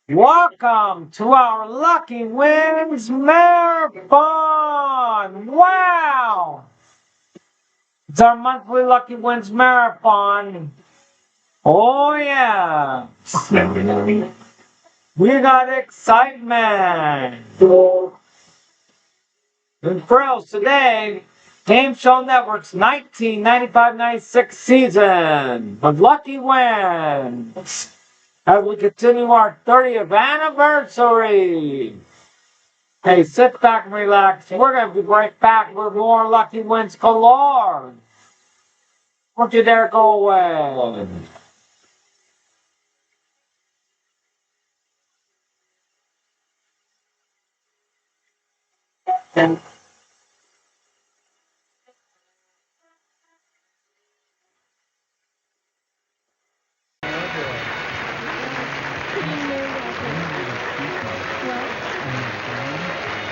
Welcome to our Lucky Wins Marathon! Wow! It's our monthly Lucky Wins Marathon. Oh yeah! We got excitement! And thrills today, Game Show Network's 1995-96 season of Lucky Wins as we continue our 30th anniversary. Hey, sit back and relax. We're going to be right back with more Lucky Wins galore. Don't you dare go away.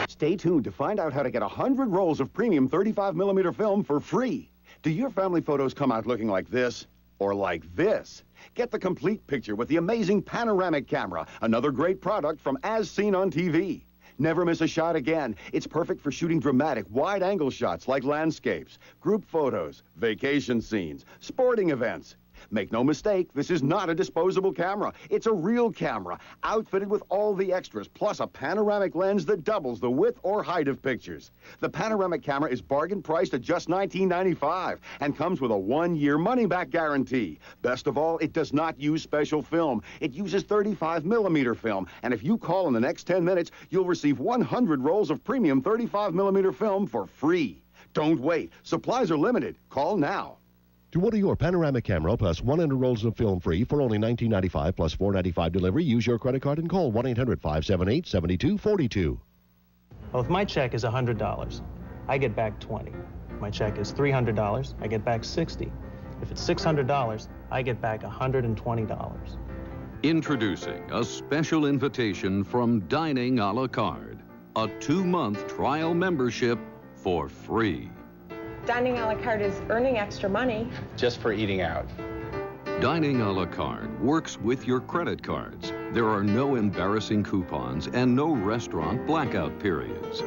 Stay tuned to find out how to get 100 rolls of premium 35mm film for free. Do your family photos come out looking like this or like this? Get the complete picture with the amazing panoramic camera, another great product from As Seen on TV. Never miss a shot again. It's perfect for shooting dramatic, wide-angle shots like landscapes, group photos, vacation scenes, sporting events. Make no mistake, this is not a disposable camera. It's a real camera, outfitted with all the extras, plus a panoramic lens that doubles the width or height of pictures. The panoramic camera is bargain priced at just $19.95 and comes with a 1-year money-back guarantee. Best of all, it does not use special film. It uses 35mm film, and if you call in the next 10 minutes, you'll receive 100 rolls of premium 35mm film for free. Don't wait. Supplies are limited. Call now. To order your panoramic camera plus 100 rolls of film free for only $19.95 plus $4.95 delivery, use your credit card and call 1-800-578-7242. Well, if my check is $100, I get back $20. My check is $300, I get back $60. If it's $600, I get back $120. Introducing a special invitation from Dining a la Carte, a 2-month trial membership for free. Dining a la carte is earning extra money. Just for eating out. Dining a la carte works with your credit cards. There are no embarrassing coupons and no restaurant blackout periods.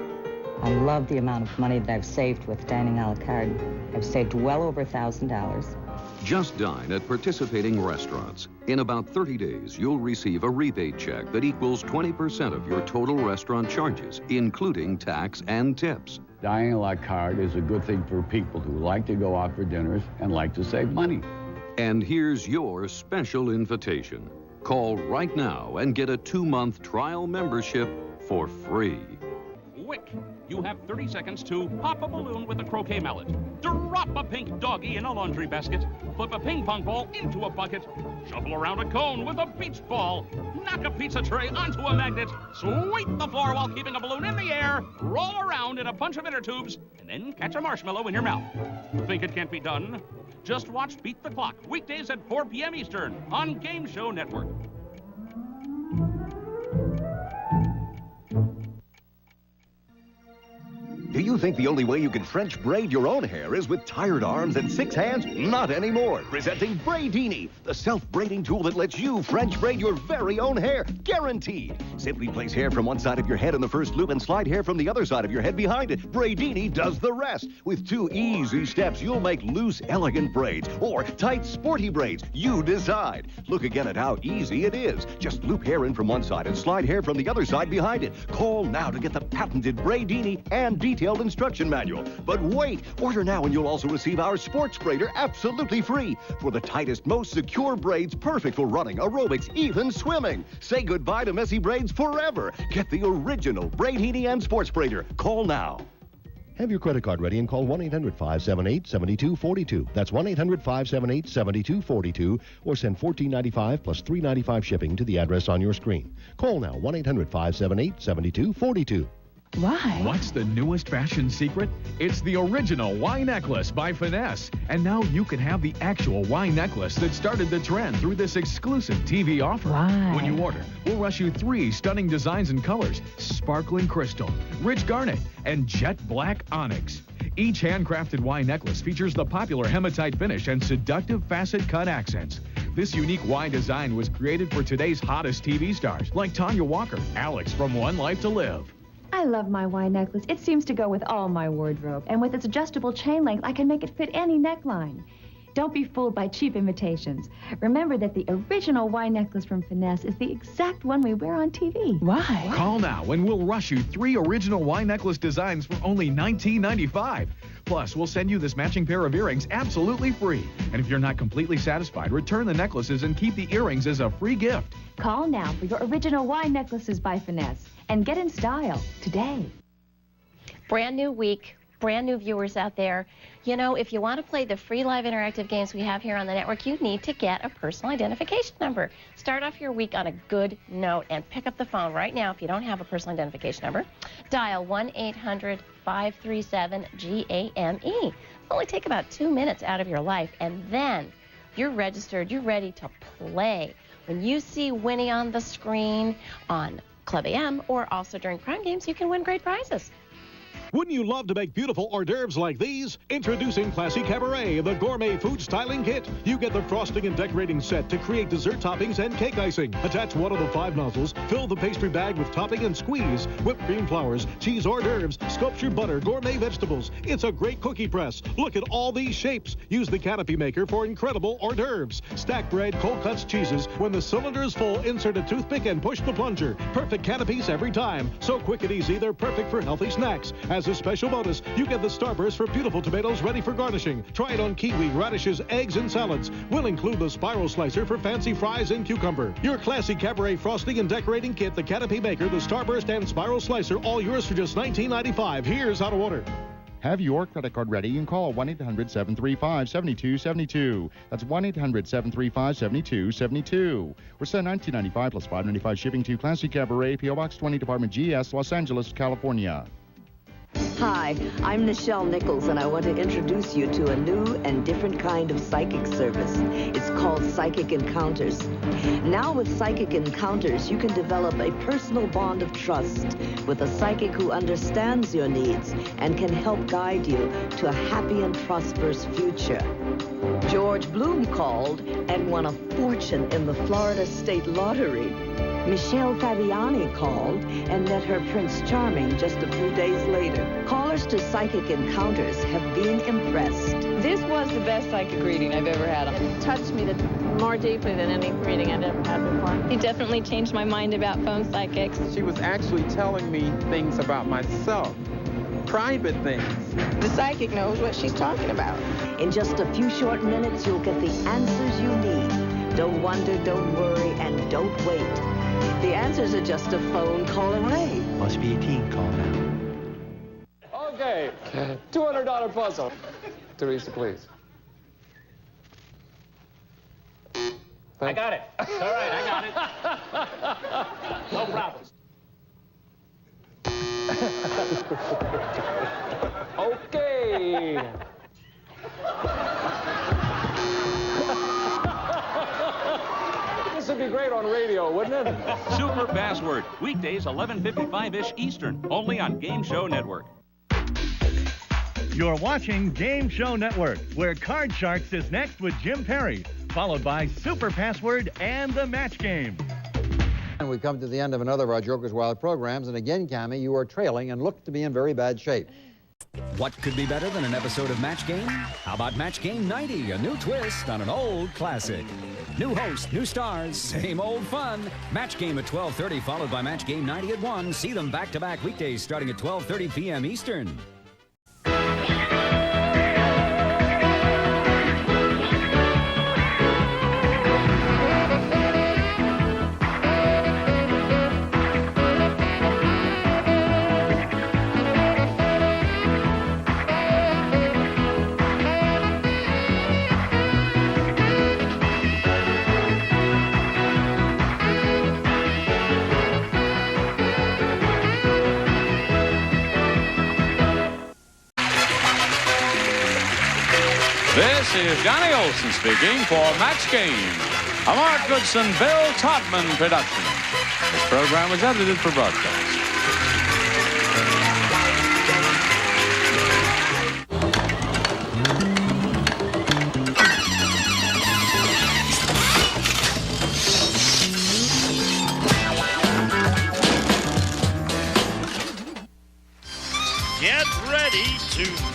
I love the amount of money that I've saved with dining a la carte. I've saved well over $1,000. Just dine at participating restaurants. In about 30 days, you'll receive a rebate check that equals 20% of your total restaurant charges, including tax and tips. Dining a la carte is a good thing for people who like to go out for dinners and like to save money. And here's your special invitation. Call right now and get a 2-month trial membership for free. Quick! You have 30 seconds to pop a balloon with a croquet mallet, drop a pink doggy in a laundry basket, flip a ping pong ball into a bucket, shuffle around a cone with a beach ball, knock a pizza tray onto a magnet, sweep the floor while keeping a balloon in the air, roll around in a bunch of inner tubes, and then catch a marshmallow in your mouth. Think it can't be done? Just watch Beat the Clock, weekdays at 4 p.m. Eastern on Game Show Network. Do you think the only way you can French braid your own hair is with tired arms and 6 hands? Not anymore. Presenting Braidini, the self-braiding tool that lets you French braid your very own hair. Guaranteed. Simply place hair from one side of your head in the first loop and slide hair from the other side of your head behind it. Braidini does the rest. With 2 easy steps, you'll make loose, elegant braids or tight, sporty braids. You decide. Look again at how easy it is. Just loop hair in from one side and slide hair from the other side behind it. Call now to get the patented Braidini and detailed instruction manual. But wait, order now and you'll also receive our sports braider absolutely free for the tightest, most secure braids, perfect for running, aerobics, even swimming. Say goodbye to messy braids forever. Get the original Braidini and sports braider. Call now. Have your credit card ready and call 1-800-578-7242. That's 1-800-578-7242 or send $14.95 plus $3.95 shipping to the address on your screen. Call now, 1-800-578-7242. Why? What's the newest fashion secret? It's the original Y necklace by Finesse. And now you can have the actual Y necklace that started the trend through this exclusive TV offer. Why? When you order, we'll rush you 3 stunning designs and colors: sparkling crystal, rich garnet, and jet black onyx. Each handcrafted Y necklace features the popular hematite finish and seductive facet cut accents. This unique Y design was created for today's hottest TV stars, like Tanya Walker, Alex from One Life to Live. I love my Y necklace. It seems to go with all my wardrobe. And with its adjustable chain length, I can make it fit any neckline. Don't be fooled by cheap imitations. Remember that the original Y necklace from Finesse is the exact one we wear on TV. Why? Call now and we'll rush you 3 original Y necklace designs for only $19.95. Plus, we'll send you this matching pair of earrings absolutely free. And if you're not completely satisfied, return the necklaces and keep the earrings as a free gift. Call now for your original Y necklaces by Finesse and get in style today. Brand new week, brand new viewers out there. You know, if you want to play the free live interactive games we have here on the network, you need to get a personal identification number. Start off your week on a good note and pick up the phone right now if you don't have a personal identification number. Dial 1-800-537-GAME. It'll only take about 2 minutes out of your life, and then you're registered, you're ready to play. When you see Winnie on the screen on Club AM or also during Crime Games, you can win great prizes. Wouldn't you love to make beautiful hors d'oeuvres like these? Introducing Classy Cabaret, the gourmet food styling kit. You get the frosting and decorating set to create dessert toppings and cake icing. Attach one of the 5 nozzles, fill the pastry bag with topping and squeeze. Whipped cream flowers, cheese hors d'oeuvres, sculpture butter, gourmet vegetables. It's a great cookie press. Look at all these shapes. Use the canopy maker for incredible hors d'oeuvres. Stack bread, cold cuts, cheeses. When the cylinder is full, insert a toothpick and push the plunger. Perfect canopies every time. So quick and easy, they're perfect for healthy snacks. As a special bonus, you get the Starburst for beautiful tomatoes ready for garnishing. Try it on kiwi, radishes, eggs, and salads. We'll include the spiral slicer for fancy fries and cucumber. Your Classy Cabaret frosting and decorating kit, the canopy maker, the Starburst, and spiral slicer, all yours for just $19.95. Here's how to order. Have your credit card ready and call 1-800-735-7272. That's 1-800-735-7272. Or send $19.95 plus $5.95 shipping to Classy Cabaret, P.O. Box 20, Department GS, Los Angeles, California. Hi, I'm Nichelle Nichols, and I want to introduce you to a new and different kind of psychic service. It's called Psychic Encounters. Now with Psychic Encounters, you can develop a personal bond of trust with a psychic who understands your needs and can help guide you to a happy and prosperous future. George Bloom called and won a fortune in the Florida State Lottery. Michelle Fabiani called and met her Prince Charming just a few days later. Callers to Psychic Encounters have been impressed. This was the best psychic reading I've ever had. It touched me more deeply than any reading I'd ever had before. It definitely changed my mind about phone psychics. She was actually telling me things about myself, private things. The psychic knows what she's talking about. In just a few short minutes, you'll get the answers you need. Don't wonder, don't worry, and don't wait. The answers are just a phone call away. Must be a teen call now. Okay, $200 puzzle. Teresa, please. I got it. All right, I got it. No problem. Okay. This would be great on radio, wouldn't it? Super Password. Weekdays 11:55-ish Eastern. Only on Game Show Network. You're watching Game Show Network, where Card Sharks is next with Jim Perry, followed by Super Password and the Match Game. And we come to the end of another of our Joker's Wild programs, and again, Cammie, you are trailing and look to be in very bad shape. What could be better than an episode of Match Game? How about Match Game 90, a new twist on an old classic? New host, new stars, same old fun. Match Game at 12:30, followed by Match Game 90 at 1. See them back-to-back weekdays starting at 12:30 p.m. Eastern. This is Johnny Olson speaking for Match Game, a Mark Goodson, Bill Todman production. This program was edited for broadcast.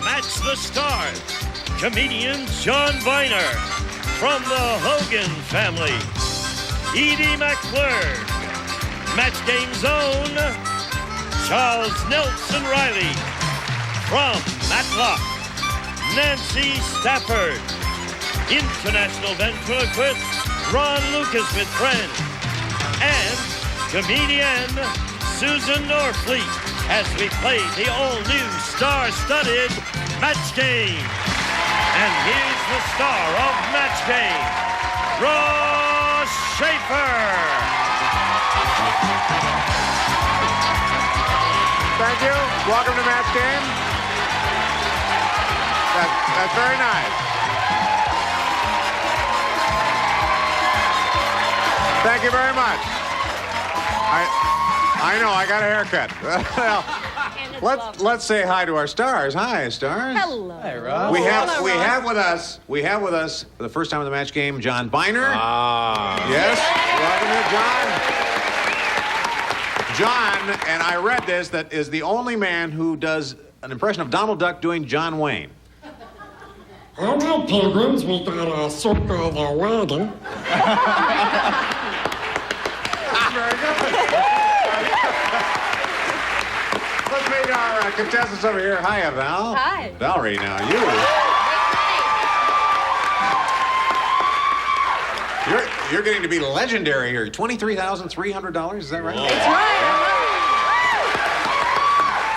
Match the Stars. Comedian John Viner. From the Hogan family, Edie McClure. Match Game's own Charles Nelson Riley. From Matlock, Nancy Stafford. International ventriloquist Ron Lucas with friends. And comedian Susan Norfleet as we play the all-new star-studded Match Game. And here's the star of Match Game, Ross Schaefer. Thank you. Welcome to Match Game. That's very nice. Thank you very much. I know, I got a haircut. Well, let's say hi to our stars. Hi, stars. Hello. Hi, Ross. We have with us for the first time in the Match Game, John Viner. Yes. Welcome here, John. John, and I read this, that is the only man who does an impression of Donald Duck doing John Wayne. All right, pilgrims, we got a circle of a wagon. Very good. Let's meet our contestants over here. Hiya, Val. Hi. Valerie, now you're getting to be legendary here. $23,300, is that right? That's right.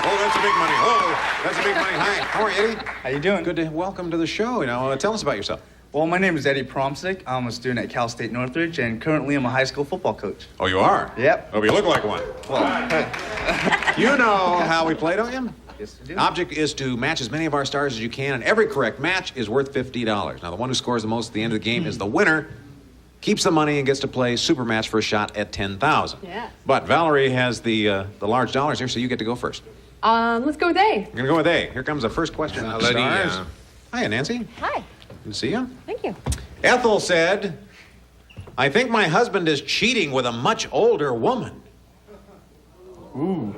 Oh, that's a big money. Oh, that's a big money. Hi, how are you, Eddie? How you doing? Good to welcome to the show. Tell us about yourself. Well, my name is Eddie Promsick. I'm a student at Cal State Northridge, and currently I'm a high school football coach. Oh, you are? Yep. Oh, you look like one. Well, you know how we play, don't you? Yes, I do. Object is to match as many of our stars as you can, and every correct match is worth $50. Now, the one who scores the most at the end of the game is the winner, keeps the money, and gets to play super match for a shot at $10,000. Yeah. But Valerie has the large dollars here, so you get to go first. Let's go with A. You're gonna go with A. Here comes the first question. Stars. Hiya, Nancy. Hi. Good to see you. Thank you. Ethel said, I think my husband is cheating with a much older woman. Ooh.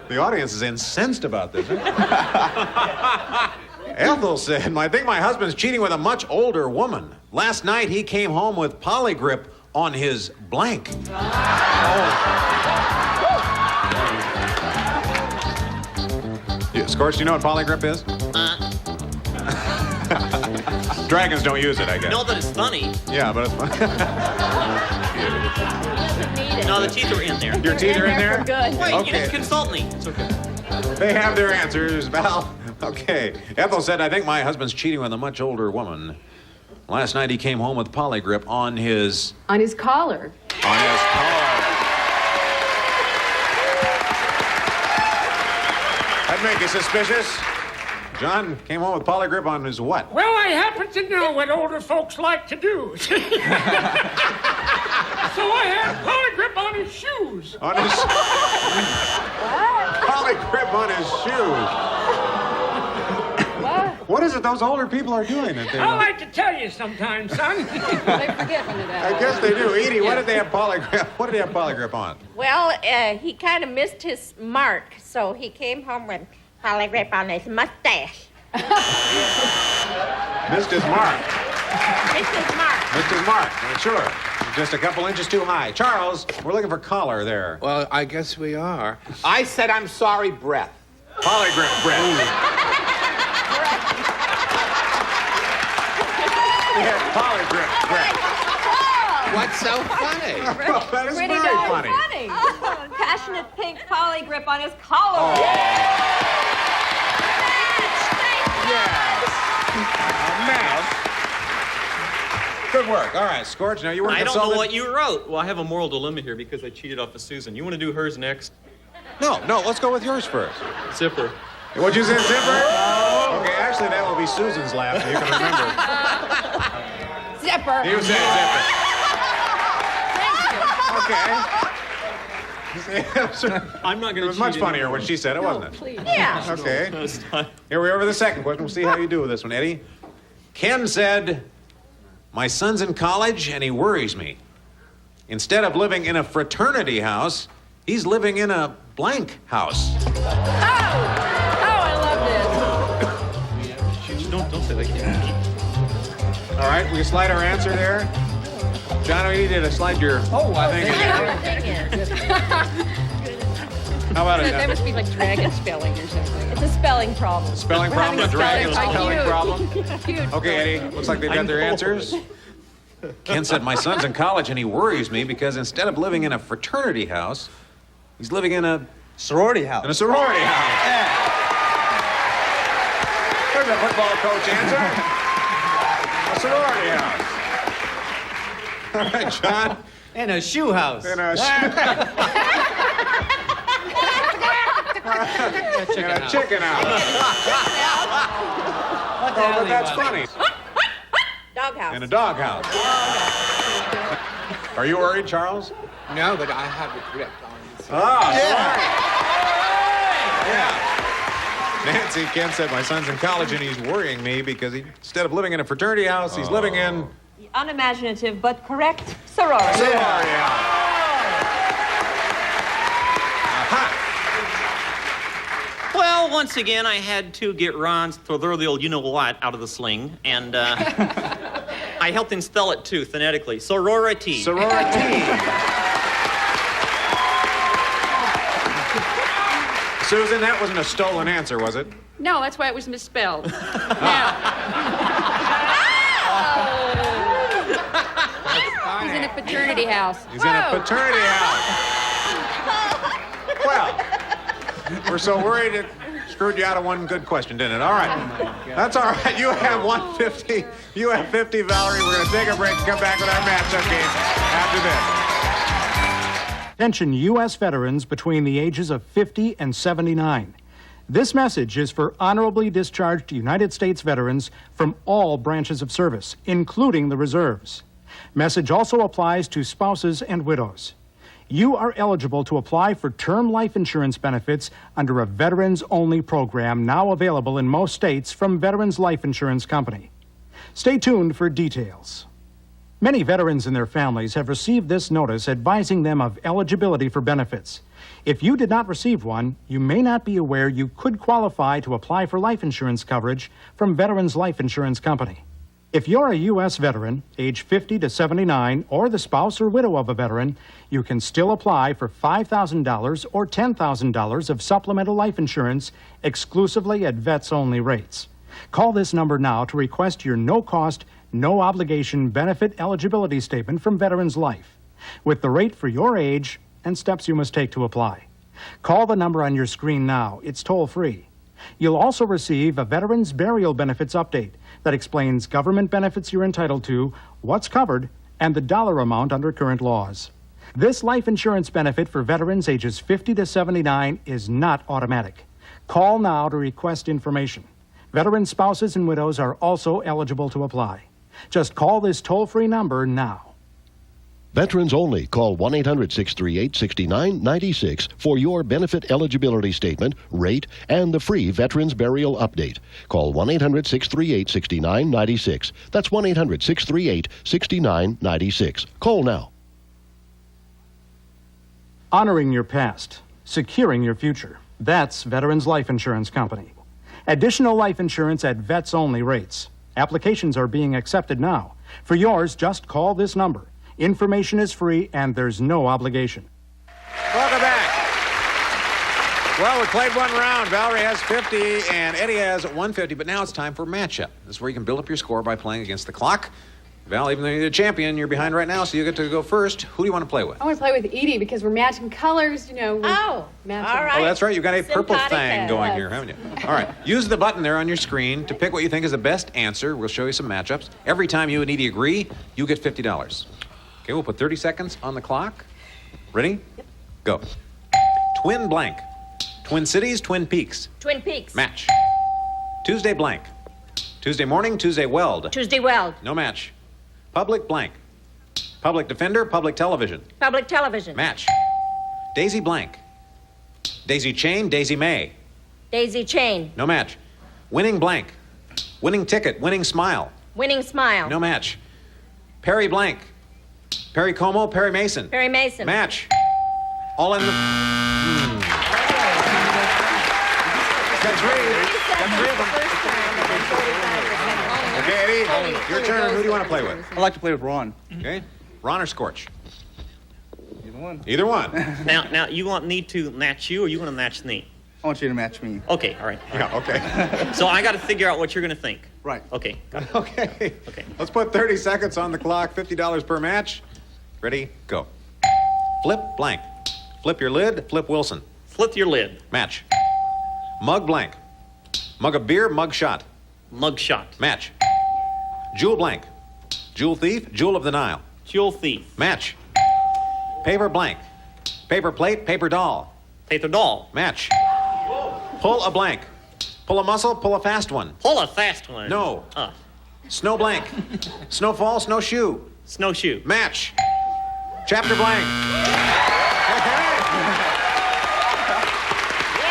The audience is incensed about this. Huh? Ethel said, I think my husband's cheating with a much older woman. Last night he came home with Polygrip on his blank. Scorch, do you know what Polygrip is? Dragons don't use it, I guess. No, but it's funny. Yeah, but it's funny. No, the teeth are in there. Your teeth are in there? Good. Wait, Okay. you didn't consult me. It's okay. They have their answers, Val. Okay. Ethel said, I think my husband's cheating with a much older woman. Last night he came home with Polygrip on his... On his collar. On his collar. That'd make you suspicious. John came home with Polygrip on his what? Well, I happen to know what older folks like to do. So I had Polygrip on his shoes. On his... Polygrip on his shoes. What is it those older people are doing that they... I like to tell you sometimes, son. They forget when it happens. I guess they do. Edie, what did they have Polygrip? What did they have Polygrip on? Well, he kind of missed his mark, so he came home with Polygrip on his mustache. Missed his mark. Missed his mark. Missed his mark. Sure. Just a couple inches too high. Charles, we're looking for collar there. Well, I guess we are. I said I'm sorry, breath. Polygrip breath. We had Polygrip breath. What's so funny? Well, that is Pretty very darn funny. Oh, passionate pink Polygrip on his collar. Good work. All right, Scorch, now you weren't I don't consulted? know what you wrote. Well, I have a moral dilemma here because I cheated off of Susan. You want to do hers next? No, let's go with yours first. Zipper. What'd you say, Zipper? Okay, actually, that will be Susan's laugh, so you can remember. Zipper. You said Zipper. Okay. I'm not going to It was much funnier when she said it, wasn't it? Please. Yeah. Okay. Here we are with the second question. We'll see how you do with this one, Eddie. Ken said, my son's in college and he worries me. Instead of living in a fraternity house, He's living in a blank house. I love Don't say that. All right, we slide our answer there. John, you need to slide your thing in there. How about it? That must be like dragon spelling or something. It's a spelling problem. Spelling problem, a dragon spelling problem. Huge. Okay, Eddie, looks like they've got their answers. Ken said, my son's in college and he worries me because instead of living in a fraternity house, he's living in a sorority house. In a sorority house. Yeah. There's a football coach answer. A sorority house. All right, John. In a shoe house. In a chicken house. Oh, but that's funny. Doghouse. In a doghouse. Are you worried, Charles? No, but I have it gripped on this. Yeah. Nancy, Ken said, my son's in college and he's worrying me because instead of living in a fraternity house, he's living in... Unimaginative but correct sorority. Sorority house. Well, once again, I had to get Ron's proverbial you-know-what out of the sling, and I helped him spell it, too, phonetically. Sorority. Sorority. Susan, that wasn't a stolen answer, was it? No, that's why it was misspelled. He's in a fraternity house. He's in a fraternity house. Well, we're so worried it screwed you out of one good question, didn't it? All right. That's all right. You have 150. You have 50, Valerie. We're going to take a break and come back with our matchup game after this. Attention U.S. veterans between the ages of 50 and 79. This message is for honorably discharged United States veterans from all branches of service, including the reserves. Message also applies to spouses and widows. You are eligible to apply for term life insurance benefits under a veterans-only program now available in most states from Veterans Life Insurance Company. Stay tuned for details. Many veterans and their families have received this notice advising them of eligibility for benefits. If you did not receive one, you may not be aware you could qualify to apply for life insurance coverage from Veterans Life Insurance Company. If you're a U.S. veteran, age 50 to 79, or the spouse or widow of a veteran, you can still apply for $5,000 or $10,000 of supplemental life insurance exclusively at vets-only rates. Call this number now to request your no-cost, no-obligation benefit eligibility statement from Veterans Life, with the rate for your age and steps you must take to apply. Call the number on your screen now. It's toll-free. You'll also receive a Veterans Burial Benefits update that explains government benefits you're entitled to, what's covered, and the dollar amount under current laws. This life insurance benefit for veterans ages 50 to 79 is not automatic. Call now to request information. Veteran spouses and widows are also eligible to apply. Just call this toll-free number now. Veterans only. Call 1-800-638-6996 for your benefit eligibility statement, rate, and the free Veterans Burial Update. Call 1-800-638-6996. That's 1-800-638-6996. Call now. Honoring your past, securing your future. That's Veterans Life Insurance Company. Additional life insurance at vets-only rates. Applications are being accepted now. For yours, just call this number. Information is free, and there's no obligation. Welcome back. Well, we played one round. Valerie has 50, and Eddie has 150, but now it's time for matchup. This is where you can build up your score by playing against the clock. Val, even though you're the champion, you're behind right now, so you get to go first. Who do you want to play with? I want to play with Edie because we're matching colors, all right. Oh, that's right. You've got a purple Simpatico. thing going here, haven't you? All right. Use the button there on your screen to pick what you think is the best answer. We'll show you some matchups. Every time you and Edie agree, you get $50. Okay, we'll put 30 seconds on the clock. Ready? Yep. Go. Twin blank. Twin Cities, Twin Peaks. Twin Peaks. Match. Tuesday blank. Tuesday morning, Tuesday weld. Tuesday Weld. No match. Public blank. Public defender, public television. Public television. Match. Daisy blank. Daisy chain, Daisy May. Daisy Chain. No match. Winning blank. Winning ticket, winning smile. Winning Smile. No match. Perry blank. Perry Como, Perry Mason. Perry Mason. Match. All in the... Got three of them. Okay, Eddie, your turn. Who do you want to play with? I'd like to play with Ron. Okay. Ron or Scorch? Either one. Either one. Now, you want me to match you, or you want to match me? I want you to match me. Okay, all right. Yeah, okay. So I got to figure out what you're going to think. Right. Okay. Okay. Let's put 30 seconds on the clock, $50 per match. Ready, go. Flip blank. Flip your lid, flip Wilson. Flip your lid. Match. Mug blank. Mug of beer, mug shot. Mug shot. Match. Jewel blank. Jewel thief, jewel of the Nile. Jewel thief. Match. Paper blank. Paper plate, paper doll. Paper doll. Match. Pull a blank. Pull a muscle, pull a fast one. Pull a fast one. No. Snow blank. Snowfall, snowshoe. Snowshoe. Match. Chapter blank.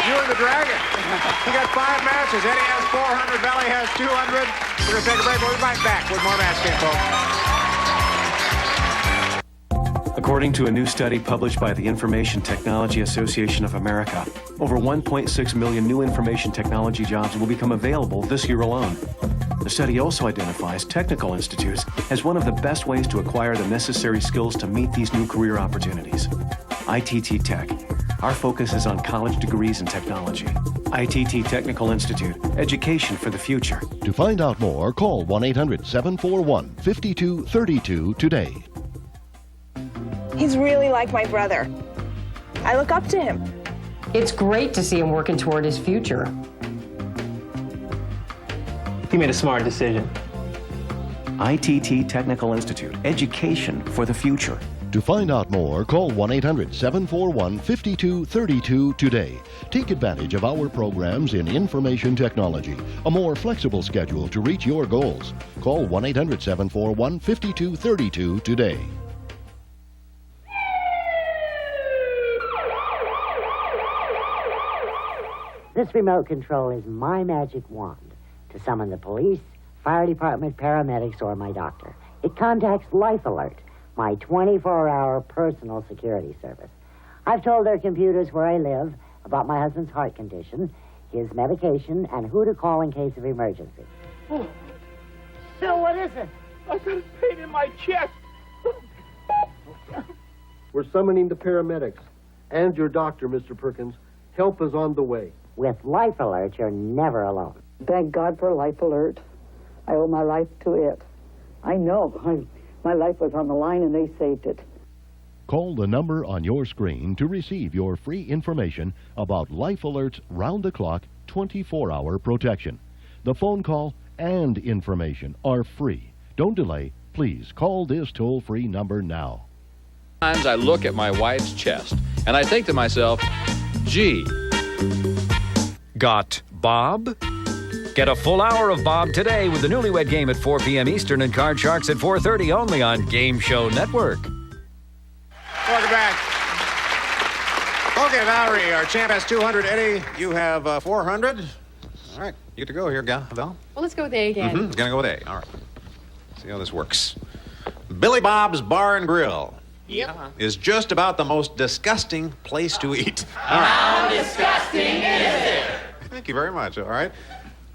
You and the dragon. You got 5 matches. Eddie has 400. Valley has 200. We're going to take a break. We'll be right back with more Match Game, folks. According to a new study published by the Information Technology Association of America, over 1.6 million new information technology jobs will become available this year alone. The study also identifies technical institutes as one of the best ways to acquire the necessary skills to meet these new career opportunities. ITT Tech. Our focus is on college degrees in technology. ITT Technical Institute. Education for the future. To find out more, call 1-800-741-5232 today. He's really like my brother. I look up to him. It's great to see him working toward his future. He made a smart decision. ITT Technical Institute. Education for the future. To find out more, call 1-800-741-5232 today. Take advantage of our programs in information technology, a more flexible schedule to reach your goals. Call 1-800-741-5232 today. This remote control is my magic wand to summon the police, fire department, paramedics, or my doctor. It contacts Life Alert, my 24-hour personal security service. I've told their computers where I live, about my husband's heart condition, his medication, and who to call in case of emergency. Oh. So what is it? I got a pain in my chest. We're summoning the paramedics and your doctor, Mr. Perkins. Help is on the way. With Life Alert, you're never alone. Thank God for Life Alert. I owe my life to it. I know. My life was on the line and they saved it. Call the number on your screen to receive your free information about Life Alert's round-the-clock 24-hour protection. The phone call and information are free. Don't delay. Please call this toll-free number now. Sometimes I look at my wife's chest and I think to myself, gee. Got Bob? Get a full hour of Bob today with the Newlywed Game at 4 p.m. Eastern and Card Sharks at 4:30 only on Game Show Network. Welcome back. Okay, Valerie, our champ has 200. Eddie, you have 400. All right, you get to go here, Val. Well, let's go with A again. Mm-hmm. Gonna go with A. All right. See how this works. Billy Bob's Bar and Grill. Yep. Is just about the most disgusting place to eat. All right. How disgusting is it? Thank you very much. All right.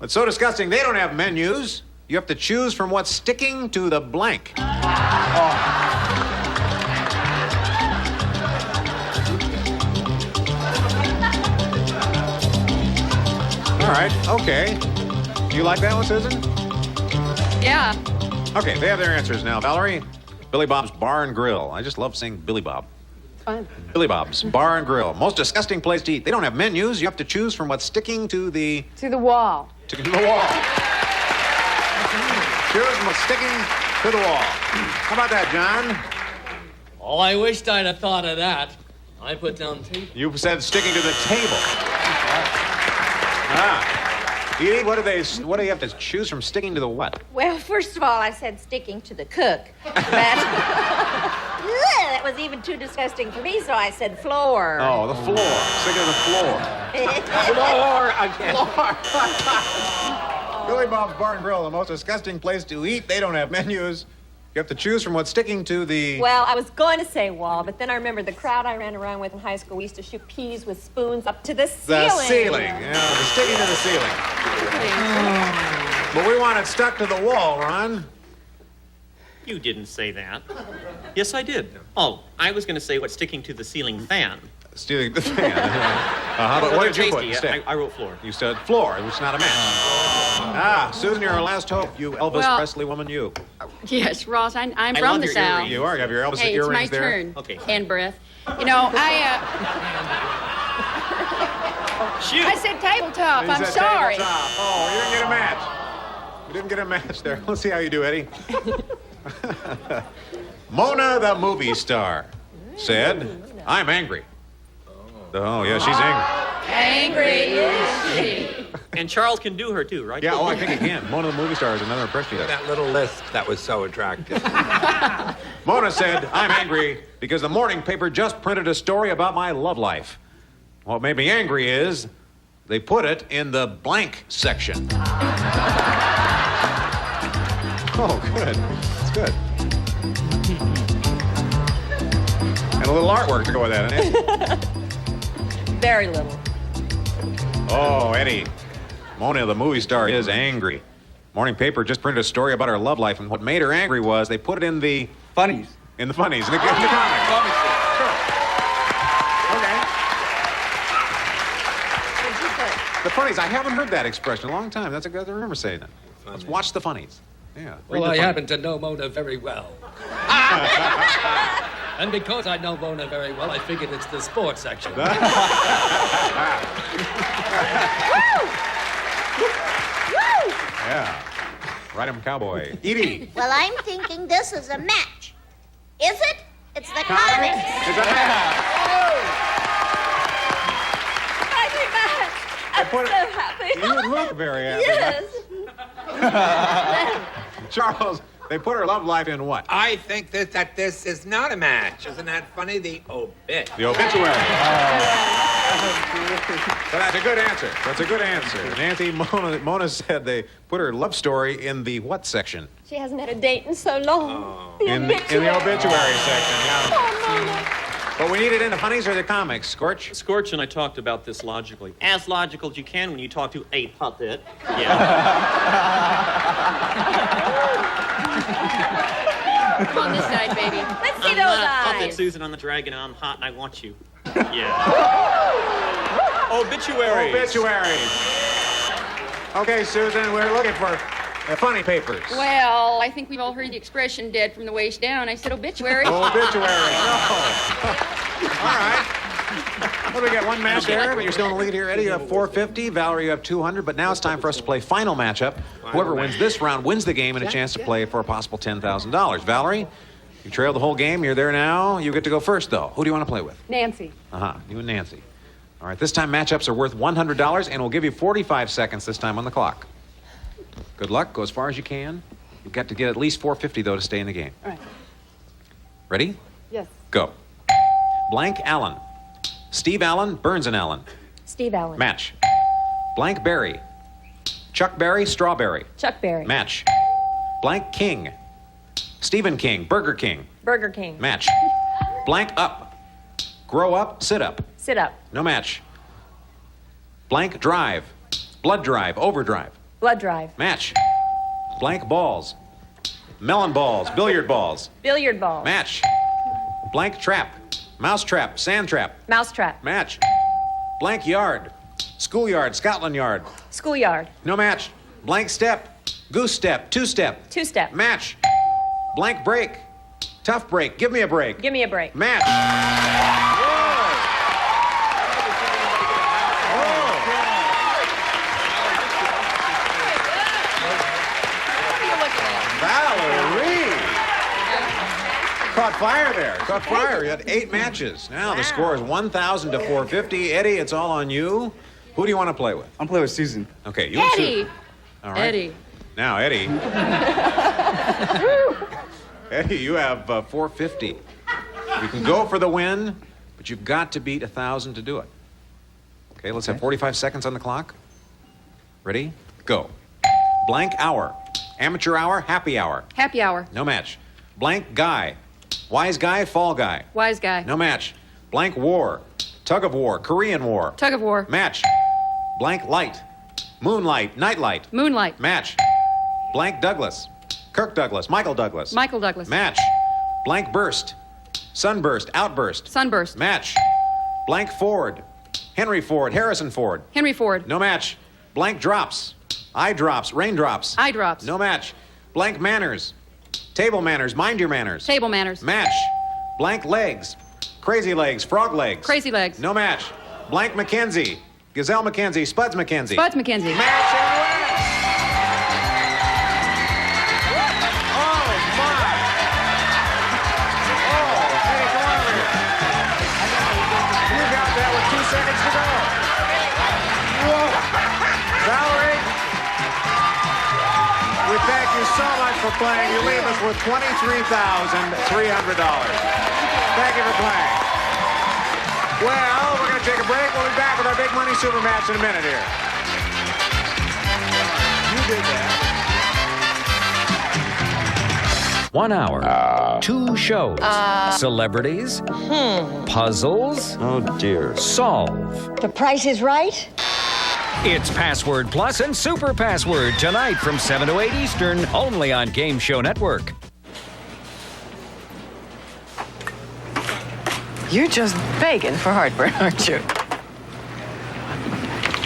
It's so disgusting, they don't have menus. You have to choose from what's sticking to the blank. Oh. All right. Okay. You like that one, Susan? Yeah. Okay, they have their answers now. Valerie, Billy Bob's Bar and Grill. I just love saying Billy Bob. Fine. Billy Bob's Bar and Grill. Most disgusting place to eat. They don't have menus. You have to choose from what's sticking to the... To the wall. To the wall. Choose from what's sticking to the wall. How about that, John? Oh, I wished I'd have thought of that. I put down table. You said sticking to the table. Edie, what do you have to choose from sticking to the what? Well, first of all, I said sticking to the cook. But that was even too disgusting for me, so I said floor. Oh, the floor. Sticking to the floor. Floor again. Billy Bob's Bar and Grill, the most disgusting place to eat. They don't have menus. You have to choose from what's sticking to the... Well, I was going to say wall, but then I remembered the crowd I ran around with in high school. We used to shoot peas with spoons up to the ceiling. The ceiling. Yeah, they're sticking to the ceiling. But we want it stuck to the wall, Ron. You didn't say that. Yes, I did. Oh, I was going to say what's sticking to the ceiling fan. Stealing the fan. What did you put instead? I wrote floor. You said floor, which is not a match. Susan, you're our last hope. You Elvis Presley woman, you. Yes, Ross, I'm I from love the your South. earrings. You are. You have your Elvis Hey, earrings it's my there. turn. Okay. And breath. You know, Shoot. I said tabletop. You I'm said sorry. tabletop. Oh, you didn't get a match. You didn't get a match there. Let's see how you do, Eddie. Mona, the movie star, said, "I'm angry." Oh, yeah, she's angry. Angry is she. And Charles can do her too, right? Yeah, I think he can. Mona, the movie star, is another impression. That little lisp, that was so attractive. Mona said, "I'm angry because the morning paper just printed a story about my love life. What made me angry is they put it in the blank section." Oh, good. That's good. And a little artwork to go with that, isn't it? Very little. Oh, Eddie. Mona, the movie star, is angry. Morning paper just printed a story about her love life, and what made her angry was they put it in the... Funnies. In the funnies, in the comics. Sure. Okay. The funnies. I haven't heard that expression in a long time. That's a good. I remember saying that. Let's watch the funnies. Yeah. Well, I happen to know Mona very well. And because I know Mona very well, I figured it's the sports section. Yeah. Ride 'em cowboy. Edie. Well, I'm thinking this is a match. Is it? It's the comics. It's a match. I'm so happy. You look very happy. Yes. Charles, they put her love life in what? I think that this is not a match. Isn't that funny? The obit. The obituary. But that's a good answer. That's a good answer. Nancy, Mona said they put her love story in the what section? She hasn't had a date in so long. In the obituary section, yeah. Oh, Mona. But we need it in the funnies or the comics, Scorch? Scorch and I talked about this logically. As logical as you can when you talk to a puppet. Yeah. Come on this side, baby. Let's see I'm those not eyes. Puppet Susan on the dragon, and I'm hot and I want you. Yeah. Obituaries. Obituaries. Okay, Susan, we're looking for funny papers. Well, I think we've all heard the expression dead from the waist down. I said obituary. Obituary. No. All right. Well, we got one match there, but you're still in the lead here. Eddie, you have 450. Valerie, you have 200. But now it's time for us to play final matchup. Whoever wins this round wins the game and a chance to play for a possible $10,000. Valerie, you trailed the whole game. You're there now. You get to go first, though. Who do you want to play with? Nancy. You and Nancy. All right, this time matchups are worth $100, and we'll give you 45 seconds this time on the clock. Good luck. Go as far as you can. You've got to get at least 450, though, to stay in the game. All right. Ready? Yes. Go. Blank Allen. Steve Allen, Burns and Allen. Steve Allen. Match. Blank Berry. Chuck Berry, Strawberry. Chuck Berry. Match. Blank King. Stephen King, Burger King. Burger King. Match. Blank Up. Grow Up, Sit Up. Sit Up. No match. Blank Drive. Blood Drive, Overdrive. Blood Drive. Match. Blank Balls. Melon Balls, Billiard Balls. Billiard Ball. Match. Blank Trap. Mouse Trap, Sand Trap. Mouse Trap. Match. Blank Yard. Schoolyard, Scotland Yard. Schoolyard. No match. Blank Step. Goose Step, Two-Step. Two-Step. Match. Blank Break. Tough Break, Give Me a Break. Give me a break. Match. Valerie! Caught fire there. Caught fire. You had 8 matches. Now the score is 1,000 to 450. Eddie, it's all on you. Who do you want to play with? I'm playing with Susan. Okay, you Eddie. and Susan. All right. Eddie. Now, Eddie. Eddie, you have 450. You can go for the win, but you've got to beat 1,000 to do it. Okay, let's have 45 seconds on the clock. Ready? Go. Blank hour. Amateur hour, happy hour. Happy hour. No match. Blank guy. Wise guy, fall guy. Wise guy. No match. Blank war. Tug of war. Korean war. Tug of war. Match. Blank light. Moonlight. Nightlight. Moonlight. Match. Blank Douglas. Kirk Douglas. Michael Douglas. Michael Douglas. Match. Blank burst. Sunburst. Outburst. Sunburst. Match. Blank Ford. Henry Ford. Harrison Ford. Henry Ford. No match. Blank drops. Eye drops. Raindrops. Eye drops. No match. Blank manners. Table manners. Mind your manners. Table manners. Match. Blank legs. Crazy legs. Frog legs. Crazy legs. No match. Blank Mackenzie. Gazelle Mackenzie. Spuds Mackenzie. Spuds Mackenzie. Match and win. Oh, my. Oh, hey, come on over here. You got that with 2 seconds to go. Whoa. Valerie, we thank you so much for playing. You leave us with $23,300. Thank you for playing. Well, we're going to take a break. We'll be back with our big money super match in a minute here. You did that. 1 hour. 2 shows. Celebrities. Puzzles. Oh, dear. Solve. The Price is Right? It's Password Plus and Super Password tonight from 7 to 8 Eastern, only on Game Show Network. You're just begging for heartburn, aren't you?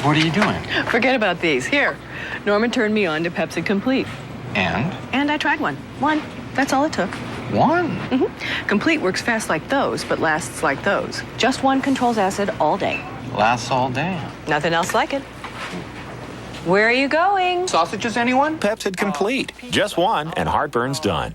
What are you doing? Forget about these. Here, Norman turned me on to Pepsi Complete. And? And I tried one. One. That's all it took. One? Mm-hmm. Complete works fast like those, but lasts like those. Just one controls acid all day. Lasts all day. Nothing else like it. Where are you going? Sausages, anyone? Pepsid Complete. Just one, and heartburn's done.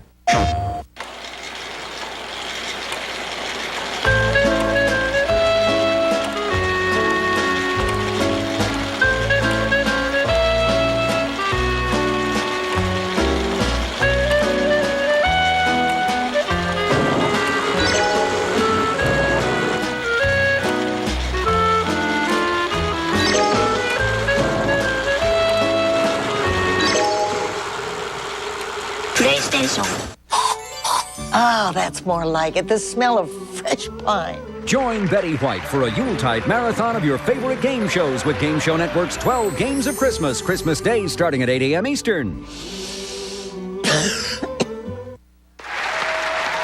Ah, that's more like it. The smell of fresh pine. Join Betty White for a Yuletide marathon of your favorite game shows with Game Show Network's 12 Games of Christmas, Christmas Day starting at 8 a.m. Eastern.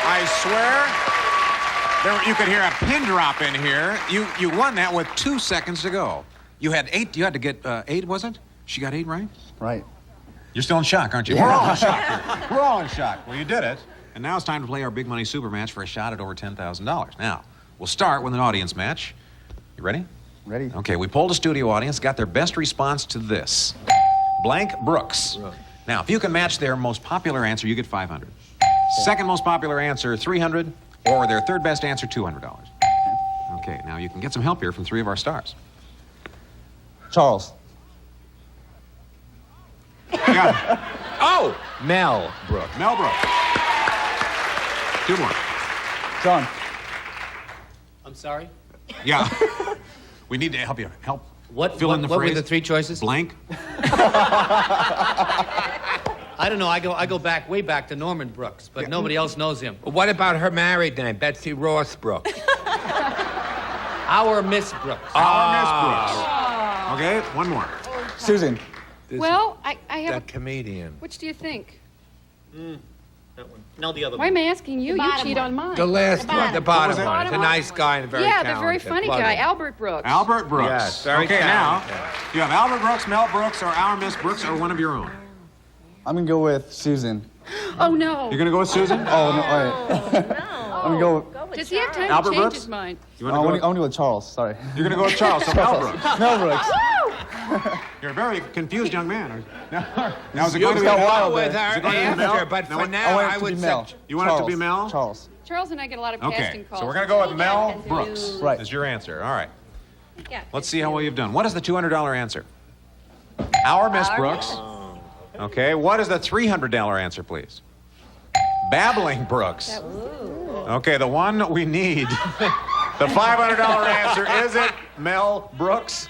I swear, you could hear a pin drop in here. You won that with 2 seconds to go. You had 8. You had to get 8, was it? She got 8 right? Right. You're still in shock, aren't you? Yeah. We're all in shock. We're all in shock. Well, you did it. And now it's time to play our big money super match for a shot at over $10,000. Now, we'll start with an audience match. You ready? Ready. Okay, we polled a studio audience, got their best response to this. Blank Brooks. Now, if you can match their most popular answer, you get $500. Second most popular answer, $300, or their third best answer, $200. Okay, now you can get some help here from 3 of our stars. Charles. Yeah. Oh! Mel Brooks. Mel Brooks. 2 more. John. I'm sorry? Yeah. We need to help you. Help Fill in the what phrase. were the 3 choices? Blank. I don't know. I go back, way back to Norman Brooks, but nobody else knows him. What about her married name, Betsy Ross Brooks? Our Miss Brooks. Our Miss Brooks. Okay, 1 more. Susan. Well, I have That comedian. Which do you think? That one. No, the other Why one. am I asking you? You cheat on mine. The last one, the bottom What was one. it? He's a nice guy and a very Yeah, talented. the very funny Love guy, him. Albert Brooks. Albert Brooks. Yes, very okay, talented. now, you have Albert Brooks, Mel Brooks, or Our Miss Brooks, or one of your own. I'm going to go with Susan. Oh, no. You're going to go with Susan? Oh, no, wait. I'm going to go with... Does he have time Albert to change Brooks? his mind? You I want want to to go with Charles, sorry. You're going to go with Charles, so Mel Brooks. Mel Brooks. You're a very confused young man. Now, is it You going to be can Mel? go with Is it her going to be Mel? after, but No, for I now, want it I to would be Mel. say... You want it to be Mel? Charles. Charles and I get a lot of Okay, casting calls. so we're going to go with Mel Brooks. Right. Is your answer. All right. Yeah. Let's see how well you've done. What is the $200 answer? Our Miss Brooks. Okay, what is the $300 answer, please? Babbling Brooks. Okay, the one we need. The $500 answer, is it Mel Brooks?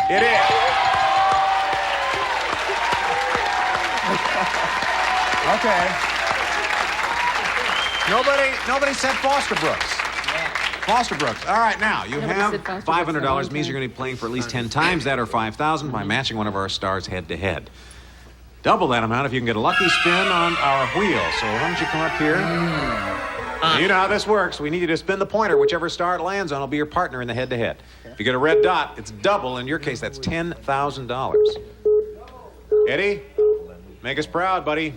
It is. Okay. Nobody said Foster Brooks. Foster Brooks. All right, now you have $500. Means you're going to be playing for at least 10 times that, or $5,000 by matching one of our stars head to head. Double that amount if you can get a lucky spin on our wheel. So why don't you come up here? You know how this works. We need you to spin the pointer. Whichever star it lands on will be your partner in the head to head. If you get a red dot, it's double. In your case, that's $10,000. Eddie, make us proud, buddy.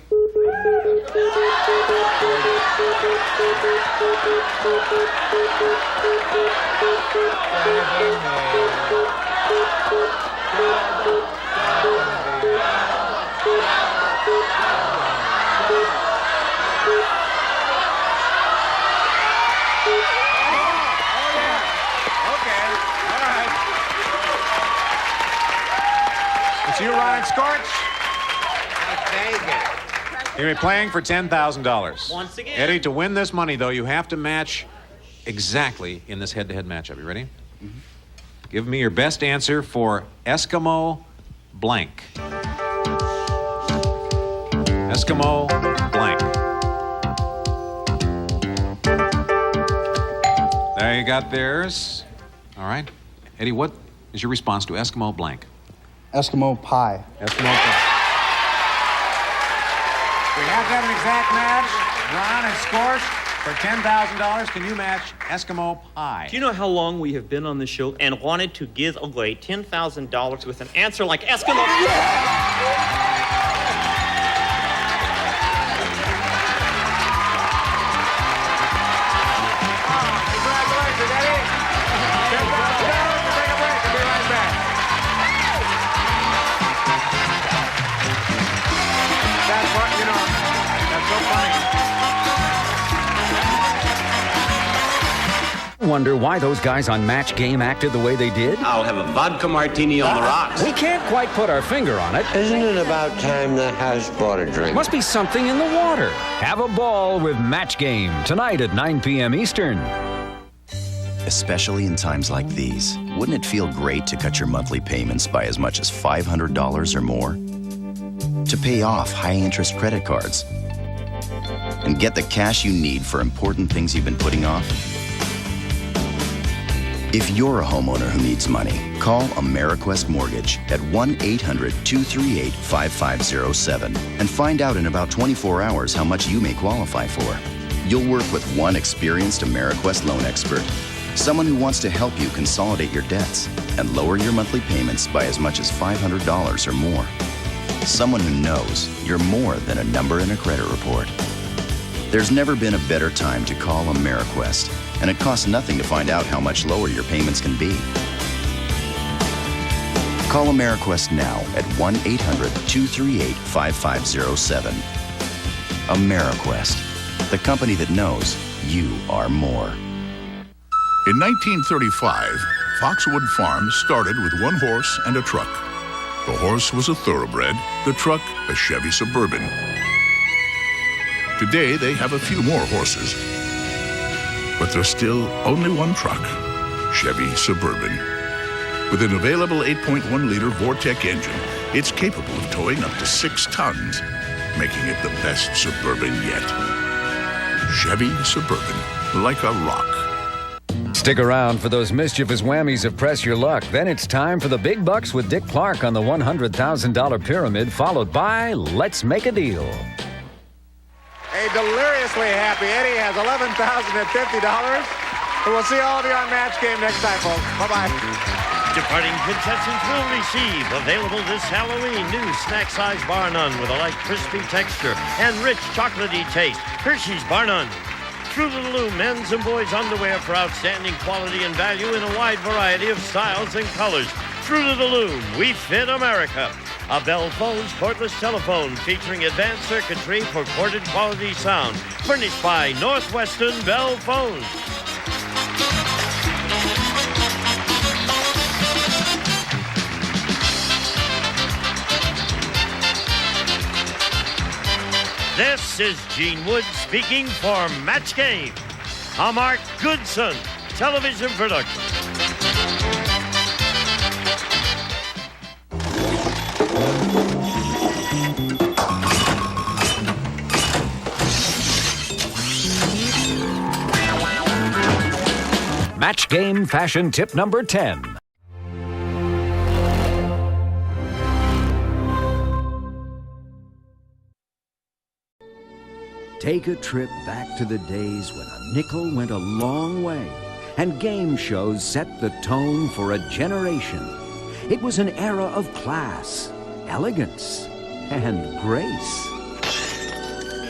It's you, Ron and Scorch. You're going to be playing for $10,000. Once again. Eddie, to win this money, though, you have to match exactly in this head-to-head matchup. You ready? Mm-hmm. Give me your best answer for Eskimo blank. Eskimo blank. There you got theirs. All right. Eddie, what is your response to Eskimo blank? Eskimo pie. Eskimo pie. We have to have an exact match. Ron and Scorch for $10,000. Can you match Eskimo pie? Do you know how long we have been on the show and wanted to give away $10,000 with an answer like Eskimo? Congratulations, Eddie. $10,000. We'll take a break. We'll be right back. That's what, you know, that's so funny. Wonder why those guys on Match Game acted the way they did? I'll have a vodka martini on the rocks. We can't quite put our finger on it. Isn't it about time the house bought a drink? Must be something in the water. Have a ball with Match Game tonight at 9 p.m. Eastern. Especially in times like these, wouldn't it feel great to cut your monthly payments by as much as $500 or more? To pay off high-interest credit cards and get the cash you need for important things you've been putting off? If you're a homeowner who needs money, call Ameriquest Mortgage at 1-800-238-5507 and find out in about 24 hours how much you may qualify for. You'll work with one experienced Ameriquest loan expert, someone who wants to help you consolidate your debts and lower your monthly payments by as much as $500 or more. Someone who knows you're more than a number in a credit report. There's never been a better time to call Ameriquest, and it costs nothing to find out how much lower your payments can be. Call Ameriquest now at 1-800-238-5507. Ameriquest, the company that knows you are more. In 1935, Foxwood Farms started with one horse and a truck. The horse was a thoroughbred, the truck a Chevy Suburban. Today, they have a few more horses, but there's still only one truck, Chevy Suburban. With an available 8.1-liter Vortec engine, it's capable of towing up to 6 tons, making it the best Suburban yet. Chevy Suburban, like a rock. Stick around for those mischievous whammies of Press Your Luck. Then it's time for the big bucks with Dick Clark on the $100,000 pyramid, followed by Let's Make a Deal. A deliriously happy Eddie has $11,050. And we'll see all of you on Match Game next time, folks. Bye-bye. Departing contestants will receive, available this Halloween, new snack-size Bar None with a light crispy texture and rich chocolatey taste. Hershey's Bar None. Fruit of the Loom men's and boys' underwear for outstanding quality and value in a wide variety of styles and colors. Fruit of the Loom, we fit America. A Bell Phones cordless telephone featuring advanced circuitry for corded quality sound. Furnished by Northwestern Bell Phones. This is Gene Wood speaking for Match Game, a Mark Goodson television production. Match Game Fashion Tip number 10. Take a trip back to the days when a nickel went a long way and game shows set the tone for a generation. It was an era of class, elegance, and grace.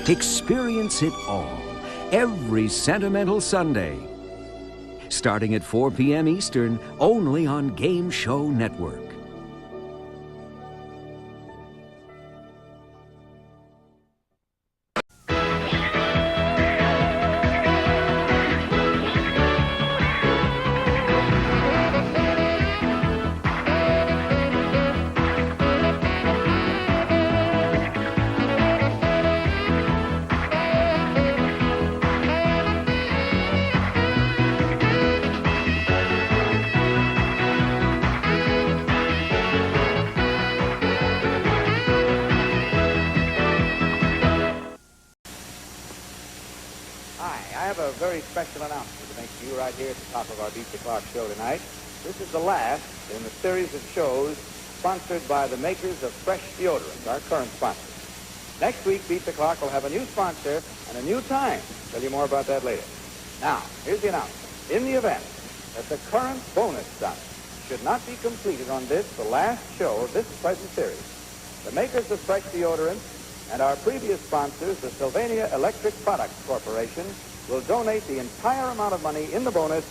Experience it all every sentimental Sunday, starting at 4 p.m. Eastern, only on Game Show Network. Very special announcement to make to you right here at the top of our Beat the Clock show tonight. This is the last in the series of shows sponsored by the makers of Fresh Deodorant, our current sponsor. Next week, Beat the Clock will have a new sponsor and a new time. Tell you more about that later. Now, here's the announcement. In the event that the current bonus sum should not be completed on this, the last show of this present series, the makers of Fresh Deodorant and our previous sponsors, the Sylvania Electric Products Corporation, will donate the entire amount of money in the bonus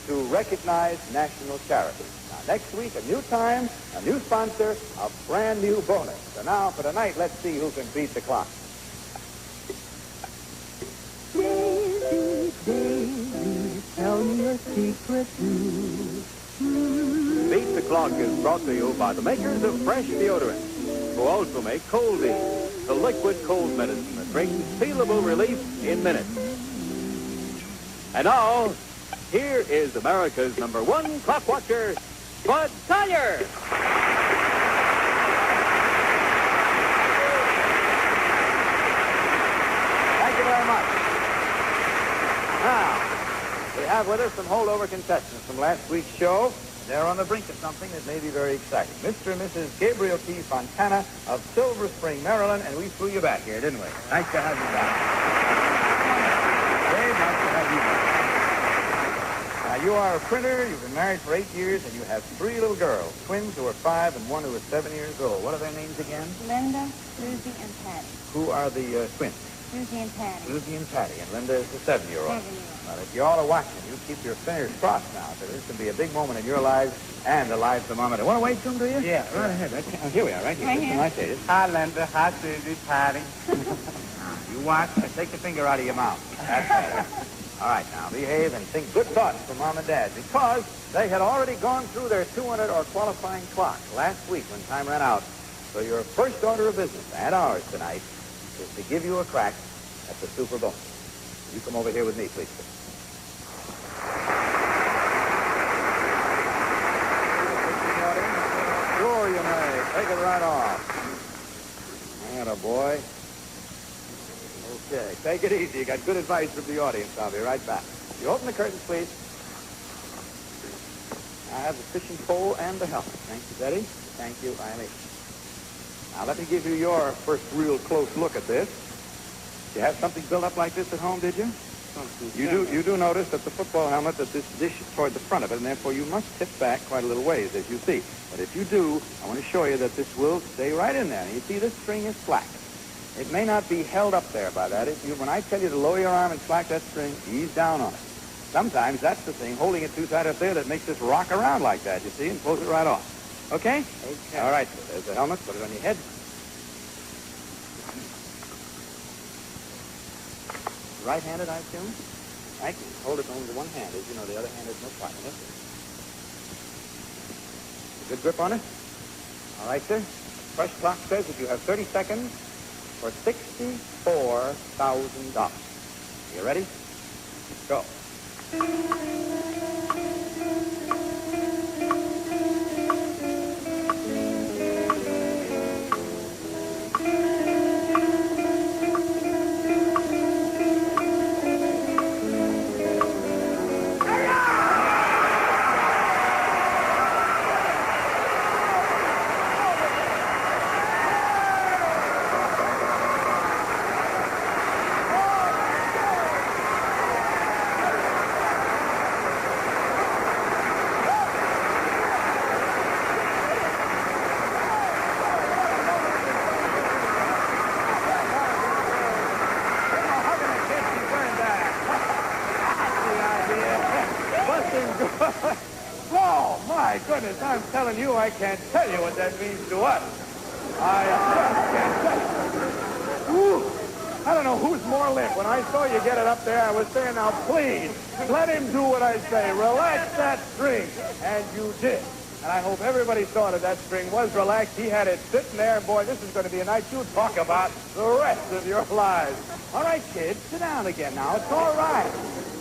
to recognized national charities. Now, next week, a new time, a new sponsor, a brand new bonus. So now, for tonight, let's see who can beat the clock. Daisy, Daisy, tell me a secret too. Beat the Clock is brought to you by the makers of Fresh Deodorant, who also make Cold-E, the liquid cold medicine that brings feelable relief in minutes. And now, here is America's #1 clock watcher, Bud Collyer. Thank you very much. Now, we have with us some holdover contestants from last week's show. They're on the brink of something that may be very exciting. Mr. and Mrs. Gabriel T. Fontana of Silver Spring, Maryland, and we flew you back here, didn't we? Nice to have you back. Very nice to have you back. Now, you are a printer, you've been married for 8 years, and you have 3 little girls, twins who are 5 and 1 who is 7 years old. What are their names again? Linda, Susie, and Patty. Who are the twins? Susie and Patty. Susie and Patty, and Linda is the 7-year-old. 7-year-old. Well, if you all are watching, you keep your fingers crossed now, because this can be a big moment in your lives and the lives of Mom and Dad. Want to wave to them, do you? Yeah. Right ahead. Here we are, right here. Right This is here. my say. Hi, Linda. Hi, Susie. Patty. You watch and take the finger out of your mouth. That's better. All right, now, behave and think good thoughts for Mom and Dad, because they had already gone through their 200 or qualifying clock last week when time ran out. So your first order of business, and ours tonight, is to give you a crack at the Super Bonus. You come over here with me, please. Sure you may. Take it right off. Atta boy. Okay, take it easy. You got good advice from the audience. I'll be right back. You open the curtains, please. I have the fishing pole and the helmet. Thank you, Betty. Thank you, Eileen. Now, let me give you your first real close look at this. You have something built up like this at home, did you? You do notice that the football helmet, that this dish is toward the front of it, and therefore you must tip back quite a little ways, as you see. But if you do, I want to show you that this will stay right in there. And you see, this string is slack. It may not be held up there by that. When I tell you to lower your arm and slack that string, ease down on it. Sometimes that's the thing, holding it too tight up there, that makes this rock around like that, you see, and pulls it right off. Okay? Okay. All right, so there's the helmet. Put it on your head. Right-handed, I assume? Right? Hold it only with one hand. As you know, the other hand has no part in it. Good grip on it? All right, sir. Fresh clock says that you have 30 seconds for $64,000. You ready? Go. My goodness, I'm telling you, I can't tell you what that means to us. I just can't tell you. Whew. I don't know who's more limp. When I saw you get it up there, I was saying, now please, let him do what I say. Relax that string. And you did. And I hope everybody saw that string was relaxed. He had it sitting there, and boy, this is going to be a night you talk about the rest of your lives. All right, kids, sit down again now. It's all right.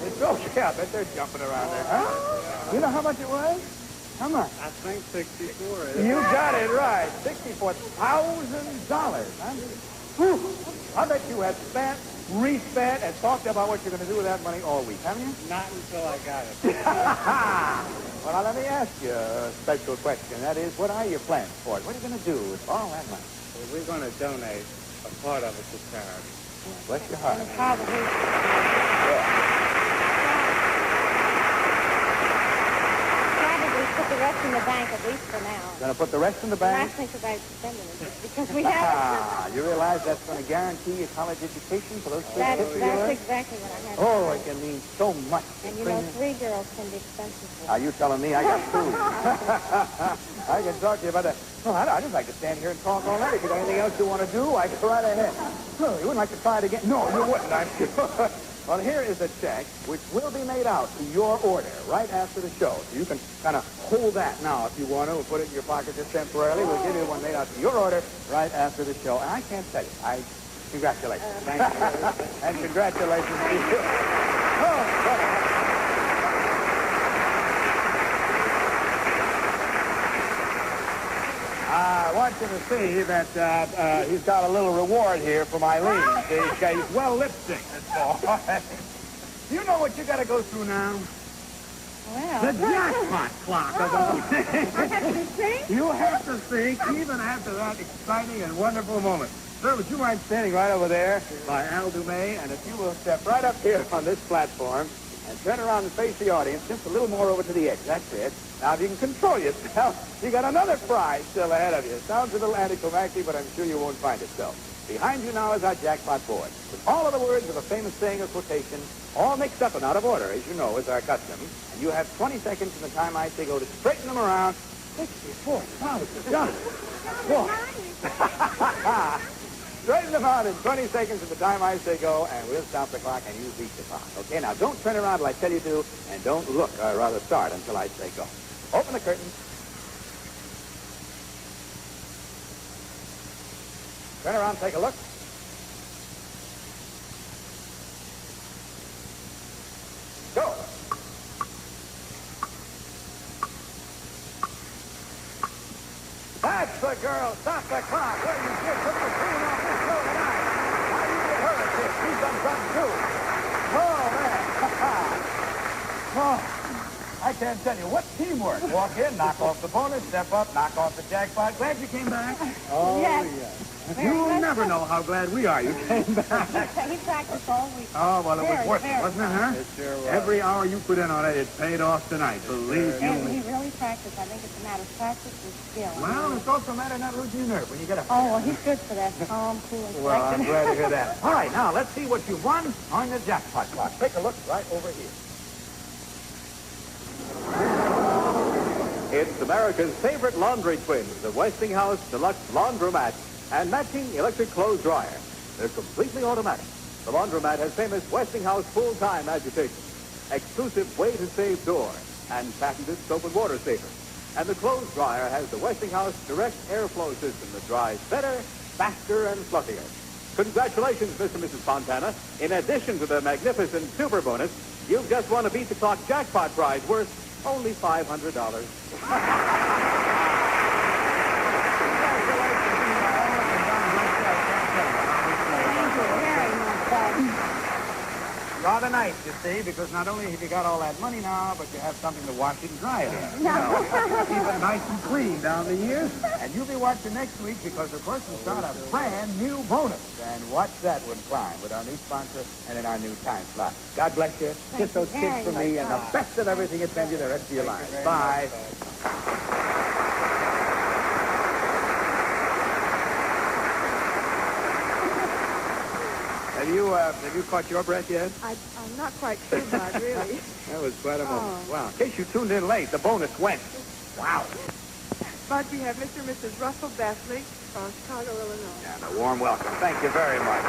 It's okay. I bet they're jumping around there. Huh? You know how much it was? How much? I think 64. You got it right. $64,000. Huh? Whew. I bet you have spent, respent, and talked about what you're going to do with that money all week, haven't you? Not until I got it. Well, now, let me ask you a special question. That is, what are your plans for it? What are you going to do with all that money? Well, we're going to donate a part of it to charity. Bless your heart. Put the rest in the bank, at least for now. Going to put the rest in the The bank? last thing about spending it is because we have You realize that's going to guarantee a college education for those three That's kids of yours? exactly what I had. Oh, it can mean so much. And you know, 3 girls can be expensive. Are you telling me I got 2? I can talk to you about that. Well, I just like to stand here and talk all night. If you got anything else you want to do, I go right ahead. Oh, you wouldn't like to try it again? No, you wouldn't, I'm sure. Well, here is a check which will be made out to your order right after the show. So you can kind of hold that now if you want to. We'll put it in your pocket just temporarily. We'll give you one made out to your order right after the show. And I can't tell you. Congratulations. Thank you. And congratulations to you. Oh, I want you to see that he's got a little reward here from Eileen. He's well lip-synced, that's all. You know what you got to go through now? Well. The jackpot clock of all things. I have to think? You have to think even after that exciting and wonderful moment. Sir, would you mind standing right over there by Al Dumay? And if you will step right up here on this platform and turn around and face the audience just a little more over to the edge. That's it. Now, if you can control yourself, you got another prize still ahead of you. Sounds a little anticlimactic, but I'm sure you won't find it so. Behind you now is our jackpot board, with all of the words of a famous saying or quotation, all mixed up and out of order, as you know, is our custom. And you have 20 seconds from the time I say go to straighten them around. 64. Wow, it's done. Straighten them out in 20 seconds from the time I say go, and we'll stop the clock and you beat the clock. Okay, now don't turn around till I tell you to, and don't look, or rather start, until I say go. Open the curtain. Turn around, take a look. Go. That's the girl. Stop the clock. Well, you just took the cream off this show tonight. Now you get her a kiss. She's done something too. Oh, man. Oh, I can't tell you. What teamwork. Walk in, knock off the bonus, step up, knock off the jackpot. Glad you came back. Oh, Yes. You'll never know how glad we are you came back. He practiced all week. Oh, well, it was Very, worth it, very. wasn't it, huh? It sure was. Every hour you put in on it, it paid off tonight. Believe you And me. he really practiced. I think it's a matter of practice and skill. Well, it's also a matter of not losing your nerve when you get up. Oh, well, he's good for that. Calm, cool, and Well, I'm collected. glad to hear that. All right, now, let's see what you've won on the jackpot clock. Take a look right over here. It's America's favorite laundry twins, the Westinghouse Deluxe Laundromat and matching electric clothes dryer. They're completely automatic. The Laundromat has famous Westinghouse full-time agitation, exclusive way-to-save door, and patented soap and water saver. And the clothes dryer has the Westinghouse direct airflow system that dries better, faster, and fluffier. Congratulations, Mr. and Mrs. Fontana. In addition to the magnificent super bonus, you've just won a Beat the Clock jackpot prize worth only $500. Rather nice, you see, because not only have you got all that money now, but you have something to wash it and dry it in. You know, keep it nice and clean down the years. And you'll be watching next week because, of course, we'll start a brand new bonus. And watch that one climb with our new sponsor and in our new time slot. God bless you. Kiss those kids for me and the best of everything at Benji the rest of your lives. Bye. Have you caught your breath yet? I'm not quite sure, Bud, really. That was quite a moment. Oh. Wow. In case you tuned in late, the bonus went. Wow. Bud, we have Mr. and Mrs. Russell Basley from Chicago, Illinois. And a warm welcome. Thank you very much.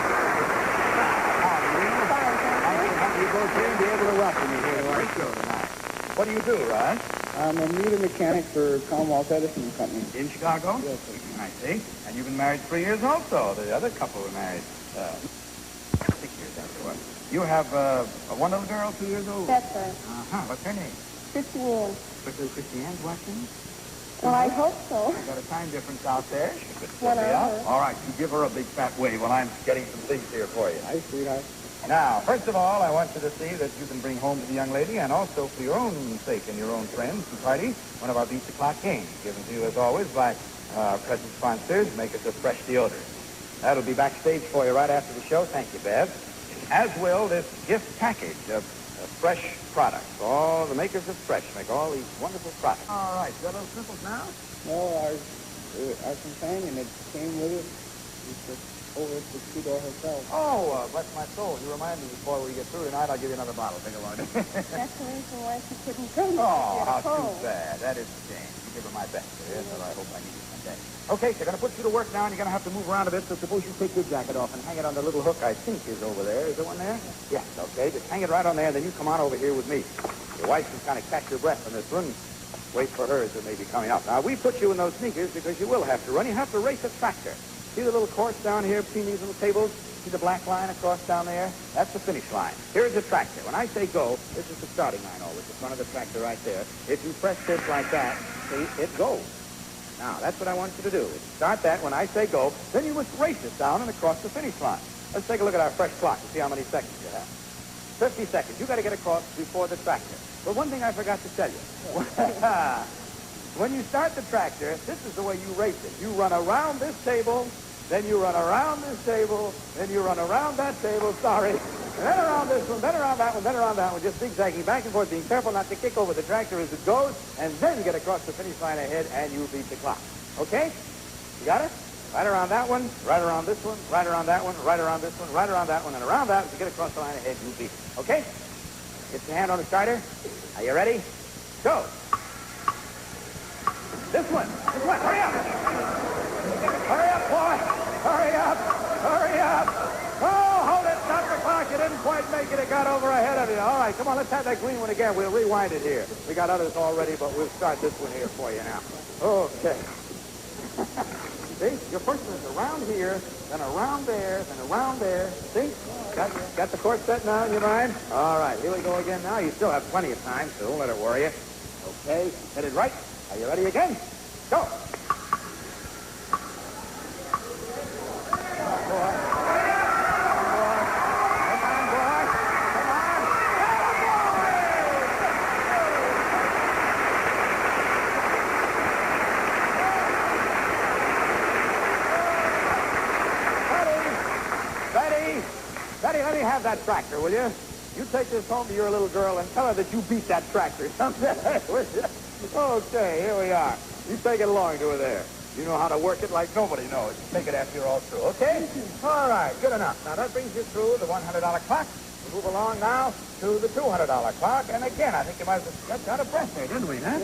How do you both here be able to welcome you here to our show tonight? What do you do, Rod? I'm a meter mechanic for Commonwealth Edison Company. In Chicago? Yes, sir. I see. And you've been married 3 years also. The other couple were married 6 years afterwards. You have one little girl, 2 years old? That's right. Uh-huh. What's her name? Christiane. Christiane's watching? Well, I hope so. We've got a time difference out there. She could still 1 be out. hour. All right, you give her a big fat wave while I'm getting some things here for you. Hi, sweetheart. Now, first of all, I want you to see that you can bring home to the young lady, and also for your own sake and your own friends and party, one of our Beat the Clock games, given to you as always by our present sponsors, makers of fresh deodorant. That'll be backstage for you right after the show. Thank you, Bev. As will this gift package of fresh products. All the makers of Fresh make all these wonderful products. All right, you got little sniffles now? No, our companion that came with it is over at the Tudor Hotel. Oh, bless my soul. You remind me before we get through tonight, I'll give you another bottle. Take a look. That's the reason why she couldn't come. Oh, how She's too home. bad. That is a shame. You give her my best. Yes, and I hope I need it someday. Okay, so they're going to put you to work now, and you're going to have to move around a bit, so suppose you take your jacket off and hang it on the little hook I think is over there. Is there one there? Yes, okay. Just hang it right on there, and then you come on over here with me. Your wife can kind of catch your breath in this one. Wait for hers that may be coming up. Now, we put you in those sneakers because you will have to run. You have to race a tractor. See the little course down here between these little tables? See the black line across down there? That's the finish line. Here's the tractor. When I say go, this is the starting line always, the front of the tractor right there. If you press this like that, see, it goes. Now, that's what I want you to do. Start that when I say go, then you must race it down and across the finish line. Let's take a look at our fresh clock and see how many seconds you have. 50 seconds. You got to get across before the tractor. But one thing I forgot to tell you. When you start the tractor, this is the way you race it. You run around this table, then you run around this table, then you run around that table, sorry, then around this one, then around that one, then around that one, just zigzagging back and forth, being careful not to kick over the tractor as it goes, and then get across the finish line ahead, and you beat the clock. Okay? You got it? Right around that one, right around this one, right around that one, right around this one, right around that one, and around that one, to get across the line ahead, you beat it. Okay? Get your hand on the starter. Are you ready? Go. This one. Hurry up. Hurry up, boy. Hurry up. Hurry up. Oh, hold it. Stop the clock. You didn't quite make it. It got over ahead of you. All right, come on. Let's have that green one again. We'll rewind it here. We got others already, but we'll start this one here for you now. Okay. See? Your first one is around here, then around there, then around there. See? Got the course set now in your mind? All right, here we go again now. You still have plenty of time, so don't let it worry you. Okay, headed right. Are you ready again? Go. Come on, boy. Come on, boy. Come on. Betty, let me have that tractor, will you? You take this home to your little girl and tell her that you beat that tractor someday, will you? Okay, here we are. You take it along to her there. You know how to work it like nobody knows. Take it after you're all through, okay? All right, good enough. Now, that brings you through the $100 clock. We move along now to the $200 clock. And again, I think you might have got out of breath there, didn't we, huh?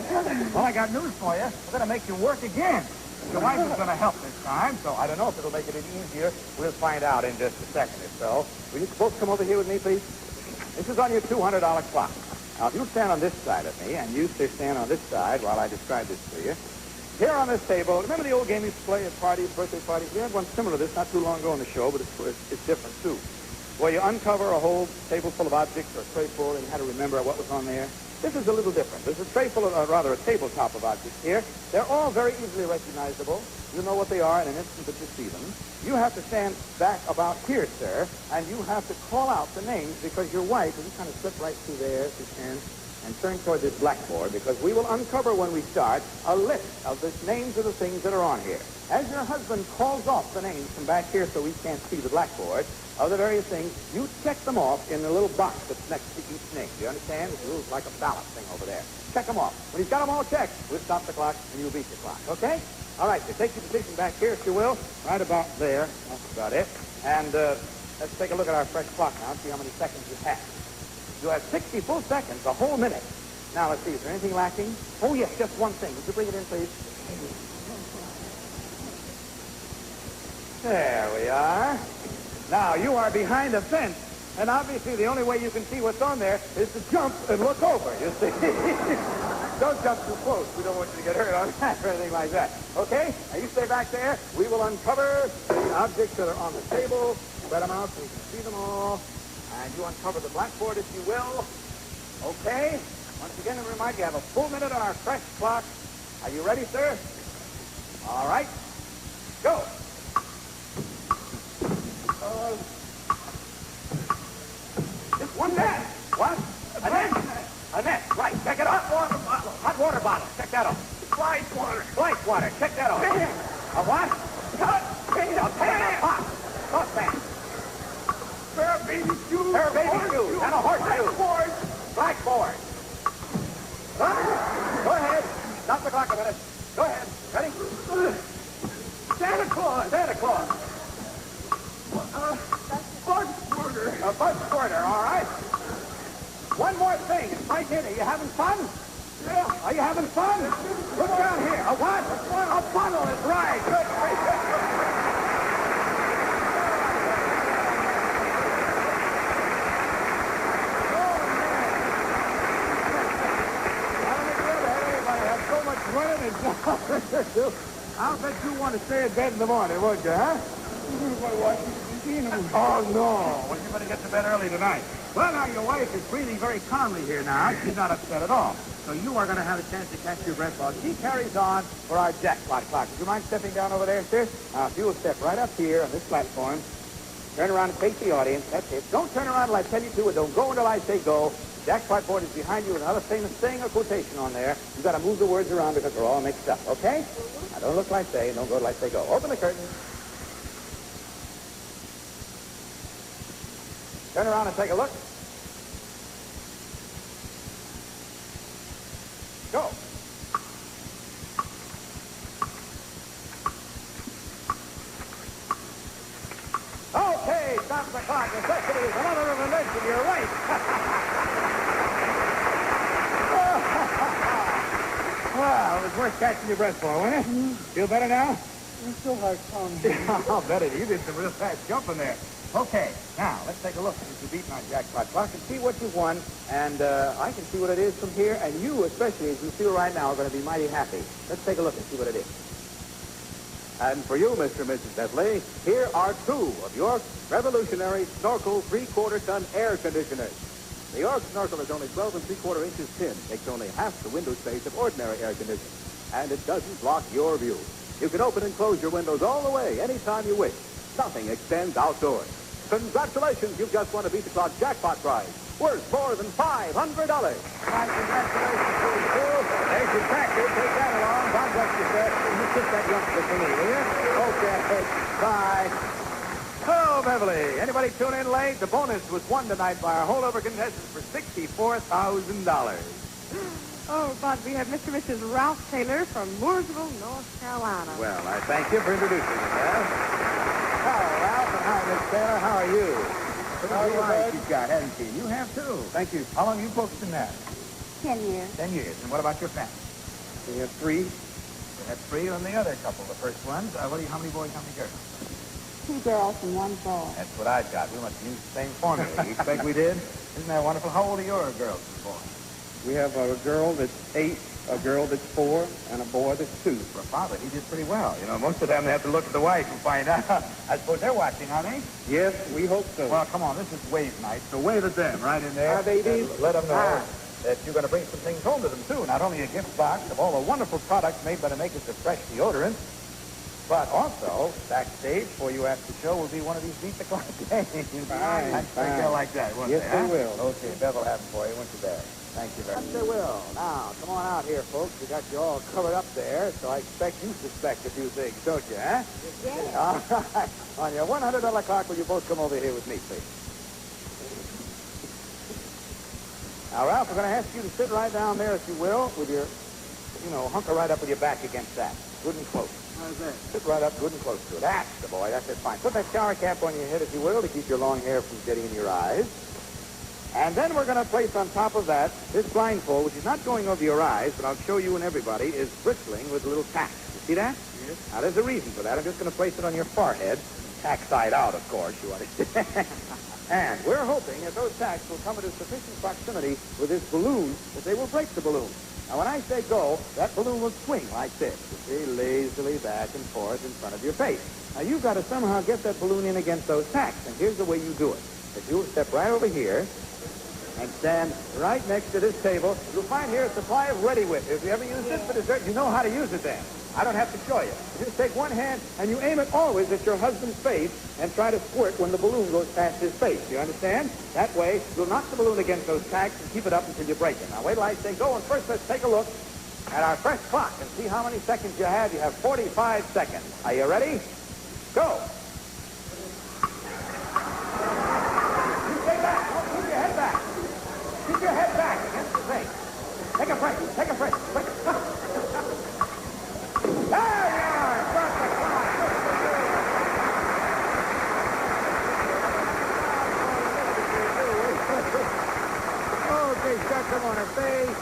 Well, I got news for you. We're going to make you work again. Your wife is going to help this time, so I don't know if it'll make it any easier. We'll find out in just a second or so. Will you both come over here with me, please? This is on your $200 clock. Now, if you stand on this side of me, and you stand on this side while I describe this to you, here on this table, remember the old game you used to play at parties, birthday parties? We had one similar to this not too long ago on the show, but it's different, too. Where you uncover a whole table full of objects or a tray full, and you had to remember what was on there. This is a little different. There's a tray full of, rather a tabletop of objects here. They're all very easily recognizable. You know what they are in an instant that you see them. You have to stand back about here, sir, and you have to call out the names because your wife, and you kind of slip right through there, if you can, and turn toward this blackboard, because we will uncover when we start a list of the names of the things that are on here. As your husband calls off the names from back here so we can't see the blackboard of the various things, you check them off in the little box that's next to each name. Do you understand? It's a little like a ballot thing over there. Check them off. When he's got them all checked, we'll stop the clock and you'll beat the clock. Okay? All right, so take your position back here, if you will, right about there. That's about it. And let's take a look at our fresh clock now and see how many seconds you have. You have 60 full seconds, a whole minute, Now, let's see. Is there anything lacking? Oh, yes, just one thing. Would you bring it in, please? There we are. Now, you are behind the fence, and obviously the only way you can see what's on there is to jump and look over, you see. Don't jump too close. We don't want you to get hurt on that or anything like that. Okay? Now, you stay back there. We will uncover the objects that are on the table, spread them out so you can see them all, and you uncover the blackboard, if you will. Okay? Once again, I remind you, have a full minute on our fresh clock. Are you ready, sir? All right. Go. Just one net. What? A net. A net. Right. Check it out. Hot water bottle. Check that out. Light water. Light water. Check that out. A what? A pan. A pot. Saucepan. Pair of baby shoes. Pair of baby shoes. And a horseshoe. Blackboard. Go ahead. Stop the clock a minute. Go ahead. Ready? Santa Claus. Santa Claus. Bug squirter. A bug squirter, all right. One more thing. It's right here. Are you having fun? Yeah. Are you having fun? Look down here. A what? A funnel is right. Good. I'll bet you want to stay in bed in the morning, won't you, huh? Oh, no. Well, you better get to bed early tonight. Well, now, your wife is breathing very calmly here now. She's not upset at all. So you are going to have a chance to catch your breath while she carries on for our jackpot clock. Would you mind stepping down over there, sir? Now, if you will step right up here on this platform, turn around and face the audience. That's it. Don't turn around until I tell you to, and don't go until I say go. Jackpot board is behind you with another famous saying or quotation on there. You've got to move the words around because they're all mixed up, okay? Now, don't look like say, and don't go like say go. Open the curtain. Turn around and take a look. Go. Okay, stop the clock. Necessity is another of invention. You're right. Well, it was worth catching your breath for, wasn't it? Feel better now? It's so hard counting. I'll bet it. You did some real fast jumping there. Okay, now, let's take a look at you've beaten our jackpot clock and see what you've won. And I can see what it is from here, and you, especially as you feel right now, are going to be mighty happy. Let's take a look and see what it is. And for you, Mr. and Mrs. Besley, here are two of York's revolutionary Snorkel 3/4-ton air conditioners. The York Snorkel is only 12 3/4 inches thin, takes only half the window space of ordinary air conditioning, and it doesn't block your view. You can open and close your windows all the way, anytime you wish. Nothing extends outdoors. Congratulations, you've just won a Beat the Clock jackpot prize, worth more than $500. My congratulations to you, too. There's your tractor. Take that along. God bless you, sir. You kiss that youngster for me, will you? Okay. Bye. Hello, Beverly. Anybody tune in late? The bonus was won tonight by our holdover contestants for $64,000. Oh, Bud, we have Mr. and Mrs. Ralph Taylor from Mooresville, North Carolina. Well, I thank you for introducing us. Hello, Ralph, and hi, Miss Taylor. How are you? How are you, Bud? You've got, haven't you? You have, too. Thank you. How long have you folks been married? 10 years. 10 years. And what about your family? We have 3. We have 3 on the other couple, the first ones. How many boys, how many girls? 2 girls and 1 boy. That's what I've got. We must use the same formula. You expect we did? Isn't that wonderful? How old are your girls and boys? We have a girl that's 8, a girl that's 4, and a boy that's 2. For a father, he did pretty well. You know, most of them they have to look at the wife and find out. I suppose they're watching, aren't they? Yes, we hope so. Well, come on, this is wave night, so wave at them right in there. Hi, baby. Let them know that you're going to bring some things home to them, too. Not only a gift box of all the wonderful products made by the makers of Fresh Deodorant, but also, backstage for you after the show will be one of these Beat the Clock games. Fine. I'm sure they'll like that, won't Yes, they? they will. Okay, Bev will have them for you once you're there. Thank you very much. Yes, they will. Now, come on out here, folks. We got you all covered up there, so I expect you suspect a few things, don't you, huh? Yes. All right. On your $100 clock, will you both come over here with me, please? Now, Ralph, we're going to ask you to sit right down there, if you will, with your, hunker right up with your back against that. Good and close. How's that? Sit right up good and close to it. That's the boy. That's it. Fine. Put that shower cap on your head, if you will, to keep your long hair from getting in your eyes. And then we're going to place on top of that this blindfold, which is not going over your eyes, but I'll show you and everybody, is bristling with little tacks. You see that? Yes. Now, there's a reason for that. I'm just going to place it on your forehead. Tack side out, of course, you understand. And we're hoping that those tacks will come into sufficient proximity with this balloon that they will break the balloon. Now, when I say go, that balloon will swing like this. You see, lazily back and forth in front of your face. Now, you've got to somehow get that balloon in against those tacks, and here's the way you do it. If you'll step right over here and stand right next to this table, you'll find here a supply of Ready Whip. If you ever used it for dessert, you know how to use it then. I don't have to show you. You just take one hand and you aim it always at your husband's face and try to squirt when the balloon goes past his face. You understand? That way, you'll knock the balloon against those tacks and keep it up until you break it. Now, wait till I say go, and first let's take a look at our fresh clock and see how many seconds you have. You have 45 seconds. Are you ready? Go. You stay back. Don't keep your head back. Keep your head back against the face. Take a break. Take a break. Quick. There you are! Start the clock! Okay, start them on her face.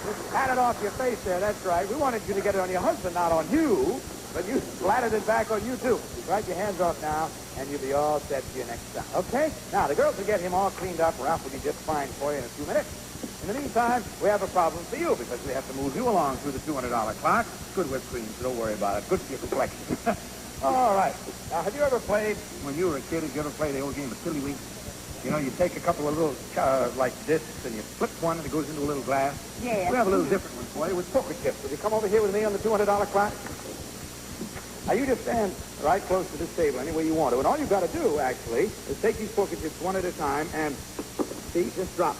Just pat it off your face there, that's right. We wanted you to get it on your husband, not on you, but you splattered it back on you, too. Right your hands off now, and you'll be all set for your next time. Okay? Now, the girls will get him all cleaned up. Ralph will be just fine for you in a few minutes. In the meantime, we have a problem for you because we have to move you along through the $200 clock. Good whipped cream, so don't worry about it. Good for your complexion. All right. Now, have you ever played, when you were a kid, have you ever played the old game of Tiddlywinks? You know, you take a couple of little, like discs, and you flip one, and it goes into a little glass. Yeah. We have a little different one for you with poker chips. Will you come over here with me on the $200 clock? Now, you just stand right close to this table any way you want to. And all you've got to do, actually, is take these poker chips one at a time and, see, just drop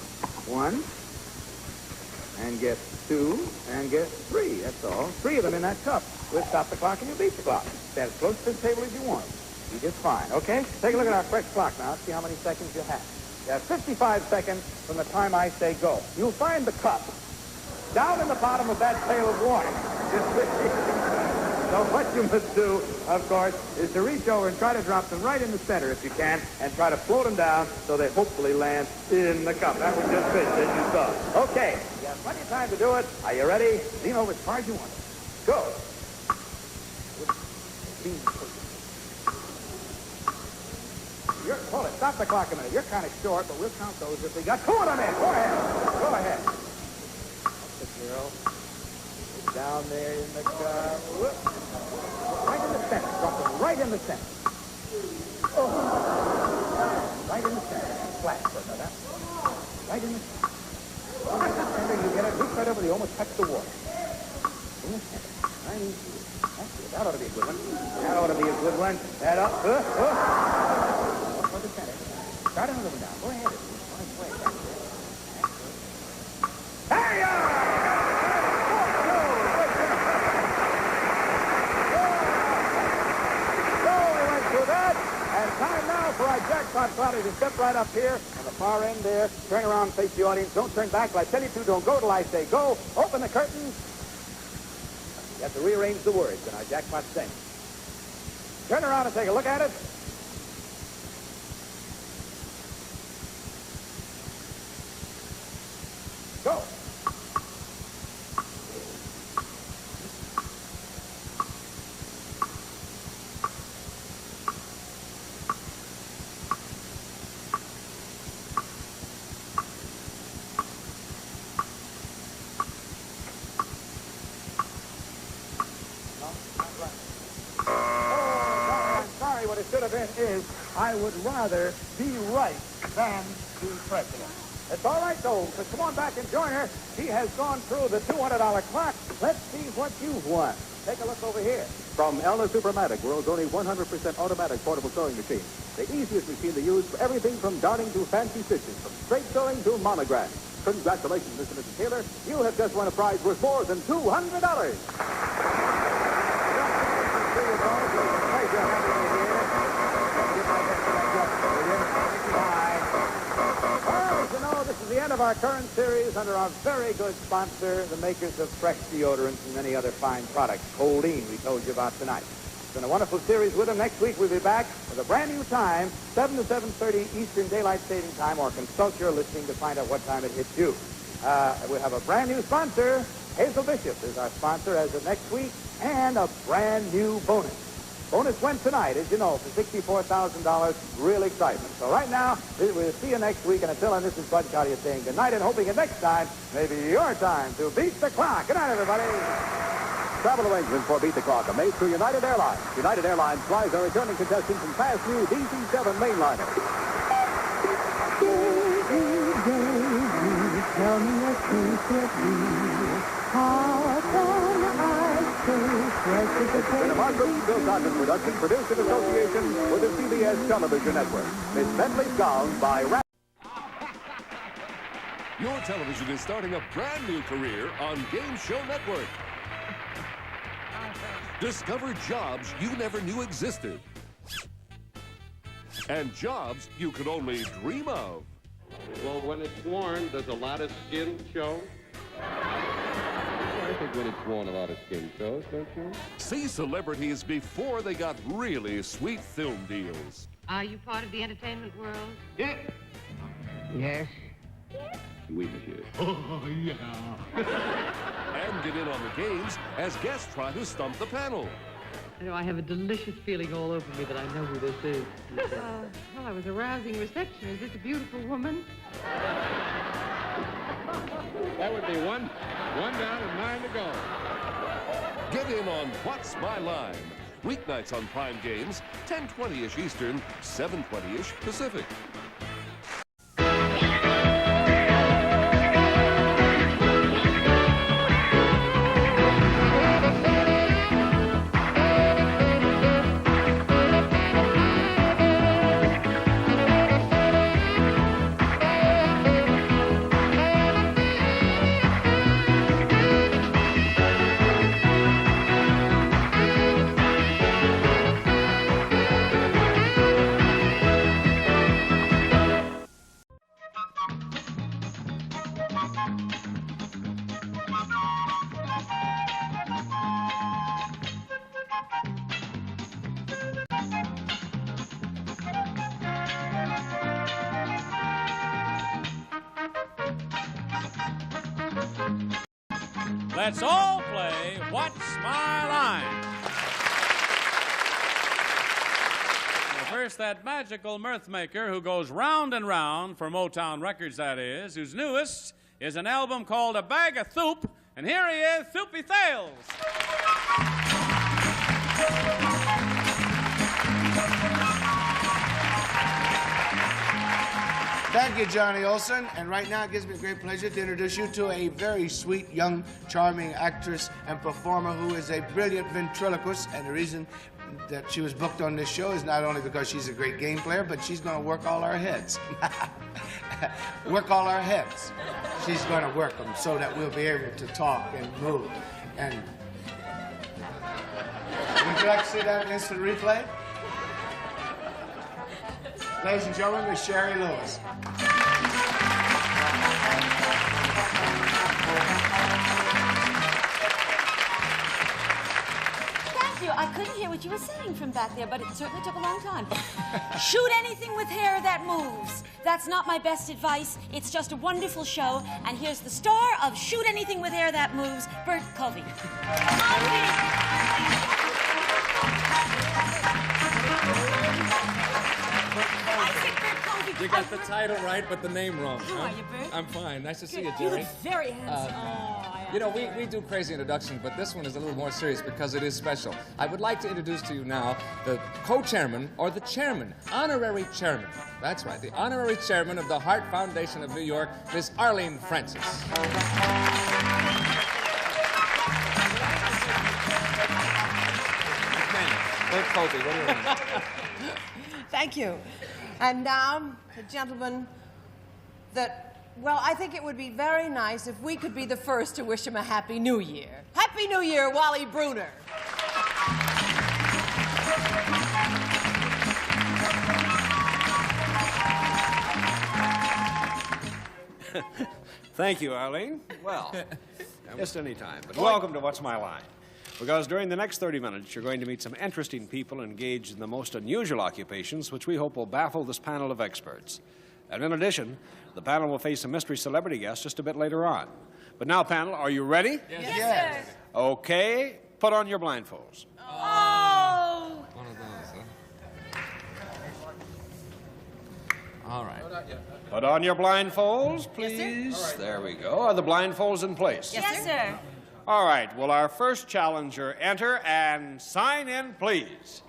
one. And get two, and get three. That's all. 3 of them in that cup. We'll stop the clock and you'll beat the clock. Stand as close to the table as you want. You just fine, okay? Take a look at our fresh clock now. See how many seconds you have. You have 55 seconds from the time I say go. You'll find the cup down in the bottom of that pail of water. So what you must do, of course, is to reach over and try to drop them right in the center if you can, and try to float them down so they hopefully land in the cup. That would just fit, as you saw. Okay, you have plenty of time to do it. Are you ready? Lean over as far as you want. Go. Hold it. Stop the clock a minute. You're kind of short, but we'll count those if we got 2 of them in. Go ahead. Go ahead. That's the girl. Down there in the cup. Whoop. Right in the center. Drop them right in the center. Oh. Right in the center. Flat for a minute. Right in the center. Right in the center. You get it. Reach right over there. You almost touch the water. In the center. Right in. That's good. That ought to be a good one. That ought to be a good one. That up. Up for the center. Start another one down. Go ahead. There you are! And time now for our jackpot party to step right up here on the far end there. Turn around and face the audience. Don't turn back. I tell you to, don't go till I say go. Open the curtains. You have to rearrange the words in our jackpot thing. Turn around and take a look at it. Go. Is I would rather be right than be president. It's all right, though, but come on back and join her. She has gone through the $200 clock. Let's see what you've won. Take a look over here. From Elna Supermatic, world's only 100% automatic portable sewing machine. The easiest machine to use for everything from darning to fancy stitches, from straight sewing to monogram. Congratulations, Mr. and Mrs. Taylor. You have just won a prize worth more than $200. This is the end of our current series under our very good sponsor, the makers of fresh deodorants and many other fine products. Coldine, we told you about tonight. It's been a wonderful series with him. Next week we'll be back with a brand new time, 7 to 7:30 Eastern Daylight Saving Time, or consult your listing to find out what time it hits you. We have a brand new sponsor. Hazel Bishop is our sponsor as of next week, and a brand new bonus. Bonus went tonight, as you know, for $64,000. Real excitement. So right now, we'll see you next week. And until then, this is Bud Collier saying good night and hoping that next time may be your time to beat the clock. Good night, everybody. Travel arrangements for Beat the Clock are made through United Airlines. United Airlines flies our returning contestants in fast new DC-7 mainliners. Tell me a secret, how can I say precious It's been a Mark Brooks and Bill Condon production, produced in association with the CBS Television Network. Miss Bentley's Gowns by Rap. Your television is starting a brand new career on Game Show Network. Discover jobs you never knew existed. And jobs you could only dream of. Well, when it's worn, does a lot of skin show? I think when it's worn, a lot of skin shows, don't you? See celebrities before they got really sweet film deals. Are you part of the entertainment world? Yeah. Yes. Oui, monsieur. Oh, yeah. And get in on the games as guests try to stump the panel. You know, I have a delicious feeling all over me that I know who this is. Well, I was a rousing reception. Is this a beautiful woman? That would be one down and 9 to go. Get in on What's My Line? Weeknights on Prime Games, 10:20-ish Eastern, 7:20-ish Pacific. Let's all play What's My Line? Now, first, that magical mirth maker who goes round and round, for Motown Records that is, whose newest is an album called A Bag of Thoop, and here he is, Thoopy Thales. Thank you, Johnny Olson. And right now, it gives me a great pleasure to introduce you to a very sweet, young, charming actress and performer who is a brilliant ventriloquist. And the reason that she was booked on this show is not only because she's a great game player, but she's going to work all our heads. Work all our heads. She's going to work them so that we'll be able to talk and move. And would you like to see that instant replay? Ladies and gentlemen, Miss Sherry Lewis. Thank you. I couldn't hear what you were saying from back there, but it certainly took a long time. Shoot anything with hair that moves. That's not my best advice. It's just a wonderful show. And here's the star of Shoot Anything with Hair That Moves, Bert Covey. You got the title right, but the name wrong. How are you, Bert? I'm fine. Nice to see you, You Jerry. look very handsome. You know, we do crazy introductions, but this one is a little more serious because it is special. I would like to introduce to you now the co-chairman, or the chairman, honorary chairman. That's right, the honorary chairman of the Heart Foundation of New York, Miss Arlene Francis. Bert Covey, what do you want? Thank you. And now, the gentleman that, well, I think it would be very nice if we could be the first to wish him a Happy New Year. Happy New Year, Wally Bruner. Thank you, Arlene. Well, just any time, but welcome to What's My Line. because during the next 30 minutes, you're going to meet some interesting people engaged in the most unusual occupations, which we hope will baffle this panel of experts. And in addition, the panel will face a mystery celebrity guest just a bit later on. But now, panel, are you ready? Yes, sir. Okay, put on your blindfolds. Oh! One of those, huh? All right. Put on your blindfolds, please. Yes, sir. There we go. Are the blindfolds in place? Yes, sir. All right, will our first challenger enter and sign in, please?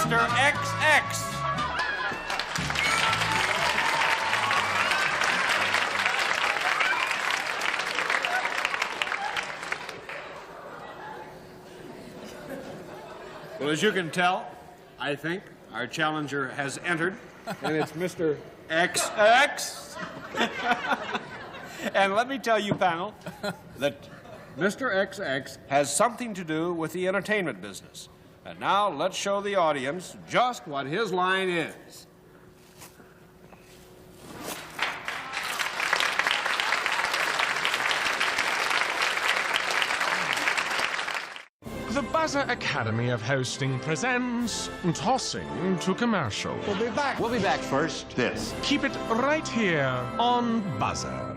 Mr. XX. Well, as you can tell, I think our challenger has entered, and it's Mr. XX. And let me tell you, panel, that Mr. XX has something to do with the entertainment business. And now let's show the audience just what his line is. The Buzzer Academy of Hosting presents Tossing to Commercial. We'll be back. We'll be back first. This. Keep it right here on Buzzer.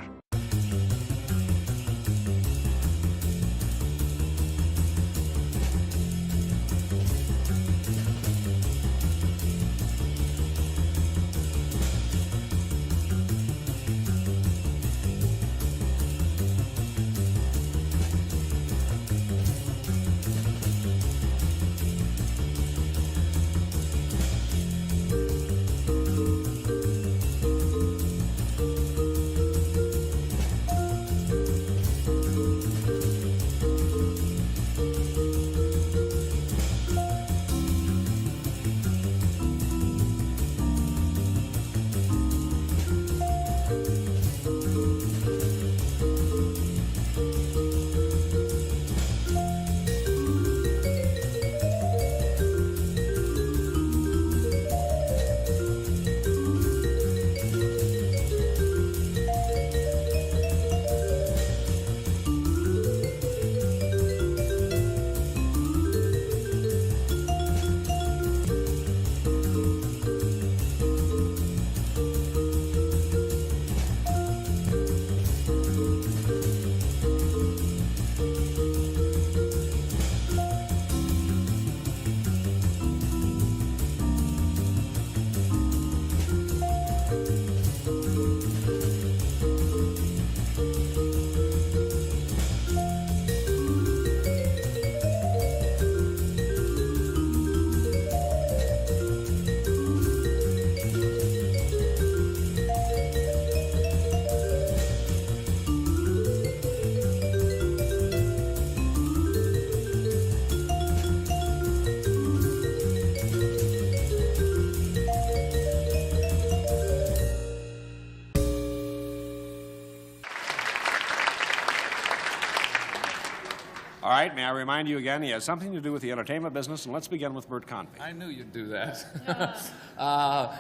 All right, may I remind you again, he has something to do with the entertainment business, and let's begin with Bert Convy. I knew you'd do that.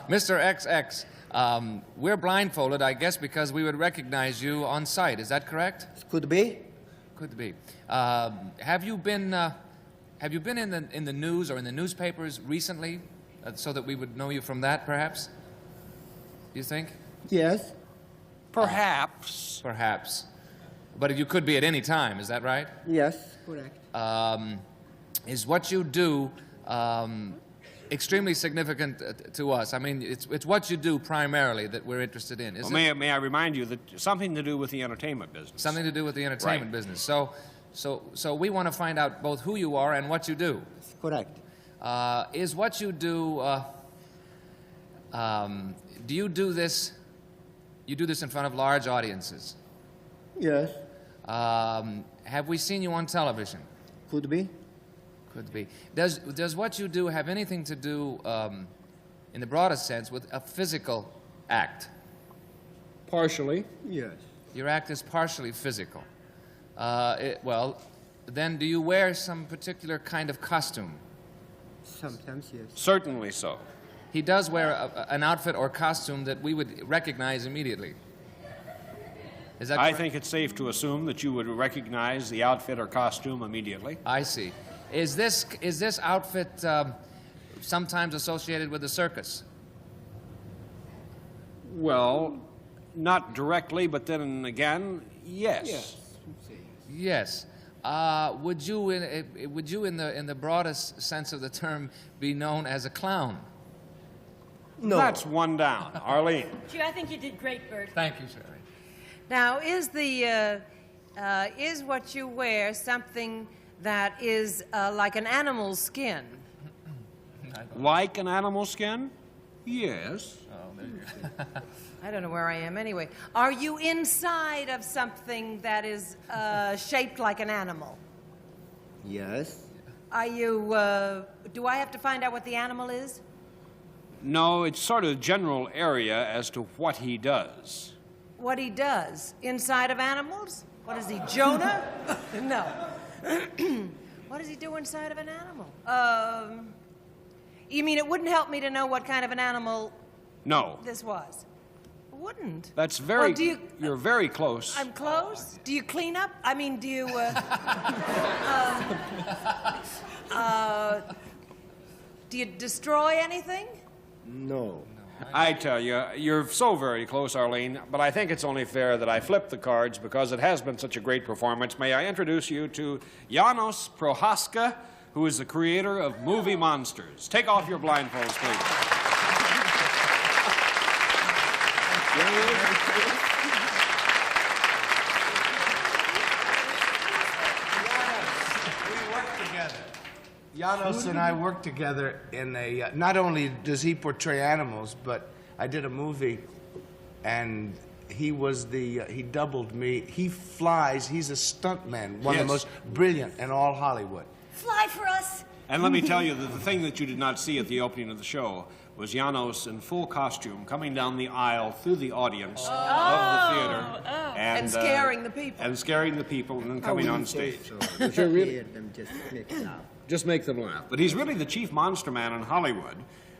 Mr. XX, we're blindfolded, I guess, because we would recognize you on sight. Is that correct? Could be. Could be. Have you been in the news or in the newspapers recently, so that we would know you from that, perhaps? You think? Yes. Perhaps. Perhaps. But you could be at any time, is that right? Yes, correct. Is what you do extremely significant to us? I mean, it's what you do primarily that we're interested in, isn't it? May I remind you that something to do with the entertainment business. Something to do with the entertainment business. So we want to find out both who you are and what you do. Correct. Is what you do, do you do this in front of large audiences? Yes. Have we seen you on television? Could be. Could be. Does what you do have anything to do, in the broadest sense, with a physical act? Partially. Yes. Your act is partially physical. Well, then do you wear some particular kind of costume? Sometimes, yes. Certainly so. He does wear an outfit or costume that we would recognize immediately. Is that I correct? think it's safe to assume that you would recognize the outfit or costume immediately. I see. Is this outfit sometimes associated with the circus? Well, not directly, but then again, yes. Yes. Would you, in the broadest sense of the term, be known as a clown? No. That's one down. Arlene. Gee, I think you did great, Bert. Thank you, Shirley. Now, is what you wear something that is like an animal's skin? Like an animal skin? Yes. Oh, there you go. I don't know where I am anyway. Are you inside of something that is shaped like an animal? Yes. Are you, do I have to find out what the animal is? No, it's sort of general area as to what he does. What he does inside of animals? What is he, Jonah? No. What does he do inside of an animal? You mean it wouldn't help me to know what kind of an animal No. this was? It wouldn't. That's very, Well, you're very close. I'm close? Do you clean up? I mean, do you, do you destroy anything? No. I tell you, you're so very close, Arlene, but I think it's only fair that I flip the cards because it has been such a great performance. May I introduce you to Janos Prohaska, who is the creator of Movie Monsters. Take off your blindfolds, please. Janos and I worked together in a, not only does he portray animals, but I did a movie and he was he doubled me. He flies, he's a stuntman, one of the most brilliant in all Hollywood. Fly for us. And let me tell you that the thing that you did not see at the opening of the show was Janos in full costume coming down the aisle through the audience of the theater. And scaring the people. And scaring the people and then coming on stage. Just hear them just make laugh. Just make them laugh. But he's really the chief monster man in Hollywood,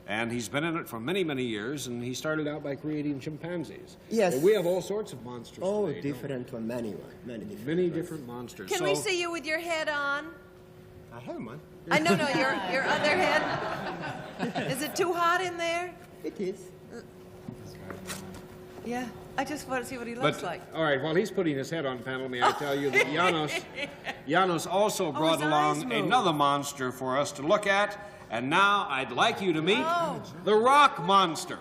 and he's been in it for many, many years, and he started out by creating chimpanzees. Yes. Well, we have all sorts of monsters Oh, today, different one, many different. Many different monsters. Can we see you with your head on? I have one. I know, your other head. Is it too hot in there? It is. Yeah, I just want to see what he looks like. All right, while he's putting his head on panel, may I tell you that Janos also brought his along eyes move. another monster for us to look at, and now I'd like you to meet the Rock Monster.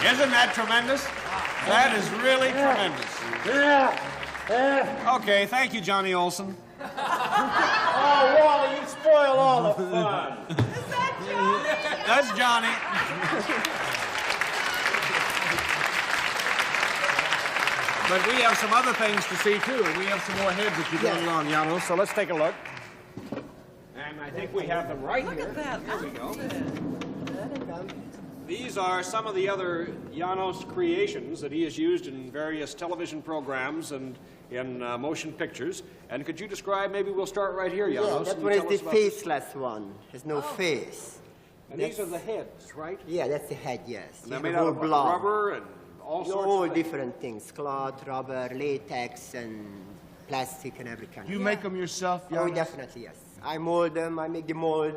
Isn't that tremendous? That is really tremendous. Okay, thank you, Johnny Olson. Oh, Wally, you spoil all the fun. That's Johnny. But we have some other things to see, too. We have some more heads that you brought along, Janos, so let's take a look. And I think we have them right here. Look at that. Here we go. These are some of the other Janos creations that he has used in various television programs and in motion pictures. And could you describe, maybe we'll start right here, Janos. Yeah, that one is the faceless one. Has no face. And these are the heads, right? Yeah, that's the head, yes. And they're made out of rubber and all sorts all of things. different things. Cloth, rubber, latex, and plastic and every kind. You make them yourself, Oh, Janos? definitely, yes. I mold them, I make the mold.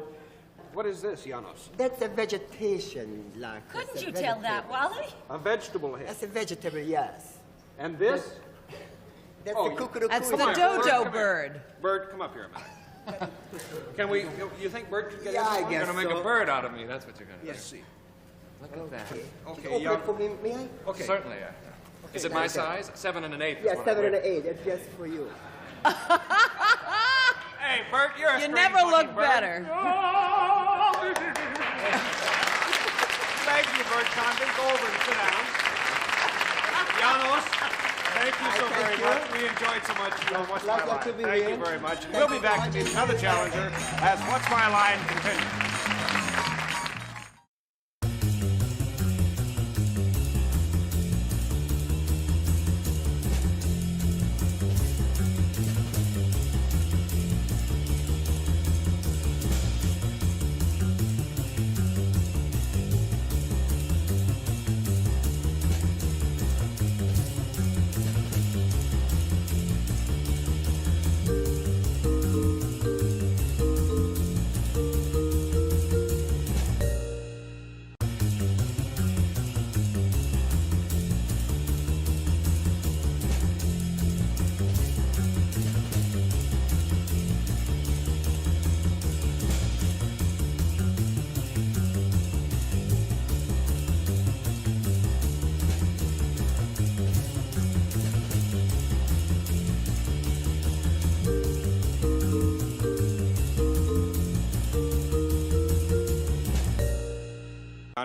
What is this, Janos? That's a vegetation, like. Couldn't you tell that, Wally? A vegetable head. That's a vegetable, yes. And this? That's Oh, the cuckoo. That's the dodo bird. Bert, come up here a minute. Can we, you think Bert could get Yeah, in? I guess You're going to make so. a bird out of me. That's what you're going to do. Let's see. Look at that. Okay, Open it for me, may I? Okay. Certainly, yeah. Is it my size? 7 1/8. Yeah, 7 and 8. That's just for you. Hey, Bert, you're a You strange never looking look bird. better. Say, Thank you, Bert Convy. Go over and sit down. Janos, thank you so very much. We enjoyed so much. What's My Line? Thank you very much. And we'll be back to meet another challenger as What's My Line continues.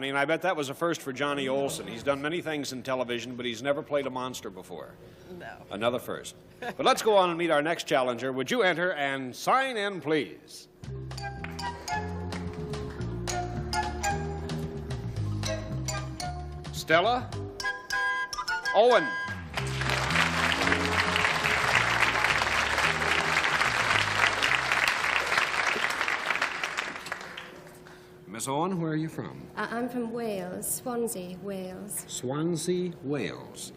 And I bet that was a first for Johnny Olson. He's done many things in television, but he's never played a monster before. No. Another first. But let's go on and meet our next challenger. Would you enter and sign in, please? Stella Owen. Miss Owen, where are you from? I'm from Wales, Swansea, Wales. Swansea, Wales.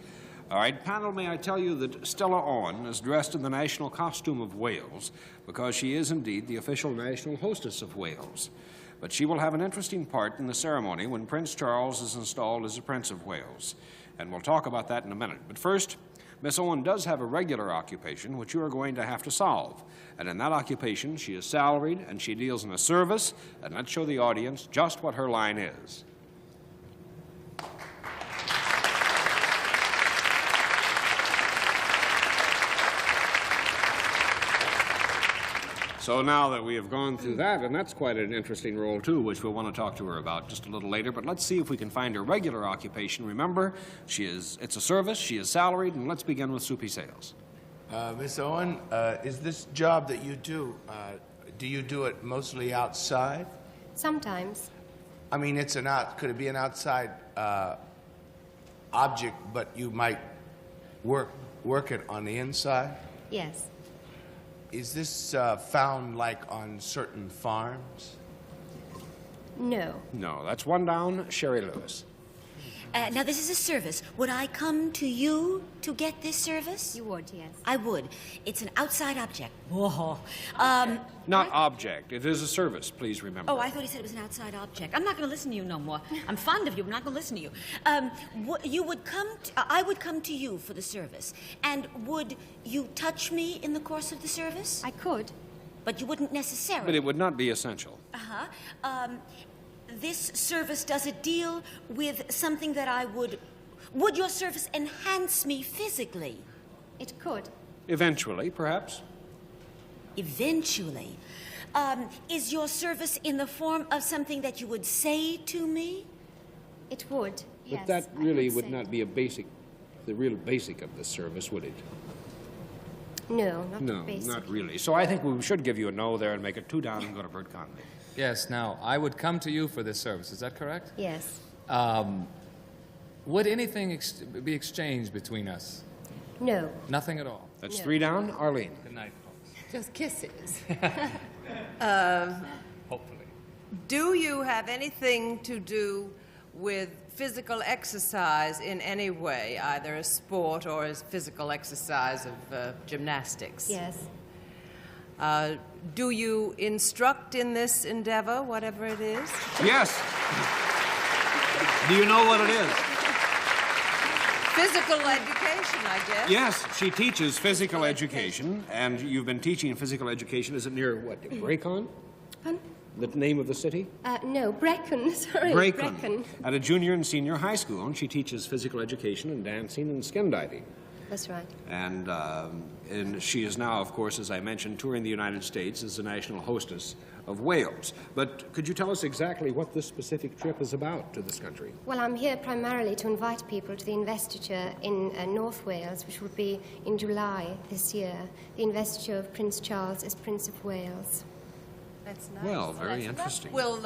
All right, panel, may I tell you that Stella Owen is dressed in the national costume of Wales because she is indeed the official national hostess of Wales. But she will have an interesting part in the ceremony when Prince Charles is installed as the Prince of Wales. And we'll talk about that in a minute. But first, Miss Owen does have a regular occupation which you are going to have to solve. And in that occupation, she is salaried and she deals in a service. And let's show the audience just what her line is. So now that we have gone through that, and that's quite an interesting role too, which we'll want to talk to her about just a little later, but let's see if we can find her regular occupation. Remember, it's a service, she is salaried, and let's begin with Soupy Sales. Miss Owen, is this job that you do you do it mostly outside? Sometimes. I mean, could it be an outside object, but you might work it on the inside? Yes. Is this found like on certain farms? No. No, that's one down, Sherry Lewis. Now, this is a service. Would I come to you to get this service? You would, yes. I would. It's an outside object. Whoa. Not object. It is a service, please remember. Oh, I thought he said it was an outside object. I'm not going to listen to you no more. I'm fond of you, but I'm not going to listen to you. I would come to you for the service. And would you touch me in the course of the service? I could. But you wouldn't necessarily. But it would not be essential. Uh-huh. This service, does it deal with something that I would your service enhance me physically? It could. Eventually, perhaps. Eventually. Is your service in the form of something that you would say to me? It would, yes. But that really would not be the real basic of the service, would it? No, not basic. No, not really. So I think we should give you a no there and make it 2 down and go to Bert Convy. Yes, now, I would come to you for this service. Is that correct? Yes. Would anything be exchanged between us? No. Nothing at all? That's 3 down. Arlene. Good night, folks. Just kisses. Hopefully. Do you have anything to do with physical exercise in any way, either as sport or as physical exercise of gymnastics? Yes. Do you instruct in this endeavor, whatever it is? Yes. Do you know what it is? Physical education, I guess. Yes, she teaches physical education, and you've been teaching physical education. Is it near, Brecon? Pardon? The name of the city? No, Brecon, sorry. Brecon. At a junior and senior high school, and she teaches physical education and dancing and skin diving. That's right. And she is now, of course, as I mentioned, touring the United States as the national hostess of Wales. But could you tell us exactly what this specific trip is about to this country? Well, I'm here primarily to invite people to the investiture in North Wales, which will be in July this year. The investiture of Prince Charles as Prince of Wales. That's nice. Well, very interesting. Will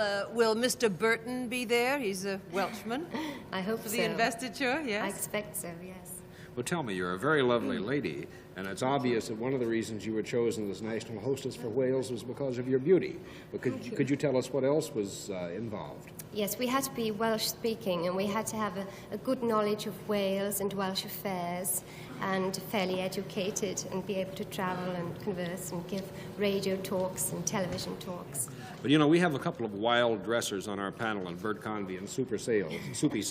Mr. Burton be there? He's a Welshman. I hope for so. the investiture, yes? I expect so, yes. Well, tell me, you're a very lovely lady, and it's obvious that one of the reasons you were chosen as national hostess for Wales was because of your beauty. But could you tell us what else was involved? Yes, we had to be Welsh-speaking, and we had to have a good knowledge of Wales and Welsh affairs, and fairly educated, and be able to travel and converse and give radio talks and television talks. But you know, we have a couple of wild dressers on our panel, and Bert Convy and Soupy Sales. Super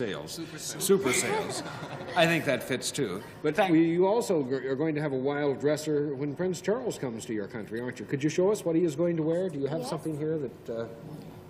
Sales. I think that fits too. But you also are going to have a wild dresser when Prince Charles comes to your country, aren't you? Could you show us what he is going to wear? Do you have something here that...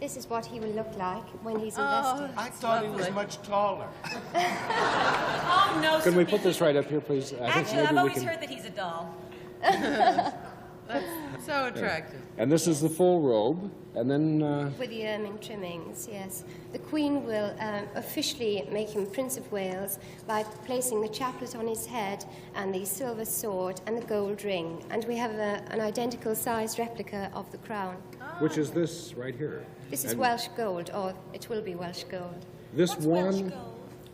This is what he will look like when he's invested. I thought he was much taller. Oh, no, Can we Soupy. put this right up here, please? Actually, I've always heard that he's a doll. That's so attractive. And this is the full robe, and then... With the ermine trimmings, yes. The Queen will officially make him Prince of Wales by placing the chaplet on his head and the silver sword and the gold ring. And we have an identical sized replica of the crown. Which is this right here. This is And Welsh gold, or it will be Welsh gold. This one...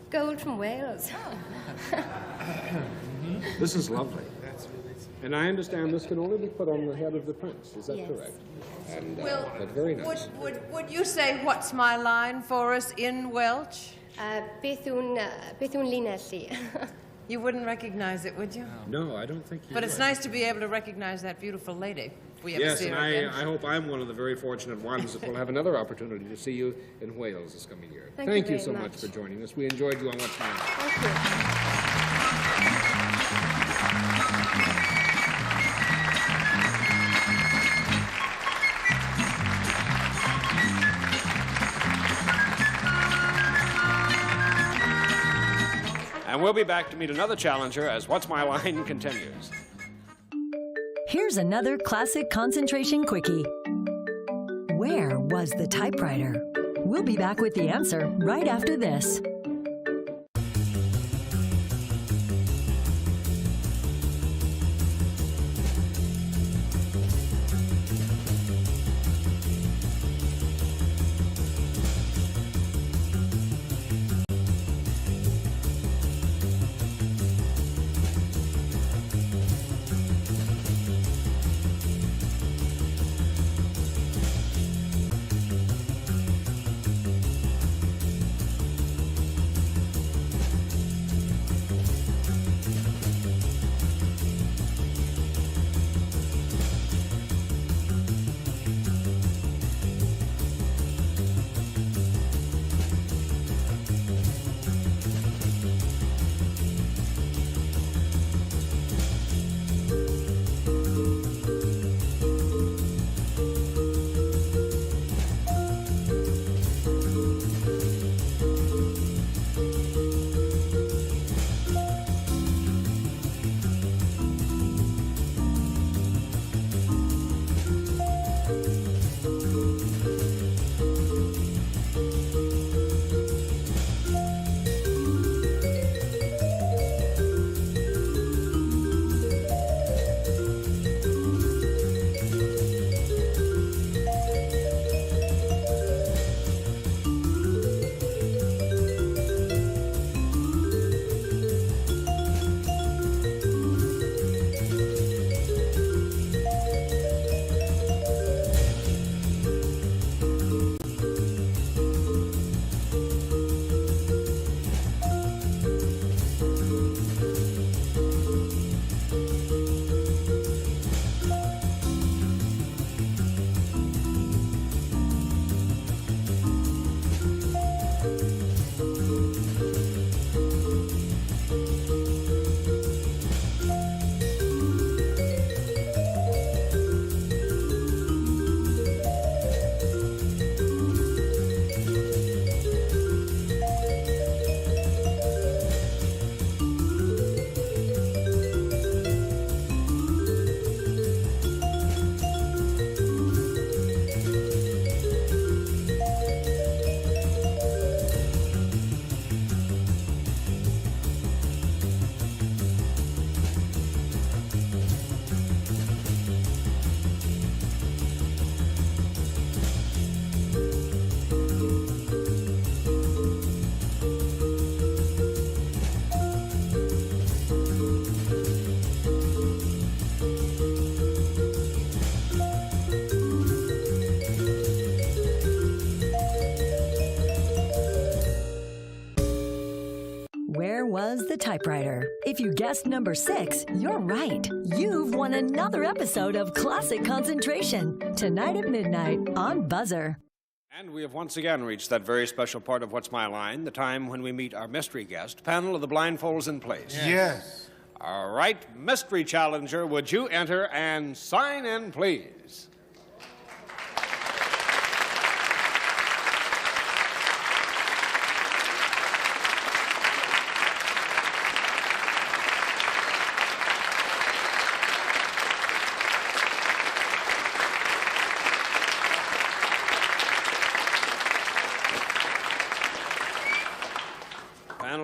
Gold from Wales. This is lovely. And I understand this can only be put on the head of the prince. Is that Yes. correct? And, Will, but very nice. would you say what's my line for us in Welsh? Beth yw'n linelli. You wouldn't recognize it, would you? No, I don't think you But it's would. nice to be able to recognize that beautiful lady. If we ever Yes, see and her again. I hope I'm one of the very fortunate ones that will have another opportunity to see you in Wales this coming year. Thank you you so very much much. for joining us. We enjoyed you on What's My Line. Thank you. And we'll be back to meet another challenger as What's My Line continues. Here's another classic concentration quickie. Where was the typewriter? We'll be back with the answer right after this. was the typewriter? If you guessed number 6, you're right. You've won another episode of Classic Concentration, tonight at midnight on Buzzer. And we have once again reached that very special part of What's My Line, the time when we meet our mystery guest. Panel of the blindfolds in place. Yes. All right, mystery challenger, would you enter and sign in, please?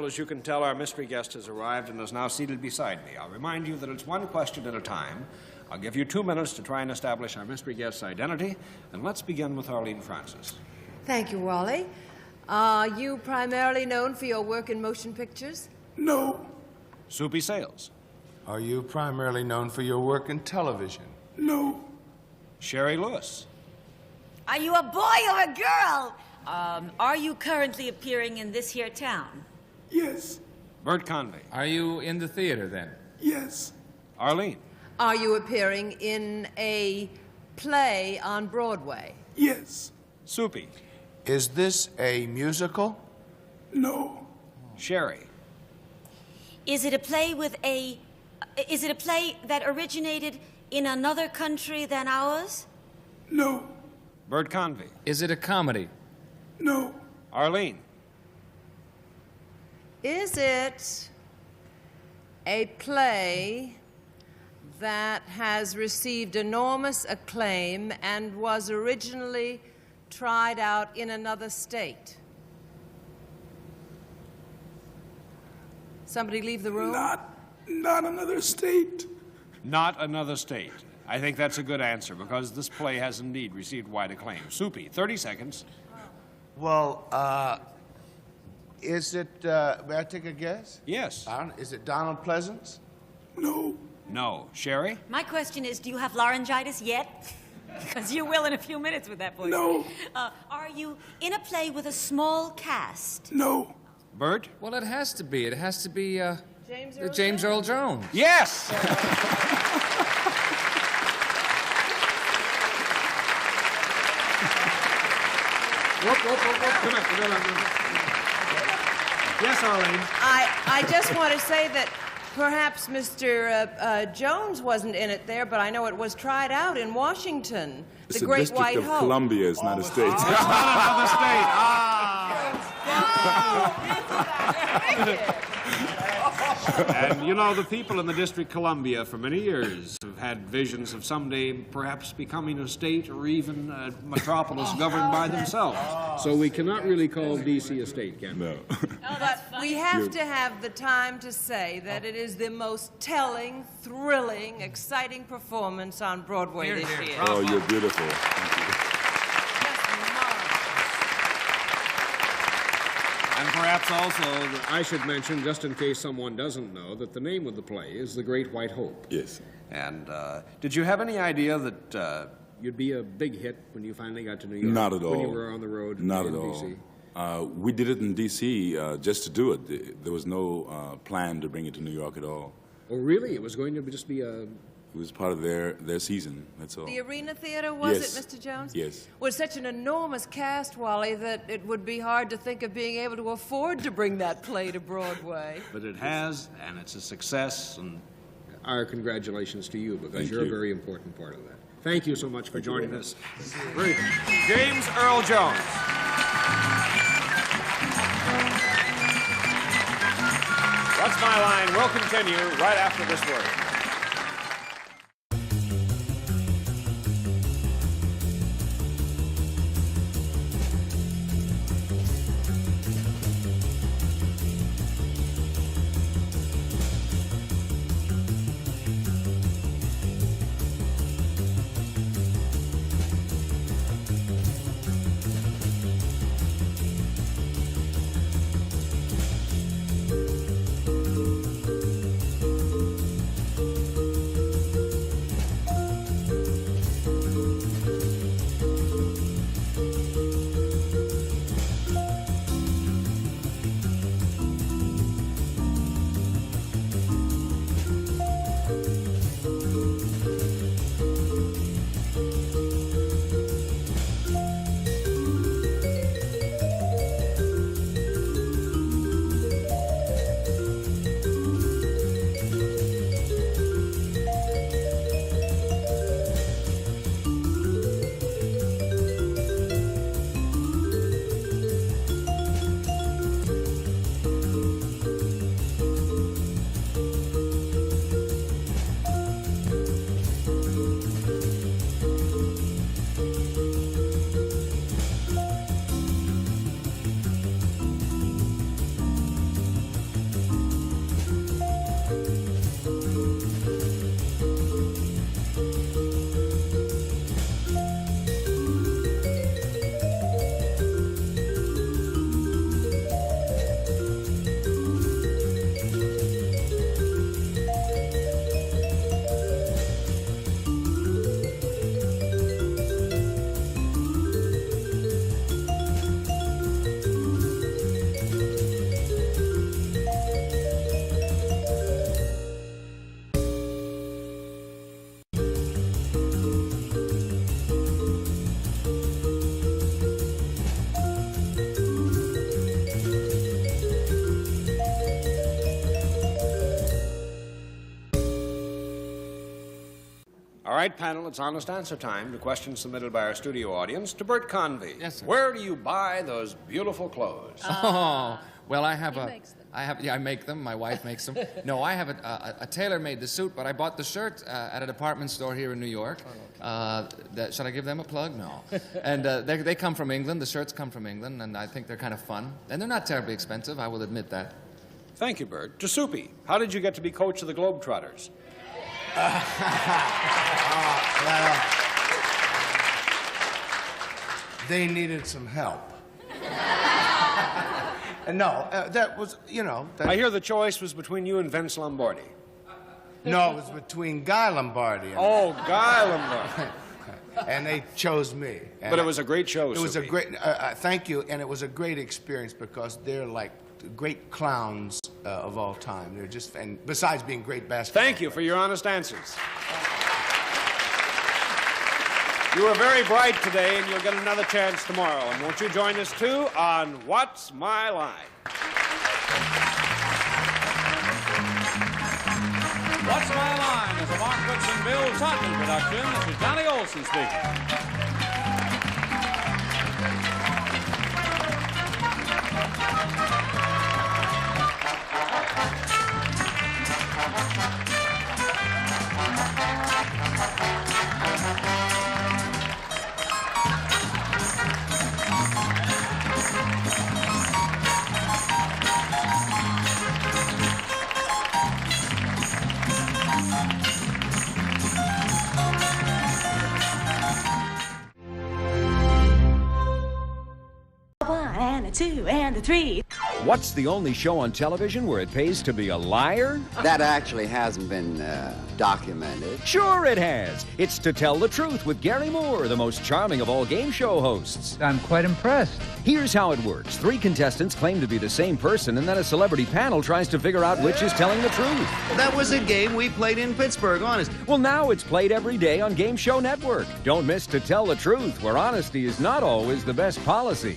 As you can tell, our mystery guest has arrived and is now seated beside me. I'll remind you that it's one question at a time. I'll give you 2 minutes to try and establish our mystery guest's identity. And let's begin with Arlene Francis. Thank you, Wally. Are you primarily known for your work in motion pictures? No. Soupy Sales. Are you primarily known for your work in television? No. Sherry Lewis. Are you a boy or a girl? Are you currently appearing in this here town? Yes. Bert Convey. Are you in the theater, then? Yes. Arlene. Are you appearing in a play on Broadway? Yes. Soupy. Is this a musical? No. Sherry. Is it a play that originated in another country than ours? No. Bert Convey. Is it a comedy? No. Arlene. Is it a play that has received enormous acclaim and was originally tried out in another state? Somebody leave the room? Not another state. Not another state. I think that's a good answer because this play has indeed received wide acclaim. Soupy, 30 seconds. Well, is it, may I take a guess? Yes. Is it Donald Pleasance? No. No. Sherry? My question is, do you have laryngitis yet? Because you will in a few minutes with that voice. No. Are you in a play with a small cast? No. Bert? Well, it has to be. It has to be, James James Earl Jones. Yes! Yes, Arlene. I just want to say that perhaps Mr. Jones wasn't in it there, but I know it was tried out in Washington. It's the Great District White of Hope. Columbia. It's not a state. It's not another state. And, you know, the people in the District of Columbia for many years have had visions of someday perhaps becoming a state or even a metropolis governed by themselves. So we cannot really call D.C. a state, can we? No. But we have to have the time to say that it is the most telling, thrilling, exciting performance on Broadway this year. Oh, you're beautiful. Thank you. And perhaps also, I should mention, just in case someone doesn't know, that the name of the play is The Great White Hope. Yes. And did you have any idea that you'd be a big hit when you finally got to New York? Not at all. When you were on the road Not in at D.C.? all. We did it in D.C. Just to do it. There was no plan to bring it to New York at all. Oh, really? It was going to just be a... It was part of their season, that's all. The Arena Theater, was Yes. it, Mr. Jones? Yes. Was such an enormous cast, Wally, that it would be hard to think of being able to afford to bring that play to Broadway. But it has, and it's a success, and our congratulations to you, because Thank you're you. a very important part of that. Thank you so much for joining us. Very good. James Earl Jones. What's My Line? We'll continue right after this word. right, panel, it's honest answer time to questions submitted by our studio audience to Bert Convey. Yes, sir. Where do you buy those beautiful clothes? Oh, well, I make them. My wife makes them. No, I have a tailor made the suit, but I bought the shirt at a department store here in New York. Should I give them a plug? No. And they come from England. The shirts come from England, and I think they're kind of fun. And they're not terribly expensive, I will admit that. Thank you, Bert. To Soupy, how did you get to be coach of the Globetrotters? They needed some help. No, that was, you know... I hear the choice was between you and Vince Lombardi. No, it was between Guy Lombardi and... Oh, Guy Lombardi. And they chose me. But it was a great show, It was a Soupy. great... thank you, and it was a great experience because they're like great clowns of all time. They're just... And besides being great basketball... Thank you for your honest answers. You were very bright today, and you'll get another chance tomorrow. And won't you join us, too, on What's My Line? What's My Line is a Mark Goodson, Bill Sutton production. This is Johnny Olson speaking. And a 2 and a 3. What's the only show on television where it pays to be a liar? That actually hasn't been documented. Sure it has. It's To Tell the Truth with Gary Moore, the most charming of all game show hosts. I'm quite impressed. Here's how it works. 3 contestants claim to be the same person, and then a celebrity panel tries to figure out which is telling the truth. That was a game we played in Pittsburgh, honest. Well, now it's played every day on Game Show Network. Don't miss To Tell the Truth, where honesty is not always the best policy.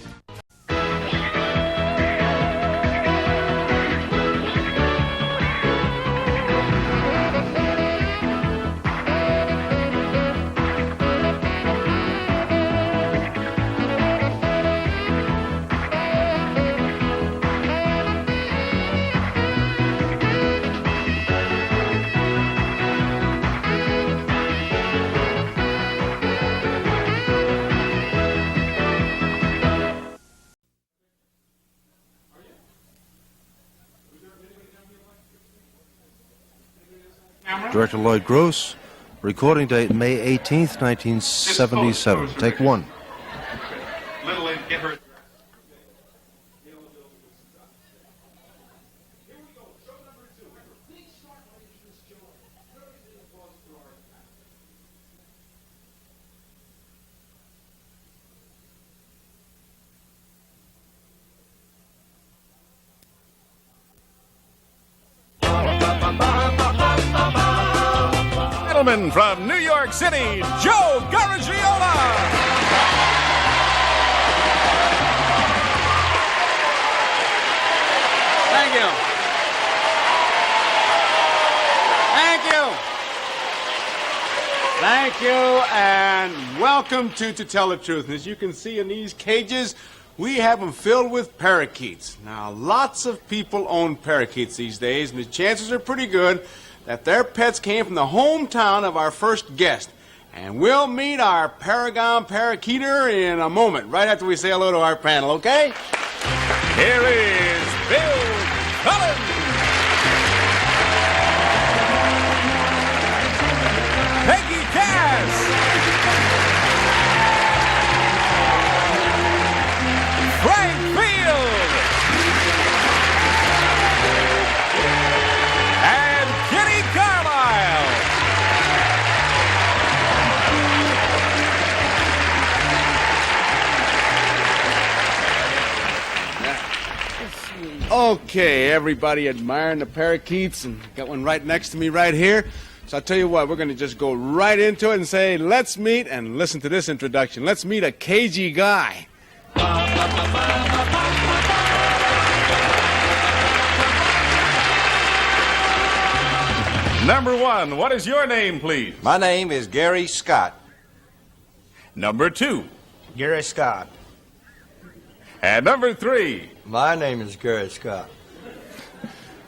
Director Lloyd Gross, recording date May 18th, 1977. Take 1. Little and get her. Gentlemen from New York City, Joe Garagiola. Thank you. Thank you. Thank you, and welcome to Tell the Truth. And as you can see in these cages, we have them filled with parakeets. Now, lots of people own parakeets these days, and the chances are pretty good that their pets came from the hometown of our first guest. And we'll meet our Paragon parakeeter in a moment, right after we say hello to our panel, okay? Here is Bill Cullen. Peggy Cass. Frank Field. And Kitty Carlisle. Okay, everybody admiring the parakeets, and got one right next to me right here. So I'll tell you what, we're going to just go right into it and say, let's meet, and listen to this introduction. Let's meet a cagey guy. Number 1, what is your name, please? My name is Gary Scott. Number 2. Gary Scott. And number 3. My name is Gary Scott.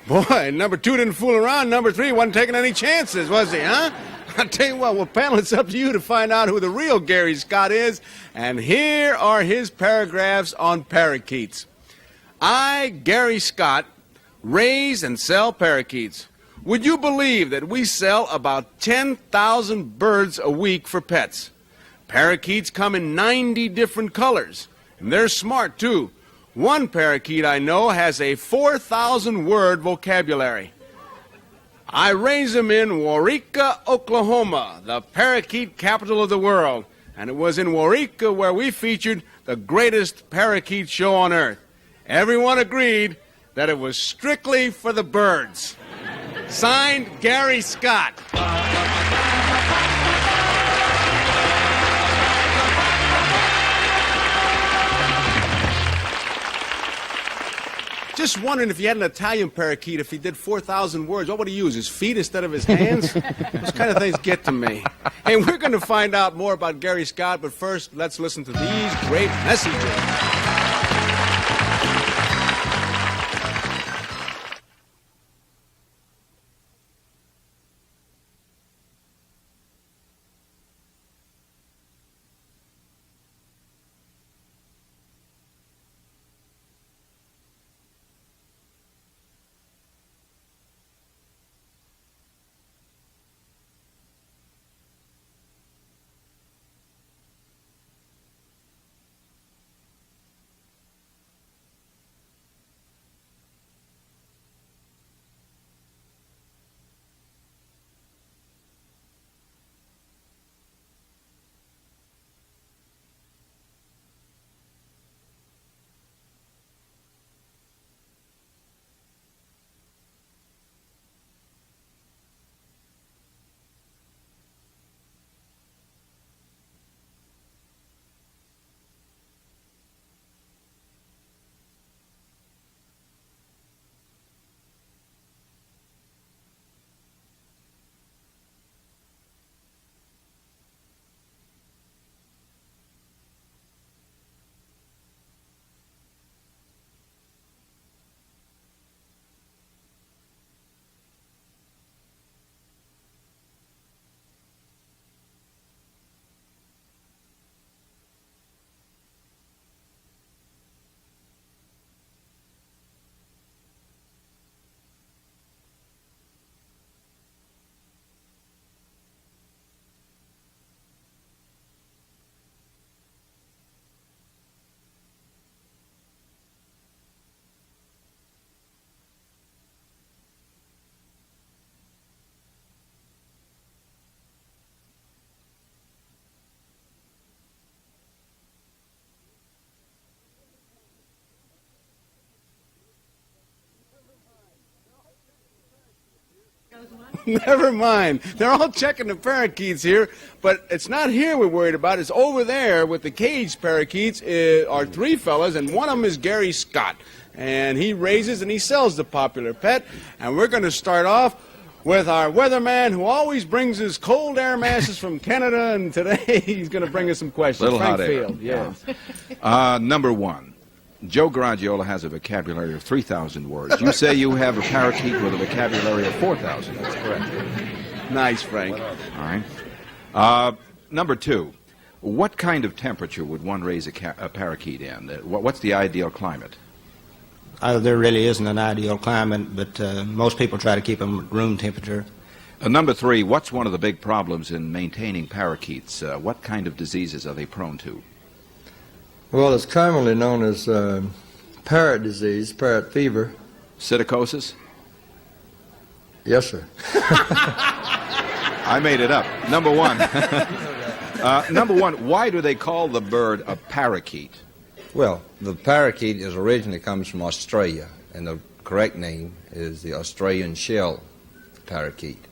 Boy, number 2 didn't fool around. Number 3 wasn't taking any chances, was he, huh? I'll tell you what, well, panel, it's up to you to find out who the real Gary Scott is. And here are his paragraphs on parakeets. I, Gary Scott, raise and sell parakeets. Would you believe that we sell about 10,000 birds a week for pets? Parakeets come in 90 different colors, and they're smart, too. One parakeet I know has a 4,000-word vocabulary. I raise them in Waurika, Oklahoma, the parakeet capital of the world. And it was in Waurika where we featured the greatest parakeet show on earth. Everyone agreed that it was strictly for the birds. Signed, Gary Scott. Just wondering if he had an Italian parakeet, if he did 4,000 words, what would he use, his feet instead of his hands? Those kind of things get to me. Hey, we're going to find out more about Gary Scott, but first, let's listen to these great messages. Never mind. They're all checking the parakeets here, but it's not here we're worried about. It's over there with the caged parakeets are 3 fellas, and one of them is Gary Scott. And he raises and he sells the popular pet. And we're going to start off with our weatherman who always brings his cold air masses from Canada, and today he's going to bring us some questions. Little Frank hot air. Field, yes. Number 1. Joe Garagiola has a vocabulary of 3,000 words. You say you have a parakeet with a vocabulary of 4,000. That's correct. Nice, Frank. All right. Number 2. What kind of temperature would one raise a parakeet in? What's the ideal climate? There really isn't an ideal climate, but most people try to keep them at room temperature. Number 3. What's one of the big problems in maintaining parakeets? What kind of diseases are they prone to? Well, it's commonly known as parrot disease, parrot fever. Psittacosis? Yes, sir. I made it up. Number 1. Number 1, why do they call the bird a parakeet? Well, the parakeet originally comes from Australia, and the correct name is the Australian shell parakeet.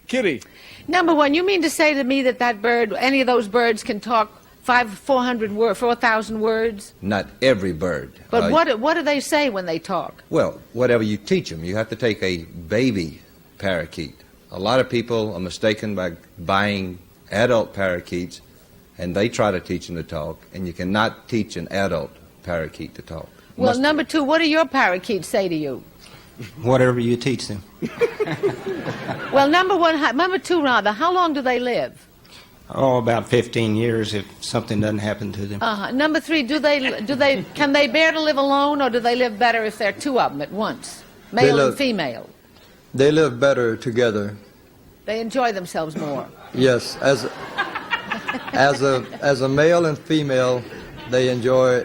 Kitty. Number 1, you mean to say to me that bird, any of those birds can talk 4,000 words? Not every bird. But what do they say when they talk? Well, whatever you teach them. You have to take a baby parakeet. A lot of people are mistaken by buying adult parakeets, and they try to teach them to talk, and you cannot teach an adult parakeet to talk. Well, number two, what do your parakeets say to you? Whatever you teach them. Well, number two, rather, how long do they live? Oh, about 15 years if something doesn't happen to them. Number three, can they bear to live alone, or do they live better if there are two of them at once, male and female? They live better together. They enjoy themselves more. Yes, as a male and female, they enjoy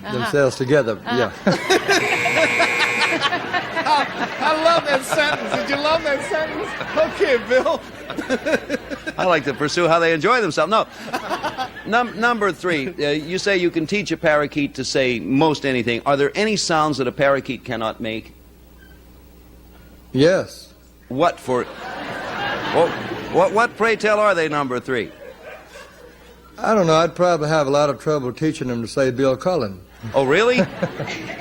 themselves together. Yeah. I love that sentence. Did you love that sentence? Okay, Bill. I like to pursue how they enjoy themselves. No. Number three, you say you can teach a parakeet to say most anything. Are there any sounds that a parakeet cannot make? Yes. What for? What, pray tell, are they, number three? I don't know. I'd probably have a lot of trouble teaching them to say Bill Cullen. Oh, really?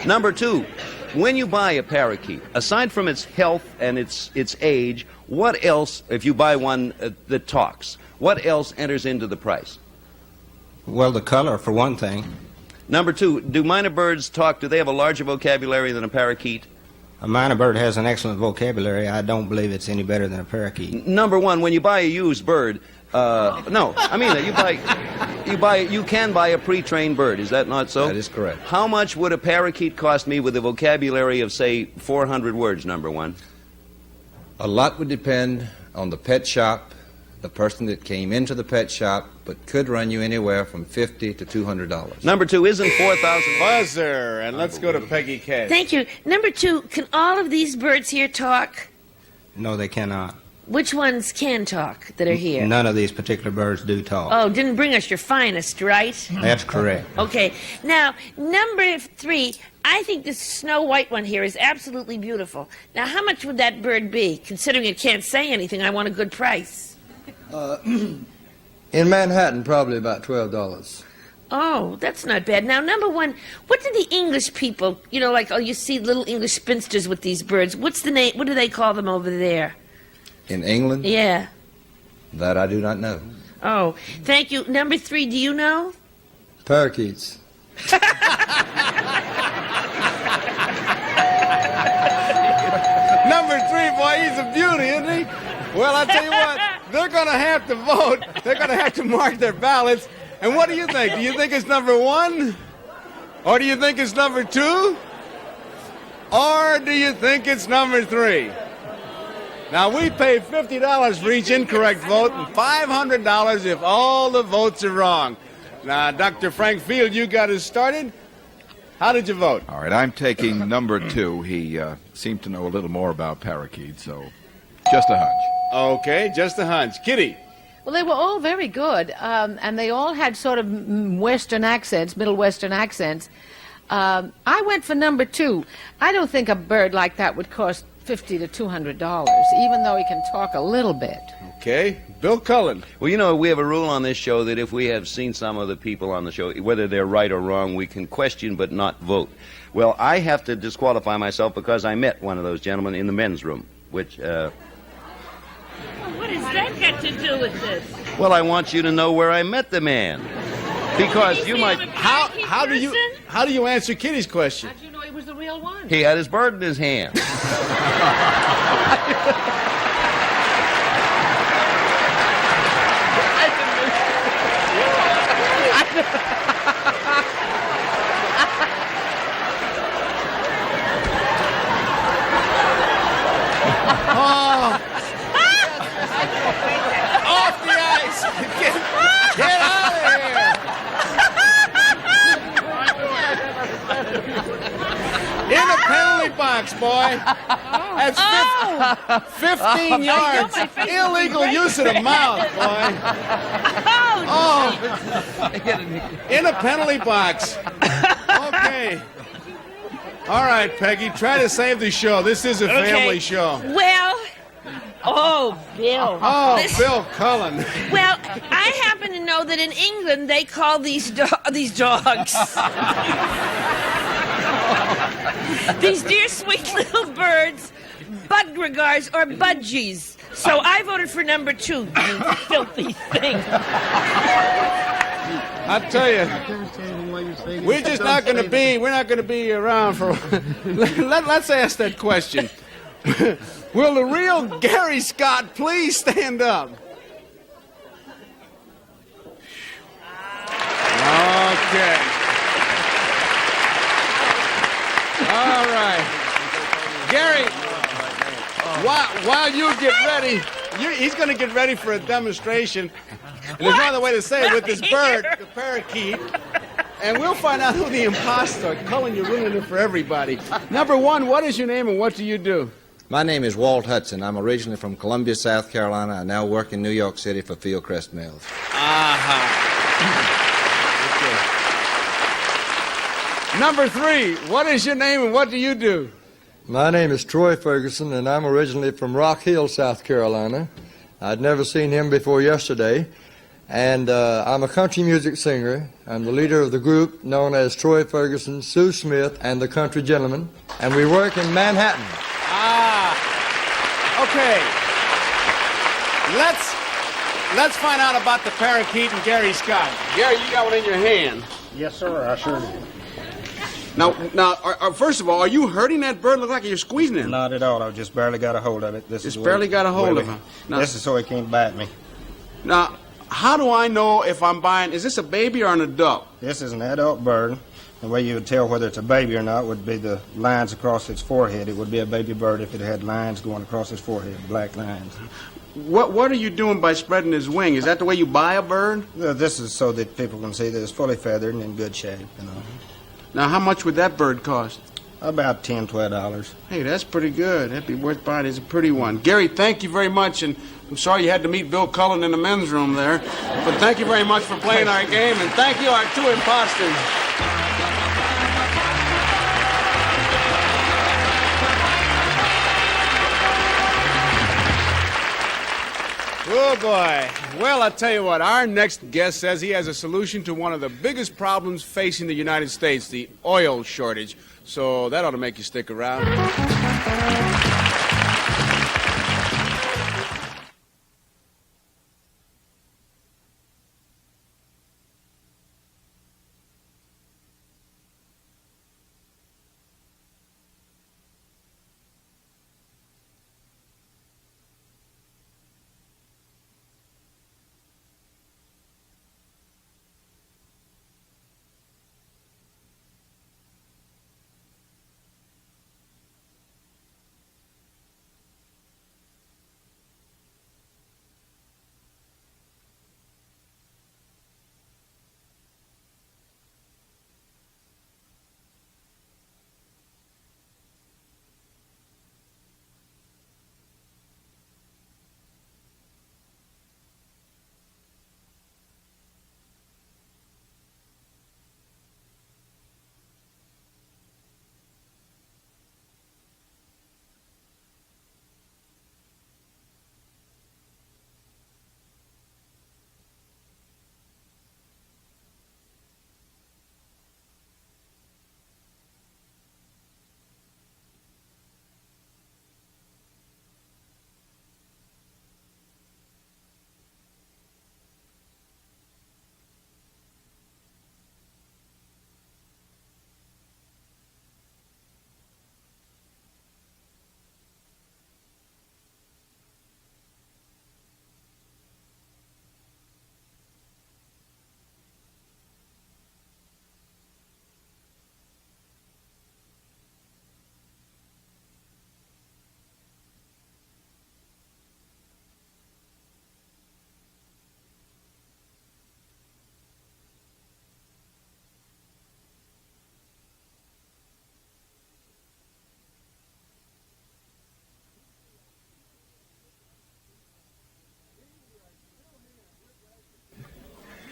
Number two, when you buy a parakeet, aside from its health and its age, what else, if you buy one that talks, what else enters into the price? Well, the color, for one thing. Number two, do minor birds talk? Do they have a larger vocabulary than a parakeet? A minor bird has an excellent vocabulary. I don't believe it's any better than a parakeet. Number one, when you buy a used bird, no, I mean that you can buy a pre-trained bird. Is that not so? That is correct. How much would a parakeet cost me with a vocabulary of, say, 400 words, number one? A lot would depend on the pet shop, the person that came into the pet shop, but could run you anywhere from $50 to $200. Number two, isn't 4,000... Buzzer, and let's go to Peggy Cash. Thank you. Number two, can all of these birds here talk? No, they cannot. Which ones can talk that are here? None of these particular birds do talk. Oh, didn't bring us your finest, right? That's correct. Okay. Now, number three, I think this Snow White one here is absolutely beautiful. Now, how much would that bird be? Considering it can't say anything, I want a good price. In Manhattan, probably about $12. Oh, that's not bad. Now, number one, what do the English people, you see little English spinsters with these birds. What's the name? What do they call them over there? In England? Yeah. That I do not know. Oh, thank you. Number three, do you know? Parakeets. Number three, boy, he's a beauty, isn't he? Well, I'll tell you what, they're going to have to vote. They're going to have to mark their ballots. And what do you think? Do you think it's number one? Or do you think it's number two? Or do you think it's number three? Now, we pay $50 for each incorrect vote and $500 if all the votes are wrong. Now, Dr. Frank Field, you got us started. How did you vote? All right, I'm taking number two. He seemed to know a little more about parakeets, so just a hunch. Okay, just a hunch. Kitty? Well, they were all very good, and they all had sort of Western accents, Middle Western accents. I went for number two. I don't think a bird like that would cost $50 to $200, even though he can talk a little bit. Okay. Bill Cullen. Well, we have a rule on this show that if we have seen some of the people on the show, whether they're right or wrong, we can question but not vote. Well, I have to disqualify myself because I met one of those gentlemen in the men's room, which... What has that got to do with this? Well, I want you to know where I met the man. Because you might... How do you answer Kitty's question? How'd you know he was the real one? He had his bird in his hand. Off the ice! Get out of here! In a penalty box, boy. That's 15 yards. Illegal use of the mouth, boy. Oh. In a penalty box. Okay. All right, Peggy, try to save the show. This is a family show. Well, Oh, Bill. Oh, This- Bill Cullen. Well, I happen to know that in England they call these dogs, these dear sweet little birds, budgregars or budgies. So I voted for number 2, you filthy thing. I tell you, we're not going to be around for. Let's ask that question. Will the real Gary Scott please stand up? Okay. All right. Gary, while you get ready, he's going to get ready for a demonstration. And there's no other way to say it with this bird, the parakeet. And we'll find out who the imposter. Cullen, you're ruining it for everybody. Number 1, what is your name and what do you do? My name is Walt Hudson. I'm originally from Columbia, South Carolina. I now work in New York City for Fieldcrest Mills. Okay. Number 3, what is your name and what do you do? My name is Troy Ferguson, and I'm originally from Rock Hill, South Carolina. I'd never seen him before yesterday. And I'm a country music singer. I'm the leader of the group known as Troy Ferguson, Sue Smith, and the Country Gentlemen. And we work in Manhattan. Okay. Let's find out about the parakeet and Gary Scott. Gary, you got one in your hand. Yes, sir, I sure do. Now, first of all, are you hurting that bird? Look like you're squeezing it. Not at all. I just barely got a hold of it. Just barely got a hold of him. Now, this is so he can't bite me. Now, how do I know if I'm buying? Is this a baby or an adult? This is an adult bird. The way you would tell whether it's a baby or not would be the lines across its forehead. It would be a baby bird if it had lines going across its forehead, black lines. What are you doing by spreading his wing? Is that the way you buy a bird? This is so that people can see that it's fully feathered and in good shape. You know. Now, how much would that bird cost? About $10, $12. Hey, that's pretty good. That'd be worth buying. It's a pretty one. Gary, thank you very much, and I'm sorry you had to meet Bill Cullen in the men's room there. But thank you very much for playing our game, and thank you, our 2 imposters. Oh, boy. Well, I'll tell you what, our next guest says he has a solution to one of the biggest problems facing the United States, the oil shortage. So that ought to make you stick around.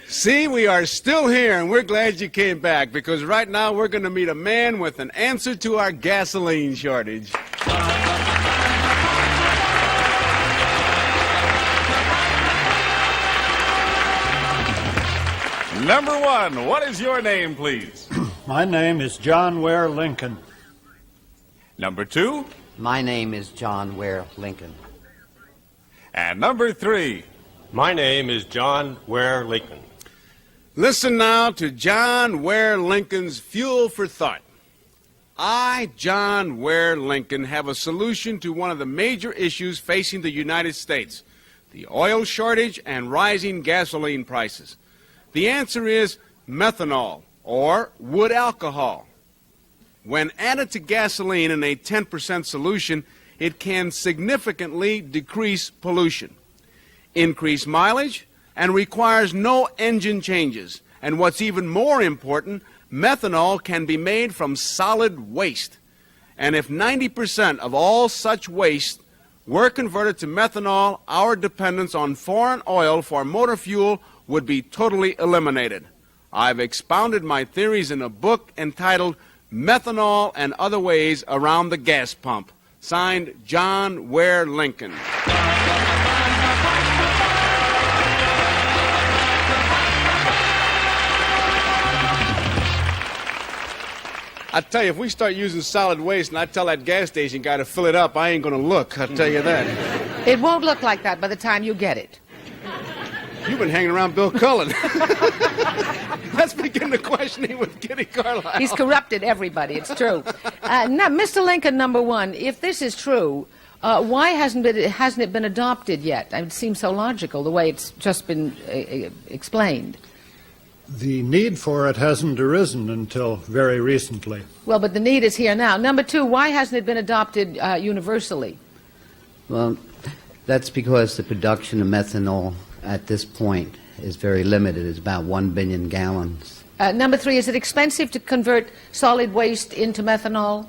See, we are still here, and we're glad you came back, because right now we're going to meet a man with an answer to our gasoline shortage. Number 1, what is your name, please? My name is John Ware Lincoln. Number 2? My name is John Ware Lincoln. And number 3? My name is John Ware Lincoln. Listen now to John Ware Lincoln's Fuel for Thought. I, John Ware Lincoln, have a solution to one of the major issues facing the United States, the oil shortage and rising gasoline prices. The answer is methanol, or wood alcohol. When added to gasoline in a 10% solution, it can significantly decrease pollution, increase mileage, and requires no engine changes. And what's even more important, methanol can be made from solid waste. And if 90% of all such waste were converted to methanol, our dependence on foreign oil for motor fuel would be totally eliminated. I've expounded my theories in a book entitled Methanol and Other Ways Around the Gas Pump. Signed, John Ware Lincoln. I tell you, if we start using solid waste and I tell that gas station guy to fill it up, I ain't going to look, I'll tell you that. It won't look like that by the time you get it. You've been hanging around Bill Cullen. Let's begin the questioning with Kitty Carlisle. He's corrupted everybody, it's true. Now, Mr. Lincoln, number 1, if this is true, why hasn't it been adopted yet? It seems so logical, the way it's just been explained. The need for it hasn't arisen until very recently. Well, but the need is here now. Number 2, why hasn't it been adopted universally? Well, that's because the production of methanol at this point is very limited. It's about 1 billion gallons. Number 3, is it expensive to convert solid waste into methanol?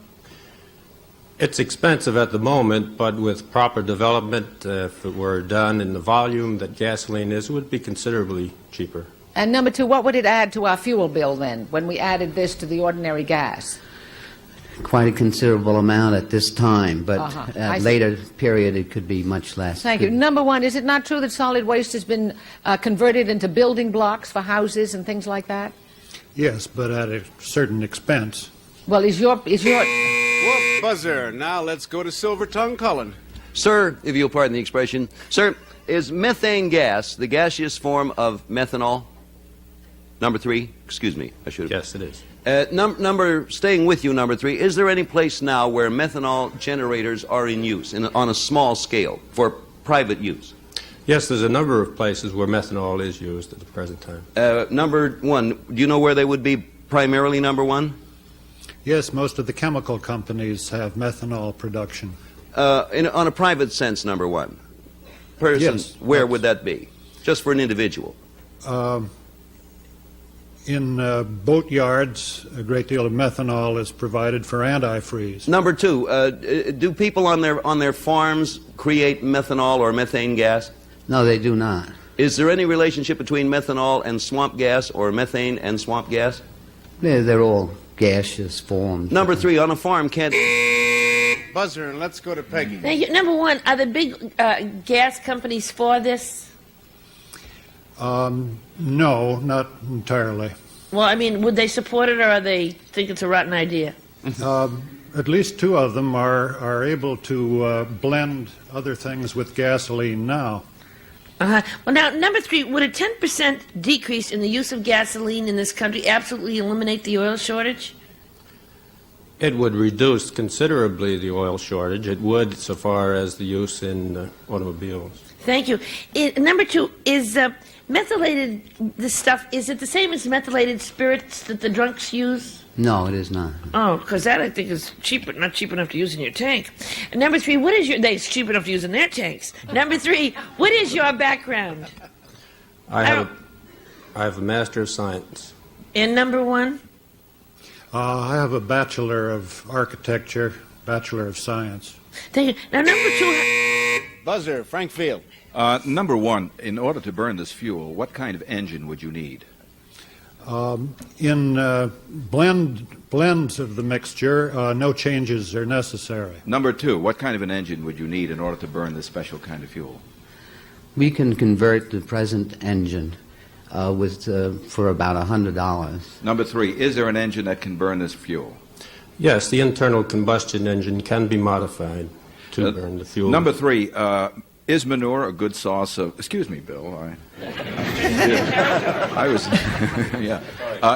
It's expensive at the moment, but with proper development, if it were done in the volume that gasoline is, it would be considerably cheaper. And number 2, what would it add to our fuel bill then, when we added this to the ordinary gas? Quite a considerable amount at this time, but I at see. later period it could be much less. Thank you. Number 1, is it not true that solid waste has been converted into building blocks for houses and things like that? Yes, but at a certain expense. Well, is your Whoop, buzzer. Now let's go to Silver Tongue Cullen. Sir, if you'll pardon the expression, sir, is methane gas the gaseous form of methanol? Number 3, excuse me, I should have. Yes, it is. Staying with you, number 3, is there any place now where methanol generators are in use on a small scale for private use? Yes, there's a number of places where methanol is used at the present time. Number 1, do you know where they would be primarily, number 1? Yes, most of the chemical companies have methanol production. On a private sense, number 1. Person, Yes, where would that be? Just for an individual? In boat yards, a great deal of methanol is provided for antifreeze. Number 2, do people on their farms create methanol or methane gas? No, they do not. Is there any relationship between methanol and swamp gas or methane and swamp gas? They're all gaseous forms. Number 3, on a farm can't... Buzzer, and let's go to Peggy. Thank you. Number 1, are the big gas companies for this? No, not entirely. Well, I mean, would they support it, or they think it's a rotten idea? At least 2 of them are able to blend other things with gasoline now. Well, now, number 3, would a 10% decrease in the use of gasoline in this country absolutely eliminate the oil shortage? It would reduce considerably the oil shortage. It would, so far as the use in automobiles. Thank you. Number 2, is methylated, this stuff, is it the same as methylated spirits that the drunks use? No, it is not. Oh, because that I think is cheaper, not cheap enough to use in your tank. And number 3, what is your, it's cheap enough to use in their tanks. Number 3, what is your background? I have a Master of Science. And number 1? I have a Bachelor of Architecture, Bachelor of Science. Thank you. Now, number 2... Buzzer, Frank Field. Number 1, in order to burn this fuel, what kind of engine would you need? In blends of the mixture, no changes are necessary. Number 2, what kind of an engine would you need in order to burn this special kind of fuel? We can convert the present engine was for about $100. Number 3, is there an engine that can burn this fuel? Yes, the internal combustion engine can be modified to burn the fuel. Number 3, is manure a good source of... Excuse me, Bill. I was... yeah.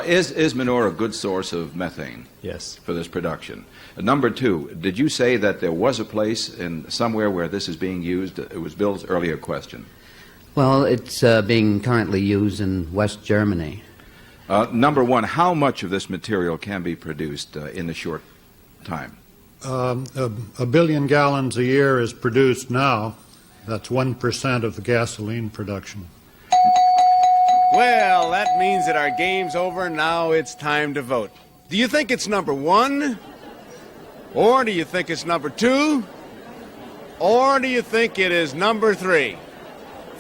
Is manure a good source of methane? Yes. For this production? Number 2, did you say that there was a place in somewhere where this is being used? It was Bill's earlier question. Well, it's being currently used in West Germany. Number 1, how much of this material can be produced in a short time? 1 billion gallons a year is produced now. That's 1% of the gasoline production. Well, that means that our game's over. Now it's time to vote. Do you think it's number 1? Or do you think it's number 2? Or do you think it is number 3?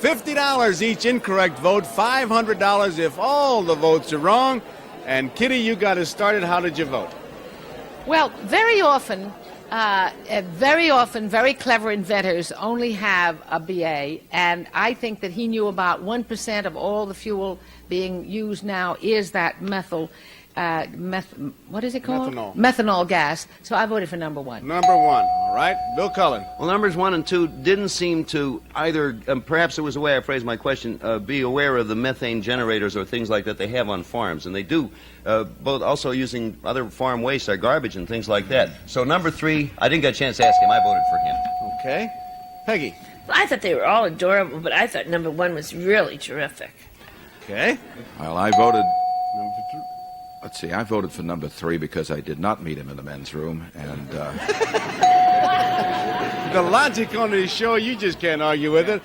$50 each incorrect vote, $500 if all the votes are wrong. And Kitty, you got us started. How did you vote? Well, very often, very clever inventors only have a BA, and I think that he knew about 1% of all the fuel being used now is that what is it called? Methanol. Methanol gas. So I voted for number 1. Number 1, all right. Bill Cullen. Well, numbers 1 and 2 didn't seem to either, perhaps it was the way I phrased my question, be aware of the methane generators or things like that they have on farms. And they do, both also using other farm waste or garbage and things like that. So number 3, I didn't get a chance to ask him. I voted for him. Okay. Peggy. Well, I thought they were all adorable, but I thought number 1 was really terrific. Okay. Well, I voted... Let's see, I voted for number 3 because I did not meet him in the men's room, and... The logic on this show, you just can't argue with it.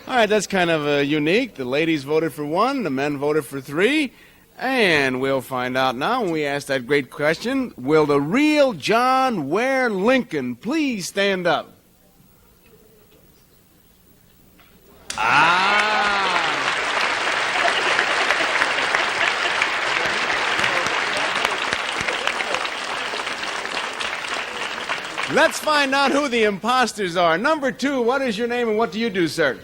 All right, that's kind of unique. The ladies voted for 1, the men voted for 3, and we'll find out now when we ask that great question, will the real John Ware Lincoln please stand up? Let's find out who the imposters are. Number 2, what is your name and what do you do, sir?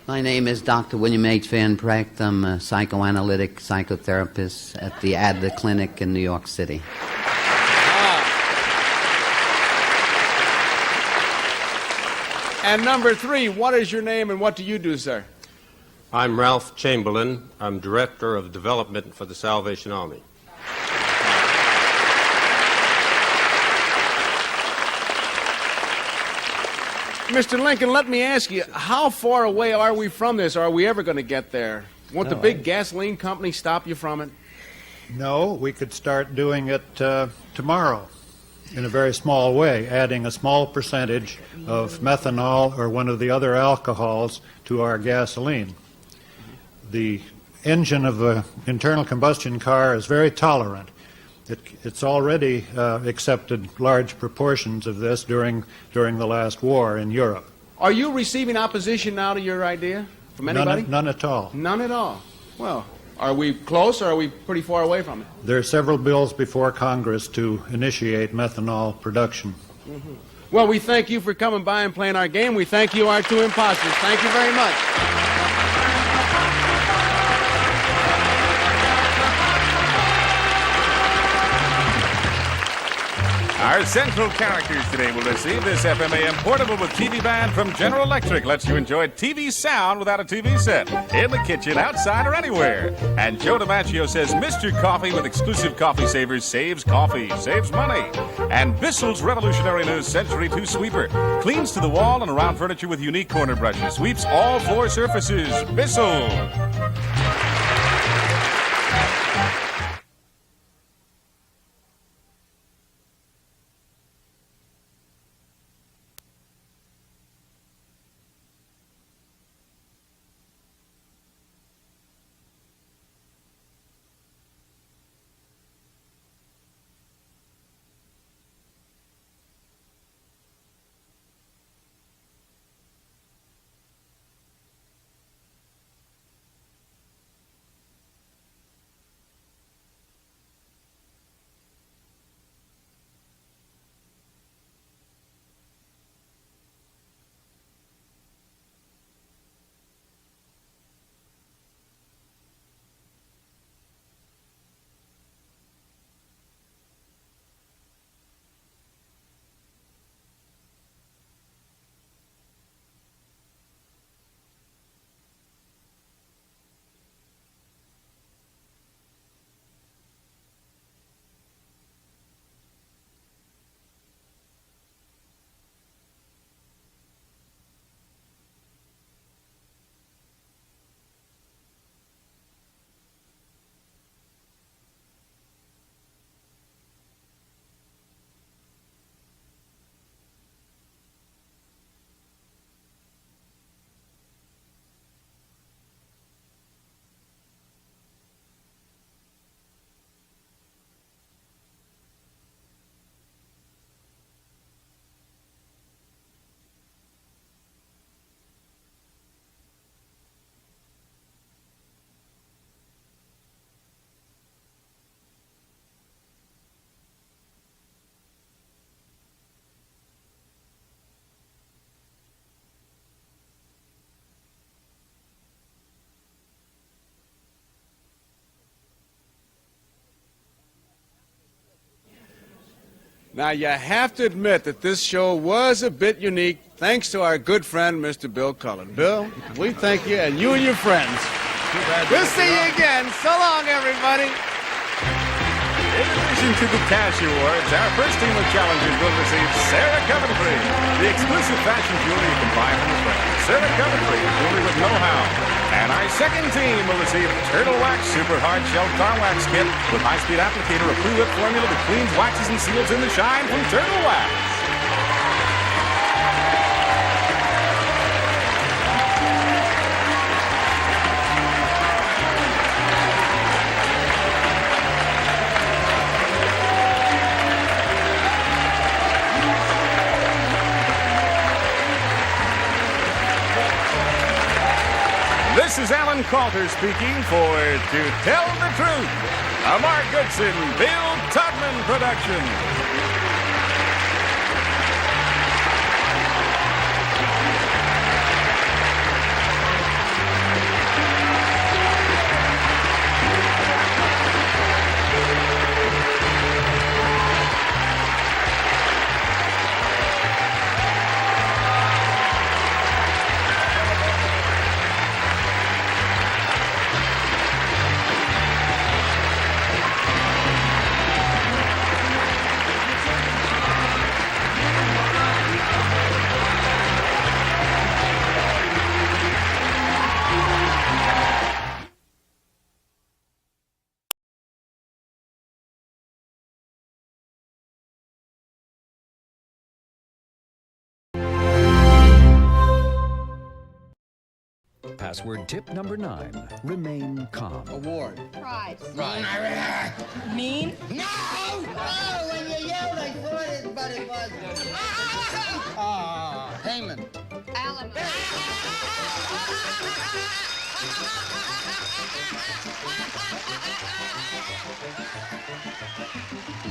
My name is Dr. William H. Van Precht. I'm a psychoanalytic psychotherapist at the Adler Clinic in New York City. And number 3, what is your name and what do you do, sir? I'm Ralph Chamberlain. I'm Director of Development for the Salvation Army. Mr. Lincoln, let me ask you, how far away are we from this? Are we ever going to get there? Won't the big gasoline company stop you from it? No, we could start doing it tomorrow in a very small way, adding a small percentage of methanol or one of the other alcohols to our gasoline. The engine of an internal combustion car is very tolerant. It's already accepted large proportions of this during the last war in Europe. Are you receiving opposition now to your idea from anybody? None at all. None at all. Well, are we close or are we pretty far away from it? There are several bills before Congress to initiate methanol production. Well, we thank you for coming by and playing our game. We thank you, our 2 imposters. Thank you very much. Our central characters today will receive this FMAM portable with TV band from General Electric. Lets you enjoy TV sound without a TV set. In the kitchen, outside, or anywhere. And Joe DiMaggio says Mr. Coffee with exclusive coffee savers saves coffee, saves money. And Bissell's revolutionary new Century 2 sweeper cleans to the wall and around furniture with unique corner brushes. Sweeps all 4 surfaces. Bissell. Now, you have to admit that this show was a bit unique thanks to our good friend, Mr. Bill Cullen. Bill, we thank you, and you and your friends. We'll see you again. So long, everybody. In addition to the Cash Awards, our first team of challengers will receive Sarah Coventry, the exclusive fashion jewelry you can buy from the brand. Sarah Coventry, jewelry with know-how. And our second team will receive Turtle Wax Super Hard Shell Car Wax Kit with high-speed applicator, a pre-whip formula that cleans, waxes, and seals in the shine from Turtle Wax. This is Alan Coulter speaking for To Tell the Truth, a Mark Goodson, Bill Todman production. Password tip number 9. Remain calm. Award. Prize. Right. Mean? No! Oh, when you yelled, I thought it, but it wasn't. Ah, payment. Alan.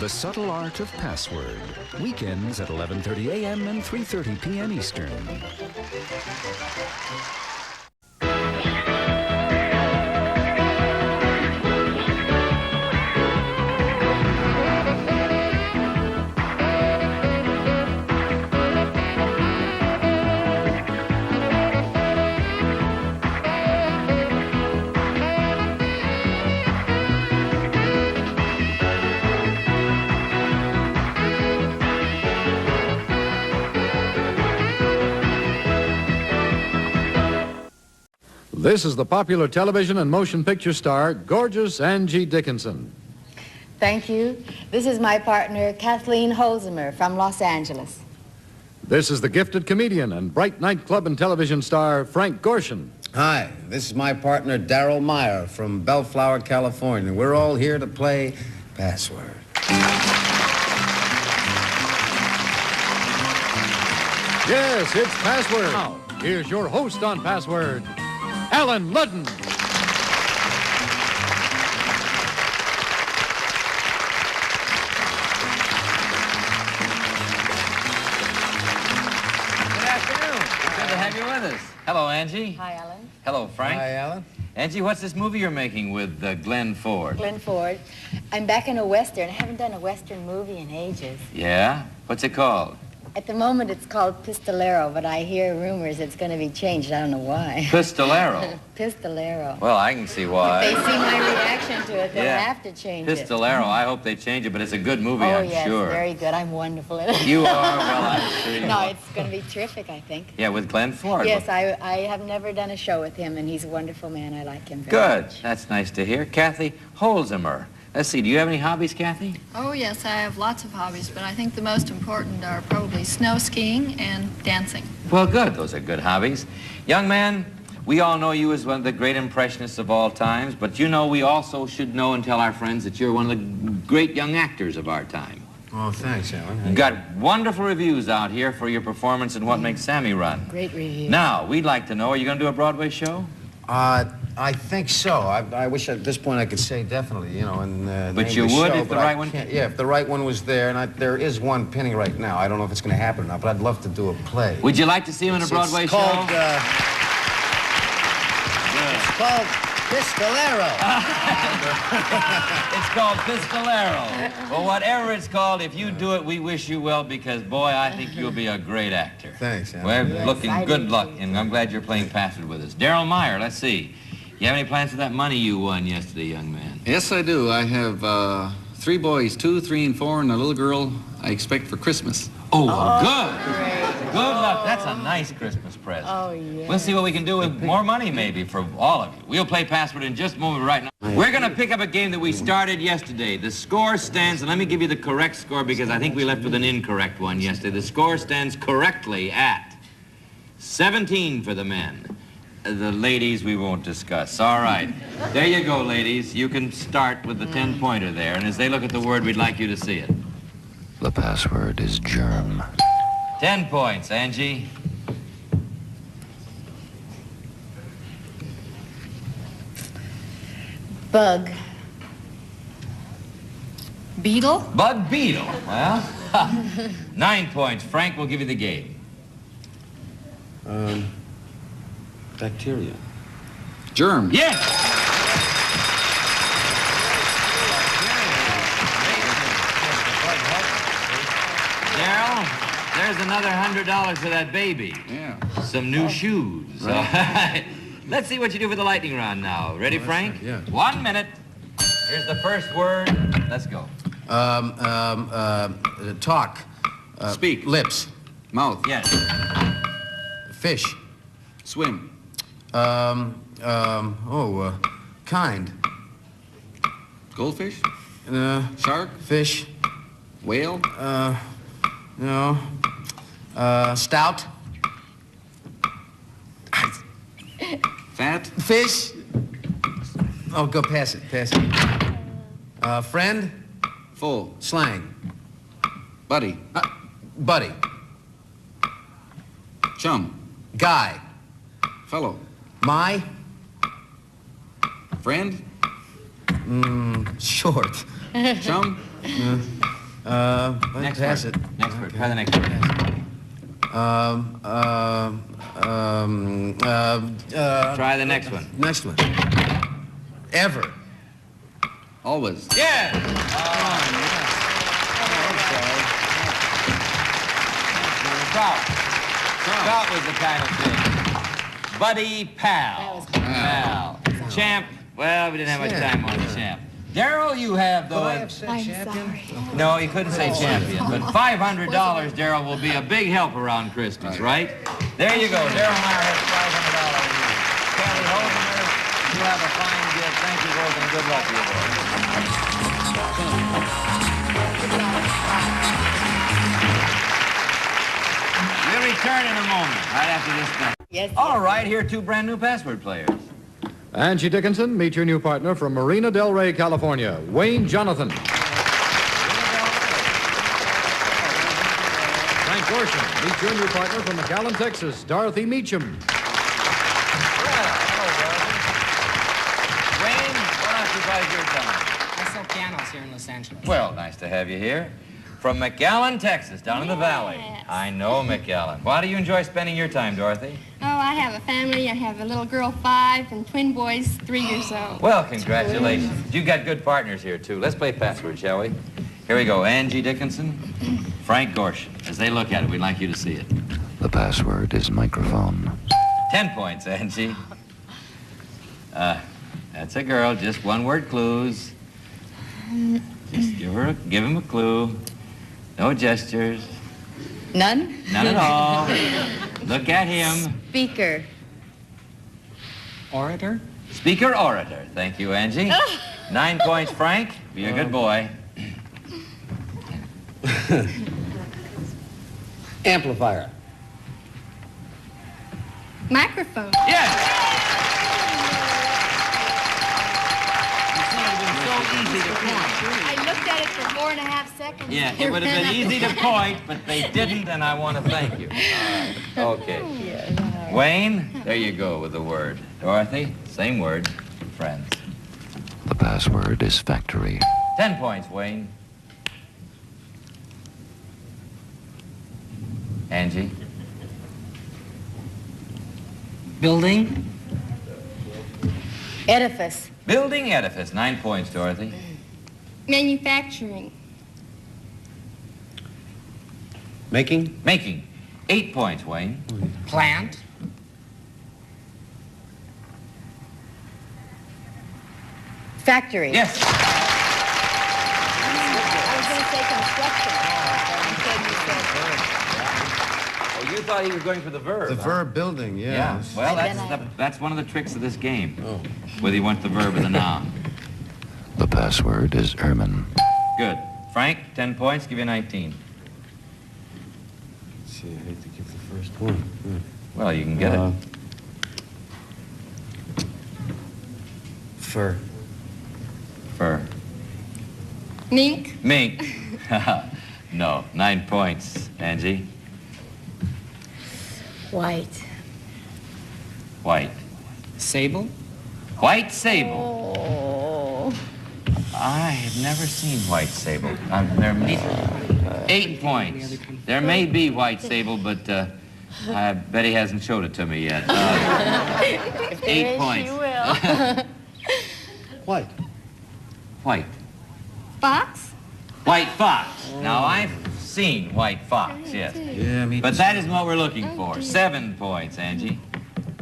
The Subtle Art of Password. Weekends at 11:30 a.m. and 3:30 p.m. Eastern. This is the popular television and motion picture star, gorgeous Angie Dickinson. Thank you. This is my partner, Kathleen Holzimer from Los Angeles. This is the gifted comedian and bright nightclub and television star, Frank Gorshin. Hi, this is my partner, Darrell Meyer from Bellflower, California. We're all here to play Password. Yes, it's Password. Now, here's your host on Password, Alan Ludden. Good afternoon. Good to have you with us. Hello, Angie. Hi, Alan. Hello, Frank. Hi, Alan. Angie, what's this movie you're making with Glenn Ford? Glenn Ford. I'm back in a Western. I haven't done a Western movie in ages. Yeah? What's it called? At the moment, it's called Pistolero, but I hear rumors it's going to be changed. I don't know why. Pistolero? Pistolero. Well, I can see why. If they see my reaction to it, they'll have to change it. Pistolero. I hope they change it, but it's a good movie, Oh, I'm yes, sure. very good. I'm wonderful in it. You are? Well, I'm sure you No, are. it's going to be terrific, I think. Yeah, with Glenn Ford. Yes, I have never done a show with him, and he's a wonderful man. I like him very Good. much. That's nice to hear. Kathy Holzimer. Let's see, do you have any hobbies, Kathy? Oh, yes, I have lots of hobbies, but I think the most important are probably snow skiing and dancing. Well, good. Those are good hobbies. Young man, we all know you as one of the great impressionists of all times, but you know we also should know and tell our friends that you're one of the great young actors of our time. Oh, thanks, Alan. You've got wonderful reviews out here for your performance in What Makes Sammy Run. Great review. Now, we'd like to know, are you going to do a Broadway show? I think so. I wish at this point I could say definitely, you know, and But name you the would show, if the but I right one can't- Yeah, if the right one was there, and there is one penny right now. I don't know if it's going to happen or not, but I'd love to do a play. Would you like to see him in a Broadway it's show? called, called Pistolero. It's called Pistolero. Well, whatever it's called, if you do it, we wish you well because, boy, I think you'll be a great actor. Thanks, Al. We're looking good luck, and I'm glad you're playing Password with us. Darrell Meyer, let's see. You have any plans for that money you won yesterday, young man? Yes, I do. I have 3 boys, 2, 3, and 4, and a little girl I expect for Christmas. Oh, well, good. Good luck. That's a nice Christmas present. Oh, yeah. We'll see what we can do with more money, maybe, for all of you. We'll play Password in just a moment right now. We're going to pick up a game that we started yesterday. The score stands, and let me give you the correct score because I think we left with an incorrect one yesterday. The score stands correctly at 17 for the men. The ladies we won't discuss. All right. There you go, ladies. You can start with the 10-pointer there, and as they look at the word, we'd like you to see it. The password is germ. 10 points, Angie. Bug. Beetle? Bug beetle. Well, 9 points. Frank will give you the game. Bacteria. Germ. Yes! Darrell, there's another $100 for that baby. Yeah. Some new shoes. Right. Let's see what you do for the lightning round now. Ready, Frank? Yeah. 1 minute. Here's the first word. Let's go. Talk. Speak. Lips. Mouth. Yes. Fish. Swim. Kind. Goldfish. Shark. Fish. Whale. No. Stout. Fat. Fish. Oh, go pass it. Friend. Full. Slang. Buddy. Buddy. Chum. Guy. Fellow. My. Friend. Short. Chum. Next pass word. it. Next word. Try the next word. Try the next one. Next one. Ever. Always. Yeah! Trout was the kind of thing. Buddy Pal. Pal. Champ. Well, we didn't have much time on the champ. Darrell, you have though. I'm sorry. No, you couldn't say champion, but $500, Darrell, will be a big help around Christmas, right? There you go. Darrell Meyer has $500. Kelly Holdener, you have a fine gift. Thank you both, and good luck to you both. We'll return in a moment, right after this thing. Yes. All right, here are 2 brand new password players. Angie Dickinson, meet your new partner from Marina Del Rey, California, Wayne Jonathan. Frank Gorshin, meet your new partner from McAllen, Texas, Dorothy Meacham. Wayne, what occupies your time? I sell pianos here in Los Angeles. Well, nice to have you here. From McAllen, Texas, down in the valley. I know McAllen. Why do you enjoy spending your time, Dorothy? Oh, I have a family. I have a little girl, 5, and twin boys, 3 years old. Well, congratulations. You got good partners here, too. Let's play password, shall we? Here we go. Angie Dickinson, Frank Gorshin. As they look at it, we'd like you to see it. The password is microphone. 10 points, Angie. That's a girl. Just 1-word clues. Just give him a clue. No gestures. None? None at all. Look at him. Speaker. Orator? Speaker orator. Thank you, Angie. 9 points, Frank. Be a good boy. Amplifier. Microphone. Yes! Easy to point. I looked at it for 4.5 seconds. Yeah, it would have been easy to point, but they didn't, and I want to thank you. Okay. Wayne, there you go with the word. Dorothy, same word. Friends. The password is factory. 10 points, Wayne. Angie. Building. Edifice. Building edifice. 9 points, Dorothy. Manufacturing. Making? Making. 8 points, Wayne. Plant. Factory. Yes. I was going to say construction. Oh, you thought he was going for the verb. The huh? verb building, Yeah. yes. Well, that's one of the tricks of this game. Oh. Whether you want the verb or the noun. The password is Ermin. Good. Frank, 10 points. Give you 19. Let's see, I hate to give the first one. Well, you can get it. Fur. Fur. Mink. Mink. No. 9 points. Angie. White. White. Sable. White sable. Oh. I have never seen white sable. There may 8 points. There may be white sable, but I bet he hasn't showed it to me yet. 8 points. She will. White. White. Fox. White fox. Now, I've seen white fox, yes. Yeah, me But that isn't what we're looking for. 7 points, Angie.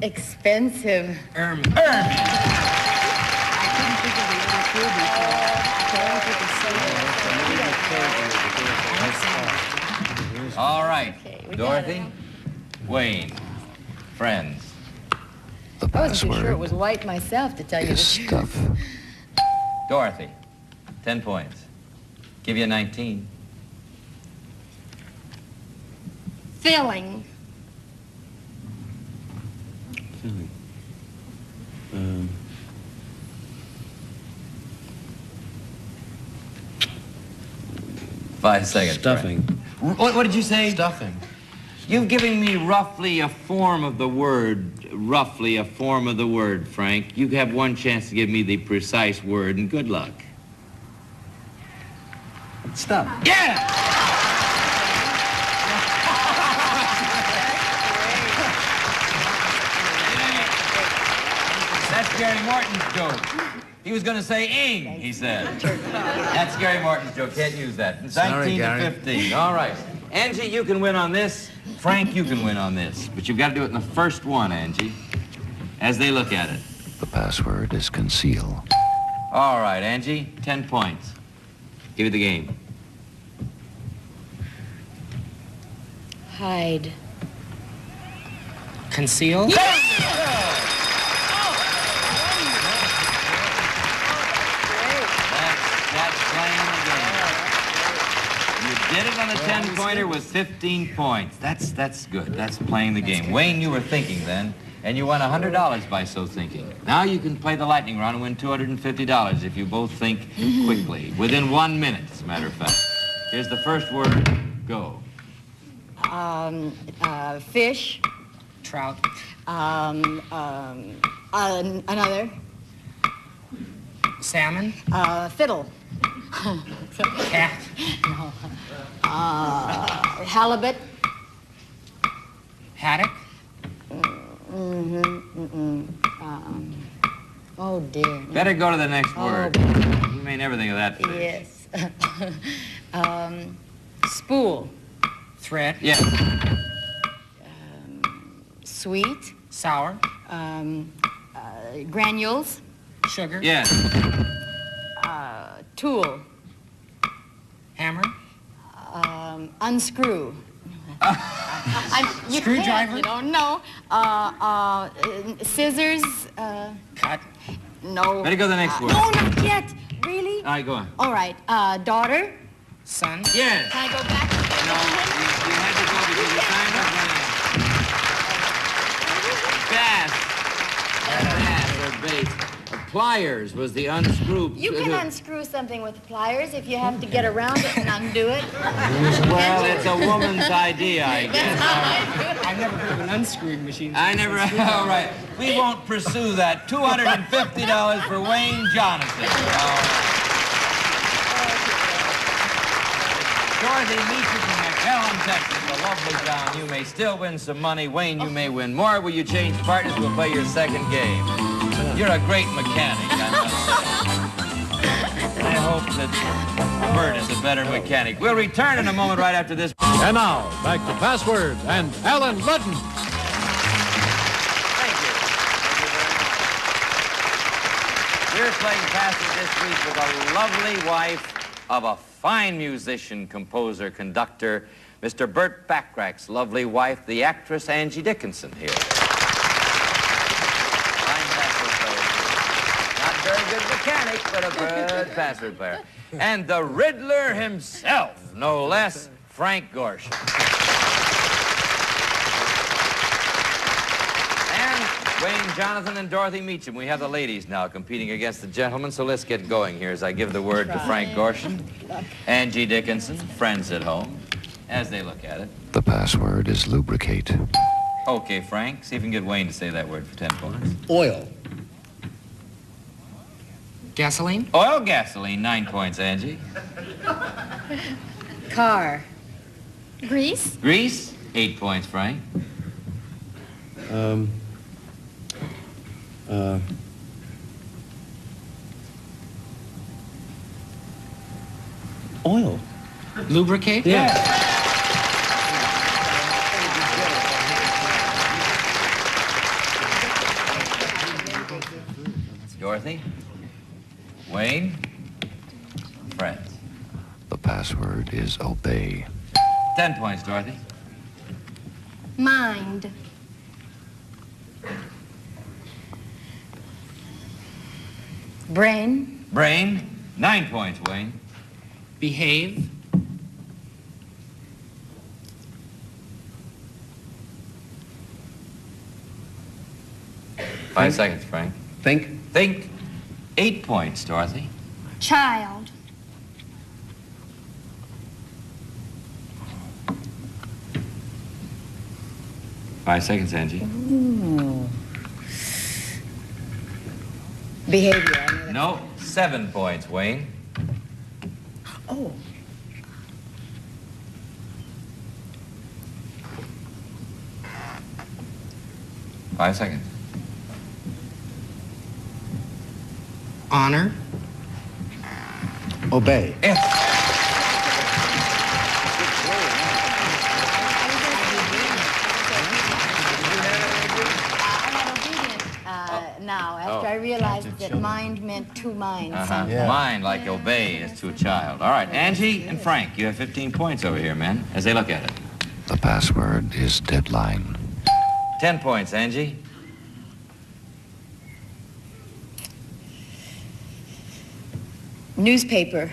Expensive. Ermine. Ermine. I couldn't think of the other two before. All right. we Dorothy, got Wayne, friends. The I wasn't too sure it password was white myself, to tell you the is truth. stuff. Dorothy, 10 points. Give you 19. Filling. Five seconds. Stuffing. Frank. What did you say? Stuffing. You've given me roughly a form of the word. Roughly a form of the word, Frank. You have one chance to give me the precise word, and good luck. Stuff. Yeah! That's Gary Morton's joke. He was going to say ing, he said. That's Gary Morton's joke. Can't use that. 19 to 15. All right. Angie, you can win on this. Frank, you can win on this. But you've got to do it in the first one, Angie, as they look at it. The password is conceal. All right, Angie, 10 points. Give you the game. Hide. Conceal. That's playing the game. You did it on a 10-pointer with 15 points. That's good. That's playing the game. Wayne, you were thinking then, and you won $100 by so thinking. Now you can play the lightning round and win $250 if you both think quickly, within 1 minute, as a matter of fact. Here's the first word. Go. Fish. Trout. Another. Salmon. Fiddle. Cat. No. Halibut. Haddock. Oh, dear. Better go to the next word. You may never think of that. Yes. Spool. Thread. Yeah. Sweet. Sour. Granules. Sugar. Yes. Tool. Hammer. Unscrew. You Screwdriver? can't, you don't know. Scissors. Cut. No. Better go to the next word. No, not yet. Really? All right, go on. All right. Daughter. Son. Yes. Can I go back? No, you had to go because your time was running out. Bass. Bass or bait. Pliers was the unscrew. You can unscrew something with pliers if you have to get around it and undo it. Well, it's a woman's idea, I guess. I've never heard of an unscrewing machine. I never. All right. We won't pursue that. $250 for Wayne Jonathan. Dorothy meets you from McAllen, Texas, a lovely town. You may still win some money. Wayne, you may win more. Will you change partners? We'll play your second game. You're a great mechanic, I must say. I hope that Bert is a better mechanic. We'll return in a moment right after this. And now, back to Password and Alan Ludden. We're playing Password this week with a lovely wife of a fine musician, composer, conductor, Mr. Burt Bacharach's lovely wife, the actress Angie Dickinson here. Fine password player, too. Not very good mechanic, but a good password player. And the Riddler himself, no less, Frank Gorshin. Wayne, Jonathan, and Dorothy Meacham. We have the ladies now competing against the gentlemen, so let's get going here as I give the word to Frank Gorshin, Angie Dickinson, friends at home, as they look at it. The password is lubricate. Okay, Frank, see if you can get Wayne to say that word for 10 points. Oil. Gasoline? Oil, gasoline, 9 points, Angie. Car. Grease? Grease, 8 points, Frank. Oil. Lubricate? Yeah. Dorothy? Wayne? Friends. The password is obey. 10 points, Dorothy. Mind. Brain. Brain, 9 points, Wayne. Behave. Five seconds, Frank. Think. Think, 8 points, Dorothy. Child. Five seconds, Angie. Ooh. Behavior. No, 7 points, Wayne. Oh. Five seconds. Honor. Obey. Now, after I realized that mind meant two minds. Mind, like obey, is to a child. All right, Angie and Frank, you have 15 points over here, men, as they look at it. The password is deadline. 10 points, Angie. Newspaper.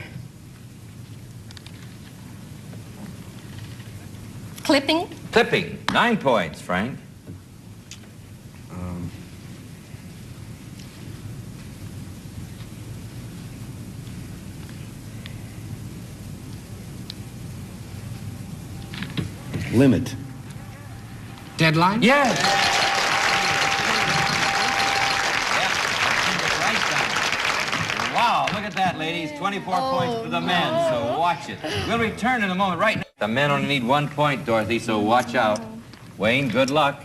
Clipping. Clipping, 9 points, Frank. Limit. Deadline? Yes. Wow, look at that, ladies. 24 points for the men, so watch it. We'll return in a moment. Right now. The men only need 1 point, Dorothy, so watch out. Wayne, good luck.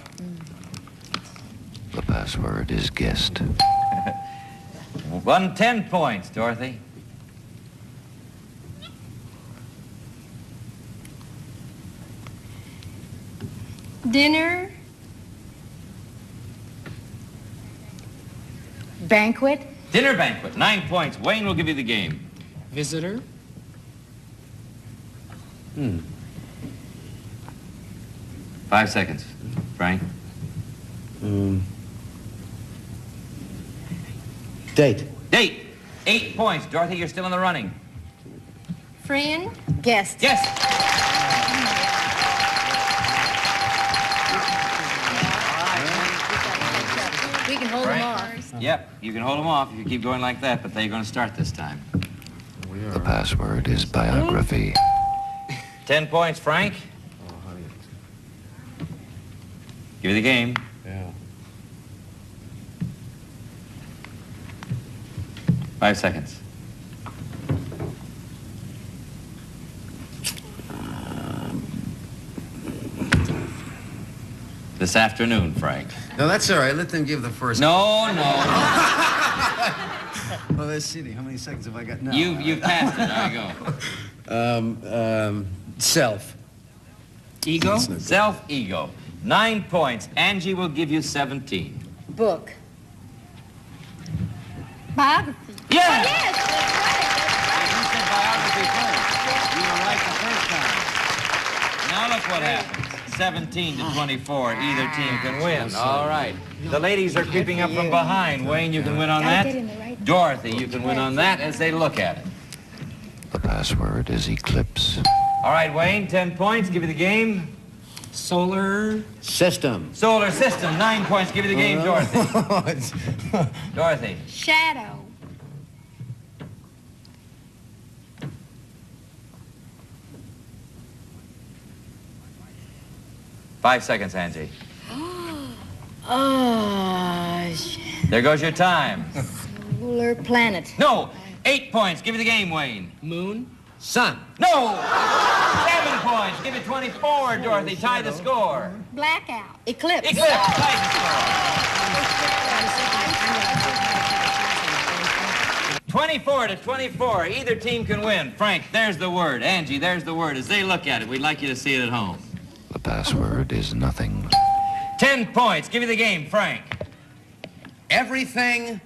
The password is guest. 10 points, Dorothy. Dinner. Banquet. Dinner banquet, 9 points. Wayne will give you the game. Visitor. 5 seconds. Frank? Date. Date, 8 points. Dorothy, you're still in the running. Friend. Guest. Yes. We can hold them off. Yep, you can hold them off if you keep going like that, but they're going to start this time. The password is biography. 10 points, Frank. Give you the game. Yeah. 5 seconds. this afternoon, Frank. No, that's all right. Let them give the first. No. Well, let's see. How many seconds have I got now? You've passed it. There you go. Self. Ego? Self-ego. 9 points. Angie will give you 17. Book. Biography. Yes! Yes, You were right the first time. Now that's right. look what happens. 17 to 24. Either team can win. All right. The ladies are creeping up from behind. Wayne, you can win on that. Dorothy, you can win on that as they look at it. The password is eclipse. All right, Wayne, 10 points. Give you the game. Solar System. Solar system. 9 points. Give you the game, Dorothy. Dorothy. Shadow. Five seconds, Angie. Oh, There goes your time. solar planet. No. 8 points. Give you the game, Wayne. Moon. Sun. No. 7 points. Give it 24, Dorothy. Tie the score. Blackout. Eclipse. Eclipse. Tie the score. 24 to 24. Either team can win. Frank, there's the word. Angie, there's the word. As they look at it, we'd like you to see it at home. The password is nothing. 10 points. Give you the game, Frank. Everything.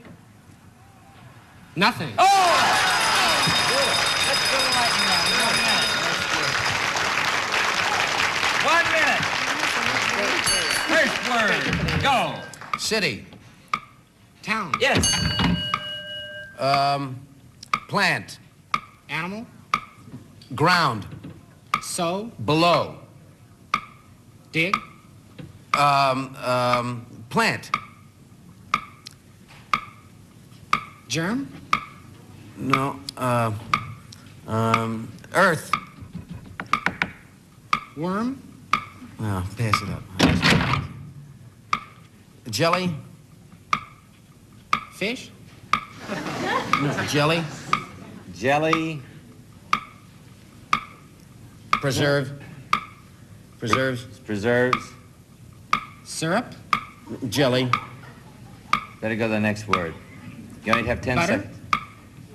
Nothing. Oh! Let's go lightning round. 1 minute. First word. Go. City. Town. Yes. Plant. Animal. Ground. Sow. Below. Dig. Plant. Germ. No. Earth. Worm. No, pass it up. Jelly. Fish. No, jelly. Jelly. Preserve. Preserves. Preserves. Syrup. Jelly. Better go to the next word. You only have 10 Butter. seconds.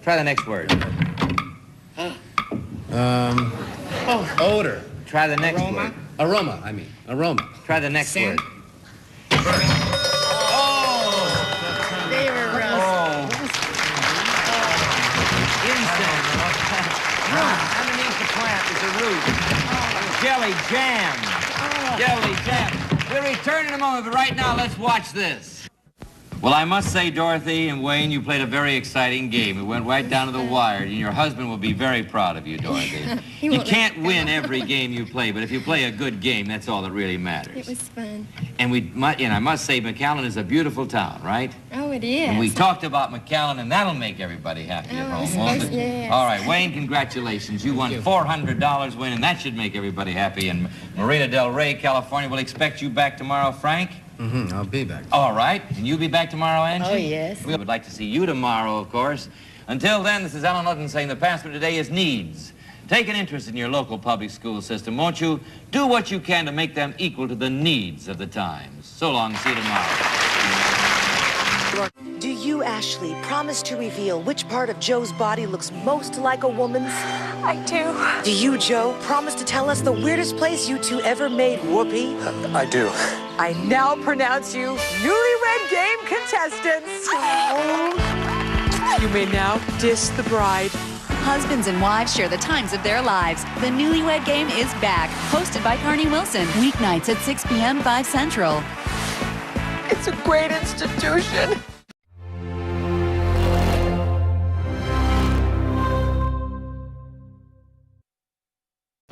Try the next word. Odor. Try the next Aroma. word. Aroma, I mean. Aroma. Try the next Sand. word. Oh! They were rough. Oh! Incense. Underneath the plant is a root. Jelly jam. Jelly jam. We'll return in a moment, but right now, let's watch this. Well, I must say, Dorothy and Wayne, you played a very exciting game. It went right down to the wire, and your husband will be very proud of you, Dorothy. You can't win every game you play, but if you play a good game, that's all that really matters. It was fun. And I must say, McAllen is a beautiful town, right? Oh, it is. And we talked about McAllen, and that'll make everybody happy at home, won't it? Yes. All right, Wayne, congratulations. You won $400, Wayne, and that should make everybody happy. And Marina Del Rey, California, will expect you back tomorrow, Frank. Mm-hmm. I'll be back. All right. And you'll be back tomorrow, Angie? Oh, yes. We would like to see you tomorrow, of course. Until then, this is Alan Ludden saying the password today is needs. Take an interest in your local public school system, won't you? Do what you can to make them equal to the needs of the times. So long. See you tomorrow. Do you, Ashley, promise to reveal which part of Joe's body looks most like a woman's? I do. Do you, Joe, promise to tell us the weirdest place you two ever made whoopee? I do. I now pronounce you newlywed game contestants. You may now diss the bride. Husbands and wives share the times of their lives. The Newlywed Game is back. Hosted by Carney Wilson. Weeknights at 6 p.m. 5 Central. It's a great institution.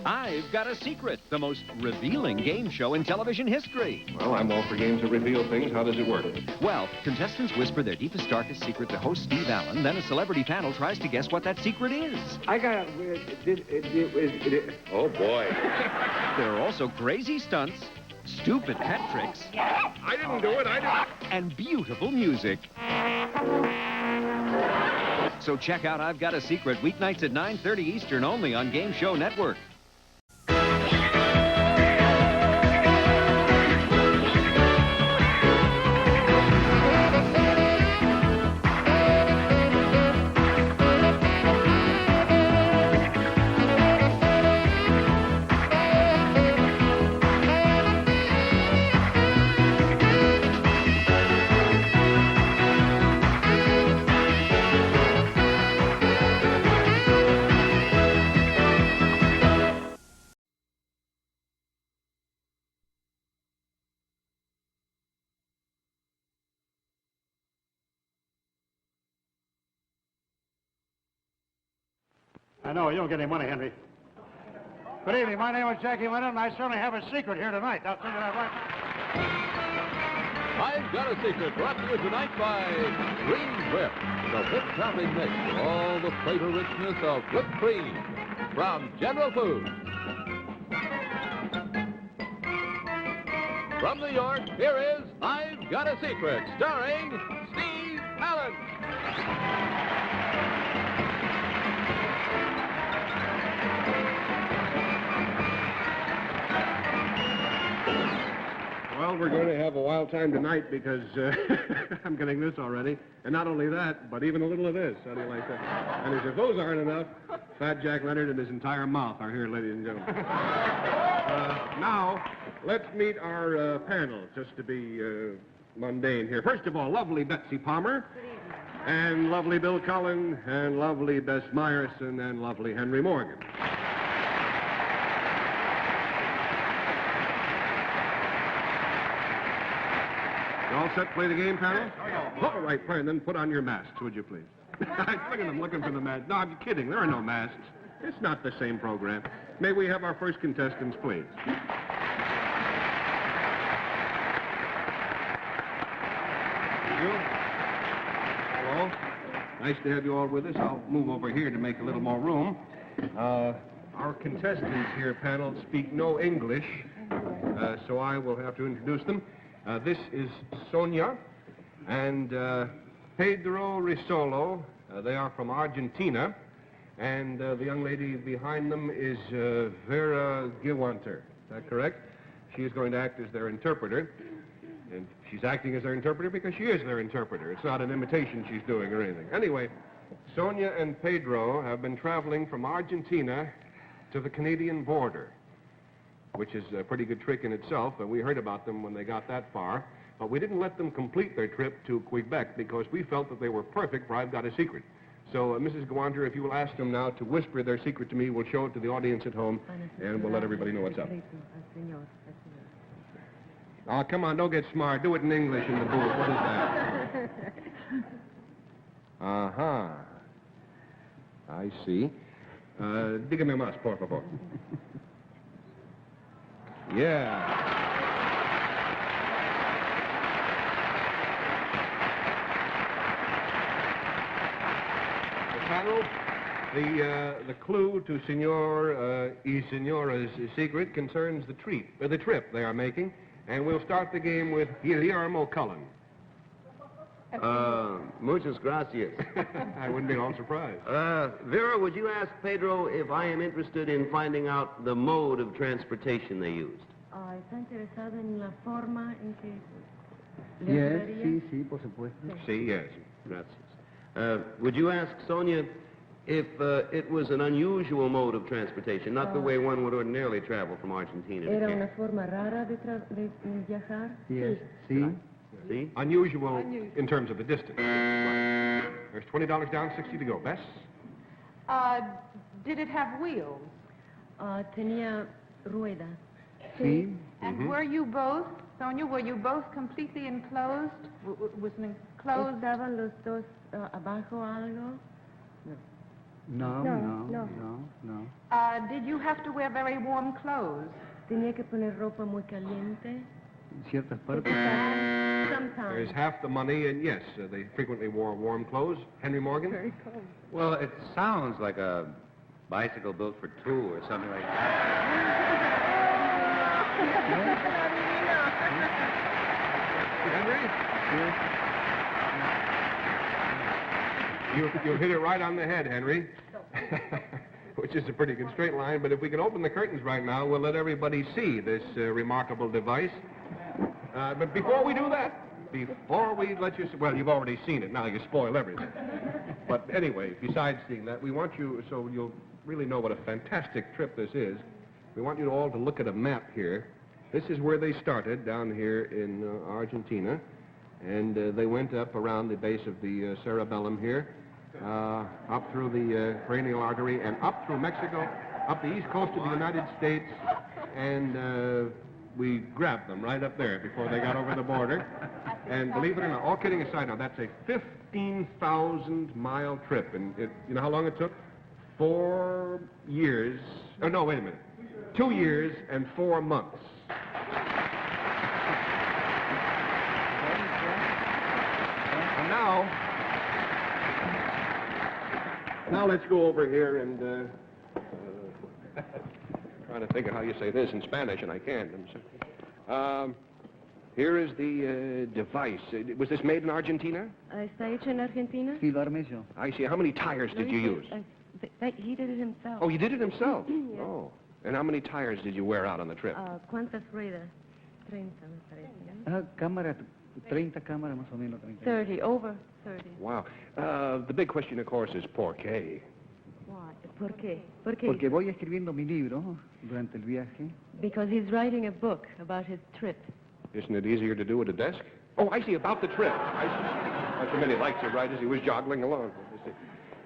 I've Got a Secret, the most revealing game show in television history. Well, I'm all for games that reveal things. How does it work? Well, contestants whisper their deepest, darkest secret to host Steve Allen. Then a celebrity panel tries to guess what that secret is. I got oh, boy. There are also crazy stunts, stupid pet tricks. I didn't do it. I didn't. And beautiful music. So check out I've Got a Secret weeknights at 9:30 Eastern only on Game Show Network. I know, you don't get any money, Henry. Good evening. My name is Jackie Leonard, and I certainly have a secret here tonight. I'll tell you that right. I've Got a Secret, brought to you tonight by Green Whip, the whipped topping mix with all the flavor richness of whipped cream from General Foods. From New York, here is I've Got a Secret, starring Steve Allen. Well, we're going to have a wild time tonight because I'm getting this already. And not only that, but even a little of this. How do you like that? And as if those aren't enough, Fat Jack Leonard and his entire mouth are here, ladies and gentlemen. Now, let's meet our panel, just to be mundane here. First of all, lovely Betsy Palmer. And lovely Bill Cullen. And lovely Bess Meyerson. And lovely Henry Morgan. You all set to play the game, panel? All right, fine. Then put on your masks, would you please? Look at them looking for the masks. No, I'm kidding. There are no masks. It's not the same program. May we have our first contestants, please? Thank you. Hello. Nice to have you all with us. I'll move over here to make a little more room. Our contestants here, panel, speak no English, so I will have to introduce them. This is Sonia and Pedro Risolo. They are from Argentina. And the young lady behind them is Vera Gewandter. Is that correct? She is going to act as their interpreter. And she's acting as their interpreter because she is their interpreter. It's not an imitation she's doing or anything. Anyway, Sonia and Pedro have been traveling from Argentina to the Canadian border, which is a pretty good trick in itself, and we heard about them when they got that far. But we didn't let them complete their trip to Quebec because we felt that they were perfect for I've Got a Secret. So, Mrs. Gewandter, if you will ask them now to whisper their secret to me, we'll show it to the audience at home, and we'll let everybody know what's up. Oh, come on, don't get smart. Do it in English in the booth. What is that? Uh-huh. I see. Dígame más, por favor. Yeah. The panel, the clue to Senor y Senora's secret concerns the trip they are making, and we'll start the game with Guillermo Cullen. Muchas gracias. I wouldn't be at all surprised. Vera, would you ask Pedro if I am interested in finding out the mode of transportation they used? ¿Está interesado en la forma en que Yes, sí, por supuesto. Sí, yes. Gracias. Would you ask Sonia if it was an unusual mode of transportation, not the way one would ordinarily travel from Argentina to ¿Era Canada? una forma rara de viajar? Yes, sí. See? Unusual in terms of the distance. There's $20 down, 60 to go. Bess? Did it have wheels? Tenía ruedas. Sí. And were you both, Sonia, were you both completely enclosed? Was an enclosed... ¿Estaban los dos abajo algo? No. Did you have to wear very warm clothes? Tenía que poner ropa muy caliente. En ciertas partes. Sometimes. There's half the money, and yes, they frequently wore warm clothes. Henry Morgan? Very cold. Well, it sounds like a bicycle built for two or something like that. Henry? You hit it right on the head, Henry. Which is a pretty good straight line, but if we can open the curtains right now, we'll let everybody see this remarkable device. But before we do that, before we let you... Well, you've already seen it. Now you spoil everything. But anyway, besides seeing that, we want you, so you'll really know what a fantastic trip this is, we want you all to look at a map here. This is where they started, down here in Argentina. And they went up around the base of the cerebellum here, up through the cranial artery, and up through Mexico, up the east coast of the United States, and we grabbed them right up there before they got over the border. And believe it or not, all kidding aside, now that's a 15,000-mile trip. And you know how long it took? 4 years. Oh, no, wait a minute. 2 years and 4 months. And now let's go over here and trying to think of how you say this in Spanish, and I can't. Here is the device. Was this made in Argentina? ¿Está hecho en Argentina? Sí, lo armé yo. I see. How many tires did you use? He did it himself. Oh, you did it himself? Yes. Oh. And how many tires did you wear out on the trip? ¿Cuántas ruedas? 30, me parece. Cámara, 30 cámaras más o menos. 30, over 30. Wow. The big question, of course, is por qué? Why? ¿Por qué? ¿Por qué? Porque voy escribiendo mi libro durante el viaje. Because he's writing a book about his trip. Isn't it easier to do at a desk? Oh, I see, about the trip. I see. That's what many likes it, right, as he was joggling along. I see.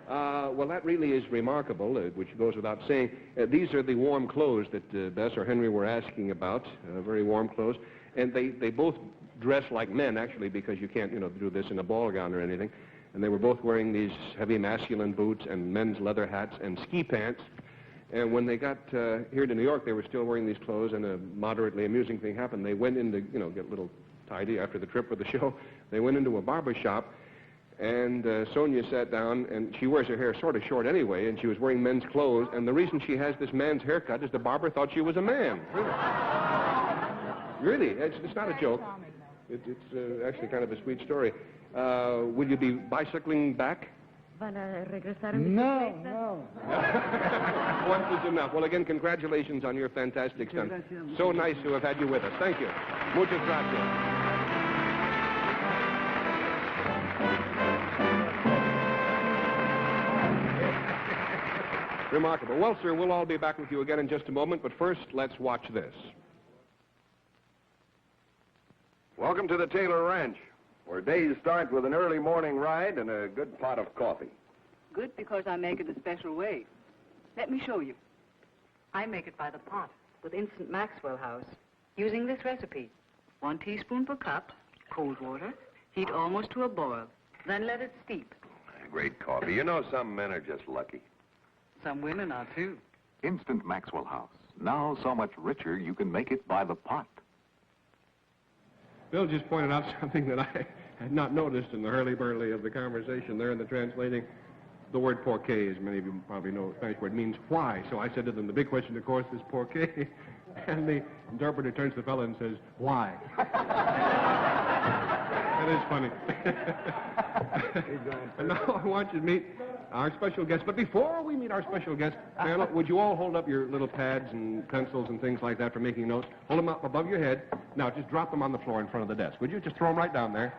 Well, that really is remarkable, which goes without saying. These are the warm clothes that Bess or Henry were asking about, very warm clothes. And they both dress like men, actually, because you can't, do this in a ball gown or anything. And they were both wearing these heavy masculine boots and men's leather hats and ski pants. And when they got here to New York, they were still wearing these clothes, and a moderately amusing thing happened. They went in to, get a little tidy after the trip or the show. They went into a barber shop, and Sonia sat down, and she wears her hair sort of short anyway, and she was wearing men's clothes, and the reason she has this man's haircut is the barber thought she was a man. Really, it's not a joke. It's actually kind of a sweet story. Will you be bicycling back? ¿Van a regresar No. Once is enough. Well, again, congratulations on your fantastic stunt. So nice to have had you with us. Thank you. Muchas gracias. Remarkable. Well, sir, we'll all be back with you again in just a moment, but first, let's watch this. Welcome to the Taylor Ranch, where days start with an early morning ride and a good pot of coffee. Good because I make it a special way. Let me show you. I make it by the pot with instant Maxwell House, using this recipe. 1 teaspoon per cup, cold water, heat almost to a boil, then let it steep. Great coffee. You know, some men are just lucky. Some women are, too. Instant Maxwell House. Now so much richer you can make it by the pot. Bill just pointed out something that I had not noticed in the hurly-burly of the conversation there in the translating. The word por qué, as many of you probably know, the Spanish word means why. So I said to them, the big question, of course, is por qué. And the interpreter turns to the fellow and says, why? That is funny. And now I want you to meet our special guest. But before we meet our special guest, panel, would you all hold up your little pads and pencils and things like that for making notes? Hold them up above your head. Now, just drop them on the floor in front of the desk. Would you just throw them right down there?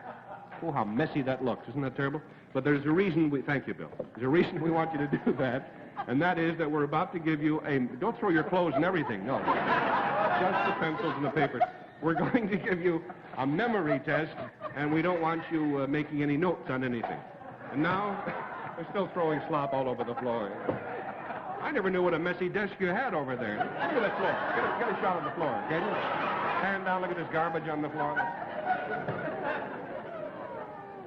Oh, how messy that looks. Isn't that terrible? But there's a reason thank you, Bill. There's a reason we want you to do that, and that is that we're about to give you don't throw your clothes and everything, no. Just the pencils and the papers. We're going to give you a memory test, and we don't want you making any notes on anything. And now, they're still throwing slop all over the floor. I never knew what a messy desk you had over there. Look at that floor. Get a shot of the floor, can you? Stand down, look at this garbage on the floor.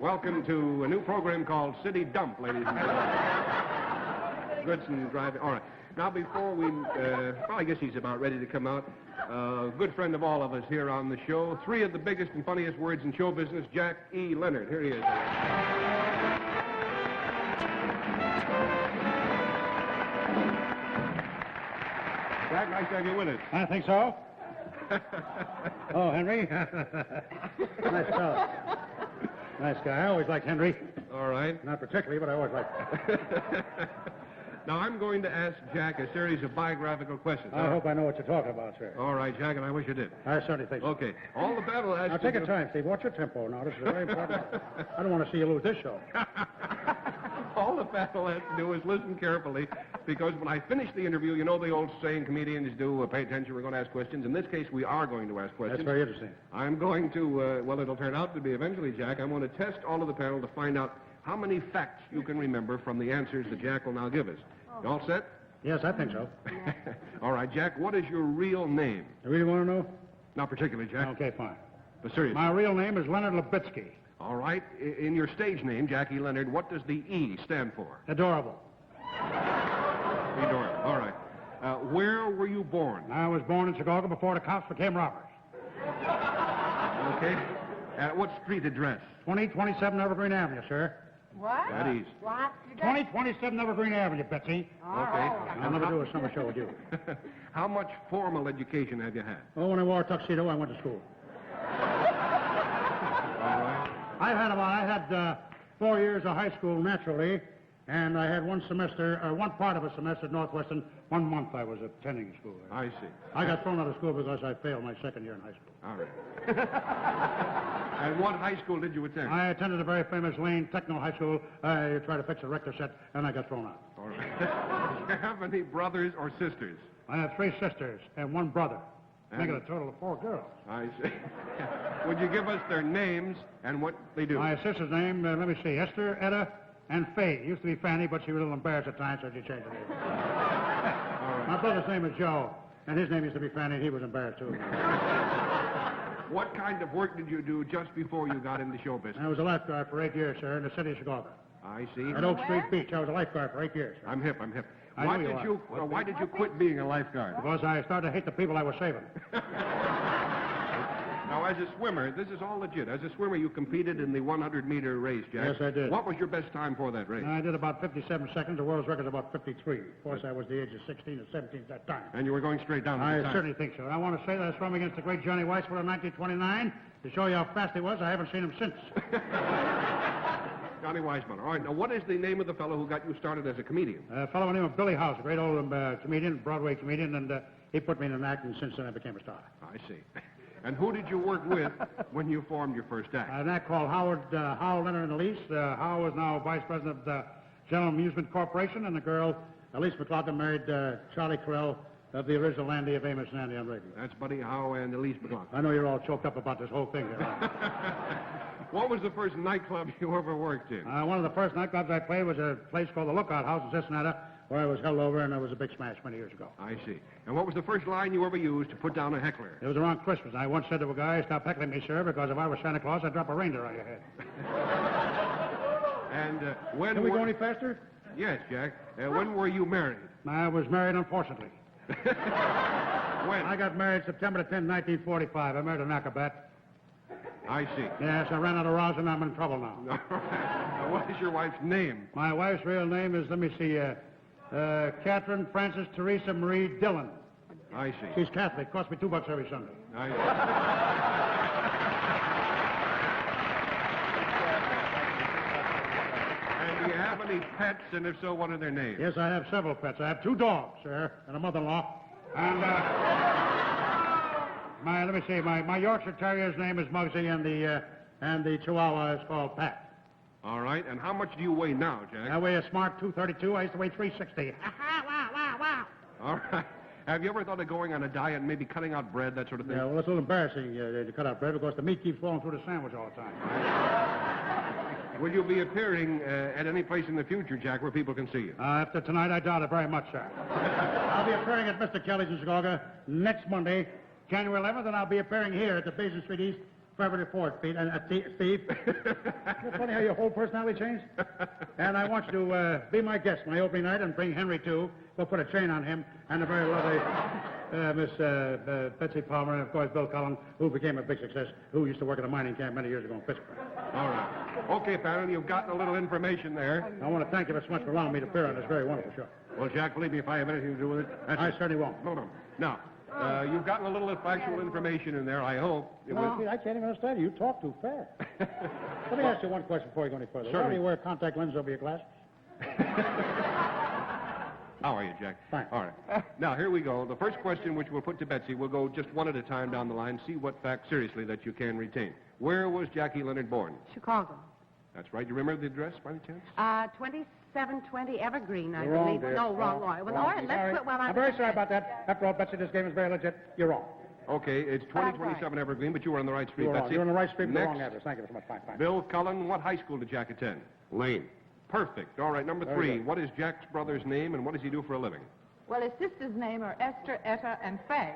Welcome to a new program called City Dump, ladies and gentlemen. Goodson driving. All right. Now, before we, I guess he's about ready to come out. A good friend of all of us here on the show. 3 of the biggest and funniest words in show business, Jack E. Leonard. Here he is. Jack, nice to have you with us. I think so. Oh, Henry. Nice fellow. Nice guy. I always liked Henry. All right. Not particularly, but I always liked him. Now, I'm going to ask Jack a series of biographical questions. I hope I know what you're talking about, sir. All right, Jack, and I wish you did. I certainly think so. Okay. All the battle has now, to take do... your time, Steve. Watch your tempo now. This is very important. I don't want to see you lose this show. All the battle has to do is listen carefully, because when I finish the interview, you know the old saying comedians do, pay attention, we're going to ask questions. In this case, we are going to ask questions. That's very interesting. I'm going to, well, it'll turn out to be eventually, Jack, I'm going to test all of the panel to find out how many facts you can remember from the answers that Jack will now give us. You all set? Yes, I think so. All right, Jack, what is your real name? You really want to know? Not particularly, Jack. Okay, fine. But seriously. My real name is Leonard Lubitsky. All right. In your stage name, Jackie Leonard, what does the E stand for? Adorable. Henry Doyle. All right. Where were you born? I was born in Chicago before the cops became robbers. Okay. What street address? 2027 Evergreen Avenue, sir. What? That easy. What? 2027 Evergreen Avenue, Betsy. Okay. I'll never do a summer show with you. How much formal education have you had? Oh, when I wore a tuxedo, I went to school. I had 4 years of high school naturally, and I had one part of a semester at Northwestern. 1 month I was attending school there. I see. I got thrown out of school because I failed my second year in high school. All right. And what high school did you attend? I attended a very famous Lane Techno High School. I tried to fix a Rector set, and I got thrown out. All right. Do you have any brothers or sisters? I have 3 sisters and 1 brother, making a total of 4 girls. I see. Would you give us their names and what they do? My sister's name, let me see, Esther, Etta, and Faye. Used to be Fanny, but she was a little embarrassed at times, so she changed her name. My brother's name is Joe, and his name used to be Fanny, and he was embarrassed too. What kind of work did you do just before you got into show business? I was a lifeguard for 8 years, sir, in the city of Chicago. I see. At Oak Street Beach, I was a lifeguard for 8 years. Sir. I'm hip. I Why know you why did you quit being a lifeguard? Because I started to hate the people I was saving. Now, as a swimmer, this is all legit. As a swimmer, you competed in the 100-meter race, Jack. Yes, I did. What was your best time for that race? I did about 57 seconds. The world's record is about 53. Of course, I was the age of 16 or 17 at that time. And you were going straight down at the time. I certainly think so. I want to say that I swam against the great Johnny Weissford in 1929. To show you how fast he was, I haven't seen him since. Johnny Weissman. All right, now what is the name of the fellow who got you started as a comedian? A fellow by the name of Billy House, a great old comedian, Broadway comedian, and he put me in an act, and since then I became a star. I see. And who did you work with when you formed your first act? An act called Howard Leonard and Elise. Howard is now vice president of the General Amusement Corporation, and the girl, Elise McLaughlin, married Charlie Carell of the original Andy of Amos and Andy on radio. That's Buddy Howe and Elise McLaughlin. I know you're all choked up about this whole thing here. What was the first nightclub you ever worked in? One of the first nightclubs I played was a place called the Lookout House in Cincinnati, where I was held over, and it was a big smash many years ago. I see. And what was the first line you ever used to put down a heckler? It was around Christmas. I once said to a guy, "Stop heckling me, sir, because if I was Santa Claus, I'd drop a reindeer on your head." And when... Can we go any faster? Yes, Jack. When were you married? I was married, unfortunately. When? I got married September 10, 1945. I married an acrobat. I see. Yes, I ran out of rosin, and I'm in trouble now. Now, what is your wife's name? My wife's real name is, let me see, Catherine Frances Teresa Marie Dillon. I see. She's Catholic. Cost me $2 every Sunday. I see. And do you have any pets, and if so, what are their names? Yes, I have several pets. I have 2 dogs, sir, and a mother-in-law. And, let me see, my Yorkshire Terrier's name is Muggsy, and the Chihuahua is called Pat. All right, and how much do you weigh now, Jack? I weigh a smart 232. I used to weigh 360. Wow. All right. Have you ever thought of going on a diet and maybe cutting out bread, that sort of thing? Yeah, well, it's a little embarrassing to cut out bread because the meat keeps falling through the sandwich all the time. Will you be appearing at any place in the future, Jack, where people can see you? After tonight, I doubt it very much, sir. I'll be appearing at Mr. Kelly's in Chicago next Monday, January 11th, and I'll be appearing here at the Basin Street East, February 4th, Steve. Isn't it funny how your whole personality changed? And I want you to be my guest my opening night and bring Henry, too. We'll put a chain on him, and a very lovely Miss Betsy Palmer, and, of course, Bill Cullen, who became a big success, who used to work at a mining camp many years ago in Pittsburgh. All right. Okay, Farron, you've gotten a little information there. I want to thank you very much for allowing me to appear on this very wonderful show. Well, Jack, believe me, if I have anything to do with it... I certainly won't. No. Now, you've gotten a little factual information in there, I hope. No, I can't even understand you. You talk too fast. Let me ask you one question before you go any further. Certainly. Why do you wear contact lenses over your glasses? How are you, Jack? Fine. All right. Now, here we go. The first question, which we'll put to Betsy, we'll go just one at a time down the line, see what fact, seriously, that you can retain. Where was Jackie Leonard born? Chicago. That's right. You remember the address, by any chance? 2720 Evergreen, I You're believe. wrong, dear. No, wrong. Well, all right, let's put... I'm very sorry about that. After all, Betsy, this game is very legit. You're wrong. Okay, it's 2027 Evergreen, but you were on the right street, You're wrong. Betsy. You're on the right street with the Next, wrong address. Thank you so much. Fine. Bill Cullen, what high school did Jack attend? Lane. Perfect. All right, number 3. good. What is Jack's brother's name, and what does he do for a living? Well, his sister's name are Esther, Etta, and Faye.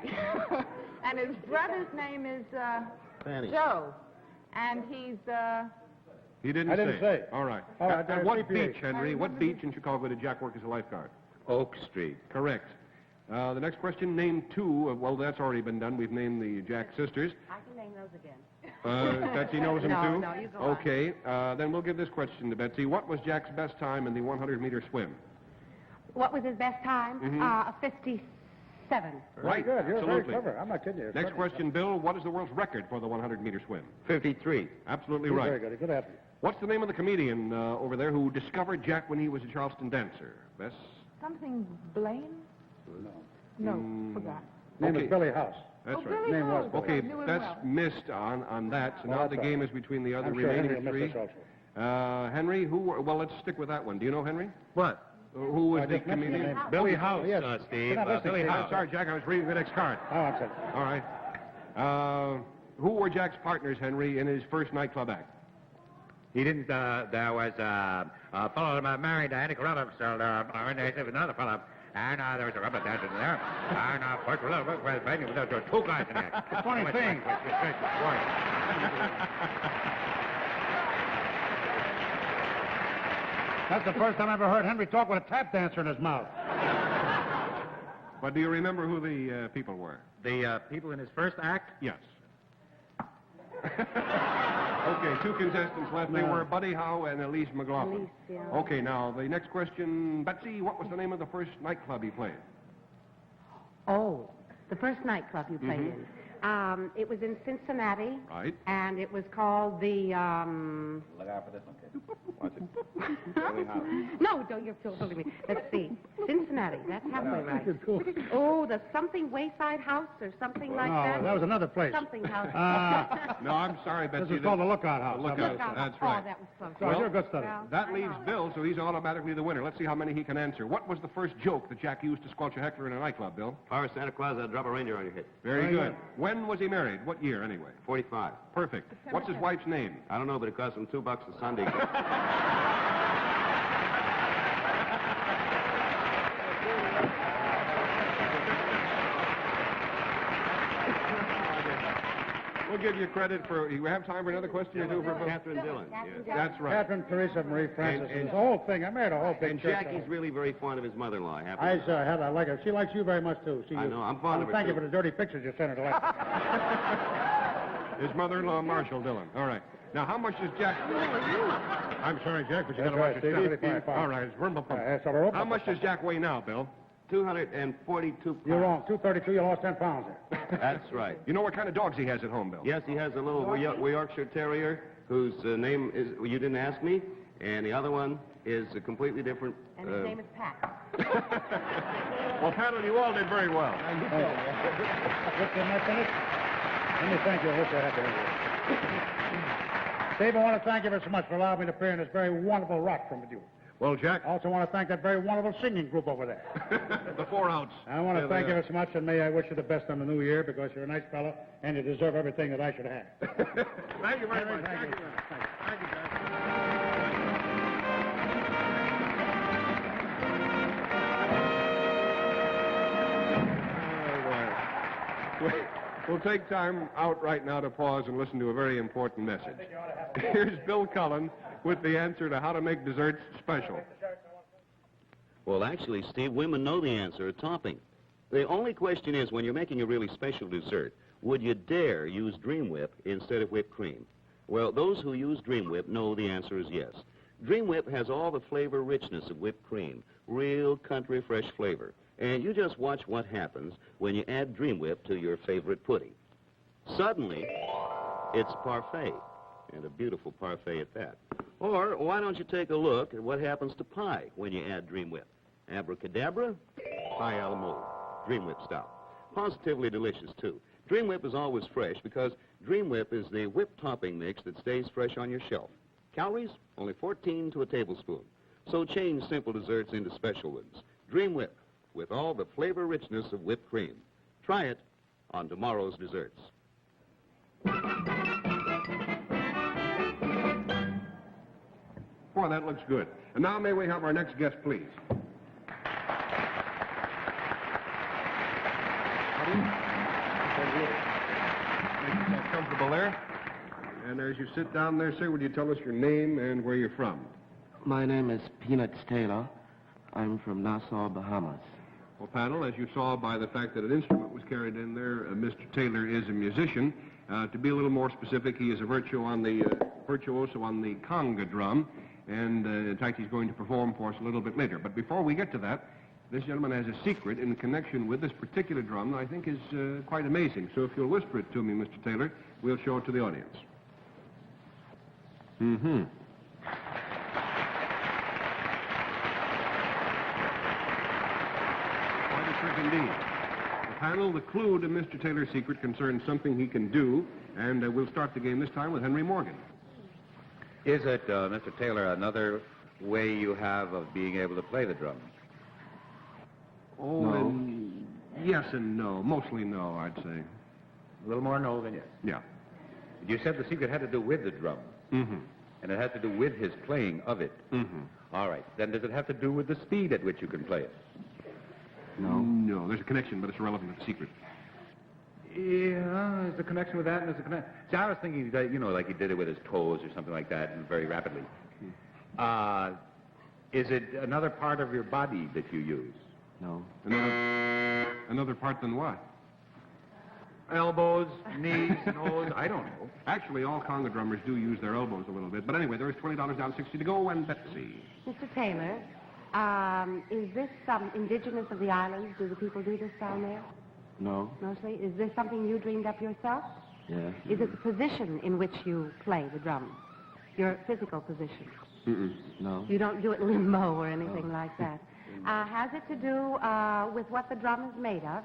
And his brother's name is Fanny. Joe. And he's... He didn't I didn't say. All right. All right, At what CPA. beach, Henry, what beach in Chicago did Jack work as a lifeguard? Oak Street. Correct. The next question, name two. Well, that's already been done. We've named the Jack sisters. I can name those again. Betsy knows them too? No, you go on. Okay. Then we'll give this question to Betsy. What was Jack's best time in the 100-meter swim? What was his best time? Mhm. 57. Right. Good. You're Absolutely. very clever. I'm not kidding you. Next question, Bill. What is the world's record for the 100-meter swim? 53. Absolutely You're right. very good. Good at you. What's the name of the comedian over there who discovered Jack when he was a Charleston dancer? Bess? Something Blaine? No, forgot. Name Okay. is Billy House. That's Oh, right. Billy Name was House. Okay, I knew him Bess well. missed on that, so Well, now that's the all game right. is between the other I'm sure Henry remaining will miss three. this also. Henry, well, let's stick with that one. Do you know Henry? What? Who was I the just mentioned comedian? the name. Billy House, Yes. Steve. You're not listening, Billy Steve. House. Sorry, Jack, I was reading the next card. Oh, I'm sorry. All right. Who were Jack's partners, Henry, in his first nightclub act? He didn't, there was a fellow married to Annie Carruthers, and there was another fellow, and there was a rubber dancer there, and of course, there were two guys in there. The funny thing. That's the first time I ever heard Henry talk with a tap dancer in his mouth. But do you remember who the people were? The people in his first act? Yes. Okay, two contestants left. They were Buddy Howe and Elise McLaughlin. Elise, yeah. Okay, now the next question. Betsy, what was the name of the first nightclub he played? Oh, the first nightclub you played in. It was in Cincinnati. Right. And it was called the, Look out for this one, kid. What's it? No, don't you're still holding me. Let's see. Cincinnati, that's halfway right. Oh, the something Wayside House or something like that. No, that was another place. Something house. No, I'm sorry, Betsy. This is called the Lookout House. The Lookout House. That's Oh, right. that was close. So you're a good study. Well, That leaves Bill, so he's automatically the winner. Let's see how many he can answer. What was the first joke that Jack used to squelch a heckler in a nightclub, Bill? If I were Santa Claus, I'd drop a reindeer on your head. Very Very good. good. When was he married? What year, anyway? 45. Perfect. What's his wife's name? I don't know, but it cost him $2 a Sunday. We'll give you credit for... You have time for another question or two for Bill? Catherine Dillon. Yes. That's right. Catherine Teresa Marie Francis. And- the whole thing. I made a whole big And church Jackie's of it. really very fond of his mother-in-law. Happy I with her. I like her. She likes you very much, too. I know. I'm fond of her, Thank you too. for the dirty pictures you sent her to like. His mother-in-law, Marshall Dillon. All right. Now, how much does Jack... I'm sorry, Jack, but you That's got to right, watch your Stevie. stuff. Fine. All right. It's rumble pump. That's all right. How much does Jack weigh now, Bill? 242 pounds. You're wrong. 232, you lost 10 pounds there. That's right. You know what kind of dogs he has at home, Bill? Yes, he has a little Yorkshire Terrier whose name is... You didn't ask me. And the other one is a completely different... And his name is Pat. Well, Pat, you all did very well. Listen, am I finished? Let me thank you. I wish I had to have you. Steve, I want to thank you very much for allowing me to appear in this very wonderful rock from with you. Well, Jack... I also want to thank that very wonderful singing group over there. The 4 ounce. I want to Yeah, thank they you are. very much, and may I wish you the best on the new year because you're a nice fellow and you deserve everything that I should have. Thank you very much. Thank you. Thank you, Jack. We'll take time out right now to pause and listen to a very important message. Here's Bill Cullen with the answer to how to make desserts special. Well, actually, Steve, women know the answer, topping. The only question is, when you're making a really special dessert, would you dare use Dream Whip instead of whipped cream? Well, those who use Dream Whip know the answer is yes. Dream Whip has all the flavor richness of whipped cream, real country fresh flavor. And you just watch what happens when you add Dream Whip to your favorite pudding. Suddenly, it's parfait, and a beautiful parfait at that. Or why don't you take a look at what happens to pie when you add Dream Whip? Abracadabra, pie a la mode, Dream Whip style. Positively delicious, too. Dream Whip is always fresh because Dream Whip is the whipped topping mix that stays fresh on your shelf. Calories, only 14 to a tablespoon. So change simple desserts into special ones. Dream Whip, with all the flavor richness of whipped cream. Try it on tomorrow's desserts. Boy, that looks good. And now may we have our next guest, please. Make yourself comfortable there. And as you sit down there, sir, would you tell us your name and where you're from? My name is Peanuts Taylor. I'm from Nassau, Bahamas. Well, panel, as you saw by the fact that an instrument was carried in there, Mr. Taylor is a musician. To be a little more specific, he is a virtuoso on the conga drum, and in fact, he's going to perform for us a little bit later. But before we get to that, this gentleman has a secret in connection with this particular drum that I think is quite amazing. So if you'll whisper it to me, Mr. Taylor, we'll show it to the audience. Mm-hmm. Quite a trick indeed. The panel, the clue to Mr. Taylor's secret concerns something he can do, and we'll start the game this time with Henry Morgan. Is it, Mr. Taylor, another way you have of being able to play the drum? Oh, no. Yes and no. Mostly no, I'd say. A little more no than yes. Yeah. You said the secret had to do with the drum. Mm-hmm. And it had to do with his playing of it. Mm-hmm. All right. Then does it have to do with the speed at which you can play it? No. No, there's a connection, but it's irrelevant to the secret. Yeah, there's a connection with that, and there's a connection. See, I was thinking that, like he did it with his toes or something like that, and very rapidly. Is it another part of your body that you use? No. Another part than what? Elbows, knees, nose, I don't know. Actually, all conga drummers do use their elbows a little bit. But anyway, there's $20 down, 60 to go, and Betsy. Mr. Taylor, is this indigenous of the islands? Do the people do this down there? No. Mostly? Is this something you dreamed up yourself? Yeah. Is it the position in which you play the drum? Your physical position? No. You don't do it limbo or anything like that? Has it to do with what the drum is made of?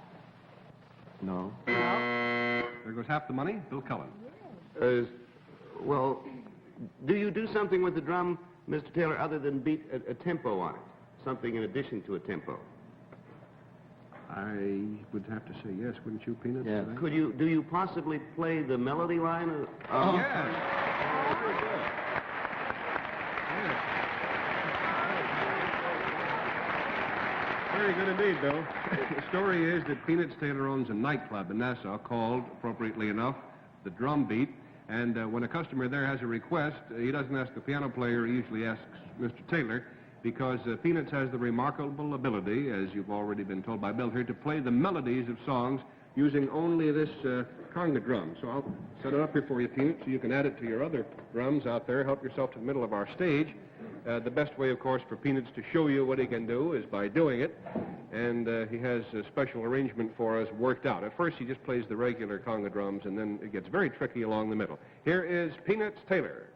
No. No? There goes half the money. Bill Cullen. Well, do you do something with the drum, Mr. Taylor, other than beat a tempo on it? Something in addition to a tempo? I would have to say yes, wouldn't you, Peanuts? Yeah. Do you possibly play the melody line? Yes. Very good. Yes. Very good indeed, Bill. The story is that Peanuts Taylor owns a nightclub in Nassau called, appropriately enough, the Drum Beat. And when a customer there has a request, he doesn't ask the piano player, he usually asks Mr. Taylor, because Peanuts has the remarkable ability, as you've already been told by Bill here, to play the melodies of songs using only this conga drum. So I'll set it up here for you, Peanuts, so you can add it to your other drums out there. Help yourself to the middle of our stage. The best way, of course, for Peanuts to show you what he can do is by doing it. And he has a special arrangement for us worked out. At first, he just plays the regular conga drums, and then it gets very tricky along the middle. Here is Peanuts Taylor.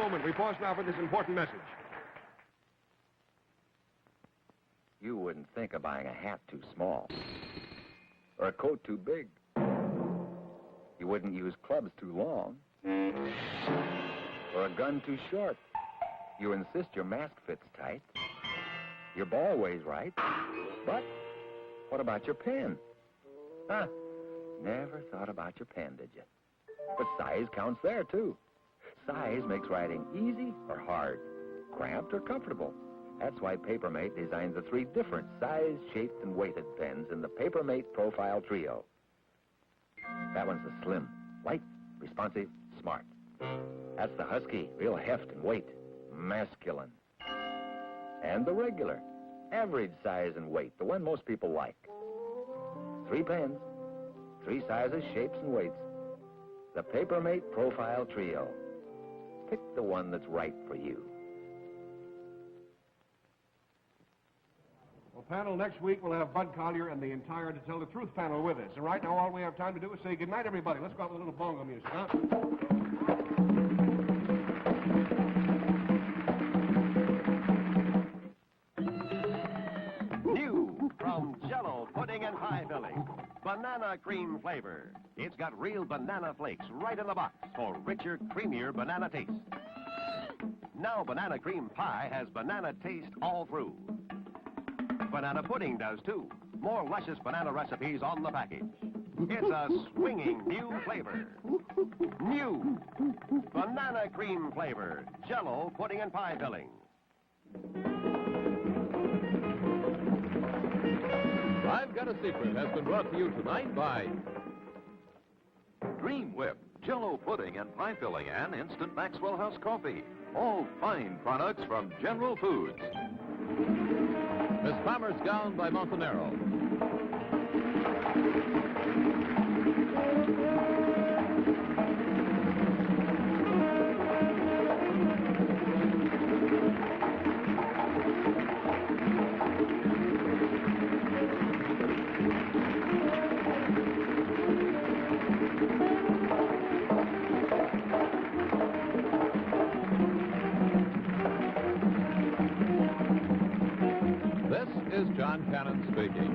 moment. We pause now for this important message. You wouldn't think of buying a hat too small or a coat too big. You wouldn't use clubs too long or a gun too short. You insist your mask fits tight, your ball weighs right, but what about your pen? Huh? Never thought about your pen, did you? But size counts there, too. Size makes writing easy or hard, cramped or comfortable. That's why Papermate designs the 3 different size, shaped, and weighted pens in the Papermate Profile Trio. That one's the slim, light, responsive, smart. That's the husky, real heft and weight, masculine. And the regular, average size and weight, the one most people like. 3 pens, 3 sizes, shapes, and weights. The Papermate Profile Trio. Pick the one that's right for you. Well, panel, next week we'll have Bud Collier and the entire To Tell the Truth panel with us. And right now all we have time to do is say goodnight, everybody. Let's go out with a little bongo music, huh? New from Jell-O pudding and pie filling. Banana cream flavor. It's got real banana flakes right in the box for richer, creamier banana taste. Now banana cream pie has banana taste all through. Banana pudding does too. More luscious banana recipes on the package. It's a swinging new flavor. New banana cream flavor. Jell-O pudding and pie filling. I've Got a Secret has been brought to you tonight by Dream Whip, Jell-O pudding and pie filling, and Instant Maxwell House coffee. All fine products from General Foods. Miss Palmer's Gown by Montanero. John Cannon speaking.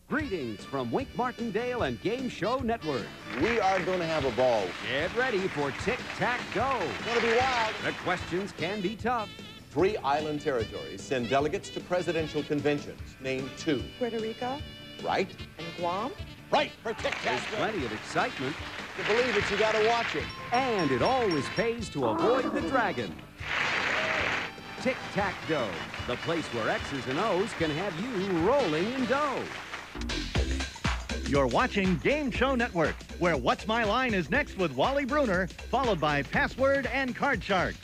Greetings from Wink Martindale and Game Show Network. We are going to have a ball. Get ready for Tic-Tac-Toe. It's going to be wild. The questions can be tough. 3 island territories send delegates to presidential conventions. Name 2. Puerto Rico. Right. And Guam. Right, for Tic-Tac. There's plenty of excitement. To believe it, you got to watch it. And it always pays to avoid the dragon. Tic-Tac-Dough, the place where X's and O's can have you rolling in dough. You're watching Game Show Network, where What's My Line is next with Wally Bruner, followed by Password and Card Shark.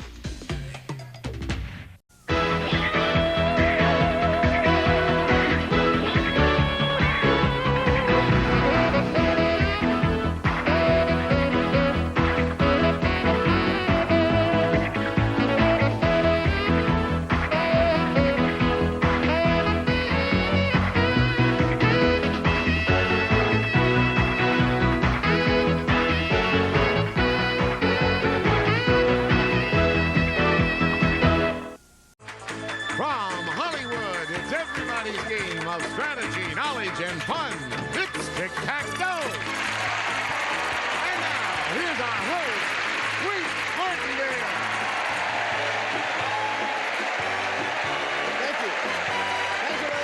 Strategy, knowledge, and fun. It's Tic-Tac-Dough. And now, here's our host, Wink Martindale. Thank you. Thank you very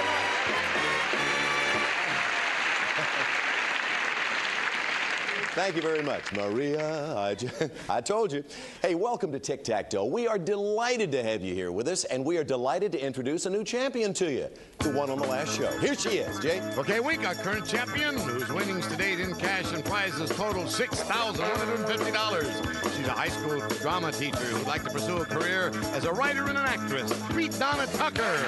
much. Thank you very much, Maria. I told you. Hey, welcome to Tic-Tac-Dough. We are delighted to have you here with us, and we are delighted to introduce a new champion to you, the one on the last show. Here she is, Jay. Okay, we got current champion, whose winnings to date in cash and prizes total $6,150. She's a high school drama teacher who'd like to pursue a career as a writer and an actress. Meet Donna Tucker.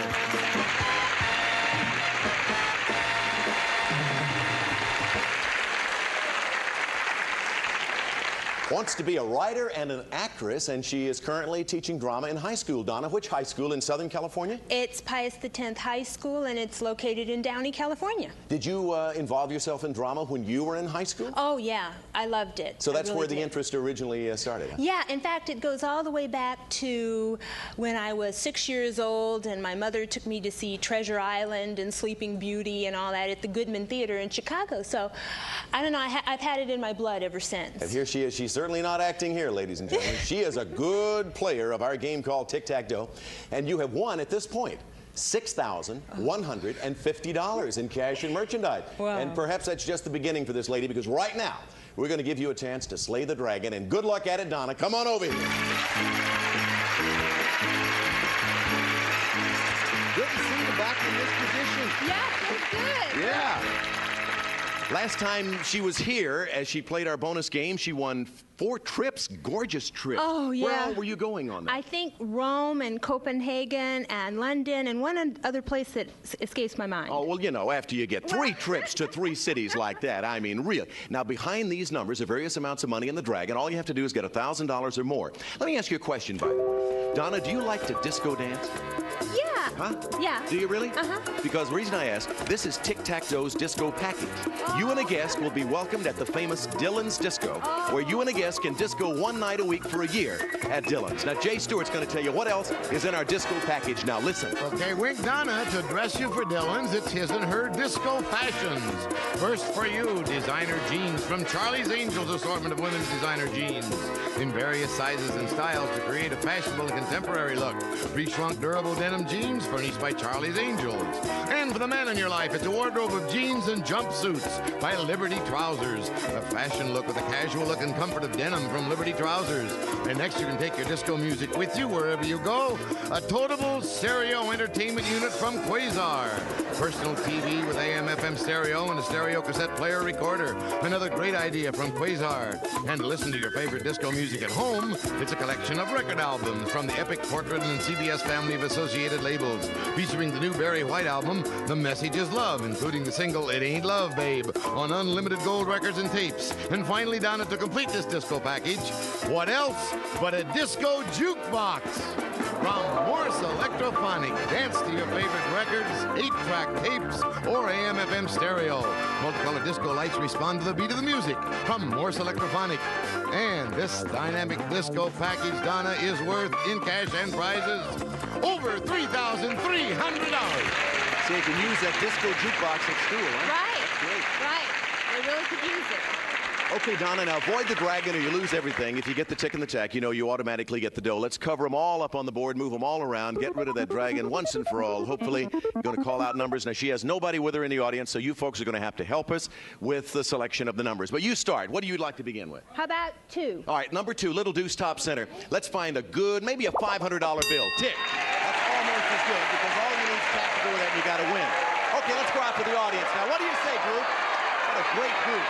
wants to be a writer and an actress, and she is currently teaching drama in high school. Donna, which high school in Southern California? It's Pius X High School, and it's located in Downey, California. Did you involve yourself in drama when you were in high school? Oh, yeah. I loved it. So that's really where the did. interest originally started, huh? Yeah, in fact, it goes all the way back to when I was 6 years old, and my mother took me to see Treasure Island and Sleeping Beauty and all that at the Goodman Theater in Chicago. So, I don't know, I've had it in my blood ever since. And here she is. She's certainly not acting here, ladies and gentlemen. She is a good player of our game called Tic-Tac-Toe, and you have won at this point $6,150 in cash and merchandise. Wow. And perhaps that's just the beginning for this lady, because right now we're going to give you a chance to slay the dragon, and good luck at it, Donna. Come on over here. Good to see you back in this position. Yeah, that's good. Yeah. Last time she was here, as she played our bonus game, she won 4 trips, gorgeous trips. Oh, yeah. Where all were you going on that? I think Rome and Copenhagen and London and one other place that escapes my mind. Oh, well, you know, after you get 3 trips to 3 cities like that, I mean, really. Now, behind these numbers are various amounts of money in the dragon. All you have to do is get $1,000 or more. Let me ask you a question, by the way. Donna, do you like to disco dance? Yeah. Huh? Yeah. Do you really? Uh-huh. Because the reason I ask, this is Tic-Tac-Toe's disco package. You and a guest will be welcomed at the famous Dylan's Disco, where you and a guest can disco 1 night a week for a year at Dylan's. Now, Jay Stewart's going to tell you what else is in our disco package. Now, listen. Okay, Wink Donna to dress you for Dylan's. It's his and her disco fashions. First for you, designer jeans from Charlie's Angels assortment of women's designer jeans in various sizes and styles to create a fashionable and contemporary look. Pre-shrunk durable denim jeans furnished by Charlie's Angels. And for the man in your life, it's a wardrobe of jeans and jumpsuits by Liberty Trousers. A fashion look with a casual look and comfort of denim from Liberty Trousers. And next, you can take your disco music with you wherever you go. A Totable stereo entertainment unit from Quasar. Personal TV with AM/FM stereo and a stereo cassette player recorder. Another great idea from Quasar. And to listen to your favorite disco music at home, it's a collection of record albums from the Epic, Portrait, and CBS family of associated labels, featuring the new Barry White album, The Message Is Love, including the single It Ain't Love, Babe, on unlimited gold records and tapes. And finally, Donna, to complete this disco package, what else but a disco jukebox from Morse Electrophonic. Dance to your favorite records, 8-track tapes, or AM/FM stereo. Multicolor disco lights respond to the beat of the music from Morse Electrophonic. And this dynamic disco package, Donna, is worth, in cash and prizes, over $3,300. So you can use that disco jukebox at school, huh? Right. That's great. Right. They really could use it. Okay, Donna, now avoid the dragon or you lose everything. If you get the tick and the tack, you know you automatically get the dough. Let's cover them all up on the board, move them all around, get rid of that dragon once and for all. Hopefully, you're going to call out numbers. Now, she has nobody with her in the audience, so you folks are going to have to help us with the selection of the numbers. But you start. What do you like to begin with? How about 2? All right, number 2, Little Deuce, top center. Let's find a good, maybe a $500 bill. Tick. That's almost as good, because all you need is tack to go with that and you got to win. Okay, let's go out to the audience now. What do you say, group? What a great group.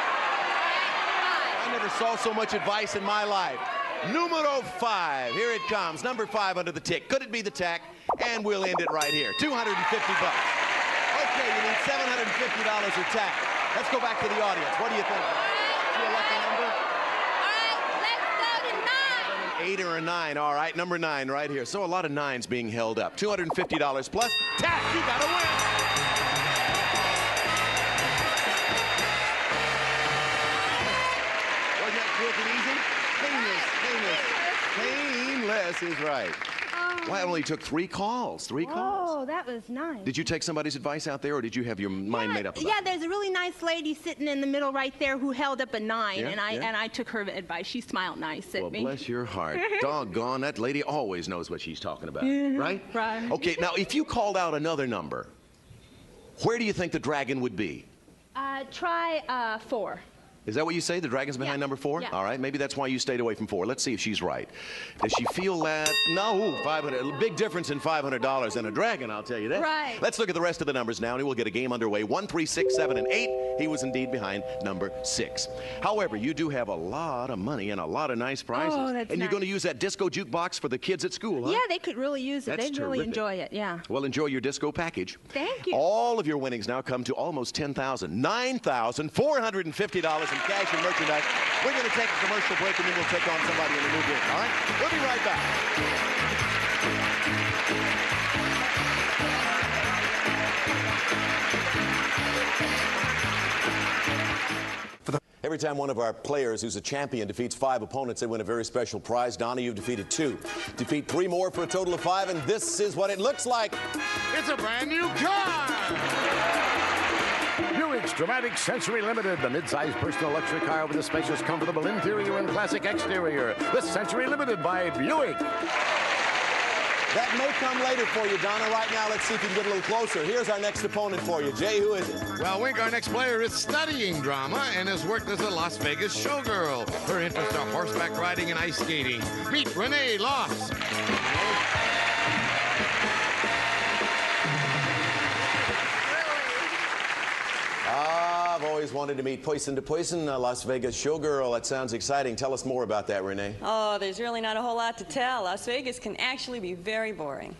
I never saw so much advice in my life. Numero 5. Here it comes. Number 5 under the tick. Could it be the tack? And we'll end it right here. $250. Okay, you need $750 or tack. Let's go back to the audience. What do you think? See a lucky number? All right, let's go to 9. 8 or a 9. All right, number 9 right here. So a lot of 9s being held up. $250 plus tack. You got to win. Painless is right. Well, I only took 3 calls. 3 calls. Oh, that was nice. Did you take somebody's advice out there, or did you have your mind made up about Yeah, it? there's a really nice lady sitting in the middle right there who held up a 9, Yeah, and I took her advice. She smiled nice at Well, me. bless your heart. Doggone, that lady always knows what she's talking about, Mhm, right? right. Okay, now, if you called out another number, where do you think the dragon would be? Try 4. Is that what you say? The dragon's behind number 4? Yeah. All right, maybe that's why you stayed away from 4. Let's see if she's right. Does she feel that? No, 500. A big difference in $500 and a dragon, I'll tell you that. Right. Let's look at the rest of the numbers now, and we'll get a game underway. 1, 3, 6, 7, and 8. He was indeed behind number 6. However, you do have a lot of money and a lot of nice prizes. Oh, that's and you're nice. going to use that disco jukebox for the kids at school, huh? Yeah, they could really use it. That's They'd really terrific. enjoy it, yeah. Well, enjoy your disco package. Thank you. All of your winnings now come to almost $10,000. $9,450 in some cash and merchandise. We're going to take a commercial break, and then we'll take on somebody in the new building, all right? We'll be right back. Every time one of our players who's a champion defeats 5 opponents, they win a very special prize. Donna, you've defeated 2. Defeat 3 more for a total of 5, and this is what it looks like. It's a brand new car! Buick's Dramatic Century Limited, the mid-size personal luxury car with a spacious, comfortable interior and classic exterior. The Century Limited by Buick. That may come later for you, Donna. Right now, let's see if you can get a little closer. Here's our next opponent for you. Jay, who is it? Well, Wink, our next player is studying drama and has worked as a Las Vegas showgirl. Her interests are horseback riding and ice skating. Meet Renee Loss. I've always wanted to meet Poison to Poison, a Las Vegas showgirl. That sounds exciting. Tell us more about that, Renee. Oh, there's really not a whole lot to tell. Las Vegas can actually be very boring.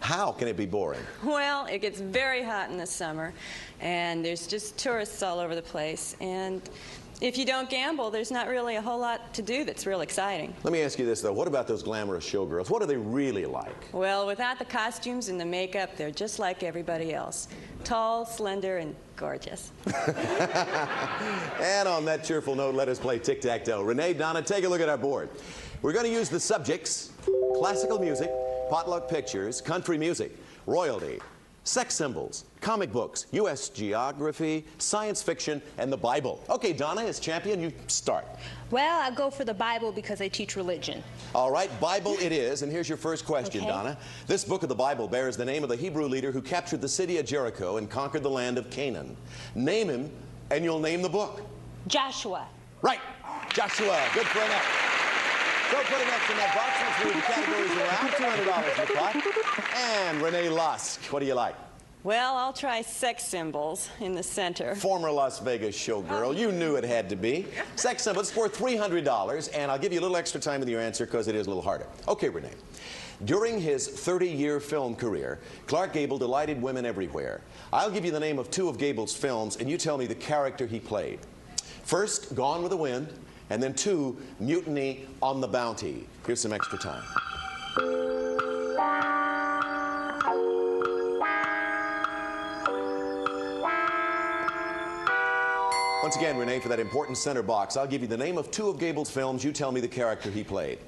How can it be boring? Well, it gets very hot in the summer, and there's just tourists all over the place. And if you don't gamble, there's not really a whole lot to do that's real exciting. Let me ask you this, though. What about those glamorous showgirls? What are they really like? Well, without the costumes and the makeup, they're just like everybody else. Tall, slender, and gorgeous. And on that cheerful note, let us play tic-tac-toe. Renee, Donna, take a look at our board. We're going to use the subjects: classical music, potluck pictures, country music, royalty, sex symbols, comic books, U.S. geography, science fiction, and the Bible. Okay, Donna, as champion, you start. Well, I go for the Bible because I teach religion. All right, Bible it is, and here's your first question, Okay. Donna. This book of the Bible bears the name of the Hebrew leader who captured the city of Jericho and conquered the land of Canaan. Name him, and you'll name the book. Joshua. Right, Joshua. Good for an X. So put an X in that box. Let's move the categories around. $200 in the pot. And Renee Lusk, what do you like? Well, I'll try sex symbols in the center. Former Las Vegas showgirl. You knew it had to be. Sex symbols for $300, and I'll give you a little extra time with your answer because it is a little harder. Okay, Renee. During his 30-year film career, Clark Gable delighted women everywhere. I'll give you the name of 2 of Gable's films, and you tell me the character he played. First, Gone with the Wind, and then 2, Mutiny on the Bounty. Here's some extra time. Once again, Renee, for that important center box, I'll give you the name of 2 of Gable's films. You tell me the character he played.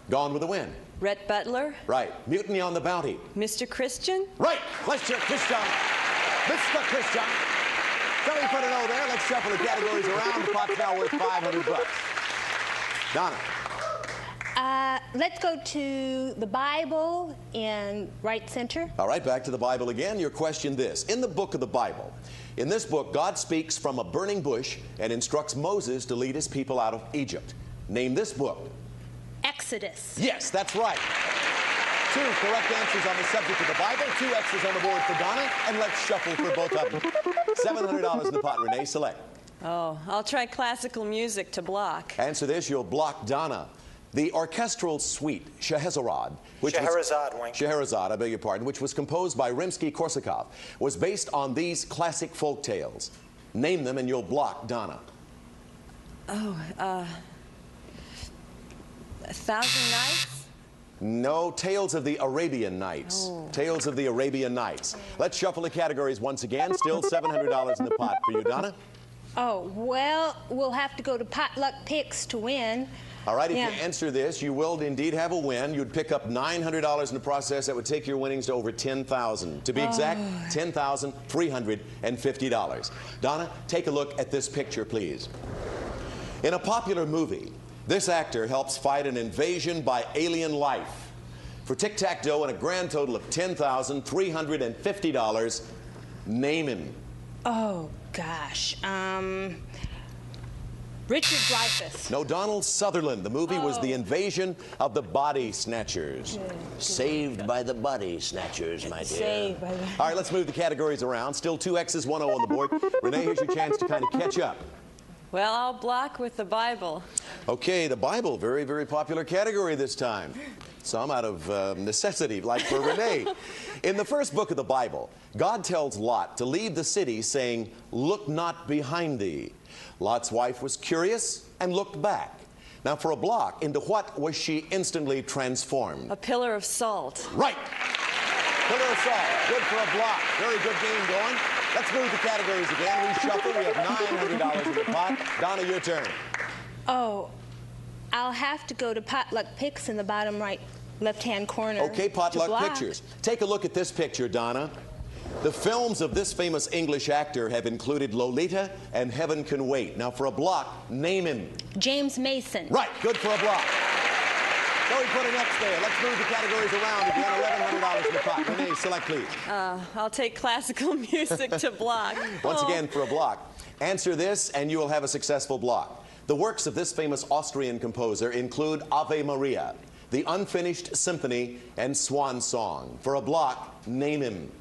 Gone with the Wind. Rhett Butler. Right. Mutiny on the Bounty. Mr. Christian. Right. Mr. Christian. Mr. Christian. Something for to know there. Let's shuffle the categories around. The pot's now worth $500. Donna. Let's go to the Bible in right center. All right, back to the Bible again. Your question this. In the book of the Bible, in this book, God speaks from a burning bush and instructs Moses to lead his people out of Egypt. Name this book. Exodus. Yes, that's right. 2 correct answers on the subject of the Bible, 2 X's on the board for Donna, and let's shuffle for both of them. $700 in the pot. Renee, select. Oh, I'll try classical music to block. Answer this, you'll block Donna. The orchestral suite, Scheherazade, Scheherazade, I beg your pardon, which was composed by Rimsky-Korsakov, was based on these classic folk tales. Name them and you'll block Donna. Oh, A Thousand Nights? No, Tales of the Arabian Nights. Oh. Tales of the Arabian Nights. Let's shuffle the categories once again. Still $700 in the pot for you, Donna. Oh, well, we'll have to go to potluck picks to win. All right, if you answer this, you will indeed have a win. You'd pick up $900 in the process. That would take your winnings to over $10,000. To be exact, $10,350. Donna, take a look at this picture, please. In a popular movie, this actor helps fight an invasion by alien life. For tic-tac-toe and a grand total of $10,350, name him. Oh, gosh. Richard Dreyfuss. No, Donald Sutherland. The movie was The Invasion of the Body Snatchers. Saved by the Body Snatchers, my dear. Saved by the... All right, let's move the categories around. Still 2 X's, 1 O on the board. Renee, here's your chance to kind of catch up. Well, I'll block with the Bible. Okay, the Bible, very, very popular category this time. Some out of necessity, like for Renee. In the first book of the Bible, God tells Lot to leave the city saying, "Look not behind thee." Lot's wife was curious and looked back. Now, for a block, into what was she instantly transformed? A pillar of salt. Right. Pillar of salt. Good for a block. Very good game going. Let's move the categories again. We shuffle. We have $900 in the pot. Donna, your turn. Oh, I'll have to go to Potluck Picks in the bottom right left-hand corner. Okay, Potluck Pictures. Take a look at this picture, Donna. The films of this famous English actor have included Lolita and Heaven Can Wait. Now, for a block, name him. James Mason. Right, good for a block. So we put an X there. Let's move the categories around again. $1,100 in the pot. Renee, select, please. I'll take classical music to block. Once again, for a block. Answer this, and you will have a successful block. The works of this famous Austrian composer include Ave Maria, the Unfinished Symphony, and Swan Song. For a block, name him.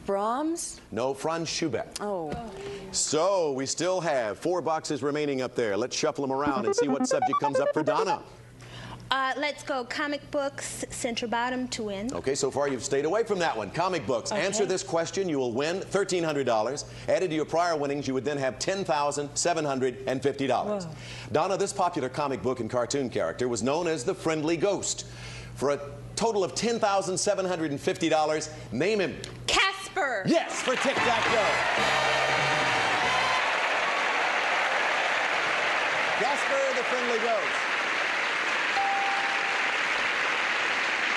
Brahms? No, Franz Schubert. Oh. So we still have 4 boxes remaining up there. Let's shuffle them around and see what subject comes up for Donna. Let's go comic books, center bottom to win. Okay, so far you've stayed away from that one. Comic books. Okay. Answer this question, you will win $1,300. Added to your prior winnings, you would then have $10,750. Whoa. Donna, this popular comic book and cartoon character was known as the Friendly Ghost. For a total of $10,750, name him. Casper. Yes, for Tic-Tac-Toe. Casper, the Friendly Ghost.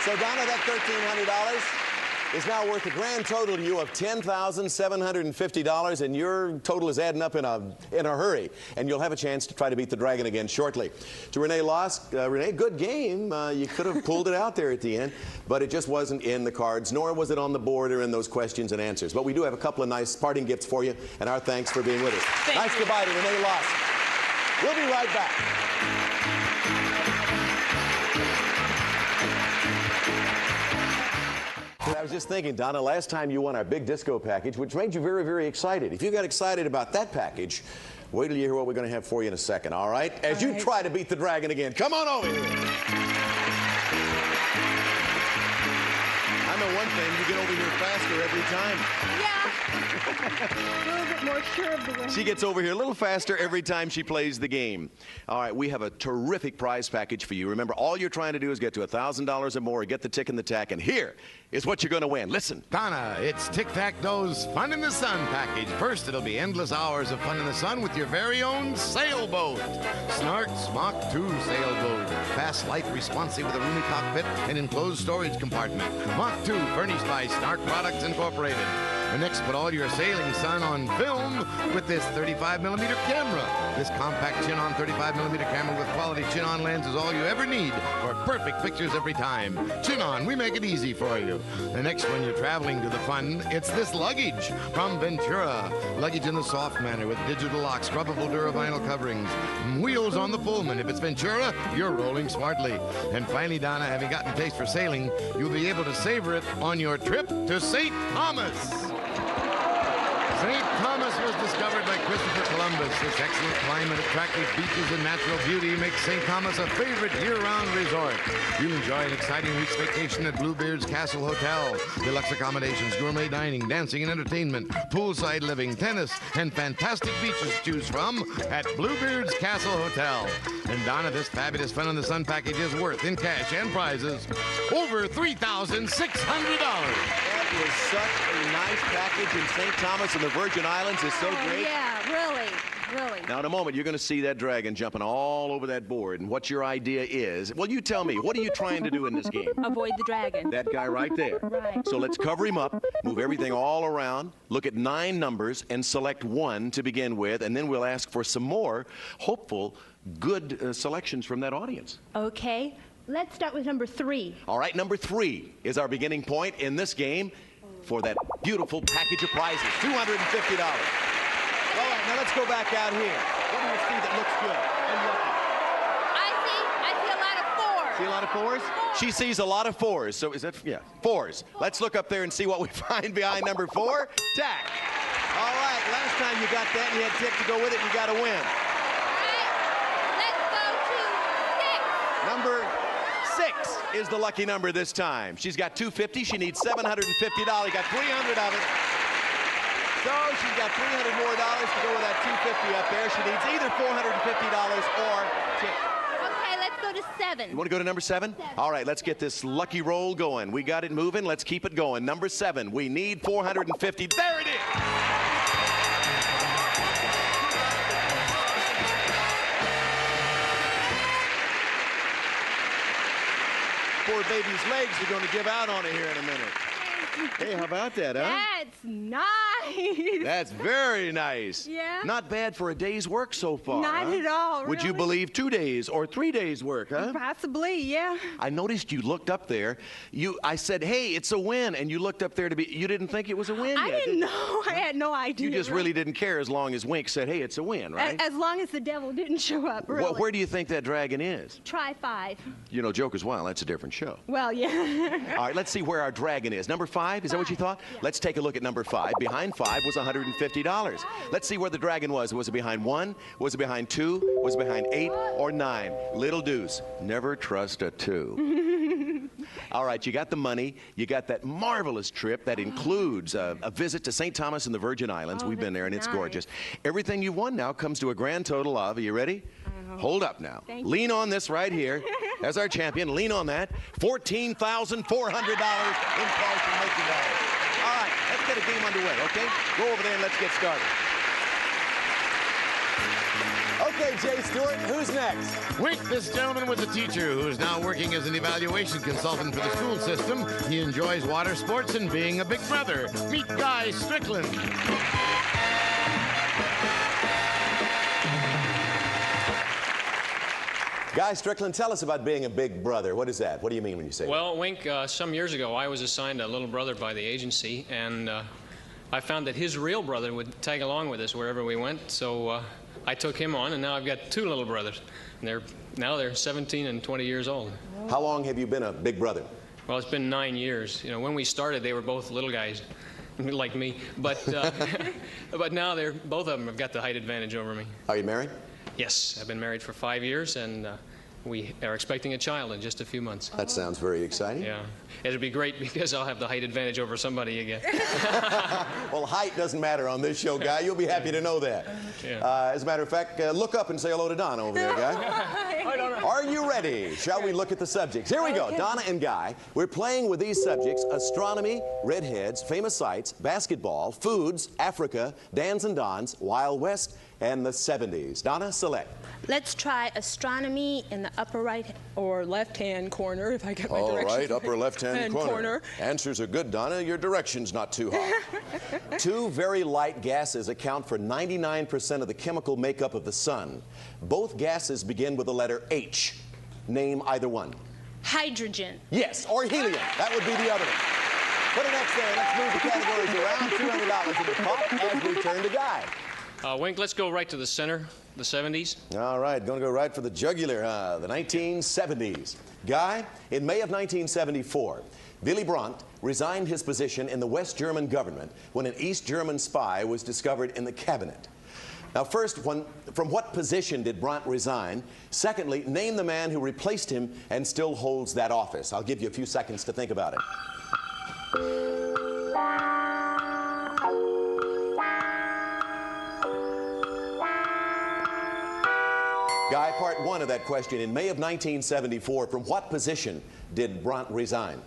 So, Donna, that $1,300 is now worth a grand total to you of $10,750, and your total is adding up in a hurry. And you'll have a chance to try to beat the dragon again shortly. To Renee Losk, Renee, good game. You could have pulled it out there at the end, but it just wasn't in the cards, nor was it on the board or in those questions and answers. But we do have a couple of nice parting gifts for you, and our thanks for being with us. Nice goodbye to Renee Losk. We'll be right back. I was just thinking, Donna, last time you won our big disco package, which made you very, very excited. If you got excited about that package, wait till you hear what we're going to have for you in a second, all right? As you try to beat the dragon again. Come on over here. I know one thing, you get over here faster every time. Yeah. A little bit more sure of the win. She gets over here a little faster every time she plays the game. All right, we have a terrific prize package for you. Remember, all you're trying to do is get to $1,000 or more, get the tick and the tack, and here is what you're going to win. Listen. Donna, it's Tic-Tac-Toe's Fun in the Sun package. First, it'll be endless hours of fun in the sun with your very own sailboat. Snark's Mach 2 sailboat. Fast, light, responsive with a roomy cockpit and enclosed storage compartment. Mach 2, furnished by Snark Products Incorporated. And next, put all your sailing sun on film with this 35mm camera. This compact chin-on 35mm camera with quality chin-on lens is all you ever need for perfect pictures every time. Chin-on, we make it easy for you. The next, when you're traveling to the fun, it's this luggage from Ventura. Luggage in the soft manner with digital lock, scrubbable Duravinyl coverings, wheels on the Pullman. If it's Ventura, you're rolling smartly. And finally, Donna, having gotten a taste for sailing, you'll be able to savor it on your trip to St. Thomas. St. Thomas was discovered by Christopher Columbus. Its excellent climate, attractive beaches, and natural beauty makes St. Thomas a favorite year-round resort. You'll enjoy an exciting week's vacation at Bluebeard's Castle Hotel. Deluxe accommodations, gourmet dining, dancing and entertainment, poolside living, tennis, and fantastic beaches to choose from at Bluebeard's Castle Hotel. And Donna, this fabulous Fun in the Sun package is worth, in cash and prizes, over $3,600. That is such a nice package, in St. Thomas and the Virgin Islands is so great. Yeah, really, really. Now, in a moment, you're going to see that dragon jumping all over that board, and what your idea is. Well, you tell me, what are you trying to do in this game? Avoid the dragon. That guy right there. Right. So let's cover him up, move everything all around, look at 9 numbers, and select 1 to begin with, and then we'll ask for some more hopeful, good selections from that audience. Okay. Let's start with number 3. All right, number 3 is our beginning point in this game for that beautiful package of prizes, $250. All right, now let's go back out here. What do you see that looks good and lucky? I see a lot of 4s. See a lot of 4s? She sees a lot of 4s. So is that, yeah, 4s. Let's look up there and see what we find behind number 4. Tack. All right, last time you got that, and you had Tick to go with it, you got to win. Let's go to 6. Number 6 is the lucky number this time. She's got $250. She needs $750. Got 300 of it. So she's got $300 more to go with that $250 up there. She needs either $450 or Tick. Okay, let's go to 7. You want to go to number 7? All right, let's get this lucky roll going. We got it moving. Let's keep it going. Number 7. We need $450. There it is. Poor baby's legs are going to give out on it here in a minute. Hey, how about that, huh? That's nice. That's very nice. Yeah. Not bad for a day's work so far. Not at all, Would you really. believe 2 days or 3 days' work, huh? Possibly, yeah. I noticed you looked up there. I said, hey, it's a win. And you looked up there you didn't think it was a win I yet, didn't know. I had no idea. You just really didn't care as long as Wink said, hey, it's a win, right? As long as the devil didn't show up, really. Where do you think that dragon is? Try 5. You know, Joker's Wild, that's a different show. Well, yeah. All right, let's see where our dragon is. Number 5, is that what you thought? Yeah. Let's take a look at number 5. Behind 5 was $150. Let's see where the dragon was. Was it behind 1? Was it behind 2? Was it behind 8 or 9? Little deuce. Never trust a 2. All right, you got the money. You got that marvelous trip that includes a visit to St. Thomas and the Virgin Islands. We've been there, and it's gorgeous. Everything you've won now comes to a grand total of, are you ready? Hold up now. Lean on this right here. As our champion, lean on that. $14,400 in cash and merchandise. All right, let's get a game underway, okay? Go over there and let's get started. Okay, Jay Stewart, who's next? Wink, this gentleman was a teacher who is now working as an evaluation consultant for the school system. He enjoys water sports and being a big brother. Meet Guy Strickland. Guy Strickland, tell us about being a big brother. What is that? What do you mean when you say that? Well, Wink, some years ago, I was assigned a little brother by the agency, and I found that his real brother would tag along with us wherever we went, so I took him on, and now I've got 2 little brothers. And they're 17 and 20 years old. How long have you been a big brother? Well, it's been 9 years. You know, when we started, they were both little guys, like me, but but now both of them have got the height advantage over me. Are you married? Yes, I've been married for 5 years, and we are expecting a child in just a few months. That sounds very exciting. Yeah. It'll be great because I'll have the height advantage over somebody again. Well, height doesn't matter on this show, Guy. You'll be happy to know that. Yeah. As a matter of fact, look up and say hello to Donna over there, Guy. Are you ready? Shall we look at the subjects? Here we go. Donna and Guy. We're playing with these subjects: astronomy, redheads, famous sights, basketball, foods, Africa, dans and dons, Wild West, and the 70s. Donna, select. Let's try astronomy in the upper right or left-hand corner, if I get my directions. All right, upper left-hand corner. corner. Answers are good, Donna. Your direction's not too hot. 2 very light gases account for 99% of the chemical makeup of the sun. Both gases begin with the letter H. Name either one. Hydrogen. Yes, or helium. That would be the other one. Put an X there. Let's move the categories around. $200 in the pot as we turn to Guy. Wink, let's go right to the center, the 70s. All right, going to go right for the jugular, the 1970s. Guy, in May of 1974, Willy Brandt resigned his position in the West German government when an East German spy was discovered in the cabinet. Now, first, from what position did Brandt resign? Secondly, name the man who replaced him and still holds that office. I'll give you a few seconds to think about it. Guy, part 1 of that question. In May of 1974, from what position did Brandt resign?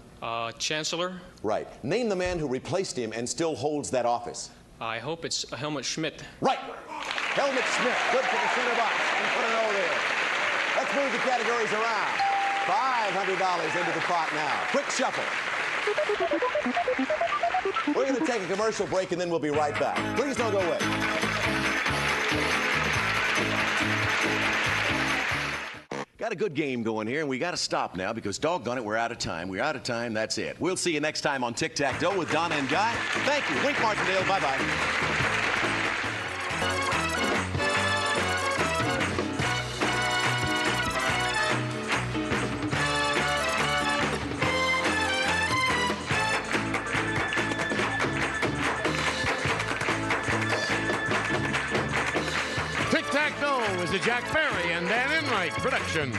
Chancellor. Right. Name the man who replaced him and still holds that office. I hope it's Helmut Schmidt. Right. Helmut Schmidt. Good for the center box. And put an O there. Let's move the categories around. $500 into the pot now. Quick shuffle. We're going to take a commercial break, and then we'll be right back. Please don't go away. Got a good game going here, and we got to stop now because, doggone it, we're out of time. We're out of time. That's it. We'll see you next time on Tic-Tac-Dough with Donna and Guy. Thank you. Wink Martindale. Bye-bye. is a Jack Barry and Dan Enright production.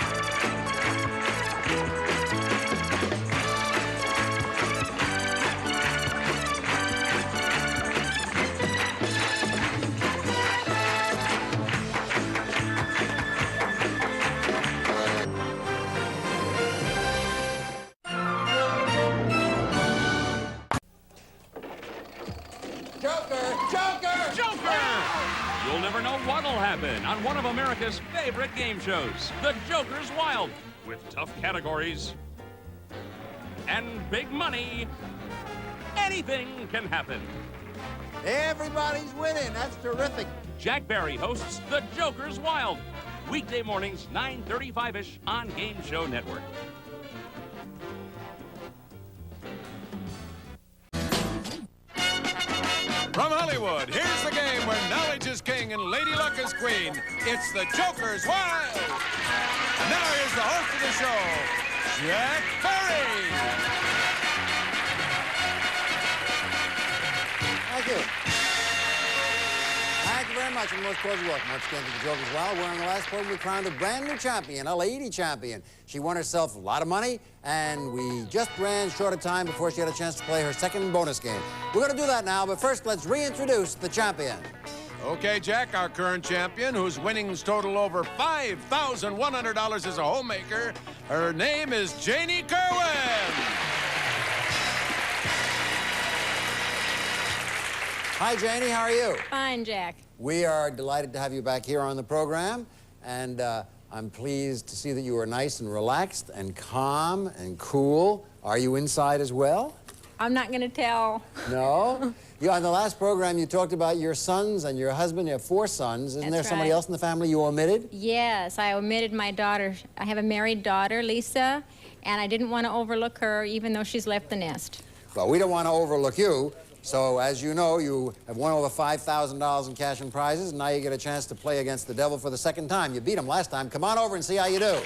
You'll never know what'll happen on one of America's favorite game shows, The Joker's Wild, with tough categories and big money. Anything can happen. Everybody's winning. That's terrific. Jack Barry hosts The Joker's Wild, weekday mornings, 9:35-ish on Game Show Network. From Hollywood, here's the game where knowledge is king and Lady Luck is queen. It's The Joker's Wild. And now here's the host of the show, Jack Barry. Thank you. Thank you very much, and most cordial welcome once again to The Joker's Wild, where on the last program we crowned a brand new champion, a lady champion. She won herself a lot of money, and we just ran short of time before she had a chance to play her second bonus game. We're going to do that now, but first let's reintroduce the champion. Okay, Jack, our current champion, whose winnings total over $5,100 as a homemaker. Her name is Janie Kerwin. Hi, Janie. How are you? Fine, Jack. We are delighted to have you back here on the program, and I'm pleased to see that you are nice and relaxed and calm and cool. Are you inside as well? I'm not going to tell. No? On the last program, you talked about your sons and your husband. You have 4 sons. Isn't there somebody else in the family you omitted? Yes, I omitted my daughter. I have a married daughter, Lisa, and I didn't want to overlook her, even though she's left the nest. Well, we don't want to overlook you. So, as you know, you have won over $5,000 in cash and prizes, and now you get a chance to play against the devil for the second time. You beat him last time. Come on over and see how you do.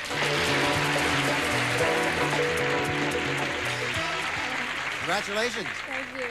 Congratulations. Thank you.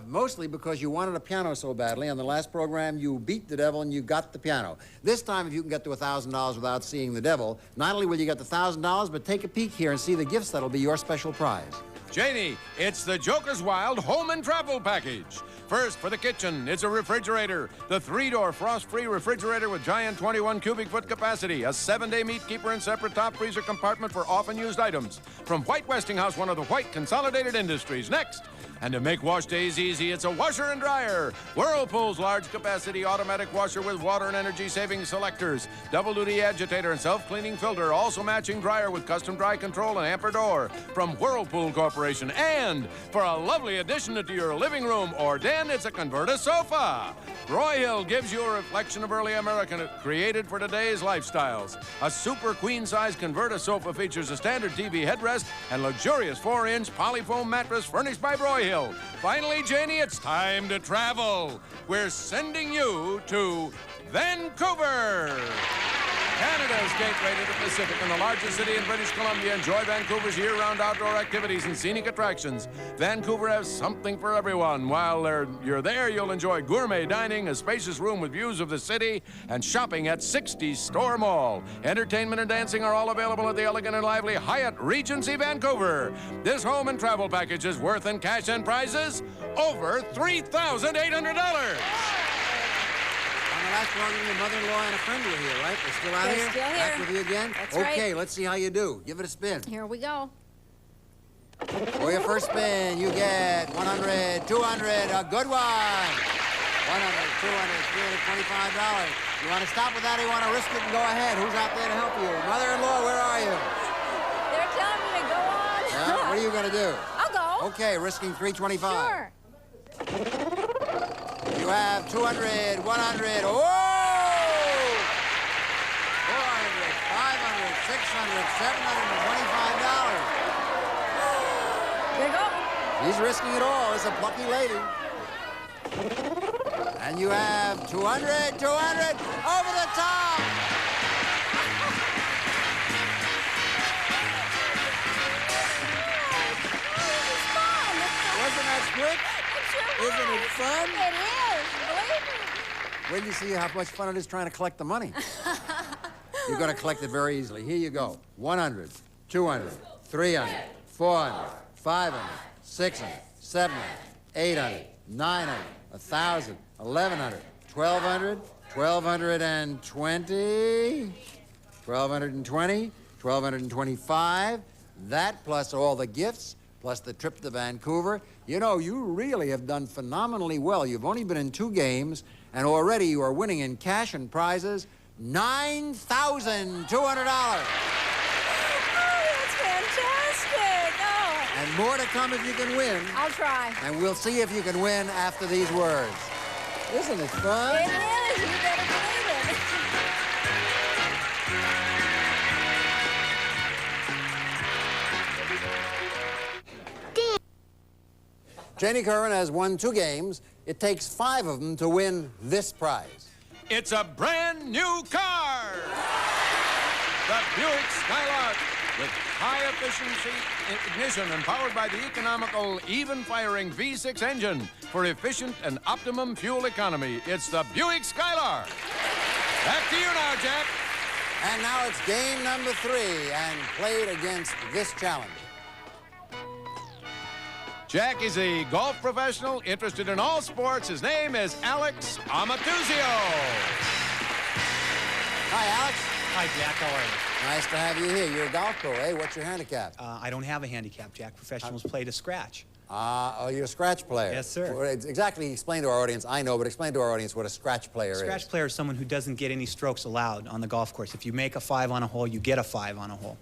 Mostly because you wanted a piano so badly. On the last program, you beat the devil and you got the piano. This time, if you can get to $1,000 without seeing the devil, not only will you get the $1,000, but take a peek here and see the gifts that'll be your special prize. Janie, it's the Joker's Wild Home and Travel Package. First, for the kitchen, it's a refrigerator. The 3-door frost-free refrigerator with giant 21 cubic foot capacity, a 7-day meat keeper and separate top freezer compartment for often used items. From White Westinghouse, one of the White Consolidated Industries. Next, and to make wash days easy, it's a washer and dryer. Whirlpool's large capacity automatic washer with water and energy saving selectors, double duty agitator and self-cleaning filter, also matching dryer with custom dry control and amper door from Whirlpool Corporation. And for a lovely addition to your living room or den, it's a Converta sofa. Broyhill gives you a reflection of early American, created for today's lifestyles. A super queen-size Converta sofa features a standard TV headrest and luxurious 4-inch polyfoam mattress furnished by Broyhill. Finally, Janie, it's time to travel. We're sending you to Vancouver. Canada's gateway to the Pacific and the largest city in British Columbia. Enjoy Vancouver's year-round outdoor activities and scenic attractions. Vancouver has something for everyone. While you're there, you'll enjoy gourmet dining, a spacious room with views of the city, and shopping at 60 Store Mall. Entertainment and dancing are all available at the elegant and lively Hyatt Regency Vancouver. This home and travel package is worth in cash and prizes over $3,800. Last program, your mother-in-law and a friend were here, right? They're still out here? They're still here. Back with you again? That's okay, right. Let's see how you do. Give it a spin. Here we go. For your first spin, you get 100, 200, a good one. 100, 200, $325. You want to stop with that or you want to risk it and go ahead? Who's out there to help you? Mother-in-law, where are you? They're telling me to go on. Yeah, what are you going to do? I'll go. Okay, risking $325. Sure. You have 200, 100, whoa! 400, 500, 600, $725. There you go. She's risking it all. It's a plucky lady. And you have 200, 200, over the top! Wasn't that quick? Isn't it fun? It is. Believe me. Wait till you see how much fun it is trying to collect the money. You're going to collect it very easily. Here you go. 100, 200, 300, 400, 500, 600, 700, 800, 900, 1,000, 1,100, 1,200, 1,220, 1,220, 1,225. That plus all the gifts, plus the trip to Vancouver. You know, you really have done phenomenally well. You've only been in 2 games, and already you are winning in cash and prizes $9,200. Oh, that's fantastic. Oh. And more to come if you can win. I'll try. And we'll see if you can win after these words. Isn't it fun? It is. You better believe it. Janie Curran has won 2 games. It takes 5 of them to win this prize. It's a brand new car! The Buick Skylark, with high efficiency ignition and powered by the economical, even-firing V6 engine for efficient and optimum fuel economy. It's the Buick Skylark. Back to you now, Jack. And now it's game number 3, and played against this challenger. Jack is a golf professional interested in all sports. His name is Alex Amatuzio. Hi, Alex. Hi, Jack. How are you? Nice to have you here. You're a golf pro, eh? What's your handicap? I don't have a handicap, Jack. Professionals play to scratch. Oh, you're a scratch player. Yes, sir. Well, exactly, explain to our audience. I know, but explain to our audience what a scratch player is. Scratch player is someone who doesn't get any strokes allowed on the golf course. If you make a 5 on a hole, you get a 5 on a hole.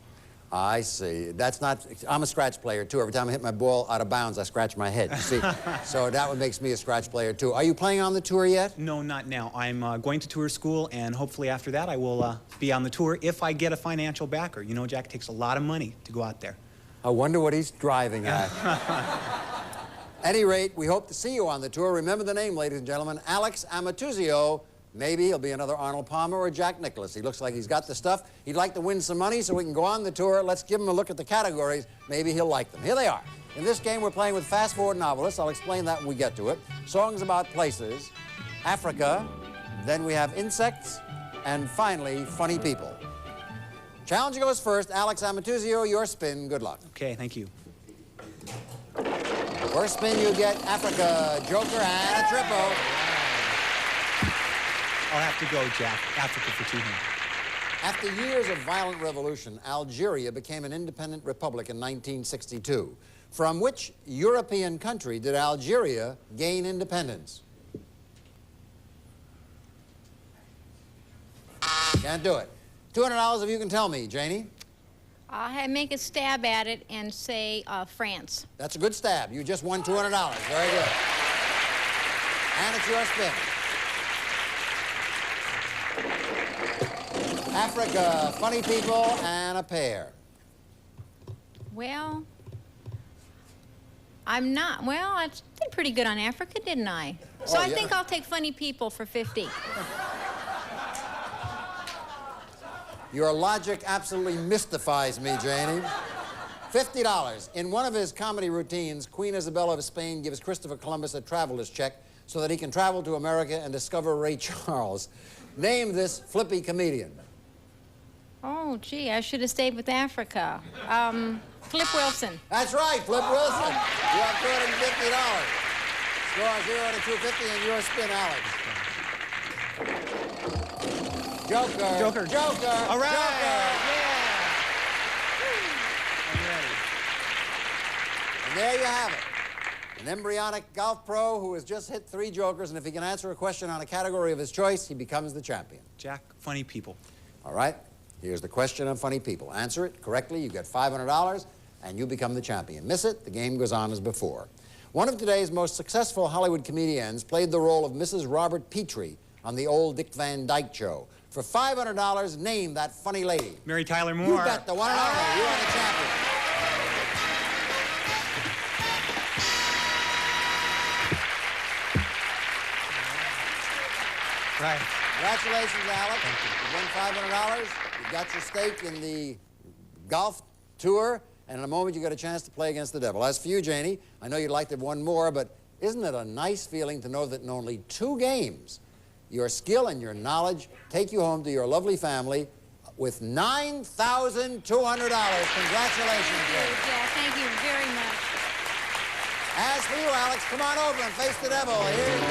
I see. That's not... I'm a scratch player, too. Every time I hit my ball out of bounds, I scratch my head, you see? So that one makes me a scratch player, too. Are you playing on the tour yet? No, not now. I'm going to tour school, and hopefully after that I will be on the tour if I get a financial backer. You know, Jack, it takes a lot of money to go out there. I wonder what he's driving at. At any rate, we hope to see you on the tour. Remember the name, ladies and gentlemen, Alex Amatuzio. Maybe he'll be another Arnold Palmer or Jack Nicklaus. He looks like he's got the stuff. He'd like to win some money so we can go on the tour. Let's give him a look at the categories. Maybe he'll like them. Here they are. In this game, we're playing with fast-forward novelists. I'll explain that when we get to it. Songs about places, Africa, then we have insects, and finally, funny people. Challenger goes first. Alex Amatuzio, your spin. Good luck. Okay, thank you. First spin, you get Africa, Joker, and a triple. I'll have to go, Jack. Africa for 2 hands. After years of violent revolution, Algeria became an independent republic in 1962. From which European country did Algeria gain independence? Can't do it. $200 if you can tell me, Janie. I'll make a stab at it and say France. That's a good stab. You just won $200. Very good. And it's your spin. Africa, funny people, and a pair. Well, I'm not. Well, I did pretty good on Africa, didn't I? So Oh, I yeah. think I'll take funny people for 50. Your logic absolutely mystifies me, Janie. $50. In one of his comedy routines, Queen Isabella of Spain gives Christopher Columbus a traveler's check so that he can travel to America and discover Ray Charles. Name this flippy comedian. Oh, gee, I should have stayed with Africa. Flip Wilson. That's right, Flip Wilson. You have $250. Score 0 to 250, and your spin, Alex. Joker. Joker. Joker. All right. Joker. I'm ready. And there you have it. An embryonic golf pro who has just hit 3 jokers, and if he can answer a question on a category of his choice, he becomes the champion. Jack, funny people. All right. Here's the question on funny people. Answer it correctly, you get $500, and you become the champion. Miss it, the game goes on as before. One of today's most successful Hollywood comedians played the role of Mrs. Robert Petrie on the old Dick Van Dyke Show. For $500, name that funny lady. Mary Tyler Moore. You bet the one and only. You are the champion. Right. Congratulations, Alex. You won $500. You've got your stake in the golf tour, and in a moment you got a chance to play against the devil. As for you, Janie, I know you'd like to have won more, but isn't it a nice feeling to know that in only 2 games your skill and your knowledge take you home to your lovely family with $9,200. Congratulations, Jay. Yeah, thank you very much. As for you, Alex, come on over and face the devil. Here you go.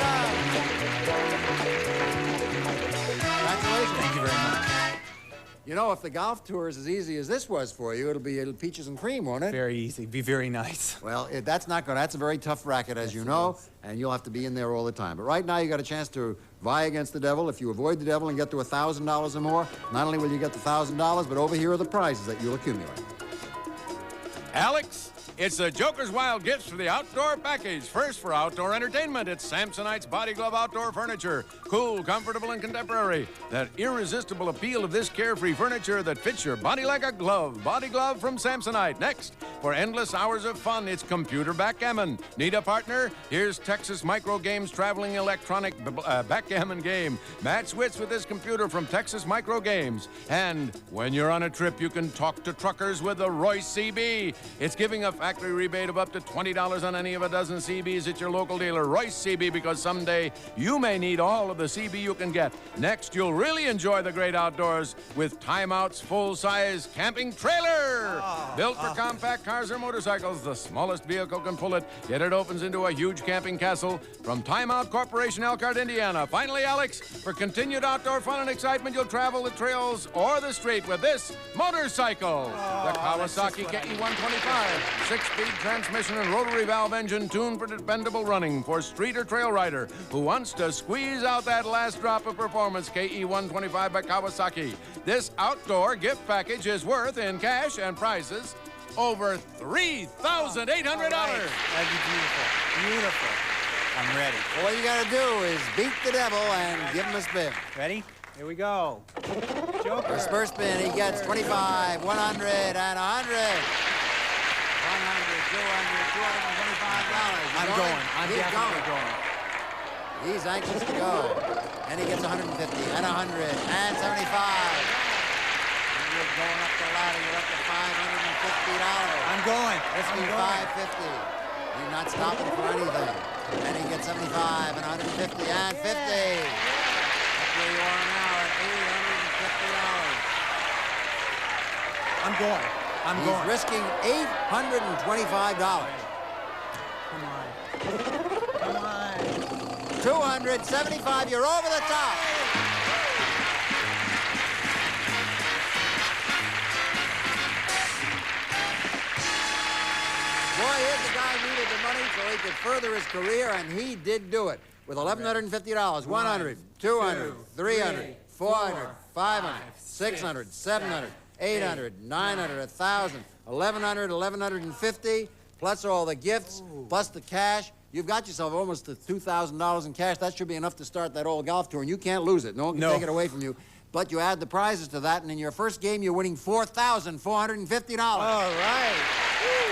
Congratulations. Thank you very much. You know, if the golf tour is as easy as this was for you, it'll be peaches and cream, won't it? Very easy. Be very nice. Well, that's a very tough racket, as you know, and you'll have to be in there all the time. But right now, you got a chance to vie against the devil. If you avoid the devil and get to $1,000 or more, not only will you get the $1,000, but over here are the prizes that you'll accumulate. Alex, it's the Joker's Wild Gifts for the outdoor package. First, for outdoor entertainment, it's Samsonite's Body Glove outdoor furniture. Cool, comfortable, and contemporary. That irresistible appeal of this carefree furniture that fits your body like a glove. Body Glove from Samsonite. Next, for endless hours of fun, it's computer backgammon. Need a partner? Here's Texas Micro Games traveling electronic backgammon game. Match wits with this computer from Texas Micro Games. And when you're on a trip, you can talk to truckers with the Royce CB. It's giving a factory rebate of up to $20 on any of a dozen CBs at your local dealer. Royce CB, because someday you may need all of the CB you can get. Next, you'll really enjoy the great outdoors with Time Out's full-size camping trailer. Built for compact cars or motorcycles, the smallest vehicle can pull it, yet it opens into a huge camping castle. From Time Out Corporation, Elkhart, Indiana. Finally, Alex, for continued outdoor fun and excitement, you'll travel the trails or the street with this motorcycle. The Kawasaki KE125, 6-speed transmission and rotary valve engine tuned for dependable running for street or trail rider who wants to squeeze out that last drop of performance. KE125 by Kawasaki. This outdoor gift package is worth, in cash and prizes, over $3,800. That'd be beautiful. Beautiful. I'm ready. All you got to do is beat the devil and give him a spin. Ready? Here we go. Joker. His first spin, he gets 25, 100, and 100. $100, $200, $225. I'm going. I'm definitely going. He's anxious to go. And he gets 150, and 100, and 75. And you're going up the ladder. You're up to $550. I'm going. Risking 550. You're not stopping for anything. And he gets 75, and 150, and 50. That's where you are now at $850. I'm going. He's risking $825. Come on. Come on. 275. You're over the top. Boy, here's the guy who needed the money so he could further his career, and he did do it. With $1,150, 100, 200, 300, 400, 500, 600, 700, 800, 900, 1,000, 1,100, 1,150, plus all the gifts, plus the cash. You've got yourself almost to $2,000 in cash. That should be enough to start that old golf tour, and you can't lose it. No one can take it away from you. But you add the prizes to that, and in your first game, you're winning $4,450. All right.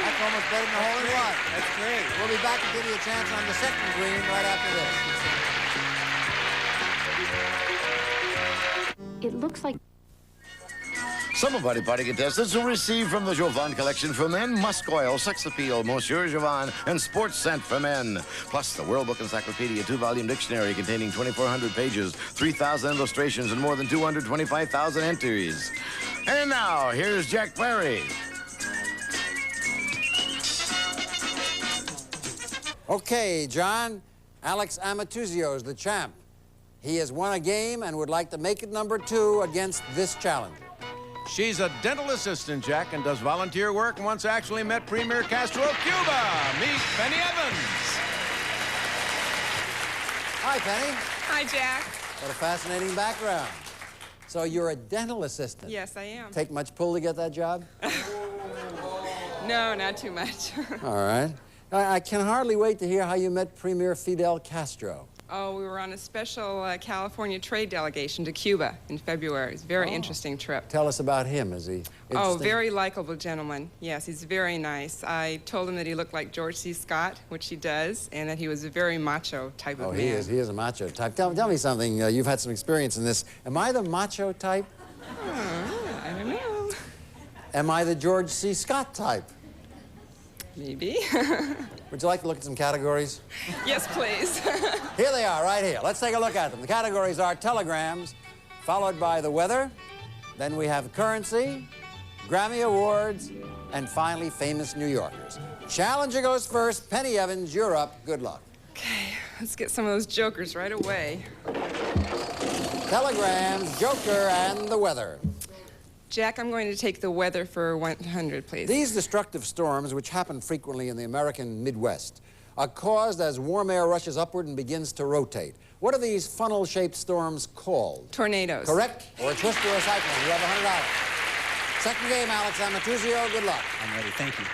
That's almost better than a hole-in-one. That's great. We'll be back to give you a chance on the second green right after this. It looks like... Summer Body Party contestants will receive from the Jovan collection for men Musk Oil, Sex Appeal, Monsieur Jovan, and Sports Scent for men. Plus the World Book Encyclopedia 2-volume dictionary containing 2,400 pages, 3,000 illustrations, and more than 225,000 entries. And now, here's Jack Barry. Okay, John. Alex Amatuzio is the champ. He has won a game and would like to make it number 2 against this challenger. She's a dental assistant, Jack, and does volunteer work and once actually met Premier Castro of Cuba. Meet Penny Evans. Hi, Penny. Hi, Jack. What a fascinating background. So you're a dental assistant. Yes, I am. Take much pull to get that job? No, not too much. All right. I can hardly wait to hear how you met Premier Fidel Castro. Oh, we were on a special California trade delegation to Cuba in February. It was a very interesting trip. Tell us about him. Is he interesting? Oh, very likable gentleman. Yes, he's very nice. I told him that he looked like George C. Scott, which he does, and that he was a very macho type of man. He is a macho type. Tell me something. You've had some experience in this. Am I the macho type? I don't know. Am I the George C. Scott type? Maybe. Would you like to look at some categories? Yes, please. Here they are, right here. Let's take a look at them. The categories are telegrams, followed by the weather. Then we have currency, Grammy Awards, and finally, famous New Yorkers. Challenger goes first. Penny Evans, you're up. Good luck. Okay, let's get some of those jokers right away. Telegrams, Joker, and the weather. Jack, I'm going to take the weather for 100, please. These destructive storms, which happen frequently in the American Midwest, are caused as warm air rushes upward and begins to rotate. What are these funnel-shaped storms called? Tornadoes. Correct. Or a twist or a cyclone. You have $100. Second game, Alex Amatuzio. Good luck. I'm ready. Thank you.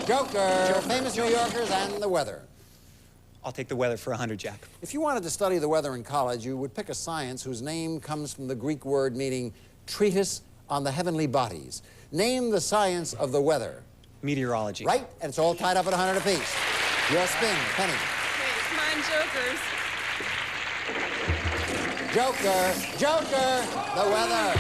Joker, famous New Yorkers, and the weather. I'll take the weather for 100, Jack. If you wanted to study the weather in college, you would pick a science whose name comes from the Greek word meaning treatise on the heavenly bodies. Name the science of the weather. Meteorology. Right, and it's all tied up at 100 apiece. Your spin, Penny. Okay, come on, jokers. Joker, the weather.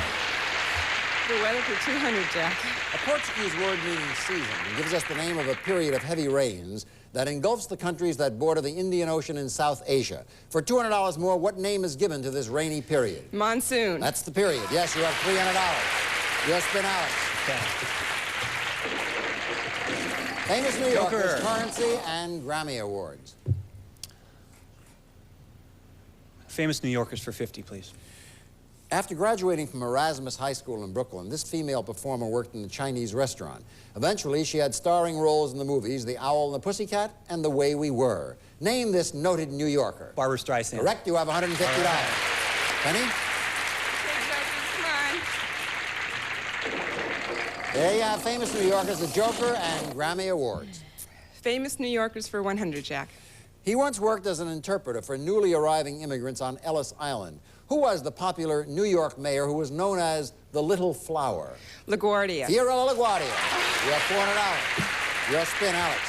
The weather for 200, Jack. A Portuguese word meaning season gives us the name of a period of heavy rains that engulfs the countries that border the Indian Ocean in South Asia. For $200 more, what name is given to this rainy period? Monsoon. That's the period. Yes, you have $300. Your spin, Alex. Okay. Famous New Yorkers, Joker. currency, and Grammy Awards. Famous New Yorkers for 50, please. After graduating from Erasmus High School in Brooklyn, this female performer worked in a Chinese restaurant. Eventually, she had starring roles in the movies The Owl and the Pussycat and The Way We Were. Name this noted New Yorker. Barbra Streisand. Correct. You have $150. Right. Penny? Okay, jokers, come on. There you have famous New Yorkers, the Joker, and Grammy Awards. Famous New Yorkers for 100, Jack. He once worked as an interpreter for newly arriving immigrants on Ellis Island. Who was the popular New York mayor who was known as the Little Flower? LaGuardia. Fiorello LaGuardia. You have $400. Your spin, Alex.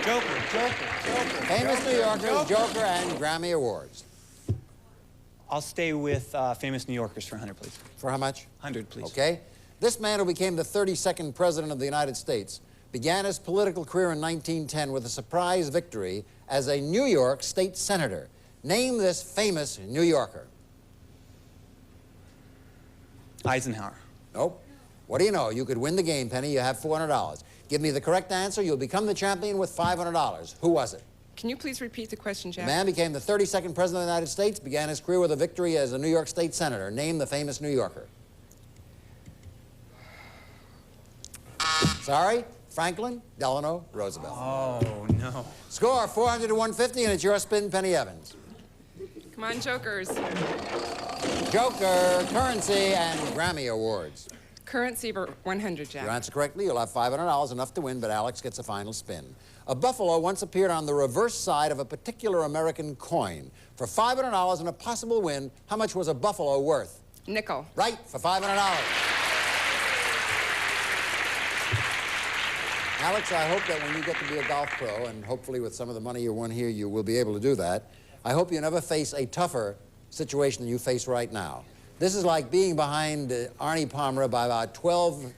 Joker. Famous New Yorkers, Joker, and Grammy Awards. I'll stay with famous New Yorkers for 100, please. For how much? 100, please. Okay. This man who became the 32nd President of the United States began his political career in 1910 with a surprise victory as a New York state senator. Name this famous New Yorker. Eisenhower. Nope. What do you know? You could win the game, Penny. You have $400. Give me the correct answer. You'll become the champion with $500. Who was it? Can you please repeat the question, Jack? The man became the 32nd President of the United States, began his career with a victory as a New York state senator. Name the famous New Yorker. Sorry? Franklin Delano Roosevelt. Oh, no. Score 400 to 150, and it's your spin, Penny Evans. Come on, jokers. Joker, currency, and Grammy Awards. Currency for 100, Jack. You answer correctly, you'll have $500, enough to win, but Alex gets a final spin. A buffalo once appeared on the reverse side of a particular American coin. For $500 and a possible win, how much was a buffalo worth? Nickel. Right, for $500. Alex, I hope that when you get to be a golf pro, and hopefully with some of the money you won here, you will be able to do that, I hope you never face a tougher situation than you face right now. This is like being behind Arnie Palmer by about 12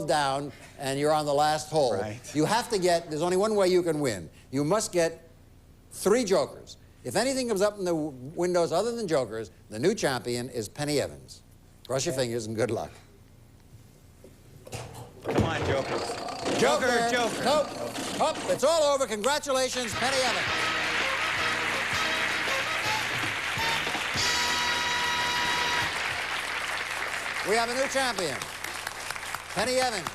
down, and you're on the last hole. Right. You have to get, there's only one way you can win. You must get 3 jokers. If anything comes up in the windows other than jokers, the new champion is Penny Evans. Cross your fingers and good luck. Come on, Joker. Joker. Joker. Nope. Up. It's all over. Congratulations, Penny Evans. We have a new champion, Penny Evans,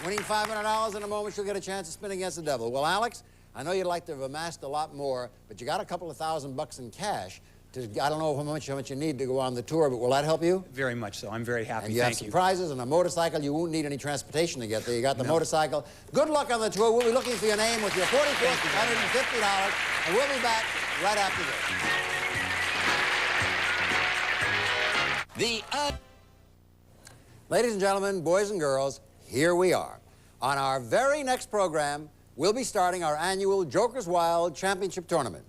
winning $500. In a moment, she'll get a chance to spin against the devil. Well, Alex, I know you'd like to have amassed a lot more, but you got a couple of $1,000 in cash. I don't know how much you need to go on the tour, but will that help you? Very much so. I'm very happy. And you have some prizes and a motorcycle. You won't need any transportation to get there. You got the motorcycle. Good luck on the tour. We'll be looking for your name with your $150, and we'll be back right after this. Ladies and gentlemen, boys and girls, here we are. On our very next program, we'll be starting our annual Jokers Wild Championship Tournament.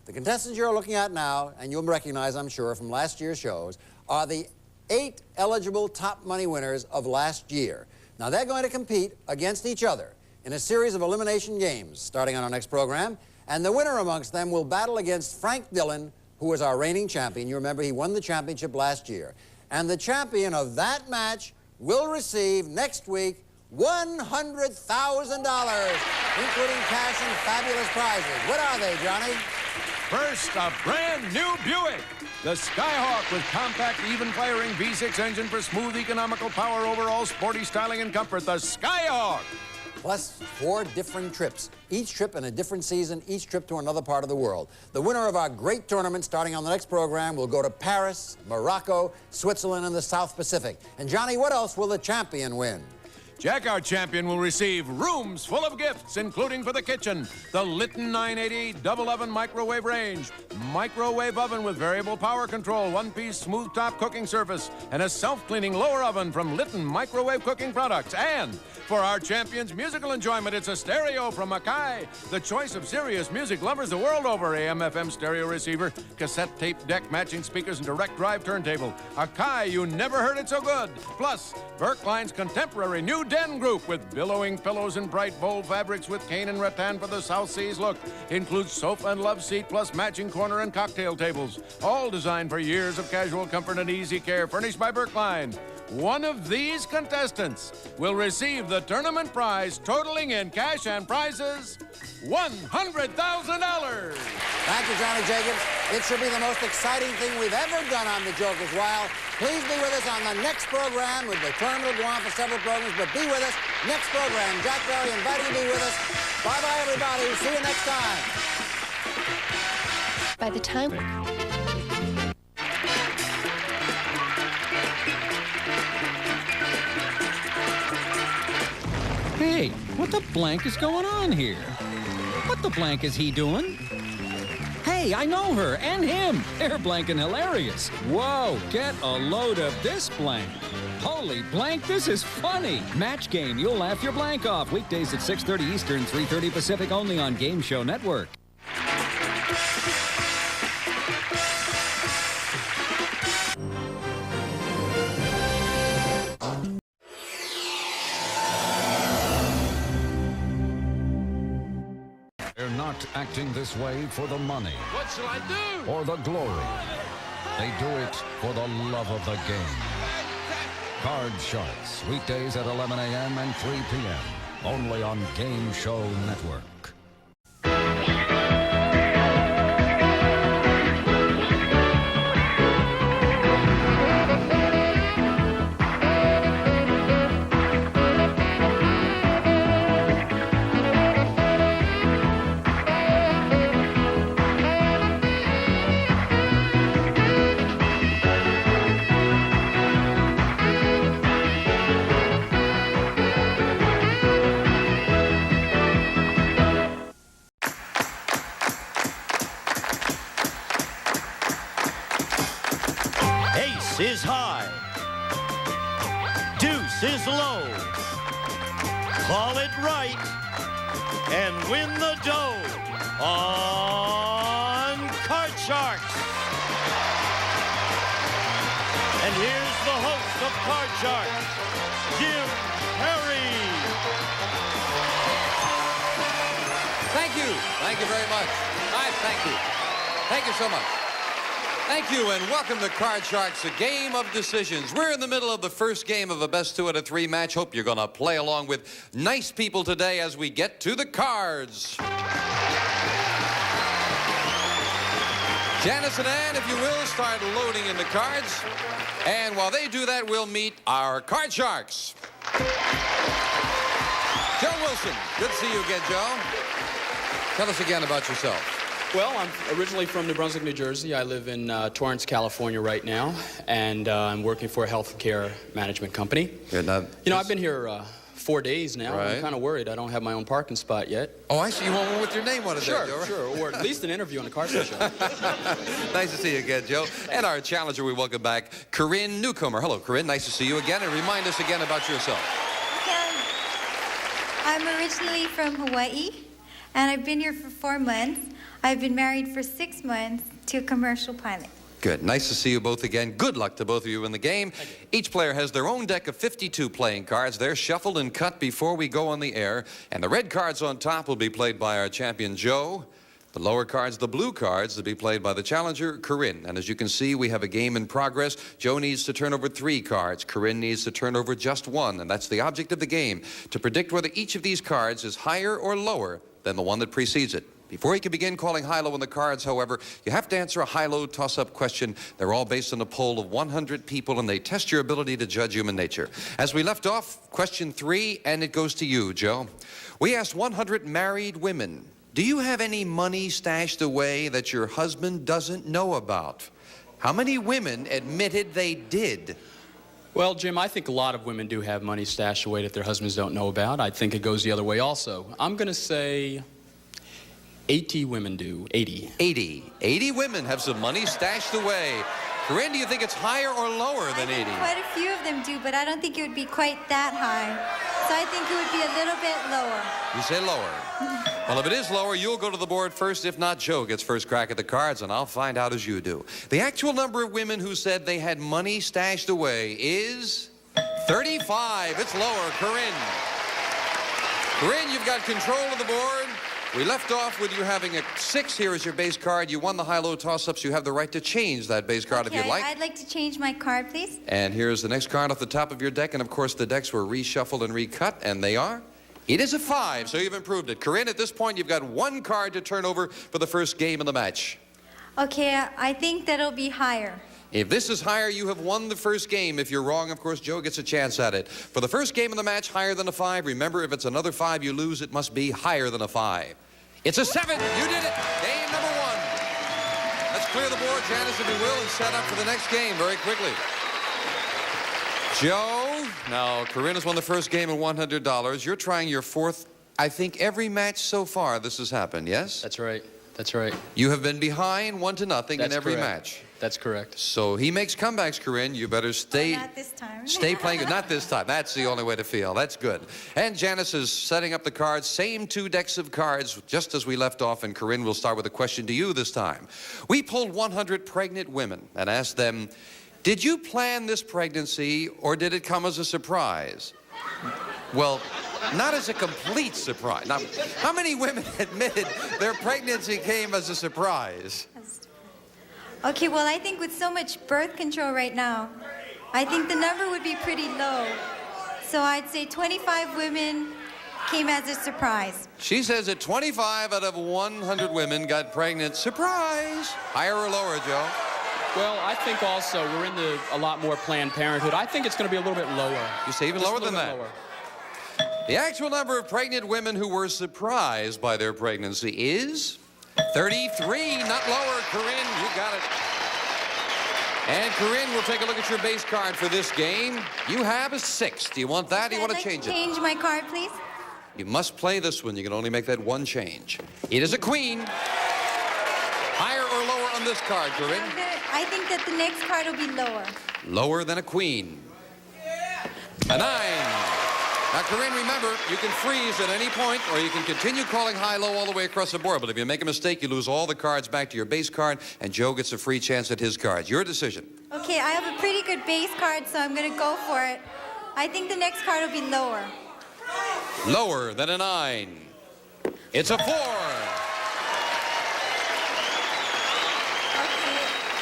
The contestants you're looking at now, and you'll recognize, I'm sure, from last year's shows, are the 8 eligible top money winners of last year. Now, they're going to compete against each other. in a series of elimination games starting on our next program. And the winner amongst them will battle against Frank Dillon, who is our reigning champion. You remember he won the championship last year. And the champion of that match will receive next week $100,000, including cash and fabulous prizes. What are they, Johnny? First, a brand new Buick. The Skyhawk with compact, even-firing V6 engine for smooth, economical power, overall sporty styling and comfort. The Skyhawk. Plus 4 different trips. Each trip in a different season, each trip to another part of the world. The winner of our great tournament starting on the next program will go to Paris, Morocco, Switzerland, and the South Pacific. And Johnny, what else will the champion win? Jack, our champion, will receive rooms full of gifts, including for the kitchen, the Litton 980 double oven microwave range, microwave oven with variable power control, one-piece smooth top cooking surface, and a self-cleaning lower oven from Litton Microwave Cooking Products. And for our champion's musical enjoyment, it's a stereo from Akai, the choice of serious music lovers the world over. AM/FM stereo receiver, cassette tape deck, matching speakers, and direct drive turntable. Akai, you never heard it so good. Plus, Berkline's contemporary new Den Group with billowing pillows and bright bold fabrics with cane and rattan for the South Seas look. Includes sofa and love seat plus matching corner and cocktail tables. All designed for years of casual comfort and easy care, furnished by Berkline. One of these contestants will receive the tournament prize, totaling in cash and prizes $100,000. Thank you, Johnny Jacobs. It should be the most exciting thing we've ever done on the Joker's Wild. Please be with us on the next program. The tournament will go on for several programs, but be with us. Next program, Jack Barry inviting you to be with us. Bye-bye, everybody. See you next time. By the time... Hey, what the blank is going on here? What the blank is he doing? Hey, I know her and him. They're blanking hilarious. Whoa, get a load of this blank. Holy blank, this is funny. Match Game, you'll laugh your blank off. Weekdays at 6:30 Eastern, 3:30 Pacific, only on Game Show Network. Not acting this way for the money. What shall I do? Or the glory. They do it for the love of the game. Card Sharks, weekdays at 11 a.m. and 3 p.m. Only on Game Show Network. Is high. Deuce is low. Call it right and win the dough on Card Sharks. And here's the host of Card Sharks, Jim Perry. Thank you. Thank you very much. Thank you. Thank you so much. Thank you, and welcome to Card Sharks, a game of decisions. We're in the middle of the first game of a best 2 out of 3 match. Hope you're going to play along with nice people today as we get to the cards. Janice and Ann, if you will, start loading in the cards. And while they do that, we'll meet our Card Sharks. Joe Wilson. Good to see you again, Joe. Tell us again about yourself. Well, I'm originally from New Brunswick, New Jersey. I live in Torrance, California right now, and I'm working for a health care management company. Good. You know, I've been here 4 days now. Right. I'm kind of worried. I don't have my own parking spot yet. Oh, I see. You want one with your name on it, Sure, Joe? sure. Or at least an interview on the Carson Show. Nice to see you again, Joe. And our challenger, we welcome back Corinne Newcomer. Hello, Corinne. Nice to see you again. And remind us again about yourself. I'm originally from Hawaii, and I've been here for 4 months. I've been married for 6 months to a commercial pilot. Good. Nice to see you both again. Good luck to both of you in the game. Each player has their own deck of 52 playing cards. They're shuffled and cut before we go on the air. And the red cards on top will be played by our champion, Joe. The lower cards, the blue cards, will be played by the challenger, Corinne. And as you can see, we have a game in progress. Joe needs to turn over 3 cards. Corinne needs to turn over just 1. And that's the object of the game, to predict whether each of these cards is higher or lower than the one that precedes it. Before you can begin calling high-low on the cards, however, you have to answer a high-low toss-up question. They're all based on a poll of 100 people, and they test your ability to judge human nature. As we left off, question 3, and it goes to you, Joe. We asked 100 married women, do you have any money stashed away that your husband doesn't know about? How many women admitted they did? Well, Jim, I think a lot of women do have money stashed away that their husbands don't know about. I think it goes the other way also. I'm going to say 80 women do. 80. 80 women have some money stashed away. Corinne, do you think it's higher or lower than 80? Quite a few of them do, but I don't think it would be quite that high. So I think it would be a little bit lower. You say lower. Well, if it is lower, you'll go to the board first. If not, Joe gets first crack at the cards, and I'll find out as you do. The actual number of women who said they had money stashed away is 35. It's lower. Corinne. Corinne, you've got control of the board. We left off with you having a 6 here as your base card. You won the high-low toss-ups. You have the right to change that base card if you'd like. I'd like to change my card, please. And here's the next card off the top of your deck. And, of course, the decks were reshuffled and recut, and they are. It is a 5, so you've improved it. Corinne, at this point, you've got 1 card to turn over for the first game of the match. Okay, I think that'll be higher. If this is higher, you have won the first game. If you're wrong, of course, Joe gets a chance at it. For the first game of the match, higher than a 5. Remember, if it's another 5 you lose, it must be higher than a 5. It's a 7. You did it. Game number 1. Let's clear the board, Janice, if you will, and set up for the next game very quickly. Joe, now, Corinne has won the first game at $100. You're trying your 4th, I think, every match so far this has happened, yes? That's right. That's right. You have been behind 1-0 in every match. That's correct. So he makes comebacks, Corinne. You better stay... Not this time. Stay playing. Not this time. That's the only way to feel. That's good. And Janice is setting up the cards. Same 2 decks of cards, just as we left off. And Corinne will start with a question to you this time. We pulled 100 pregnant women and asked them, did you plan this pregnancy or did it come as a surprise? Well, not as a complete surprise. Now, how many women admitted their pregnancy came as a surprise? Okay, well, I think with so much birth control right now, I think the number would be pretty low. So I'd say 25 women came as a surprise. She says that 25 out of 100 women got pregnant. Surprise! Higher or lower, Joe? Well, I think also we're into a lot more Planned Parenthood. I think it's going to be a little bit lower. You say even lower than that? Lower. The actual number of pregnant women who were surprised by their pregnancy is 33, not lower. Corinne, you got it. And Corinne, we'll take a look at your base card for this game. You have a 6. Do you want that? Or do you want to change it? Change my card, please. You must play this one. You can only make that 1 change. It is a queen. Higher or lower on this card, Corinne? I think that the next card will be lower. Lower than a queen. A 9. Now, Corinne, remember, you can freeze at any point, or you can continue calling high-low all the way across the board. But if you make a mistake, you lose all the cards back to your base card, and Joe gets a free chance at his cards. Your decision. Okay, I have a pretty good base card, so I'm going to go for it. I think the next card will be lower. Lower than a 9. It's a 4. Okay,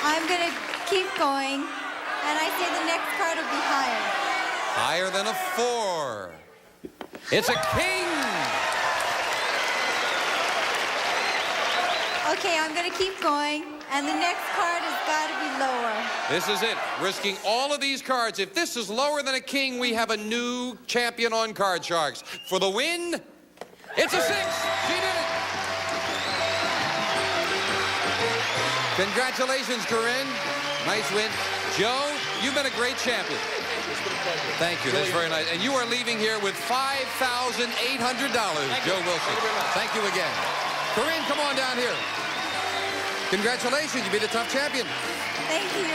I'm going to keep going, and I say the next card will be higher. Higher than a 4. It's a king. Okay, I'm going to keep going, and the next card has got to be lower. This is it. Risking all of these cards. If this is lower than a king, we have a new champion on Card Sharks. For the win, it's a 6. She did it. Congratulations, Corinne. Nice win. Joe, you've been a great champion. Thank you. That's very nice. And you are leaving here with $5,800, Joe Wilson. Thank you again. Corinne, come on down here. Congratulations. You beat a tough champion. Thank you.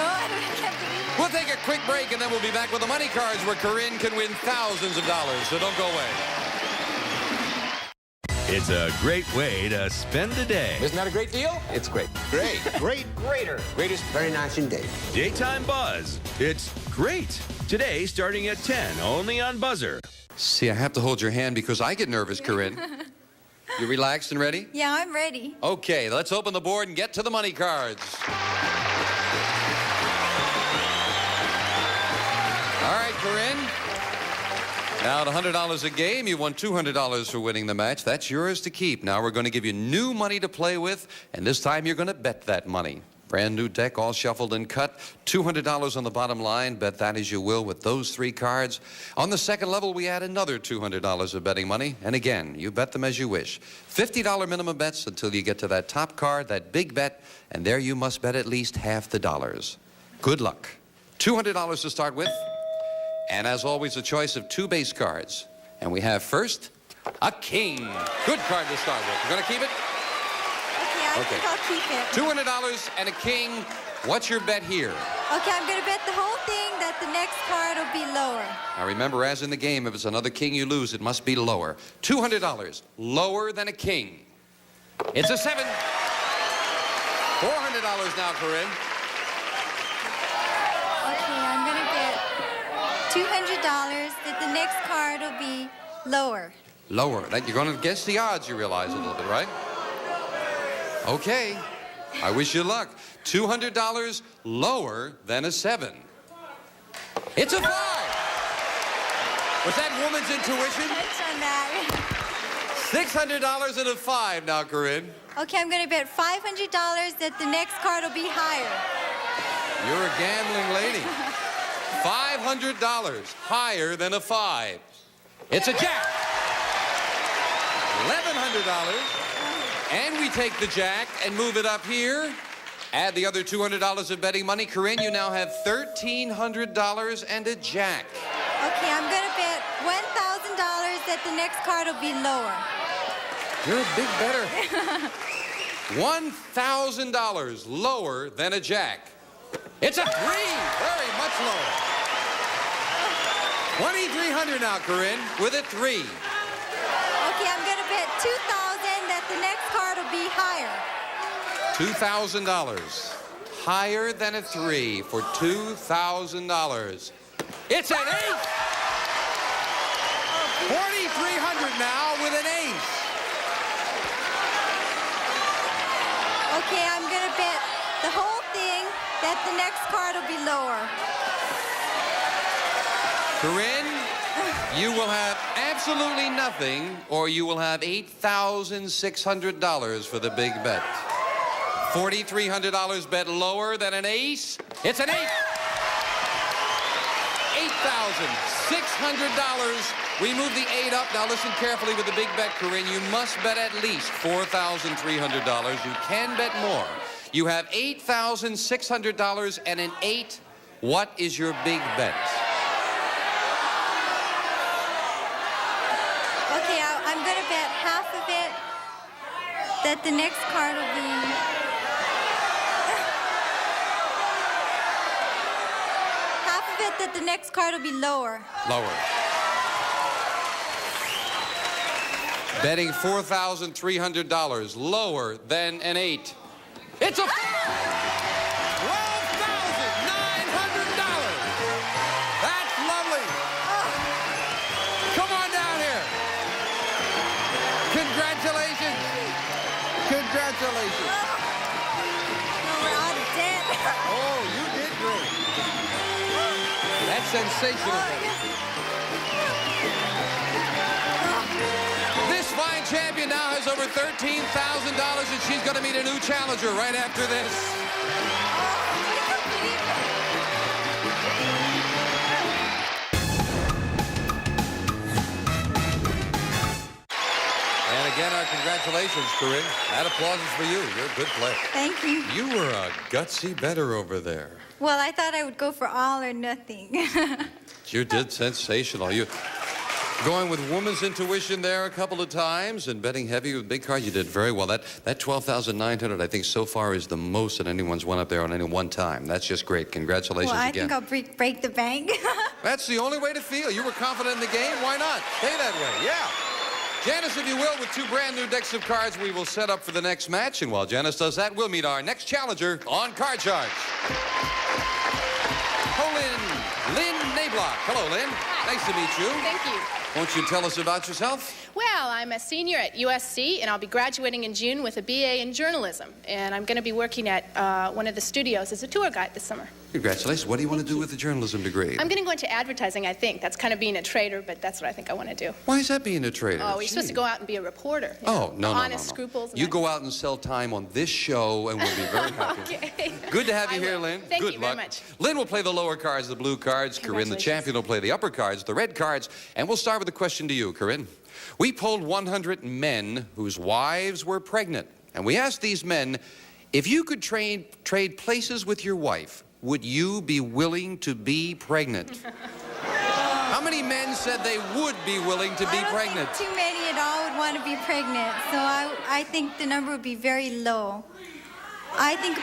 We'll take a quick break, and then we'll be back with the money cards where Corinne can win thousands of dollars. So don't go away. It's a great way to spend the day. Isn't that a great deal? It's great. Great. Great. Greater. Greatest. Very nice indeed. Daytime Buzz. It's great. Today, starting at 10, only on Buzzer. See, I have to hold your hand because I get nervous, Corinne. You relaxed and ready? Yeah, I'm ready. Okay, let's open the board and get to the money cards. All right, Corinne. Now at $100 a game, you won $200 for winning the match. That's yours to keep. Now we're going to give you new money to play with, and this time you're going to bet that money. Brand new deck, all shuffled and cut. $200 on the bottom line. Bet that as you will with those 3 cards. On the second level, we add another $200 of betting money. And again, you bet them as you wish. $50 minimum bets until you get to that top card, that big bet, and there you must bet at least half the dollars. Good luck. $200 to start with. And as always, a choice of 2 base cards. And we have first, a king. Good card to start with. You're going to keep it? I think I'll keep it. $200 and a king. What's your bet here? Okay, I'm going to bet the whole thing that the next card will be lower. Now remember, as in the game, if it's another king you lose, it must be lower. $200, lower than a king. It's a 7. $400 now, Corinne. Okay, I'm going to bet $200 that the next card will be lower. Lower. That you're going to guess the odds, you realize a little bit, right? Okay. I wish you luck. $200 lower than a 7. It's a 5. Was that woman's intuition? On that. $600 and a 5 now, Corinne. Okay, I'm going to bet $500 that the next card will be higher. You're a gambling lady. $500 higher than a 5. It's a jack. $1,100. And we take the jack and move it up here. Add the other $200 of betting money. Corinne, you now have $1,300 and a jack. Okay, I'm going to bet $1,000 that the next card will be lower. You're a big bettor. $1,000 lower than a jack. It's a 3. Very much lower. $2,300 now, Corinne, with a 3. Okay, I'm going to bet $2,000 that the next card will be higher. $2,000. Higher than a 3 for $2,000. It's an 8. $4,300 now with an 8. Okay, I'm going to bet the whole thing that the next card will be lower. Corinne, you will have absolutely nothing, or you will have $8,600 for the big bet. $4,300 bet lower than an ace. It's an 8. $8,600. We move the 8 up. Now listen carefully with the big bet, Corinne. You must bet at least $4,300. You can bet more. You have $8,600 and an 8. What is your big bet? Okay, I'm going to bet half of it that the next card will be... half of it that the next card will be lower. Lower. Betting $4,300 lower than an 8. It's a $12,900. That's lovely. Come on down here. Congratulations. Congratulations. We're out of debt. Oh, you did great. That's sensational. This fine champion now has over $13,000, and she's going to meet a new challenger right after this. And again, our congratulations, Corinne. That applause is for you. You're a good player. Thank you. You were a gutsy bettor over there. Well, I thought I would go for all or nothing. You did sensational. You going with woman's intuition there a couple of times and betting heavy with big cards. You did very well. That $12,900, I think, so far is the most that anyone's won up there on any one time. That's just great. Congratulations Well, I again. think I'll break the bank. That's the only way to feel. You were confident in the game. Why not? Stay that way. Yeah. Janice, if you will, with 2 brand new decks of cards, we will set up for the next match. And while Janice does that, we'll meet our next challenger on Card Sharks. Lynn Nablock. Hello, Lynn. Hi. Nice to meet you. Thank you. Won't you tell us about yourself? Well, I'm a senior at USC, and I'll be graduating in June with a BA in journalism. And I'm going to be working at one of the studios as a tour guide this summer. Congratulations. What do you want to do with the journalism degree? I'm going to go into advertising, I think. That's kind of being a trader, but that's what I think I want to do. Why is that being a trader? Oh, you're supposed to go out and be a reporter. Oh, no. Honest, scruples. You go out and sell time on this show, and we'll be very happy. Okay. Good to have you here, Lynn. Thank Good you luck. very much. Lynn will play the lower cards, the blue cards. Corinne, the champion, will play the upper cards, the red cards. And we'll start with a question to you, Corinne. We polled 100 men whose wives were pregnant. And we asked these men, if you could trade places with your wife, would you be willing to be pregnant? How many men said they would be willing to be pregnant? I don't think too many at all would want to be pregnant, so I think the number would be very low. I think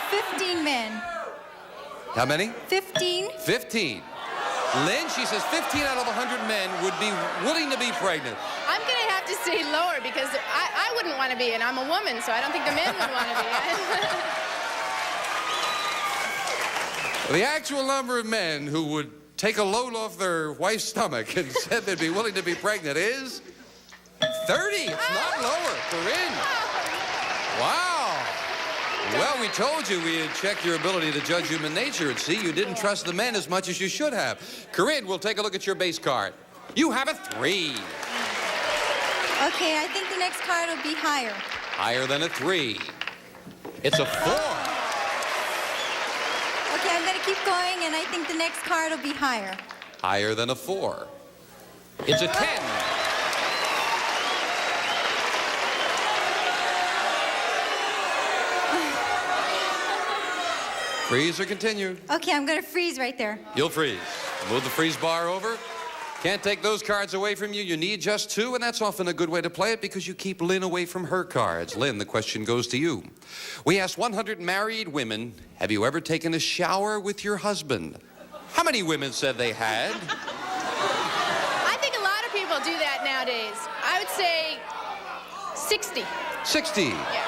15 men. How many? 15. 15. Lynn, she says 15 out of 100 men would be willing to be pregnant. I'm going to have to say lower because I wouldn't want to be, and I'm a woman, so I don't think the men would want to be. The actual number of men who would take a load off their wife's stomach and said they'd be willing to be pregnant is 30. It's not lower. Corinne. Wow. Well, we told you we'd check your ability to judge human nature and see you didn't trust the men as much as you should have. Corinne, we'll take a look at your base card. You have a 3. Okay, I think the next card will be higher. Higher than a 3. It's a 4. Okay, I'm going to keep going, and I think the next card will be higher. Higher than a 4. It's a 10. Freeze or continue? Okay, I'm going to freeze right there. You'll freeze. Move the freeze bar over. Can't take those cards away from you. You need just 2, and that's often a good way to play it because you keep Lynn away from her cards. Lynn, the question goes to you. We asked 100 married women, have you ever taken a shower with your husband? How many women said they had? I think a lot of people do that nowadays. I would say 60. 60. Yeah.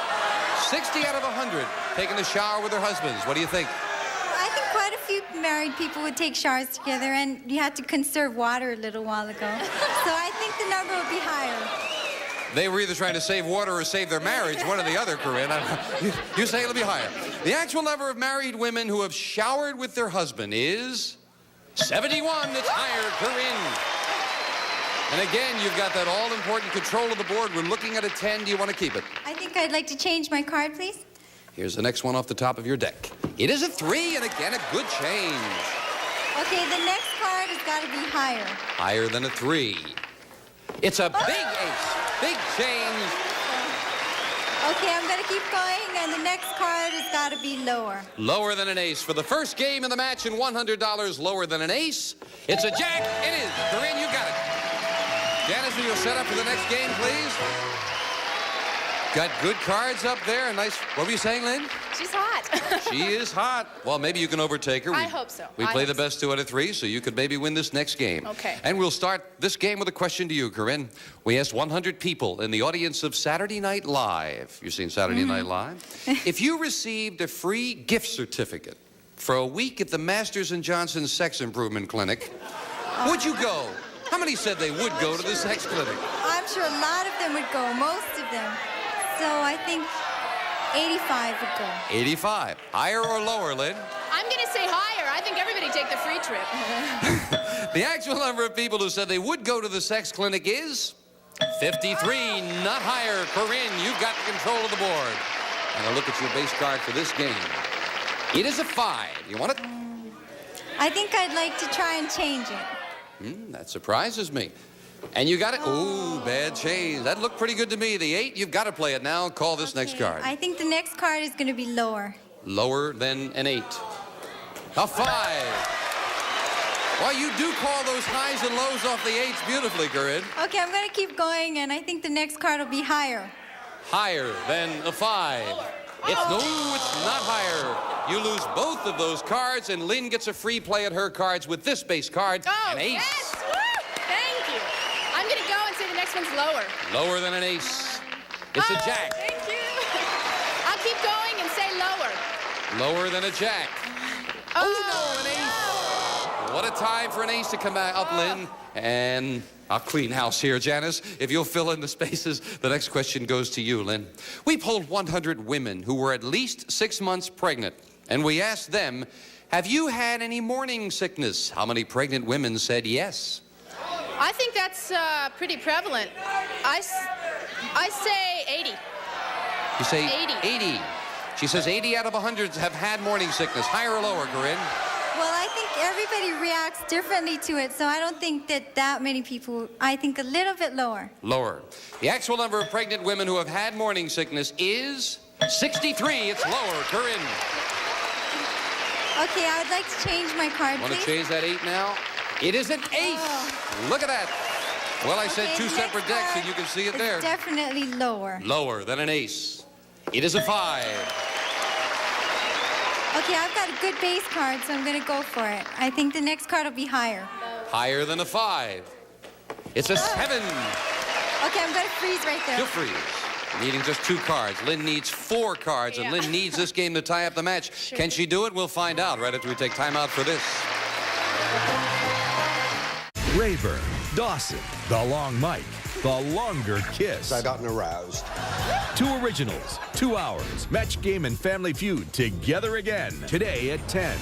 60 out of 100 taking a shower with their husbands. What do you think? I think quite a few married people would take showers together, and you had to conserve water a little while ago. So I think the number would be higher. They were either trying to save water or save their marriage, one or the other, Corinne. You say it'll be higher. The actual number of married women who have showered with their husband is 71. It's higher, Corinne. And again, you've got that all-important control of the board. We're looking at a 10. Do you want to keep it? I think I'd like to change my card, please. Here's the next one off the top of your deck. It is a 3, and again, a good change. Okay, the next card has got to be higher. Higher than a 3. It's a big ace. Big change. Okay, I'm going to keep going, and the next card has got to be lower. Lower than an ace. For the first game of the match and $100 lower than an ace, it's a jack. It is. Corinne, you got it. Janice, will you set up for the next game, please? Got good cards up there. Nice. What were you saying, Lynn? She's hot. She is hot. Well, maybe you can overtake her. I hope so. We play the best 2 out of 3, so you could maybe win this next game. Okay. And we'll start this game with a question to you, Corinne. We asked 100 people in the audience of Saturday Night Live. You've seen Saturday Night Live? If you received a free gift certificate for a week at the Masters & Johnson Sex Improvement Clinic, would you go? How many said they would go to the sex clinic? I'm sure a lot of them would go, most of them. So I think 85 would go. 85. Higher or lower, Lynn? I'm going to say higher. I think everybody take the free trip. The actual number of people who said they would go to the sex clinic is 53, not higher. Corinne, you've got the control of the board. And a look at your base card for this game. It is a 5. You want it? I think I'd like to try and change it. That surprises me. And you got it. Ooh, bad change. That looked pretty good to me. The 8, you've got to play it now. Call this next card. I think the next card is going to be lower. Lower than an 8. A 5. Well, you do call those highs and lows off the 8s beautifully, Corinne. Okay, I'm going to keep going, and I think the next card will be higher. Higher than a 5. It's not higher. You lose both of those cards, and Lynn gets a free play at her cards with this base card, an ace. Yes! Woo! Thank you. I'm going to go and say the next next one's lower. Lower than an ace. It's a jack. Thank you. I'll keep going and say lower. Lower than a jack. Oh, no, an ace. What a time for an ace to come up, Lynn. And I'll clean house here, Janice. If you'll fill in the spaces, the next question goes to you, Lynn. We polled 100 women who were at least 6 months pregnant, and we asked them, have you had any morning sickness? How many pregnant women said yes? I think that's pretty prevalent. I say 80. You say 80. 80. She says 80 out of 100 have had morning sickness. Higher or lower, Corinne? Well, I think everybody reacts differently to it, so I don't think that many people, I think a little bit lower. Lower. The actual number of pregnant women who have had morning sickness is 63. It's lower. Corinne. Okay, I would like to change my card, Want to please. change that 8 now? It is an ace. Oh. Look at that. Well, I said Okay, two the separate next decks, card and you can see it is there. Definitely lower. Lower than an ace. It is a 5. Okay, I've got a good base card, so I'm going to go for it. I think the next card will be higher. Higher than a 5. It's a 7. Okay, I'm going to freeze right there. You'll freeze. Needing just 2 cards. Lynn needs 4 cards, and Lynn needs this game to tie up the match. Sure. Can she do it? We'll find out right after we take time out for this. Rayburn, Dawson, The Long Mike, The Longer Kiss. I've gotten aroused. 2 originals, 2 hours. Match Game and Family Feud together again today at 10.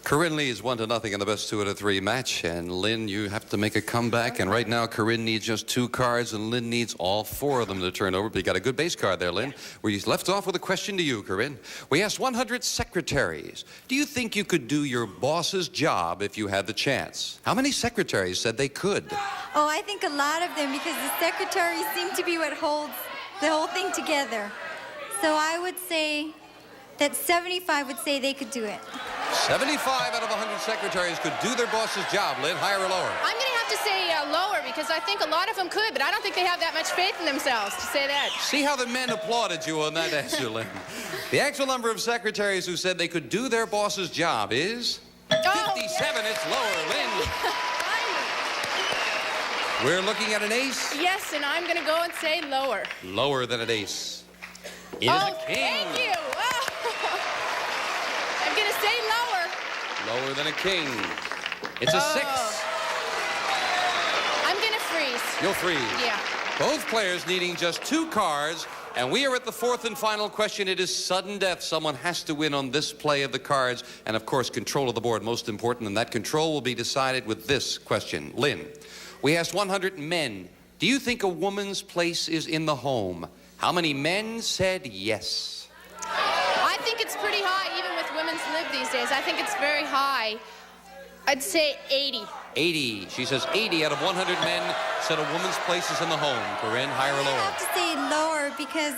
Corinne leads 1-0 in the best 2 out of 3 match, and Lynn, you have to make a comeback. And right now, Corinne needs just 2 cards, and Lynn needs all 4 of them to turn over. But you got a good base card there, Lynn. We left off with a question to you, Corinne. We asked 100 secretaries, do you think you could do your boss's job if you had the chance? How many secretaries said they could? Oh, I think a lot of them, because the secretaries seem to be what holds the whole thing together. So I would say that 75 would say they could do it. 75 out of 100 secretaries could do their boss's job, Lynn. Higher or lower? I'm going to have to say lower because I think a lot of them could, but I don't think they have that much faith in themselves to say that. See how the men applauded you on that answer, Lynn. The actual number of secretaries who said they could do their boss's job is 57. It's lower, Lynn. We're looking at an ace. Yes, and I'm going to go and say lower. Lower than an ace. It is a king. Thank you. Wow. I'm going to say lower. Lower than a king. It's a 6. I'm going to freeze. You'll freeze. Yeah. Both players needing just 2 cards, and we are at the 4th and final question. It is sudden death. Someone has to win on this play of the cards, and of course, control of the board, most important, and that control will be decided with this question. Lynn, we asked 100 men, do you think a woman's place is in the home? How many men said yes? I think it's pretty high, even with women's lib these days. I think it's very high. I'd say 80. 80. She says 80 out of 100 men said a woman's place is in the home. Corinne, higher or I lower? have to say lower because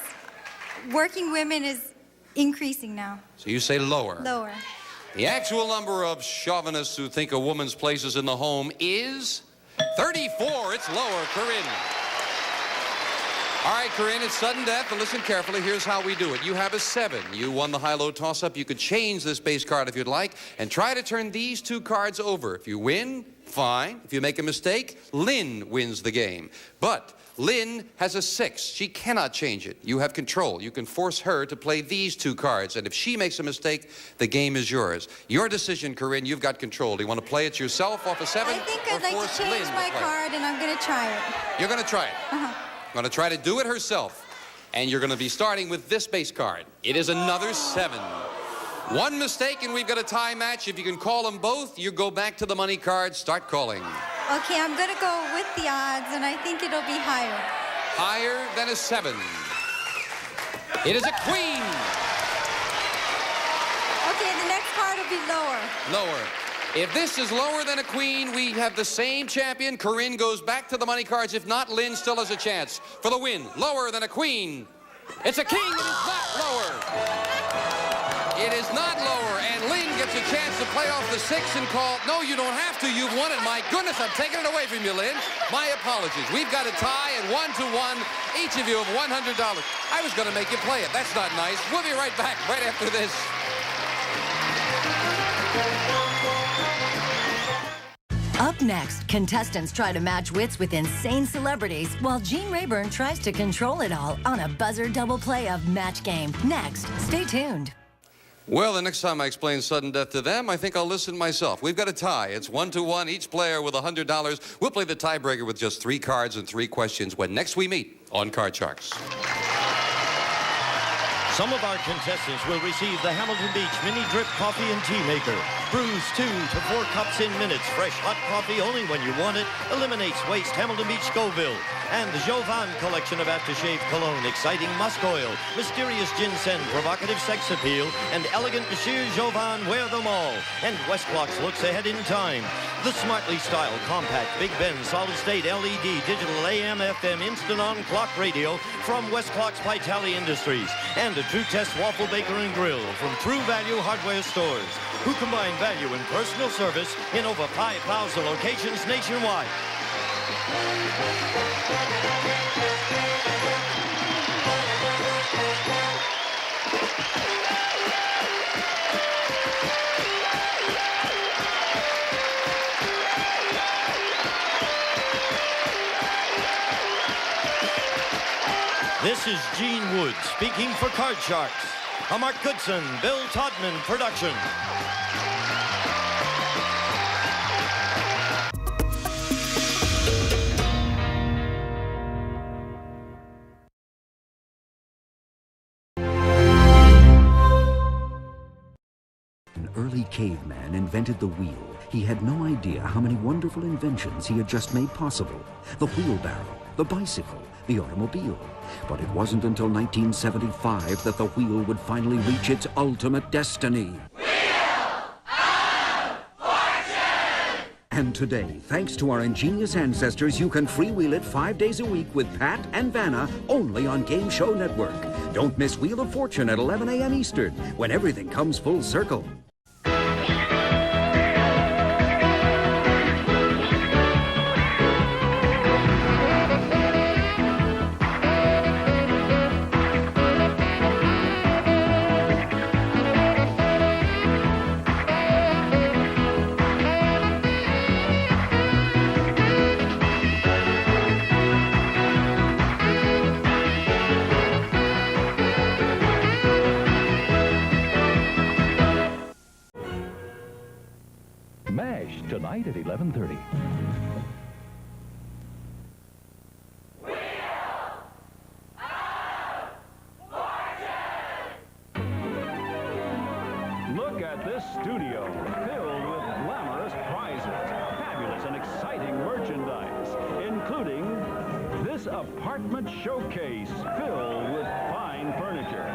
working women is increasing now. So you say lower. Lower. The actual number of chauvinists who think a woman's place is in the home is 34. It's lower. Corinne. All right, Corinne, it's sudden death, and listen carefully. Here's how we do it. You have a 7. You won the high-low toss-up. You could change this base card if you'd like and try to turn these 2 cards over. If you win, fine. If you make a mistake, Lynn wins the game. But Lynn has a 6. She cannot change it. You have control. You can force her to play these 2 cards, and if she makes a mistake, the game is yours. Your decision, Corinne. You've got control. Do you want to play it yourself off a 7? I think I'd like to change my card, and I'm going to try it. You're going to try it? Uh-huh. Going to try to do it herself. And you're going to be starting with this base card. It is another 7. 1 mistake, and we've got a tie match. If you can call them both, you go back to the money card. Start calling. Okay, I'm going to go with the odds, and I think it'll be higher. Higher than a 7. It is a queen. Okay, the next card will be lower. Lower. If this is lower than a queen, we have the same champion. Corinne goes back to the money cards. If not, Lynn still has a chance for the win. Lower than a queen. It's a king. It is not lower. It is not lower. And Lynn gets a chance to play off the 6 and call. No, you don't have to. You've won it. My goodness, I'm taking it away from you, Lynn. My apologies. We've got a tie and 1-1. Each of you have $100. I was going to make you play it. That's not nice. We'll be right back right after this. Up Next, contestants try to match wits with insane celebrities while Gene Rayburn tries to control it all on a buzzer double play of Match Game. Next, stay tuned. Well, the next time I explain sudden death to them, I think I'll listen myself. We've got a tie. It's 1-1, each player with $100. We'll play the tiebreaker with just 3 cards and 3 questions when next we meet on Card Sharks. Some of our contestants will receive the Hamilton Beach Mini Drip Coffee and Tea Maker. Brews 2 to 4 cups in minutes. Fresh hot coffee only when you want it. Eliminates waste. Hamilton Beach Scoville. And the Jovan collection of aftershave cologne. Exciting musk oil. Mysterious ginseng. Provocative sex appeal. And elegant Monsieur Jovan. Wear them all. And Westclox looks ahead in time. The smartly styled compact Big Ben solid state LED digital AM FM instant on clock radio from Westclox Vitale Industries. And a True Test waffle baker and grill from True Value Hardware Stores, who combine value and personal service in over 5,000 locations nationwide. This is Gene Wood speaking for Card Sharks, a Mark Goodson, Bill Todman production. An early caveman invented the wheel. He had no idea how many wonderful inventions he had just made possible. The wheelbarrow, the bicycle, the automobile. But it wasn't until 1975 that the wheel would finally reach its ultimate destiny. And today, thanks to our ingenious ancestors, you can freewheel it 5 days a week with Pat and Vanna only on Game Show Network. Don't miss Wheel of Fortune at 11 a.m. Eastern, when everything comes full circle. MASH tonight at 11:30. Look at this studio filled with glamorous prizes, fabulous and exciting merchandise, including this apartment showcase filled with fine furniture.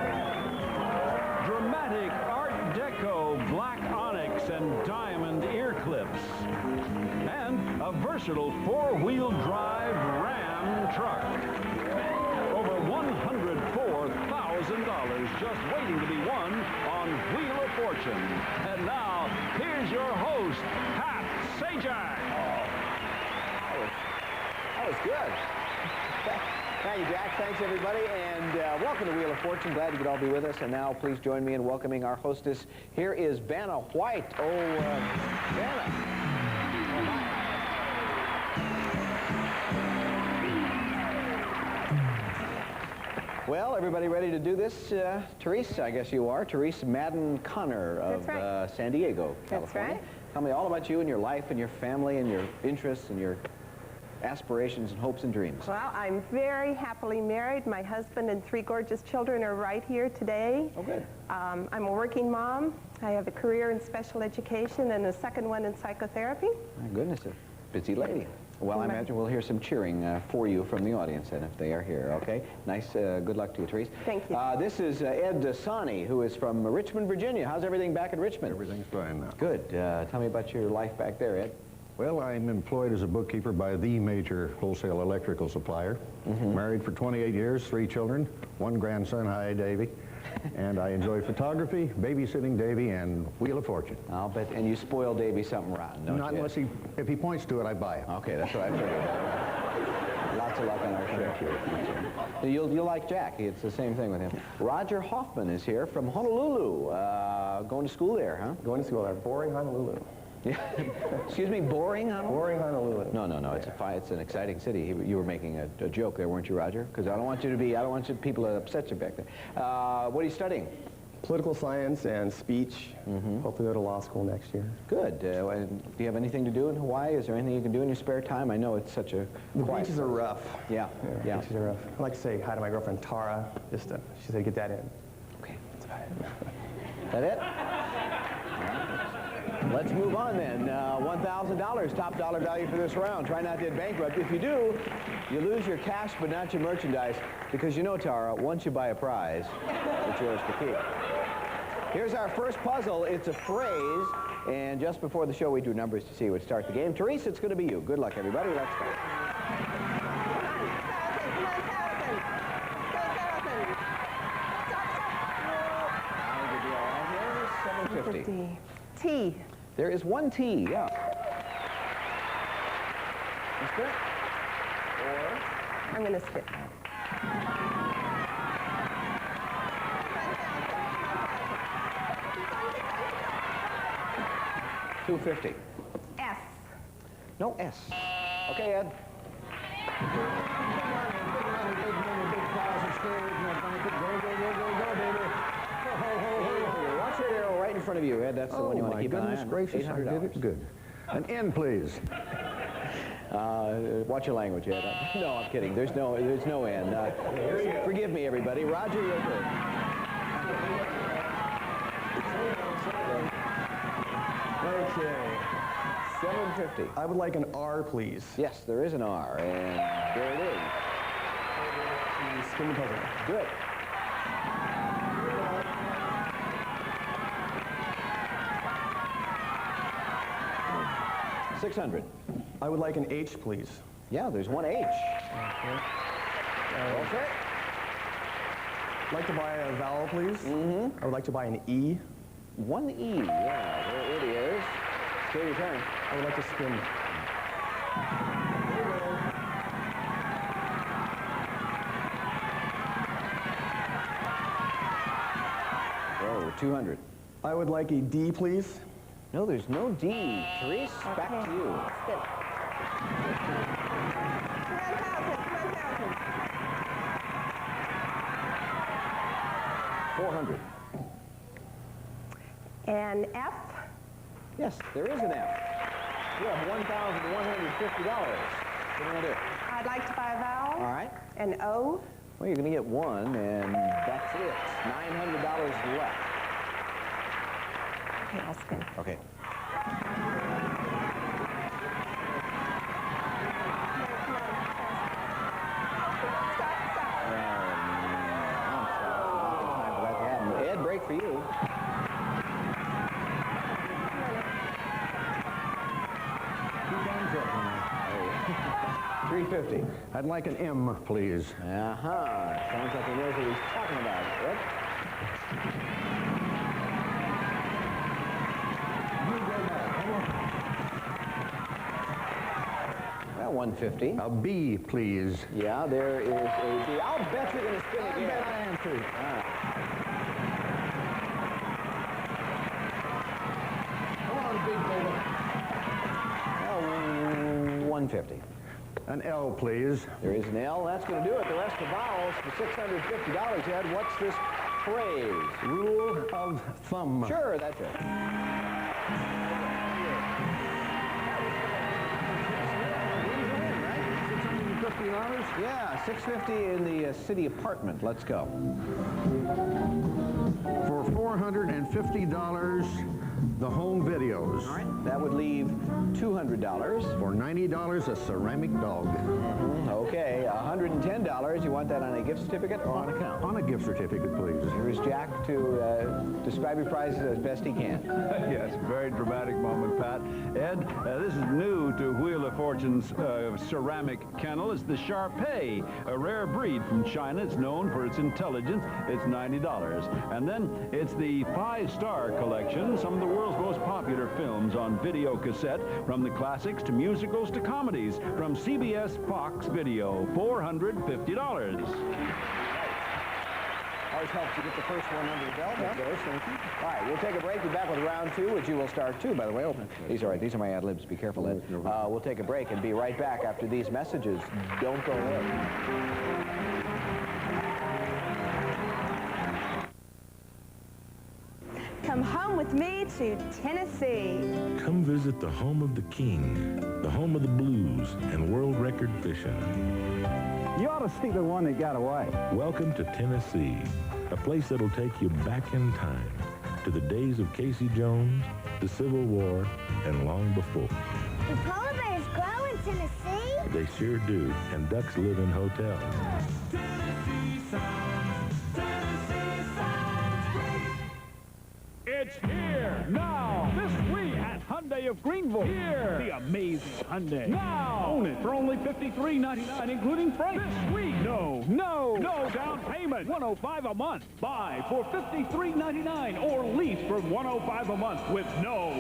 Dramatic Art Deco black onyx and diamond ear clips. And a versatile four-wheel drive Ram truck. Over $104,000 just waiting to be won on Wheel of Fortune. And now, here's your host, Pat Sajak. That was good. Thank you, Jack. Thanks, everybody, and welcome to Wheel of Fortune. Glad you could all be with us. And now, please join me in welcoming our hostess. Here is Vanna White. Oh, Vanna. Well, everybody ready to do this? Therese, I guess you are. Therese Madden Connor of San Diego, California. That's right. Tell me all about you and your life and your family and your interests and your aspirations and hopes and dreams. Well, I'm very happily married. My husband and 3 gorgeous children are right here today. Oh, good. I'm a working mom. I have a career in special education and a second one in psychotherapy. My goodness, a busy lady. Well, I imagine we'll hear some cheering for you from the audience, and if they are here, okay? Nice, good luck to you, Therese. Thank you. This is Ed Sani, who is from Richmond, Virginia. How's everything back in Richmond? Everything's fine now. Good. Tell me about your life back there, Ed. Well, I'm employed as a bookkeeper by the major wholesale electrical supplier. Married for 28 years, 3 children, 1 grandson, hi, Davy. And I enjoy photography, babysitting Davy, and Wheel of Fortune. I'll bet. And you spoil Davy something rotten, don't Not you? unless if he points to it, I buy it. Okay, that's what I figured. Lots of luck on our show. You'll like Jack. It's the same thing with him. Roger Hoffman is here from Honolulu. Going to school there, huh? Going to school there. Boring Honolulu. Yeah. Excuse me, boring Honolulu? Boring Honolulu. No, it's an exciting city. You were making a joke there, weren't you, Roger? Because I don't want people to upset you back there. What are you studying? Political science and speech. Hopefully go to law school next year. Good. And do you have anything to do in Hawaii? Is there anything you can do in your spare time? I know it's such a The quiet beaches are place. rough. Yeah. The beaches are rough. I'd like to say hi to my girlfriend Tara. She said get that in. Okay. Is that it? Let's move on then. $1,000, top dollar value for this round. Try not to get bankrupt. If you do, you lose your cash but not your merchandise, because you know, Tara, once you buy a prize, it's yours to keep. Here's our first puzzle. It's a phrase, and just before the show we do numbers to see who would start the game. Teresa, it's going to be you. Good luck, everybody. Let's go. $750. T. There is one T, yeah. You spit? Or? I'm going to spit. $250. S. No S. Okay, Ed. Watch that arrow right in front of you, Ed. That's the one you want to keep an eye on. Oh, my goodness gracious, I did it good. An N, please. Watch your language, Ed. No, I'm kidding. There's no N. Forgive me, everybody. Roger, you're good. Okay. $750. I would like an R, please. Yes, there is an R, and there it is. Spin the puzzle. Good. $600. I would like an H, please. Yeah, there's one H. Okay. Okay. I'd like to buy a vowel, please. I would like to buy an E. One E, yeah, there it is. Take your turn. I would like to spin. Oh, 200. I would like a D, please. No, there's no D. Therese, back to you. Spit. 400. And F. Yes, there is an F. You have $1,150. What do you want to do? I'd like to buy a vowel. All right. An O. Well, you're going to get one, and that's it. $900 left. Okay, I'll spin. Okay. Ed, break for you. $350. I'd like an M, please. Sounds like he knows what he's talking about. Ed? Well, $150. A B, please. Yeah, there is a B. I'll bet you're going to spin again. I bet I am too. Come on, big baby. Well, $150. An L, please. There is an L. That's going to do it. The rest of vowels for $650. Ed, what's this phrase? Rule of thumb. Sure, that's it. $650? Yeah, $650 in the city apartment. Let's go. For $450, the home videos. All right, that would leave $200. For $90, a ceramic dog. Okay, $110. You want that on a gift certificate or on account? On a gift certificate, please. Here's Jack to describe your prizes as best he can. Yes, very dramatic moment, Pat. Ed, this is new to Wheel of Fortune's ceramic kennel. It's the Shar-Pei, a rare breed from China. It's known for its intelligence. It's $90. And then it's the 5-star collection, some of the world's most popular films on video cassette, from the classics to musicals to comedies, from CBS Fox Video, $450. Always helps to get the first one under the belt. Of course, thank you. All right, we'll take a break. Be back with round 2, which you will start too, by the way. These are These are my ad-libs. Be careful, Ed. We'll take a break and be right back after these messages. Don't go away. Come home with me to Tennessee. Come visit the home of the king, the home of the blues, and world record fishing. You ought to see the one that got away. Welcome to Tennessee, a place that'll take you back in time to the days of Casey Jones, the Civil War, and long before. Do polar bears grow in Tennessee? They sure do, and ducks live in hotels. It's here now this week at Hyundai of Greenville. Here, the amazing Hyundai. Now, own it for only $53.99, including freight. This week, no down payment. $105 a month. Buy for $53.99 or lease for $105 a month with no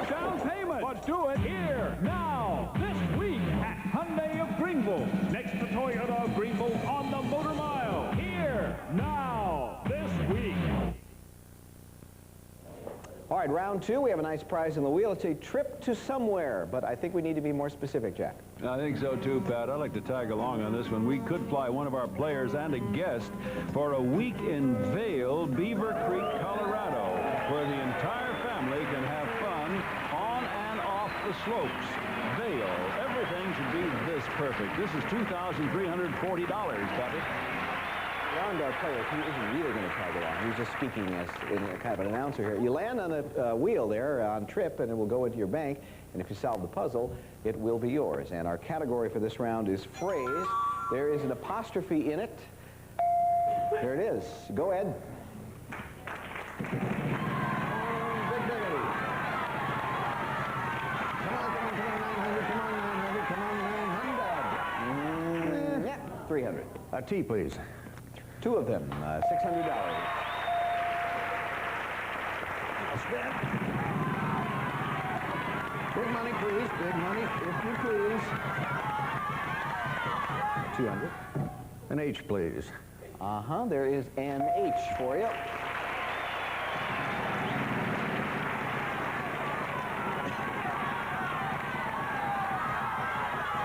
down payment. But do it here now this week at Hyundai of Greenville, next to Toyota of Greenville on the Motor Mile. Here now this week. All right, round 2, we have a nice prize in the wheel. It's a trip to somewhere, but I think we need to be more specific, Jack. I think so too, Pat. I'd like to tag along on this one. We could fly one of our players and a guest for a week in Vail, Beaver Creek, Colorado, where the entire family can have fun on and off the slopes. Vail, everything should be this perfect. This is $2,340, Patty. Beyond our player, he isn't really going to tag along. He's just speaking as in a kind of an announcer here. You land on a wheel there on trip, and it will go into your bank. And if you solve the puzzle, it will be yours. And our category for this round is phrase. There is an apostrophe in it. There it is. Go ahead. Yeah, 300. A T, please. 2 of them, $600. Big money, please. Big money, if you please. 200. An H, please. There is an H for you.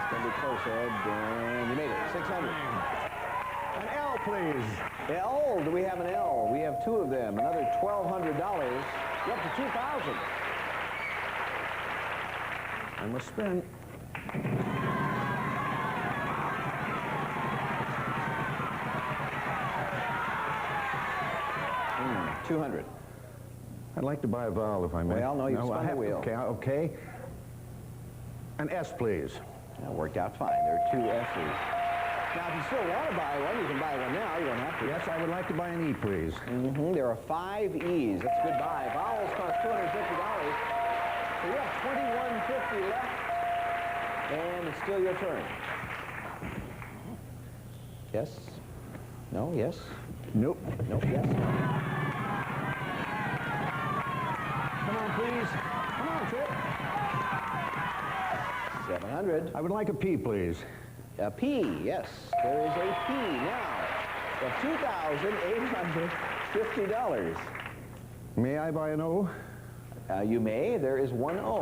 It's going to be close, Ed, and you made it. 600. An L, please. L, do we have an L? We have 2 of them, another $1,200. You're up to 2,000. I must spend. 200. I'd like to buy a vowel, if I may. Well, no, you spun the wheel. Okay. An S, please. That worked out fine. There are 2 S's. Now, if you still want to buy one, you can buy one now. You don't have to. Yes, I would like to buy an E, please. There are 5 E's. That's a good buy. Vowels cost $250. So you have $21.50 left, and it's still your turn. Yes? No? Yes? Nope. Nope. Yes? Come on, please. Come on, Trip. 700. I would like a P, please. A P, yes. There is a P now. For $2,850. May I buy an O? You may. There is 1 O.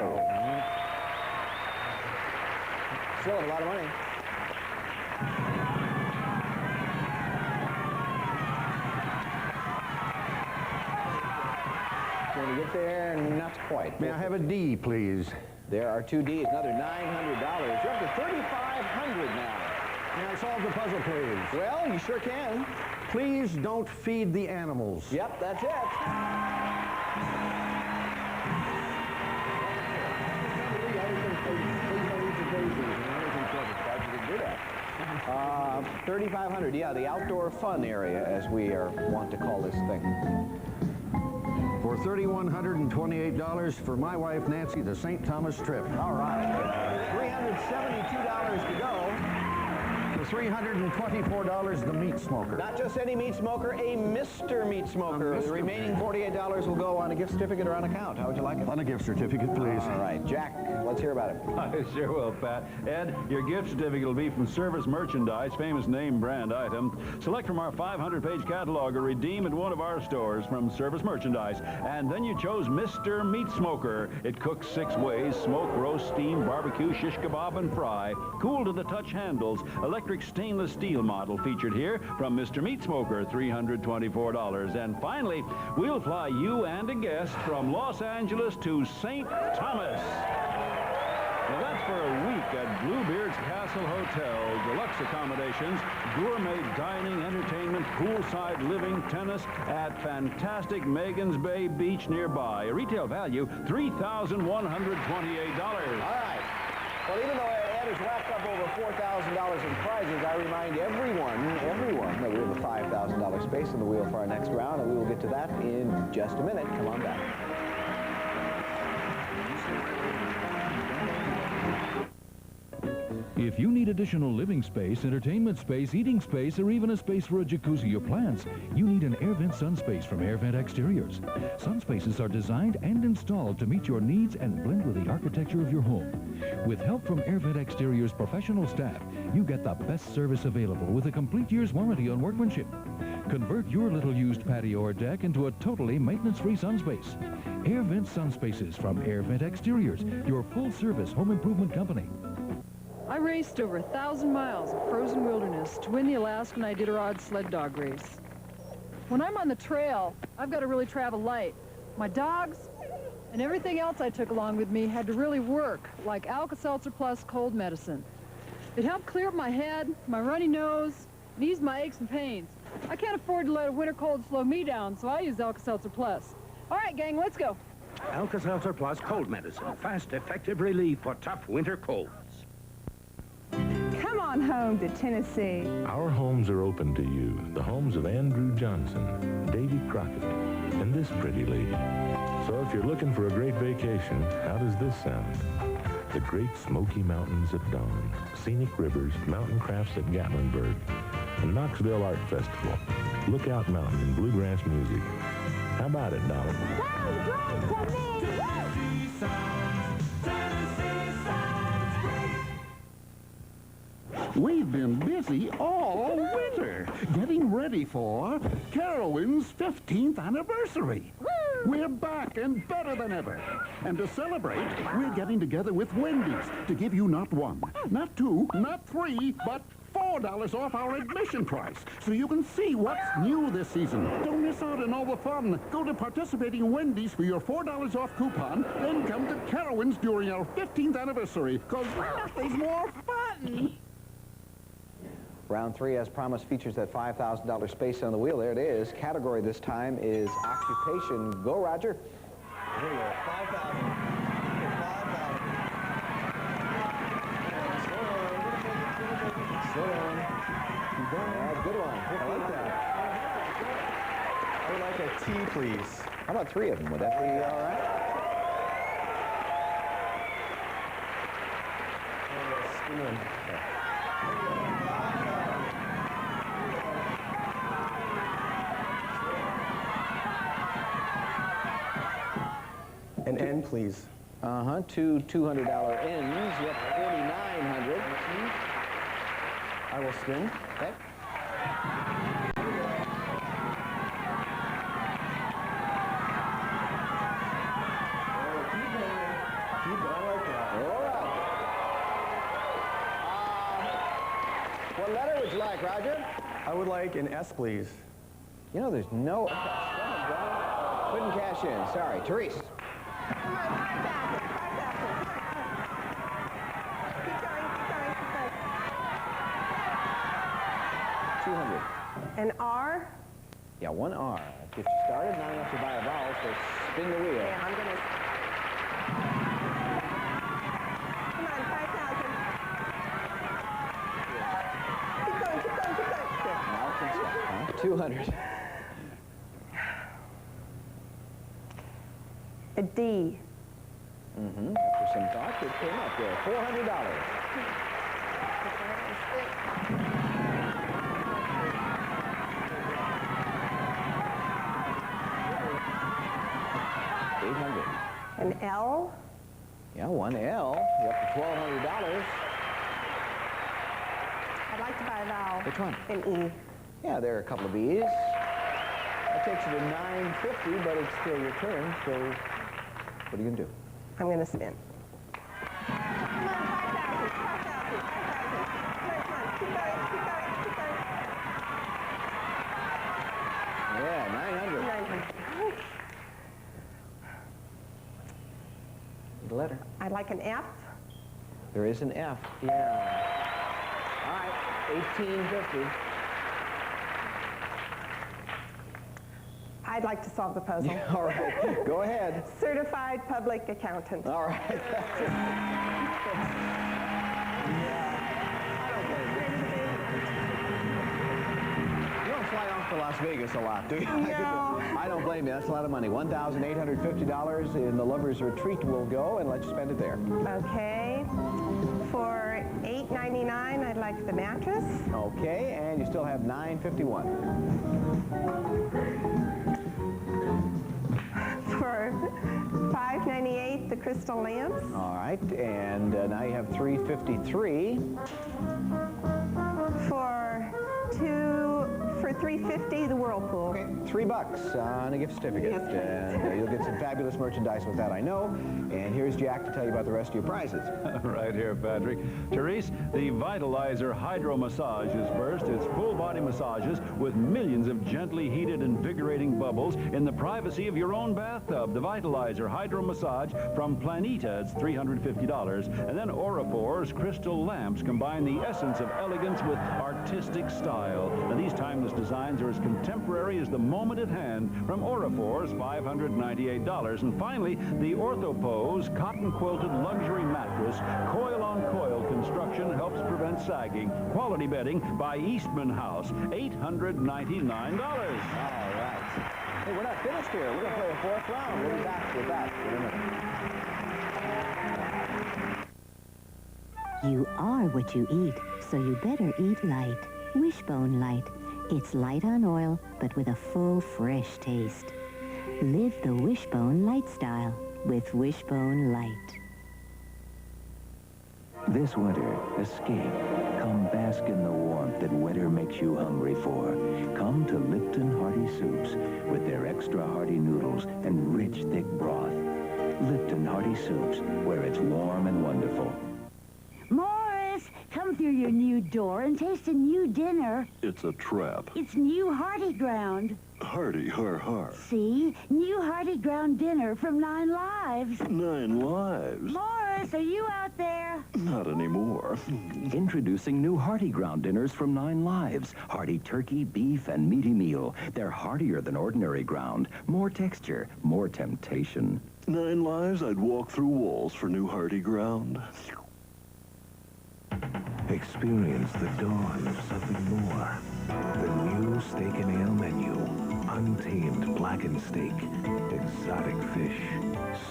Still a lot of money. Can we get there? Not quite. May I have a D, please? There are 2 Ds, another $900. You're up to $3,500 now. May I solve the puzzle, please? Well, you sure can. Please don't feed the animals. Yep, that's it. $3,500, yeah, the outdoor fun area, as we want to call this thing. For $3,128 for my wife, Nancy, the St. Thomas trip. All right. $372 to go. For $324, the meat smoker. Not just any meat smoker, a Mr. Meat Smoker. The remaining $48 will go on a gift certificate or on account. How would you like it? On a gift certificate, please. All right, Jack, let's hear about it. I sure will, Pat. Ed, your gift certificate will be from Service Merchandise, famous name brand item. Select from our 500-page catalog or redeem at one of our stores from Service Merchandise. And then you chose Mr. Meat Smoker. It cooks 6 ways: smoke, roast, steam, barbecue, shish kebab, and fry. Cool to the touch handles. Electric stainless steel model featured here from Mr. Meat Smoker, $324. And finally, we'll fly you and a guest from Los Angeles to St. Thomas. Now that's for a week at Bluebeard's Castle Hotel. Deluxe accommodations, gourmet dining, entertainment, poolside living, tennis at fantastic Megan's Bay Beach nearby. Retail value, $3,128. All right. Well, even though Ed has racked up over $4,000 in prizes, I remind everyone that we have a $5,000 space in the wheel for our next round, and we will get to that in just a minute. Come on back. If you need additional living space, entertainment space, eating space, or even a space for a jacuzzi or plants, you need an AirVent Sunspace from AirVent Exteriors. Sunspaces are designed and installed to meet your needs and blend with the architecture of your home. With help from AirVent Exteriors' professional staff, you get the best service available with a complete year's warranty on workmanship. Convert your little used patio or deck into a totally maintenance-free Sunspace. AirVent Sunspaces from AirVent Exteriors, your full-service home improvement company. I raced over 1,000 miles of frozen wilderness to win the Alaskan Iditarod sled dog race. When I'm on the trail, I've got to really travel light. My dogs and everything else I took along with me had to really work, like Alka-Seltzer Plus cold medicine. It helped clear up my head, my runny nose, and ease my aches and pains. I can't afford to let a winter cold slow me down, so I use Alka-Seltzer Plus. All right, gang, let's go. Alka-Seltzer Plus cold medicine. Fast, effective relief for tough winter colds. Come on home to Tennessee. Our homes are open to you. The homes of Andrew Johnson, Davy Crockett, and this pretty lady. So if you're looking for a great vacation, how does this sound? The Great Smoky Mountains at dawn, scenic rivers, mountain crafts at Gatlinburg, and Knoxville Art Festival. Lookout Mountain and bluegrass music. How about it, darling? Sounds great to me! We've been busy all winter getting ready for Carowinds' 15th anniversary. We're back and better than ever. And to celebrate, we're getting together with Wendy's to give you not 1, not 2, not 3, but $4 off our admission price, so you can see what's new this season. Don't miss out on all the fun. Go to participating Wendy's for your $4 off coupon, then come to Carowinds during our 15th anniversary, because nothing's more fun. Round 3, as promised, features that $5,000 space on the wheel. There it is. Category this time is occupation. Go, Roger. Here we go. 5,000. Slow down. Yeah, good one. I like that. I would like a T, please. How about 3 of them? Would that be all right? An N, please. Two $200 ends. Yep, $4,900. I will spin. Okay. What letter would you like, Roger? I would like an S, please. You know, there's no... Couldn't cash in. Sorry. Therese. $200. An R? Yeah, 1 R. Get you started. Not enough to buy a vowel, so spin the wheel. Yeah, I'm gonna... Come on, 5,000. Keep going, keep going, keep going. Now it can stop, huh? 200. A D. After some thought, it came up there. $400. An L. Yeah, one L. You're up to $1,200. I'd like to buy a vowel. Which one? An E. Yeah, there are a couple of E's. That takes you to $950, but it's still your turn, so what are you going to do? I'm going to spin. Yeah, 900. The letter. I'd like an F. There is an F. Yeah. All right, $1,850. I'd like to solve the puzzle. Yeah, all right, go ahead. Certified public accountant. All right. You don't fly off to Las Vegas a lot, do you? No. I don't blame you. That's a lot of money. $1,850 in the Lover's Retreat will go, and let's spend it there. Okay. For $8.99, I'd like the mattress. Okay, and you still have $951. For $5.98, the crystal lamps. All right, and now you have $353. For $3.50, the Whirlpool. Okay, $3 on a gift certificate. Yes, please. And you'll get some fabulous merchandise with that, I know. And here's Jack to tell you about the rest of your prizes. Right here, Patrick. Therese, the Vitalizer Hydro Massage is first. It's full-body massages with millions of gently heated, invigorating bubbles in the privacy of your own bathtub. The Vitalizer Hydro Massage from Planeta, it's $350. And then Aurafor's crystal lamps combine the essence of elegance with artistic style. And these timeless designs are as contemporary as the moment at hand from Aurafor's $598. And finally, the Orthopose cotton-quilted luxury mattress, coil-on-coil construction helps prevent sagging. Quality bedding by Eastman House, $899. All right. Hey, we're not finished here. We're going to play a fourth round. We'll be back with that in a minute. You are what you eat, so you better eat light. Wishbone Light. It's light on oil, but with a full, fresh taste. Live the Wishbone lifestyle with Wishbone Light. This winter, escape. Come bask in the warmth that winter makes you hungry for. Come to Lipton Hearty Soups with their extra hearty noodles and rich, thick broth. Lipton Hearty Soups, where it's warm and wonderful. Morris, come through your new door and taste a new dinner. It's a trap. It's new Hearty Ground. Hearty, har, har. See? New Hearty Ground dinner from 9 Lives. 9 Lives? Morris, are you out there? Not anymore. Introducing new Hearty Ground dinners from 9 Lives. Hearty turkey, beef, and meaty meal. They're heartier than ordinary ground. More texture, more temptation. 9 Lives, I'd walk through walls for new Hearty Ground. Experience the dawn of something more. The new steak and ale menu. Untamed blackened steak, exotic fish,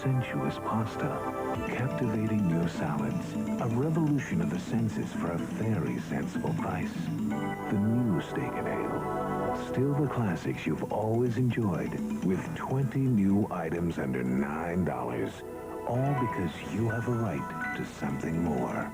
sensuous pasta, captivating new salads. A revolution of the senses for a very sensible price. The new steak and ale. Still the classics you've always enjoyed, with 20 new items under $9. All because you have a right to something more.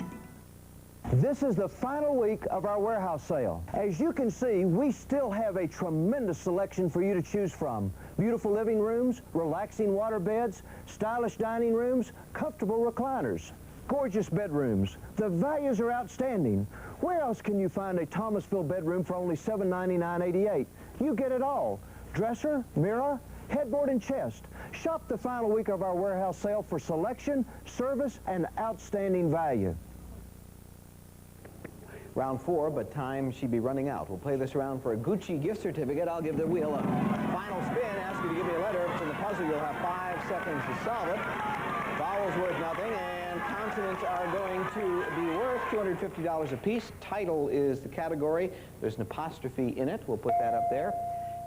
This is the final week of our warehouse sale. As you can see, we still have a tremendous selection for you to choose from. Beautiful living rooms, relaxing water beds, stylish dining rooms, comfortable recliners, gorgeous bedrooms. The values are outstanding. Where else can you find a Thomasville bedroom for only $799.88? You get it all. Dresser, mirror, headboard, and chest. Shop the final week of our warehouse sale for selection, service, and outstanding value. Round 4, but time should be running out. We'll play this round for a Gucci gift certificate. I'll give the wheel a final spin, ask you to give me a letter. If it's in the puzzle, you'll have 5 seconds to solve it. Vowels worth nothing, and consonants are going to be worth $250 apiece. Title is the category. There's an apostrophe in it. We'll put that up there.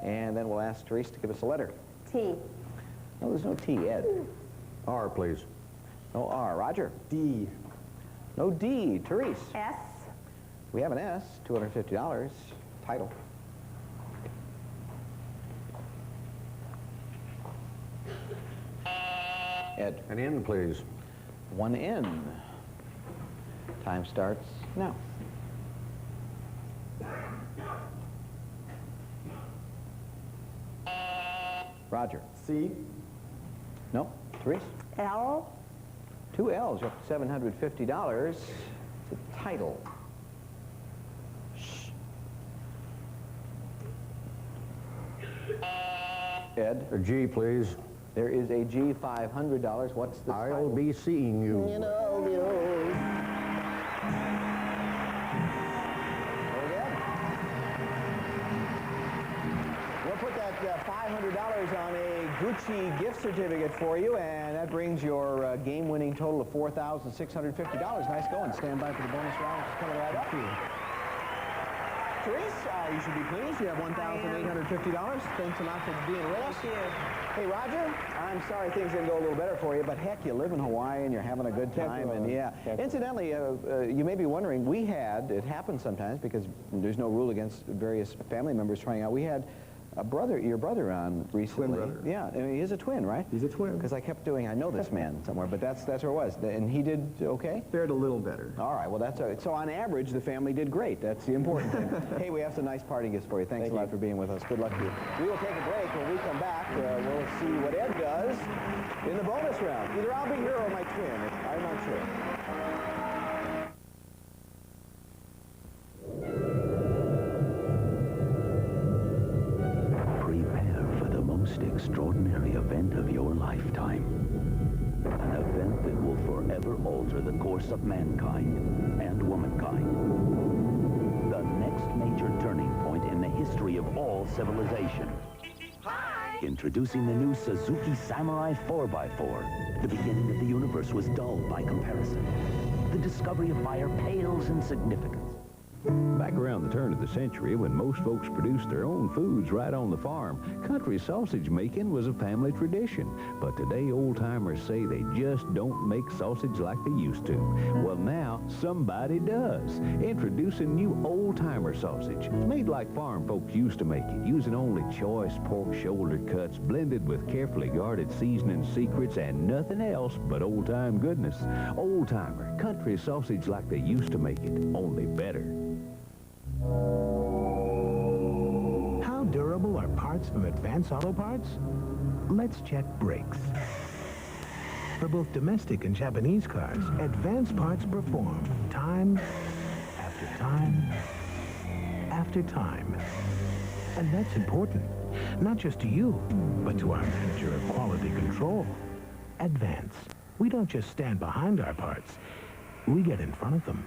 And then we'll ask Therese to give us a letter. T. No, there's no T, Ed. R, please. No R. Roger. D. No D. Therese. S. We have an S, $250. Title. Ed. An N, please. 1 N. Time starts now. Roger. C. No. Therese? L. 2 L's. You're up to $750. It's a title. Shh. Ed? A G, please. There is a G, $500. What's the title? I'll be seeing you. We'll put that $500 on a Gucci gift certificate for you, and that brings your game-winning total of $4,650. Nice going. Stand by for the bonus round. It's coming right up to you. Therese, you should be pleased. You have $1,850. Thanks a lot for being with us. Thank you. Hey, Roger, I'm sorry things didn't go a little better for you, but heck, you live in Hawaii and you're having a good time. And yeah, incidentally, you may be wondering, it happens sometimes because there's no rule against various family members trying out. We had your brother on recently. Twin brother. Yeah, I mean, he's a twin, right? He's a twin. Because I kept doing, I know this man somewhere, but that's where it was. And he did okay? Fared a little better. All right, well, that's all right. So on average, the family did great. That's the important thing. Hey, we have some nice party gifts for you. Thanks a lot for being with us. Good luck to you. We will take a break. When we come back, we'll see what Ed does in the bonus round. Either I'll be here or my twin. I'm not sure. Extraordinary event of your lifetime. An event that will forever alter the course of mankind and womankind. The next major turning point in the history of all civilization. Hi! Introducing the new Suzuki Samurai 4x4. The beginning of the universe was dull by comparison. The discovery of fire pales in significance. Back around the turn of the century, when most folks produced their own foods right on the farm, country sausage making was a family tradition. But today, old-timers say they just don't make sausage like they used to. Well, now, somebody does. Introducing new old-timer sausage, made like farm folks used to make it, using only choice pork shoulder cuts, blended with carefully guarded seasoning secrets and nothing else but old-time goodness. Old-timer, country sausage like they used to make it, only better. How durable are parts from Advance Auto Parts? Let's check brakes. For both domestic and Japanese cars, Advance Parts perform time after time after time. And that's important, not just to you, but to our manager of quality control. Advance. We don't just stand behind our parts, we get in front of them.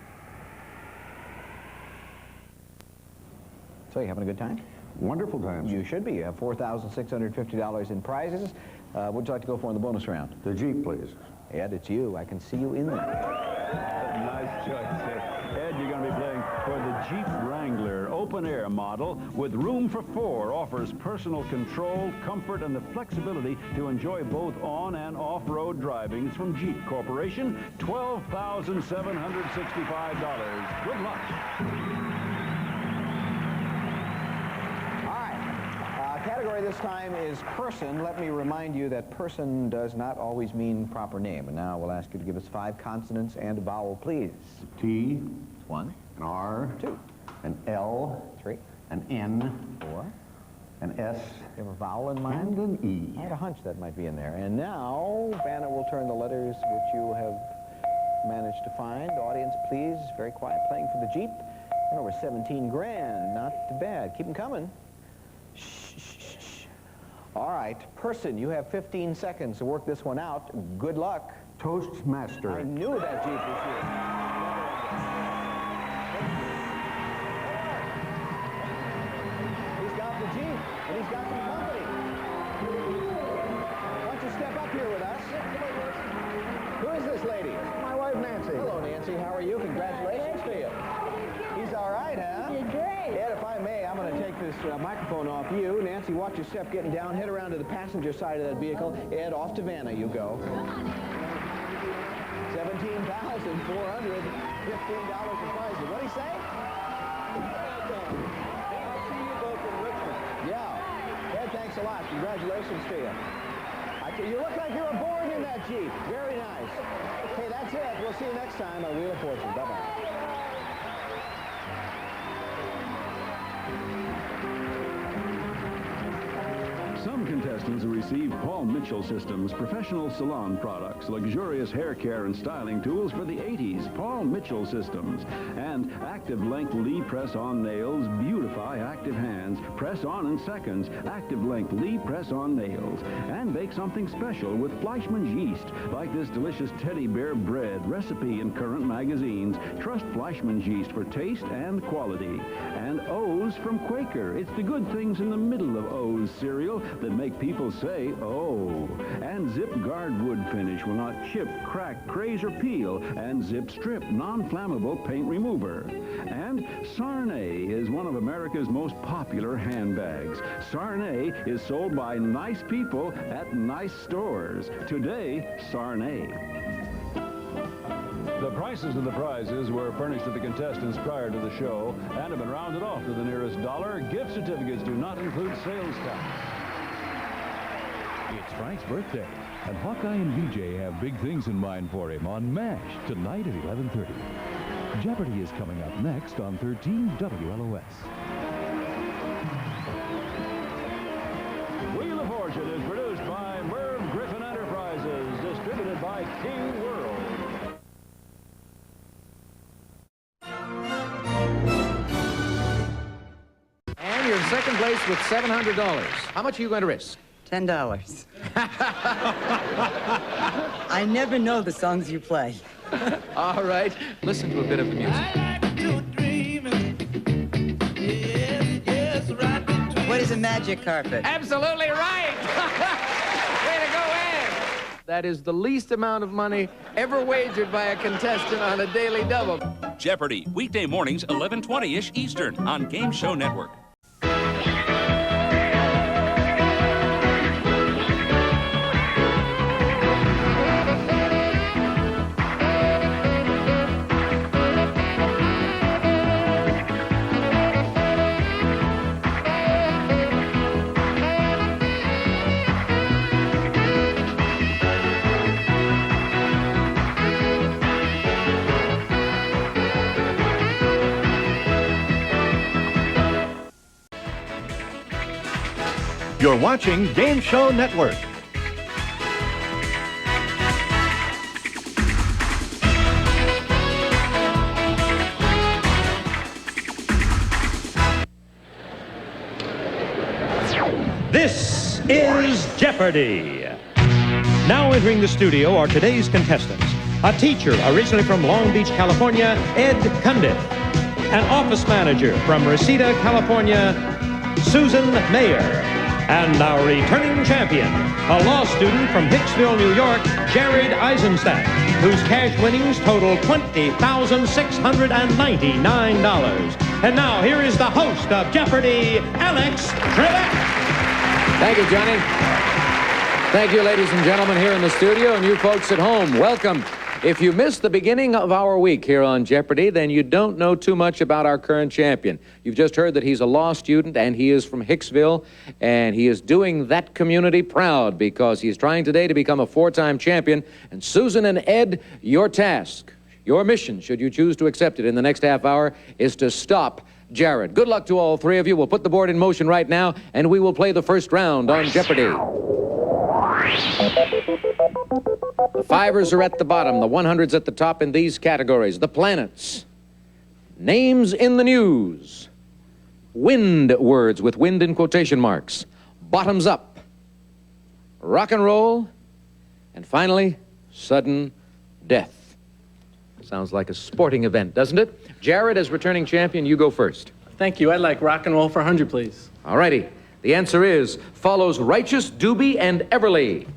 So you having a good time? Wonderful time. You should be. You have $4,650 in prizes. What'd you like to go for in the bonus round? The Jeep, please. Ed, it's you. I can see you in there. Nice choice, Ed. Ed, you're going to be playing for the Jeep Wrangler open-air model with room for 4. Offers personal control, comfort, and the flexibility to enjoy both on and off-road driving. It's from Jeep Corporation. $12,765. Good luck. Category this time is person. Let me remind you that person does not always mean proper name. And now we'll ask you to give us 5 consonants and a vowel, please. T. 1. An R. 2. An L. 3. An N. 4. An S. You have a vowel in mind? And an E. I had a hunch that might be in there. And now, Vanna will turn the letters which you have managed to find. Audience, please, very quiet, playing for the Jeep. And over 17 grand. Not too bad. Keep them coming. All right, person, you have 15 seconds to work this one out. Good luck. Toastmaster. I knew that Jeep was here. He's got the Jeep, and he's got some company. Why don't you step up here with us? Who is this lady? My wife, Nancy. Hello, Nancy. How are you? Congratulations to you. He's all right, huh? You're great. Ed, if I may, I'm going to take this microphone off you. Nancy, watch your step getting down. Head around to the passenger side of that vehicle. Ed, off to Vanna you go. $17,415 in prizes. What'd he say? I'll see you both in Richmond. Yeah. Ed, thanks a lot. Congratulations to you. I You look like you were born in that Jeep. Very nice. Okay, that's it. We'll see you next time on Wheel of Fortune. Bye-bye. Some contestants receive Paul Mitchell Systems professional salon products, luxurious hair care and styling tools for the 80s, Paul Mitchell Systems, and Active Length Lee Press-On Nails beautify active hands, press on in seconds, Active Length Lee Press-On Nails, and bake something special with Fleischmann's yeast, like this delicious teddy bear bread recipe in current magazines. Trust Fleischmann's yeast for taste and quality. And O's from Quaker. It's the good things in the middle of O's cereal that make people say, oh. And Zip Guard wood finish will not chip, crack, craze, or peel. And Zip Strip non-flammable paint remover. And Sarnay is one of America's most popular handbags. Sarnay is sold by nice people at nice stores. Today, Sarnay. The prices of the prizes were furnished to the contestants prior to the show and have been rounded off to the nearest dollar. Gift certificates do not include sales tax. It's Frank's birthday, and Hawkeye and BJ have big things in mind for him on MASH tonight at 11:30. Jeopardy is coming up next on 13 WLOS. Wheel of Fortune is produced by Merv Griffin Enterprises, distributed by King World. And you're in second place with $700. How much are you going to risk? $10. I never know the songs you play. All right. Listen to a bit of the music. What is a magic carpet? Absolutely right. Way to go, Ed. That is the least amount of money ever wagered by a contestant on a Daily Double. Jeopardy, weekday mornings, 11:20-ish Eastern on Game Show Network. You're watching Game Show Network. This is Jeopardy! Now entering the studio are today's contestants. A teacher originally from Long Beach, California, Ed Cundiff. An office manager from Reseda, California, Susan Mayer. And our returning champion, a law student from Hicksville, New York, Jared Eisenstadt, whose cash winnings total $20,699. And now, here is the host of Jeopardy, Alex Trebek. Thank you, Johnny. Thank you, ladies and gentlemen, here in the studio, and you folks at home. Welcome. If you missed the beginning of our week here on Jeopardy, then you don't know too much about our current champion. You've just heard that he's a law student, and he is from Hicksville, and he is doing that community proud because he's trying today to become a four-time champion. And Susan and Ed, your task, your mission, should you choose to accept it in the next half hour, is to stop Jared. Good luck to all three of you. We'll put the board in motion right now, and we will play the first round on Jeopardy! The fivers are at the bottom, the 100s at the top in these categories. The planets, names in the news, wind words with wind in quotation marks, bottoms up, rock and roll, and finally, sudden death. Sounds like a sporting event, doesn't it? Jared, as returning champion, you go first. Thank you. I'd like rock and roll for 100, please. All righty. The answer is, follows Righteous, Doobie, and Everly.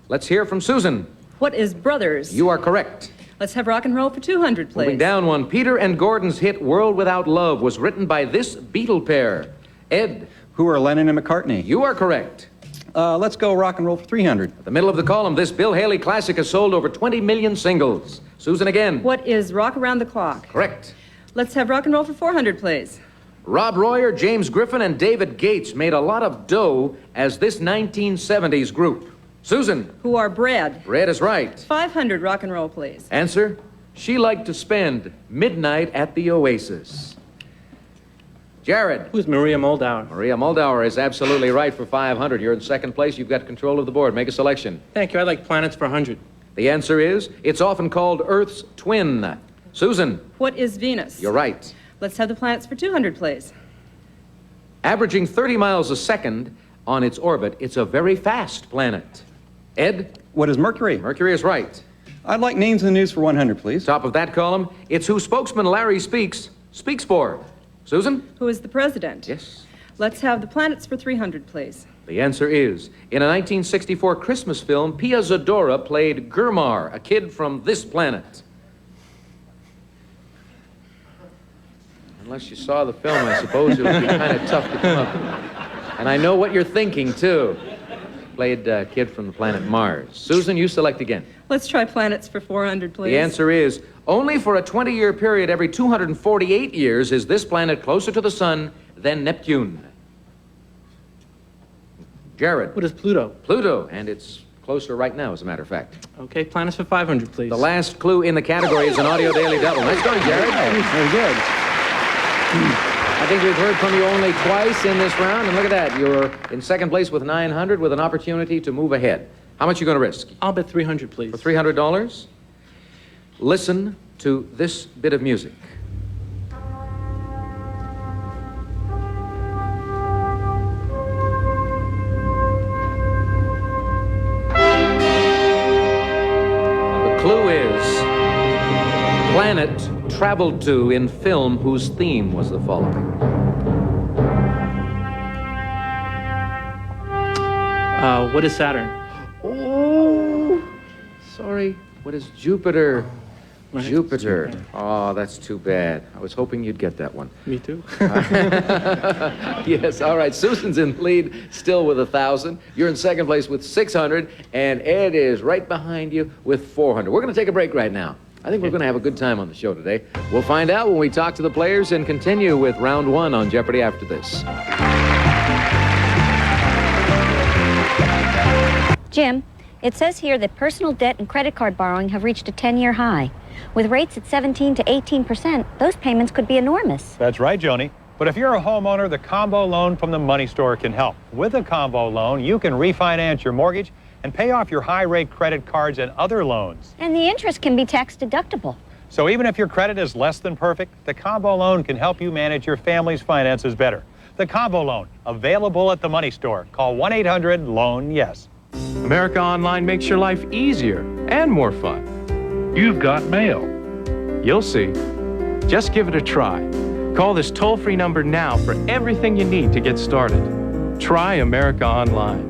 Let's hear from Susan. What is Brothers? You are correct. Let's have rock and roll for 200, please. Moving down one, Peter and Gordon's hit World Without Love was written by this Beatle pair. Ed. Who are Lennon and McCartney? You are correct. Let's go rock and roll for 300. At the middle of the column, this Bill Haley classic has sold over 20 million singles. Susan again. What is Rock Around the Clock? Correct. Let's have rock and roll for 400, please. Rob Royer, James Griffin, and David Gates made a lot of dough as this 1970s group. Susan. Who are bred. Red is right. 500 rock and roll, please. Answer. She liked to spend midnight at the Oasis. Jared. Who's Maria Moldauer? Maria Moldauer is absolutely right for 500. You're in second place. You've got control of the board. Make a selection. Thank you. I'd like planets for 100. The answer is, it's often called Earth's twin. Susan. What is Venus? You're right. Let's have the planets for 200, please. Averaging 30 miles a second on its orbit, it's a very fast planet. Ed? What is Mercury? Mercury is right. I'd like names in the news for 100, please. Top of that column, it's who spokesman Larry speaks for. Susan? Who is the president? Yes. Let's have the planets for 300, please. The answer is, in a 1964 Christmas film, Pia Zadora played Gurmar, a kid from this planet. Unless you saw the film, I suppose it would be kind of tough to come up with. And I know what you're thinking, too. Played a kid from the planet Mars. Susan, you select again. Let's try planets for 400, please. The answer is, only for a 20-year period every 248 years is this planet closer to the sun than Neptune. Jared. What is Pluto? Pluto, and it's closer right now, as a matter of fact. Okay, planets for 500, please. The last clue in the category is an audio daily double. Nice going, Jared. Very good. I think we've heard from you only twice in this round, and look at that. You're in second place with 900 with an opportunity to move ahead. How much are you going to risk? I'll bet 300, please. For $300? Listen to this bit of music. The clue is planet traveled to in film whose theme was the following. What is Saturn? Oh, sorry. What is Jupiter? Right. Jupiter. Oh, that's too bad. I was hoping you'd get that one. Me too. Yes, all right. Susan's in the lead, still with 1,000. You're in second place with 600, and Ed is right behind you with 400. We're going to take a break right now. I think we're going to have a good time on the show today. We'll find out when we talk to the players and continue with round one on Jeopardy after this. Jim, it says here that personal debt and credit card borrowing have reached a 10-year high. With rates at 17 to 18%, those payments could be enormous. That's right, Joni. But if you're a homeowner, the combo loan from the Money Store can help. With a combo loan, you can refinance your mortgage and pay off your high-rate credit cards and other loans. And the interest can be tax deductible. So even if your credit is less than perfect, the combo loan can help you manage your family's finances better. The combo loan, available at the Money Store. Call 1-800-LOAN-YES. America Online makes your life easier and more fun. You've got mail. You'll see. Just give it a try. Call this toll-free number now for everything you need to get started. Try America Online.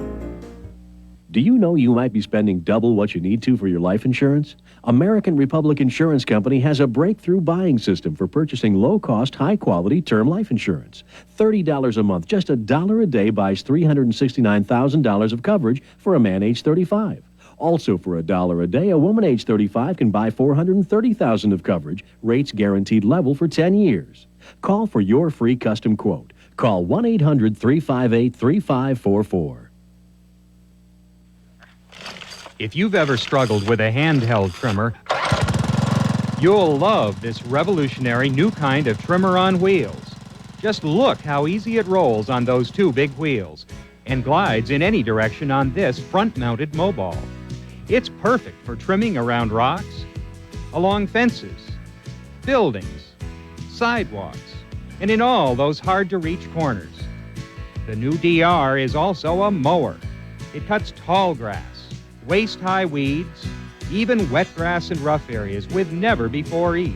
Do you know you might be spending double what you need to for your life insurance? American Republic Insurance Company has a breakthrough buying system for purchasing low-cost, high-quality term life insurance. $30 a month, just $1 a day buys $369,000 of coverage for a man age 35. Also for $1 a day, a woman age 35 can buy $430,000 of coverage, rates guaranteed level for 10 years. Call for your free custom quote. Call 1-800-358-3544. If you've ever struggled with a handheld trimmer, you'll love this revolutionary new kind of trimmer on wheels. Just look how easy it rolls on those two big wheels and glides in any direction on this front-mounted mobile. It's perfect for trimming around rocks, along fences, buildings, sidewalks, and in all those hard-to-reach corners. The new DR is also a mower. It cuts tall grass, waist-high weeds, even wet grass and rough areas with never-before ease.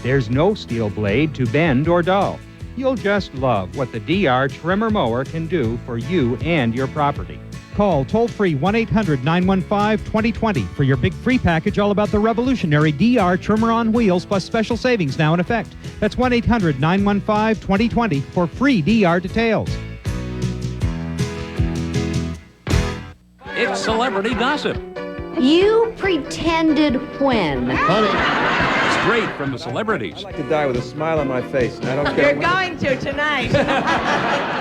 There's no steel blade to bend or dull. You'll just love what the DR Trimmer Mower can do for you and your property. Call toll-free 1-800-915-2020 for your big free package all about the revolutionary DR Trimmer on Wheels plus special savings now in effect. That's 1-800-915-2020 for free DR details. It's celebrity gossip. You pretended when? Straight from the celebrities. I'd like to die with a smile on my face, and I don't care. You're going to tonight.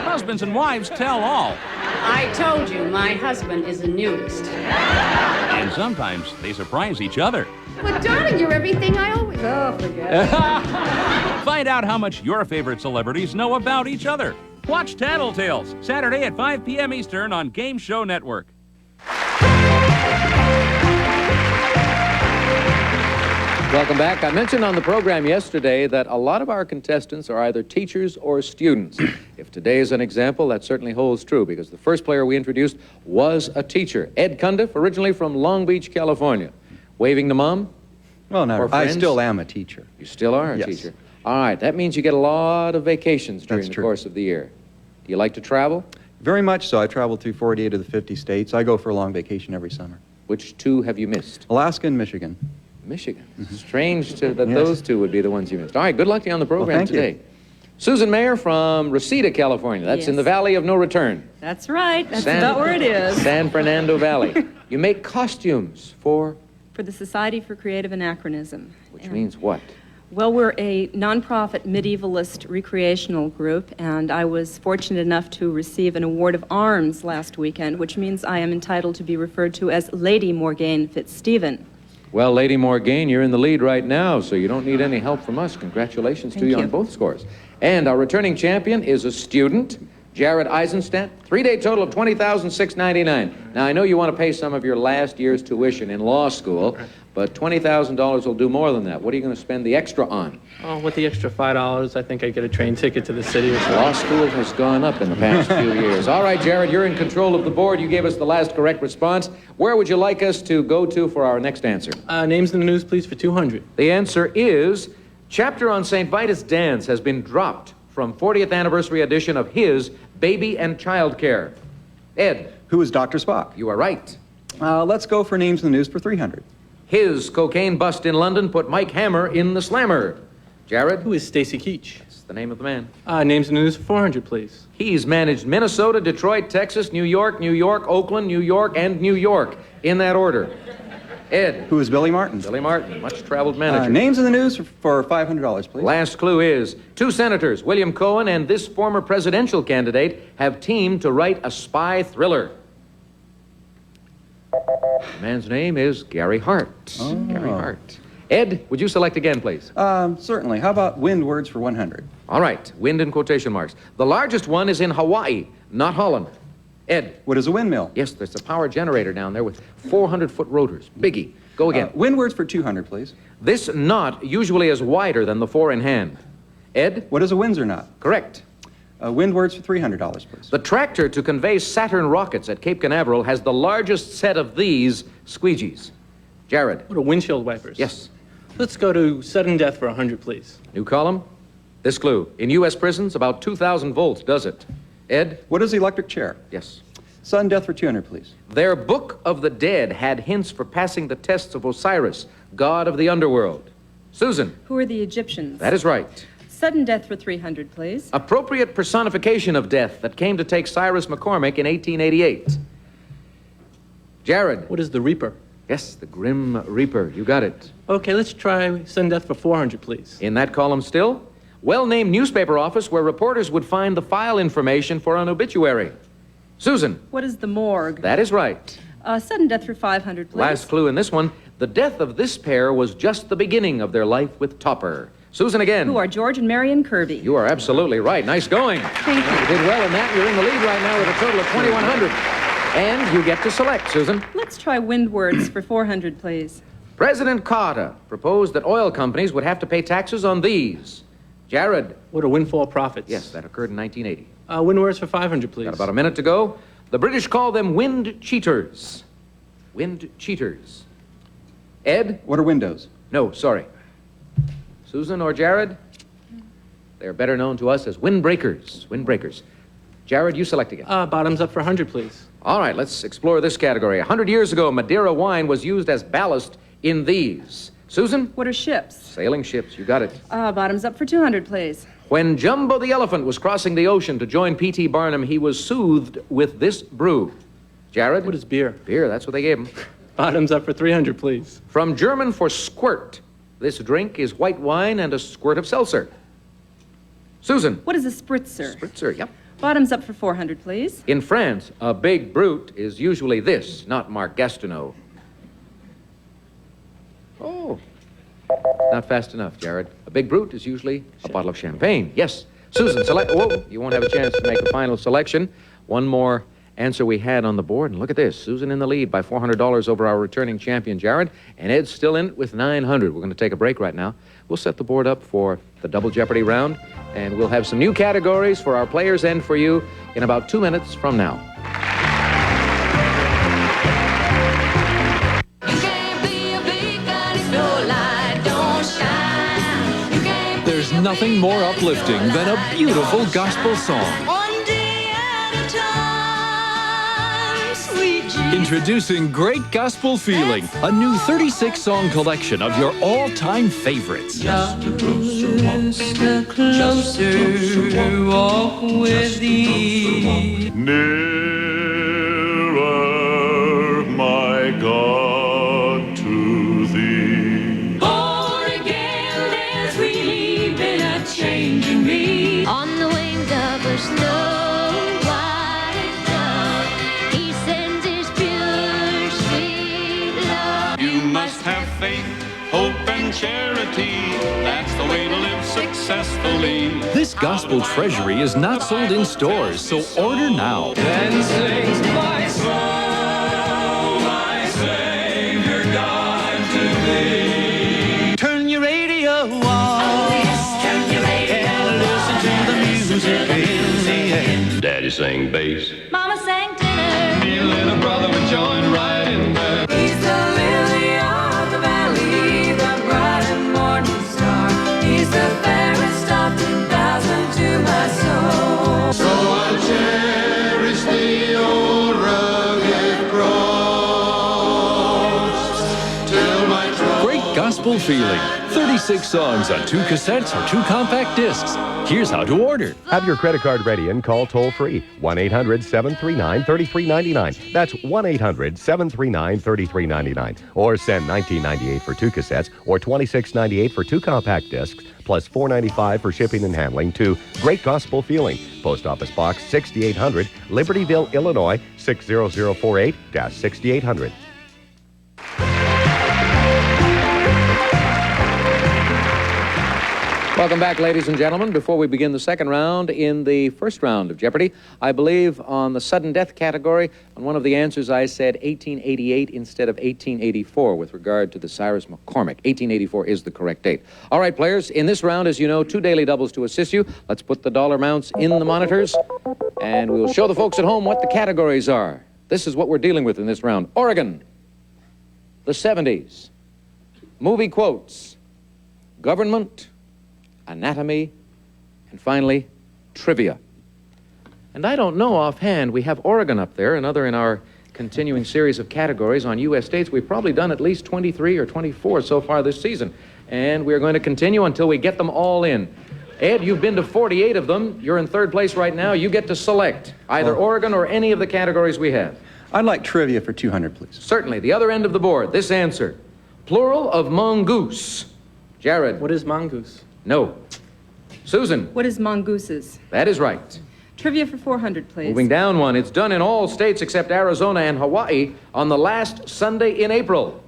Husbands and wives tell all. I told you, my husband is a nudist. And sometimes they surprise each other. But darling, you're everything I always... Oh, forget it. Find out how much your favorite celebrities know about each other. Watch Tattletales, Saturday at 5 p.m. Eastern on Game Show Network. Welcome back. I mentioned on the program yesterday that a lot of our contestants are either teachers or students. If today is an example, that certainly holds true because the first player we introduced was a teacher. Ed Cundiff, originally from Long Beach, California. Waving to Mom? Well, no, Or I friends? still am a teacher. You still are a Yes. teacher. All right, that means you get a lot of vacations during That's the true. course of the year. Do you like to travel? Very much so. I traveled through 48 of the 50 states. I go for a long vacation every summer. Which two have you missed? Alaska and Michigan. Michigan. Strange that Yes. those two would be the ones you missed. All right, good luck to you on the program Well, thank you. today. Susan Mayer from Reseda, California. That's in Yes. the Valley of No Return. That's right. That's San- about where it is. San Fernando Valley. You make costumes for, For the Society for Creative Anachronism. which means what? Well, we're a nonprofit medievalist recreational group, and I was fortunate enough to receive an award of arms last weekend, which means I am entitled to be referred to as Lady Morgane Fitzstephen. Well, Lady Morgane, you're in the lead right now, so you don't need any help from us. Congratulations to Thank you on you. both scores. And our returning champion is a student, Jared Eisenstadt. 3-day total of $20,699. Now, I know you want to pay some of your last year's tuition in law school, but $20,000 will do more than that. What are you going to spend the extra on? Oh, with the extra $5, I think I get a train ticket to the city or something. Law school has gone up in the past few years. All right, Jared, you're in control of the board. You gave us the last correct response. Where would you like us to go to for our next answer? Names in the news, please, for 200. The answer is, chapter on St. Vitus Dance has been dropped from 40th anniversary edition of his Baby and Child Care. Ed. Who is Dr. Spock? You are right. Let's go for names in the news for 300. His cocaine bust in London put Mike Hammer in the slammer. Jared. Who is Stacy Keach? That's the name of the man. Names in the news for 400, please. He's managed Minnesota, Detroit, Texas, New York, Oakland, New York, and New York, in that order. Ed. Who is Billy Martin? Billy Martin, much-traveled manager. Names in the news for $500, please. Last clue is, two senators, William Cohen and this former presidential candidate, have teamed to write a spy thriller. The man's name is Gary Hart. Oh. Gary Hart. Ed, would you select again, please? Certainly. How about wind words for 100? All right, wind in quotation marks. The largest one is in Hawaii, not Holland. Ed. What is a windmill? Yes, there's a power generator down there with 400-foot rotors. Biggie. Go again. Wind words for 200, please. This knot usually is wider than the four in hand. Ed? What is a Windsor knot? Correct. Wind words for $300, please. The tractor to convey Saturn rockets at Cape Canaveral has the largest set of these squeegees. Jared. What are windshield wipers? Yes. Let's go to sudden death for 100, please. New column. This clue. In U.S. prisons, about 2,000 volts does it. Ed? What is the electric chair? Yes. Sudden death for 200, please. Their Book of the Dead had hints for passing the tests of Osiris, god of the underworld. Susan. Who are the Egyptians? That is right. Sudden death for 300, please. Appropriate personification of death that came to take Cyrus McCormick in 1888. Jared. What is the Reaper? Yes, the Grim Reaper. You got it. Okay, let's try sudden death for 400, please. In that column still, well-named newspaper office where reporters would find the file information for an obituary. Susan. What is the morgue? That is right. Sudden death for 500, please. Last clue in this one, the death of this pair was just the beginning of their life with Topper. Susan again. Who are George and Marion Kirby. You are absolutely right. Nice going. Thank you. You did well in that. You're in the lead right now with a total of 2,100. And you get to select, Susan. Let's try wind words for 400, please. President Carter proposed that oil companies would have to pay taxes on these. Jared. What are windfall profits? Yes, that occurred in 1980. Wind words for 500, please. Got about a minute to go. The British call them wind cheaters. Wind cheaters. Ed? What are windows? No, sorry. Susan or Jared? They're better known to us as windbreakers. Windbreakers. Jared, you select again. Bottoms up for 100, please. All right, let's explore this category. 100 years ago, Madeira wine was used as ballast in these. Susan? What are ships? Sailing ships, you got it. Bottoms up for 200, please. When Jumbo the elephant was crossing the ocean to join P.T. Barnum, he was soothed with this brew. Jared? What is beer? Beer, that's what they gave him. Bottoms up for 300, please. From German for squirt, this drink is white wine and a squirt of seltzer. Susan? What is a spritzer? Spritzer, yep. Bottoms up for 400, please. In France, a big brute is usually this, not Mark Gastineau. Oh, not fast enough, Jared. A big brute is usually a bottle of champagne. Yes. Susan, select. Whoa, you won't have a chance to make a final selection. One more answer we had on the board, and look at this. Susan in the lead by $400 over our returning champion, Jared, and Ed's still in it with 900. We're going to take a break right now. We'll set the board up for the Double Jeopardy round, and we'll have some new categories for our players and for you in about 2 minutes from now. There's nothing more uplifting than a beautiful gospel song. Introducing Great Gospel Feeling, a new 36-song collection of your all-time favorites. Just a closer walk with thee. Nearer, my God, to thee. Born again, there's really been a change in me. On the wings of a snow white dove, he sends his pure, sweet love. You must have faith, hope, and charity. That's the way to live successfully. This gospel treasury is not sold in stores, so order now. Then sings my soul, my Savior God to thee. Turn your radio on. Turn your radio and listen to the music in the air. Daddy sang bass. Mama sang tenor. Me and little brother would join right in there. He's the lily of the valley, the bright and morning star. He's the fairest of 2,000 to my soul. So I cherish the old rugged cross till my Great Gospel Feeling. 36 songs on 2 cassettes or 2 compact discs. Here's how to order. Have your credit card ready and call toll-free 1-800-739-3399. That's 1-800-739-3399. Or send $19.98 for 2 cassettes or $26.98 for 2 compact discs, plus $4.95 for shipping and handling to Great Gospel Feeling, Post Office Box 6800, Libertyville, Illinois 60048-6800. Welcome back, ladies and gentlemen. Before we begin the second round, in the first round of Jeopardy, I believe on the sudden death category, on one of the answers I said 1888 instead of 1884 with regard to the Cyrus McCormick. 1884 is the correct date. All right, players, in this round, as you know, 2 daily doubles to assist you. Let's put the dollar amounts in the monitors, and we'll show the folks at home what the categories are. This is what we're dealing with in this round. Oregon, the 70s, movie quotes, government, anatomy, and finally, trivia. And I don't know offhand, we have Oregon up there, another in our continuing series of categories on U.S. states. We've probably done at least 23 or 24 so far this season. And we're going to continue until we get them all in. Ed, you've been to 48 of them. You're in third place right now. You get to select either Oregon or any of the categories we have. I'd like trivia for 200, please. Certainly. The other end of the board, this answer. Plural of mongoose. Jared. What is mongoose? No. Susan. What is mongooses? That is right. Trivia for 400, please. Moving down one. It's done in all states except Arizona and Hawaii on the last Sunday in April.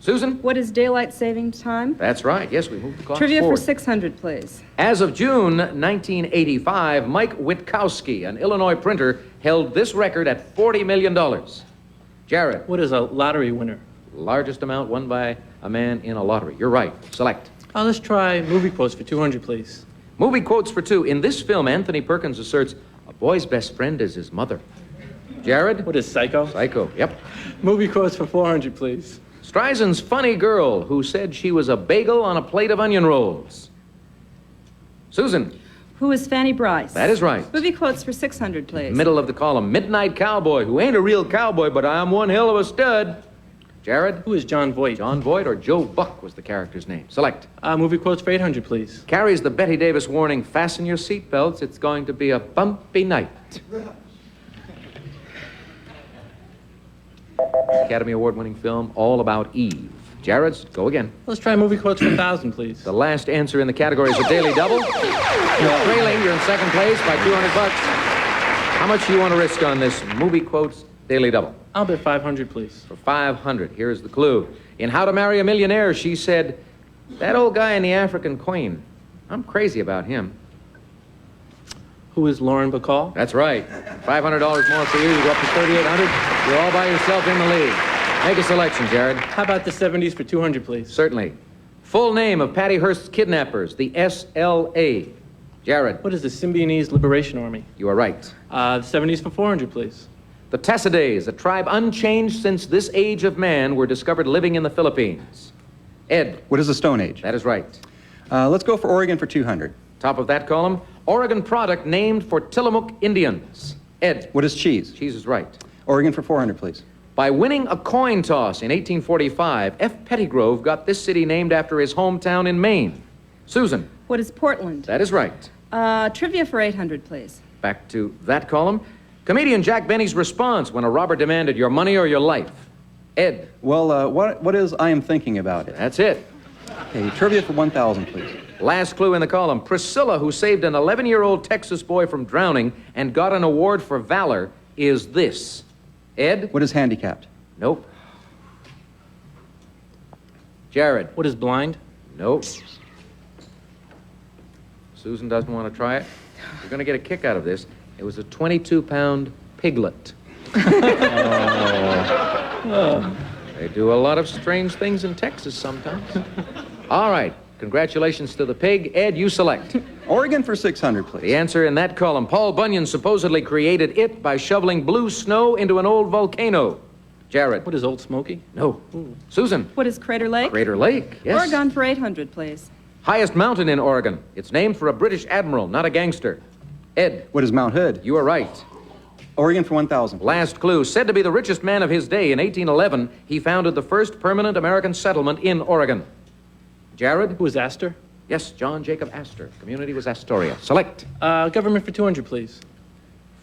Susan? What is daylight saving time? That's right. Yes, we moved the clock Trivia forward. for 600, please. As of June 1985, Mike Witkowski, an Illinois printer, held this record at $40 million. Jared. What is a lottery winner? Largest amount won by a man in a lottery. You're right. Select. Let's try movie quotes for 200, please. Movie quotes for 2. In this film, Anthony Perkins asserts, a boy's best friend is his mother. Jared? What is Psycho? Psycho, yep. Movie quotes for 400, please. Streisand's funny girl who said she was a bagel on a plate of onion rolls. Susan? Who is Fanny Bryce? That is right. Movie quotes for 600, please. Middle of the column, Midnight Cowboy, who ain't a real cowboy, but I'm one hell of a stud. Jared? Who is John Voight? John Voight or Joe Buck was the character's name. Select. Movie quotes for 800, please. Carries the Betty Davis warning, fasten your seatbelts, it's going to be a bumpy night. Academy Award-winning film, All About Eve. Jared, go again. Let's try movie quotes for 1,000, please. The last answer in the category is a daily double. You're trailing. You're in second place by $200. How much do you want to risk on this movie quotes daily double? I'll bet 500, please. For 500, here's the clue. In How to Marry a Millionaire, she said, "That old guy in the African Queen, I'm crazy about him." Who is Lauren Bacall? That's right. $500 more for you. You go up to $3,800. You're all by yourself in the lead. Make a selection, Jared. How about the 70s for 200, please? Certainly. Full name of Patty Hearst's kidnappers, the SLA. Jared. What is the Symbionese Liberation Army? You are right. The 70s for 400, please. The Tessidaes, a tribe unchanged since this age of man, were discovered living in the Philippines. Ed. What is the Stone Age? That is right. Let's go for Oregon for 200. Top of that column, Oregon product named for Tillamook Indians. Ed. What is cheese? Cheese is right. Oregon for 400, please. By winning a coin toss in 1845, F. Pettygrove got this city named after his hometown in Maine. Susan. What is Portland? That is right. Trivia for 800, please. Back to that column. Comedian Jack Benny's response when a robber demanded your money or your life. Ed. Well, what is I am thinking about it? That's it. Okay, trivia for 1,000, please. Last clue in the column. Priscilla, who saved an 11-year-old Texas boy from drowning and got an award for valor, is this. Ed? What is handicapped? Nope. Jared? What is blind? Nope. Susan doesn't want to try it. You're going to get a kick out of this. It was a 22-pound piglet. They do a lot of strange things in Texas sometimes. All right. Congratulations to the pig. Ed, you select. Oregon for 600, please. The answer in that column. Paul Bunyan supposedly created it by shoveling blue snow into an old volcano. Jared. What is Old Smoky? No. Susan. What is Crater Lake? Crater Lake, yes. Oregon for 800, please. Highest mountain in Oregon. It's named for a British admiral, not a gangster. Ed. What is Mount Hood? You are right. Oregon for 1,000. Last clue. Said to be the richest man of his day, in 1811, he founded the first permanent American settlement in Oregon. Jared? Who is Astor? Yes, John Jacob Astor. Community was Astoria. Select. Government for 200, please.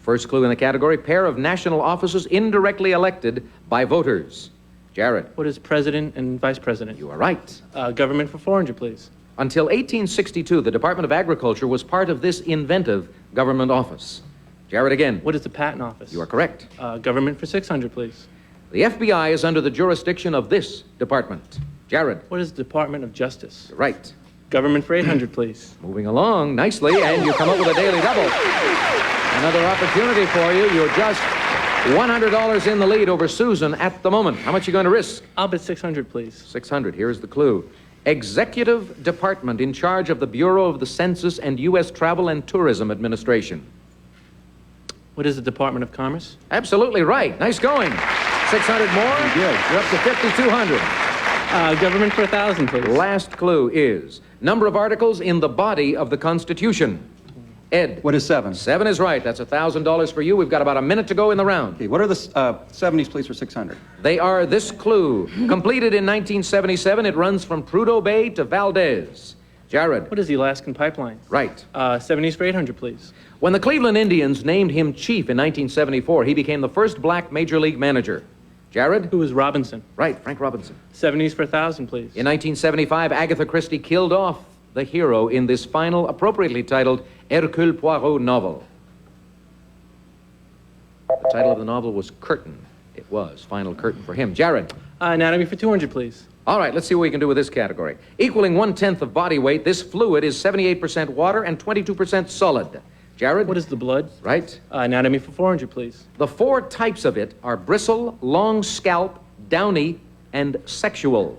First clue in the category, pair of national offices indirectly elected by voters. Jared. What is president and vice president? You are right. Government for 400, please. Until 1862, the Department of Agriculture was part of this inventive government office. Jared again. What is the patent office? You are correct. Government for 600, please. The FBI is under the jurisdiction of this department. Jared. What is the Department of Justice? You're right. Government for 800, please. Moving along nicely, and you come up with a daily double. Another opportunity for you. You're just $100 in the lead over Susan at the moment. How much are you going to risk? I'll bet 600, please. 600. Here's the clue. Executive Department in charge of the Bureau of the Census and U.S. Travel and Tourism Administration. What is the Department of Commerce? Absolutely right. Nice going. 600 more. Good. You're up to 5,200. Government for 1,000, please. Last clue is number of articles in the body of the Constitution. Ed. What is 7? 7 is right. That's $1,000 for you. We've got about a minute to go in the round. Okay, what are the 70s, please, for 600? They are this clue. Completed in 1977, it runs from Prudhoe Bay to Valdez. Jared. What is the Alaskan Pipeline? Right. 70s for 800, please. When the Cleveland Indians named him chief in 1974, he became the first black major league manager. Jared? Who is Robinson? Right, Frank Robinson. 70s for 1,000, please. In 1975, Agatha Christie killed off the hero in this final, appropriately titled Hercule Poirot novel. The title of the novel was Curtain. It was. Final curtain for him. Jared? Anatomy for 200, please. All right, let's see what we can do with this category. Equaling 1/10 of body weight, this fluid is 78% water and 22% solid. Jared? What is the blood? Right. Anatomy for 400, please. The 4 types of it are bristle, long scalp, downy, and sexual.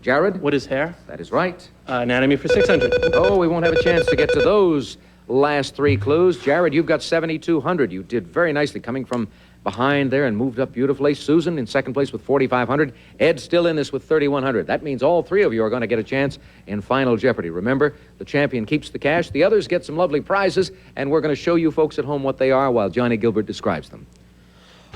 Jared? What is hair? That is right. Anatomy for 600. Oh, we won't have a chance to get to those last 3 clues. Jared, you've got 7,200. You did very nicely coming from behind there and moved up beautifully. Susan in second place with 4,500. Ed still in this with 3,100. That means all 3 of you are going to get a chance in Final Jeopardy. Remember, the champion keeps the cash. The others get some lovely prizes, and we're going to show you folks at home what they are while Johnny Gilbert describes them.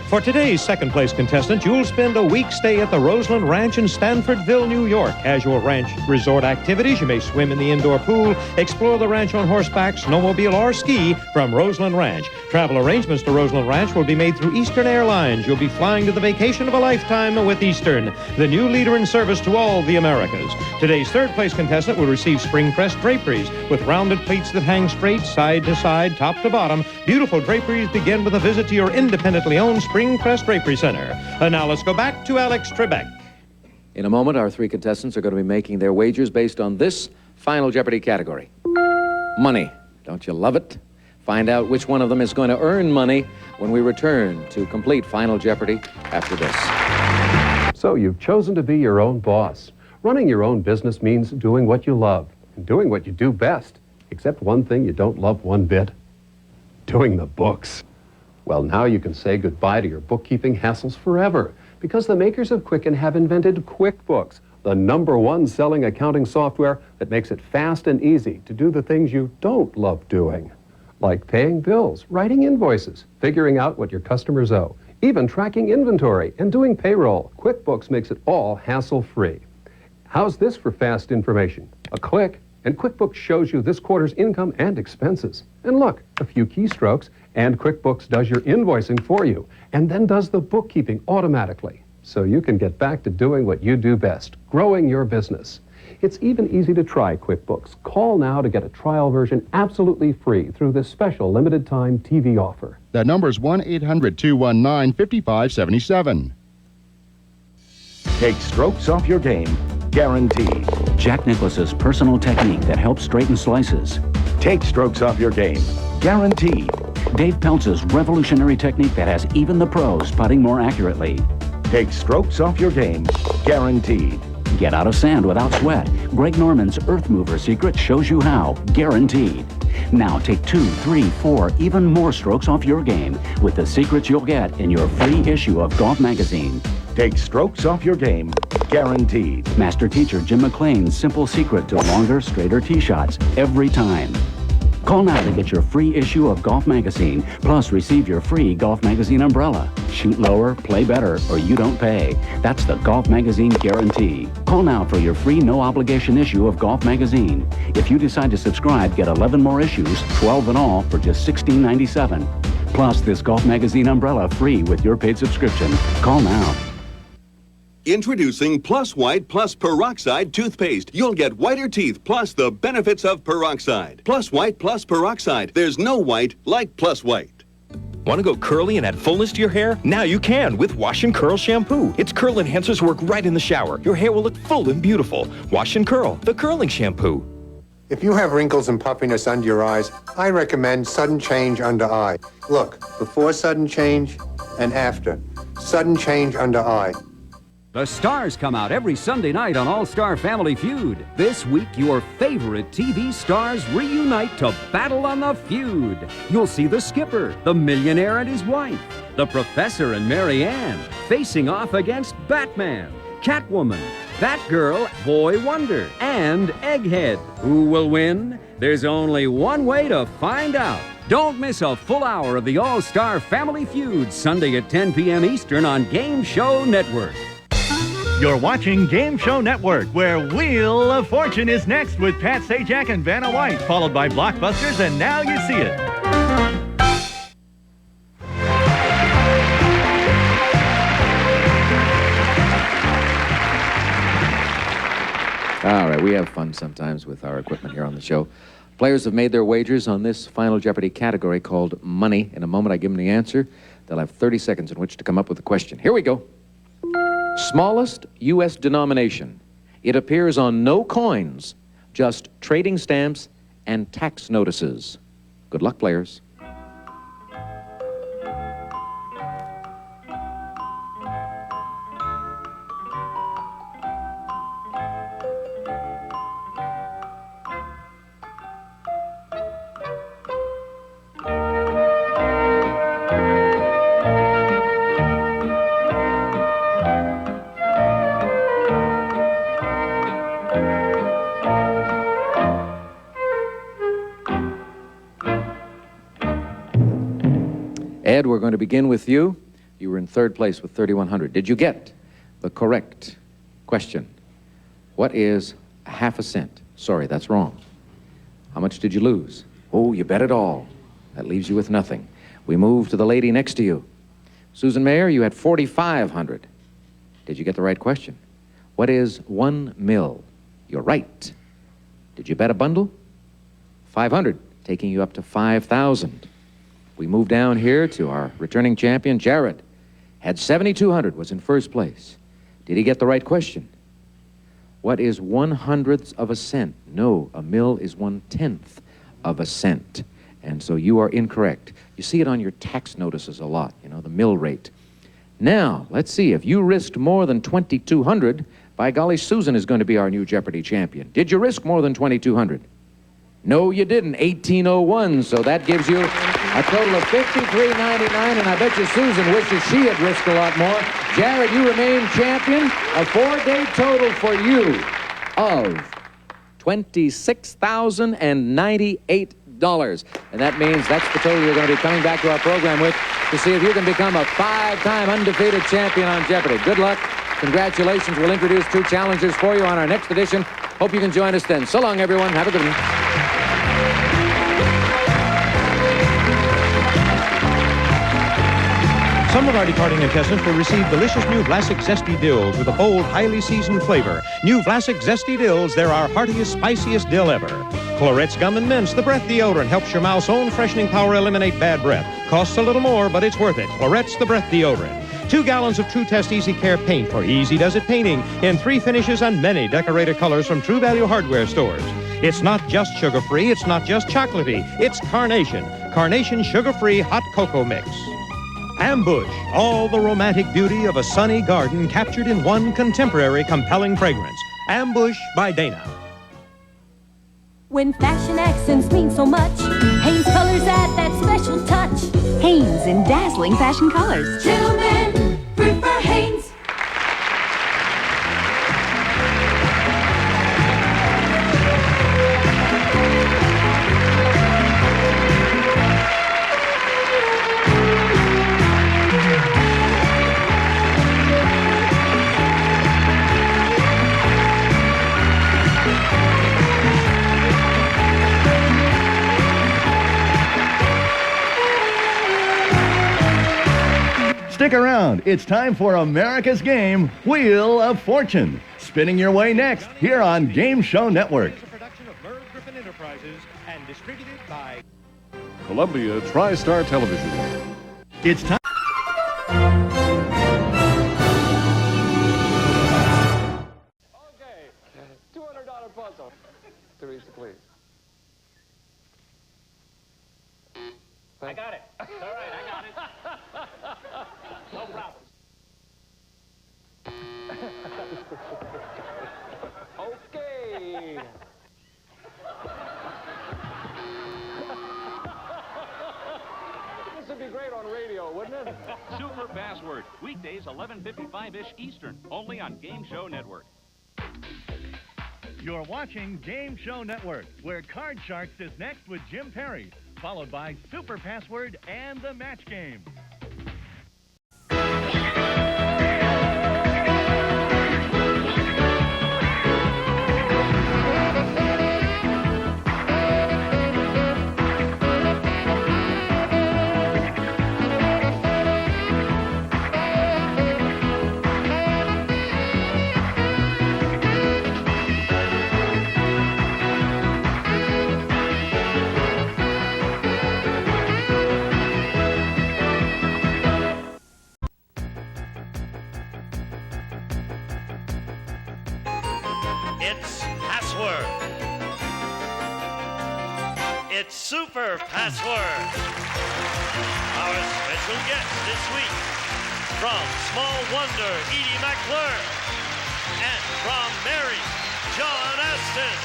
For today's second place contestant, you'll spend a week stay at the Roseland Ranch in Stanfordville, New York. Casual ranch resort activities. You may swim in the indoor pool, explore the ranch on horseback, snowmobile, or ski from Roseland Ranch. Travel arrangements to Roseland Ranch will be made through Eastern Airlines. You'll be flying to the vacation of a lifetime with Eastern, the new leader in service to all the Americas. Today's third place contestant will receive spring-pressed draperies with rounded pleats that hang straight, side to side, top to bottom. Beautiful draperies begin with a visit to your independently owned Spring-Pressed Drapery Center. And now let's go back to Alex Trebek. In a moment, our three contestants are going to be making their wagers based on this Final Jeopardy category. Money. Don't you love it? Find out which one of them is going to earn money when we return to complete Final Jeopardy after this. So you've chosen to be your own boss. Running your own business means doing what you love and doing what you do best. Except one thing you don't love one bit. Doing the books. Well, now you can say goodbye to your bookkeeping hassles forever because the makers of Quicken have invented QuickBooks, the #1 selling accounting software that makes it fast and easy to do the things you don't love doing, like paying bills, writing invoices, figuring out what your customers owe, even tracking inventory and doing payroll. QuickBooks makes it all hassle-free. How's this for fast information? A click, and QuickBooks shows you this quarter's income and expenses. And look, a few keystrokes, and QuickBooks does your invoicing for you, and then does the bookkeeping automatically. So you can get back to doing what you do best, growing your business. It's even easy to try QuickBooks. Call now to get a trial version absolutely free through this special limited-time TV offer. That number is 1-800-219-5577. Take strokes off your game, guaranteed. Jack Nicklaus's personal technique that helps straighten slices. Take strokes off your game, guaranteed. Dave Peltz's revolutionary technique that has even the pros putting more accurately. Take strokes off your game, guaranteed. Get out of sand without sweat. Greg Norman's Earth Mover secret shows you how, guaranteed. Now take 2, 3, 4, even more strokes off your game with the secrets you'll get in your free issue of Golf Magazine. Take strokes off your game, guaranteed. Master teacher Jim McLean's simple secret to longer, straighter tee shots every time. Call now to get your free issue of Golf Magazine, plus receive your free Golf Magazine umbrella. Shoot lower, play better, or you don't pay. That's the Golf Magazine guarantee. Call now for your free no-obligation issue of Golf Magazine. If you decide to subscribe, get 11 more issues, 12 in all, for just $16.97. Plus this Golf Magazine umbrella free with your paid subscription. Call now. Introducing Plus White Plus Peroxide Toothpaste. You'll get whiter teeth plus the benefits of peroxide. Plus White Plus Peroxide. There's no white like Plus White. Want to go curly and add fullness to your hair? Now you can with Wash and Curl shampoo. Its curl enhancers work right in the shower. Your hair will look full and beautiful. Wash and Curl, the curling shampoo. If you have wrinkles and puffiness under your eyes, I recommend Sudden Change Under Eye. Look, before sudden change and after. Sudden Change Under Eye. The stars come out every Sunday night on All-Star Family Feud. This week, your favorite TV stars reunite to battle on the feud. You'll see the skipper, the millionaire and his wife, the professor and Mary Ann facing off against Batman, Catwoman, Batgirl, Boy Wonder, and Egghead. Who will win? There's only one way to find out. Don't miss a full hour of the All-Star Family Feud, Sunday at 10 p.m. Eastern on Game Show Network. You're watching Game Show Network, where Wheel of Fortune is next with Pat Sajak and Vanna White, followed by Blockbusters, and Now You See It. All right, we have fun sometimes with our equipment here on the show. Players have made their wagers on this Final Jeopardy category called Money. In a moment, I give them the answer. They'll have 30 seconds in which to come up with a question. Here we go. Smallest U.S. denomination. It appears on no coins, just trading stamps and tax notices. Good luck, players. Ed, we're going to begin with you. You were in third place with 3,100. Did you get the correct question? What is a half a cent? Sorry, that's wrong. How much did you lose? Oh, you bet it all. That leaves you with nothing. We move to the lady next to you. Susan Mayer, you had 4,500. Did you get the right question? What is 1 mil? You're right. Did you bet a bundle? 500, taking you up to 5,000. We move down here to our returning champion, Jared. Had 7,200, was in first place. Did he get the right question? What is 1/100th of a cent? No, a mil is 1/10 of a cent. And so you are incorrect. You see it on your tax notices a lot, you know, the mill rate. Now, let's see, if you risked more than 2,200, by golly, Susan is going to be our new Jeopardy champion. Did you risk more than 2,200? No, you didn't. 1,801, so that gives you a total of $53.99, and I bet you Susan wishes she had risked a lot more. Jared, you remain champion. A 4-day total for you of $26,098. And that means that's the total you're going to be coming back to our program with to see if you can become a 5-time undefeated champion on Jeopardy. Good luck. Congratulations. We'll introduce 2 challengers for you on our next edition. Hope you can join us then. So long, everyone. Have a good one. Some of our departing contestants will receive delicious new Vlasic Zesty Dills with a bold, highly seasoned flavor. New Vlasic Zesty Dills, they're our heartiest, spiciest dill ever. Clorette's Gum and Mints, the breath deodorant, helps your mouth's own freshening power eliminate bad breath. Costs a little more, but it's worth it. Clorette's the breath deodorant. 2 gallons of True Test Easy Care paint for easy does it painting in 3 finishes and many decorated colors from True Value hardware stores. It's not just sugar-free, it's not just chocolatey, it's Carnation. Carnation sugar-free hot cocoa mix. Ambush, all the romantic beauty of a sunny garden captured in one contemporary compelling fragrance. Ambush by Dana. When fashion accents mean so much, Hanes colors add that special touch. Hanes in dazzling fashion colors. Gentlemen prefer Hanes. Stick around. It's time for America's game, Wheel of Fortune. Spinning your way next here on Game Show Network. It's a production of Merv Griffin Enterprises and distributed by Columbia TriStar Television. It's time. Okay, $200 puzzle. Teresa, please. I got it. All right, I got it. No problem. Okay. This would be great on radio, wouldn't it? Super Password, weekdays 11:55-ish Eastern, only on Game Show Network. You're watching Game Show Network, where Card Sharks is next with Jim Perry, followed by Super Password and the Match Game. It's Password. It's Super Password. Our special guest this week from Small Wonder, Edie McClure, and from Mary, John Aston,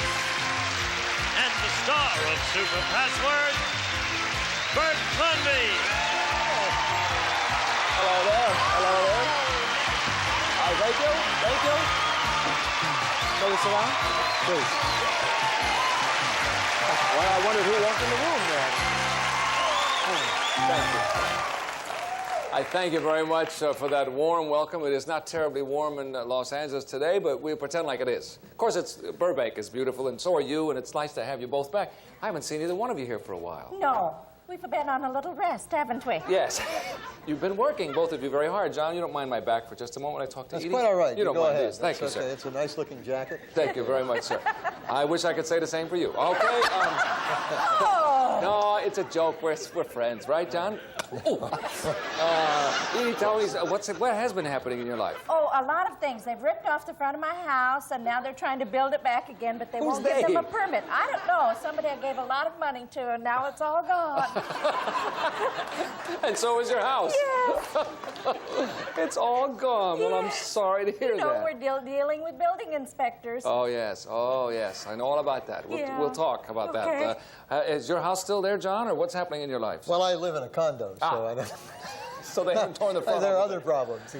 and the star of Super Password, Bert Clunby. Hello there. Hello there. Thank you. Thank you. May we sit down? Please. Well, I wondered who walked in the room then. Thank you. I thank you very much for that warm welcome. It is not terribly warm in Los Angeles today, but we pretend like it is. Of course, Burbank is beautiful, and so are you, and it's nice to have you both back. I haven't seen either one of you here for a while. No, we've been on a little rest, haven't we? Yes. You've been working, both of you, very hard. John, you don't mind my back for just a moment when I talk to That's Edie? quite all right. You don't go mind ahead. this. Thank you, That's okay. sir. It's a nice-looking jacket. Thank you very much, sir. I wish I could say the same for you. Okay. No, it's a joke. We're friends, right, John? Edie, tell me, what has been happening in your life? Oh, a lot of things. They've ripped off the front of my house, and now they're trying to build it back again, but they won't give them a permit. I don't know. Somebody I gave a lot of money to, and now it's all gone. And so is your house. Yes. It's all gone. Well, I'm sorry to hear You know, that. we're dealing with building inspectors. Oh, yes. Oh, yes. I know all about that. We'll talk about Okay. that. Is your house still there, John, or what's happening in your life? Well, I live in a condo, so I don't... So they haven't torn the front There are off. other problems.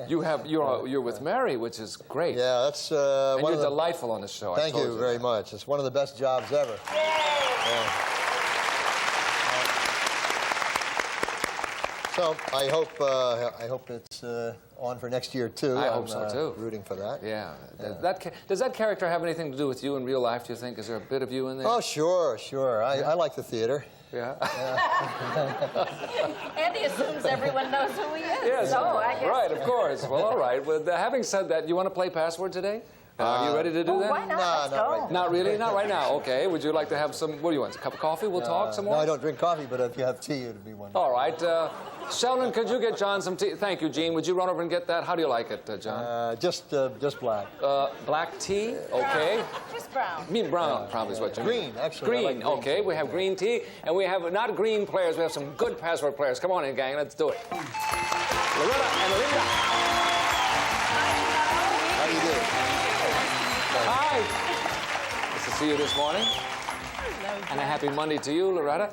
You're with Mary, which is great. Yeah, that's and one you're of the... delightful on the show. Thank you very much. It's one of the best jobs ever. Yeah. So I hope it's on for next year too. I hope so too. Rooting for that. Yeah. Does that character have anything to do with you in real life? Do you think? Is there a bit of you in there? Oh, sure. I like the theater. Yeah. Andy assumes everyone knows who he is. Yes. So I guess... Right. Of course. Well, all right. Well, having said that, you want to play Password today? Are you ready to do that? Why not? Let's go. Right Not really? Not right now. Okay. Would you like to have some, what do you want, a cup of coffee? We'll talk some more? No, I don't drink coffee, but if you have tea, it'd be wonderful. All right. Sheldon, could you get John some tea? Thank you, Gene. Would you run over and get that? How do you like it, John? Just black. Black tea? Okay. Just brown. Brown, probably is what you mean. Green, actually. Green, I like green. okay. We have green tea, and we have not green players. We have some good Password players. Come on in, gang. Let's do it. Loretta and Linda. How do you do? Hi. Nice to see you this morning. And a happy Monday to you, Loretta.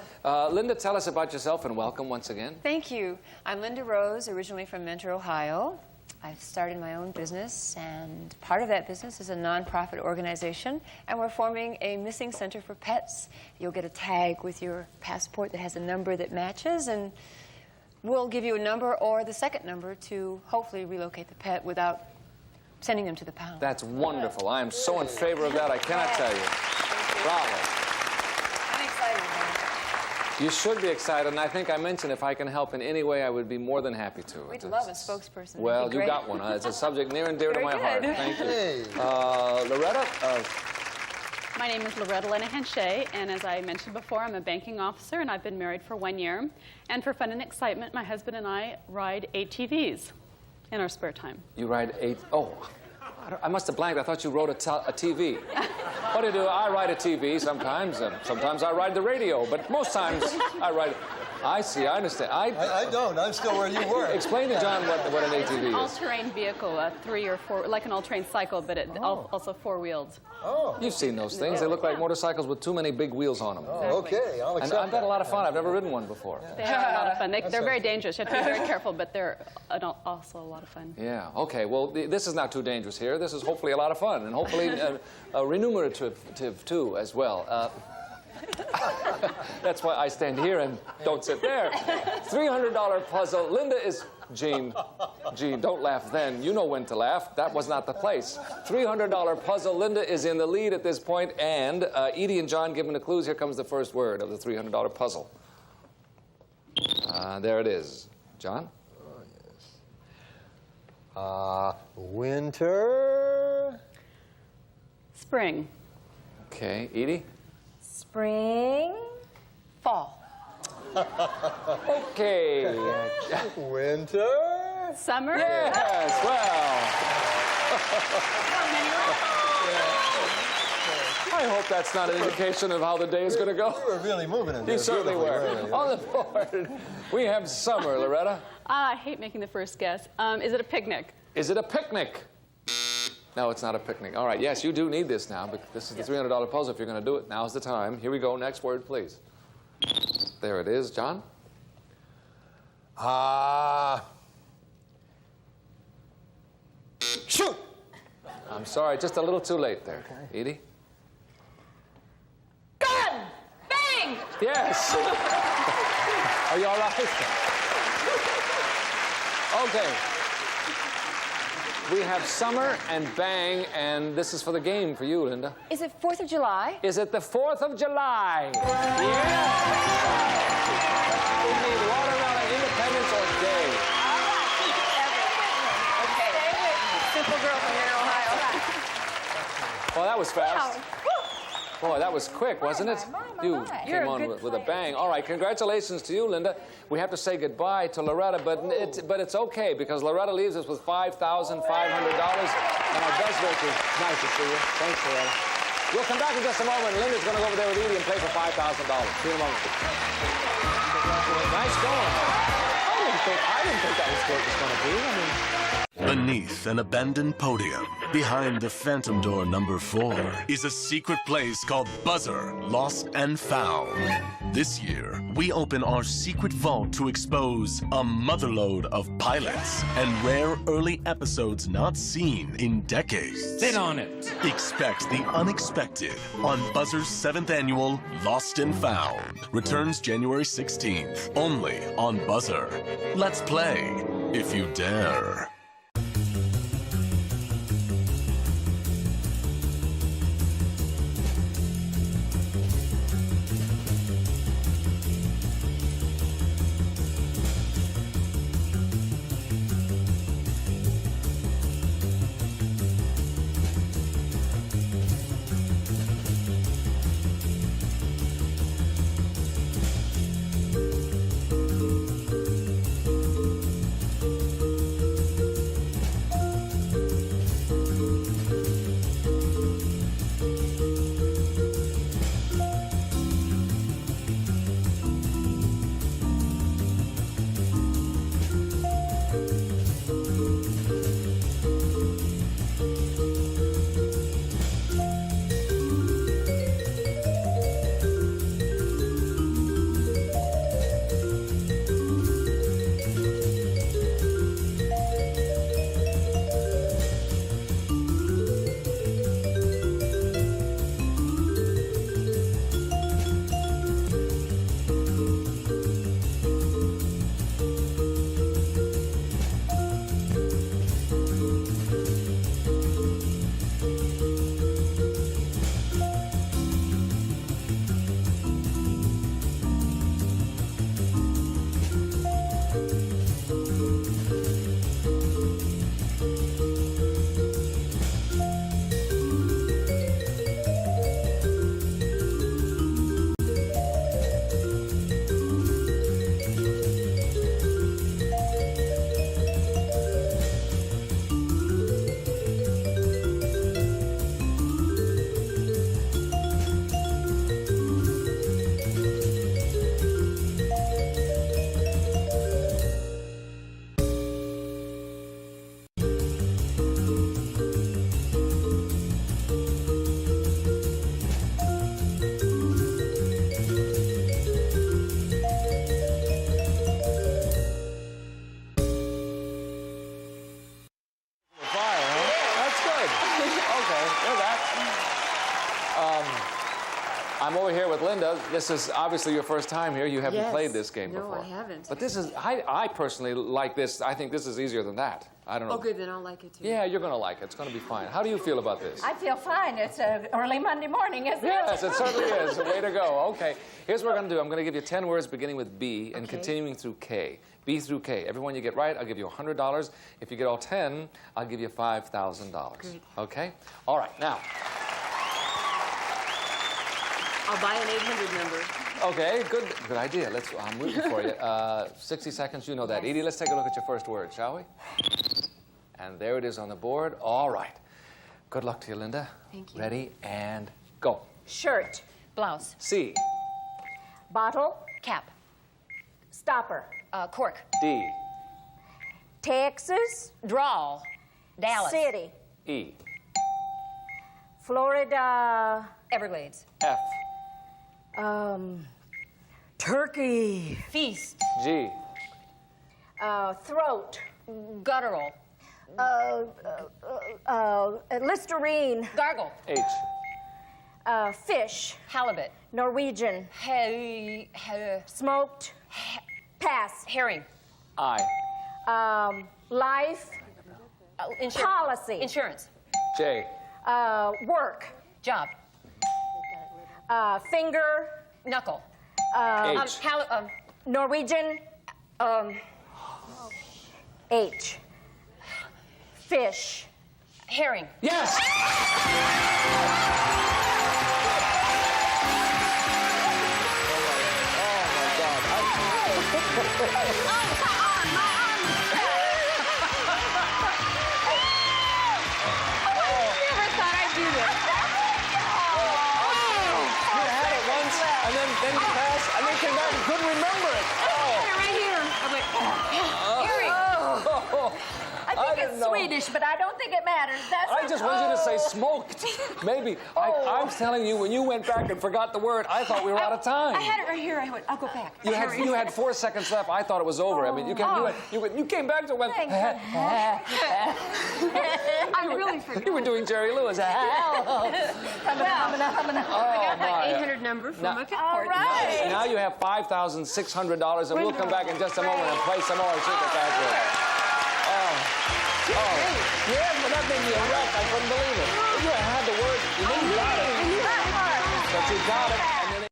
Linda, tell us about yourself and welcome once again. Thank you. I'm Linda Rose, originally from Mentor, Ohio. I've started my own business, and part of that business is a nonprofit organization, and we're forming a missing center for pets. You'll get a tag with your passport that has a number that matches, and we'll give you a number or the second number to hopefully relocate the pet without sending them to the pound. That's wonderful. I am so in favor of that, I cannot tell you. Bravo. I'm excited about it. You should be excited, and I think I mentioned if I can help in any way, I would be more than happy to. We'd love a spokesperson. Well, That'd be you great. got one. It's a subject near and dear to Very my heart. good. Thank you. Hey. Loretta, My name is Loretta Lenahan-Shea, and as I mentioned before, I'm a banking officer, and I've been married for 1 year. And for fun and excitement, my husband and I ride ATVs in our spare time. you ride I must have blanked. I thought you rode a TV. What do you do? I ride a TV sometimes, and sometimes I ride the radio, but most times I ride... I see, I understand. I don't. I'm still where you were. Explain to John what an It's an ATV is. all-terrain vehicle, a 3 or 4, like an all-terrain cycle, but it also four-wheeled. Oh. You've seen those things. They look like motorcycles with too many big wheels on them. Oh, okay. I'll And accept I've had a lot of fun. I've never ridden one before. They are a lot of fun. They're very dangerous. You have to be very careful, but they're also a lot of fun. Yeah, okay. Well, this is not too dangerous here. This is hopefully a lot of fun, and hopefully remunerative, too, as well. That's why I stand here and don't sit there. $300 puzzle. Linda is... Gene, don't laugh then. You know when to laugh. That was not the place. $300 puzzle. Linda is in the lead at this point, and Edie and John giving the clues. Here comes the first word of the $300 puzzle. There it is. John? Oh, yes. Winter. Spring. Okay. Edie? Spring. Fall. Okay. Winter. Summer. Yes, well. I hope that's not an indication of how the day is going to go. You were really moving in there. You certainly were. Really. On the board, we have summer, Loretta. I hate making the first guess. Is it a picnic? Is it a picnic? No, it's not a picnic. All right, yes, you do need this now, but this is the $300 puzzle if you're going to do it. Now's the time. Here we go. Next word, please. There it is. John? Shoot! I'm sorry, just a little too late there. Edie? Gun! Bang! Yes! Are you all right? Okay. We have Summer and Bang, and this is for the game for you, Linda. Is it 4th of July? Is it the 4th of July? Yeah! We need watermelon, Independence, or Day. Okay. Simple girl from here in Ohio. Well, that was fast. Boy, that was quick, wasn't it? You You're came a on good with a bang. All right, congratulations to you, Linda. We have to say goodbye to Loretta, but it's okay because Loretta leaves us with $5,500, and our buzzer is nice to see you. Thanks, Loretta. We'll come back in just a moment. Linda's going to go over there with Edie and play for $5,000. See you in a moment. Nice going. I didn't think that was what it was going to be. I mean, beneath an abandoned podium, behind the Phantom Door number 4, is a secret place called Buzzer, Lost and Found. This year, we open our secret vault to expose a motherlode of pilots and rare early episodes not seen in decades. Sit on it. Expect the unexpected on Buzzer's 7th annual Lost and Found. Returns January 16th, only on Buzzer. Let's play, if you dare. I'm over here with Linda. This is obviously your first time here. You haven't played this game before. No, I haven't. But this is, I personally like this. I think this is easier than that. I don't know. Oh, good, then I'll like it too. Yeah, you're going to like it. It's going to be fine. How do you feel about this? I feel fine. It's early Monday morning, isn't it? Yes, it certainly is. Way to go. Okay, here's what we're going to do. I'm going to give you 10 words beginning with B and continuing through K. B through K. Every one you get right, I'll give you $100. If you get all 10, I'll give you $5,000. Great. Okay? All right, now. I'll buy an 800 number. Okay, good idea. I'm rooting for you. 60 seconds, you know that. Edie, let's take a look at your first word, shall we? And there it is on the board. All right. Good luck to you, Linda. Thank you. Ready, and go. Shirt. Blouse. C. Bottle. Cap. Stopper. Cork. D. Texas. Drawl. Dallas. City. E. Florida. Everglades. F. Turkey. Feast. G. Throat. Guttural. Listerine. Gargle. H. Fish. Halibut. Norwegian. Hey. Smoked. Pass. Herring. I. Life. Policy. Insurance. J. Work. Job. Finger. Knuckle. H. Norwegian. H. Fish. Herring. Yes! Then you passed, and then came back and couldn't remember it. Right here. I'm like, I think it's Swedish, but I don't think it matters. I just want you to say smoked. Maybe. I'm telling you, when you went back and forgot the word, I thought we were out of time. I had it right here. I'll go back. You had 4 seconds left. I thought it was over. I mean, you came back to went. I really forgot. You were doing Jerry Lewis. I got my 800 number from my card. Now you have $5,600, and we'll come back in just a moment and play some more Secret Password. Yeah, but that made me a wreck. I couldn't believe it. You had the word. You got it. But you got it. And then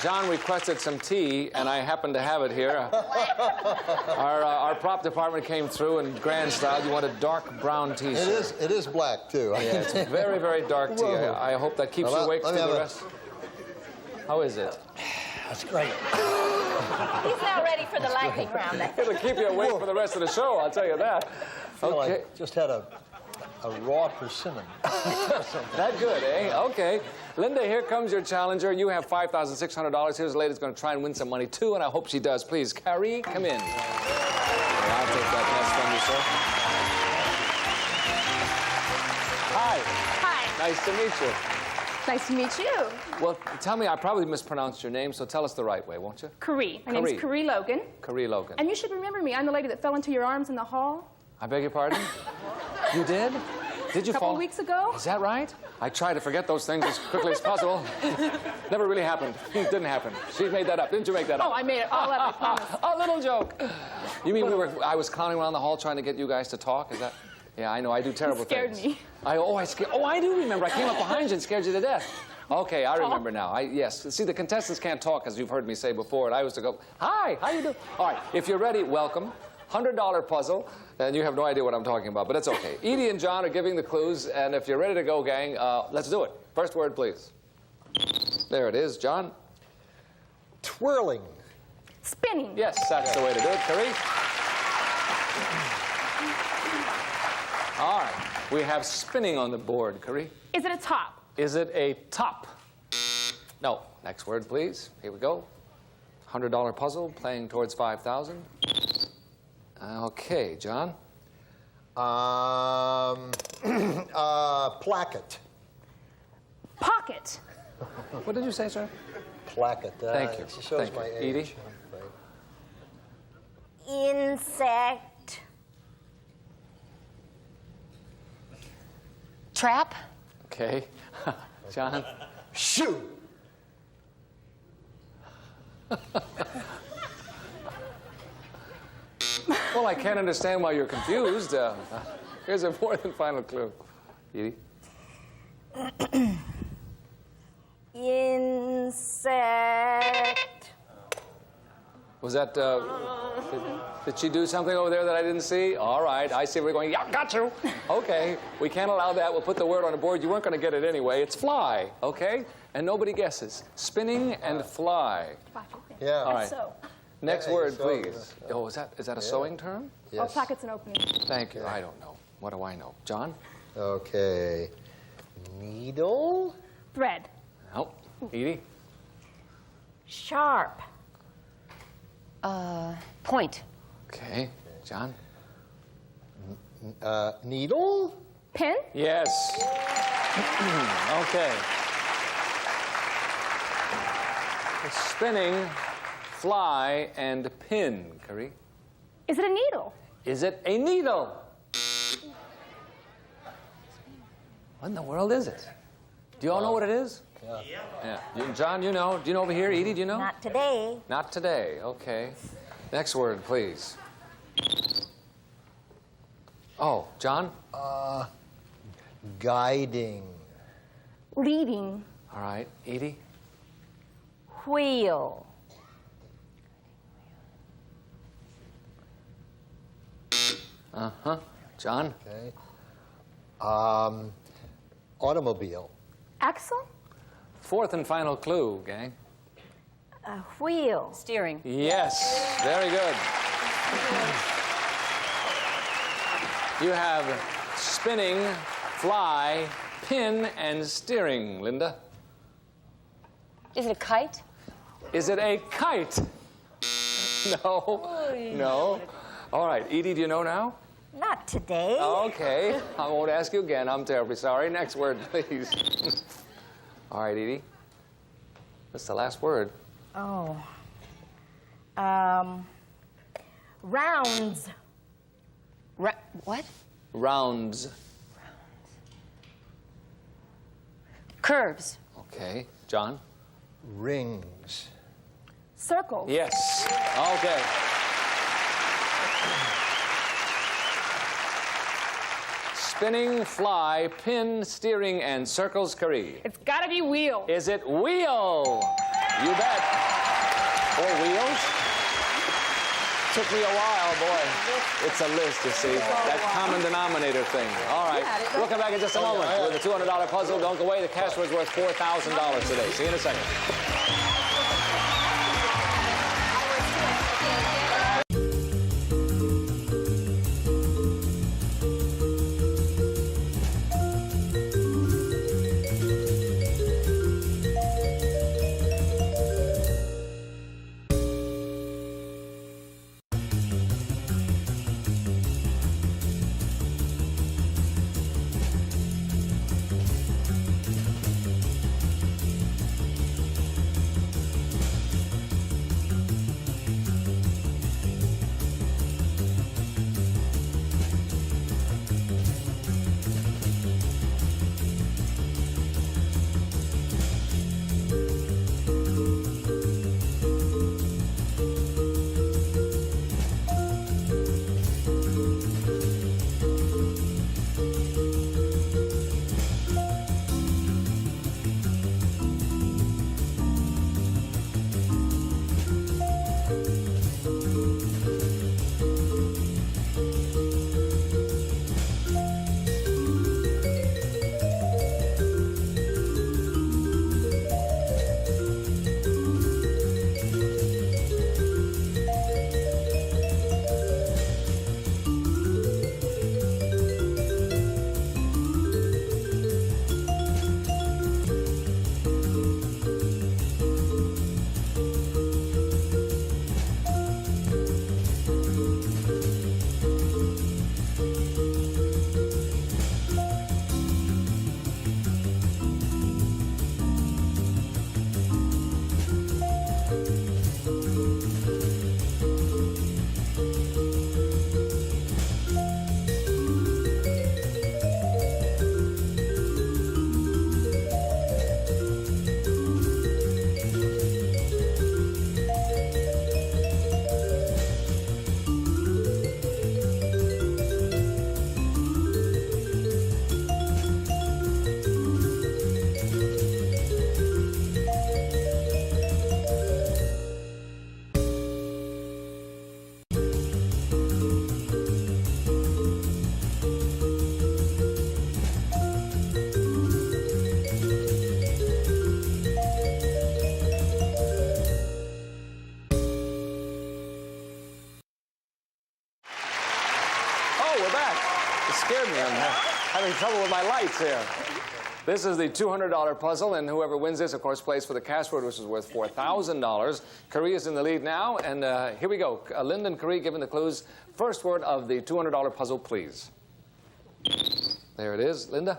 John requested some tea, and I happen to have it here. Our prop department came through in grand style. You want a dark brown tea, sir? It is black, too. Yeah, it's very, very dark tea. I hope that keeps you awake through the rest. How is it? That's great. He's now ready for the lightning round. It'll keep you awake for the rest of the show, I'll tell you that. I feel like I just had a raw persimmon. That good, eh? Okay. Linda, here comes your challenger. You have $5,600. Here's a lady that's going to try and win some money, too, and I hope she does. Please, Carrie, come in. I'll take that mess from you, sir. Hi. Hi. Nice to meet you. Nice to meet you. Well, tell me, I probably mispronounced your name, so tell us the right way, won't you? Carrie. My name's Carrie Logan. Carrie Logan. And you should remember me. I'm the lady that fell into your arms in the hall. I beg your pardon? You did? Did you fall? A couple weeks ago. Is that right? I try to forget those things as quickly as possible. Never really happened. It didn't happen. She made that up. Didn't you make that up? Oh, I made it all up, I promise. A little joke. You mean I was clowning around the hall trying to get you guys to talk? Is that? Yeah, I know. I do terrible things. You scared me. I do remember. I came up behind you and scared you to death. Okay, I remember now. Yes. See, the contestants can't talk, as you've heard me say before, and I was to go, hi, how you doing? All right, if you're ready, welcome. $100 puzzle, and you have no idea what I'm talking about, but it's okay. Edie and John are giving the clues, and if you're ready to go, gang, let's do it. First word, please. There it is, John. Twirling. Spinning. Yes, that's the way to do it. Carrie? All right, we have spinning on the board, Carrie. Is it a top? Is it a top? No. Next word, please. Here we go. $100 puzzle, playing towards 5,000. Okay, John. Placket. Pocket. What did you say, sir? Placket. Thank you. It shows my age. Edie? Insect. Trap. Okay. John? Shoe. Well, I can't understand why you're confused. Here's a fourth and final clue. Edie? Insect. Was that, did she do something over there that I didn't see? All right, I see we're going, yeah, got you. Okay, we can't allow that. We'll put the word on the board. You weren't going to get it anyway. It's fly, okay? And nobody guesses. Spinning and fly. Yeah. All right. So. Next Yeah, word, so, please. Oh, is that a sewing term? Oh, pockets and opening. Thank you. I don't know. What do I know? John? Okay. Needle? Thread. No. Edie? Sharp. Point. Okay. John? Needle? Pin. Yes. Okay. Spinning, fly, and pin, Carrie. Is it a needle? Is it a needle? What in the world is it? Do you all know what it is? Yeah. John, you know. Do you know over here? Edie, do you know? Not today. Not today. Okay. Next word, please. Oh, John? Guiding. Leading. All right. Edie? Wheel. Uh-huh. John? Okay. Automobile. Axle. Fourth and final clue, gang. A wheel. Steering. Yes. Very good. You have spinning, fly, pin, and steering, Linda. Is it a kite? Is it a kite? No. No. All right. Edie, do you know now? Not today. Okay. I won't ask you again. I'm terribly sorry. Next word, please. All right, Edie. That's the last word. Oh. Rounds. What? Rounds. Curves. Okay. John? Rings. Circles. Yes. Okay. Spinning, fly, pin, steering, and circles, Carrie. It's got to be wheel. Is it wheel? You bet. Or wheels? Took me a while, boy. It's a list, you see. That common denominator thing. All right. We'll come back in just a moment with a $200 puzzle. Don't go away. The cash was worth $4,000 today. See you in a second. we're back. It scared me. I'm having trouble with my lights here. This is the $200 puzzle, and whoever wins this, of course, plays for the cash word, which is worth $4,000. Carrie is in the lead now, and here we go. Linda and Carrie given the clues. First word of the $200 puzzle, please. There it is. Linda?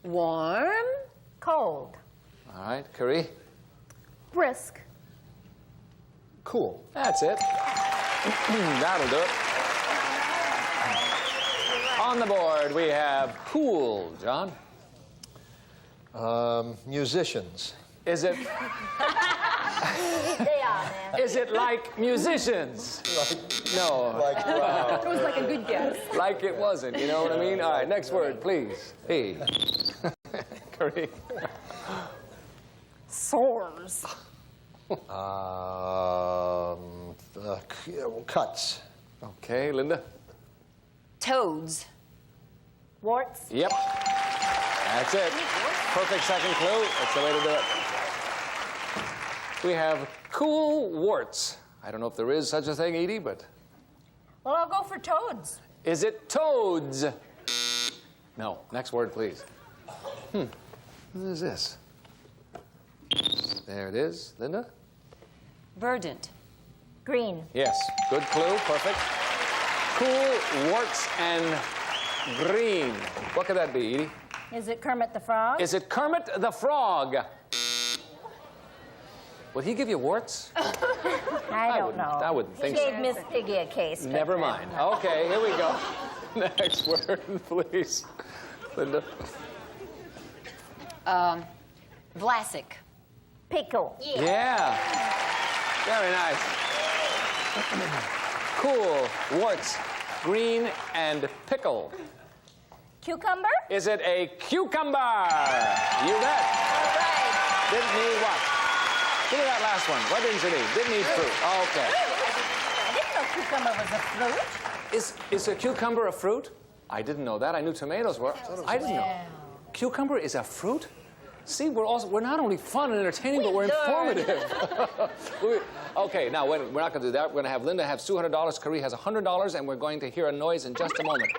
Warm. Cold. All right. Carrie? Brisk. Cool. That's it. That'll do it. On the board, we have cool. John? Musicians. Is it... They are, man. Is it like musicians? No. It was like a good guess. Like it wasn't, you know what I mean? All right, next word, please. Hey. Curry. Sores. Cuts. Okay, Linda? Toads. Warts. Yep. That's it. Perfect second clue. That's the way to do it. We have cool warts. I don't know if there is such a thing, Edie, but... Well, I'll go for toads. Is it toads? No. Next word, please. What is this? There it is. Linda? Verdant. Green. Yes. Good clue. Perfect. Cool warts and green. What could that be, Edie? Is it Kermit the Frog? Is it Kermit the Frog? Would he give you warts? I don't know. I wouldn't think He so. gave Miss Piggy a case. Never mind. Okay, here we go. Next word, please. Linda. Vlasic. Pickle. Yeah. Very nice. Cool. Warts, green, and pickle. Cucumber? Is it a cucumber? You bet. All right. Didn't need what? Give me that last one. What didn't you need? Didn't need fruit. Okay. I didn't know cucumber was a fruit. Is a cucumber a fruit? I didn't know that. I knew tomatoes were. I didn't know. Cucumber is a fruit? See, we're not only fun and entertaining, but we're informative. Okay, now we're not going to do that. We're going to have Linda have $200, Carrie has $100, and we're going to hear a noise in just a moment.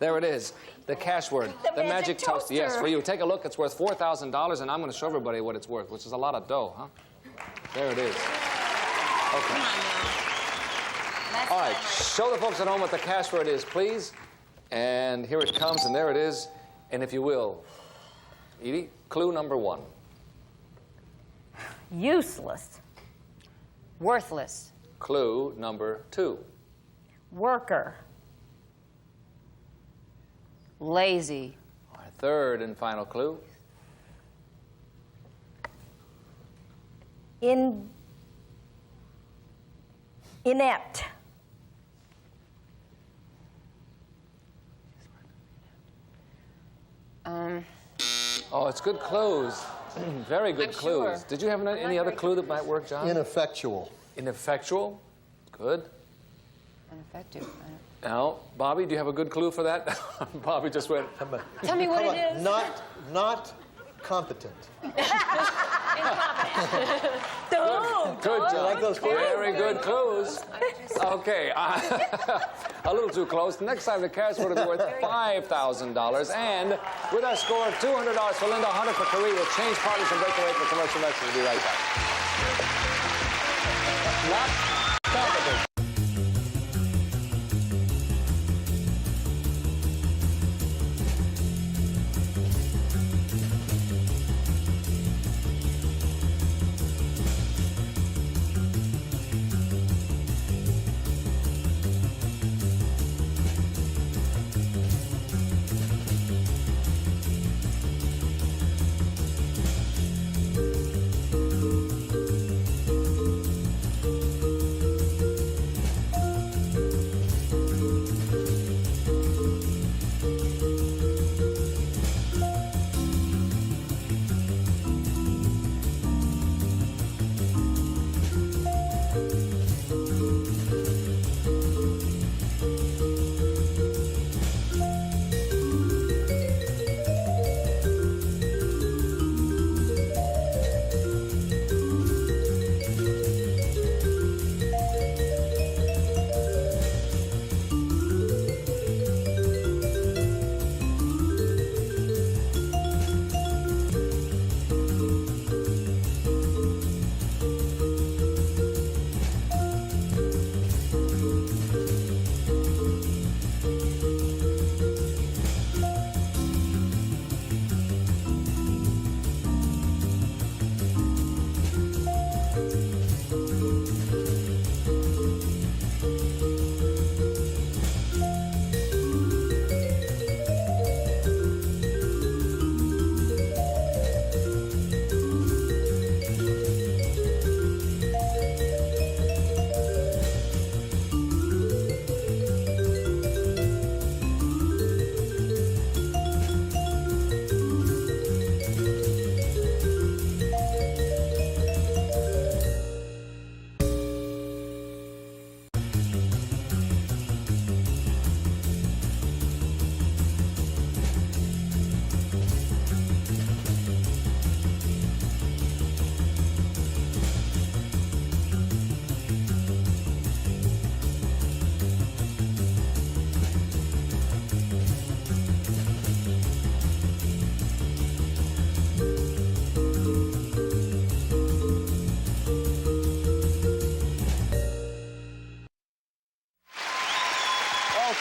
There it is, the cash word, the magic toaster. Yes, for you. Take a look. It's worth $4,000, and I'm going to show everybody what it's worth, which is a lot of dough, huh? There it is. Okay. All right, show the folks at home what the cash word is, please. And here it comes, and there it is. And if you will, Edie, clue number 1. Useless. Worthless. Clue number 2. Worker. Lazy. All right, third and final clue. Inept. Oh, it's good clues. Very good I'm clues. sure. Did you have any other clue that might work, John? Ineffectual. Ineffectual. Good. Ineffective. Now, Bobby, do you have a good clue for that? Bobby just went. Tell me what it is. Not competent. Good, John. like those clues? Very good clues. Okay, a little too close. Next time the cash would have been worth $5,000. And with our score of $200 for Linda, $100 for Carrie, we'll change parties and break away for commercial message. We'll be right back. Not competent.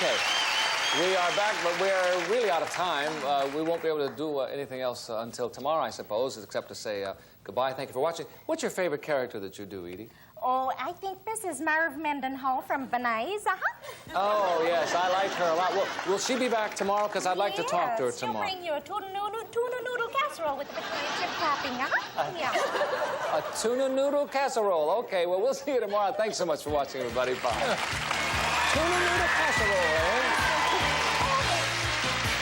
Okay. We are back, but we're really out of time. We won't be able to do anything else until tomorrow, I suppose, except to say goodbye. Thank you for watching. What's your favorite character that you do, Edie? Oh, I think Mrs. Merv Mendenhall from Benays. Oh, yes, I like her a lot. Will she be back tomorrow? Because I'd like to talk to her tomorrow. She'll bring you a tuna noodle casserole with the potato chip topping. Yeah. A tuna noodle casserole. Okay, well, we'll see you tomorrow. Thanks so much for watching, everybody. Bye. Tuna noodle casserole, eh?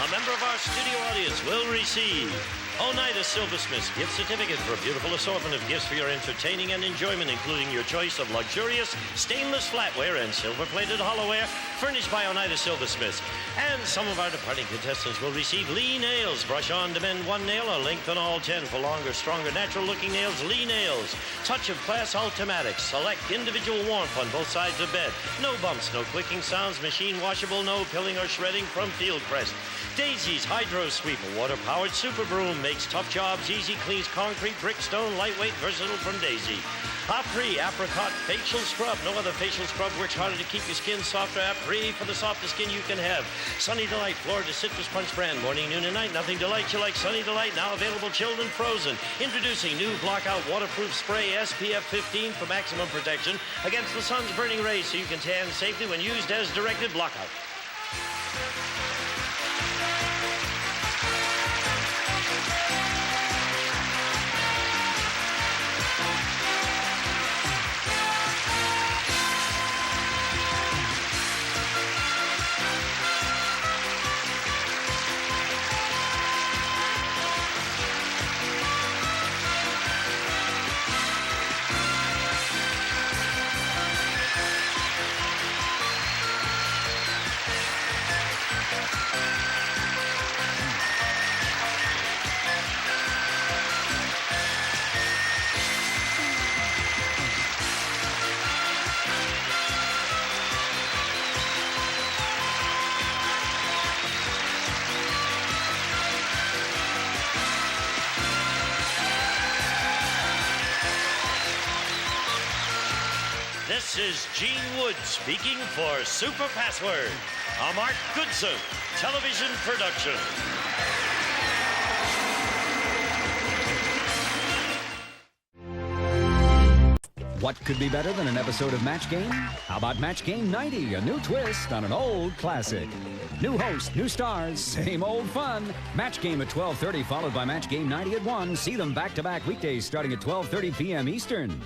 A member of our studio audience will receive Oneida Silversmith's gift certificate for a beautiful assortment of gifts for your entertaining and enjoyment, including your choice of luxurious stainless flatware and silver-plated hollowware furnished by Oneida Silversmiths. And some of our departing contestants will receive Lee Nails. Brush on to mend one nail or lengthen all 10 for longer, stronger, natural-looking nails. Lee Nails. Touch of Class Ultimatics. Select individual warmth on both sides of bed. No bumps, no clicking sounds, machine washable, no pilling or shredding from Fieldcrest. Daisy's Hydro Sweep, a water-powered super broom, makes tough jobs easy, cleans concrete, brick, stone, lightweight, versatile from Daisy. Apri Apricot Facial Scrub. No other facial scrub works harder to keep your skin softer. Apri for the softest skin you can have. Sunny Delight, Florida Citrus Punch brand. Morning, noon, and night. Nothing delights you like Sunny Delight. Now available chilled and frozen. Introducing new Blockout Waterproof Spray SPF 15 for maximum protection against the sun's burning rays so you can tan safely when used as directed. Blockout. This is Gene Wood speaking for Super Password, a Mark Goodson television production. What could be better than an episode of Match Game? How about Match Game 90, a new twist on an old classic? New host, new stars, same old fun. Match Game at 12:30, followed by Match Game 90 at 1. See them back-to-back weekdays starting at 12:30 p.m. Eastern.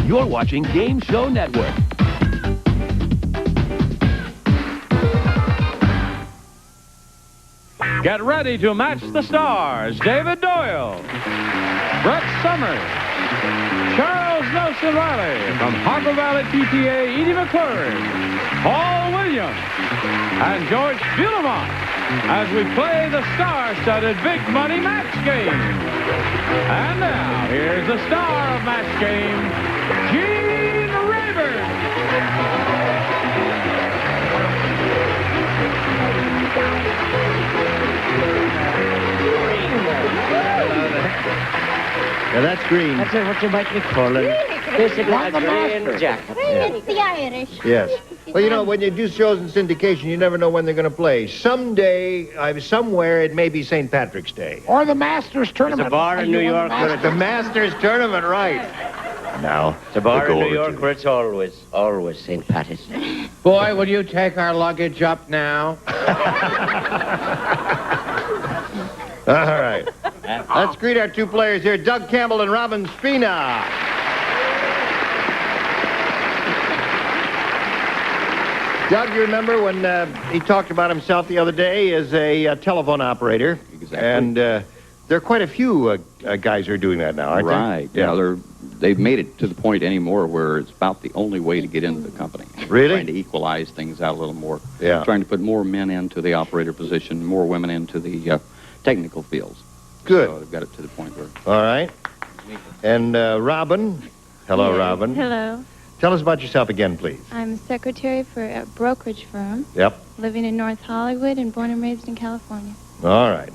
You're watching Game Show Network. Get ready to match the stars. David Doyle, Brett Summers, Charles Nelson Riley, from Harper Valley PTA, Edie McClurry, Paul Williams, and George Bulamont as we play the star-studded Big Money Match Game. And now, here's the star of Match Game, Gene Rayburn. Now that's green. That's what you might be calling. Basically, a green jacket. Yes. The Irish. Yes. Well, you know, when you do shows in syndication, you never know when they're going to play. Someday, somewhere, it may be St. Patrick's Day. Or the Masters Tournament. It's a bar in New York. The Masters Tournament, right. Now, The bar in New York where it's always St. Patty's Day. Boy, will you take our luggage up now? All right. Let's greet our two players here, Doug Campbell and Robin Spina. Doug, you remember when he talked about himself the other day as a telephone operator? Exactly. And there are quite a few guys who are doing that now, aren't Right. there? Yeah, they're they've made it to the point anymore where it's about the only way to get into the company. Really? Trying to equalize things out a little more. Yeah. Trying to put more men into the operator position, more women into the technical fields. Good. So they've got it to the point where... All right. And Robin. Hello, Robin. Hello. Tell us about yourself again, please. I'm a secretary for a brokerage firm. Yep. Living in North Hollywood and born and raised in California. All right.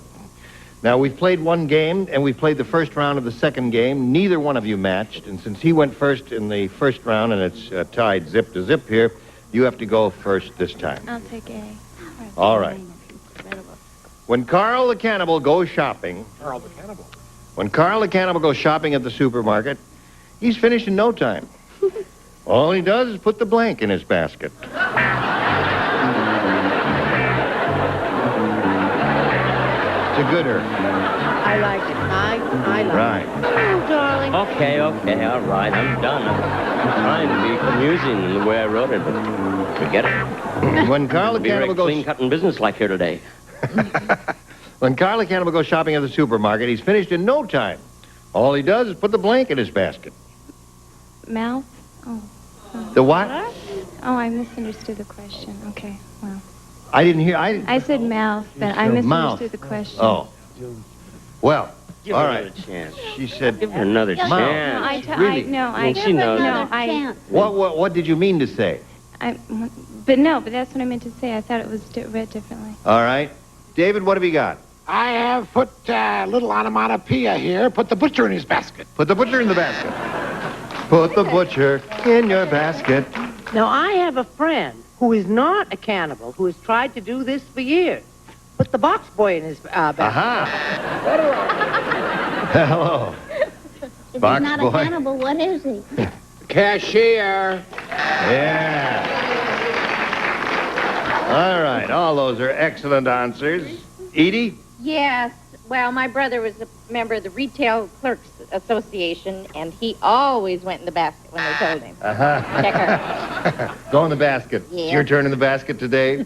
Now, we've played one game, and we've played the first round of the second game. Neither one of you matched, and since he went first in the first round, and it's tied zip to zip here, you have to go first this time. I'll take A. All right. When Carl the Cannibal goes shopping... Carl the Cannibal. When Carl the Cannibal goes shopping at the supermarket, he's finished in no time. All he does is put the blank in his basket. It's a gooder. I like it. I like Right. it. Oh, darling. Okay, all right, I'm done. I'm trying to be amusing in the way I wrote it, but forget it. When Carl the Be very Cannibal goes... clean-cutting business like here today. When Carl the Cannibal goes shopping at the supermarket, he's finished in no time. All he does is put the blank in his basket. Mouth? Oh. The what? Oh, I misunderstood the question. Okay, well. I didn't hear... I said mouth, but I misunderstood Mouth. the question. Oh. Well, Give all her right. another chance. She said... Give her another Mouth. chance. Really? She knows. No, What did you mean to say? but that's what I meant to say. I thought it was read differently. All right. David, what have you got? I have put little onomatopoeia here. Put the butcher in his basket. Put the butcher in the basket. Put the butcher in your basket. Now, I have a friend who is not a cannibal, who has tried to do this for years. Put the box boy in his basket. Aha. Hello. If Box he's not boy. a cannibal, what is he? Cashier. Yeah. All right. All those are excellent answers. Edie? Yes. Well, my brother was a member of the Retail Clerks Association, and he always went in the basket when they told him. Checker. Go in the basket. Yeah. It's your turn in the basket today.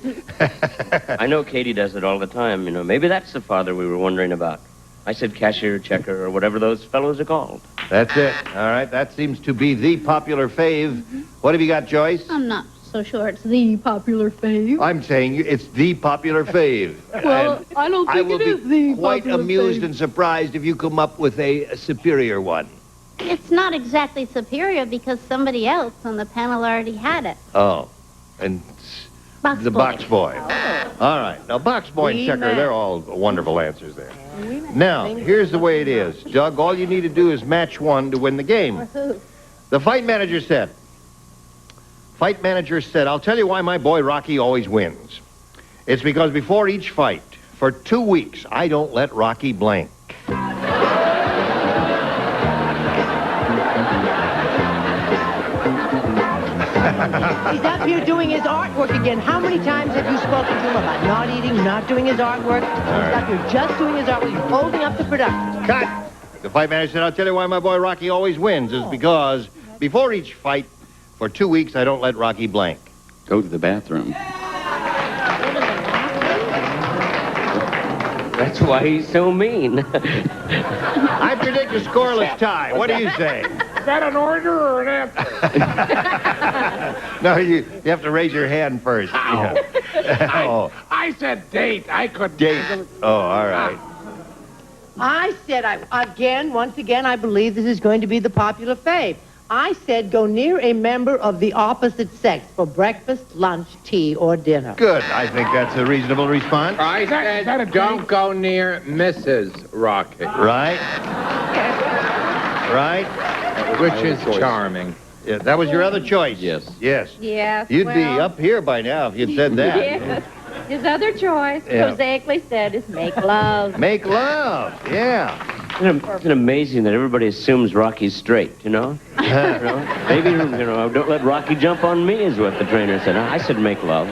I know Katie does it all the time, you know. Maybe that's the father we were wondering about. I said cashier, checker, or whatever those fellows are called. That's it. All right. That seems to be the popular fave. What have you got, Joyce? I'm not so sure it's the popular fave. I'm saying it's the popular fave. Well, And I don't I think will it is the be quite popular amused fave. and surprised if you come up with a superior one. It's not exactly superior because somebody else on the panel already had it. Oh, and Box the boy. box boy. All right. Now, box boy and We checker, met. they're all wonderful answers there. Now, here's the way it is. Doug, all you need to do is match one to win the game. The fight manager said, I'll tell you why my boy Rocky always wins. It's because before each fight, for 2 weeks, I don't let Rocky blank. He's up here doing his artwork again. How many times have you spoken to him about not eating, not doing his artwork? He's up here just doing his artwork. He's holding up the production. Cut! The fight manager said, I'll tell you why my boy Rocky always wins. Is because before each fight, for 2 weeks, I don't let Rocky blank. Go to the bathroom. That's why he's so mean. I predict a scoreless tie. What do you say? Is that an order or an answer? No, you have to raise your hand first. Ow. Yeah. Oh, I said date. I couldn't. date. Oh, all right. I said, once again, I believe this is going to be the popular fave. I said go near a member of the opposite sex for breakfast, lunch, tea, or dinner. Good. I think that's a reasonable response. I said don't go near Mrs. Rocky. Right? Right? Which is charming. Yeah, that was your other choice. Yes. Yes. Yes. You'd be well, up here by now if you'd said that. Yes. His other choice, Yeah. prosaically said, is make love. Make love. Yeah. Isn't it amazing that everybody assumes Rocky's straight, you know? You know? Maybe, don't let Rocky jump on me is what the trainer said. I said make love.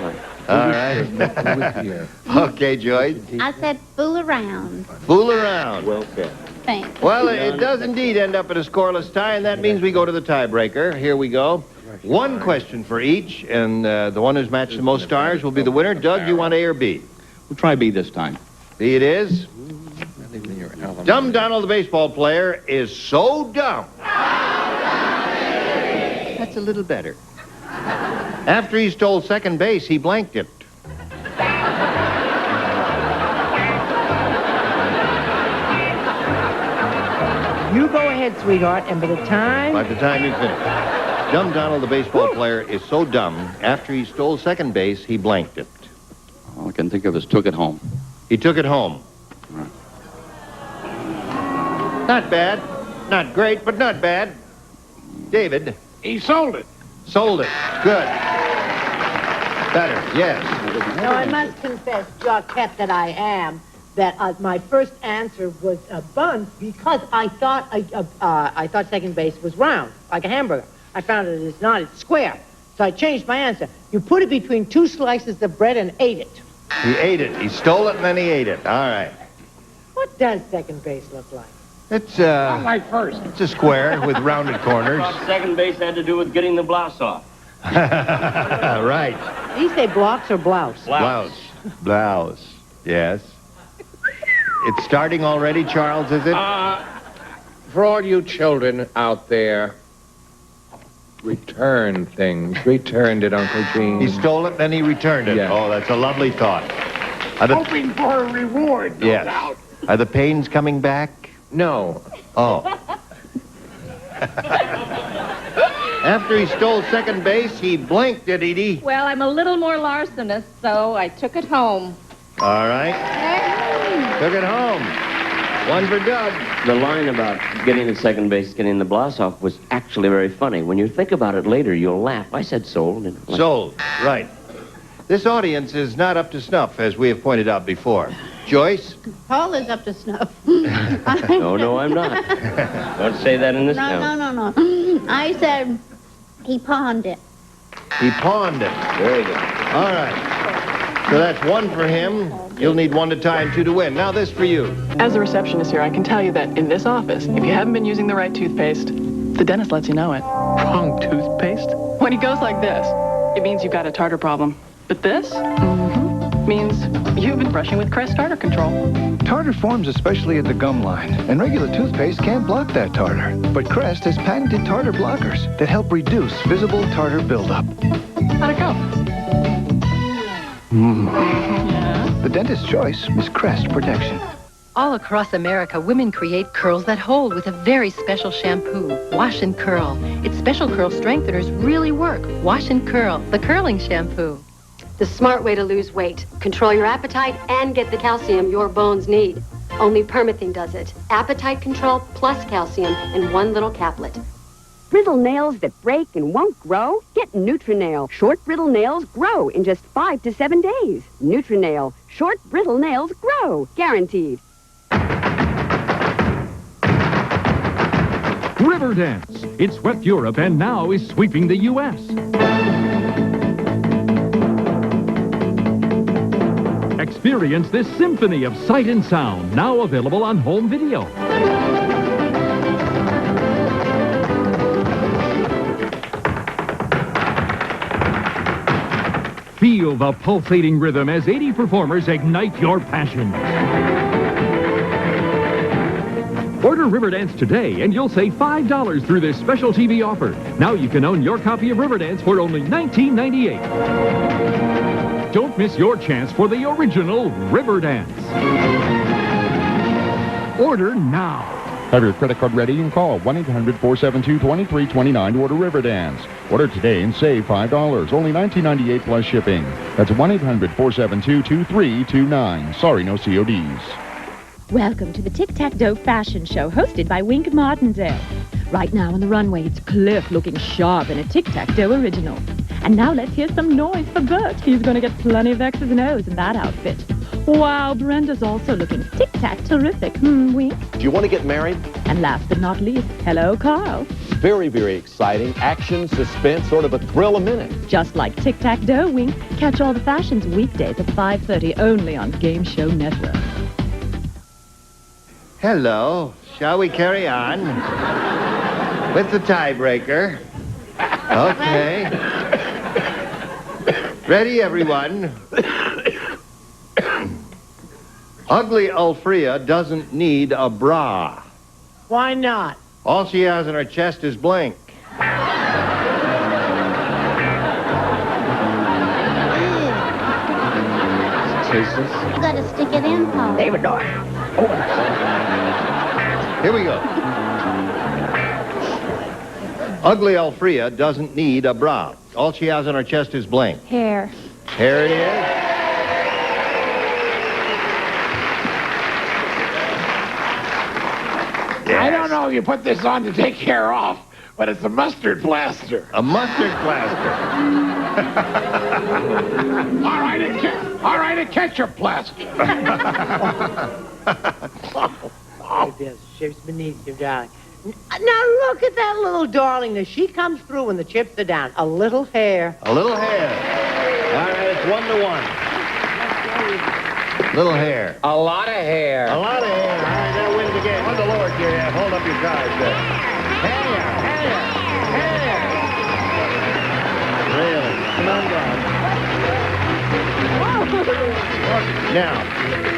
All right. Okay, Joyce. I said fool around. Fool around. Well said. Thanks. Well, it does indeed end up in a scoreless tie, and that means we go to the tiebreaker. Here we go. One question for each, and the one who's matched the most stars will be the winner. Doug, you want A or B? We'll try B this time. B it is. Dumb Donald, the baseball player, is so dumb Just a little better. After he stole second base, he blanked it. You go ahead, sweetheart, and by the time you finish. Dumb Donald, the baseball player, is so dumb, after he stole second base, he blanked it. All I can think of is took it home. He took it home. Not bad. Not great, but not bad. David. He sold it. Sold it. Good. Better, yes. No, I must confess, Jacquette, that I am, that my first answer was a bunt because I thought second base was round, like a hamburger. I found it is not. It's square. So I changed my answer. You put it between two slices of bread and ate it. He ate it. He stole it and then he ate it. All right. What does second base look like? It's, Not like first. It's a square with rounded corners. Well, second base had to do with getting the blouse off. Right. Did he say blocks or blouse? Blouse. Blouse. Yes. It's starting already, Charles, is it? For all you children out there, return things. Returned it, Uncle Gene. He stole it, then he returned it. Yeah. Oh, that's a lovely thought. Hoping for a reward, no Yes. doubt. Are the pains coming back? No. Oh. After he stole second base, he blinked it, Edie. Well, I'm a little more larcenous, so I took it home. All right. Took it home. One for Doug. The line about getting to second base, getting the blouse off, was actually very funny. When you think about it later, you'll laugh. I said sold. And Sold, right. This audience is not up to snuff, as we have pointed out before. Joyce? Paul is up to snuff. No, I'm not. Don't say that in this town. No. I said he pawned it. He pawned it. Very good. All right. So that's one for him. You'll need one to tie and two to win. Now this for you. As a receptionist here, I can tell you that in this office, if you haven't been using the right toothpaste, the dentist lets you know it. Wrong toothpaste? When he goes like this, it means you've got a tartar problem. But this means you've been brushing with Crest Tartar Control. Tartar forms especially at the gum line, and regular toothpaste can't block that tartar. But Crest has patented tartar blockers that help reduce visible tartar buildup. How'd it go? The dentist's choice is Crest Protection. All across America, women create curls that hold with a very special shampoo, Wash and Curl. Its special curl strengtheners really work. Wash and Curl, the curling shampoo. The smart way to lose weight. Control your appetite and get the calcium your bones need. Only Permethrin does it. Appetite control plus calcium in one little caplet. Brittle nails that break and won't grow? Get Nutrinail. Short brittle nails grow in just 5 to 7 days. Nutrinail. Short brittle nails grow. Guaranteed. Riverdance. It swept Europe and now is sweeping the U.S. Experience this symphony of sight and sound, now available on home video. Feel the pulsating rhythm as 80 performers ignite your passion. Order Riverdance today and you'll save $5 through this special TV offer. Now you can own your copy of Riverdance for only $19.98. Don't miss your chance for the original Riverdance. Order now. Have your credit card ready and call 1-800-472-2329 to order Riverdance. Order today and save $5. Only $19.98 plus shipping. That's 1-800-472-2329. Sorry, no CODs. Welcome to the Tic-Tac-Doe Fashion Show, hosted by Wink Martindale. Right now on the runway, it's Cliff looking sharp in a Tic-Tac-Doe original. And now let's hear some noise for Bert. He's going to get plenty of X's and O's in that outfit. Wow, Brenda's also looking tic-tac terrific. Wink. Do you want to get married? And last but not least, hello, Carl. Very, very exciting. Action, suspense, sort of a thrill a minute. Just like Tic-Tac-Doe, Wink. Catch all the fashions weekdays at 5:30 only on Game Show Network. Hello. Shall we carry on? With the tiebreaker. Okay. Ready, everyone? Ugly Ulfria doesn't need a bra. Why not? All she has on her chest is blank. taste this? You gotta stick it in, Paul. David Doyle. Here we go. Ugly Alfrea doesn't need a bra. All she has on her chest is blank. Hair. Here it is. I don't know if you put this on to take hair off, but it's a mustard plaster. A mustard plaster. All right, a ketchup plaster. It ships beneath you, darling. Now look at that little darling. As she comes through when the chips are down. A little hair. A little hair. All right, it's 1-1. Little hair. A lot of hair. A lot of hair. All right, that wins the game. On the lower tier, yeah. Hold up your cards there. Hair. Really? Come on down. Now,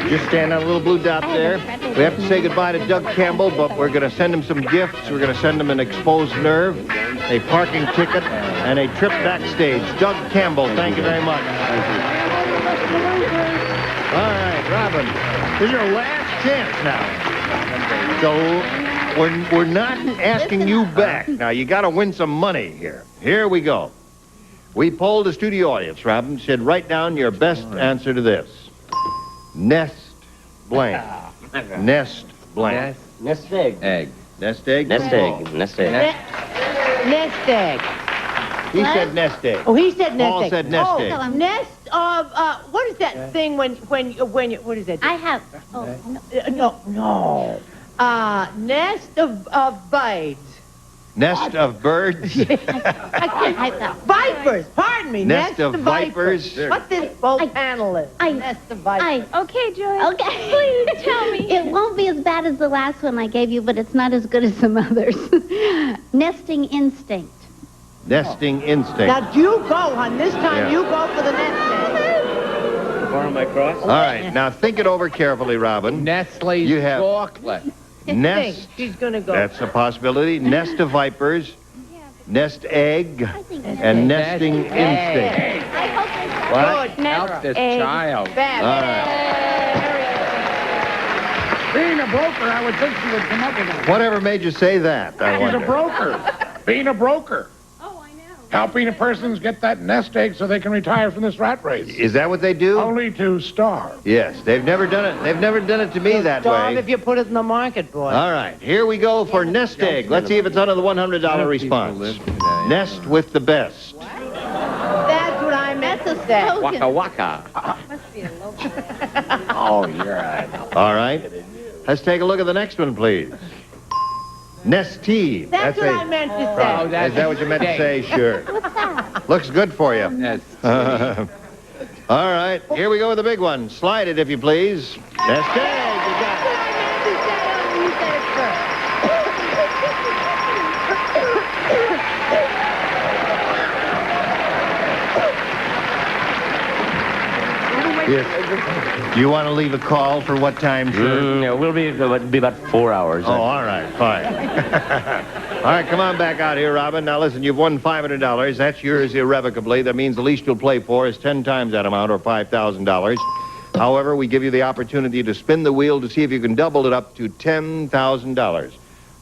just stand on a little blue dot there. We have to say goodbye to Doug Campbell, but we're going to send him some gifts. We're going to send him an exposed nerve, a parking ticket, and a trip backstage. Doug Campbell, thank you very much. All right, Robin, this is your last chance now. So we're not asking you back. Now, you got to win some money here. Here we go. We polled the studio audience, Robin, said write down your best answer to this. Nest blank. Nest blank. Nest egg. Egg. Nest egg? Nest egg. Nest egg. Nest egg. He said nest egg. Oh, he said nest Paul egg. said nest egg. Nest of, what is that thing when you, what is that? I have. Oh, no. Nest of birds. Nest of birds? I can't type that. Vipers, pardon me. Nest of vipers. What this bolt panel is. Nest of vipers. Okay, Joy. Okay. Please tell me. It won't be as bad as the last one I gave you, but it's not as good as some others. Nesting instinct. Nesting instinct. Now, you go, hon. This time Yeah. you go for the nest egg. Borrow my cross? All right, now think it over carefully, Robin. Nestle's You have chocolate. nest. She's going to go. That's a possibility. Nest of vipers, nest egg, and nesting instinct. What? Help this child. All right. Being a broker, I would think she would come up with that. Whatever made you say that, I She's a wonder. broker. Being a broker. Oh, I know. Helping a person get that nest egg so they can retire from this rat race. Is that what they do? Only to starve. Yes, they've never done it. They've never done it to me that Starve way. if you put it in the market, boy. All right, here we go for nest egg. Let's see if it's under the $100 response. Nest with the best. That's what I meant to say. Waka waka. Oh, you're right. All right, let's take a look at the next one, please. Nestea. That's what I meant to say. Oh, is that what you meant to say? Sure. What's that? Looks good for you. Yes. All right, here we go with the big one. Slide it, if you please. Nest egg. You got it. You said it first. Yes. Do you want to leave a call for what time, sir? Yeah, we'll be about 4 hours. Oh, all right, fine. All right, come on back out here, Robin. Now, listen, you've won $500. That's yours irrevocably. That means the least you'll play for is 10 times that amount, or $5,000. However, we give you the opportunity to spin the wheel to see if you can double it up to $10,000.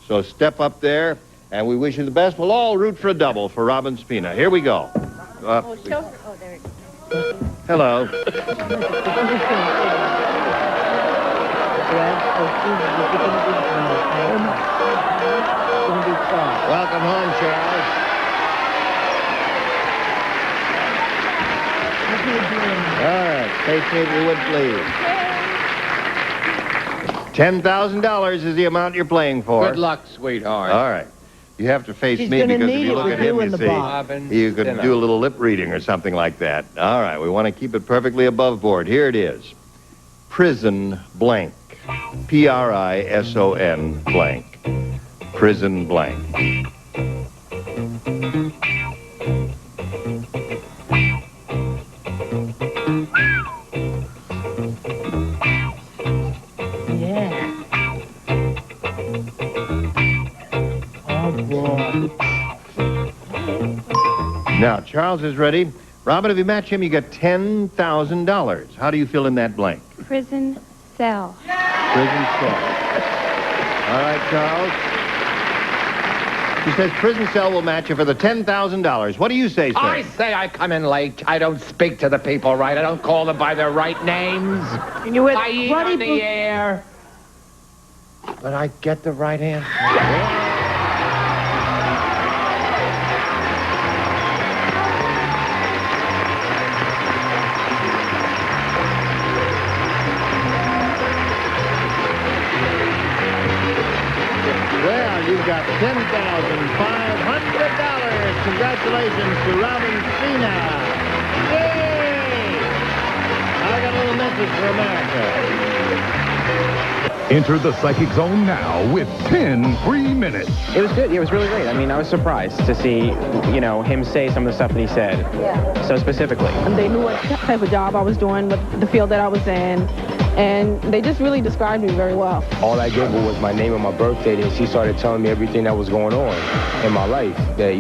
So step up there, and we wish you the best. We'll all root for a double for Robin Spina. Here we go. There it goes. Hello. Welcome home, Charles. All right, face me if you would, please. $10,000 is the amount you're playing for. Good luck, sweetheart. All right. You have to face She's me gonna because if need you it look with at him, you in you the see, bar. you could Dinner. do a little lip reading or something like that. All right, we want to keep it perfectly above board. Here it is. Prison blank. Prison blank. Prison blank. Yeah. Oh, boy. Now, Charles is ready. Robin, if you match him, you get $10,000. How do you fill in that blank? Prison cell. Prison cell. All right, Charles. He says prison cell will match you for the $10,000. What do you say, sir? I say I come in late. I don't speak to the people right. I don't call them by their right names. And you I eat on the air. But I get the right answer. You've got $10,500. Congratulations to Robin Cena. Yay! I got a little message for America. Enter the Psychic Zone now with 10 free minutes. It was good. It was really great. I mean, I was surprised to see, him say some of the stuff that he said. Yeah. So specifically. And they knew what type of job I was doing, with the field that I was in. And they just really described me very well. All I gave her was my name and my birth date, and she started telling me everything that was going on in my life that,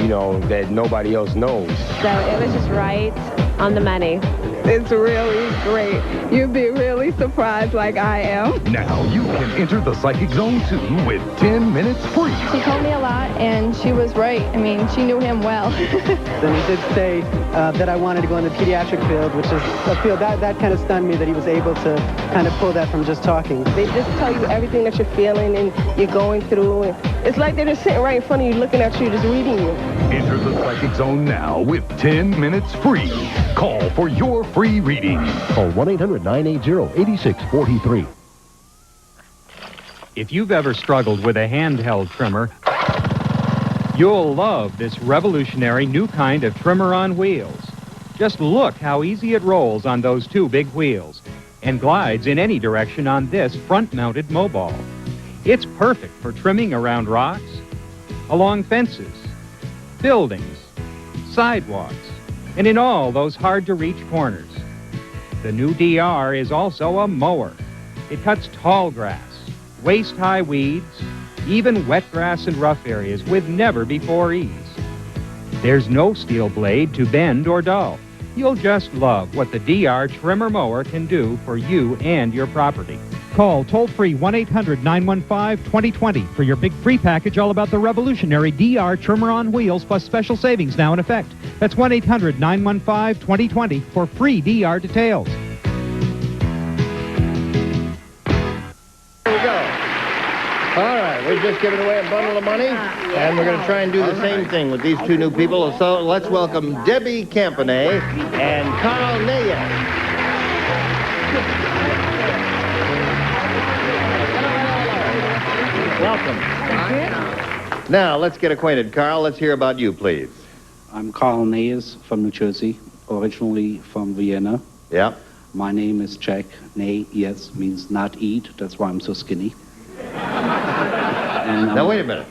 that nobody else knows. So it was just right on the money. It's really great. You'd be really surprised like I am. Now you can enter the Psychic Zone too with 10 minutes free. She told me a lot, and she was right. I mean, she knew him well. Then he did say that I wanted to go in the pediatric field, which is a field that kind of stunned me that he was able to kind of pull that from just talking. They just tell you everything that you're feeling and you're going through. And it's like they're just sitting right in front of you, looking at you, just reading you. Enter the Psychic Zone now with 10 minutes free. Call for your free reading. Call 1-800-980-8643. If you've ever struggled with a handheld trimmer, you'll love this revolutionary new kind of trimmer on wheels. Just look how easy it rolls on those two big wheels and glides in any direction on this front-mounted mobile. It's perfect for trimming around rocks, along fences, buildings, sidewalks, and in all those hard-to-reach corners. The new DR is also a mower. It cuts tall grass, waist-high weeds, even wet grass and rough areas with never-before ease. There's no steel blade to bend or dull. You'll just love what the DR Trimmer Mower can do for you and your property. Call toll-free 1-800-915-2020 for your big free package all about the revolutionary DR Trimmer on Wheels plus special savings now in effect. That's 1-800-915-2020 for free DR details. All right, we've just given away a bundle of money, and we're going to try and do the same thing with these two new people. So let's welcome Debbie Campanay and Carl Neyes. Welcome. Now, let's get acquainted. Carl, let's hear about you, please. I'm Carl Neyes from New Jersey, originally from Vienna. Yeah. My name is Jack. Neyes means not eat. That's why I'm so skinny. Now, wait a minute.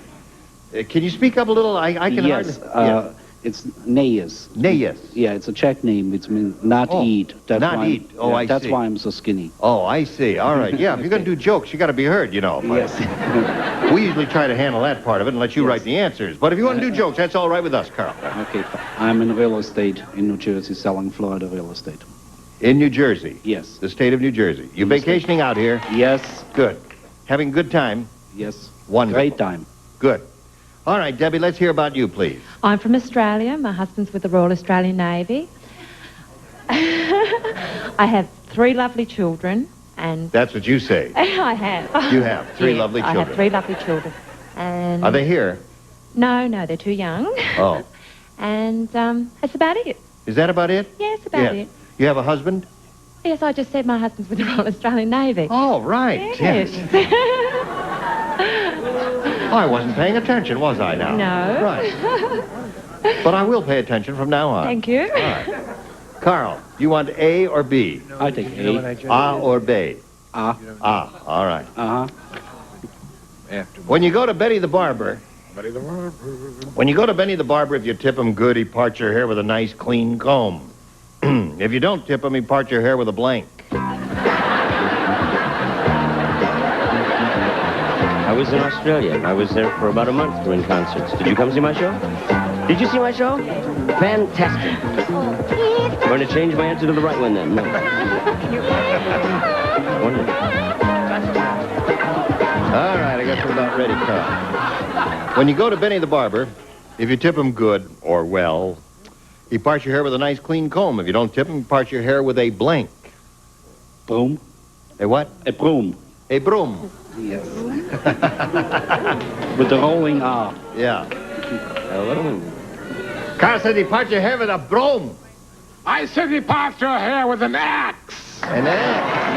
Can you speak up a little? I can yes, hardly... it's Neyes. Neyes. Yeah, it's a Czech name, which means not eat. That's not why eat. Oh, I see. That's why I'm so skinny. Oh, I see. All right. Yeah, if you're going to do jokes, you got to be heard, Yes. We usually try to handle that part of it and let you write the answers. But if you want to do jokes, that's all right with us, Carl. Okay, I'm in real estate in New Jersey, selling Florida real estate. In New Jersey? Yes. The state of New Jersey. You vacationing out here? Yes. Good. Having a good time? Yes. Wonderful. Great time. Good. All right, Debbie, let's hear about you, please. I'm from Australia. My husband's with the Royal Australian Navy. I have 3 lovely children, and... That's what you say. I have. You have 3 Yes, lovely children. I have 3 lovely children. And Are they here? No, they're too young. Oh. And that's about it. Is that about it? Yes, about it. You have a husband? Yes, I just said my husband's with the Royal Australian Navy. Oh, right. Yes. Oh, I wasn't paying attention, was I now? No. Right. But I will pay attention from now on. Thank you. All right. Carl, you want A or B? I take A. A or B? A. A. All right. Uh-huh. When you go to Betty the Barber, when you go to Benny the Barber, if you tip him good, he parts your hair with a nice, clean comb. If you don't tip him, he parts your hair with a blank. I was in Australia. I was there for about a month doing concerts. Did you come see my show? Did you see my show? Fantastic. I'm going to change my answer to the right one then. No. All right, I guess we're about ready, Carl. When you go to Benny the Barber, if you tip him good or well, he parts your hair with a nice clean comb. If you don't tip him, he parts your hair with a blank. Broom. A what? A broom. A broom. Yes. With the rolling R. Yeah. Carl said he parts your hair with a broom. I said he parts your hair with an axe. An axe.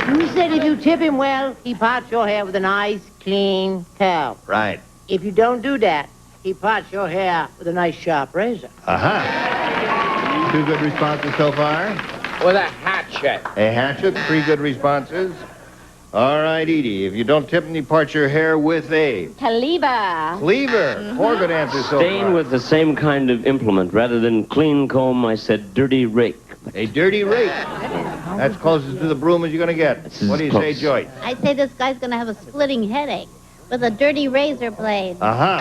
You said if you tip him well, he parts your hair with a nice, clean comb. Right. If you don't do that, he parts your hair with a nice, sharp razor. Uh-huh. 2 good responses so far. With a hatchet. A hatchet, 3 good responses. All right, Edie, if you don't tip him, he parts your hair with a... Cleaver. Cleaver. 4 good answers so Staying far. with the same kind of implement. Rather than clean comb, I said dirty rake. A dirty rake. That's closest to the broom as you're going to get. What do you say, Joyce? I say this guy's going to have a splitting headache with a dirty razor blade. Uh-huh.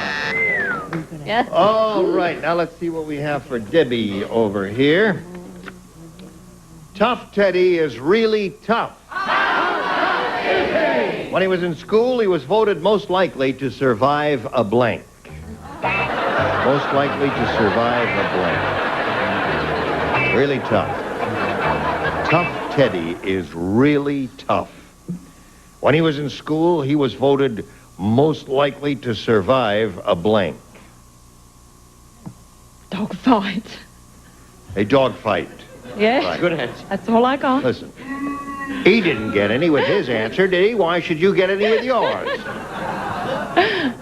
Yes. All right, now let's see what we have for Debbie over here. Tough Teddy is really tough. When he was in school, he was voted most likely to survive a blank. Most likely to survive a blank. Really tough. Tough Teddy is really tough. When he was in school, he was voted most likely to survive a blank. Dog fight. A dog fight. Yeah. Right. Good answer. That's all I got. Listen, he didn't get any with his answer, did he? Why should you get any with yours?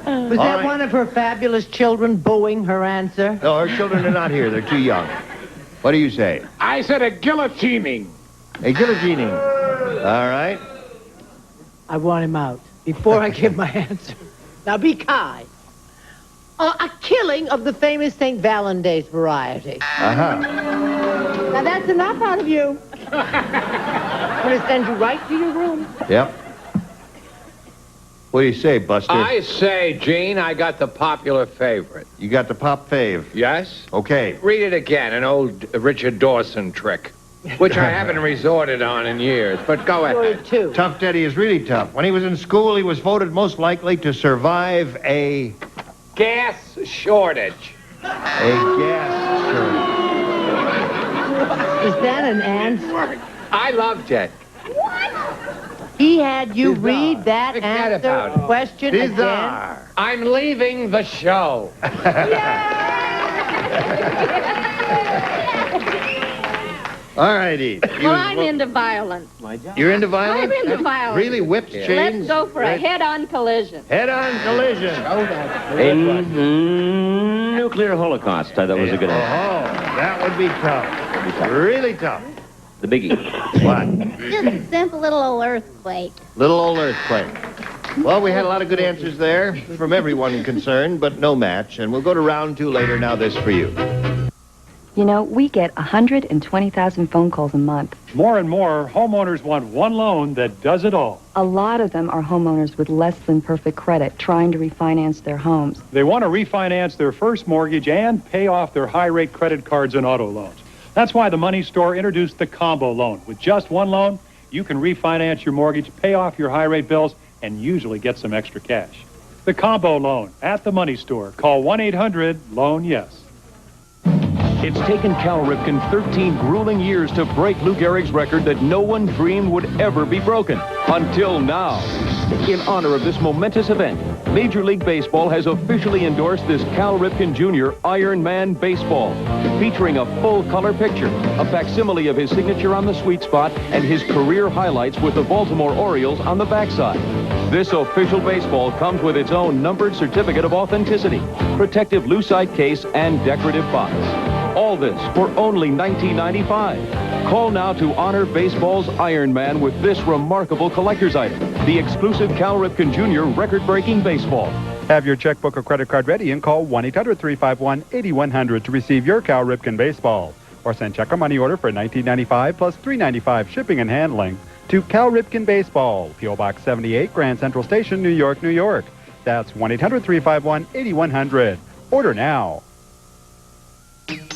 Was that one of her fabulous children booing her answer? No, her children are not here. They're too young. What do you say? I said a guillotining. A guillotining. All right. I want him out before I give my answer. Now be kind. A killing of the famous St. Valentine's variety. Uh-huh. Now that's enough out of you. I'm going to send you right to your room. Yep. What do you say, Buster? I say, Gene, I got the popular favorite. You got the pop fave? Yes? Okay. Read it again, an old Richard Dawson trick, which I haven't resorted on in years, but go ahead. Tough Teddy is really tough. When he was in school, he was voted most likely to survive a... Gas shortage. A gas shortage. Is that an answer? I loved it. He had you read that answer question again? I'm leaving the show. All righty. Well, I'm into violence. You're into violence? I'm into violence. Really? Whips, chains? Let's go for a Right. head-on collision. Head-on collision. A nuclear holocaust. I thought was a good answer. Oh, that would be tough. Really tough. The biggie. What? Just a simple little old earthquake. Little old earthquake. Well, we had a lot of good answers there from everyone concerned, but no match. And we'll go to round 2 later. Now this for you. You know, we get 120,000 phone calls a month. More and more, homeowners want one loan that does it all. A lot of them are homeowners with less than perfect credit trying to refinance their homes. They want to refinance their first mortgage and pay off their high-rate credit cards and auto loans. That's why the Money Store introduced the Combo Loan. With just one loan, you can refinance your mortgage, pay off your high-rate bills, and usually get some extra cash. The Combo Loan at the Money Store. Call 1-800-LOAN-YES. It's taken Cal Ripken 13 grueling years to break Lou Gehrig's record that no one dreamed would ever be broken. Until now. In honor of this momentous event, Major League Baseball has officially endorsed this Cal Ripken Jr. Iron Man baseball, featuring a full-color picture, a facsimile of his signature on the sweet spot, and his career highlights with the Baltimore Orioles on the backside. This official baseball comes with its own numbered certificate of authenticity, protective lucite case, and decorative box. All this for only $19.95. Call now to honor baseball's Iron Man with this remarkable collector's item, the exclusive Cal Ripken Jr. record-breaking baseball. Have your checkbook or credit card ready and call 1-800-351-8100 to receive your Cal Ripken baseball. Or send check or money order for $19.95 plus $3.95 shipping and handling to Cal Ripken Baseball, P.O. Box 78, Grand Central Station, New York, New York. That's 1-800-351-8100. Order now.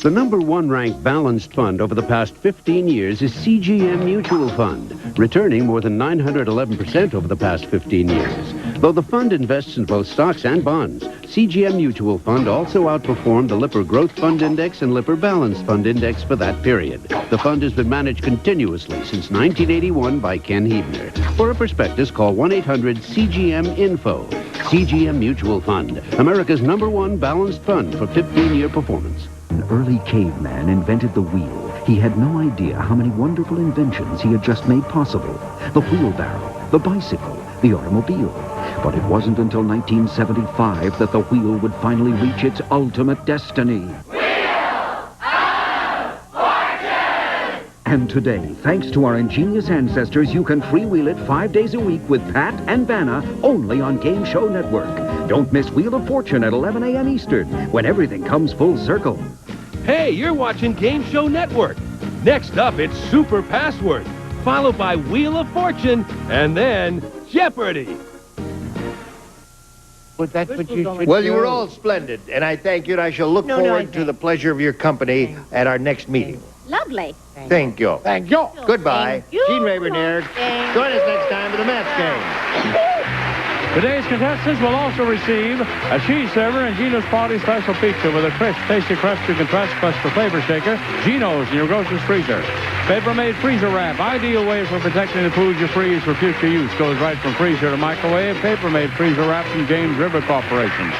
The #1 ranked balanced fund over the past 15 years is CGM Mutual Fund, returning more than 911% over the past 15 years. Though the fund invests in both stocks and bonds, CGM Mutual Fund also outperformed the Lipper Growth Fund Index and Lipper Balanced Fund Index for that period. The fund has been managed continuously since 1981 by Ken Hebner. For a prospectus, call 1-800-CGM-INFO. CGM Mutual Fund, America's #1 balanced fund for 15-year performance. An early caveman invented the wheel. He had no idea how many wonderful inventions he had just made possible. The wheelbarrow, the bicycle, the automobile. But it wasn't until 1975 that the wheel would finally reach its ultimate destiny. And today, thanks to our ingenious ancestors, you can freewheel it 5 days a week with Pat and Vanna only on Game Show Network. Don't miss Wheel of Fortune at 11 a.m. Eastern, when everything comes full circle. Hey, you're watching Game Show Network. Next up, it's Super Password, followed by Wheel of Fortune, and then Jeopardy! But that's what you should. Well, you were all splendid, and I thank you, and I shall look forward to the pleasure of your company at our next meeting. Lovely. Thank you. Thank you. Goodbye. Thank you. Gene Ravernier. Join us next time for the match game. Today's contestants will also receive a cheese server and Gino's Quality Special Pizza with a crisp, tasty crust you can trust, plus the flavor shaker, Gino's in your grocer's freezer. Paper-made freezer wrap, ideal way for protecting the food you freeze for future use. Goes right from freezer to microwave. Paper-made freezer wrap from James River Corporation.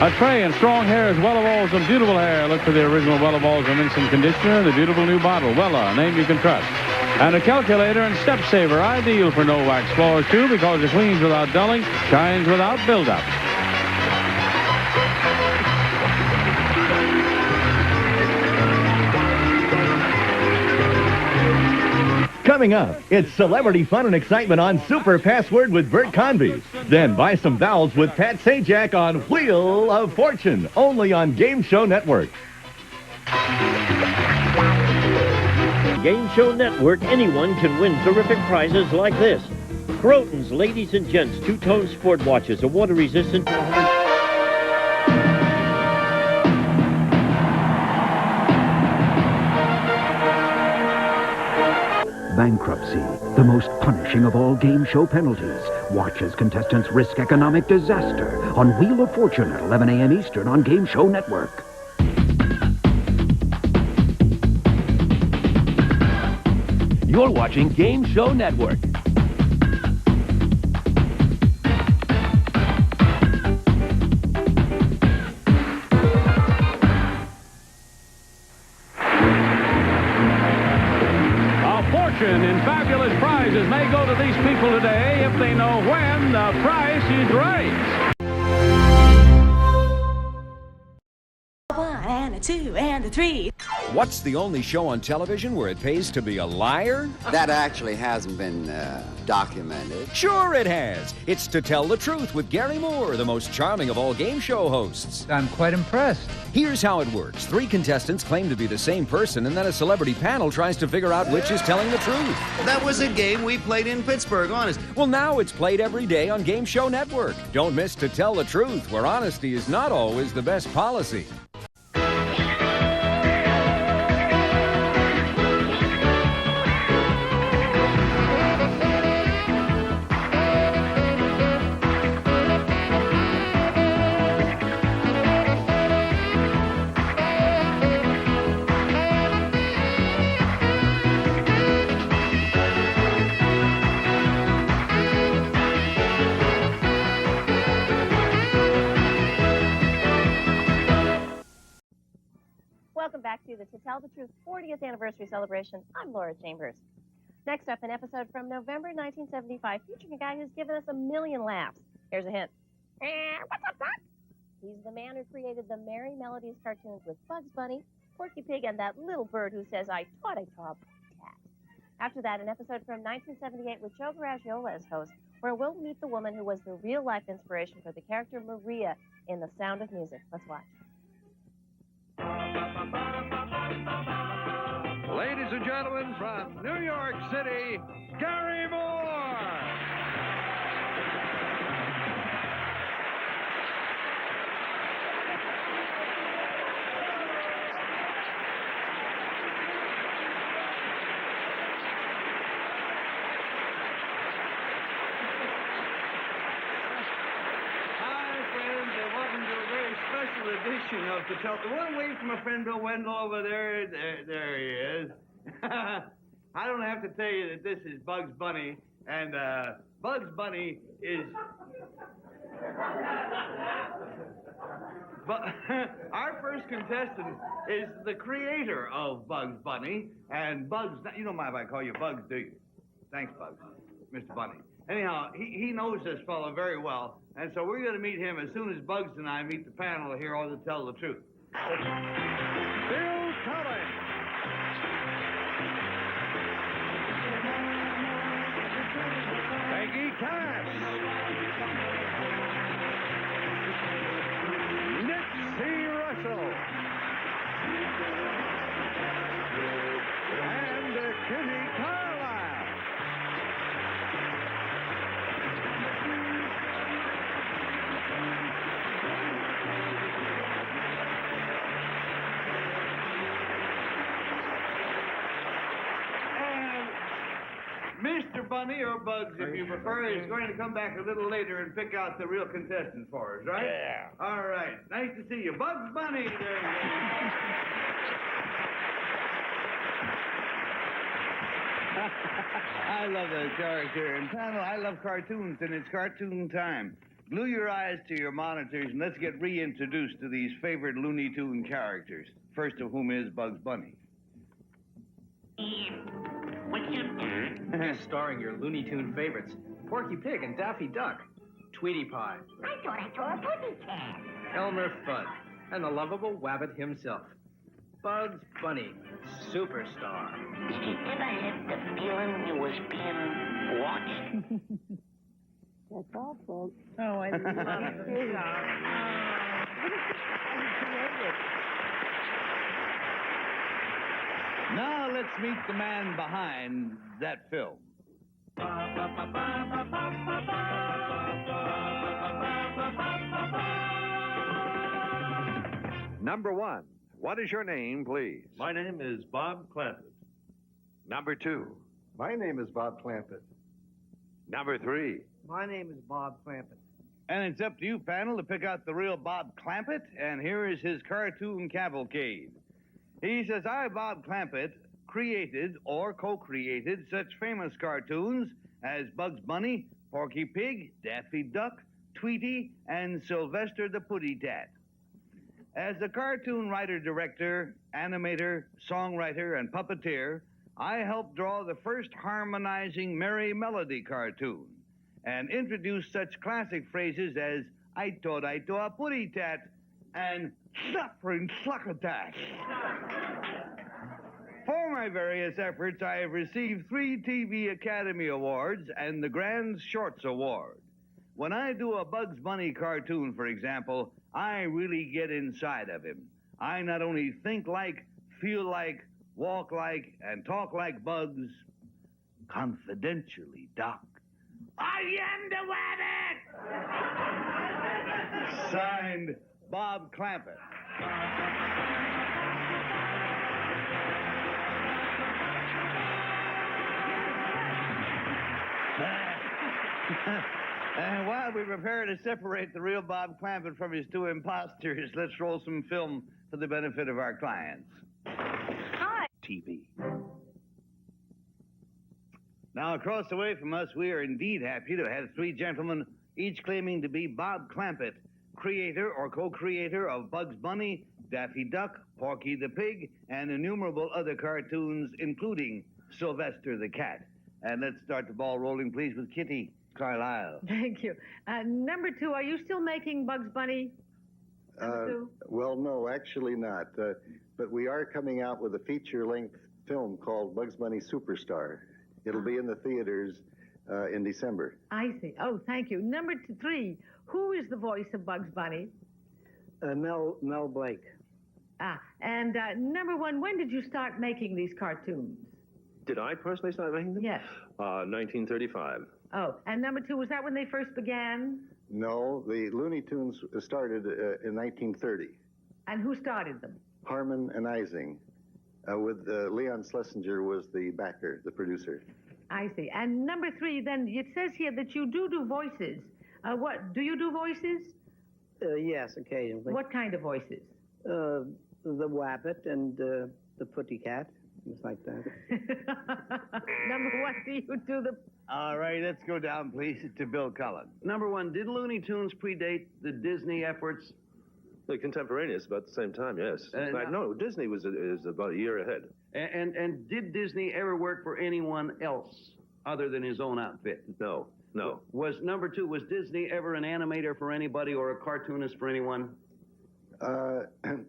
A tray and strong hair as Wella Balsam beautiful hair. Look for the original Wella Balsam instant conditioner and the beautiful new bottle. Wella, a name you can trust. And a calculator and step saver, ideal for no wax floors too, because it cleans without dulling, shines without buildup. Coming up, it's celebrity fun and excitement on Super Password with Bert Convy. Then buy some vowels with Pat Sajak on Wheel of Fortune, only on Game Show Network. Game Show Network, anyone can win terrific prizes like this. Croton's Ladies and Gents two-tone sport watches, a water-resistant... Bankruptcy, the most punishing of all game show penalties. Watch as contestants risk economic disaster on Wheel of Fortune at 11 a.m. Eastern on Game Show Network. You're watching Game Show Network. In fabulous prizes may go to these people today if they know when the price is right. One and a two and a three. What's the only show on television where it pays to be a liar? That actually hasn't been documented. Sure it has. It's To Tell the Truth with Gary Moore, the most charming of all game show hosts. I'm quite impressed. Here's how it works. 3 contestants claim to be the same person, and then a celebrity panel tries to figure out which is telling the truth. That was a game we played in Pittsburgh, honest. Well, now it's played every day on Game Show Network. Don't miss To Tell the Truth, where honesty is not always the best policy. Welcome back to the To Tell the Truth 40th anniversary celebration. I'm Laura Chambers. Next up, an episode from November 1975 featuring a guy who's given us a million laughs. Here's a hint. What's up, Doc? He's the man who created the Merry Melodies cartoons with Bugs Bunny, Porky Pig, and that little bird who says, I taught a cat. After that, an episode from 1978 with Joe Garagiola as host, where we'll meet the woman who was the real-life inspiration for the character Maria in The Sound of Music. Let's watch. Ladies and gentlemen, from New York City, Gary Moore! special edition of the Tell. One wait for my friend Bill Wendell over there. There he is. I don't have to tell you that this is Bugs Bunny, and Bugs Bunny is. But our first contestant is the creator of Bugs Bunny, and Bugs. You don't mind if I call you Bugs, do you? Thanks, Bugs, Mr. Bunny. Anyhow, he knows this fellow very well, and so we're going to meet him as soon as Bugs and I meet the panel here all to tell the truth. Bill Collins. Peggy Cash. Nixie Russell. And Kitty Carlisle. Mr. Bunny, or Bugs, if you prefer, is going to come back a little later and pick out the real contestant for us, right? Yeah. All right. Nice to see you. Bugs Bunny. There you go. I love that character. And, panel, I love cartoons, and it's cartoon time. Glue your eyes to your monitors, and let's get reintroduced to these favorite Looney Tune characters, first of whom is Bugs Bunny. Guest starring your Looney Tune favorites, Porky Pig and Daffy Duck, Tweety Pie, I thought I saw a pussy cat. Elmer Fudd, and the lovable Wabbit himself, Bugs Bunny, superstar. Did you ever have the feeling you was being watched? That's all, folks. Oh, I love it. Now let's meet the man behind that film. Number 1. What is your name, please? My name is Bob Clampett. Number 2. My name is Bob Clampett. Number 3. My name is Bob Clampett. And it's up to you, panel, to pick out the real Bob Clampett, and here is his cartoon cavalcade. He says, I, Bob Clampett, created or co-created such famous cartoons as Bugs Bunny, Porky Pig, Daffy Duck, Tweety, and Sylvester the Putty Tat. As a cartoon writer-director, animator, songwriter, and puppeteer, I helped draw the first harmonizing Merry Melody cartoon and introduced such classic phrases as I thought I saw a putty tat and suffering succotash. For my various efforts, I have received 3 TV Academy Awards and the Grand Shorts Award. When I do a Bugs Bunny cartoon, for example, I really get inside of him. I not only think like, feel like, walk like, and talk like Bugs. Confidentially, Doc, I am the Wabbit! Signed, Bob Clampett. And while we prepare to separate the real Bob Clampett from his 2 imposters, let's roll some film for the benefit of our clients. Hi. TV. Now, across the way from us, we are indeed happy to have 3 gentlemen, each claiming to be Bob Clampett, creator or co-creator of Bugs Bunny, Daffy Duck, Porky the Pig, and innumerable other cartoons, including Sylvester the Cat. And let's start the ball rolling, please, with Kitty Carlisle. Thank you. Number 2, are you still making Bugs Bunny? Well, no, actually not. But we are coming out with a feature-length film called Bugs Bunny Superstar. It'll be in the theaters in December. I see. Oh, thank you. Number 3, who is the voice of Bugs Bunny? Mel Blake. And number 1, when did you start making these cartoons? Did I personally start making them? Yes. 1935. Oh, and number 2, was that when they first began? No, the Looney Tunes started in 1930. And who started them? Harmon and Ising, with Leon Schlesinger was the backer, the producer. I see. And number 3, then, it says here that you do voices. What, do you do voices? Yes, occasionally. What kind of voices? The Wabbit and the Putty Cat. Things like that. Number one, do you do the... All right, let's go down, please, to Bill Cullen. Number one, did Looney Tunes predate the Disney efforts? They're contemporaneous, about the same time, yes. No, Disney is about a year ahead. And did Disney ever work for anyone else other than his own outfit? No. Was number two, was Disney ever an animator for anybody or a cartoonist for anyone?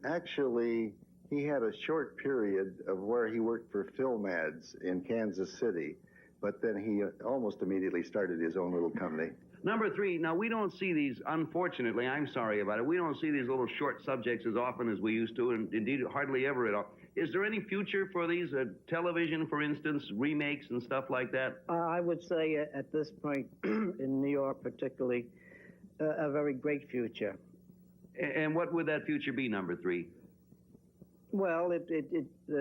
Actually, he had a short period of where he worked for film ads in Kansas City, but then he almost immediately started his own little company. Number three, now we don't see these, unfortunately, I'm sorry about it, we don't see these little short subjects as often as we used to, and indeed hardly ever at all. Is there any future for these, television, for instance, remakes and stuff like that? I would say at this point, in New York particularly, a very great future. And what would that future be, number three? Well,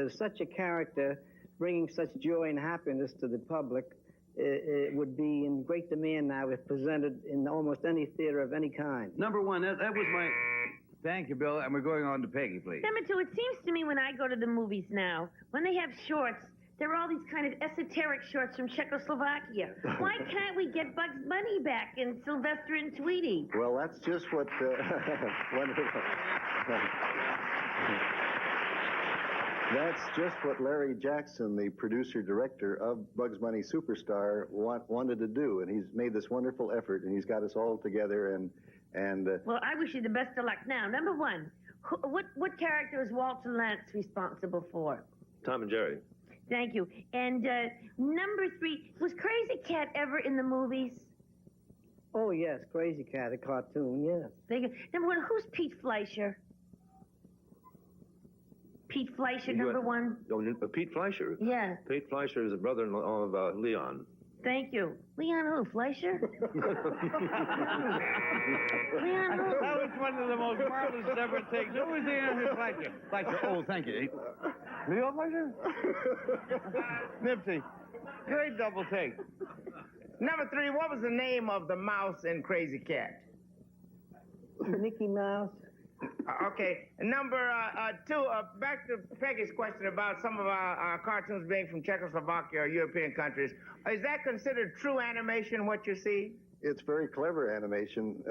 such a character bringing such joy and happiness to the public, it would be in great demand now if presented in almost any theater of any kind. Number one, that was my... Thank you, Bill, and we're going on to Peggy, please. Number two, it seems to me when I go to the movies now, when they have shorts, there are all these kind of esoteric shorts from Czechoslovakia. Why can't we get Bugs Bunny back and Sylvester and Tweety? Well, that's just what... wonderful. That's just what Larry Jackson, the producer-director of Bugs Bunny Superstar, wanted to do, and he's made this wonderful effort, and he's got us all together, and Well, I wish you the best of luck. Now, number one, what character is Walter Lantz responsible for? Tom and Jerry. Thank you. And number three, was Crazy Cat ever in the movies? Oh, yes, Crazy Cat, a cartoon, yes. Thank you. Number one, who's Pete Fleischer? Pete Fleischer, number one. Oh, Pete Fleischer? Yeah. Pete Fleischer is a brother-in-law of Leon. Thank you. Leon who? Fleischer? Leon who? That was one of the most marvelous ever takes. Who was Leon Fleischer? Fleischer. Oh, thank you. Leon Fleischer? Nipsey. Great double take. Number three, what was the name of the mouse in Crazy Cat? Mickey Mouse. Okay. Number two, back to Peggy's question about some of our cartoons being from Czechoslovakia or European countries. Is that considered true animation, what you see? It's very clever animation.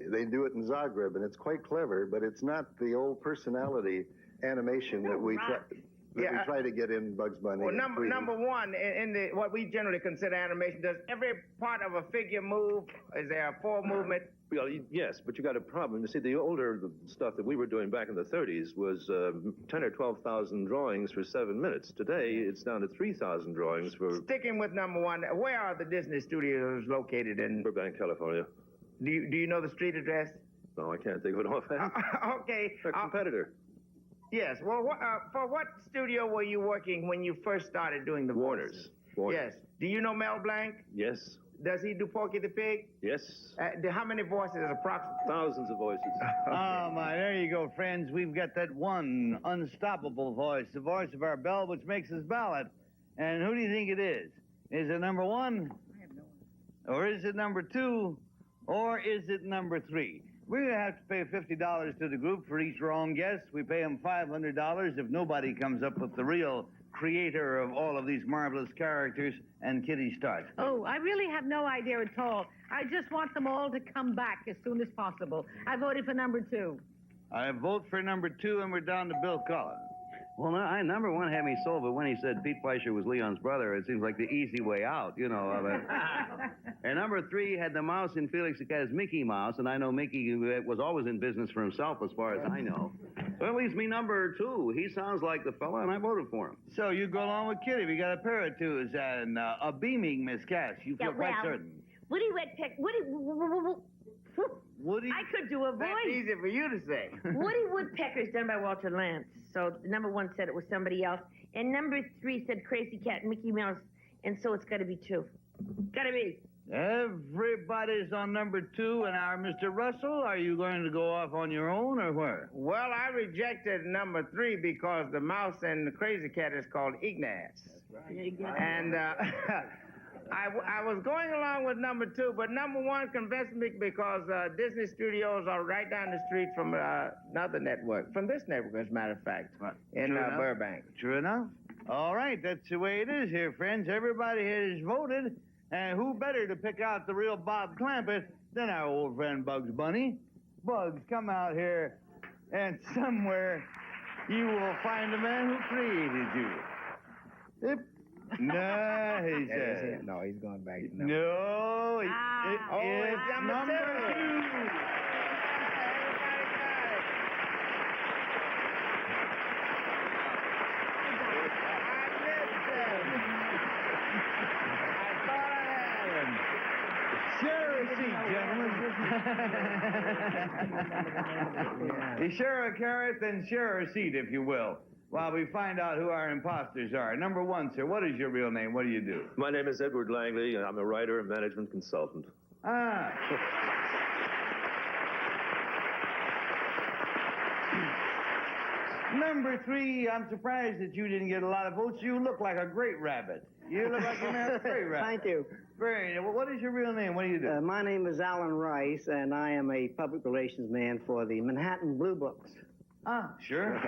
They do it in Zagreb, and it's quite clever, but it's not the old personality animation that we try to get in Bugs Bunny. Well, number one, in what we generally consider animation, does every part of a figure move? Is there a full movement? Well, yes, but you got a problem. You see, the older stuff that we were doing back in the 30s was 10 or 12,000 drawings for 7 minutes. Today, it's down to 3,000 drawings for... Sticking with number one, where are the Disney studios located in? Burbank, California. Do you know the street address? No, I can't think of it offhand. Okay. A competitor. Yes. Well, for what studio were you working when you first started doing the Warner's. Warner. Yes. Do you know Mel Blanc? Yes. Does he do Porky the Pig? Yes. How many voices approximately? Thousands of voices. Oh, my, there you go, friends. We've got that one unstoppable voice, the voice of our bell, which makes us ballot. And who do you think it is? Is it number one? I have no idea. Or is it number two? Or is it number three? We're going to have to pay $50 to the group for each wrong guess. We pay them $500 if nobody comes up with the real creator of all of these marvelous characters, and Kitty starts. Oh, I really have no idea at all. I just want them all to come back as soon as possible. I voted for number two. I vote for number two, and we're down to Bill Cullen. Well, number one had me sold, but when he said Pete Fleischer was Leon's brother, it seems like the easy way out, you know. And number three had the mouse in Felix the Cat as Mickey Mouse, and I know Mickey was always in business for himself as far as I know. So that leaves me number two. He sounds like the fella, and I voted for him. So you go along with Kitty. We got a pair of twos and a beaming Miss Cass. You feel quite certain. Woody I could do a voice. That's easy for you to say. Woody Woodpecker is done by Walter Lantz. So number one said it was somebody else. And number three said Crazy Cat and Mickey Mouse. And so it's got to be two. Got to be. Everybody's on number two. And our Mr. Russell, are you going to go off on your own or where? Well, I rejected number three because the mouse and the Crazy Cat is called Ignaz. That's right. And I was going along with number 2, but number 1 convinced me because Disney Studios are right down the street from another network, from this network, as a matter of fact, in Burbank. True enough. All right, that's the way it is here, friends. Everybody has voted, and who better to pick out the real Bob Clampett than our old friend Bugs Bunny? Bugs, come out here, and somewhere you will find the man who created you. No, he said. No, he's going back. No, it's number 2. Share a seat, gentlemen. You share a carrot, then share a seat, if you will, while we find out who our imposters are. Number 1, sir, what is your real name? What do you do? My name is Edward Langley, and I'm a writer and management consultant. Ah. Number 3, I'm surprised that you didn't get a lot of votes. You look like a great rabbit. You look like a great rabbit. Thank you. Very. Well, what is your real name? What do you do? My name is Alan Rice, and I am a public relations man for the Manhattan Blue Books. Ah, sure.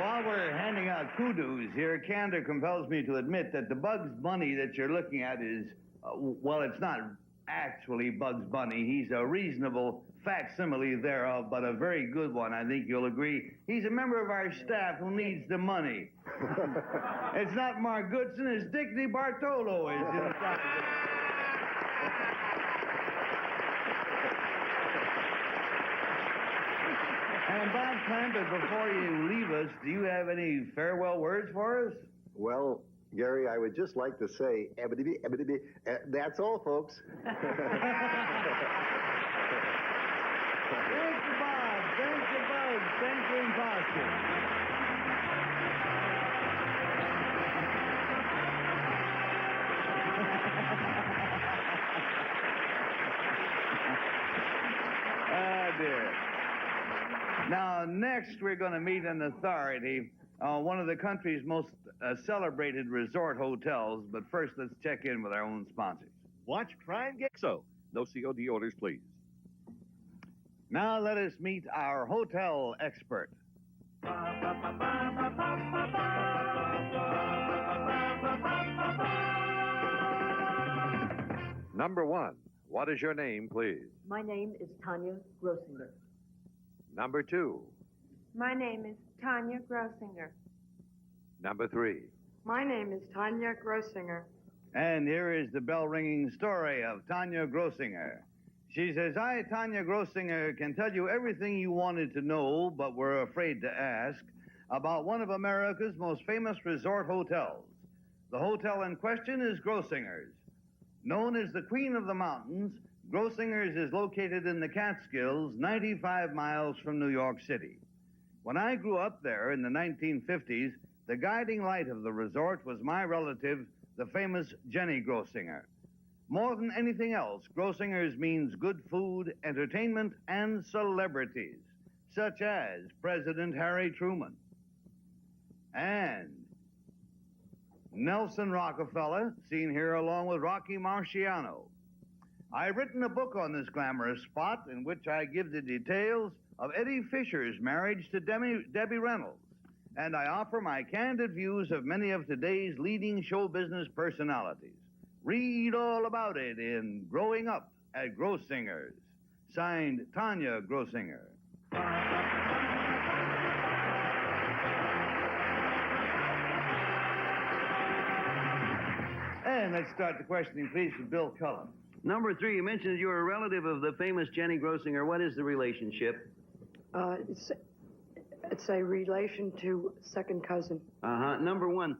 While we're handing out kudos here, candor compels me to admit that the Bugs Bunny that you're looking at is, well, it's not actually Bugs Bunny. He's a reasonable facsimile thereof, but a very good one, I think you'll agree. He's a member of our staff who needs the money. It's not Mark Goodson, it's Dick DiBartolo. And Bob Clampett, before you leave us, do you have any farewell words for us? Well, Gary, I would just like to say, that's all, folks. Thank you, Bob. Thank you, Bugs. Thank you, Imposter. Oh, dear. Now, next we're going to meet an authority, one of the country's most celebrated resort hotels. But first, let's check in with our own sponsors. Watch Crime Get So. No COD orders, please. Now let us meet our hotel expert. Number 1, what is your name, please? My name is Tanya Grossinger. Number 2. My name is Tanya Grossinger. Number 3. My name is Tanya Grossinger. And here is the bell-ringing story of Tanya Grossinger. She says, I, Tanya Grossinger, can tell you everything you wanted to know, but were afraid to ask, about one of America's most famous resort hotels. The hotel in question is Grossinger's. Known as the Queen of the Mountains, Grossinger's is located in the Catskills, 95 miles from New York City. When I grew up there in the 1950s, the guiding light of the resort was my relative, the famous Jenny Grossinger. More than anything else, Grossinger's means good food, entertainment, and celebrities, such as President Harry Truman and Nelson Rockefeller, seen here along with Rocky Marciano. I've written a book on this glamorous spot in which I give the details of Eddie Fisher's marriage to Debbie Reynolds, and I offer my candid views of many of today's leading show business personalities. Read all about it in Growing Up at Grossinger's. Signed, Tanya Grossinger. And let's start the questioning, please, with Bill Cullen. Number 3, you mentioned that you were a relative of the famous Jenny Grossinger. What is the relationship? It's a relation to second cousin. Number 1,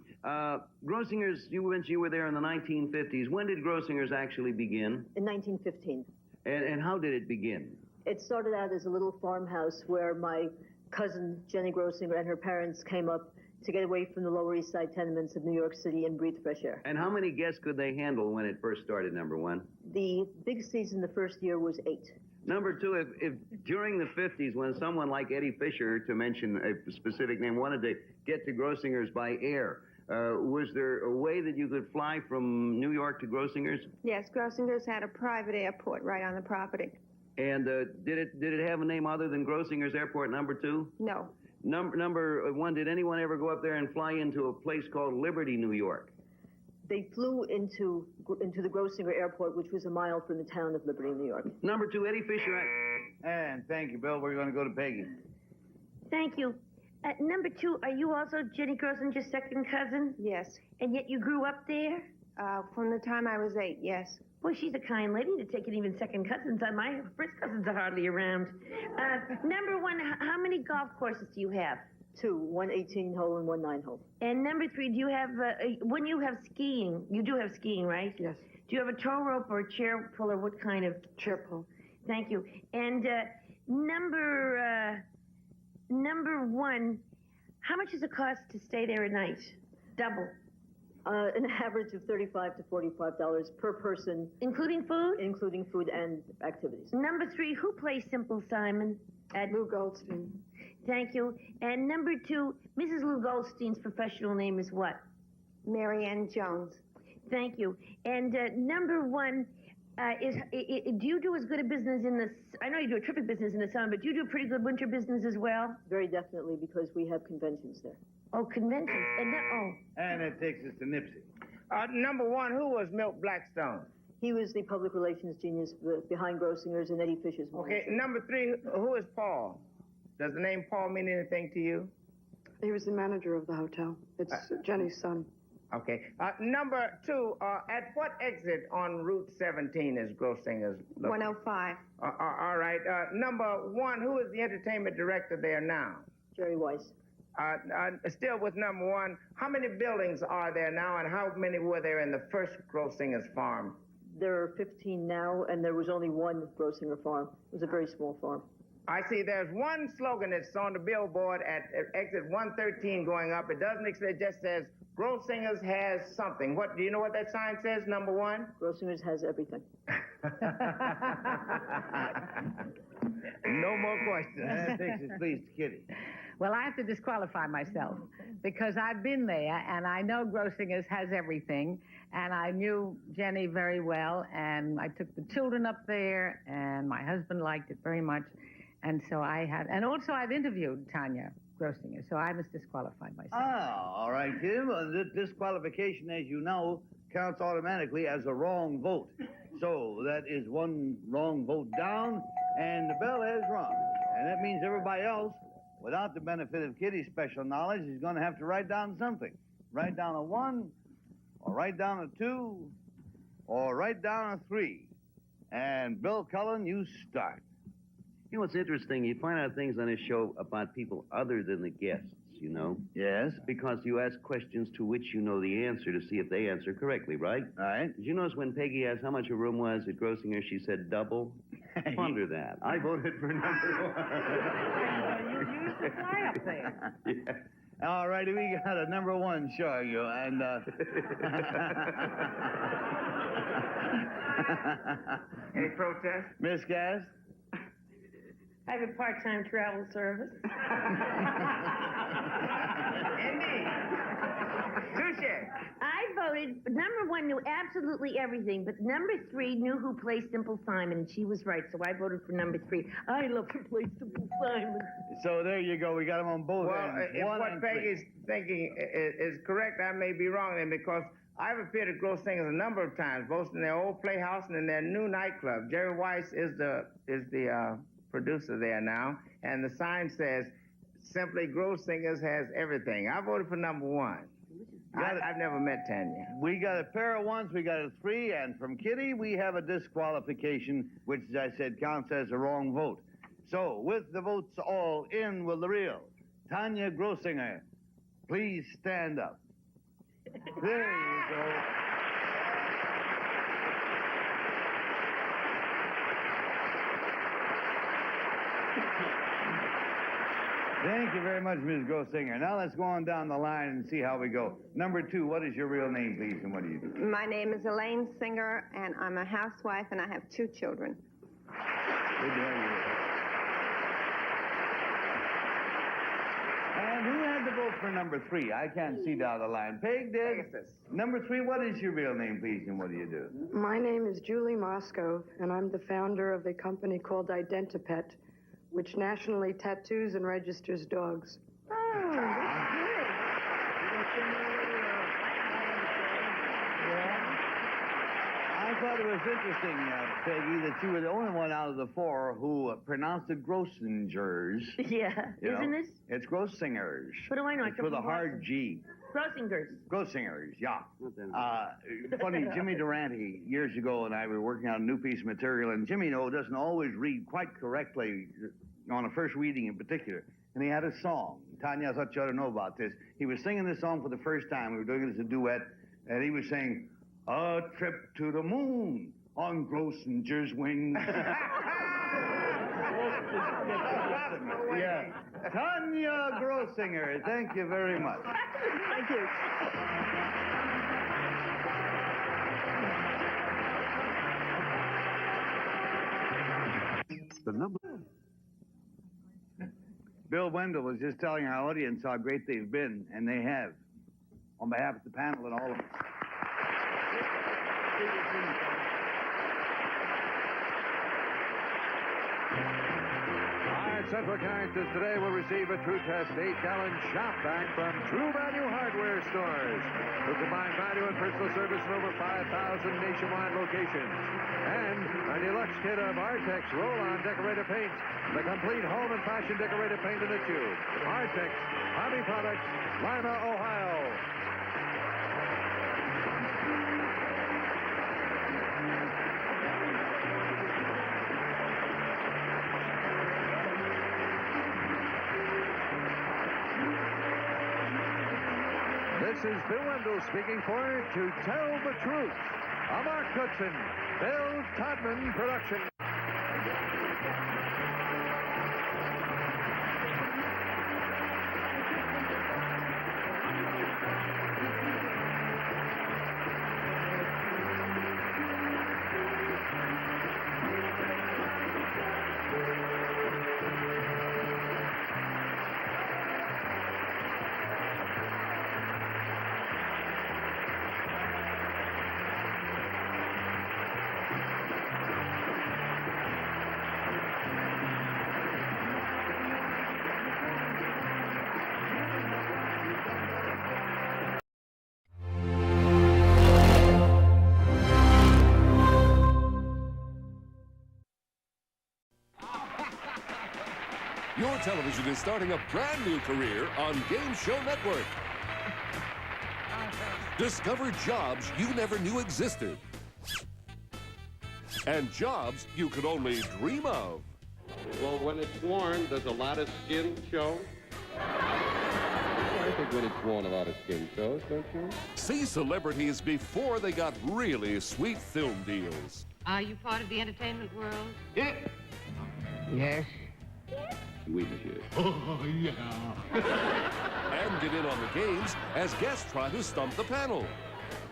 Grossinger's, you mentioned you were there in the 1950s. When did Grossinger's actually begin? In 1915. And how did it begin? It started out as a little farmhouse where my cousin, Jenny Grossinger, and her parents came up to get away from the Lower East Side tenements of New York City and breathe fresh air. And how many guests could they handle when it first started, number 1? The big season the first year was 8. Number two, if during the 50s, when someone like Eddie Fisher, to mention a specific name, wanted to get to Grossinger's by air, was there a way that you could fly from New York to Grossinger's? Yes, Grossinger's had a private airport right on the property. And did it have a name other than Grossinger's Airport number two? No. Number one, did anyone ever go up there and fly into a place called Liberty, New York? They flew into the Grossinger Airport, which was a mile from the town of Liberty, New York. Number two, Eddie Fisher. And thank you, Bill. We're going to go to Peggy. Thank you. Number two, are you also Jenny Grossinger's second cousin? Yes. And yet you grew up there? From the time I was 8, yes. Boy, she's a kind lady to take it even second cousins on. My first cousins are hardly around. Number one, how many golf courses do you have? 2, one 18-hole and one 9-hole. And number three, do you have, when you have skiing, you do have skiing, right? Yes. Do you have a tow rope or a chair pull or what kind of? Chair pull. Thank you. And number one, how much does it cost to stay there at night? Double. An average of $35 to $45 per person. Including food? Including food and activities. Number three, who plays Simple Simon? Lou Goldstein. Thank you. And number two, Mrs. Lou Goldstein's professional name is what? Mary Ann Jones. Thank you. And number one, do you do as good a business in the, I know you do a terrific business in the summer, but do you do a pretty good winter business as well? Very definitely, because we have conventions there. Oh, conventions. And it takes us to Nipsey. Number one, who was Milt Blackstone? He was the public relations genius behind Grossinger's and Eddie Fisher's. Okay, number three, who is Paul? Does the name Paul mean anything to you? He was the manager of the hotel. It's Jenny's son. Okay. Number two, at what exit on Route 17 is Grossinger's? 105. All right. Number one, who is the entertainment director there now? Jerry Weiss. Still with number one, how many buildings are there now and how many were there in the first Grossinger's farm? There are 15 now, and there was only one Grossinger farm. It was a very small farm. I see there's one slogan that's on the billboard at exit 113 going up. It doesn't exist, it just says, Grossinger's has something. What, do you know what that sign says, number one? Grossinger's has everything. No more questions. That takes us, please, to Kitty. Well, I have to disqualify myself because I've been there and I know Grossinger's has everything, and I knew Jenny very well, and I took the children up there, and my husband liked it very much, and so I had, and also I've interviewed Tanya Grossinger, so I must disqualify myself. Ah, all right, Tim. This disqualification, as you know, counts automatically as a wrong vote. So that is one wrong vote down, and the bell has rung. And that means everybody else, without the benefit of Kitty's special knowledge, is going to have to write down something. Write down a 1, or write down a 2, or write down a 3. And Bill Cullen, you start. You know what's interesting? You find out things on this show about people other than the guests, you know? Yes? Because you ask questions to which you know the answer to see if they answer correctly, right? Right. Did you notice when Peggy asked how much her room was at Grossinger, she said double? Ponder that. I voted for number 1. You used to fly up there. Yeah. All righty, we got a number 1 showing you, and Any protest? Miss Gass? I have a part-time travel service. Indeed. Touche. I voted, number 1 knew absolutely everything, but number 3 knew who plays Simple Simon, and she was right, so I voted for number 3. I love to play Simple Simon. So there you go. We got them on both ends. If 1 what and Peggy's thinking is correct, I may be wrong then, because I've appeared at Grossinger's a number of times, both in their old playhouse and in their new nightclub. Jerry Weiss is the producer there now, and the sign says, simply Grossinger's has everything. I voted for number 1. I've never met Tanya. We got a pair of 1s, we got a 3, and from Kitty, we have a disqualification, which, as I said, counts as a wrong vote. So, with the votes all in with the real, Tanya Grossinger, please stand up. There you go. Thank you very much, Ms. Grossinger. Now let's go on down the line and see how we go. Number 2, what is your real name, please, and what do you do? My name is Elaine Singer, and I'm a housewife, and I have 2 children. Good to have you here. And who had the vote for number 3? I can't see down the line. Peg did. Pegasus. Number 3, what is your real name, please, and what do you do? My name is Julie Moscow, and I'm the founder of a company called Identipet, which nationally tattoos and registers dogs. Oh, that's good. I thought it was interesting, Peggy, that you were the only one out of the 4 who pronounced it Grossingers. Yeah, You know? isn't it? It's Grossingers. What do I know? I It's come with a from hard G. Grossingers. Grossingers, yeah. Funny, Jimmy Durante, years ago, and I were working on a new piece of material, and Jimmy, doesn't always read quite correctly on a first reading in particular. And he had a song. Tanya, I thought you ought to know about this. He was singing this song for the first time. We were doing it as a duet, and he was saying, "A trip to the moon on Grossinger's wings." Yeah. Tanya Grossinger, thank you very much. Thank you. The number. Bill Wendell was just telling our audience how great they've been, and they have. On behalf of the panel and all of us. Our Central characters today will receive a True Test 8-gallon shop vac from True Value Hardware Stores, who combine value and personal service in over 5,000 nationwide locations. And a deluxe kit of Artex roll-on decorative paint, the complete home and fashion decorative paint in a tube. Artex, Hobby Products, Lima, Ohio. This is Bill Wendell speaking for To Tell the Truth, a Mark Goodson, Bill Todman production. Your television is starting a brand new career on Game Show Network. Discover jobs you never knew existed. And jobs you could only dream of. Well, when it's worn, does a lot of skin show? I think when it's worn, a lot of skin shows, don't you? See celebrities before they got really sweet film deals. Are you part of the entertainment world? Yeah. Yes. Oui, monsieur. Oh, yeah. And get in on the games as guests try to stump the panel.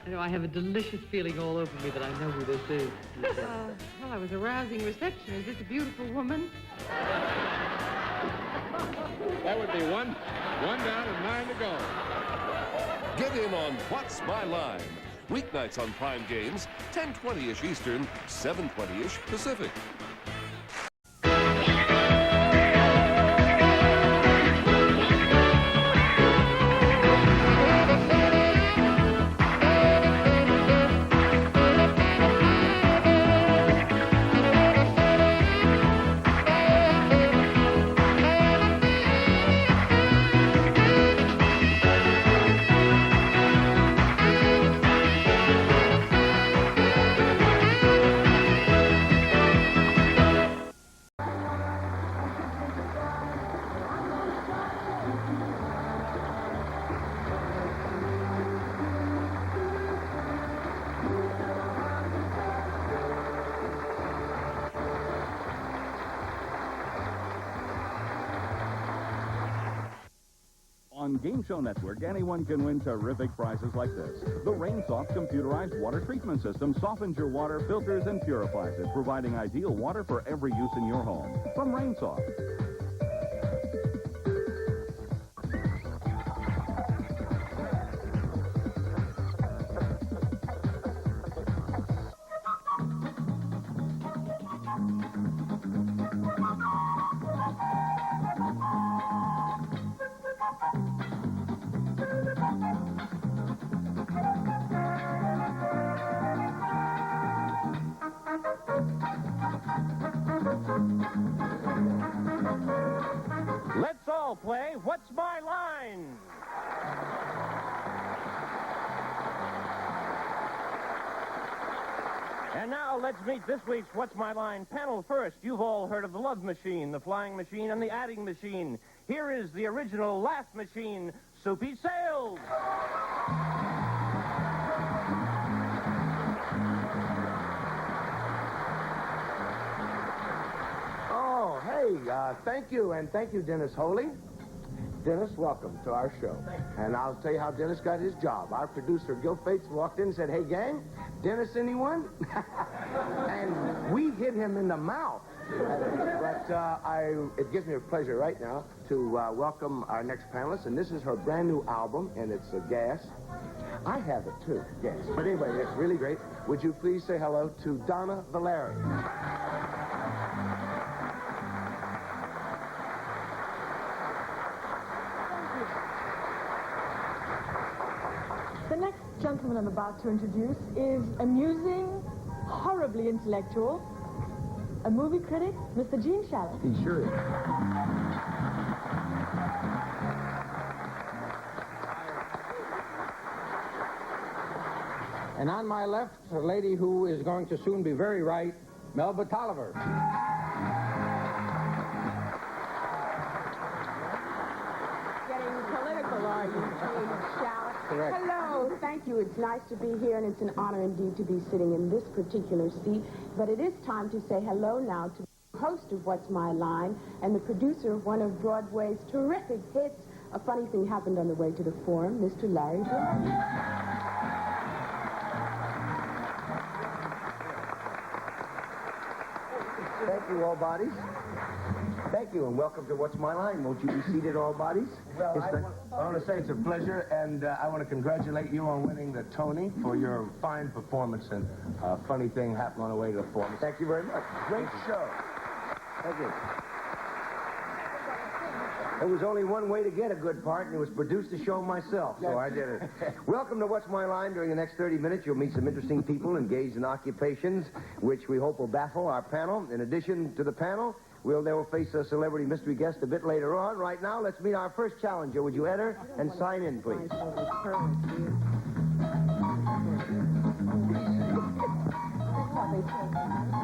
You know, I have a delicious feeling all over me that I know who this is. Well, I was a rousing reception. Is this a beautiful woman? That would be one down and 9 to go. Get in on What's My Line? Weeknights on Prime Games, 10:20-ish Eastern, 7:20-ish Pacific. Game Show Network, anyone can win terrific prizes like this. The RainSoft computerized water treatment system softens your water, filters, and purifies it, providing ideal water for every use in your home. From RainSoft. Let's all play What's My Line? And now let's meet this week's What's My Line panel first. You've all heard of the Love Machine, the Flying Machine, and the Adding Machine. Here is the original Laugh Machine, Soupy Sales. Oh, hey, thank you, and thank you, Dennis Holy. Dennis, welcome to our show. And I'll tell you how Dennis got his job. Our producer, Gil Fates, walked in and said, "Hey, gang, Dennis, anyone?" And we hit him in the mouth. But it gives me a pleasure right now to welcome our next panelist, and this is her brand new album, and it's Gas. I have it, too, Gas. But anyway, it's really great. Would you please say hello to Donna Valeri? The next gentleman I'm about to introduce is amusing, horribly intellectual, a movie critic, Mr. Gene Shalit. He sure is. And on my left, a lady who is going to soon be very right, Melba Tolliver. Getting political, are you, Gene Shalit? Correct. Hello, thank you. It's nice to be here, and it's an honor indeed to be sitting in this particular seat. But it is time to say hello now to the host of What's My Line and the producer of one of Broadway's terrific hits. A funny thing happened on the way to the Forum, Mr. Larry Doyle. Thank you, all bodies. Thank you, and welcome to What's My Line. Won't you be seated, all bodies? Well, I want to say it's a pleasure, and I want to congratulate you on winning the Tony for your fine performance and funny thing happened on the way to the Forum. Thank you very much. Great show. Thank you. There was only one way to get a good part, and it was produce the show myself, so I did it. Welcome to What's My Line. During the next 30 minutes, you'll meet some interesting people engaged in occupations, which we hope will baffle our panel. In addition to the panel, they will face a celebrity mystery guest a bit later on. Right now, let's meet our first challenger. Would you enter and sign in, please?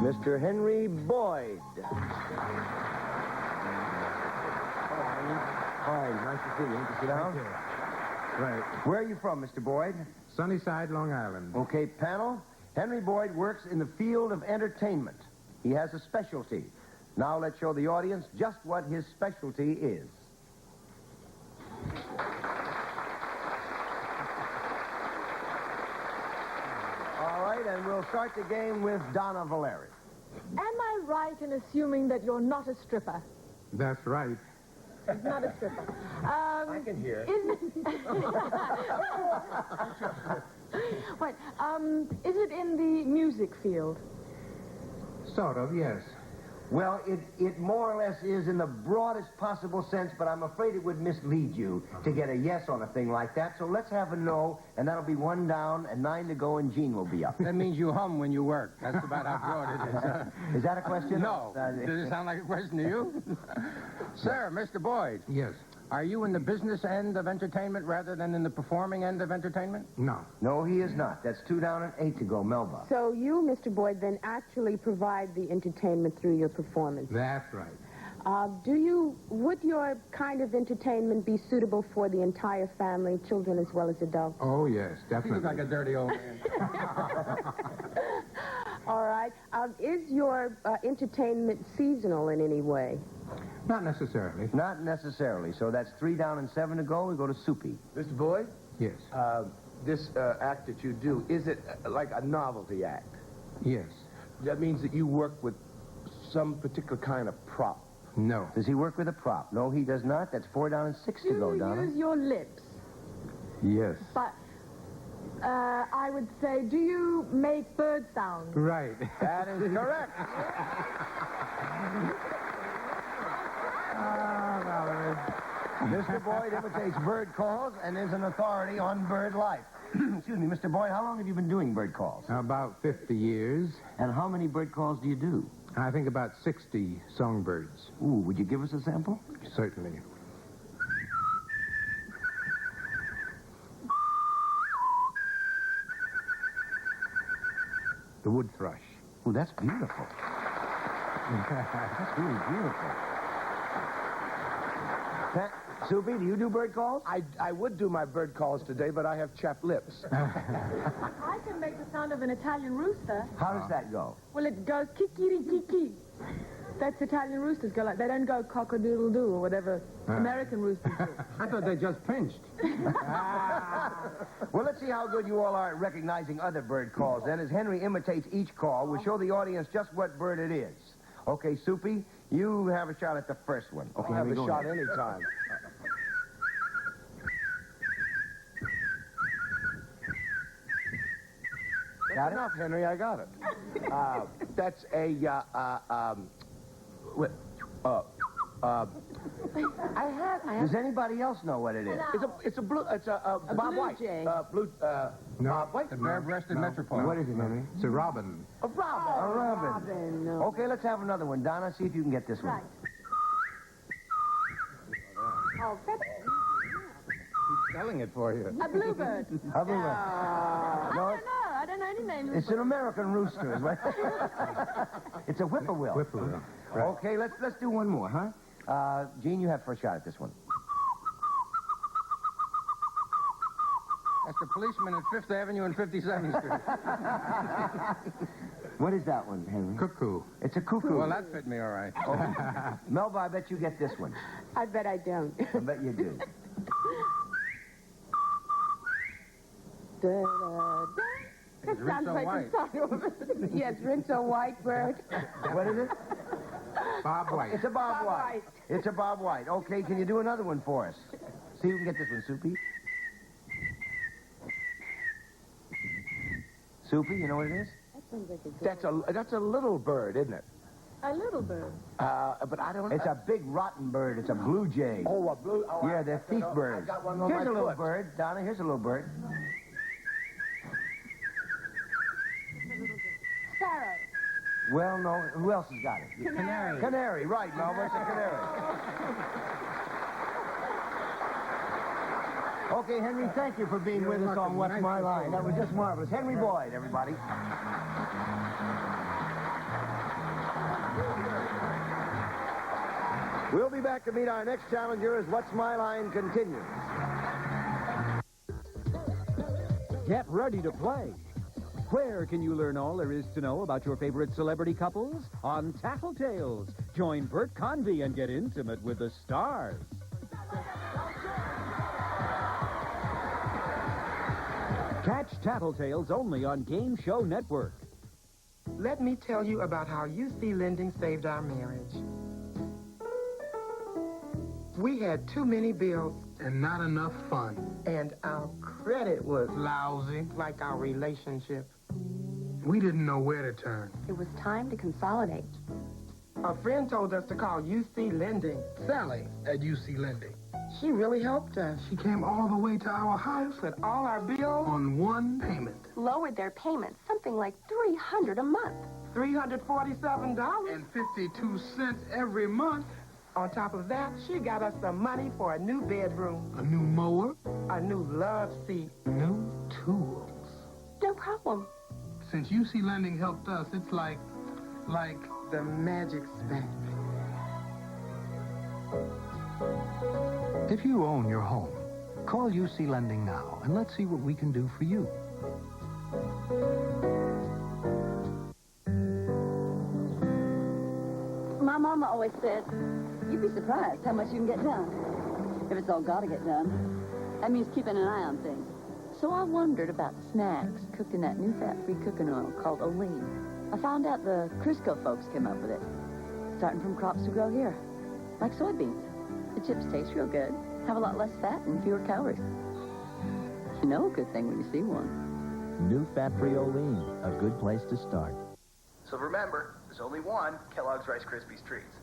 Mr. Henry Boyd. Hi, nice to see you. Sit down. Right. Where are you from, Mr. Boyd? Sunnyside, Long Island. Okay, panel. Henry Boyd works in the field of entertainment. He has a specialty. Now let's show the audience just what his specialty is. All right, and we'll start the game with Donna Valeri. Am I right in assuming that you're not a stripper? That's right. Not a stripper. I can hear. Wait, is it in the music field? Sort of, yes. Well, it more or less is in the broadest possible sense, but I'm afraid it would mislead you to get a yes on a thing like that. So let's have a no, and that'll be 1 down and 9 to go, and Gene will be up. That means you hum when you work. That's about how broad it is. Is that a question? No. Does it sound like a question to you? Sir, Mr. Boyd. Yes. Are you in the business end of entertainment rather than in the performing end of entertainment? No. No, he is not. That's 2 down and 8 to go, Melba. So you, Mr. Boyd, then actually provide the entertainment through your performance. That's right. Would your kind of entertainment be suitable for the entire family, children as well as adults? Oh, yes, definitely. You look like a dirty old man. All right. right. Is your entertainment seasonal in any way? Not necessarily. Not necessarily. So that's 3 down and 7 to go. We go to Soupy. Mr. Boyd? Yes. This act that you do, is it like a novelty act? Yes. That means that you work with some particular kind of prop. No. Does he work with a prop? No, he does not. That's 4 down and 6 to go, Donna. Do you use your lips? Yes. But I would say, do you make bird sounds? Right. That is correct. Mr. Boyd imitates bird calls and is an authority on bird life. Excuse me, Mr. Boyd, how long have you been doing bird calls? About 50 years. And how many bird calls do you do? I think about 60 songbirds. Ooh, would you give us a sample? Certainly. The wood thrush. Oh, that's beautiful. That's really beautiful. Soupy, do you do bird calls? I would do my bird calls today, but I have chapped lips. I can make the sound of an Italian rooster. How does that go? Well, it goes kikiri-kiki. That's Italian roosters go like, they don't go cock-a-doodle-doo or whatever American roosters do. I thought they just pinched. Well, let's see how good you all are at recognizing other bird calls. Then, as Henry imitates each call, we'll show the audience just what bird it is. Okay, Soupy, you have a shot at the first one. Okay, I'll have Henry, a shot any time. Got enough, Henry. I got it. That's a Does anybody else know what it is? It's a Bob White. Jay. Bob White. The bare-breasted metropole. What is it, Henry? It's a robin. A robin. No. Okay, let's have another one. Donna, see if you can get this one. Right. Oh, that's... He's spelling it for you. A bluebird. A bluebird. I don't know. I don't know any names. It's an American rooster, is what? It's a whippoorwill. Whippoorwill. Right. Okay, let's do one more, huh? Gene, you have first shot at this one. That's the policeman at 5th Avenue and 57th Street. What is that one, Henry? Cuckoo. It's a cuckoo. Well, that fit me all right. Melba, I bet you get this one. I bet I don't. I bet you do. That sounds Rinso like White. a song of yes, Rinso White bird. What is it? Bob White. It's a Bob White. It's a Bob White. Okay, can you do another one for us? See if you can get this one, Soupy. Soupy, you know what it is? That sounds like a That's a little bird, isn't it? A little bird. But I don't know. It's a big rotten bird. It's a blue jay. Oh, a blue... Oh, yeah, they're thief birds. I got one on Here's my a little foot. bird. Donna, here's a little bird. Sparrow. Well, no. Who else has got it? Canary. Canary, right, Melba. It's a canary. Okay, Henry, thank you for being with us on What's My Line. That was just marvelous. Henry Boyd, everybody. We'll be back to meet our next challenger as What's My Line continues. Get ready to play. Where can you learn all there is to know about your favorite celebrity couples? On Tattletales. Join Bert Convy and get intimate with the stars. Catch Tattletales only on Game Show Network. Let me tell you about how UC Lending saved our marriage. We had too many bills. And not enough fun. And our credit was lousy, like our relationship. We didn't know where to turn. It was time to consolidate. A friend told us to call UC Lending. Sally at UC Lending. She really helped us. She came all the way to our house Put all our bills on one payment. Lowered their payments, something like $300 a month. $347. And 52 cents every month. On top of that, she got us some money for a new bedroom, A new mower. a new love seat. New tools. No problem. Since UC Lending helped us, it's like The magic smack. If you own your home, call UC Lending now and let's see what we can do for you. Mama always said, you'd be surprised how much you can get done. If it's all got to get done. That means keeping an eye on things. So I wondered about snacks cooked in that new fat-free cooking oil called Olean. I found out the Crisco folks came up with it, starting from crops we grow here, like soybeans. The chips taste real good, have a lot less fat and fewer calories. You know a good thing when you see one. New fat-free Olean, a good place to start. So remember, there's only one Kellogg's Rice Krispies Treats.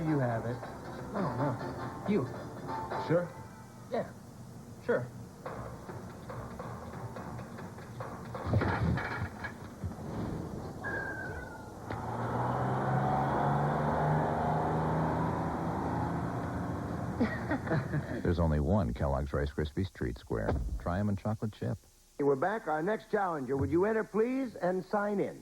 You have it. Oh, no. You. Sure? Yeah. Sure. There's only one Kellogg's Rice Krispies Treat Square. Try 'em in chocolate chip. We're back. Our next challenger. Would you enter, please, and sign in?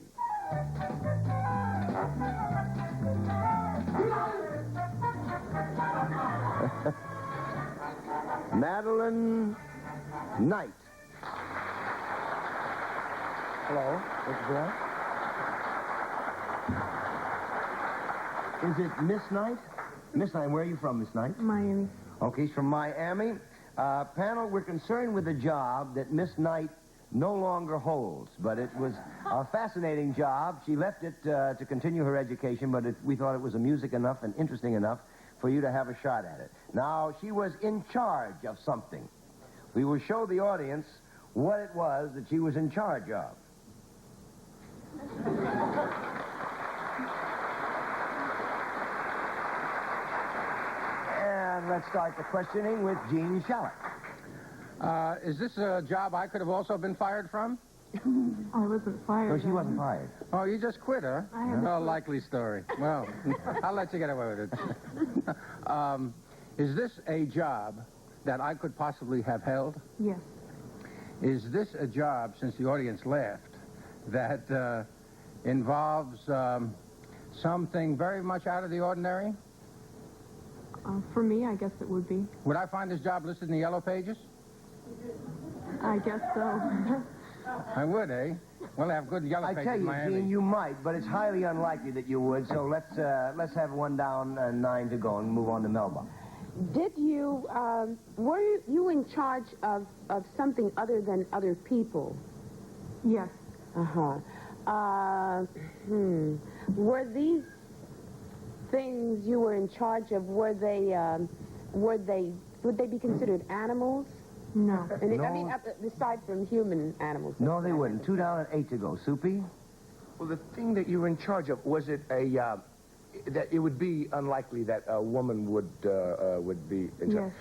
Madeline Knight. Hello, what's that? Is it Miss Knight? Miss Knight, where are you from, Miss Knight? Miami. Okay, she's from Miami. Panel, we're concerned with a job that Miss Knight no longer holds, but it was a fascinating job. She left it to continue her education, but we thought it was amusing enough and interesting enough for you to have a shot at it. Now, she was in charge of something. We will show the audience what it was that she was in charge of. And let's start the questioning with Gene Shalit. Is this a job I could have also been fired from? I wasn't fired. No, she wasn't fired. Oh, you just quit, huh? I haven't Oh, quit. likely story. Well, I'll let you get away with it. Is this a job that I could possibly have held? Yes. Is this a job, since the audience laughed, that involves something very much out of the ordinary? For me, I guess it would be. Would I find this job listed in the Yellow Pages? I guess so. I would, eh? Well, I have good Yellow Pages I tell in you, Miami. Gene, you might, but it's highly unlikely that you would. So let's have one down and 9 to go and move on to Melba. Did you, were you in charge of something other than other people? Yes. Were these things you were in charge of, would they be considered animals? No. And No. I mean, aside from human animals. No, they wouldn't. 2 down and 8 to go. Soupy? Well, the thing that you were in charge of, was it a, that it would be unlikely that a woman would be in charge?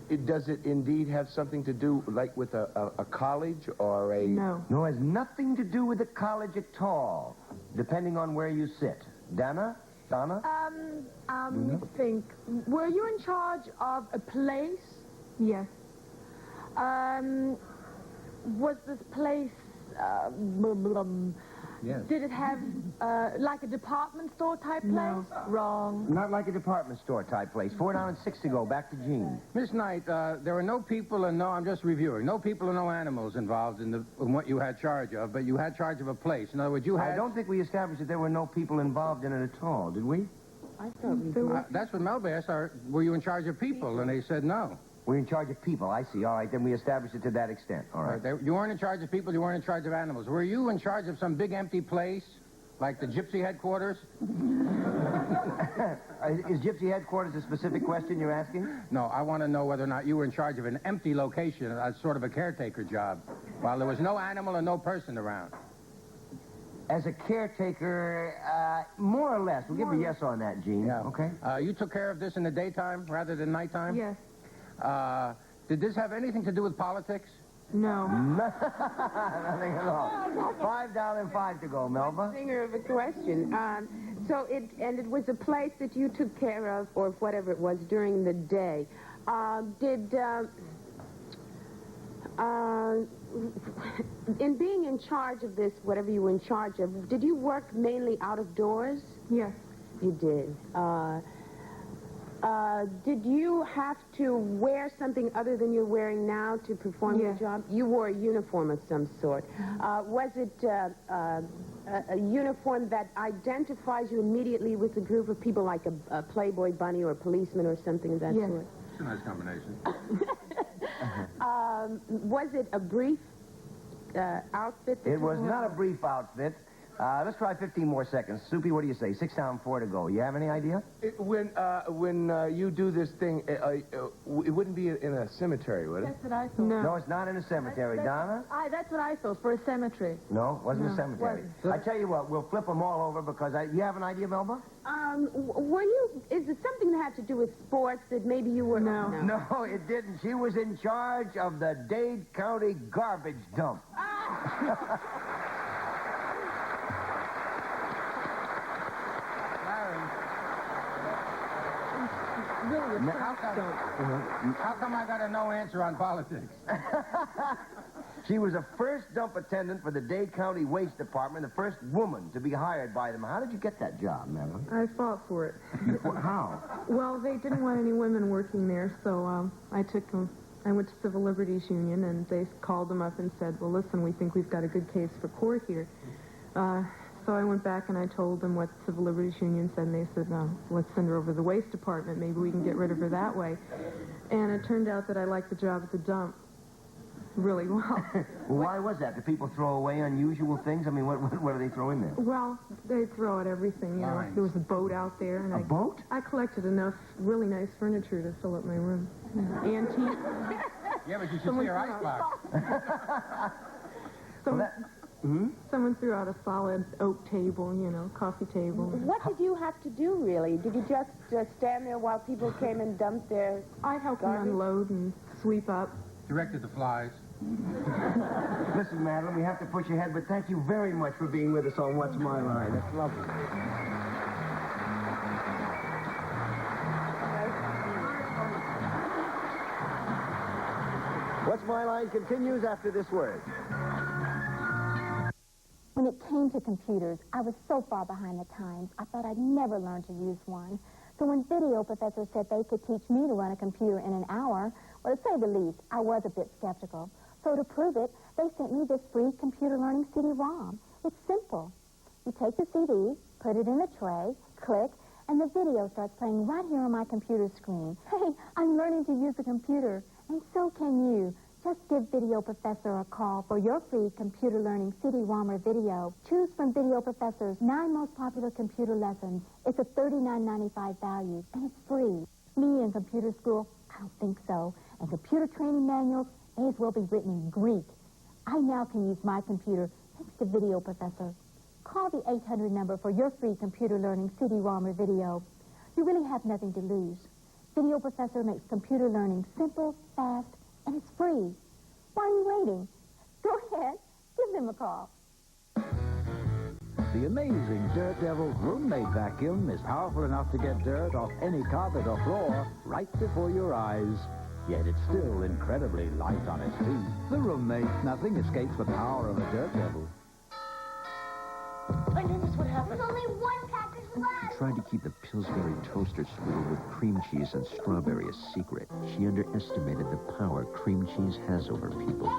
Yes. Does it indeed have something to do, like, with a college or a... No. No, it has nothing to do with the college at all, depending on where you sit. Donna? Let me think. Were you in charge of a place? Yes. Was this place, Yes. did it have, like a department store type place? No. Wrong. Not like a department store type place. 4 down and 6 to go. Back to Gene. Miss Knight, there were no people and I'm just reviewing, no people and no animals involved in what you had charge of, but you had charge of a place. In other words, you had... I don't think we established that there were no people involved in it at all, did we? I thought we did. That's what Melba asked. Were you in charge of people? And they said no. We're in charge of people. I see. All right, then we established it to that extent. All right. You weren't in charge of people. You weren't in charge of animals. Were you in charge of some big empty place, like the Gypsy headquarters? Is Gypsy headquarters a specific question you're asking? No, I want to know whether or not you were in charge of an empty location, as sort of a caretaker job, while there was no animal and no person around. As a caretaker, more or less. We'll give you a yes on that, Gene. Yeah. Okay? You took care of this in the daytime rather than nighttime? Yes. Did this have anything to do with politics? No. Nothing at all. 5 down and 5 to go, Melba. Singer of a question. So it was a place that you took care of, or whatever it was, during the day. In being in charge of this, whatever you were in charge of, did you work mainly out of doors? Yes. You did. Did you have to wear something other than you're wearing now to perform your job? You wore a uniform of some sort. Was it a uniform that identifies you immediately with a group of people, like a Playboy bunny or a policeman or something of that sort? It's a nice combination. Was it a brief outfit? It was not a brief outfit. Let's try 15 more seconds. Soupy, what do you say? 6 down, 4 to go. You have any idea? When you do this thing, it wouldn't be in a cemetery, would it? That's what I thought. No, it's not in a cemetery. Donna? That's what I thought, for a cemetery. No, it wasn't a cemetery. I tell you what, we'll flip them all over because you have an idea, Melba? Is it something that had to do with sports that maybe you were... No, it didn't. She was in charge of the Dade County garbage dump. How come I got a no answer on politics? She was the first dump attendant for the Dade County Waste Department, the first woman to be hired by them. How did you get that job, Marilyn? I fought for it. How? Well, they didn't want any women working there, so I went to Civil Liberties Union, and they called them up and said, well, listen, we think we've got a good case for court here. So I went back and I told them what Civil Liberties Union said, and they said, no, let's send her over to the Waste Department. Maybe we can get rid of her that way. And it turned out that I liked the job at the dump really well. Well, why was that? Do people throw away unusual things? I mean, what do they throw in there? Well, they throw out everything, you know. There was a boat out there. And a boat? I collected enough really nice furniture to fill up my room. Antique. Yeah, but you should see her icebox. Someone threw out a solid oak table, you know, coffee table. What did you have to do, really? Did you just stand there while people came and dumped their I helped them unload and sweep up. Directed the flies. Listen, Madeline, we have to push ahead, but thank you very much for being with us on What's My Line. That's lovely. What's My Line continues after this word. When it came to computers, I was so far behind the times, I thought I'd never learn to use one. So when Video Professor said they could teach me to run a computer in an hour, well, to say the least, I was a bit skeptical. So to prove it, they sent me this free computer learning CD-ROM. It's simple. You take the CD, put it in a tray, click, and the video starts playing right here on my computer screen. Hey, I'm learning to use a computer, and so can you. Just give Video Professor a call for your free computer learning CD-ROM or video. Choose from Video Professor's 9 most popular computer lessons. It's a $39.95 value, and it's free. Me in computer school? I don't think so. And computer training manuals may as well be written in Greek. I now can use my computer thanks to Video Professor. Call the 800 number for your free computer learning CD-ROM or video. You really have nothing to lose. Video Professor makes computer learning simple, fast, and it's free. Why are you waiting? Go ahead, give them a call. The amazing Dirt Devil roommate vacuum is powerful enough to get dirt off any carpet or floor right before your eyes. Yet it's still incredibly light on its feet. The roommate, nothing escapes the power of a Dirt Devil. I knew this would happen. There's only one package left. Tried to keep the Pillsbury toaster strudel with cream cheese and strawberry a secret. She underestimated the power cream cheese has over people.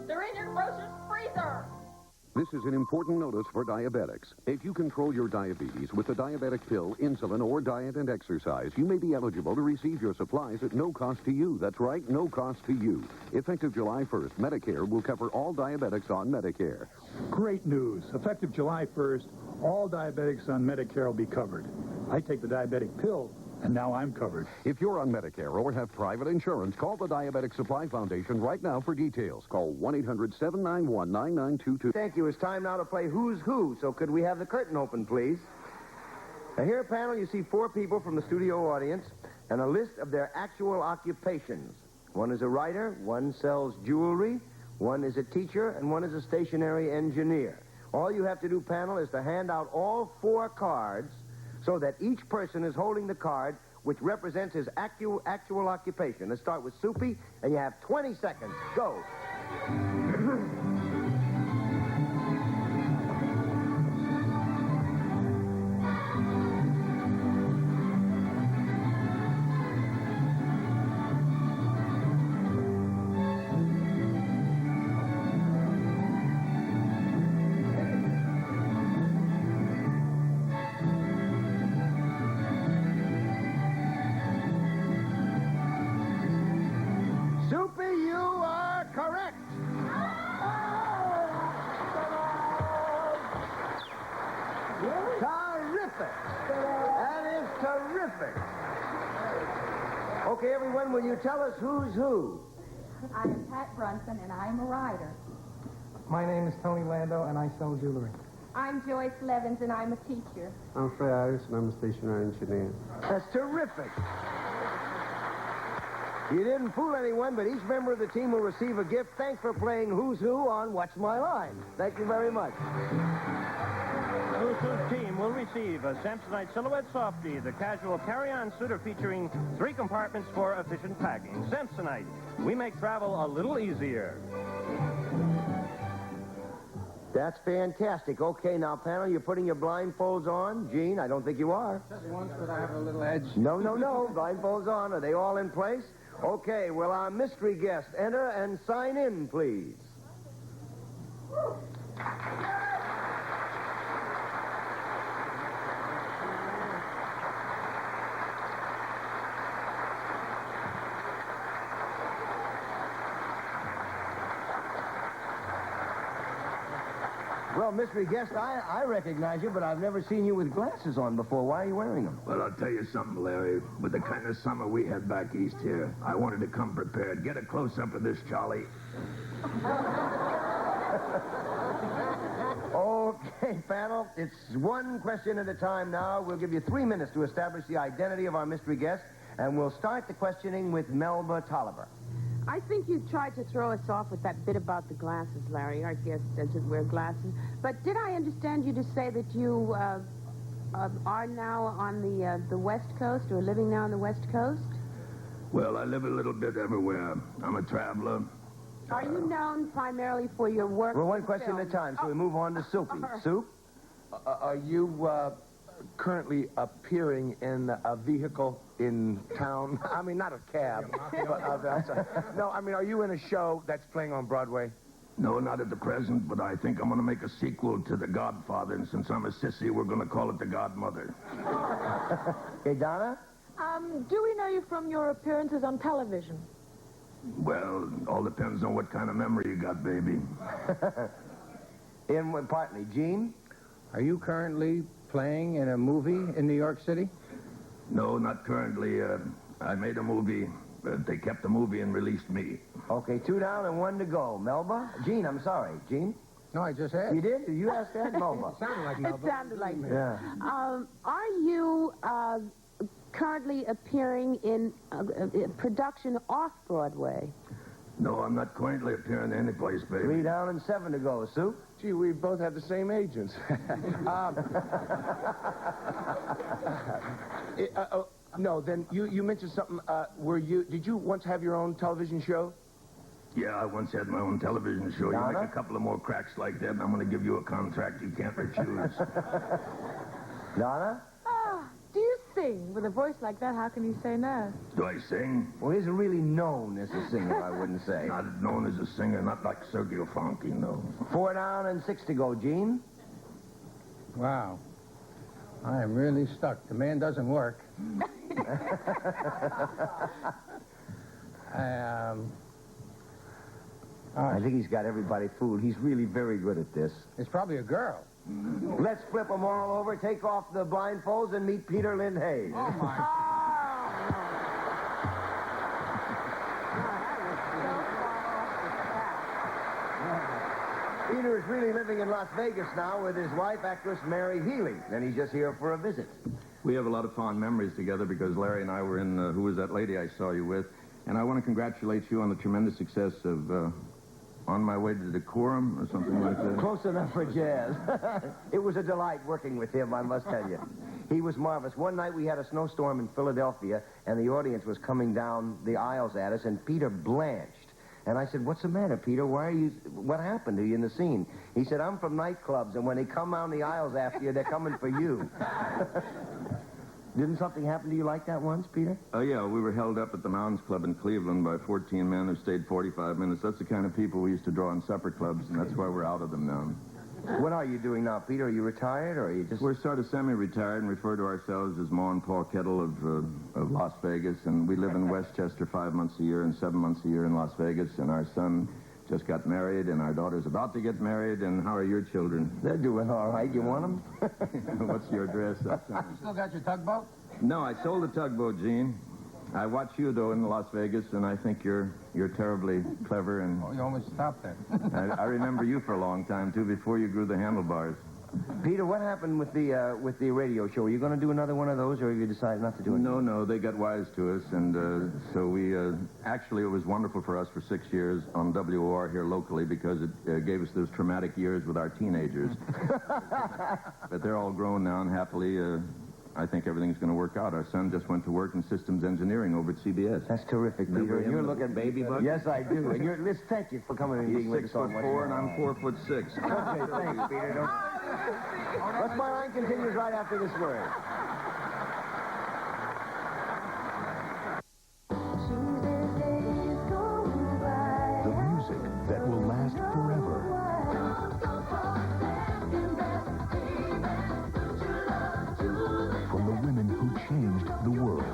They're in your grocer's freezer. This is an important notice for diabetics. If you control your diabetes with the diabetic pill, insulin, or diet and exercise, you may be eligible to receive your supplies at no cost to you. That's right, no cost to you. Effective July 1st, Medicare will cover all diabetics on Medicare. Great news. Effective July 1st, all diabetics on Medicare will be covered. I take the diabetic pill, and now I'm covered. If you're on Medicare or have private insurance, call the Diabetic Supply Foundation right now for details. Call 1-800-791-9922. Thank you. It's time now to play Who's Who. So could we have the curtain open, please? Now, here at panel, you see 4 people from the studio audience and a list of their actual occupations. One is a writer, one sells jewelry, one is a teacher, and one is a stationary engineer. All you have to do, panel, is to hand out all 4 cards so that each person is holding the card which represents his actual occupation. Let's start with Soupy, and you have 20 seconds. Go. anyone, will you tell us who's who? I'm Pat Brunson, and I'm a writer. My name is Tony Lando, and I sell jewelry. I'm Joyce Levins, and I'm a teacher. I'm Fred Iris, and I'm a stationary engineer. That's terrific. You didn't fool anyone, but each member of the team will receive a gift. Thanks for playing Who's Who on What's My Line. Thank you very much. The Who's Who team will receive a Samsonite Silhouette Softie, the casual carry-on suitor featuring 3 compartments for efficient packing. Samsonite, we make travel a little easier. That's fantastic. Okay, now, panel, you're putting your blindfolds on. Gene, I don't think you are. Just once, but I have a little edge. No. Blindfolds on. Are they all in place? Okay, will our mystery guest enter and sign in, please? Well, mystery guest, I recognize you, but I've never seen you with glasses on before. Why are you wearing them? Well, I'll tell you something, Larry. With the kind of summer we had back east here, I wanted to come prepared. Get a close-up of this, Charlie. Okay, panel. It's one question at a time now. We'll give you 3 minutes to establish the identity of our mystery guest, and we'll start the questioning with Melba Tolliver. I think you tried to throw us off with that bit about the glasses, Larry. Our guest doesn't wear glasses. But did I understand you to say that you are now on the West Coast, or living now on the West Coast? Well, I live a little bit everywhere. I'm a traveler. Are you known primarily for your work? Well, one question at a time, so we move on to Soupy. Soup? Are you currently appearing in a vehicle in town? I mean, not a cab. No, I mean, are you in a show that's playing on Broadway? No, not at the present, but I think I'm going to make a sequel to The Godfather, and since I'm a sissy, we're going to call it The Godmother. Hey, Donna? Do we know you from your appearances on television? Well, all depends on what kind of memory you got, baby. Partly. Gene? Are you currently playing in a movie in New York City? No, not currently. I made a movie. They kept the movie and released me. Okay, 2 down and 1 to go. Melba? Gene, I'm sorry. Gene? No, I just asked. You did? Did you ask that? Melba. It sounded like Melba. It sounded like me. Yeah. Are you currently appearing in a production off-Broadway? No, I'm not currently appearing any place, baby. 3 down and 7 to go. Soup? Gee, we both have the same agents. No, then you mentioned something. Did you once have your own television show? Yeah, I once had my own television show. Donna? You make a couple of more cracks like that, and I'm going to give you a contract you can't refuse. Donna? Do you sing? With a voice like that, how can you say no? Do I sing? Well, he isn't really known as a singer, I wouldn't say. Not known as a singer, not like Sergio Fonchi, no. 4 down and 6 to go. Gene? Wow. I am really stuck. The man doesn't work. I think he's got everybody fooled. He's really very good at this. It's probably a girl. Let's flip them all over, take off the blindfolds, and meet Peter Lynn Hayes. Oh, my. Peter is really living in Las Vegas now with his wife, actress Mary Healy, and he's just here for a visit. We have a lot of fond memories together because Larry and I were in Who Was That Lady I Saw You With? And I want to congratulate you on the tremendous success of On My Way to Decorum or something like that. Close enough for jazz. It was a delight working with him, I must tell you. He was marvelous. One night we had a snowstorm in Philadelphia, and the audience was coming down the aisles at us, and Peter blanched. And I said, "What's the matter, Peter? What happened to you in the scene?" He said, "I'm from nightclubs, and when they come down the aisles after you, they're coming for you." Didn't something happen to you like that once, Peter? Oh, yeah. We were held up at the Mounds Club in Cleveland by 14 men who stayed 45 minutes. That's the kind of people we used to draw in supper clubs, and that's why we're out of them now. What are you doing now, Peter? Are you retired, or are you just... We're sort of semi-retired and refer to ourselves as Ma and Paul Kettle of Las Vegas, and we live in Westchester 5 months a year and 7 months a year in Las Vegas, and our son just got married, and our daughter's about to get married, and how are your children? They're doing all right. You want them? What's your address? You still got your tugboat? No, I sold the tugboat, Gene. I watch you, though, in Las Vegas, and I think you're terribly clever. And you almost stopped there. I remember you for a long time, too, before you grew the handlebars. Peter, what happened with the radio show? Are you going to do another one of those, or have you decided not to do it? No, they got wise to us, and so we, actually, it was wonderful for us for 6 years on WOR here locally because it gave us those traumatic years with our teenagers. But they're all grown now, and happily, I think everything's going to work out. Our son just went to work in systems engineering over at CBS. That's terrific, Peter. You're looking baby bug. Yes, I do. And thank you for coming and being with us on 6'4", and I'm 4'6". Okay, thanks, Peter. What's My Line continues right after this word. The music that will last forever. From the women who changed the world.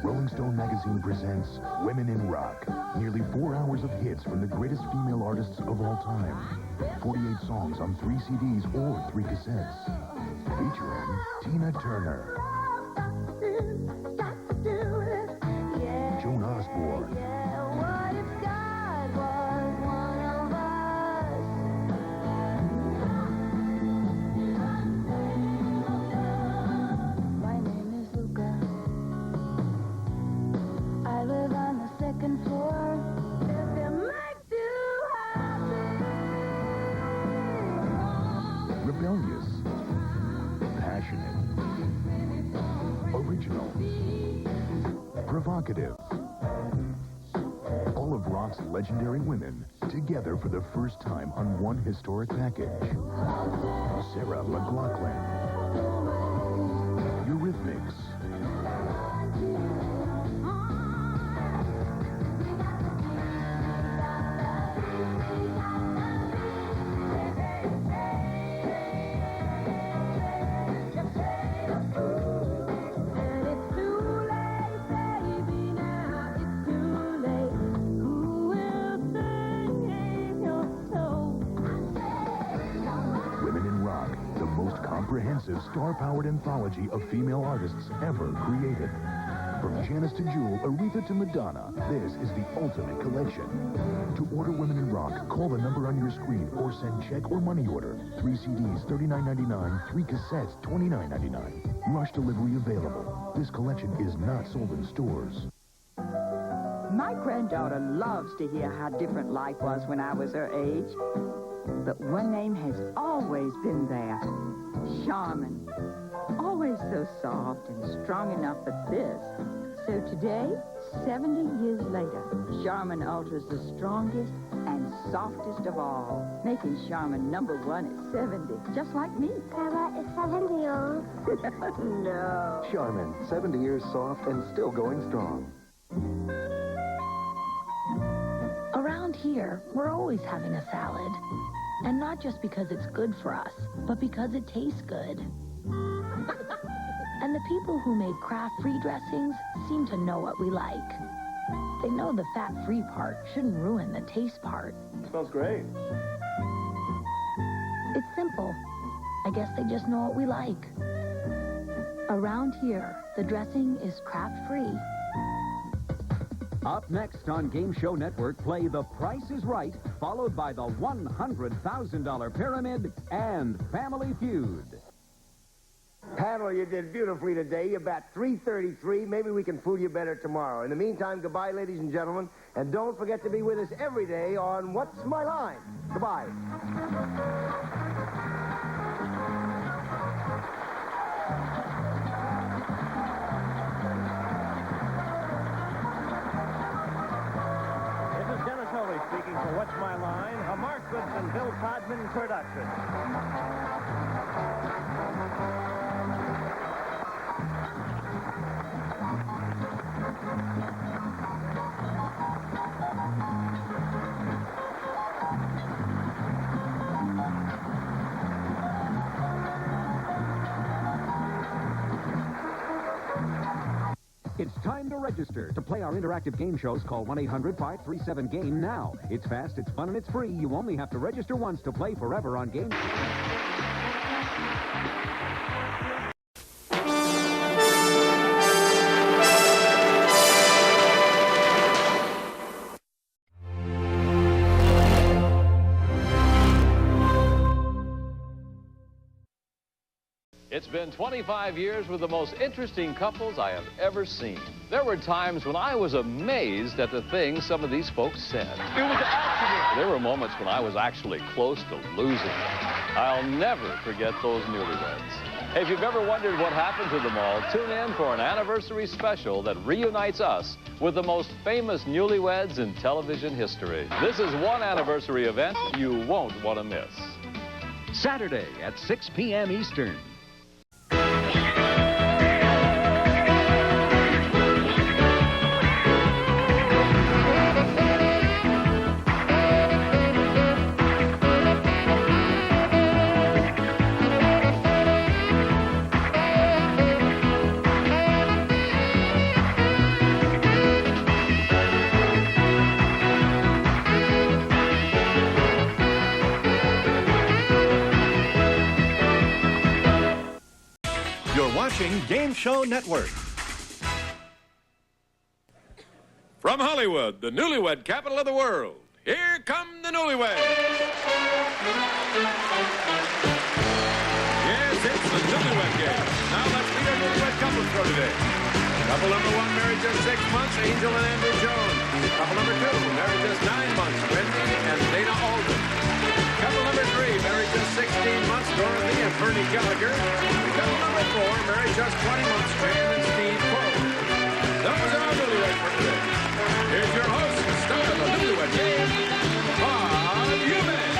Rolling Stone magazine presents Women in Rock. Nearly 4 hours of hits from the greatest female artists of all time. 48 songs on 3 CDs or 3 cassettes. Featuring Tina Turner. Joan Osborne. My name is Luca. I live on the 2nd floor. If it makes you happy. Rebellious. Passionate. Original. Provocative. All of rock's legendary women together for the first time on one historic package. Sarah McLachlan. Eurythmics. Comprehensive star-powered anthology of female artists ever created. From Janis to Jewel, Aretha to Madonna, this is the ultimate collection. To order Women in Rock, call the number on your screen or send check or money order. 3 CDs, $39.99. 3 cassettes, $29.99. Rush delivery available. This collection is not sold in stores. My granddaughter loves to hear how different life was when I was her age. But one name has always been there. Charmin. Always so soft and strong enough for this. So today, 70 years later, Charmin Ultra's the strongest and softest of all, making Charmin #1 at 70, just like me. Grandma is 70-year-old. No. Charmin, 70 years soft and still going strong. Around here, we're always having a salad. And not just because it's good for us, but because it tastes good. And the people who make Kraft-free dressings seem to know what we like. They know the fat-free part shouldn't ruin the taste part. Smells great. It's simple. I guess they just know what we like. Around here, the dressing is Kraft-free. Up next on Game Show Network, play The Price is Right, followed by the $100,000 Pyramid and Family Feud. Panel, you did beautifully today. You bat .333. Maybe we can fool you better tomorrow. In the meantime, goodbye, ladies and gentlemen. And don't forget to be with us every day on What's My Line. Goodbye. This is Dennis Foley speaking for What's My Line, a Mark Goodson, Bill Codman production. It's time to register. To play our interactive game shows, call 1-800-537-GAME now. It's fast, it's fun, and it's free. You only have to register once to play forever on Game. It's been 25 years with the most interesting couples I have ever seen. There were times when I was amazed at the things some of these folks said. It was an accident. There were moments when I was actually close to losing it. I'll never forget those newlyweds. Hey, if you've ever wondered what happened to them all, tune in for an anniversary special that reunites us with the most famous newlyweds in television history. This is one anniversary event you won't want to miss. Saturday at 6 p.m. Eastern. You're watching Game Show Network. From Hollywood, the newlywed capital of the world, here come the newlyweds. Yes, it's the newlywed game. Now let's meet our newlywed couples for today. Couple number 1, married just 6 months, Angel and Andrew Jones. Couple number 2, married just 9 months, Wendy and Dana Alden. Couple number 3, married just 16 months, Dorothy and Bernie Gallagher. Couple number 4, married just 20 months, Jan and Steve Cole. Those are our newlyweds for today. Here's your host and star of the newlywed game, Bob Eubank.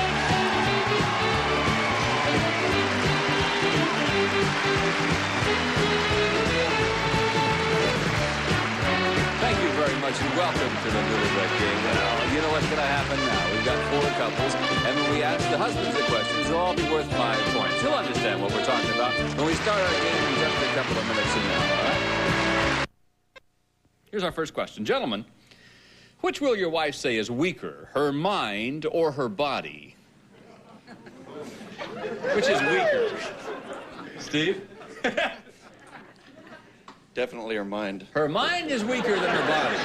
Thank you very much and welcome to the newlywed game. Well, you know what's going to happen now. We've got 4 couples, and when we ask the husbands the questions, they'll all be worth 5 points. You'll understand what we're talking about when we start our game in just a couple of minutes from now, all right? Here's our first question. Gentlemen, which will your wife say is weaker, her mind or her body? Which is weaker? Steve? Definitely her mind. Her mind is weaker than her body.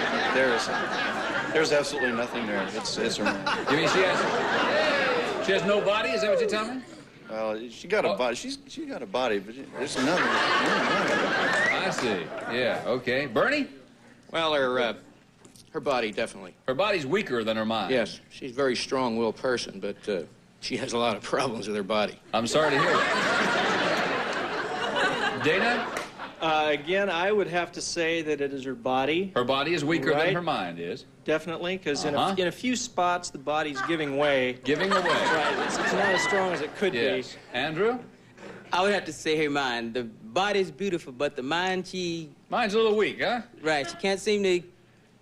There's absolutely nothing there. It's her mind. You mean she has no body? Is that what you're telling me? Well, she got a body. She got a body, but there's nothing. I see. Yeah. Okay. Bernie? Well, her body definitely. Her body's weaker than her mind. Yes, she's a very strong-willed person, but she has a lot of problems with her body. I'm sorry to hear that. Dana? Again, I would have to say that it is her body. Her body is weaker than her mind is. Definitely, because in a few spots, the body's giving way. Giving away. Right, it's not as strong as it could be. Andrew? I would have to say her mind. The body's beautiful, but the mind, Mind's a little weak, huh? Right, she can't seem to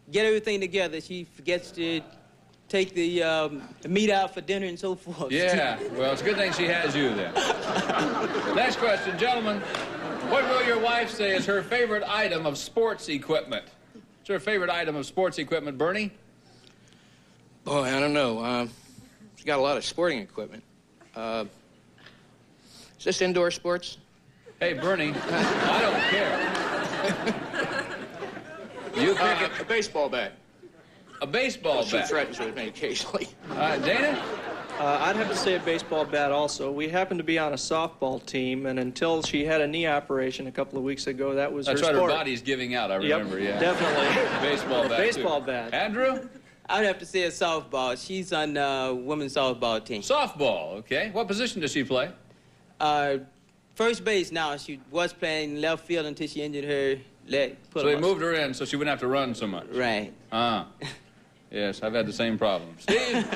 get everything together. She forgets to take the meat out for dinner and so forth. Yeah, well, it's a good thing she has you then. Next question, gentlemen. What will your wife say is her favorite item of sports equipment? What's her favorite item of sports equipment, Bernie? Boy, I don't know. She's got a lot of sporting equipment. Is this indoor sports? Hey, Bernie, I don't care. You pick a baseball bat. A baseball She bat? threatens with me occasionally. Dana? I'd have to say a baseball bat also. We happen to be on a softball team, and until she had a knee operation a couple of weeks ago, that was That's her right, sport. her body's giving out, I remember, Yep, yeah. definitely. Baseball bat, Baseball too. bat. Andrew? I'd have to say a softball. She's on the women's softball team. Softball, okay. What position does she play? First base now. She was playing left field until she injured her leg. So they moved her in so she wouldn't have to run so much. Right. Yes, I've had the same problem. Steve?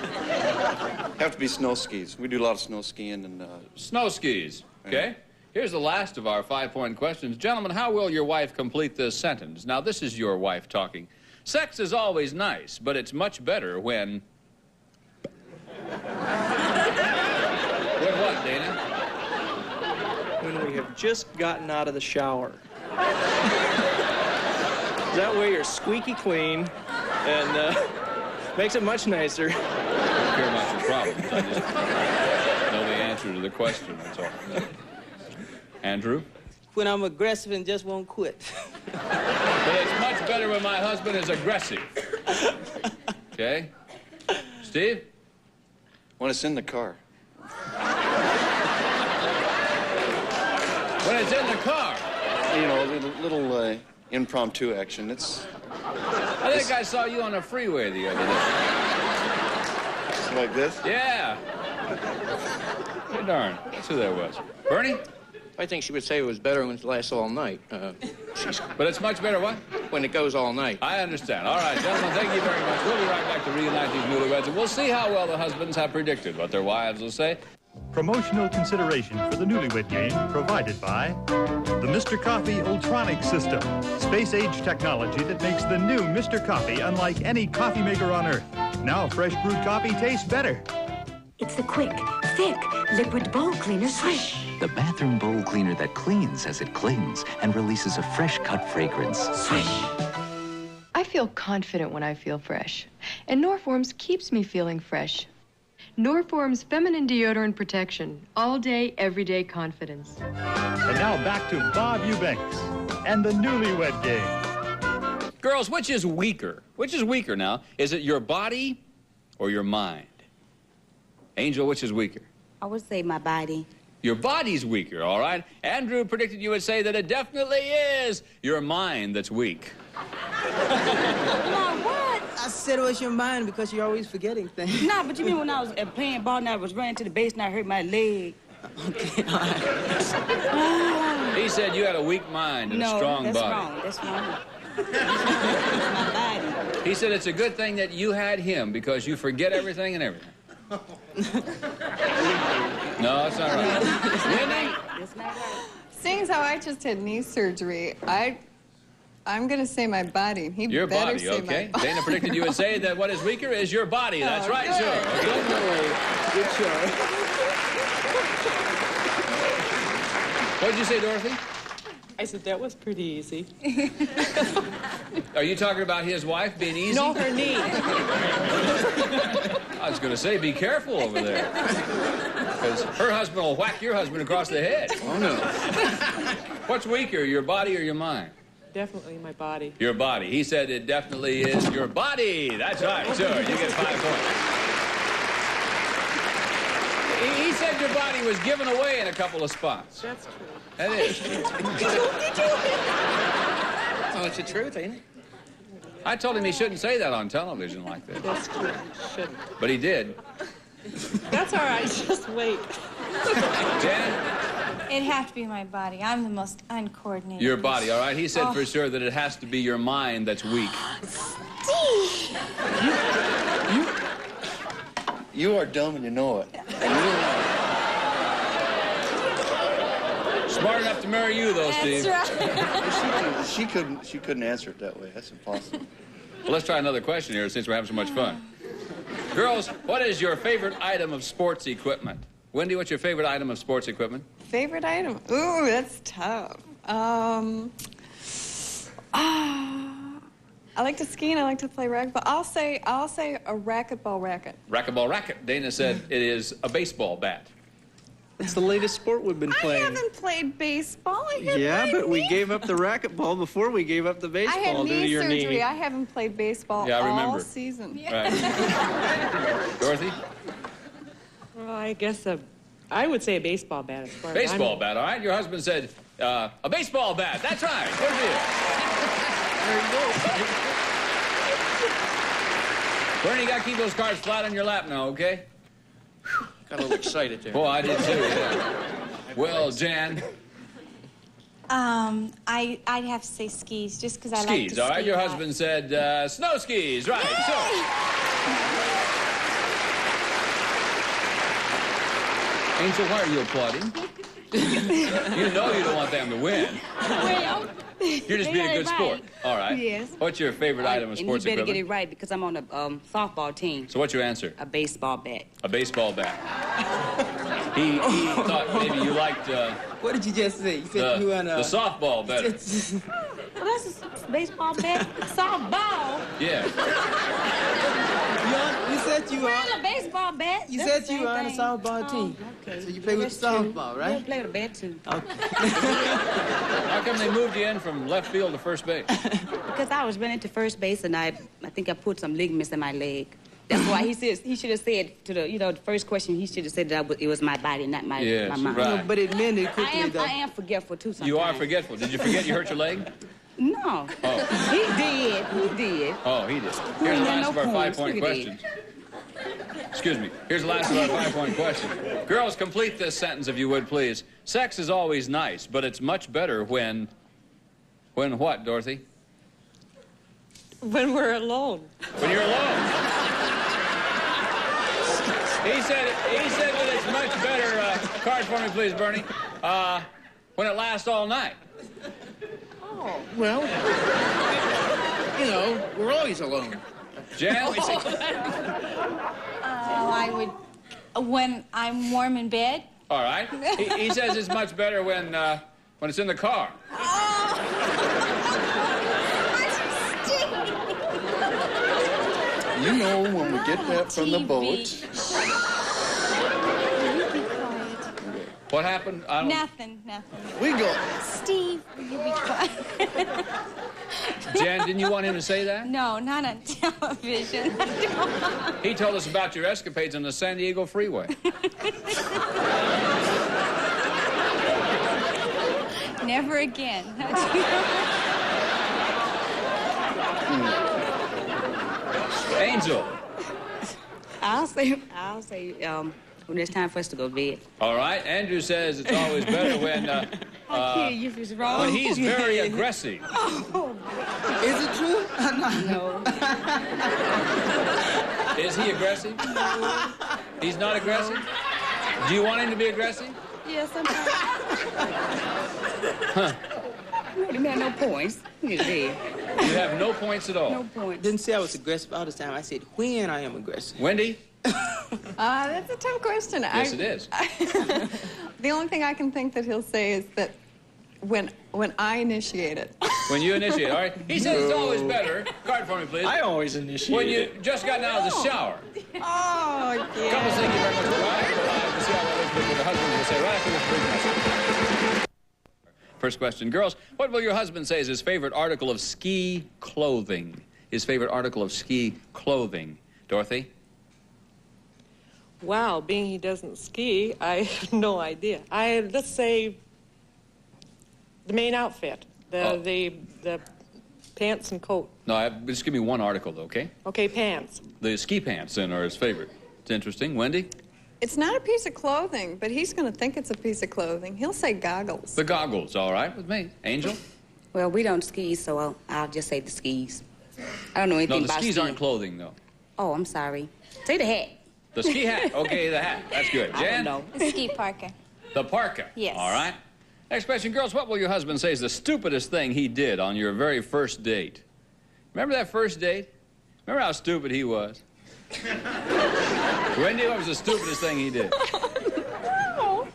Have to be snow skis. We do a lot of snow skiing and... Snow skis, okay. Here's the last of our 5-point questions. Gentlemen, how will your wife complete this sentence? Now, this is your wife talking. Sex is always nice, but it's much better when... When what, Dana? When we have just gotten out of the shower. That way you're squeaky clean and makes it much nicer. I don't care about your problems. I just know the answer to the question, that's all. Andrew? When I'm aggressive and just won't quit. But it's much better when my husband is aggressive. Okay? Steve? When it's in the car. When When it's in the car. You know, a little impromptu action. It's... I think I saw you on the freeway the other day. Like this? Yeah. Hey, darn. That's who that was. Bernie? I think she would say it was better when it lasts all night. But it's much better what? When it goes all night. I understand. All right, gentlemen, thank you very much. We'll be right back to reunite these newlyweds, and we'll see how well the husbands have predicted what their wives will say. Promotional consideration for the Newlywed Game provided by the Mr. Coffee Ultronic System, space-age technology that makes the new Mr. Coffee unlike any coffee maker on Earth. Now fresh brewed coffee tastes better. It's the quick, thick, liquid bowl cleaner Swish. The bathroom bowl cleaner that cleans as it clings and releases a fresh-cut fragrance. Swish. I feel confident when I feel fresh, and Norforms keeps me feeling fresh. Norform's feminine deodorant protection. All day, everyday confidence. And now back to Bob Eubanks and the Newlywed Game. Girls, which is weaker? Which is weaker now? Is it your body or your mind? Angel, which is weaker? I would say my body. Your body's weaker, all right? Andrew predicted you would say that it definitely is your mind that's weak. Now, what? I said it was your mind because you're always forgetting things. No, but you mean when I was playing ball and I was running to the base and I hurt my leg? Okay, all right. He said you had a weak mind and a strong body. No, that's wrong. My body. He said it's a good thing that you had him because you forget everything and everything. No, that's not right. Wendy? That's not right. Seeing as how I just had knee surgery, I'm going to say my body. Your body, okay. Dana predicted you would say that what is weaker is your body. That's right, good. sure. Okay. Good choice. What did you say, Dorothy? I said that was pretty easy. Are you talking about his wife being easy? No, her knee. I was going to say, be careful over there. Because her husband will whack your husband across the head. Oh, no. What's weaker, your body or your mind? Definitely my body. Your body. He said it definitely is your body. That's right, sure. You get 5 points. He said your body was given away in a couple of spots. That's true. That is. Oh, it's the truth, ain't it? I told him he shouldn't say that on television like that. That's true. Shouldn't. But he did. That's all right. Just wait. Jen? It'd have to be my body. I'm the most uncoordinated. Your body, all right? He said for sure that it has to be your mind that's weak. You are dumb and you know it. Smart enough to marry you, though, Steve. That's right. She couldn't answer it that way. That's impossible. Well, let's try another question here since we're having so much fun. Girls, what is your favorite item of sports equipment? Wendy, what's your favorite item of sports equipment? Favorite item? Ooh, that's tough. I like to ski and I like to play racquetball. I'll say a racquetball racket. Racquetball racket. Dana said it is a baseball bat. It's the latest sport we've been playing. I haven't played baseball. Yeah, but we gave up the racquetball before we gave up the baseball I had due to your surgery. knee. I haven't played baseball all season. Right. Dorothy? Well, I guess I would say a baseball bat. As far Baseball bat, all right? Your husband said a baseball bat. That's right. Good deal. There you go. Bernie, you got to keep those cards flat on your lap now, okay? Got a little excited there. Boy, I did too, yeah. Well, Jan? I'd have to say skis, just because I like to ski. Skis, all right? Your husband said snow skis, right? Sure. Angel, why are you applauding? You know you don't want them to win. Well, you're just being a good sport. All right. Yes. What's your favorite item of sports equipment? You better get it right because I'm on a softball team. So what's your answer? A baseball bat. A baseball bat. He thought maybe you liked... what did you just say? You said you were on the softball better. Well, that's a baseball bat. Softball. Yeah. You said you were on a baseball bat. You said you were on a softball team. Okay. So you play with softball, right? I play with a bat too. Okay. How come they moved you in from left field to first base? Because I was running to first base and I think I put some ligaments in my leg. That's why he should have said to the, the first question, he should have said that it was my body, not my mind. Right. No, but it meant it quickly, though. I am forgetful, too, sometimes. You are forgetful. Did you forget you hurt your leg? No. Oh. He did. Oh, he did. Here's the last of our 5-point questions. Excuse me. Here's the last of our 5-point questions. Girls, complete this sentence, if you would, please. Sex is always nice, but it's much better when... When what, Dorothy? When we're alone. When you're alone. He said that it's much better, card for me, please, Bernie, when it lasts all night. Oh. Well, we're always alone. Jan? I would, when I'm warm in bed. All right. He says it's much better when it's in the car. You know, when we get back from the boat. What happened? Nothing. We go. Steve, will you be quiet? Jan, didn't you want him to say that? No, not on television. He told us about your escapades on the San Diego Freeway. Never again. Angel. I'll say, when it's time for us to go to bed. All right. Andrew says it's always better when... I can't hear if it's wrong. When he's very aggressive. Oh. Is it true? No. Is he aggressive? No. He's not aggressive? Do you want him to be aggressive? Yes, I'm not. Huh. You had no points. You have no points at all? No points. Didn't say I was aggressive all the time. I said when I am aggressive. Wendy? That's a tough question. Yes, it is. The only thing I can think that he'll say is that when I initiate it. When you initiate, all right? He says it's always better. Card for me, please. I always initiate. When you just gotten out of the shower. Oh, yeah. Couples, thank you very much for watching. We'll see how that is with the husbands. We'll say right after this brief message. First question. Girls, what will your husband say is his favorite article of ski clothing? His favorite article of ski clothing. Dorothy? Wow, being he doesn't ski, I have no idea. Let's say the main outfit, the pants and coat. No, just give me one article, though, okay? Okay, pants. The ski pants, then, are his favorite. It's interesting. Wendy? It's not a piece of clothing, but he's going to think it's a piece of clothing. He'll say goggles. The goggles, all right with me. Angel? Well, we don't ski, so I'll just say the skis. I don't know anything about No, the skis aren't clothing, though. Oh, I'm sorry. Say the hat. The ski hat. Okay, the hat. That's good. Jan? I don't know. The ski parka. The parka. Yes. All right. Next question. Girls, what will your husband say is the stupidest thing he did on your very first date? Remember that first date? Remember how stupid he was? Wendy, what was the stupidest thing he did? No.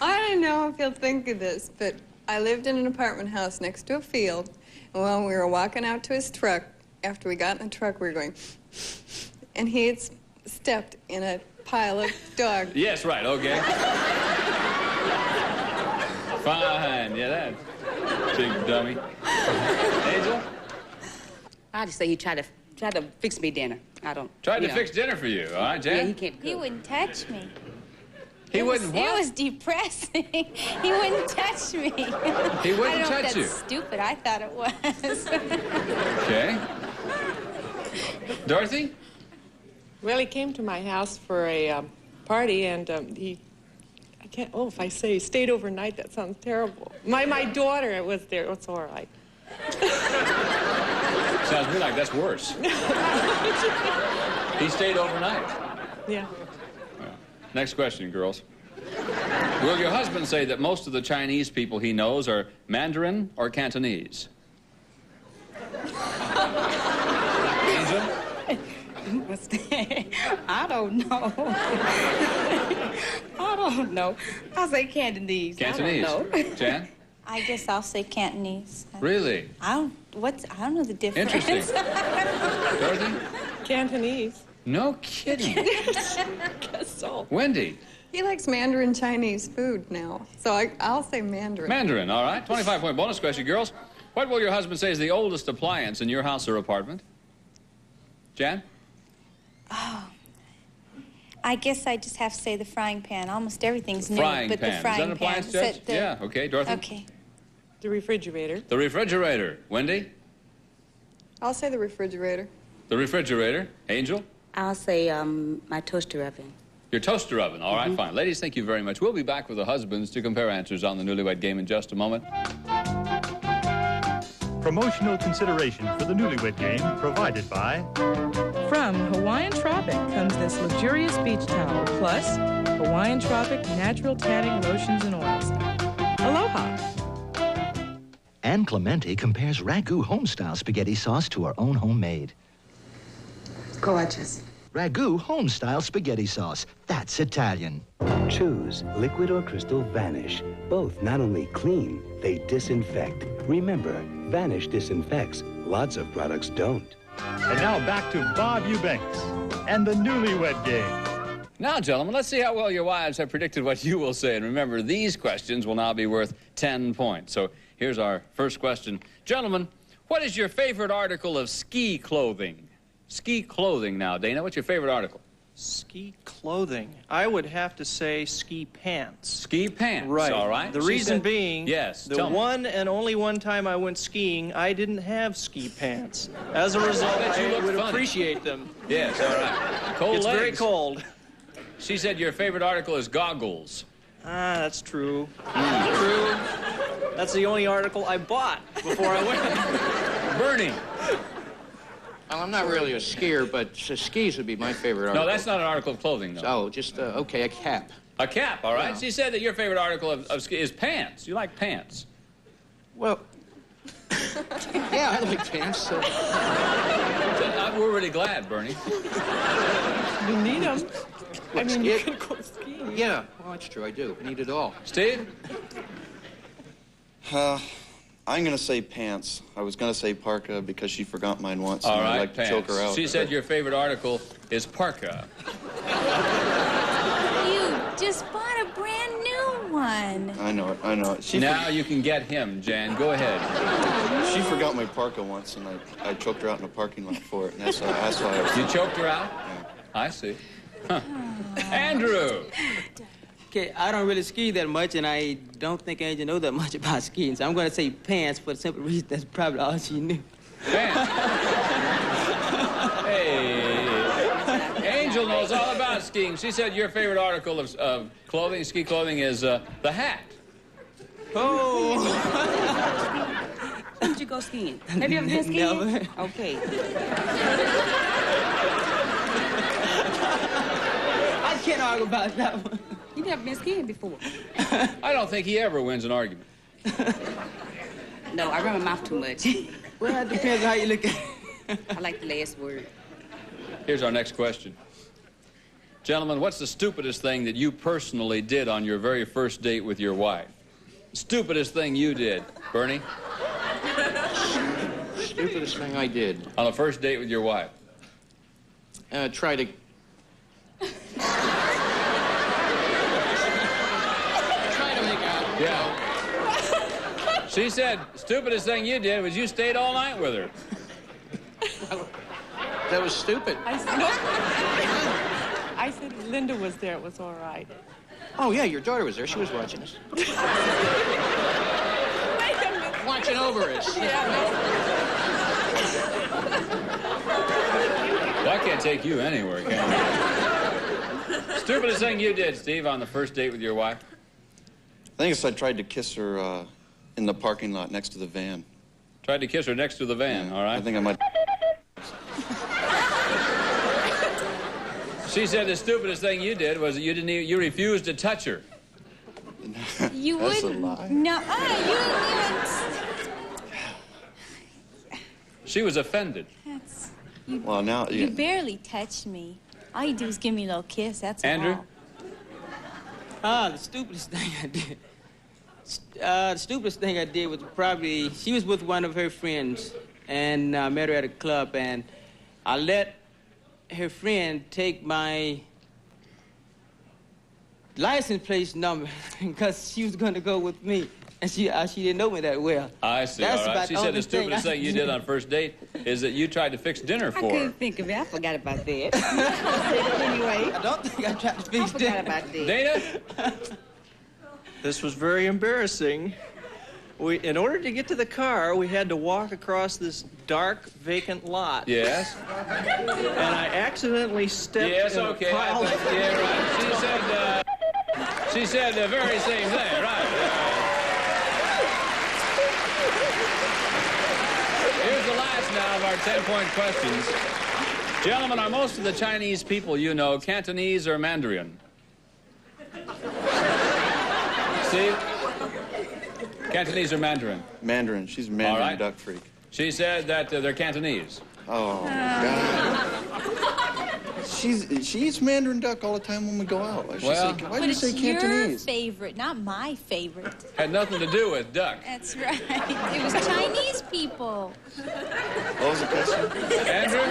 I don't know if he'll think of this, but I lived in an apartment house next to a field, and when we were walking out to his truck, after we got in the truck, we were going, and he had stepped in a pile of dog. Yes, right, okay. Fine, yeah, that's big dummy. Angel? I just say he tried to fix me dinner. I don't. Tried to fix dinner for you, all right, Jan? Yeah, he can't cook. He wouldn't touch me. He wouldn't what? It was depressing. He wouldn't touch me. He wouldn't touch touch you? That's stupid. I thought it was. Okay. Dorothy? Well, he came to my house for a party, and he... I can't... Oh, if I say he stayed overnight, that sounds terrible. My daughter was there. It's all right. Sounds to me like that's worse. He stayed overnight. Yeah. Next question, girls. Will your husband say that most of the Chinese people he knows are Mandarin or Cantonese? Angel? I don't know. I don't know. I'll say Cantonese. Cantonese. I don't know. Jan? I guess I'll say Cantonese. Really? I don't know the difference. Interesting. Dorothy? Cantonese. No kidding. I guess so. Wendy? He likes Mandarin Chinese food now, so I'll say Mandarin. Mandarin, all right. 25-point bonus question, girls. What will your husband say is the oldest appliance in your house or apartment? Jan? Oh. I guess I just have to say the frying pan. Almost everything's new, Frying but pan. the frying Is that an appliance, pan. Judge? Is that Yeah, okay. Dorothy? Okay. The refrigerator. The refrigerator. Wendy? I'll say the refrigerator. The refrigerator. Angel? I'll say my toaster oven. Your toaster oven. All right, fine. Ladies, thank you very much. We'll be back with the husbands to compare answers on the Newlywed Game in just a moment. Promotional consideration for the Newlywed Game provided by... From Hawaiian Tropic comes this luxurious beach towel, plus Hawaiian Tropic natural tanning lotions and oils. Aloha. Ann Clemente compares Ragu Homestyle spaghetti sauce to our own homemade. Gorgeous. Ragu Homestyle spaghetti sauce. That's Italian. Choose liquid or crystal Vanish. Both not only clean, they disinfect. Remember, Vanish disinfects. Lots of products don't. And now back to Bob Eubanks and the Newlywed Game. Now, gentlemen, let's see how well your wives have predicted what you will say. And remember, these questions will now be worth 10 points. So here's our first question. Gentlemen, what is your favorite article of ski clothing? Ski clothing now. Dana, what's your favorite article? Ski clothing. I would have to say ski pants. Ski pants, right. All right. The reason being, yes, the one and only one time I went skiing, I didn't have ski pants. As a result, I would appreciate them. Yes, all right. Cold It's legs. very cold. She said your favorite article is goggles. Ah, that's true. True. That's the only article I bought before I went. Bernie. Well, I'm not really a skier, but skis would be my favorite article. No, that's not an article of clothing, though. Oh, just, okay, a cap. A cap, all right. Yeah. She said that your favorite article of ski is pants. You like pants. Well, yeah, I like pants. We're really glad, Bernie. You need them. I mean, you can go skiing. Yeah, well, that's true, I do. I need it all. Steve? I'm going to say pants. I was going to say parka because she forgot mine once, All and right, I'd like to choke her out. She said your favorite article is parka. You just bought a brand new one. I know it. Now you can get him, Jan. Go ahead. She forgot my parka once, and I choked her out in a parking lot for it, and that's why I was... You choked her out? Yeah. I see. Huh. Andrew! Okay, I don't really ski that much, and I don't think Angel knows that much about skiing, so I'm going to say pants for the simple reason that's probably all she knew. Pants? Hey, Angel knows all about skiing. She said your favorite article of clothing, ski clothing, is the hat. Oh! When did you go skiing? Have you ever been skiing? Never. Okay. I can't argue about that one. You never been skiing before. I don't think he ever wins an argument. No, I run my mouth too much. Well, it depends how you look at it. I like the last word. Here's our next question. Gentlemen, what's the stupidest thing that you personally did on your very first date with your wife? Stupidest thing you did, Bernie? Stupidest thing I did. On the first date with your wife? Try to... Yeah. She said, stupidest thing you did was you stayed all night with her. That was stupid. I said Linda was there. It was all right. Oh, yeah, your daughter was there. She was watching us. Wait a minute. Watching over us. Well, I can't take you anywhere, can I? Stupidest thing you did, Steve, on the first date with your wife? I think I tried to kiss her in the parking lot next to the van. Tried to kiss her next to the van, all right? I think I might... She said the stupidest thing you did was that you refused to touch her. You That's wouldn't. a lie. No, you wouldn't even. She was offended. Well, now... You barely touched me. All you do is give me a little kiss. That's Andrew? all. The stupidest thing I did. The stupidest thing I did was probably, she was with one of her friends, and I met her at a club, and I let her friend take my license plate number because she was going to go with me. And she didn't know me that well. I see. That's All right. about She the said only the stupidest thing you did on first date is that you tried to fix dinner I for her. couldn't think of it. I forgot about that. Anyway. I don't think I tried to I fix forgot dinner. about that. Dana? This was very embarrassing. In order to get to the car, we had to walk across this dark, vacant lot. Yes. And I accidentally stepped in a pile of... Yeah, right. She said the very same thing, right? Here's the last now of our 10-point questions. Gentlemen, are most of the Chinese people you know Cantonese or Mandarin? Steve? Cantonese or Mandarin? Mandarin. She's a Mandarin duck freak. She said that they're Cantonese. Oh, God. She eats Mandarin duck all the time when we go out. Why do you say Cantonese? Your favorite, not my favorite. Had nothing to do with duck. That's right. It was Chinese people. What was the question? Andrew?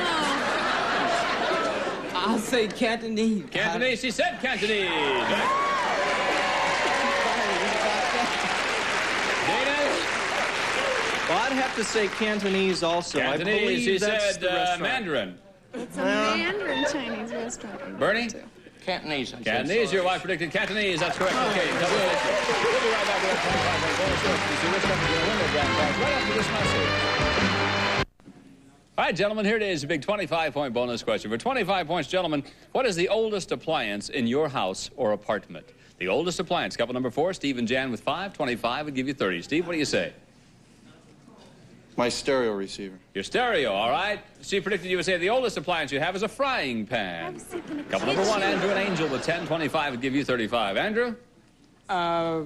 I'll say Cantonese. Cantonese. She said Cantonese. Well, I'd have to say Cantonese also. Cantonese. I believe She that's said the restaurant. Mandarin. It's a Mandarin Chinese restaurant. Bernie? Cantonese. Cantonese. Your wife predicted Cantonese. That's correct. Okay. We'll be right back with our 25-point bonus question to see which company's going to win their grand prize right after this message. All right, gentlemen, here it is, a big 25-point bonus question. For 25 points, gentlemen, what is the oldest appliance in your house or apartment? The oldest appliance. Couple number 4, Steve and Jan with 5. 25 would give you 30. Steve, what do you say? My stereo receiver. Your stereo, all right. She predicted you would say the oldest appliance you have is a frying pan. Couple number 1, Andrew and Angel with 10. 25 would give you 35. Andrew? A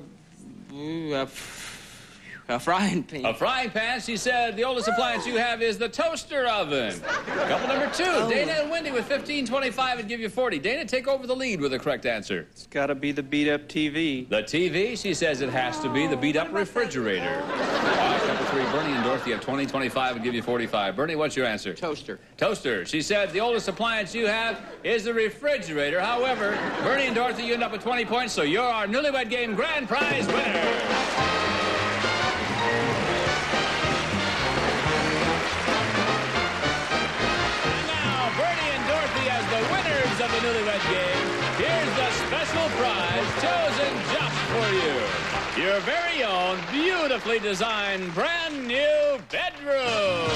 frying pan. A frying pan. She said the oldest appliance you have is the toaster oven. Couple number 2, Dana and Wendy with 15. 25 would give you 40. Dana, take over the lead with the correct answer. It's got to be the beat-up TV. The TV, she says it has to be the beat-up refrigerator. Couple 3, Bernie and Dorothy have 20. 25 would give you 45. Bernie, what's your answer? Toaster. Toaster. She said the oldest appliance you have is the refrigerator. However, Bernie and Dorothy, you end up with 20 points, so you're our Newlywed Game grand prize winner. The winners of the Newlywed Game, here's the special prize chosen just for you. Your very own beautifully designed brand new bedroom.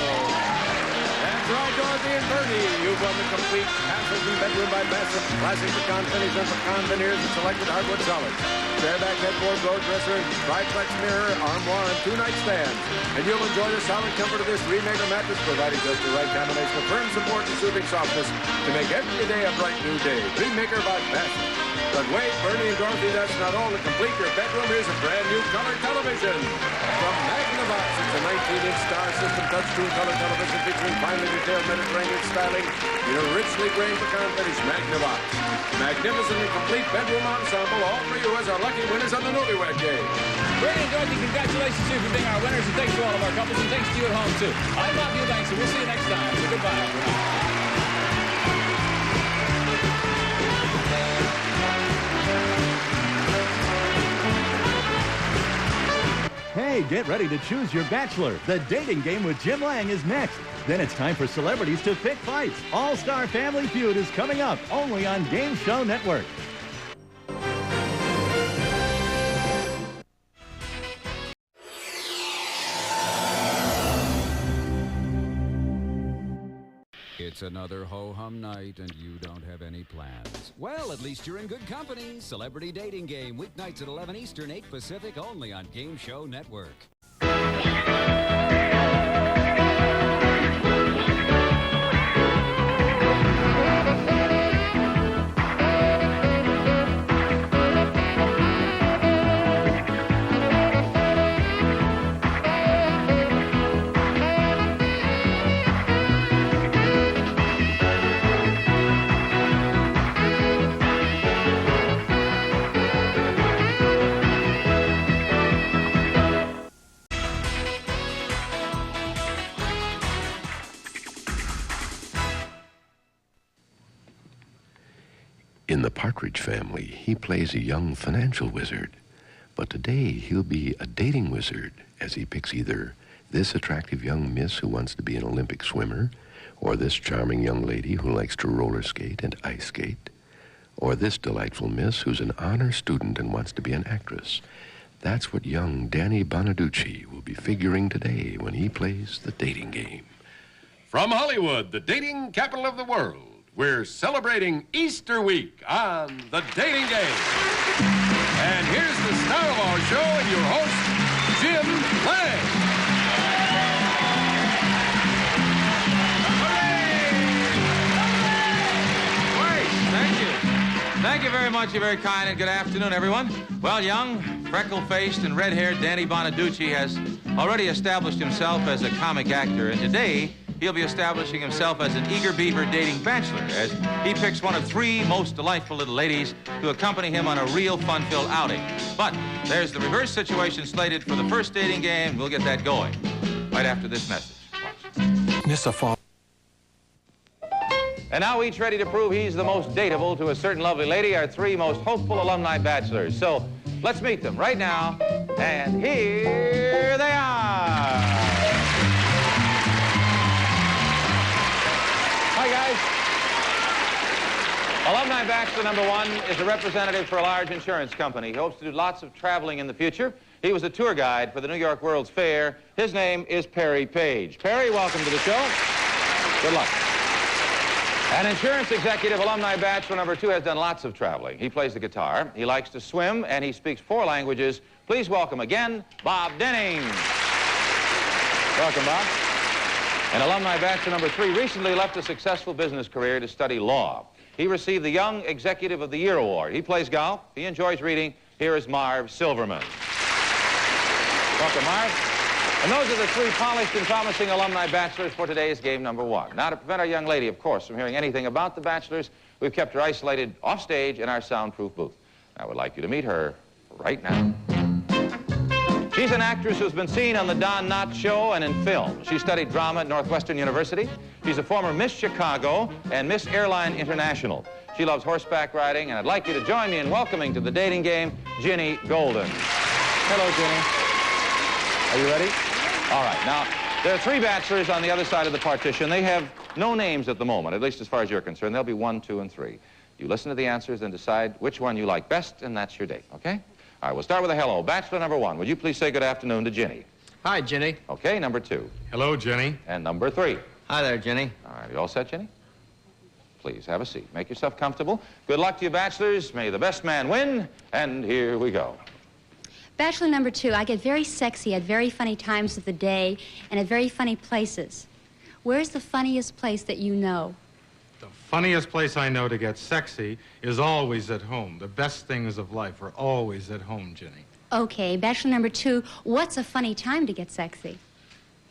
That's right, Dorothy and Bernie. You've won the complete Castleton bedroom by Best. Classic pecan finish and pecan veneers and selected hardwood solids. Chairback headboard, door dresser, triplex mirror, armoire, and 2 nightstands. And you'll enjoy the solid comfort of this Remaker mattress, providing just the right combination of firm support and soothing softness to make every day a bright new day. Remaker by Best. But wait, Bernie and Dorothy, that's not all. To complete your bedroom, here's a brand new color television. From Magnavox, it's a 19-inch star system touchscreen color television featuring finely detailed Mediterranean styling in a richly grained pecan finish. Magnavox. Magnificent and complete bedroom ensemble, all for you as our lucky winners on the Newlywed Game. Bernie and Dorothy, congratulations to you for being our winners, and thanks to all of our couples, and thanks to you at home, too. I'm Bob Eubanks, and we'll see you next time. So goodbye. Hey, get ready to choose your bachelor. The dating game with Jim Lang is next. Then it's time for celebrities to pick fights. All-Star Family Feud is coming up only on Game Show Network. It's another ho-hum night and you don't have any plans. Well, at least you're in good company. Celebrity Dating Game, weeknights at 11 Eastern, 8 Pacific, only on Game Show Network. In the Partridge Family, he plays a young financial wizard. But today, he'll be a dating wizard as he picks either this attractive young miss who wants to be an Olympic swimmer, or this charming young lady who likes to roller skate and ice skate, or this delightful miss who's an honor student and wants to be an actress. That's what young Danny Bonaducci will be figuring today when he plays the dating game. From Hollywood, the dating capital of the world, we're celebrating Easter week on The Dating Game. And here's the star of our show and your host, Jim Lange. Thank you very much. You're very kind, and good afternoon, everyone. Well, young, freckle-faced, and red-haired Danny Bonaducci has already established himself as a comic actor, and today he'll be establishing himself as an eager beaver dating bachelor as he picks one of three most delightful little ladies to accompany him on a real fun-filled outing. But there's the reverse situation slated for the first dating game. We'll get that going right after this message. Watch. And now each ready to prove he's the most dateable to a certain lovely lady, our three most hopeful alumni bachelors. So let's meet them right now. And here they are. Hi, guys. Alumni bachelor number one is a representative for a large insurance company. He hopes to do lots of traveling in the future. He was a tour guide for the New York World's Fair. His name is Perry Page. Perry, welcome to the show. Good luck. An insurance executive, alumni bachelor number two, has done lots of traveling. He plays the guitar, he likes to swim, and he speaks 4 languages. Please welcome again, Bob Denning. Welcome, Bob. And alumni bachelor number three recently left a successful business career to study law. He received the Young Executive of the Year award. He plays golf, he enjoys reading. Here is Marv Silverman. Welcome, Marv. And those are the 3 polished and promising alumni bachelors for today's game number one. Now, to prevent our young lady, of course, from hearing anything about the bachelors, we've kept her isolated off stage in our soundproof booth. I would like you to meet her right now. She's an actress who's been seen on the Don Knotts Show and in film. She studied drama at Northwestern University. She's a former Miss Chicago and Miss Airline International. She loves horseback riding, and I'd like you to join me in welcoming to the dating game, Ginny Golden. Hello, Ginny. Are you ready? All right, now, there are 3 bachelors on the other side of the partition. They have no names at the moment, at least as far as you're concerned. There'll be 1, 2, and 3. You listen to the answers and decide which one you like best, and that's your date, okay? All right, we'll start with a hello. Bachelor number 1, would you please say good afternoon to Ginny? Hi, Ginny. Okay, number 2. Hello, Ginny. And number 3. Hi there, Ginny. All right, you all set, Ginny? Please, have a seat. Make yourself comfortable. Good luck to you, bachelors. May the best man win. And here we go. Bachelor number 2, I get very sexy at very funny times of the day and at very funny places. Where's the funniest place that you know? The funniest place I know to get sexy is always at home. The best things of life are always at home, Ginny. Okay, bachelor number 2, what's a funny time to get sexy?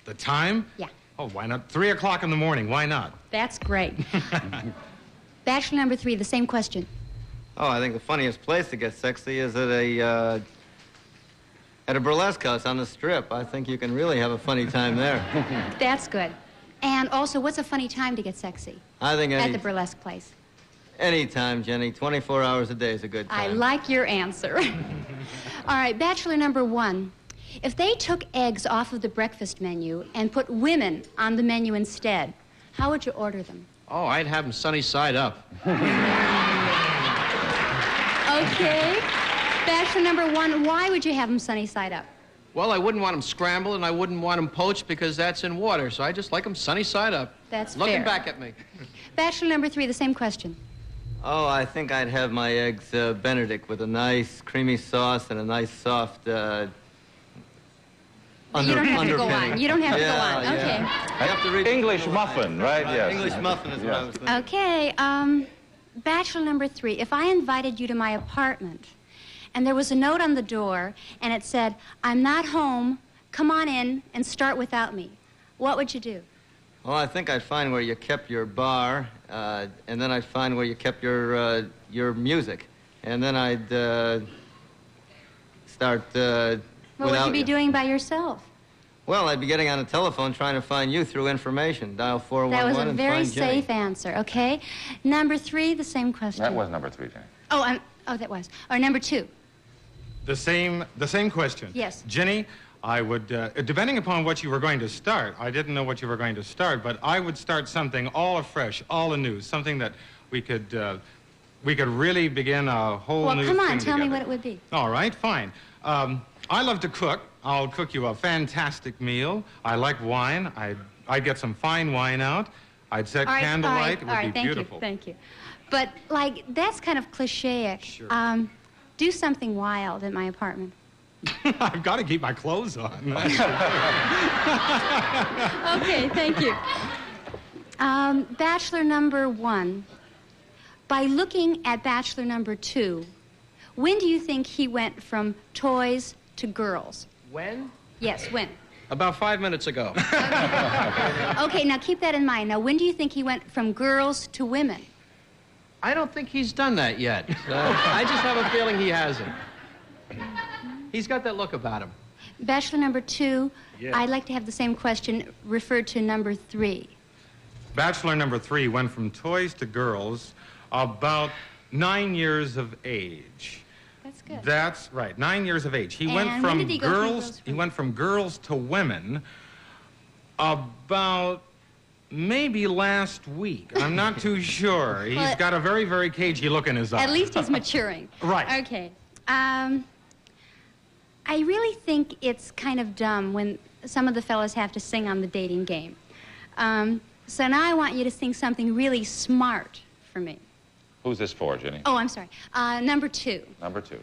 The time? Yeah. Oh, why not? 3 o'clock in the morning. Why not? That's great. Bachelor number 3, the same question. Oh, I think the funniest place to get sexy is at a burlesque house on the Strip. I think you can really have a funny time there. That's good. And also, what's a funny time to get sexy? I think at the burlesque place. Any time, Jenny. 24 hours a day is a good time. I like your answer. All right, bachelor number 1. If they took eggs off of the breakfast menu and put women on the menu instead, how would you order them? Oh, I'd have them sunny side up. Okay. Bachelor number 1, why would you have them sunny side up? Well, I wouldn't want them scrambled, and I wouldn't want them poached because that's in water, so I just like them sunny side up. That's Looking fair. back at me. Bachelor number 3, the same question. Oh, I think I'd have my eggs Benedict with a nice creamy sauce and a nice soft You don't have to go on. You don't have to go on. Yeah. Okay. I have to read English muffin, right? Yes. English muffin is what I was thinking. Okay, bachelor number 3, if I invited you to my apartment and there was a note on the door and it said, "I'm not home, come on in and start without me," what would you do? Well, I think I'd find where you kept your bar, and then I'd find where you kept your music, and then I'd start What would without you be doing by yourself? Well, I'd be getting on the telephone trying to find you through information. Dial 411 That was a and very find Jenny. safe answer, okay? Number 3, the same question. That was number 3, Jenny. Oh, that was. Or number 2. The same question. Yes. Ginny, I would, depending upon what you were going to start, I didn't know what you were going to start, but I would start something all afresh, all anew, something that we could really begin a whole new thing Well, come on, tell me together. what it would be. All right, fine. I love to cook. I'll cook you a fantastic meal. I like wine. I'd get some fine wine out. I'd set candlelight. It would be beautiful. Thank you. But, like, that's kind of cliche-ic. Sure. Do something wild at my apartment. I've got to keep my clothes on. Okay, thank you. Bachelor number 1. By looking at bachelor number 2, when do you think he went from toys to girls? When? Yes, when? About 5 minutes ago. Okay, now keep that in mind. Now, when do you think he went from girls to women? I don't think he's done that yet. I just have a feeling he hasn't. He's got that look about him. Bachelor number 2, Yes. I'd like to have the same question referred to number 3. Bachelor number 3 went from toys to girls about 9 years of age. That's good. That's right, 9 years of age. He And went when from did he go from girls he went from girls to women about maybe last week. I'm not too sure. He's Well, got a very, very cagey look in his eye. At least he's maturing. Right. Okay. I really think it's kind of dumb when some of the fellas have to sing on the dating game. So now I want you to sing something really smart for me. Who's this for, Ginny? Oh, I'm sorry. Number 2. Number 2.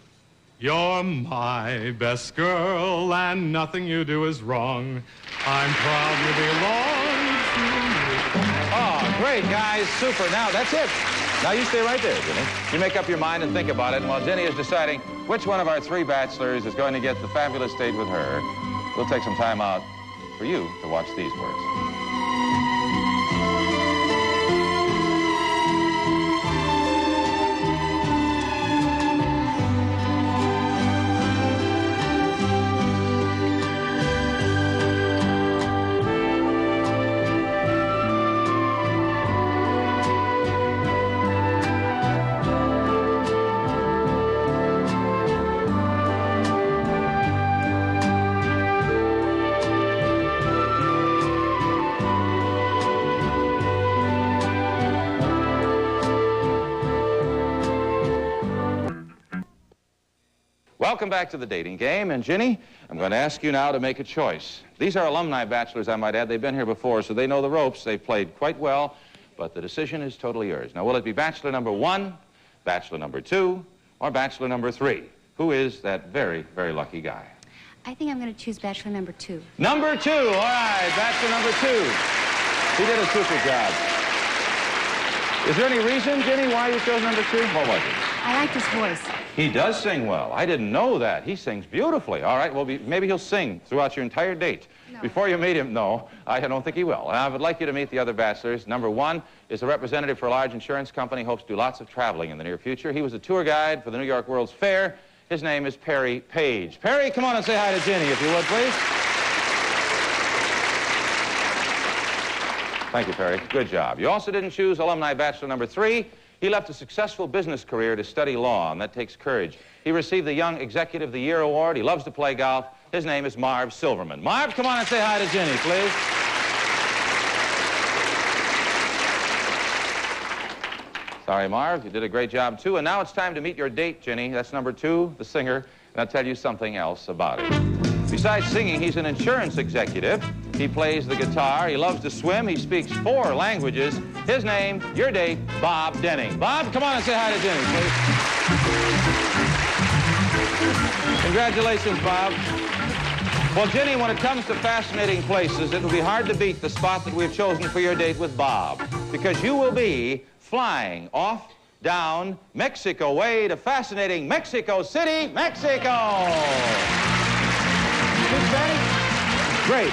You're my best girl, and nothing you do is wrong. I'm proud to belong to you. Oh, great, guys. Super. Now, that's it. Now, you stay right there, Ginny. You make up your mind and think about it, and while Ginny is deciding which one of our 3 bachelors is going to get the fabulous date with her, we'll take some time out for you to watch these words. Welcome back to the dating game, and Ginny, I'm going to ask you now to make a choice. These are alumni bachelors, I might add. They've been here before, so they know the ropes. They've played quite well, but the decision is totally yours. Now, will it be bachelor number 1, bachelor number 2, or bachelor number 3? Who is that very, very lucky guy? I think I'm going to choose bachelor number 2. Number 2, all right, bachelor number 2. He did a super job. Is there any reason, Ginny, why you chose number 2? What was it? I liked his voice. He does sing well. I didn't know that. He sings beautifully. All right, well, maybe he'll sing throughout your entire date. No. Before you meet him, no, I don't think he will. And I would like you to meet the other bachelors. Number 1 is a representative for a large insurance company, hopes to do lots of traveling in the near future. He was a tour guide for the New York World's Fair. His name is Perry Page. Perry, come on and say hi to Ginny, if you would, please. Thank you, Perry. Good job. You also didn't choose alumni bachelor number 3. He left a successful business career to study law, and that takes courage. He received the Young Executive of the Year award. He loves to play golf. His name is Marv Silverman. Marv, come on and say hi to Ginny, please. Sorry, Marv, you did a great job, too. And now it's time to meet your date, Ginny. That's number 2, the singer. And I'll tell you something else about him. Besides singing, he's an insurance executive. He plays the guitar. He loves to swim. He speaks 4 languages. His name, your date, Bob Denning. Bob, come on and say hi to Ginny, please. Congratulations, Bob. Well, Ginny, when it comes to fascinating places, it will be hard to beat the spot that we've chosen for your date with Bob, because you will be flying off down Mexico way to fascinating Mexico City, Mexico. Great.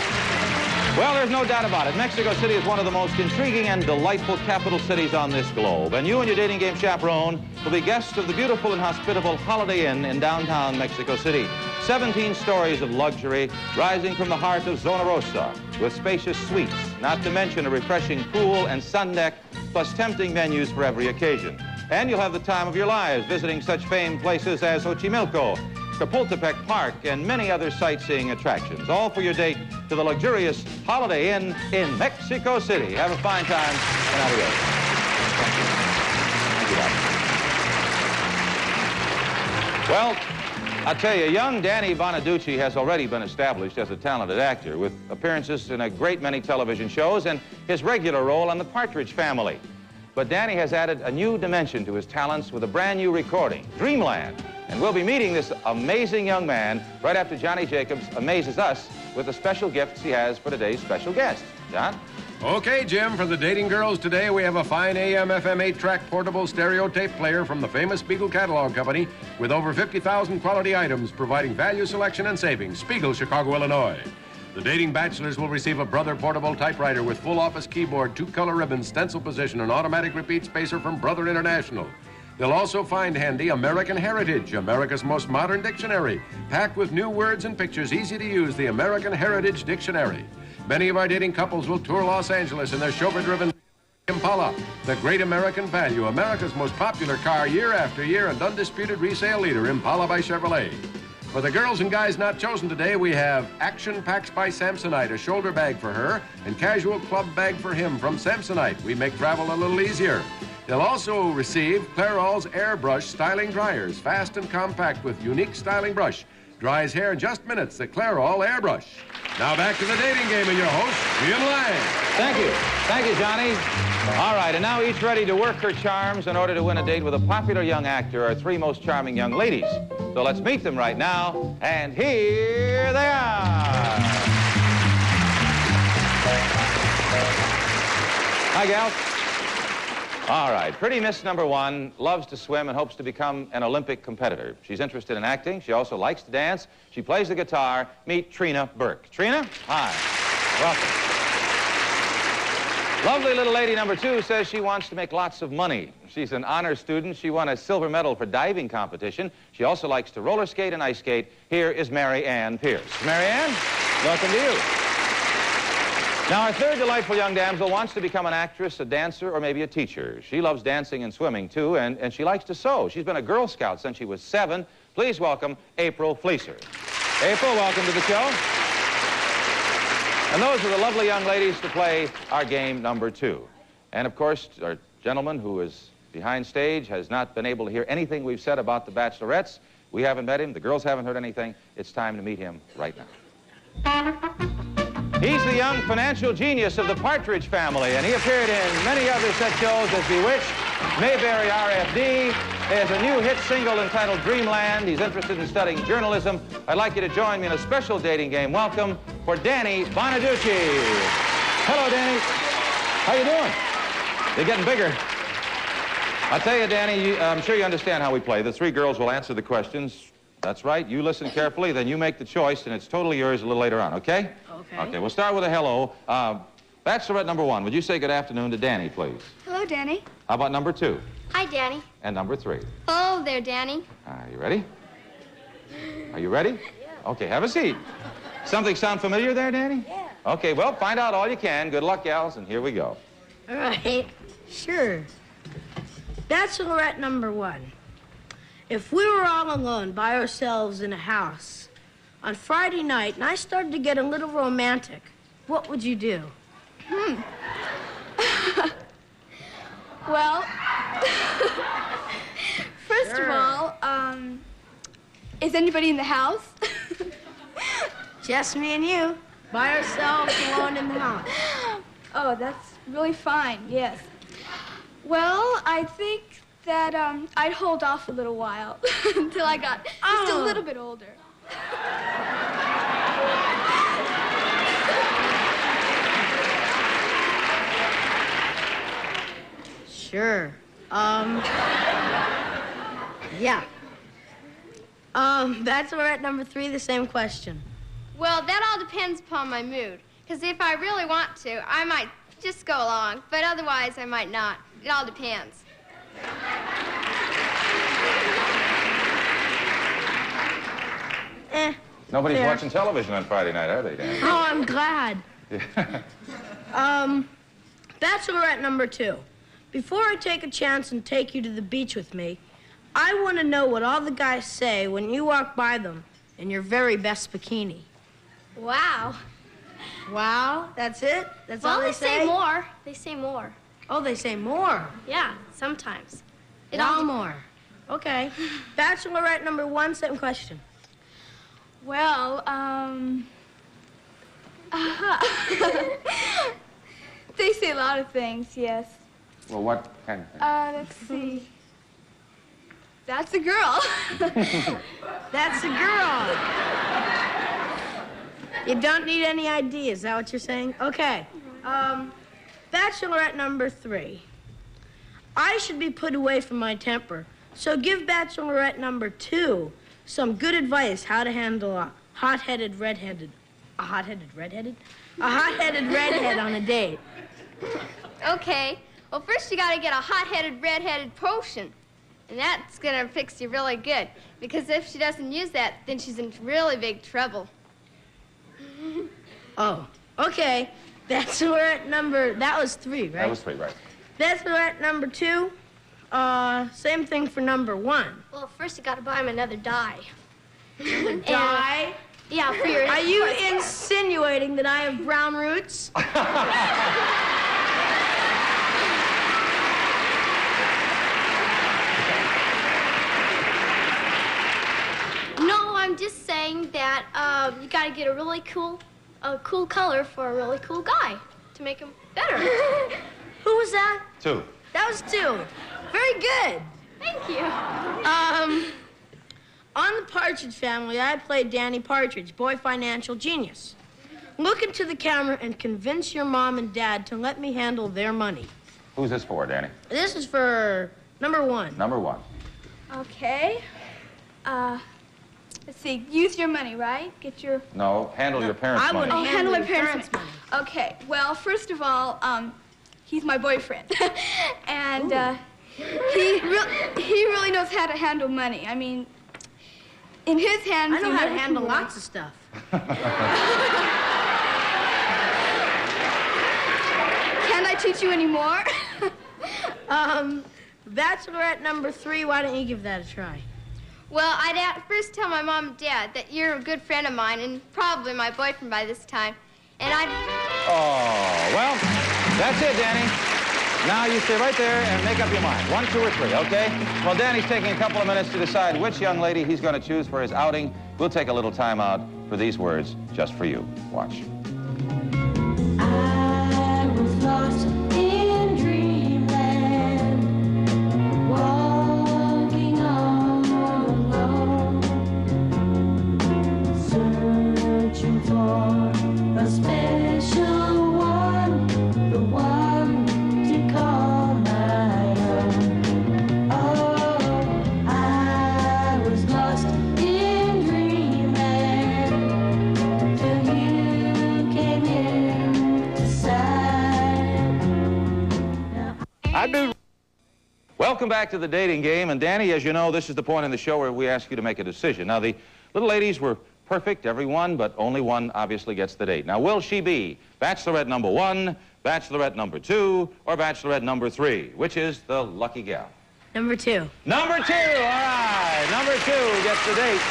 Well, there's no doubt about it. Mexico City is one of the most intriguing and delightful capital cities on this globe. And you and your dating game chaperone will be guests of the beautiful and hospitable Holiday Inn in downtown Mexico City. 17 stories of luxury rising from the heart of Zona Rosa with spacious suites, not to mention a refreshing pool and sun deck, plus tempting menus for every occasion. And you'll have the time of your lives visiting such famed places as Xochimilco, Chapultepec Park, and many other sightseeing attractions, all for your date to the luxurious Holiday Inn in Mexico City. Have a fine time, and adios. Well, I'll tell you, young Danny Bonaduce has already been established as a talented actor with appearances in a great many television shows and his regular role on The Partridge Family. But Danny has added a new dimension to his talents with a brand new recording, Dreamland. And we'll be meeting this amazing young man right after Johnny Jacobs amazes us with the special gifts he has for today's special guest. John? Okay, Jim, for the dating girls today, we have a fine AM/FM 8-track portable stereo tape player from the famous Spiegel Catalog Company with over 50,000 quality items providing value, selection, and savings. Spiegel, Chicago, Illinois. The dating bachelors will receive a Brother portable typewriter with full office keyboard, 2-color ribbons, stencil position, and automatic repeat spacer from Brother International. They'll also find handy American Heritage, America's most modern dictionary, packed with new words and pictures, easy to use, the American Heritage Dictionary. Many of our dating couples will tour Los Angeles in their chauffeur-driven Impala, the great American value, America's most popular car year after year and undisputed resale leader, Impala by Chevrolet. For the girls and guys not chosen today, we have Action Packs by Samsonite, a shoulder bag for her, and Casual Club bag for him from Samsonite. We make travel a little easier. They'll also receive Clairol's Airbrush Styling Dryers, fast and compact with unique styling brush. Dries hair in just minutes, the Clairol Airbrush. Now back to the dating game and your host, Jim Lang. Thank you. Thank you, Johnny. All right, and now each ready to work her charms in order to win a date with a popular young actor, our three most charming young ladies. So let's meet them right now, and here they are. Hi, gals. All right, pretty Miss number one loves to swim and hopes to become an Olympic competitor. She's interested in acting. She also likes to dance. She plays the guitar. Meet Trina Burke. Trina, hi. Welcome. Lovely little lady number two says she wants to make lots of money. She's an honor student. She won a silver medal for diving competition. She also likes to roller skate and ice skate. Here is Mary Ann Pierce. Mary Ann, welcome to you. Now, our third delightful young damsel wants to become an actress, a dancer, or maybe a teacher. She loves dancing and swimming, too, and she likes to sew. She's been a Girl Scout since she was 7. Please welcome April Fleeser. April, welcome to the show. And those are the lovely young ladies to play our game number 2. And, of course, our gentleman who is behind stage has not been able to hear anything we've said about the Bachelorettes. We haven't met him. The girls haven't heard anything. It's time to meet him right now. He's the young financial genius of the Partridge Family, and he appeared in many other such shows as Bewitched, Mayberry RFD. He has a new hit single entitled Dreamland. He's interested in studying journalism. I'd like you to join me in a special dating game. Welcome for Danny Bonaduce. Hello, Danny. How you doing? You're getting bigger. I'll tell you, Danny, I'm sure you understand how we play. The three girls will answer the questions. That's right. You listen carefully, then you make the choice, and it's totally yours a little later on, okay? Okay. Okay, we'll start with a hello. Bachelorette number 1, would you say good afternoon to Danny, please? Hello, Danny. How about number 2? Hi, Danny. And number 3? Hello there, Danny. Are you ready? Are you ready? Yeah. Okay, have a seat. Something sound familiar there, Danny? Yeah. Okay, well, find out all you can. Good luck, gals, and here we go. All right. Sure. Bachelorette number 1. If we were all alone by ourselves in a house on Friday night and I started to get a little romantic, what would you do? Well, first of all, is anybody in the house? Just me and you, by ourselves alone in the house. Oh, that's really fine, yes. Well, I think that I'd hold off a little while until I got just a little bit older. Sure. Yeah. Bachelorette number 3, the same question. Well, that all depends upon my mood. Because if I really want to, I might just go along. But otherwise, I might not. It all depends. Nobody's watching television on Friday night, are they, Danny? Oh, I'm glad. Bachelorette number 2. Before I take a chance and take you to the beach with me, I want to know what all the guys say when you walk by them in your very best bikini. Wow. Wow, that's it? That's Well, all they say more. They say more. Oh, they say more? Yeah, sometimes. No more. Okay. Bachelorette number 1, same question. Well, they say a lot of things, yes. Well, what kind of thing? Let's see. That's a girl. That's a girl. You don't need any ID, is that what you're saying? Okay. Bachelorette number 3. I should be put away from my temper, so give Bachelorette number 2 some good advice how to handle a hot-headed redhead on a date. Okay. Well, first you gotta get a hot-headed, red-headed potion. And that's gonna fix you really good. Because if she doesn't use that, then she's in really big trouble. Oh, okay. Bachelorette number, that was 3, right? That was 3, right. Bachelorette number 2, same thing for number 1. Well, first you gotta buy him another dye. Dye? Yeah, for your... Are you insinuating that I have brown roots? No, I'm just saying that you gotta get a really cool color for a really cool guy to make him better. Who was that? 2. That was 2. Very good. Thank you. On the Partridge Family, I played Danny Partridge, boy financial genius. Look into the camera and convince your mom and dad to let me handle their money. Who's this for, Danny? This is for number 1. Number 1. Okay. Let's see. Use your money, right? Get your... No, handle your parents' money. Oh, handle my parents' money. Okay. Well, first of all, he's my boyfriend. And he really knows how to handle money. I mean, in his hands... I know how to handle lots of stuff. Can I teach you any more? Bachelorette number 3, why don't you give that a try? Well, I'd first tell my mom and dad that you're a good friend of mine and probably my boyfriend by this time. And I'd... Oh, well, that's it, Danny. Now you stay right there and make up your mind. 1, 2, or 3, okay? Well, Danny's taking a couple of minutes to decide which young lady he's going to choose for his outing. We'll take a little time out for these words just for you. Watch. I was lost in dreamland, walking all alone, searching for a special one, the one to call my own. Oh, I was lost in dreamland till you came inside. Welcome back to the dating game. And Danny, as you know, this is the point in the show where we ask you to make a decision. Now, the little ladies were perfect, every one, but only one obviously gets the date. Now, will she be Bachelorette number 1, Bachelorette number 2, or Bachelorette number 3? Which is the lucky gal? Number 2. Number 2, all right. Number 2 gets the date.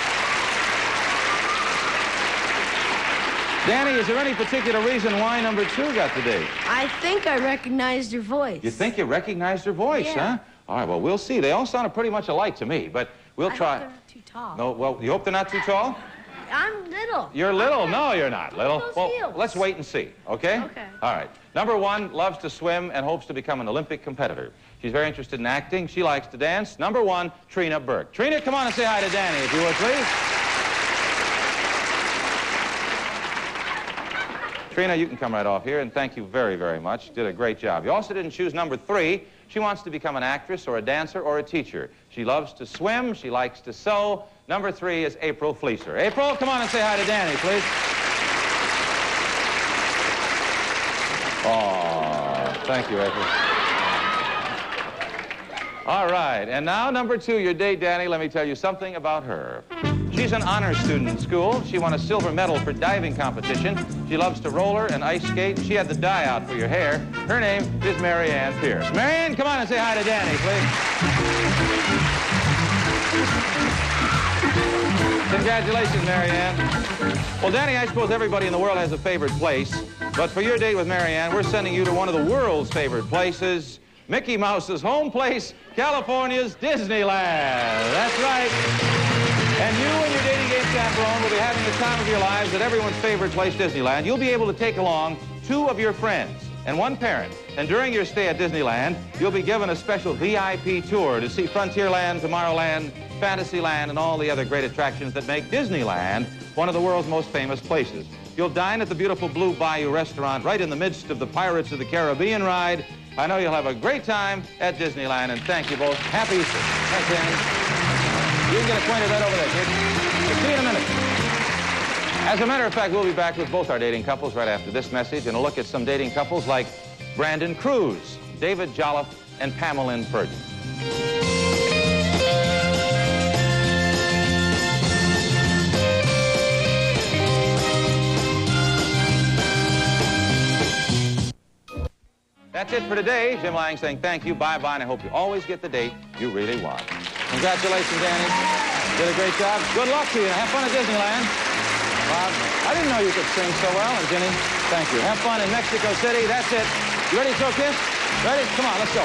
Danny, is there any particular reason why number 2 got the date? I think I recognized your voice. You think you recognized her voice, huh? All right, well, we'll see. They all sounded pretty much alike to me, but we'll try. I hope they're not too tall. No, well, you hope they're not too tall? I'm little. You're little. No, you're not little. Well, heels. let's wait and see, okay? Okay. All right. Number 1 loves to swim and hopes to become an Olympic competitor. She's very interested in acting. She likes to dance. Number 1, Trina Burke. Trina, come on and say hi to Danny, if you would, please. Trina, you can come right off here, and thank you very, very much. Did a great job. You also didn't choose number 3. She wants to become an actress or a dancer or a teacher. She loves to swim. She likes to sew. Number 3 is April Fleeser. April, come on and say hi to Danny, please. Oh, thank you, April. All right, and now number 2, your date, Danny. Let me tell you something about her. She's an honor student in school. She won a silver medal for diving competition. She loves to roller and ice skate. She had the dye out for your hair. Her name is Mary Ann Pierce. Mary Ann, come on and say hi to Danny, please. Congratulations, Marianne. Well, Danny, I suppose everybody in the world has a favorite place. But for your date with Marianne, we're sending you to one of the world's favorite places, Mickey Mouse's home place, California's Disneyland. That's right. And you and your dating game chaperone will be having the time of your lives at everyone's favorite place, Disneyland. You'll be able to take along 2 of your friends and 1 parent. And during your stay at Disneyland, you'll be given a special VIP tour to see Frontierland, Tomorrowland, Fantasyland, and all the other great attractions that make Disneyland one of the world's most famous places. You'll dine at the beautiful Blue Bayou restaurant right in the midst of the Pirates of the Caribbean ride. I know you'll have a great time at Disneyland, and thank you both. Happy Easter. Thanks, Danny. You can get acquainted right over there, kids. We'll see you in a minute. As a matter of fact, we'll be back with both our dating couples right after this message and a look at some dating couples like Brandon Cruz, David Jolliffe, and Pamela Purdon. That's it for today. Jim Lang saying thank you, bye-bye, and I hope you always get the date you really want. Congratulations, Danny. Did a great job. Good luck to you. Have fun at Disneyland. Bob, I didn't know you could sing so well. And Ginny, thank you. Have fun in Mexico City. That's it. You ready to throw a kiss? Ready? Come on, let's go.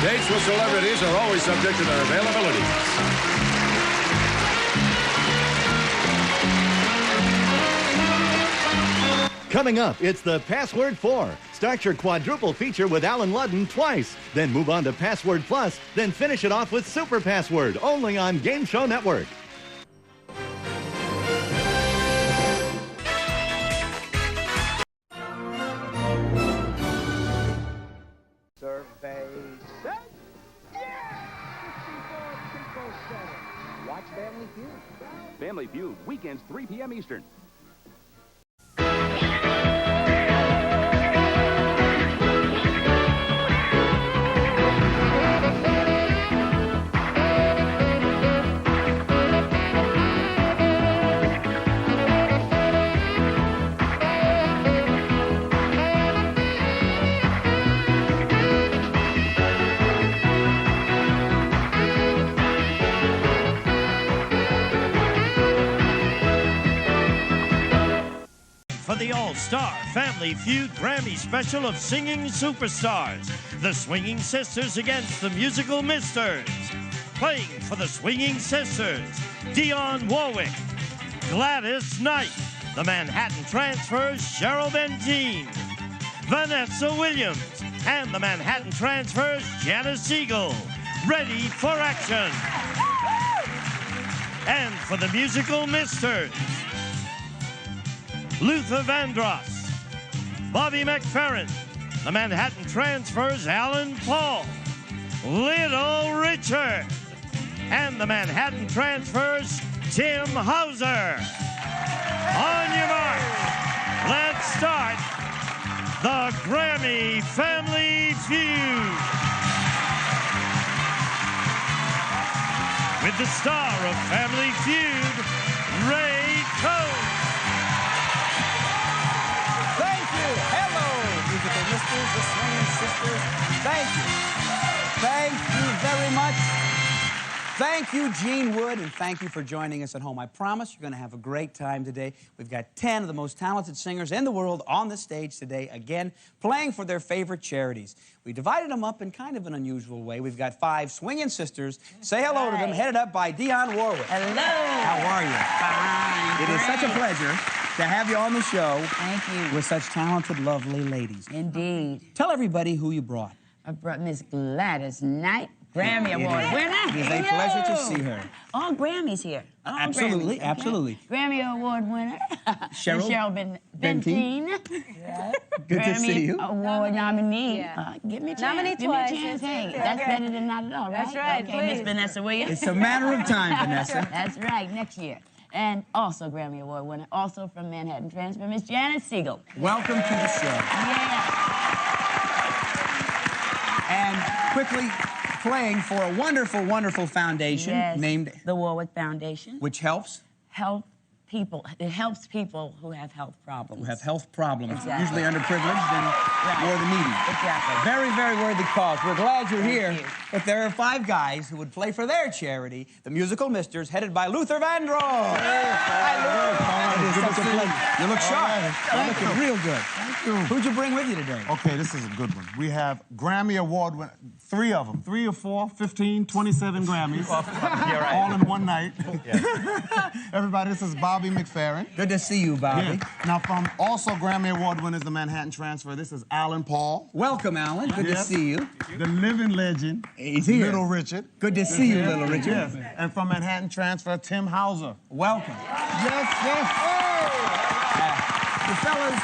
Dates with celebrities are always subject to their availability. Coming up, it's the Password 4. Start your quadruple feature with Alan Ludden twice. Then move on to Password Plus. Then finish it off with Super Password, only on Game Show Network. Survey set. Yeah! 54-7. Watch Family Feud. Family Feud, weekends 3 p.m. Eastern. For the All-Star Family Feud Grammy Special of Singing Superstars, the Swinging Sisters against the Musical Misters. Playing for the Swinging Sisters, Dionne Warwick, Gladys Knight, the Manhattan Transfer's Cheryl Benteen, Vanessa Williams, and the Manhattan Transfer's Janice Siegel. Ready for action. And for the Musical Misters, Luther Vandross, Bobby McFerrin, the Manhattan Transfer's Alan Paul, Little Richard, and the Manhattan Transfer's Tim Hauser. On your mark, let's start the Grammy Family Feud. With the star of Family Feud, Ray Coates. Hello, musical misters, the Swinging Sisters. Thank you. Thank you very much. Thank you, Gene Wood, and thank you for joining us at home. I promise you're going to have a great time today. We've got 10 of the most talented singers in the world on the stage today, again, playing for their favorite charities. We divided them up in kind of an unusual way. We've got 5 Swinging Sisters. Say hello to them, headed up by Dionne Warwick. Hello. How are you? Fine. It is such a pleasure to have you on the show. Thank you. With such talented, lovely ladies. Indeed. Tell everybody who you brought. I brought Miss Gladys Knight, Grammy Award winner. It is a pleasure to see her. All Grammys here. All Absolutely, Grammys, okay? absolutely. Grammy Award winner. Cheryl Benteen. Good to see you. Grammy Award nominee. Yeah. Give me a chance. Nominee Give me a twice. chance. Hey, Okay. that's better than not at all, right? That's right, Okay, Miss please. Vanessa Williams. It's a matter of time, Vanessa. That's right, next year. And also Grammy Award winner, also from Manhattan Transfer, Miss Janice Siegel. Welcome to the show. Yeah. And quickly playing for a wonderful, wonderful foundation named the Warwick Foundation, which helps people. It helps people who have health problems. Who have health problems, Exactly. usually underprivileged and more the needy. Catholic. Very, very worthy cause. We're glad you're here. you. But there are 5 guys who would play for their charity, the Musical Misters, headed by Luther Vandross. Hi, Luther. It is such a pleasure. You look sharp. You're looking real good. Thank you. Who'd you bring with you today? Okay, this is a good one. We have Grammy Award winner, 3 of them. 3 or 4, 15, 27 Grammys. You're right. All in one night. Everybody, this is Bobby McFerrin. Good to see you, Bobby. Yeah. Now, from also Grammy Award winners, the Manhattan Transfer, this is Alan Paul. Welcome, Alan. Good to see you. The living legend, He's here. Little Richard. Good to see you, Little Richard. Yes. And from Manhattan Transfer, Tim Hauser. Welcome. Yes, yes. The fellas,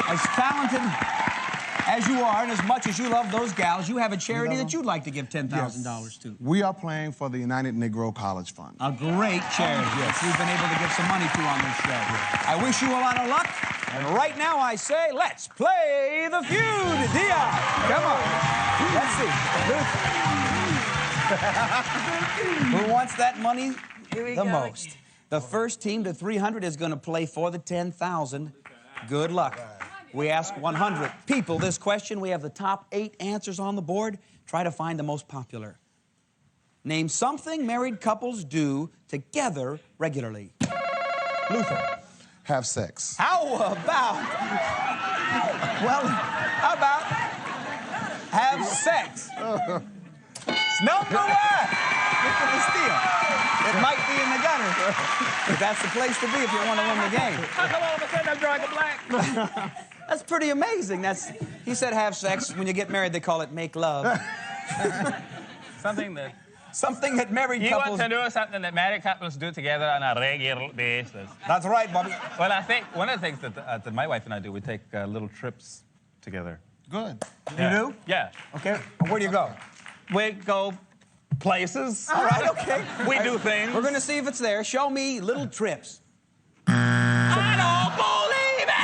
as talented as you are and as much as you love those gals, you have a charity that you'd like to give $10,000 to. We are playing for the United Negro College Fund. A great charity that we've been able to give some money to on this show. I wish you a lot of luck. And right now I say, let's play the feud. Dia, come on. Let's see. Who wants that money the most? The first team to 300 is going to play for the 10,000. Good luck. We ask 100 people this question. We have the top 8 answers on the board. Try to find the most popular. Name something married couples do together regularly. Luther. Have sex. How about... Well, how about have sex? It's number 1. Look at the steal. It might be in the gutter. But that's the place to be if you want to win the game. How come all of a sudden I'm drawing a blank? That's pretty amazing. He said have sex. When you get married, they call it make love. Something that married you couples... want to do something that married couples do together on a regular basis. That's right, Bobby. Well, I think one of the things that my wife and I do, we take little trips together. Good. You do? Yeah. Okay. Where do you go? We go places. All right, okay. We do things. We're going to see if it's there. Show me little trips. I don't believe it!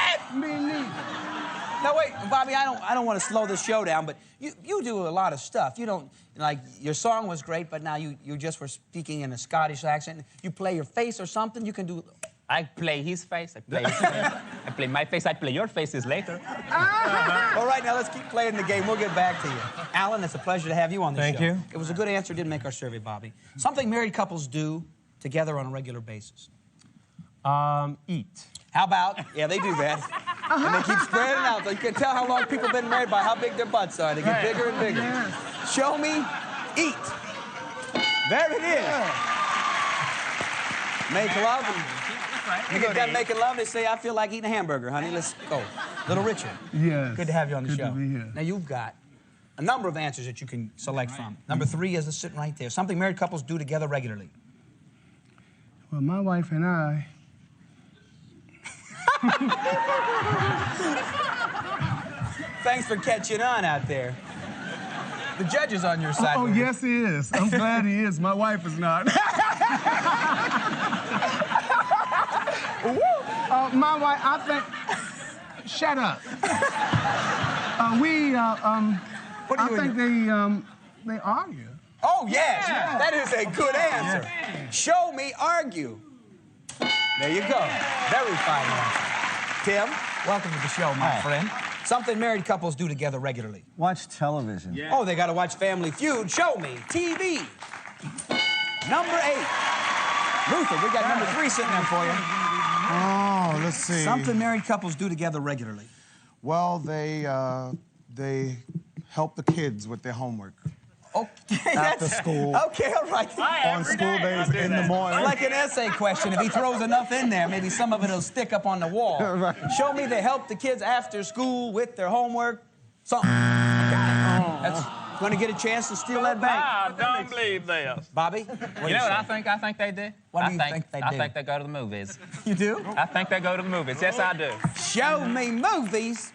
Now, wait, Bobby, I don't want to slow this show down, but you do a lot of stuff. You don't, like, your song was great, but now you just were speaking in a Scottish accent. You play your face or something, you can do... I play his face, I play his face. I play my face, I play your faces later. All right, now let's keep playing the game. We'll get back to you. Alan, it's a pleasure to have you on the show. Thank you. It was a good answer. Didn't make our survey, Bobby. Something married couples do together on a regular basis. Eat. How about, yeah, they do that. And they keep spreading out. You can tell how long people have been married by how big their butts are. They get bigger and bigger. Yes. Show me, eat. There it is. Make love. And you get done making love, they say, I feel like eating a hamburger, honey. Let's go. Little Richard. Yes. Good to have you on the show. Good to be here. Now, you've got a number of answers that you can select from. Number 3 is sitting right there. Something married couples do together regularly. Well, my wife and I... Thanks for catching on out there. The judge is on your side. Oh, yes, he is. I'm glad he is. My wife is not. My wife, I think... Shut up. I think they argue. Oh, yes. Yeah. That is a good answer. Yeah. Show me argue. There you go. Very fine answer. Tim, welcome to the show, my friend. Something married couples do together regularly. Watch television. Yeah. Oh, they got to watch Family Feud. Show me TV. Number 8. Luther, we got number 3 sitting there for you. Oh, let's see. Something married couples do together regularly. Well, they help the kids with their homework. Okay, after school. Okay, all right. On school days in the morning. Like an essay question. If he throws enough in there, maybe some of it will stick up on the wall. Right. Show me they help the kids after school with their homework. Something. Okay. That's going to get a chance to steal that bank. I don't believe this. Bobby? You know what I think they do? What do you think they do? I think they go to the movies. You do? I think they go to the movies. Yes, I do. Show me movies.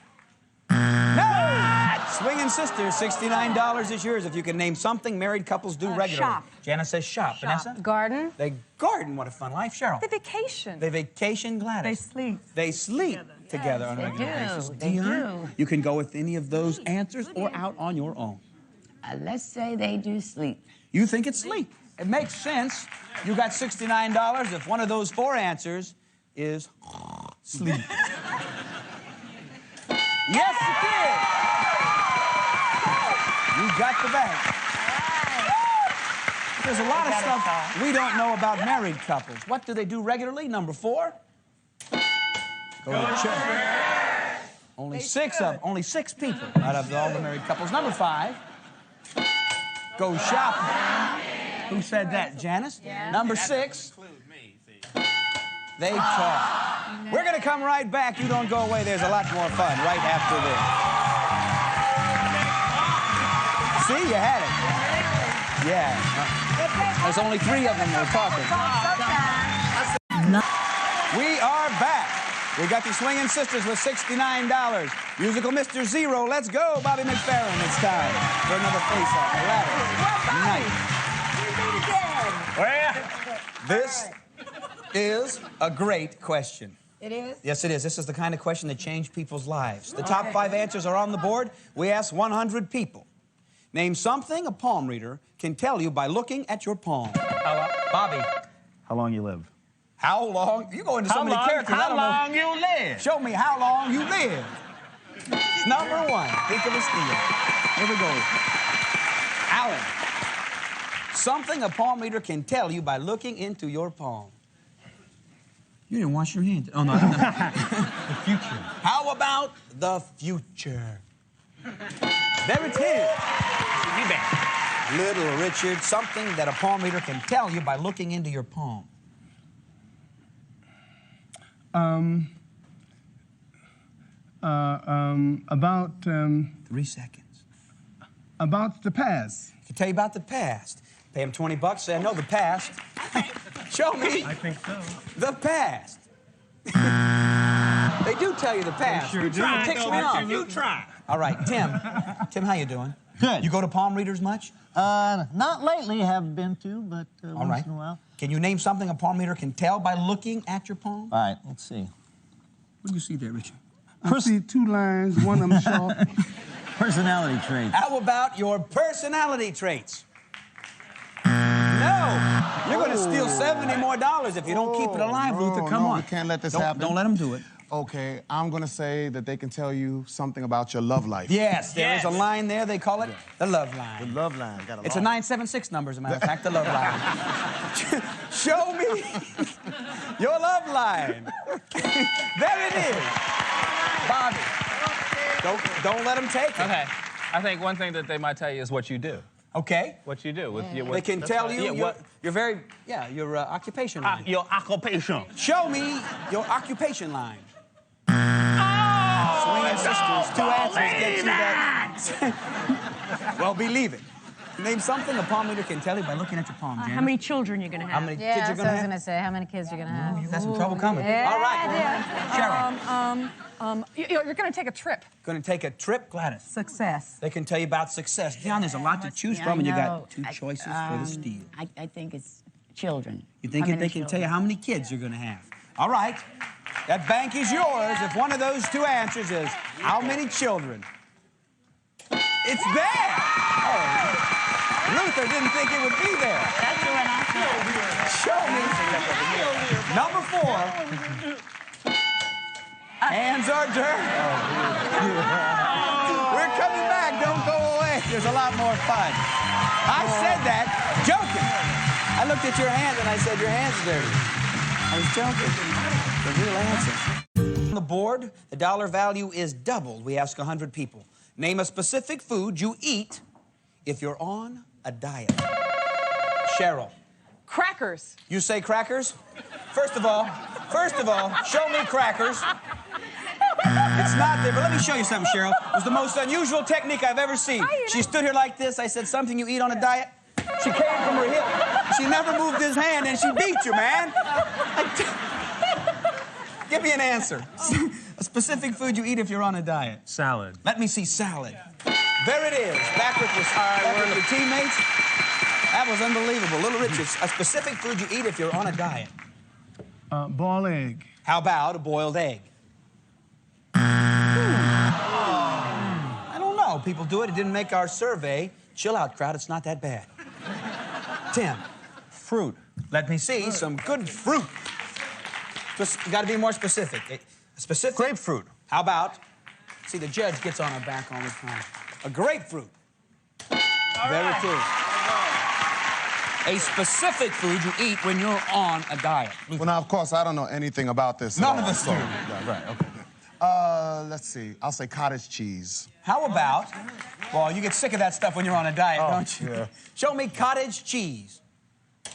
No! Swinging Sisters, $69 is yours if you can name something married couples do regularly. Shop. Janice says shop. Vanessa? Garden. They garden. What a fun life. Cheryl? They vacation. They vacation. Gladys? They sleep. They sleep together on a regular basis. They do. You can go with any of those answers or out on your own. Let's say they do sleep. You think it's sleep. It makes sense. You got $69 if one of those 4 answers is sleep. Yes, it did. You got the bank. There's a lot of stuff we don't know about married couples. What do they do regularly? Number 4? Go to church. Only 6 people out of all the married couples. Number 5. Go shopping. Who said that? Janice? Yeah. Number 6. They talk. We're going to come right back. You don't go away. There's a lot more fun right after this. See, you had it. Yeah. There's only 3 of them we're talking. We are back. We got the Swinging Sisters with $69. Musical Mr. Zero. Let's go, Bobby McFerrin. It's time for another face-off. Night. This is a great question. It is? Yes, it is. This is the kind of question that changed people's lives. The top 5 answers are on the board. We asked 100 people. Name something a palm reader can tell you by looking at your palm. Bobby. How long you live? How long? You go into so many characters. How long you live? Show me how long you live. Number 1. Think of a steal. Here we go. Alan. Something a palm reader can tell you by looking into your palm. You didn't wash your hands. Oh, no. The future. How about the future? There it is. Be back. Little Richard, something that a palm reader can tell you by looking into your palm. About 3 seconds. About the past. He can tell you about the past. Pay him $20, say, I know the past. Show me. I think so. The past. They do tell you the past. They sure do. It ticks me off. You try. All right, Tim. Tim, how you doing? Good. You go to palm readers much? Not lately, have been to, but All once right. in a while. Can you name something a palm reader can tell by looking at your palm? All right, let's see. What do you see there, Richard? I see 2 lines, one of them short. Personality traits. How about your personality traits? No. You're going to steal $70 more if you don't keep it alive, Luther. Come on. We can't let this Don't- happen. don't let 'em do it. Okay, I'm going to say that they can tell you something about your love life. Yes, there is a line there. They call it the love line. The love line. Got It's a 976 number, as a matter of fact, the love line. Show me your love line. There it is. Bobby. Don't let them take it. Okay. I think one thing that they might tell you is what you do. Okay. What you do. With your, They can tell you your your occupation line. your occupation. Show me your occupation line. Swinging Sisters, 2 answers get you that. Well, believe it. Name something a palm reader can tell you by looking at your palm, Janet. How many children you're going to have? How many Yeah, kids you're that's going to what I was have? going to say. How many kids you're going to have? You got some trouble coming. Yeah, All right. You're going to take a trip. Going to take a trip, Gladys. Success. They can tell you about success. John, there's a lot to choose from, and you got 2 choices for the steal. I think it's children. You think they can tell you how many kids you're going to have? All right. That bank is yours if one of those 2 answers is how many children. It's there. Oh. Luther didn't think it would be there. That's the one I Show me. Number 4. Hands are dirty. We're coming back. Don't go away. There's a lot more fun. I said that joking. I looked at your hand and I said, your hand's dirty. I was joking. The real answer. On the board, the dollar value is doubled. We ask 100 people. Name a specific food you eat if you're on a diet. Cheryl. Crackers. You say crackers? First of all, show me crackers. It's not there, but let me show you something, Cheryl. It was the most unusual technique I've ever seen. She stood here like this. I said, something you eat on a diet? She came from her hip. She never moved his hand, and she beat you, man. Give me an answer. A specific food you eat if you're on a diet. Salad. Let me see salad. There it is. Back with your teammates. That was unbelievable. Little Richard, a specific food you eat if you're on a diet. Boiled egg. How about a boiled egg? I don't know. People do it. It didn't make our survey. Chill out, crowd. It's not that bad. Tim. Fruit. Let me see some good fruit. Just got to be more specific. Specific. Grapefruit. How about See, the judge gets on our back all the time. A grapefruit. Very true. A specific food you eat when you're on a diet. Well, now, of course, I don't know anything about this. None of us do. Right, okay. Let's see. I'll say cottage cheese. How about, well, you get sick of that stuff when you're on a diet, don't you? Yeah. Show me cottage cheese.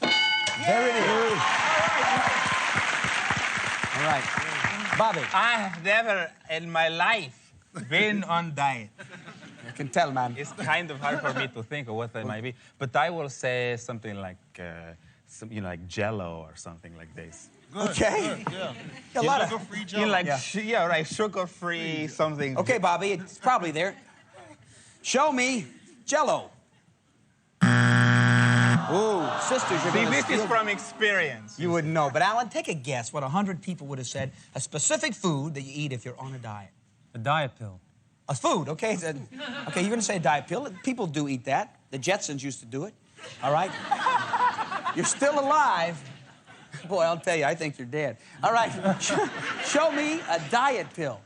There it is. All right. Bobby. I have never in my life been on diet. I can tell, man. It's kind of hard for me to think of what that might be, but I will say something like, like Jell-O or something like this. Good, okay. Good, yeah. A lot of sugar-free Jell-O. Right, sugar-free something. Okay, Bobby, it's probably there. Show me Jell-O. Ooh, sisters, you're See, gonna this is steal- from experience. You wouldn't know. But, Alan, take a guess what 100 people would have said. A specific food that you eat if you're on a diet. A diet pill. A food, okay? Okay, you're going to say a diet pill. People do eat that. The Jetsons used to do it. All right? You're still alive. Boy, I'll tell you, I think you're dead. All right, show me a diet pill.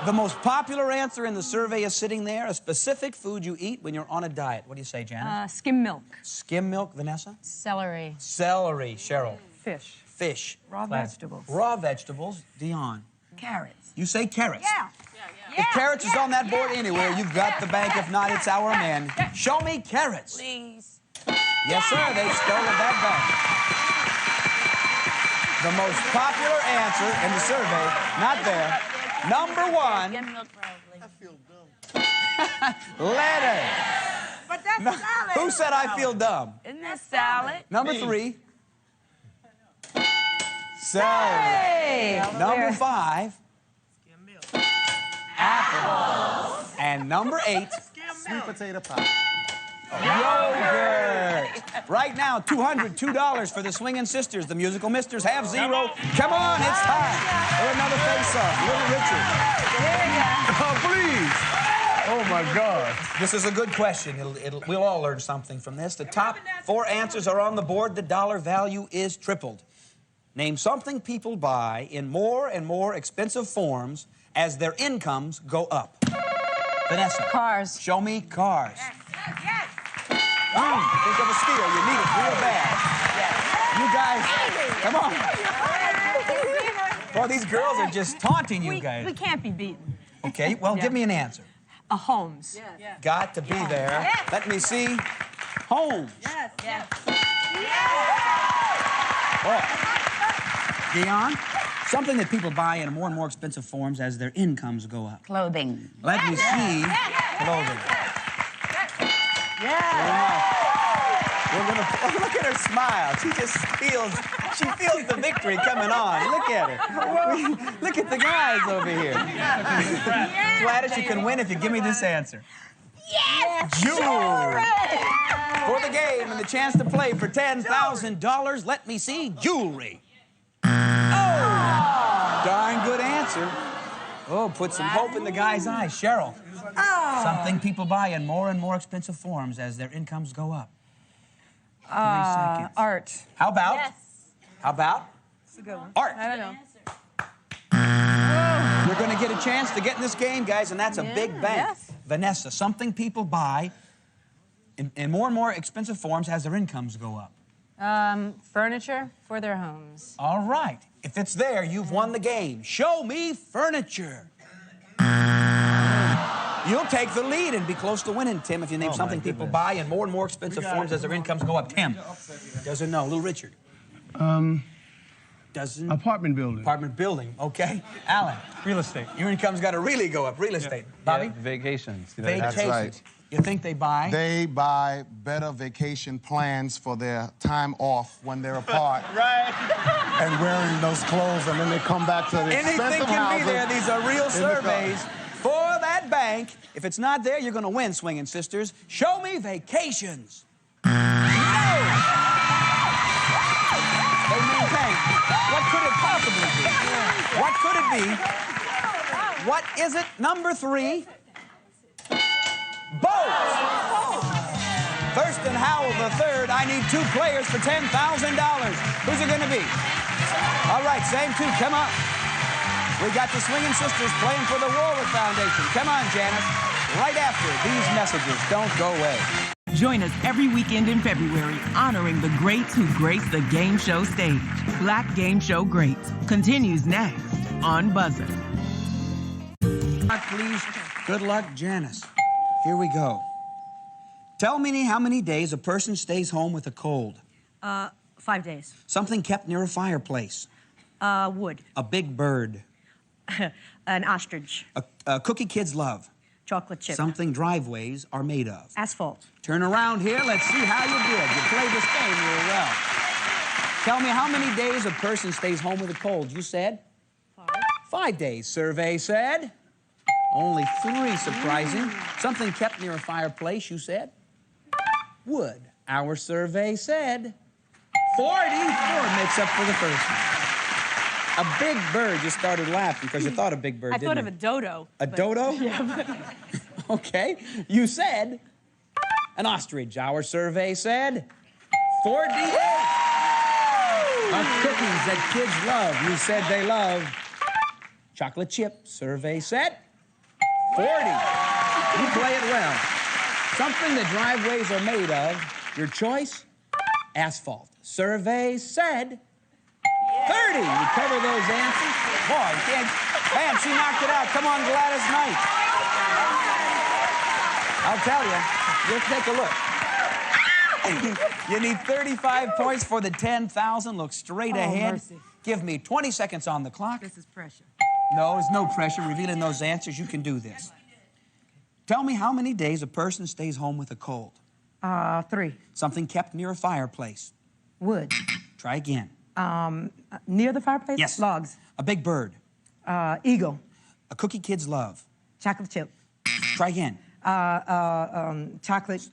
The most popular answer in the survey is sitting there. A specific food you eat when you're on a diet. What do you say, Janet? Skim milk. Skim milk, Vanessa? Celery. Celery, Cheryl. Fish. Fish. Raw vegetables. Raw vegetables, Dion. Carrots. You say carrots. Yeah. If carrots is on that board anywhere, you've got the bank. If not, it's our man. Show me carrots. Please. Yes, sir, they stole that bank. The most popular answer in the survey, not there. Number one. I feel dumb. Letter. But that's salad. Who said I feel dumb? Isn't that salad? Number three. Celery. Hey. Number five. Apple. And number 8. Sweet potato pie. Yogurt. Right now, $202 for the Swingin' Sisters. The Musical Misters have 0. Come on, it's time for another face-off. Little Richard. Oh, please. Oh, my God. This is a good question. We'll all learn something from this. The top 4 answers are on the board. The dollar value is tripled. Name something people buy in more and more expensive forms as their incomes go up. Vanessa. Cars. Show me cars. Think of a steal. You need it real bad. You guys, come on. Well, these girls are just taunting you guys. We can't be beaten. Okay, well, give me an answer. A Holmes. Got to be there. Let me see. Holmes. Dion, something that people buy in more and more expensive forms as their incomes go up. Clothing. Let me see. Clothing. Look at her smile. She just feels the victory coming on. Look at her. Look at the guys over here. Gladys, you can win if you give me this answer. Yes! Jewelry. For the game and the chance to play for $10,000, let me see jewelry. Oh! Darn good answer. Oh, put some hope in the guy's eyes. Cheryl. Something people buy in more and more expensive forms as their incomes go up. 3 seconds. Art. How about? Yes. How about? That's a good one. Art. I don't know. You're going to get a chance to get in this game, guys, and that's a big bank. Yes. Vanessa, something people buy in more and more expensive forms as their incomes go up. Furniture for their homes. All right. If it's there, you've won the game. Show me furniture. You'll take the lead and be close to winning, Tim, if you name something people buy in more and more expensive forms as their incomes go up. Tim doesn't know. Little Richard. Doesn't. Apartment building. Apartment building. Okay. Alan. Real estate. Your income's got to really go up. Real estate. Bobby. Vacations. Vacations. That's right. You think they buy? They buy better vacation plans for their time off when they're apart. Right. And wearing those clothes, and then they come back to the Anything expensive can houses be there. These are real in the surveys for that bank. If it's not there, you're going to win, Swingin' Sisters. Show me vacations. No. They maintain. What could it possibly be? What could it be? What is it? Number 3. Boats. Thurston Howell III. I need 2 players for $10,000. Who's it going to be? All right, same 2. Come on. We got the Swinging Sisters playing for the Warwick Foundation. Come on, Janice. Right after these messages. Don't go away. Join us every weekend in February, honoring the greats who grace the game show stage. Black Game Show Greats continues next on Buzzer. Please, good luck, Janice. Here we go. Tell me how many days a person stays home with a cold. 5 days. Something kept near a fireplace. Wood. A big bird. An ostrich. A cookie kids love. Chocolate chip. Something driveways are made of. Asphalt. Turn around here. Let's see how you did. You played this game really well. Tell me how many days a person stays home with a cold. You said? 5. 5 days. Survey said? Only 3. Surprising. Something kept near a fireplace. You said? Wood. Our survey said 44 makes up for the first one. A big bird. You started laughing because you thought a big bird, I didn't thought you? of a dodo. A dodo? Yeah, but... Okay. You said an ostrich. Our survey said 48. Of cookies that kids love. You said they love chocolate chip. Survey said 40. You play it well. Something that driveways are made of. Your choice? Asphalt. Survey said 30. You cover those answers. Boy, you can't... Man, she knocked it out. Come on, Gladys Knight. I'll tell you. Just take a look. You need 35 points for the 10,000. Look straight ahead. Mercy. Give me 20 seconds on the clock. This is pressure. No, there's no pressure. Revealing those answers, you can do this. Tell me how many days a person stays home with a cold. 3. Something kept near a fireplace. Wood. Try again. Near the fireplace? Yes. Logs. A big bird. Eagle. A cookie kids love. Chocolate chip. Try again. Chocolate.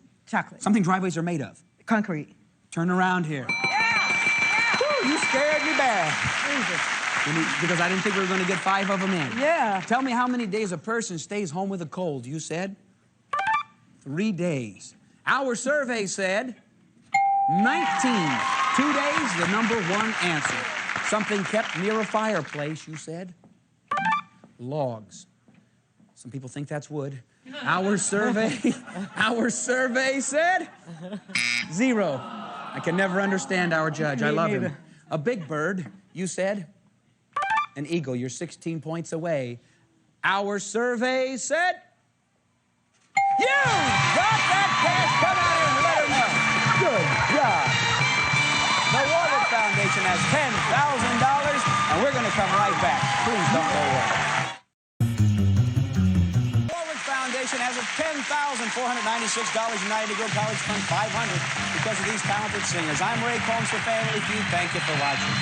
Something driveways are made of. Concrete. Turn around here. Woo, you scared me bad. Because I didn't think we were going to get 5 of them in. Yeah. Tell me how many days a person stays home with a cold. You said 3 days. Our survey said 19. 2 days, the number 1 answer. Something kept near a fireplace. You said logs. Some people think that's wood. Our survey said 0. I can never understand our judge. I love him. A big bird. You said an eagle. You're 16 points away. Our survey said you got that cash. Come out here and let her know. Good job. The Warwick Foundation has $10,000, and we're going to come right back. Please don't go away. Warwick Foundation has a $10,496 United Negro College Fund $500 because of these talented singers. I'm Ray Combs for Family Feud. Thank you for watching.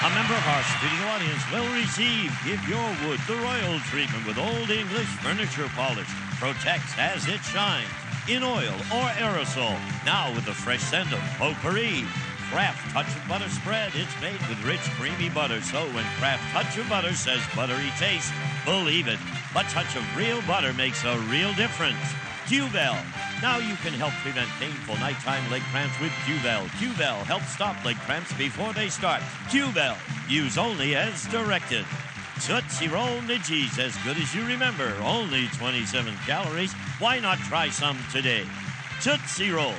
A member of our studio audience will receive Give Your Wood the Royal treatment with Old English furniture polish. Protects as it shines in oil or aerosol. Now with the fresh scent of potpourri. Kraft Touch of Butter spread. It's made with rich, creamy butter. So when Kraft Touch of Butter says buttery taste, believe it. A touch of real butter makes a real difference. Q-Bell. Now you can help prevent painful nighttime leg cramps with Q-Bell. Q-Bell helps stop leg cramps before they start. Q-Bell. Use only as directed. Tootsie Roll Midgies, as good as you remember. Only 27 calories. Why not try some today? Tootsie Roll.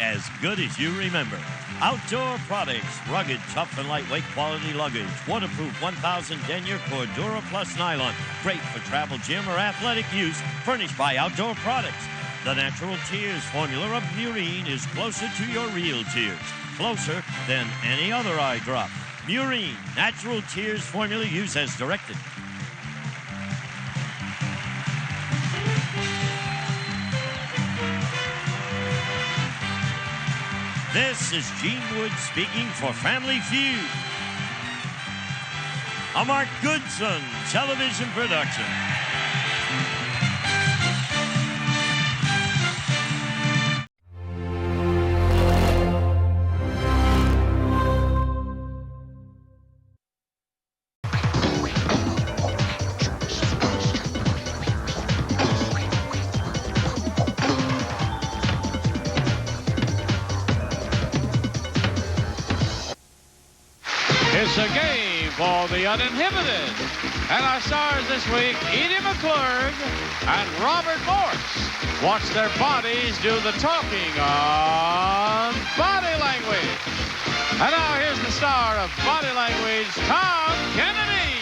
As good as you remember. Outdoor Products. Rugged, tough, and lightweight quality luggage. Waterproof 1000 denier Cordura Plus nylon. Great for travel, gym, or athletic use. Furnished by Outdoor Products. The Natural Tears formula of Murine is closer to your real tears. Closer than any other eye drop. Murine, Natural Tears formula, use as directed. This is Gene Wood speaking for Family Feud. A Mark Goodson television production. It's a game for the uninhibited. And our stars this week, Edie McClurg and Robert Morse. Watch their bodies do the talking on Body Language. And now here's the star of Body Language, Tom Kennedy.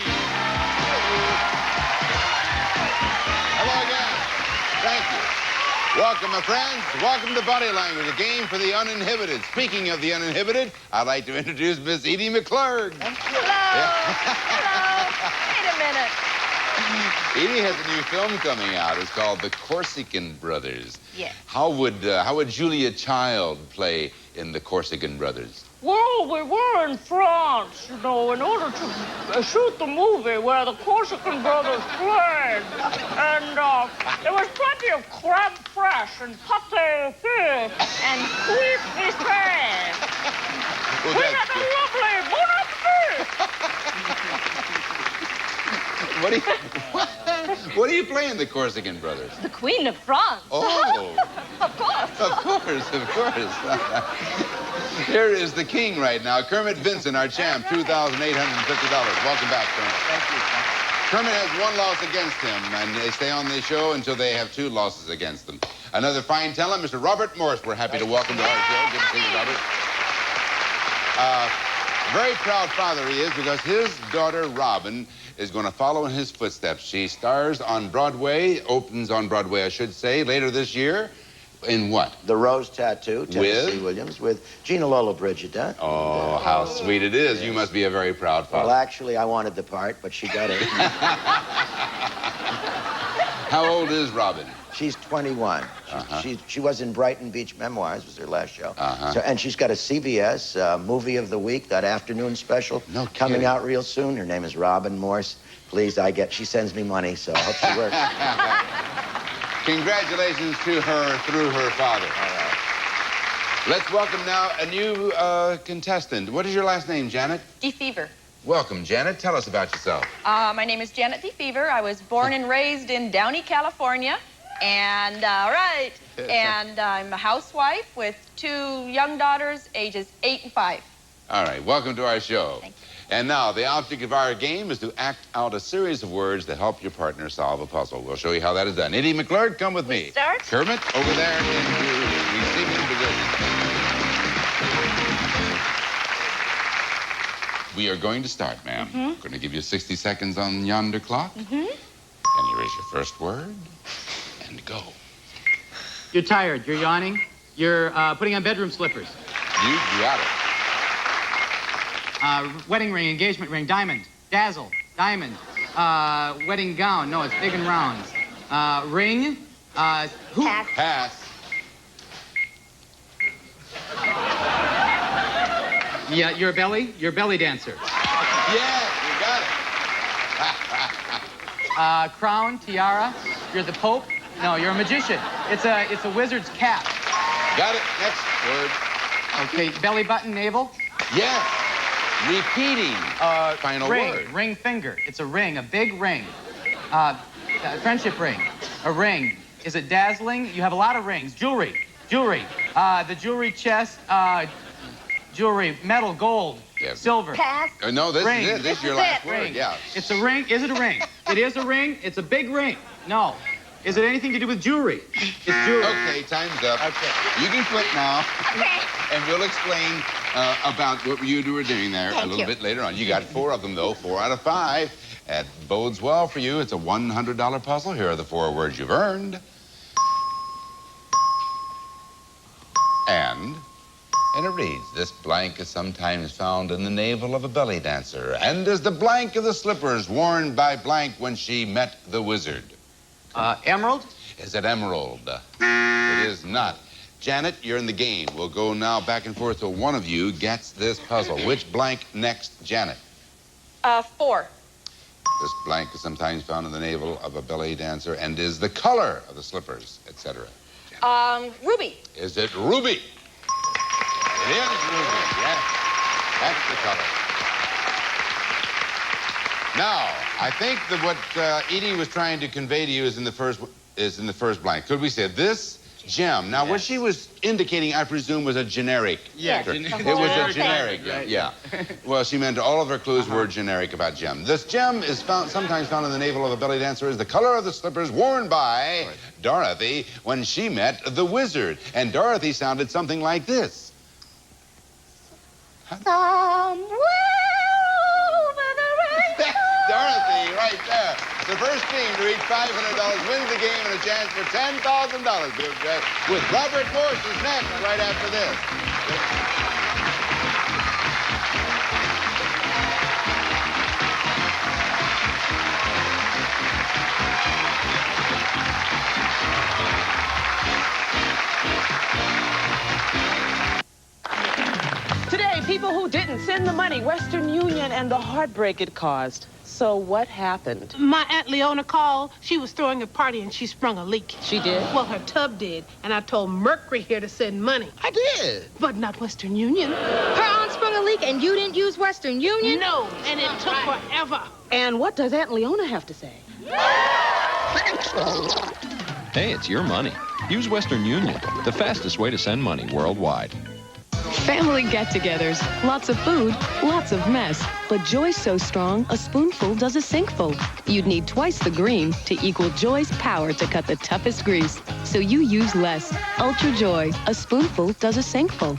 Hello again. Thank you. Welcome, my friends. Welcome to Body Language, a game for the uninhibited. Speaking of the uninhibited, I'd like to introduce Miss Edie McClurg. Hello. Wait a minute. Edie has a new film coming out. It's called The Corsican Brothers. Yes. How would Julia Child play in The Corsican Brothers? Well, we were in France, you know, in order to shoot the movie where the Corsican brothers played. And there was plenty of crab fresh and pâté fish and cuit fish. Well, We had a lovely bon What do you play in The Corsican Brothers? The Queen of France. Oh. Of course. Of course. Here is the king right now, Kermit Vincent, our champ, $2,850. Welcome back, Kermit. Thank you. Kermit has one loss against him, and they stay on this show until they have 2 losses against them. Another fine talent, Mr. Robert Morse. We're happy to welcome to our show. Good to see you, Robert. Very proud father he is because his daughter, Robin, is going to follow in his footsteps. She stars on Broadway, opens on Broadway, I should say, later this year. In what? The Rose Tattoo, Tennessee Williams, with Gina Lollobrigida. Oh, how sweet it is. You must be a very proud father. Well, actually, I wanted the part, but she got it. How old is Robin? She's 21. She was in Brighton Beach Memoirs, was her last show. So, and she's got a CBS Movie of the Week, that afternoon special, coming out real soon. Her name is Robin Morse. Please, she sends me money, so I hope she works. Congratulations to her through her father. All right. Let's welcome now a new contestant. What is your last name, Janet? DeFever. Welcome, Janet. Tell us about yourself. My name is Janet DeFever. I was born and raised in Downey, California. And, and I'm a housewife with 2 young daughters, ages 8 and 5. All right. Welcome to our show. Thank you. And now, the object of our game is to act out a series of words to help your partner solve a puzzle. We'll show you how that is done. Edie McClurg, come with me. Start. Kermit, over there into receiving position. We are going to start, ma'am. We're going to give you 60 seconds on yonder clock. And here is your first word. And go. You're tired. You're yawning. You're putting on bedroom slippers. You got it. Wedding ring, engagement ring, diamond, dazzle, diamond, wedding gown. No, it's big and round. Ring, hoop. Pass. Yeah, you're a belly dancer. Yeah, you got it. Crown, tiara. You're the Pope. No, you're a magician. It's a wizard's cap. Got it. Next word. Okay, belly button, navel. Yes. Repeating. Final ring, word. Ring finger. It's a ring, a big ring. Friendship ring. A ring. Is it dazzling? You have a lot of rings. Jewelry. Jewelry. The jewelry chest. Jewelry. Metal, gold, silver. Pass. No, this ring. is it. This is your last word. Ring. Yeah. It's a ring. Is it a ring? It is a ring. It's a big ring. No. Is it anything to do with jewelry? It's jewelry. Okay, time's up. Okay. You can quit now. Okay. And we'll explain about what you were doing there a little bit later on. You got 4 of them, though. 4 out of 5. That bodes well for you. It's a $100 puzzle. Here are the 4 words you've earned. And it reads, this blank is sometimes found in the navel of a belly dancer and is the blank of the slippers worn by blank when she met the wizard. Emerald? Is it emerald? It is not. Janet, you're in the game. We'll go now back and forth till one of you gets this puzzle. Which blank next, Janet? 4. This blank is sometimes found in the navel of a belly dancer and is the color of the slippers, etc. Ruby. Is it ruby? It is ruby, yes. That's the color. Now, I think that what Edie was trying to convey to you is in the first blank. Could we say this Gem. Now, what she was indicating, I presume, was a generic. Yeah, answer. generic. It was a Thing. generic. Right. Yeah. Well, she meant all of her clues were generic about gem. This gem is sometimes found in the navel of a belly dancer as the color of the slippers worn by Dorothy when she met the wizard. And Dorothy sounded something like this. Dorothy, right there. The first team to reach $500 wins the game and a chance for $10,000. With Robert Morse is next, right after this. Today, people who didn't send the money, Western Union, and the heartbreak it caused. So what happened? My Aunt Leona called. She was throwing a party and she sprung a leak. She did? Well, her tub did. And I told Mercury here to send money. I did. But not Western Union. Her aunt sprung a leak and you didn't use Western Union? No, and it took forever. And what does Aunt Leona have to say? Hey, it's your money. Use Western Union, the fastest way to send money worldwide. Family get-togethers, lots of food, lots of mess. But Joy's so strong, a spoonful does a sinkful. You'd need twice the green to equal Joy's power to cut the toughest grease. So you use less. Ultra Joy, a spoonful does a sinkful.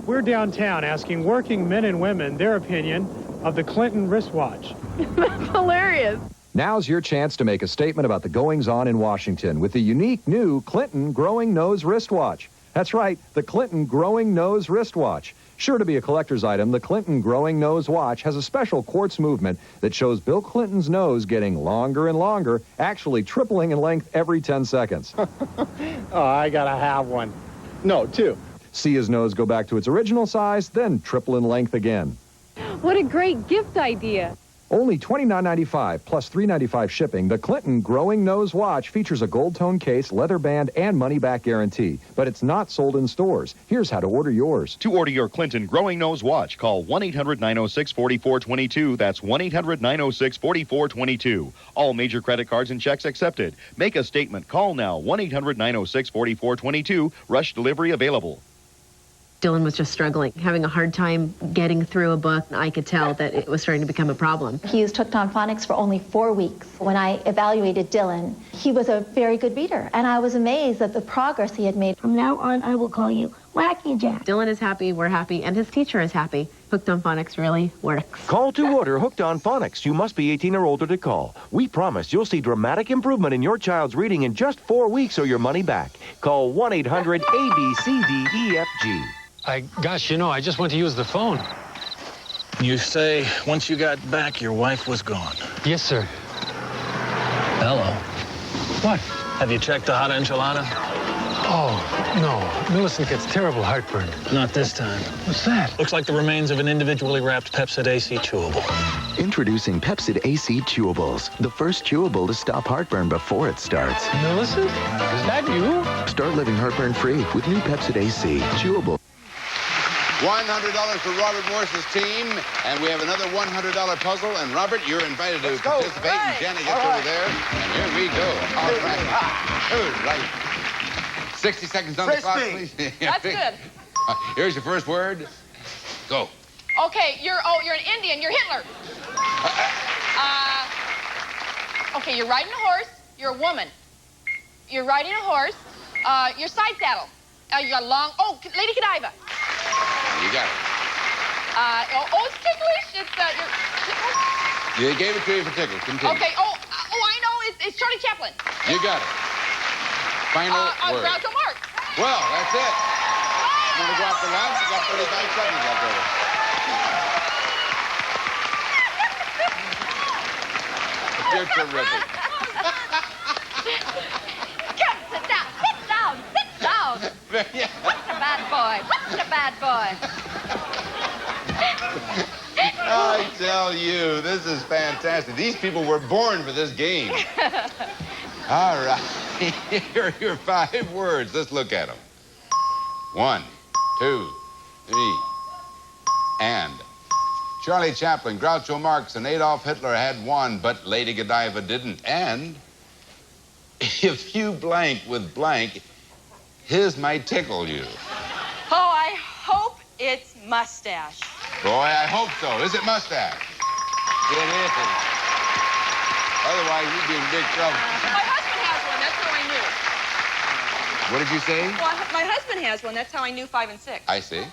We're downtown asking working men and women their opinion of the Clinton wristwatch. That's hilarious. Now's your chance to make a statement about the goings-on in Washington with the unique new Clinton Growing Nose wristwatch. That's right, the Clinton Growing Nose wristwatch. Sure to be a collector's item, the Clinton Growing Nose watch has a special quartz movement that shows Bill Clinton's nose getting longer and longer, actually tripling in length every 10 seconds. Oh, I gotta have one. No, two. See his nose go back to its original size, then triple in length again. What a great gift idea. Only $29.95 plus $3.95 shipping, the Clinton Growing Nose watch features a gold tone case, leather band, and money-back guarantee. But it's not sold in stores. Here's how to order yours. To order your Clinton Growing Nose watch, call 1-800-906-4422. That's 1-800-906-4422. All major credit cards and checks accepted. Make a statement. Call now, 1-800-906-4422. Rush delivery available. Dylan was just struggling, having a hard time getting through a book. I could tell that it was starting to become a problem. He used Hooked on Phonics for only 4 weeks. When I evaluated Dylan, he was a very good reader, and I was amazed at the progress he had made. From now on, I will call you Wacky Jack. Dylan is happy, we're happy, and his teacher is happy. Hooked on Phonics really works. Call to order Hooked on Phonics. You must be 18 or older to call. We promise you'll see dramatic improvement in your child's reading in just 4 weeks or your money back. Call 1-800-ABCDEFG. Gosh, you know, I just went to use the phone. You say once you got back, your wife was gone. Yes, sir. Hello. What? Have you checked the hot enchilada? Oh, no. Millicent gets terrible heartburn. Not this time. What's that? Looks like the remains of an individually wrapped Pepsid AC chewable. Introducing Pepsid AC Chewables, the first chewable to stop heartburn before it starts. Millicent? Is that you? Start living heartburn-free with new Pepsid AC Chewable. $100 for Robert Morse's team, and we have another $100 puzzle. And Robert, you're invited to participate. And Janet gets over there, and here we go. All right. 60 seconds on the clock, please. That's good. Here's your first word. Go. Okay, you're an Indian. You're Hitler. Okay, you're riding a horse. You're a woman. You're riding a horse. You're side saddle. You got a long. Oh, Lady Godiva. You got it. It's ticklish. It's You gave it to you for ticklish. Continue. Okay. I know. It's Charlie Chaplin. You got it. Final word. Groucho Marx. Well, that's it. You want to go out to lunch? You got 35 seconds left over. You're terrific. Come, sit down. Sit down. Sit down. What's a bad boy? What's a bad boy? I tell you, this is fantastic. These people were born for this game. All right. Here are your 5 words. Let's look at them. 1, 2, 3, and. Charlie Chaplin, Groucho Marx, and Adolf Hitler had one, but Lady Godiva didn't. And if you blank with blank, His might tickle you. Oh, I hope it's mustache. Boy, I hope so. Is it mustache? It is. Otherwise, you'd be in big trouble. My husband has one. That's how I knew. What did you say? Well, my husband has one. That's how I knew 5 and 6. I see.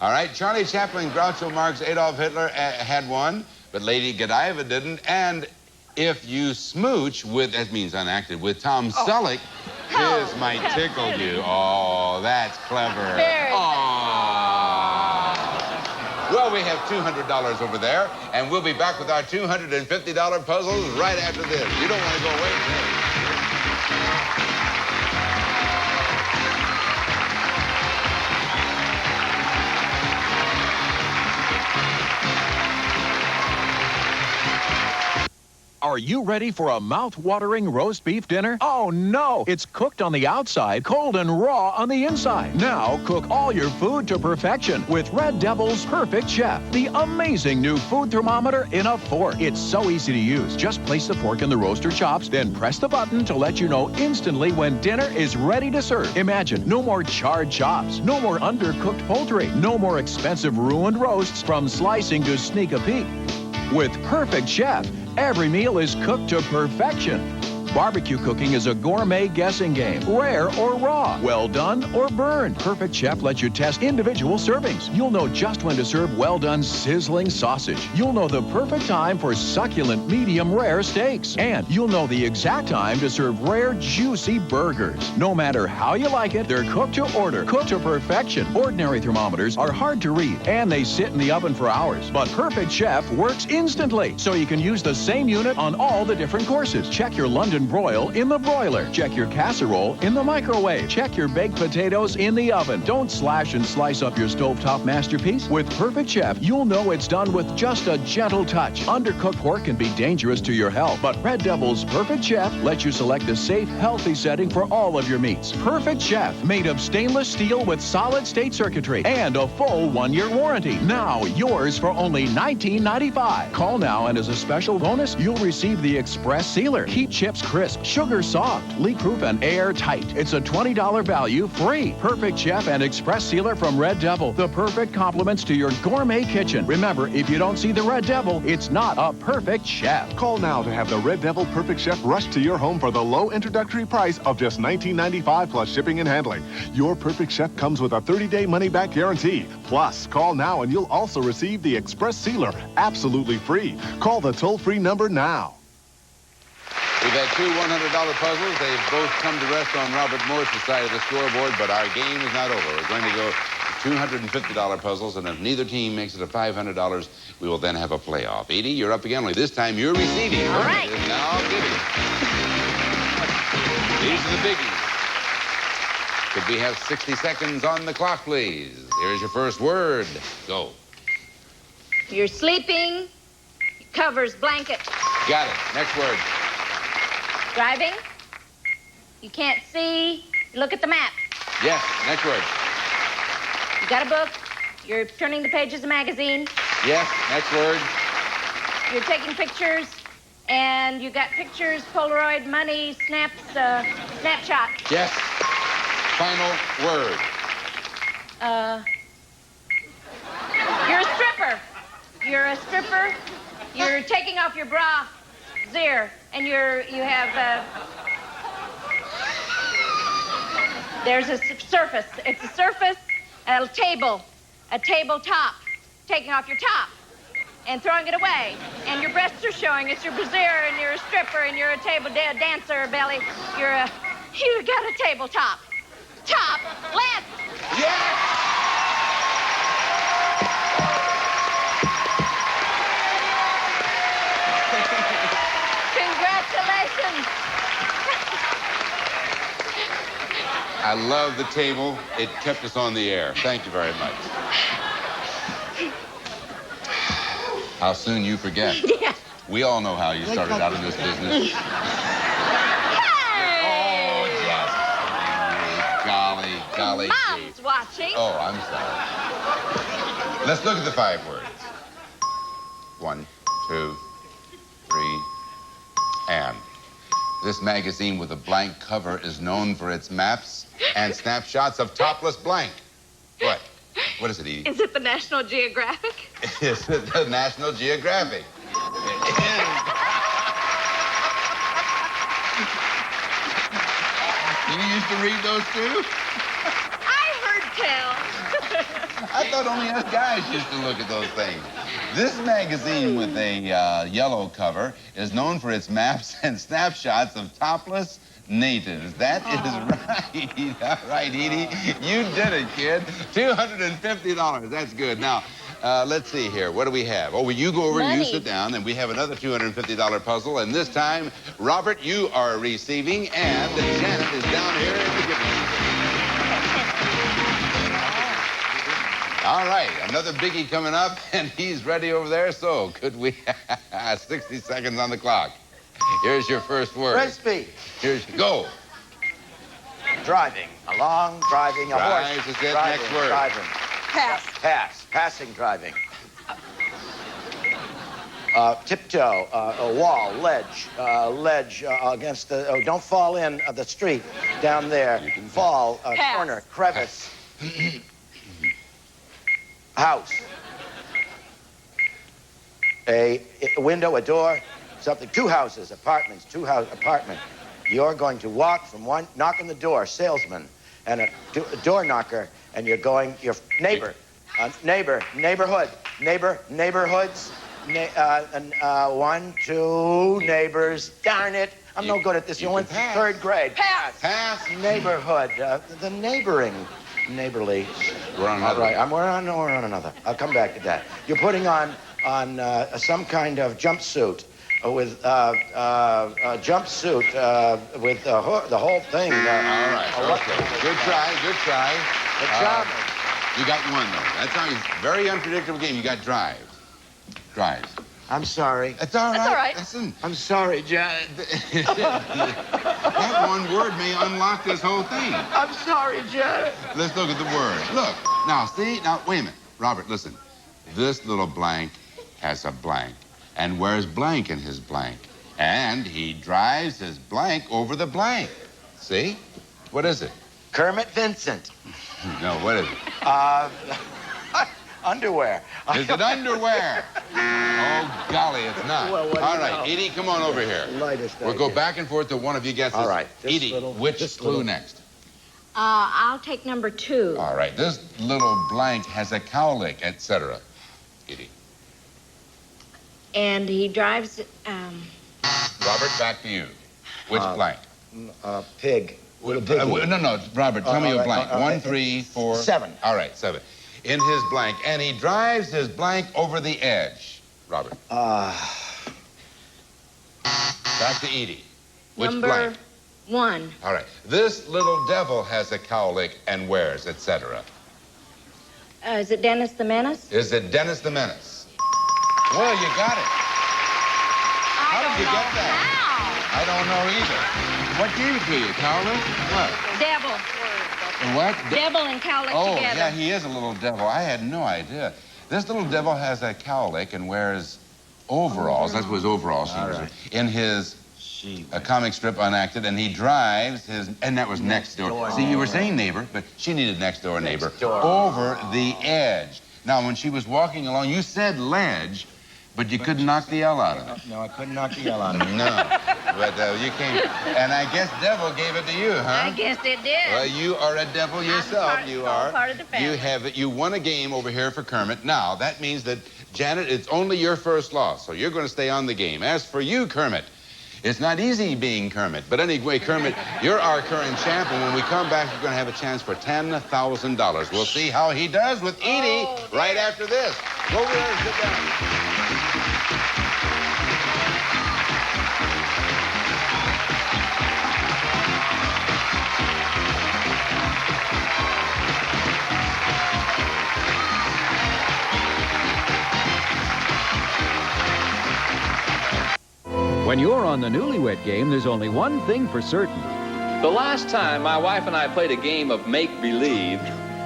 All right, Charlie Chaplin, Groucho Marx, Adolf Hitler had one, but Lady Godiva didn't. And if you smooch with, that means unacted, with Tom Selleck, his might tickle you. Oh, that's clever. Very Well, we have $200 over there, and we'll be back with our $250 puzzles right after this. You don't want to go away from this. Are you ready for a mouth-watering roast beef dinner? Oh, no! It's cooked on the outside, cold and raw on the inside. Now, cook all your food to perfection with Red Devil's Perfect Chef, the amazing new food thermometer in a fork. It's so easy to use. Just place the fork in the roaster chops, then press the button to let you know instantly when dinner is ready to serve. Imagine, no more charred chops, no more undercooked poultry, no more expensive ruined roasts from slicing to sneak a peek. With Perfect Chef, every meal is cooked to perfection. Barbecue cooking is a gourmet guessing game. Rare or raw, well done or burned. Perfect Chef lets you test individual servings. You'll know just when to serve well-done sizzling sausage. You'll know the perfect time for succulent medium rare steaks. And you'll know the exact time to serve rare juicy burgers. No matter how you like it, they're cooked to order, cooked to perfection. Ordinary thermometers are hard to read and they sit in the oven for hours. But Perfect Chef works instantly, so you can use the same unit on all the different courses. Check your London broil in the broiler. Check your casserole in the microwave. Check your baked potatoes in the oven. Don't slash and slice up your stovetop masterpiece. With Perfect Chef, you'll know it's done with just a gentle touch. Undercooked pork can be dangerous to your health, but Red Devil's Perfect Chef lets you select a safe, healthy setting for all of your meats. Perfect Chef, made of stainless steel with solid state circuitry and a full 1-year warranty. Now yours for only $19.95. Call now, and as a special bonus, you'll receive the Express Sealer. Keep chips crisp, sugar soft, leak-proof, and airtight. It's a $20 value free. Perfect Chef and Express Sealer from Red Devil. The perfect complements to your gourmet kitchen. Remember, if you don't see the Red Devil, it's not a Perfect Chef. Call now to have the Red Devil Perfect Chef rushed to your home for the low introductory price of just $19.95 plus shipping and handling. Your Perfect Chef comes with a 30-day money-back guarantee. Plus, call now and you'll also receive the Express Sealer absolutely free. Call the toll-free number now. We've had two $100 puzzles. They've both come to rest on Robert Morse's side of the scoreboard, but our game is not over. We're going to go to $250 puzzles, and if neither team makes it to $500, we will then have a playoff. Edie, you're up again. Only this time you're receiving. All right. Now get it. These are the biggies. Could we have 60 seconds on the clock, please? Here's your first word. Go. You're sleeping. Covers, blanket. Got it. Next word. Driving. You can't see. You look at the map. Yes. Next word. You got a book. You're turning the pages of a magazine. Yes. Next word. You're taking pictures. And you got pictures, Polaroid, money, snaps, snapshot. Yes. Final word. You're a stripper. You're a stripper. You're taking off your bra, zir, and you have, there's a surface. It's a surface, a tabletop, taking off your top and throwing it away. And your breasts are showing. It's your brassiere, and you're a stripper, and you're a table dancer, belly. You got a tabletop. Top left. Yes! Congratulations. I love the table. It kept us on the air. Thank you very much. How soon you forget. Yeah. We all know how you started out in this business. Hey! Oh, yes. Golly. Mom's watching. Oh, I'm sorry. Let's look at the 5 words. 1, 2, 3, and. This magazine with a blank cover is known for its maps and snapshots of topless blank. What? What is it, Edie? Is it the National Geographic? It's the National Geographic. You used to read those too? I heard tell. I thought only us guys used to look at those things. This magazine with a yellow cover is known for its maps and snapshots of topless natives. That is right. All right, Edie. You did it, kid. $250. That's good. Now, let's see here. What do we have? Oh, well, you go over and you sit down, and we have another $250 puzzle. And this time, Robert, you are receiving, and Janet is down here in the giving. All right, another biggie coming up, and he's ready over there. So could we 60 seconds on the clock. Here's your first word. Frisbee. Here's go. Driving. Along, driving, a Drives horse. is it. Driving, Next word. Driving. Pass. Pass. Passing, driving. Tiptoe, a wall, ledge, against the, oh, don't fall in the street down there. Fall, corner, crevice. House. A window, a door, something. Two houses, apartments, apartment. You're going to walk from one, knock on the door, salesman, and a door knocker, and you're going, your neighbor, neighborhood, neighborhoods, 1, 2 neighbors. Darn it, I'm no good at this. You went third grade. Pass. Neighborhood, the neighboring. Neighborly. We're on another. All right, we're on another. I'll come back to that. You're putting on some kind of jumpsuit with the whole thing. All right. Okay. Good try. You got one though. That's how you. Very unpredictable game. You got drives. I'm sorry. That's all right. That's all right. Listen. I'm sorry, Janet. That one word may unlock this whole thing. I'm sorry, Janet. Let's look at the word. Look. Now, see? Now, wait a minute. Robert, listen. This little blank has a blank. And where's blank in his blank? And he drives his blank over the blank. See? What is it? Kermit Vincent. No, what is it? Underwear. Is it underwear? Oh, golly, it's not. Well, all right, Edie, come on over here. We'll go back and forth till one of you guesses. All right. Edie, which clue next? I'll take number 2. All right, this little blank has a cowlick, etc. Edie. And he drives, Robert, back to you. Which blank? Pig. No, Robert, tell me your blank. 1, 3, 4. 7. All right, 7. In his blank, and he drives his blank over the edge. Robert. Back to Edie. Which number blank? 1. All right. This little devil has a cowlick and wears, etc. Is it Dennis the Menace? Is it Dennis the Menace? Well, you got it. How did you get that? I don't know either. What gave it to you? Cowlick? What? Devil. What? Devil and cowlick Oh, together. yeah, he is a little devil. I had no idea. This little devil has a cowlick and wears overalls. That's what his overalls are. In his comic strip Unacted, and he drives his, and that was next door. See, you were saying neighbor, but she needed next door neighbor. Over the edge. Now, when she was walking along, you said ledge, but you couldn't knock the L out of it. No, I couldn't knock the L out of it. No, but you came, and I guess devil gave it to you, huh? I guess it did. Well, you are a devil yourself. You are. Part of the family. You won a game over here for Kermit. Now that means that Janet, it's only your first loss, so you're going to stay on the game. As for you, Kermit, it's not easy being Kermit, but anyway, Kermit, you're our current champ, and when we come back, you're going to have a chance for $10,000. We'll see how he does with Edie right after this. Go over there and sit down. When you're on the Newlywed Game, there's only one thing for certain. The last time my wife and I played a game of make-believe,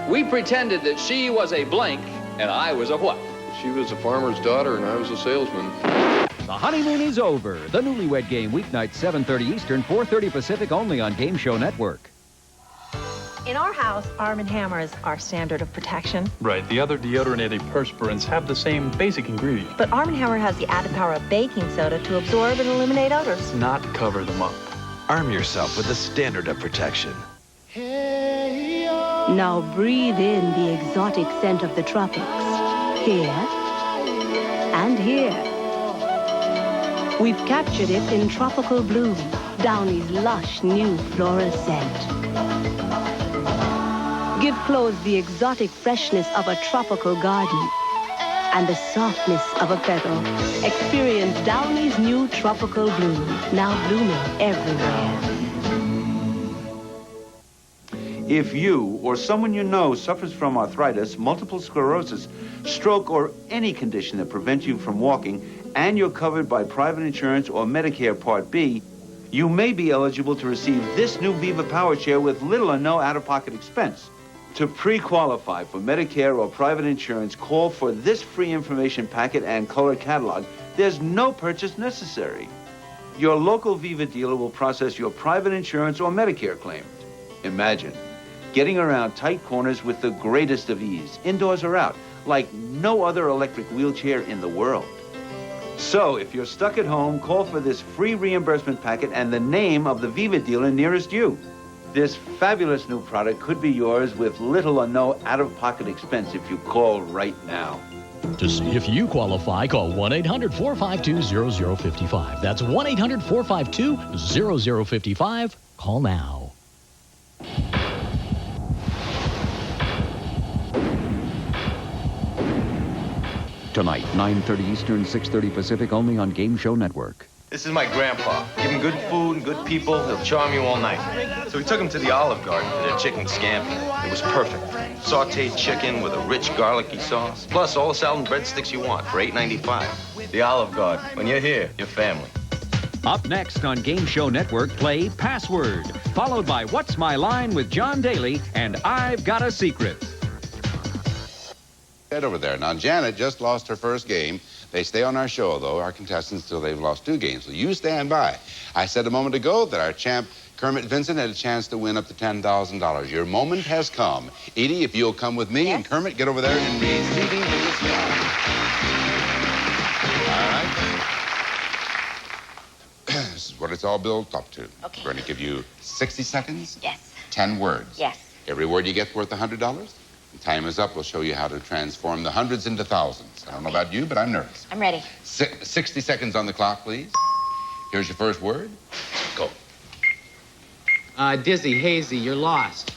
we pretended that she was a blank and I was a what? She was a farmer's daughter and I was a salesman. The honeymoon is over. The Newlywed Game, weeknights 7:30 Eastern, 4:30 Pacific, only on Game Show Network. In our house, Arm & Hammer is our standard of protection. Right. The other deodorant perspirants have the same basic ingredient. But Arm & Hammer has the added power of baking soda to absorb and eliminate odors. Not cover them up. Arm yourself with the standard of protection. Now breathe in the exotic scent of the tropics. Here and here. We've captured it in tropical bloom, Downy's lush new floral scent. Give clothes the exotic freshness of a tropical garden and the softness of a petal. Experience Downy's new tropical bloom, now blooming everywhere. If you or someone you know suffers from arthritis, multiple sclerosis, stroke, or any condition that prevents you from walking, and you're covered by private insurance or Medicare Part B, you may be eligible to receive this new Viva Power Chair with little or no out-of-pocket expense. To pre-qualify for Medicare or private insurance, call for this free information packet and color catalog. There's no purchase necessary. Your local Viva dealer will process your private insurance or Medicare claim. Imagine getting around tight corners with the greatest of ease, indoors or out, like no other electric wheelchair in the world. So if you're stuck at home, call for this free reimbursement packet and the name of the Viva dealer nearest you. This fabulous new product could be yours with little or no out-of-pocket expense if you call right now. To see if you qualify, call 1-800-452-0055. That's 1-800-452-0055. Call now. Tonight, 9:30 Eastern, 6:30 Pacific, only on Game Show Network. This is my grandpa. Give him good food and good people, he'll charm you all night. So we took him to the Olive Garden for their chicken scampi. It was perfect. Sauteed chicken with a rich garlicky sauce, plus all the salad and breadsticks you want for $8.95. The Olive Garden. When you're here, you're family. Up next on Game Show Network, play Password, followed by What's My Line with John Daly and I've Got a Secret. Head over there. Now, Janet just lost her first game. They stay on our show, though, our contestants, till they've lost 2 games. So you stand by. I said a moment ago that our champ, Kermit Vincent, had a chance to win up to $10,000. Your moment has come. Edie, if you'll come with me, and Kermit, get over there and read Seating for this job. All right. This is what it's all built up to. Okay. We're going to give you 60 seconds. Yes. 10 words. Yes. Every word you get worth $100. The time is up. We'll show you how to transform the hundreds into thousands. I don't know about you, but I'm nervous. I'm ready. 60 seconds on the clock, please. Here's your first word. Go. Dizzy, hazy, you're lost.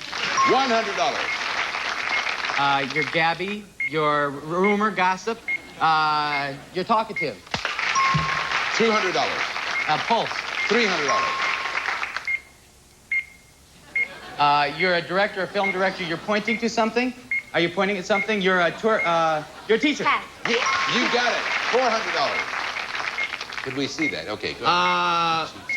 $100. You're gabby, you're rumor, gossip, you're talkative. $200. Pulse. $300. You're a director, a film director, you're pointing to something? Are you pointing at something? You're a you're a teacher. You got it. $400. Could we see that? Okay, good.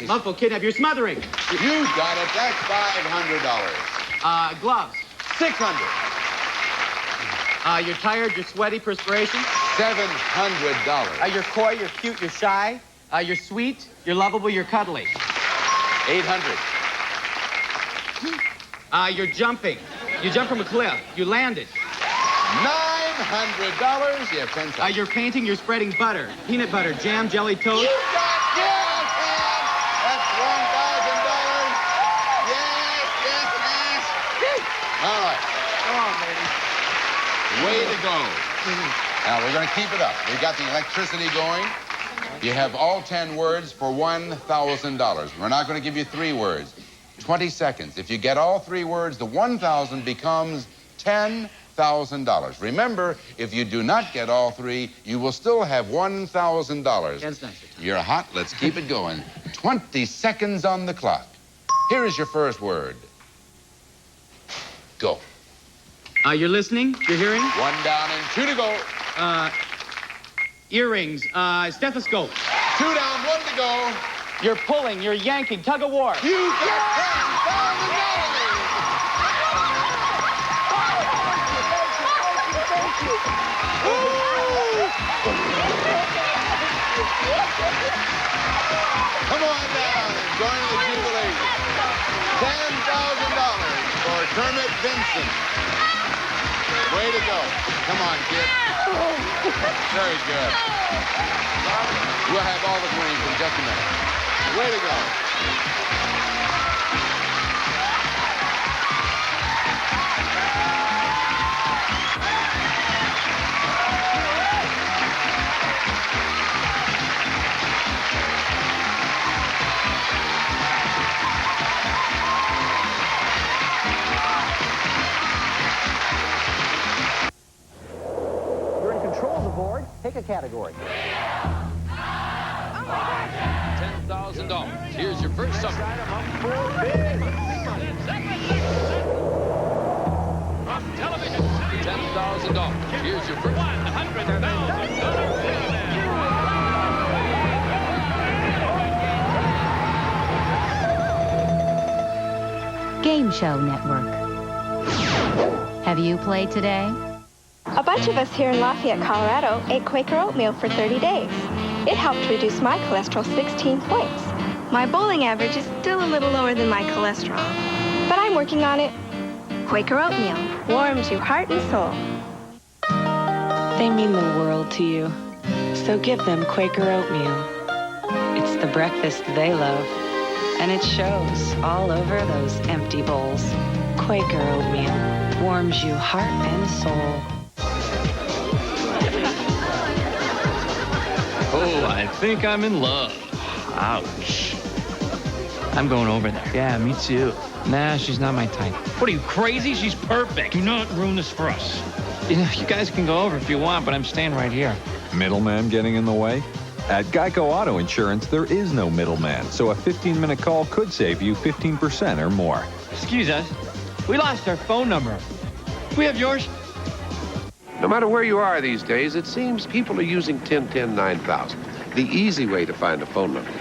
Muffle, kidnap, you're smothering. You got it. That's $500. Gloves. $600. You're tired, you're sweaty, perspiration. $700. You're coy, you're cute, you're shy. You're sweet, you're lovable, you're cuddly. $800. You're jumping. You jumped from a cliff. You landed. $900. You have 10 seconds. You're painting, you're spreading butter. Peanut butter, jam, jelly, toast. You got yes, that's $1,000. Yes. All right. Come on, baby. Way to go. Now, we're going to keep it up. We've got the electricity going. You have all 10 words for $1,000. We're not going to give you 3 words. 20 seconds. If you get all 3 words, the 1,000 becomes $10,000. Remember, if you do not get all 3, you will still have $1,000. That's nice. You're hot. Let's keep it going. 20 seconds on the clock. Here is your first word. Go. You're listening? You're hearing? 1 down and 2 to go. Earrings. Stethoscope. 2 down, 1 to go. You're pulling, you're yanking, tug of war. You got $10,000. Come on down and join the Jubilee. $10,000 for Kermit Vincent. Way to go. Come on, kid. Very good. We'll have all the Marines in just a minute. Way to go. You're in control of the board. Pick a category. $10,000. Here's your first summer. $10,000. Here's your first. Game Show Network. Have you played today? A bunch of us here in Lafayette, Colorado, ate Quaker oatmeal for 30 days. It helped reduce my cholesterol 16 points. My bowling average is still a little lower than my cholesterol, but I'm working on it. Quaker oatmeal warms your heart and soul. They mean the world to you, so give them Quaker oatmeal. It's the breakfast they love, and it shows all over those empty bowls. Quaker oatmeal warms you heart and soul. Oh, I think I'm in love. Ouch. I'm going over there. Yeah, me too. Nah, she's not my type. What are you, crazy? She's perfect. Do not ruin this for us. You know, you guys can go over if you want, but I'm staying right here. Middleman getting in the way? At Geico Auto Insurance, there is no middleman, so a 15-minute call could save you 15% or more. Excuse us. We lost our phone number. We have yours? No matter where you are these days, it seems people are using 1010-9000, the easy way to find a phone number.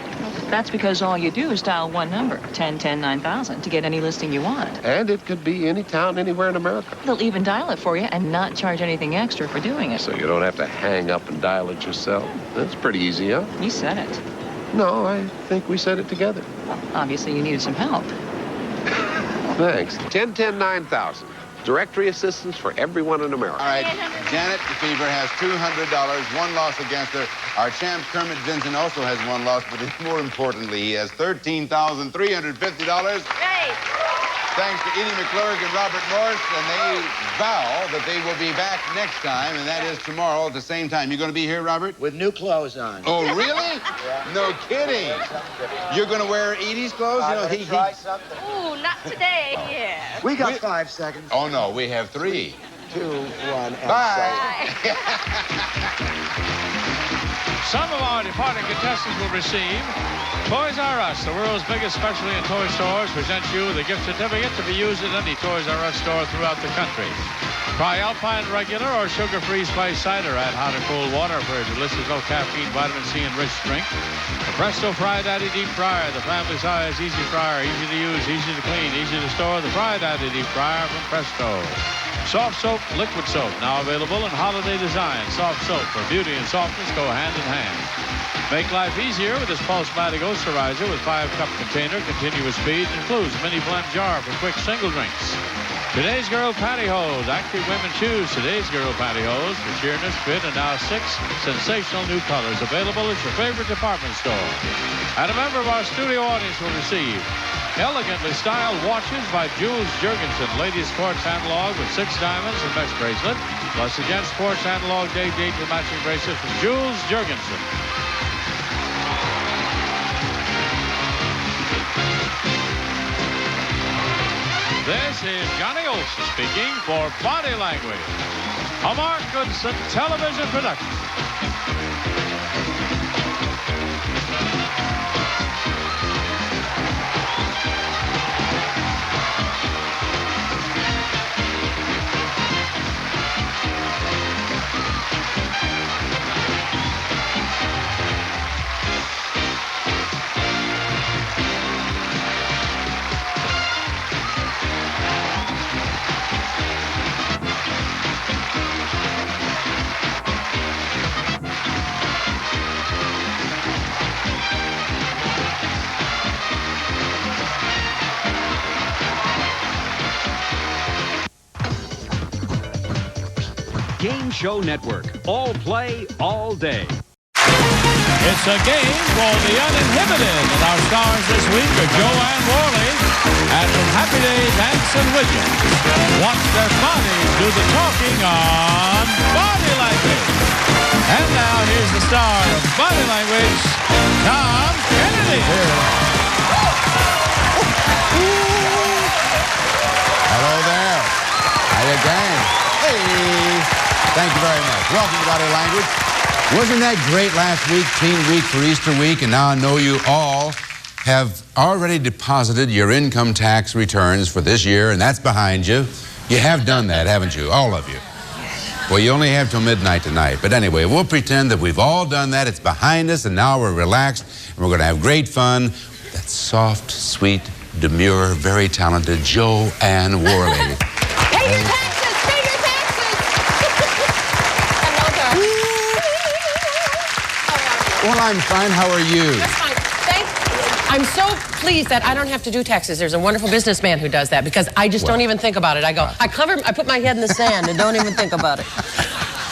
That's because all you do is dial one number, 1010-9000, to get any listing you want. And it could be any town, anywhere in America. They'll even dial it for you and not charge anything extra for doing it. So you don't have to hang up and dial it yourself. That's pretty easy, huh? You said it. No, I think we said it together. Well, obviously you needed some help. Thanks. 1010-9000. Directory assistance for everyone in America. All right, Janet DeFever has $200, one loss against her. Our champ Kermit Vincent also has one loss, but more importantly, he has $13,350. Great. Thanks to Edie McClurg and Robert Morse, and they vow that they will be back next time, and that is tomorrow at the same time. You going to be here, Robert? With new clothes on. Oh, really? Yeah. No kidding. You're going to wear Edie's clothes? I'm going to try something. Ooh, not today, yes. We got 5 seconds. Oh, no, we have 3. 2, 1, and Bye. Some of our departing contestants will receive Toys R Us, the world's biggest specialty in toy stores, presents you with a gift certificate to be used at any Toys R Us store throughout the country. Try Alpine Regular or sugar-free spiced cider. Add hot or cold water for a delicious low caffeine, vitamin C enriched drink. The Presto Fry Daddy Deep Fryer, the family size easy fryer, easy to use, easy to clean, easy to store. The Fry Daddy Deep Fryer from Presto. Soft soap, liquid soap, now available in holiday design. Soft soap for beauty and softness go hand in hand. Make life easier with this Pulse-Matic Osterrizer with 5-cup container, continuous speed, includes mini blend jar for quick single drinks. Today's Girl Pantyhose, active women's shoes. Today's Girl Pantyhose for sheerness, fit, and now 6 sensational new colors available at your favorite department store. And a member of our studio audience will receive elegantly styled watches by Jules Jurgensen, ladies sports analog with 6 diamonds and mesh bracelet, plus again sports analog day date with matching bracelet from Jules Jurgensen. This is Johnny Olson speaking for Body Language, a Mark Goodson television production. Game Show Network. All play, all day. It's a game for the uninhibited. And our stars this week are Joanne Worley and from Happy Days, Anson Williams. Watch their bodies do the talking on Body Language. And now here's the star of Body Language, Tom Kennedy. Hello there. How you doing? Hey. Thank you very much. Welcome to Body Language. Wasn't that great last week, Teen Week for Easter Week? And now I know you all have already deposited your income tax returns for this year, and that's behind you. You have done that, haven't you? All of you. Well, you only have till midnight tonight. But anyway, we'll pretend that we've all done that. It's behind us, and now we're relaxed, and we're going to have great fun. That soft, sweet, demure, very talented Joanne Worley. Pay your taxes! Pay your taxes! Hello there. Well, I'm fine. How are you? That's fine. I'm so pleased that I don't have to do taxes. There's a wonderful businessman who does that because I just don't even think about it. I go, I put my head in the sand and don't even think about it.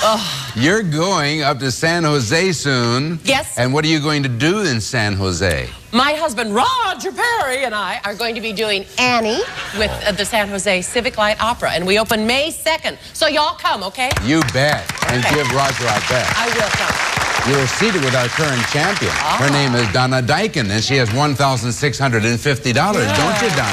Oh. You're going up to San Jose soon. Yes. And what are you going to do in San Jose? My husband, Roger Perry, and I are going to be doing Annie with the San Jose Civic Light Opera. And we open May 2nd. So y'all come, okay? You bet. And give Roger our best. I will come. You're seated with our current champion. Her name is Donna Dyken, and she has $1,650. Don't you, Donna?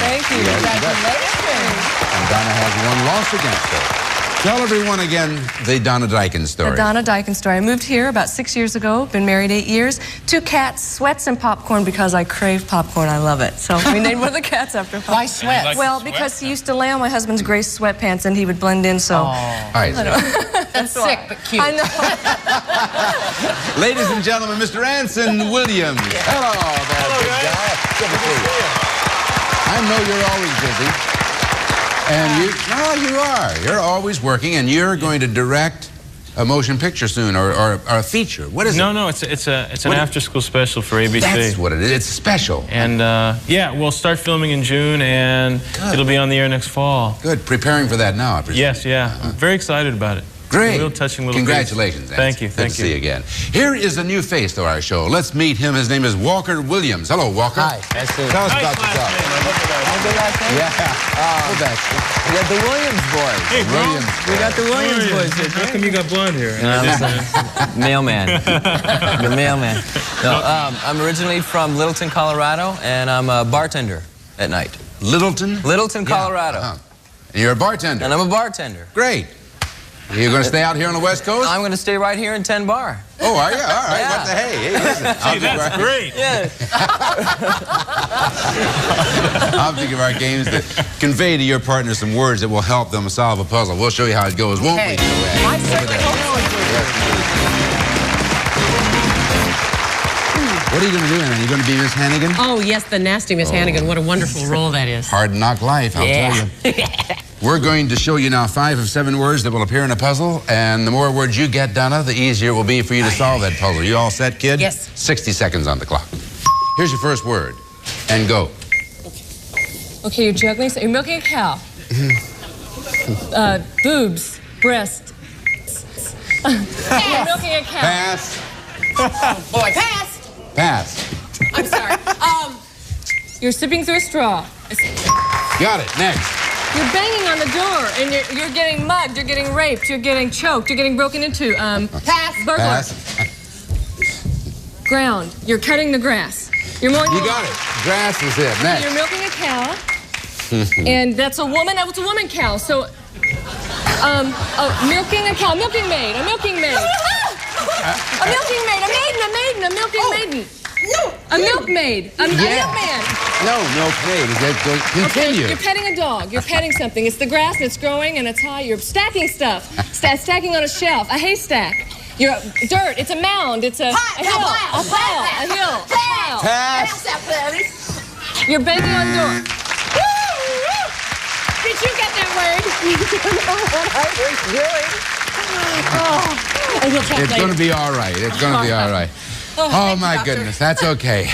Thank you. Congratulations. And Donna has one loss against her. Tell everyone again the Donna Dyken story. The Donna Dyken story. I moved here about 6 years ago, been married 8 years. 2 cats, Sweats, and Popcorn because I crave popcorn. I love it. So we named one of the cats after popcorn. Why Sweats? Like well, because he used to lay on my husband's gray sweatpants and he would blend in, so... All right. That's sick, but cute. I know. Ladies and gentlemen, Mr. Anson Williams. Hello there, big guy. Good to see you. I know you're always busy. And you are. You're always working, and you're going to direct a motion picture soon, or a feature. What is it? No, it's an after-school special for ABC. That's what it is. It's special. And yeah, we'll start filming in June, and it'll be on the air next fall. Good. Preparing for that now, I presume. Yes, yeah. I'm very excited about it. Great. Real touching little Congratulations, piece. Thank you. Good to see you again. Here is a new face to our show. Let's meet him. His name is Walker Williams. Hello, Walker. Hi. Nice to Tell us about yourself. Yeah. We got the Williams boys. Hey, bro. We got the Williams boys here. How come you got blonde hair? Mailman. The mailman. No, I'm originally from Littleton, Colorado, and I'm a bartender at night. Littleton? Littleton, Colorado. And you're a bartender? And I'm a bartender. Great. You're going to stay out here on the West Coast? I'm going to stay right here in 10 Bar. Oh, are you? All right. Yeah. What the hey? Hey, listen. See, that's great. Yeah. I'll think of our games that convey to your partner some words that will help them solve a puzzle. We'll show you how it goes, won't we, Joanne? I certainly hope so. What are you going to do, Anna? Are you going to be Miss Hannigan? Oh, yes, the nasty Miss Hannigan. What a wonderful role that is. Hard knock life, I'll tell you. We're going to show you now 5 of 7 words that will appear in a puzzle, and the more words you get, Donna, the easier it will be for you to solve that puzzle. You all set, kid? Yes. 60 seconds on the clock. Here's your first word, and go. Okay, you're juggling, so you're milking a cow. Boobs, breast. You're milking a cow. Pass. Boy, pass. Pass. I'm sorry. You're sipping through a straw. Got it. Next. You're banging on the door, and you're getting mugged, you're getting raped, you're getting choked, you're getting broken into. Pass. Burglar. Pass. Ground. You're cutting the grass. You're mowing. You got it. Grass is it. Next. You're milking a cow, and that's a woman. That was a woman cow. So, milking a cow, milking maid, a milking maid, a milking maid, a maiden, a maiden, a milking maiden. No. A milkmaid. A milkman. No, milkmaid. Continue. Okay, you're petting a dog. You're petting something. It's the grass and it's growing and it's high. You're stacking stuff. Stacking on a shelf. A haystack. You're dirt. It's a mound. It's a hill. A pile. A hill. A pile. Pass. You're banging on door. Did you get that word? You don't know what I was doing. Oh. And we'll talk It's later. going to be all right. It's going to be all right. Oh, my goodness. That's okay.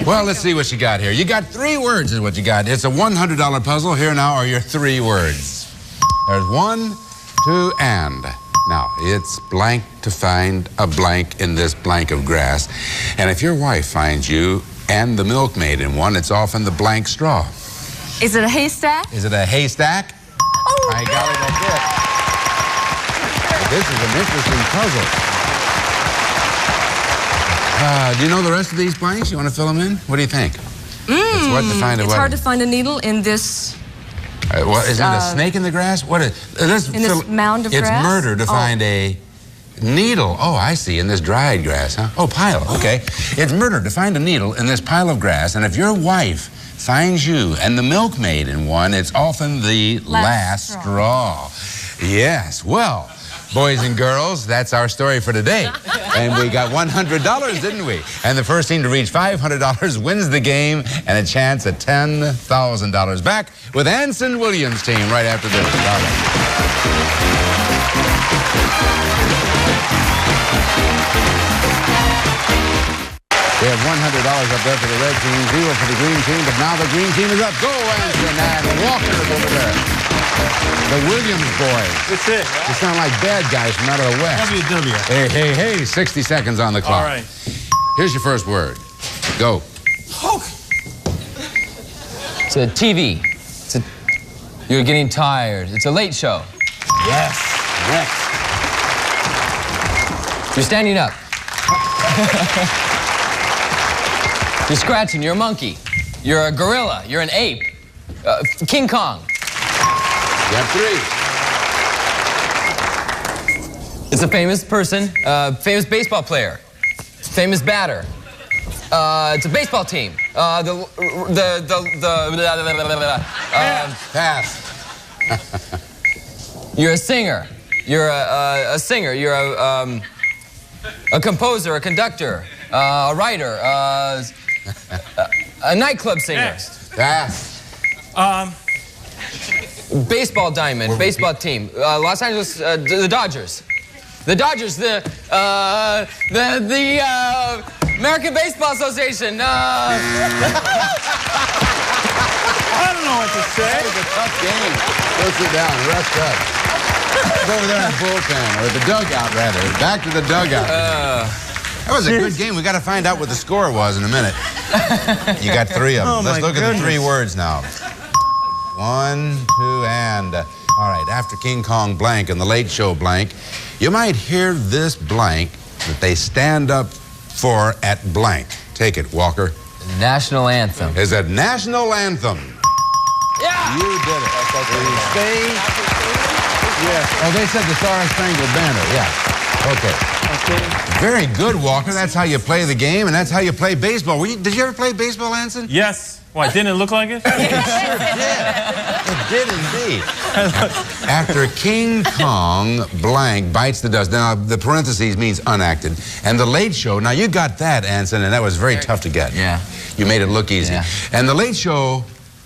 Well, let's see what you got here. You got 3 words is what you got. It's a $100 puzzle. Here now are your 3 words. There's 1, 2, and. Now, it's blank to find a blank in this blank of grass. And if your wife finds you and the milkmaid in one, it's often the blank straw. Is it a haystack? Is it a haystack? Oh, I got it. This is an interesting puzzle. Do you know the rest of these blanks? You want to fill them in? What do you think? It's what to find a It's what? hard to find a needle in this. What, isn't it a snake in the grass? What is this mound of it's grass? It's murder to find a needle. Oh, I see, in this dried grass, huh? Oh, pile, okay. It's murder to find a needle in this pile of grass, and if your wife finds you and the milkmaid in one, it's often the last straw. Yes, well, boys and girls, that's our story for today. And we got $100, didn't we? And the first team to reach $500 wins the game and a chance at $10,000. Back with Anson Williams' team right after this. We have $100 up there for the red team, 0 for the green team, but now the green team is up. Go, Anson, and Walker is over there. The Williams boys. That's it. They sound like bad guys from out of the West. WW. Hey, hey, hey, 60 seconds on the clock. All right. Here's your first word. Go. It's a TV. You're getting tired. It's a late show. Yes. Next. You're standing up. You're scratching. You're a monkey. You're a gorilla. You're an ape. King Kong. You have 3. It's a famous person, famous baseball player, famous batter. It's a baseball team. Pass. You're a singer. You're a singer. You're a composer, a conductor, a writer, a nightclub singer. Pass. Baseball diamond, baseball team. Los Angeles, the Dodgers. The Dodgers, the American Baseball Association. I don't know what to say. That was a tough game. Go sit down, rest up. Go over there in the bullpen, or the dugout, rather. Back to the dugout. That was a good game. We got to find out what the score was in a minute. You got 3 of them. Oh, Let's look at the 3 goodness. words now. 1, 2, and... all right, after King Kong blank and the Late Show blank, you might hear this blank that they stand up for at blank. Take it, Walker. National anthem. Is a national anthem. Yeah! You did it. Yes. Oh, they said the Star Spangled Banner. Yeah. Okay. Very good, Walker. That's how you play the game, and that's how you play baseball. Did you ever play baseball, Anson? Yes. Why, didn't it look like it? It sure did. It did indeed. After King Kong blank bites the dust. Now, the parentheses means unacted. And the Late Show, now you got that, Anson, and that was very tough to get. Yeah. You made it look easy. Yeah. And the Late Show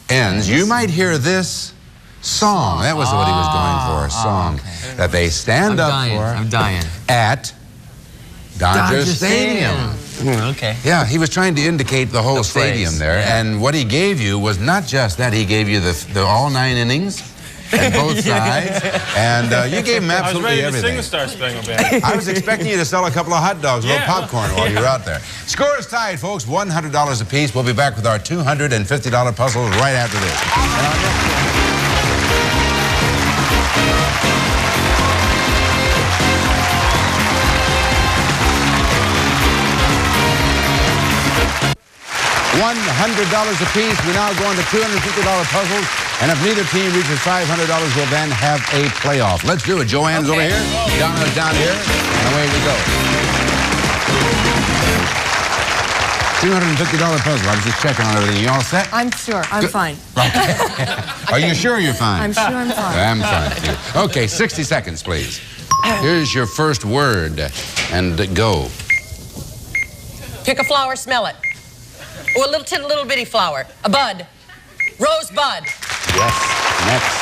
ends. You might hear this song. That was what he was going for, a song that they stand up for. I'm dying. At Dodger Stadium. Okay. Yeah, he was trying to indicate the whole stadium phrase. there. Yeah. And what he gave you was not just that. He gave you the all 9 innings and both sides. And you gave him absolutely I was ready to everything. sing the Star Spangled Banner. I was expecting you to sell a couple of hot dogs, a little popcorn while you were out there. Score is tied, folks. $100 apiece. We'll be back with our $250 puzzle right after this. $100 apiece. We now go on to $250 puzzles. And if neither team reaches $500, we'll then have a playoff. Let's do it. Joanne's over here. Donna's down here. And away we go. $250 puzzle. I was just checking on everything. You all set? I'm sure. I'm fine. Are you sure you're fine? I'm sure I'm fine. I'm fine, too. Okay, 60 seconds, please. Here's your first word. And go. Pick a flower, smell it. Oh, a little bitty flower. A bud. Rosebud. Yes. Next.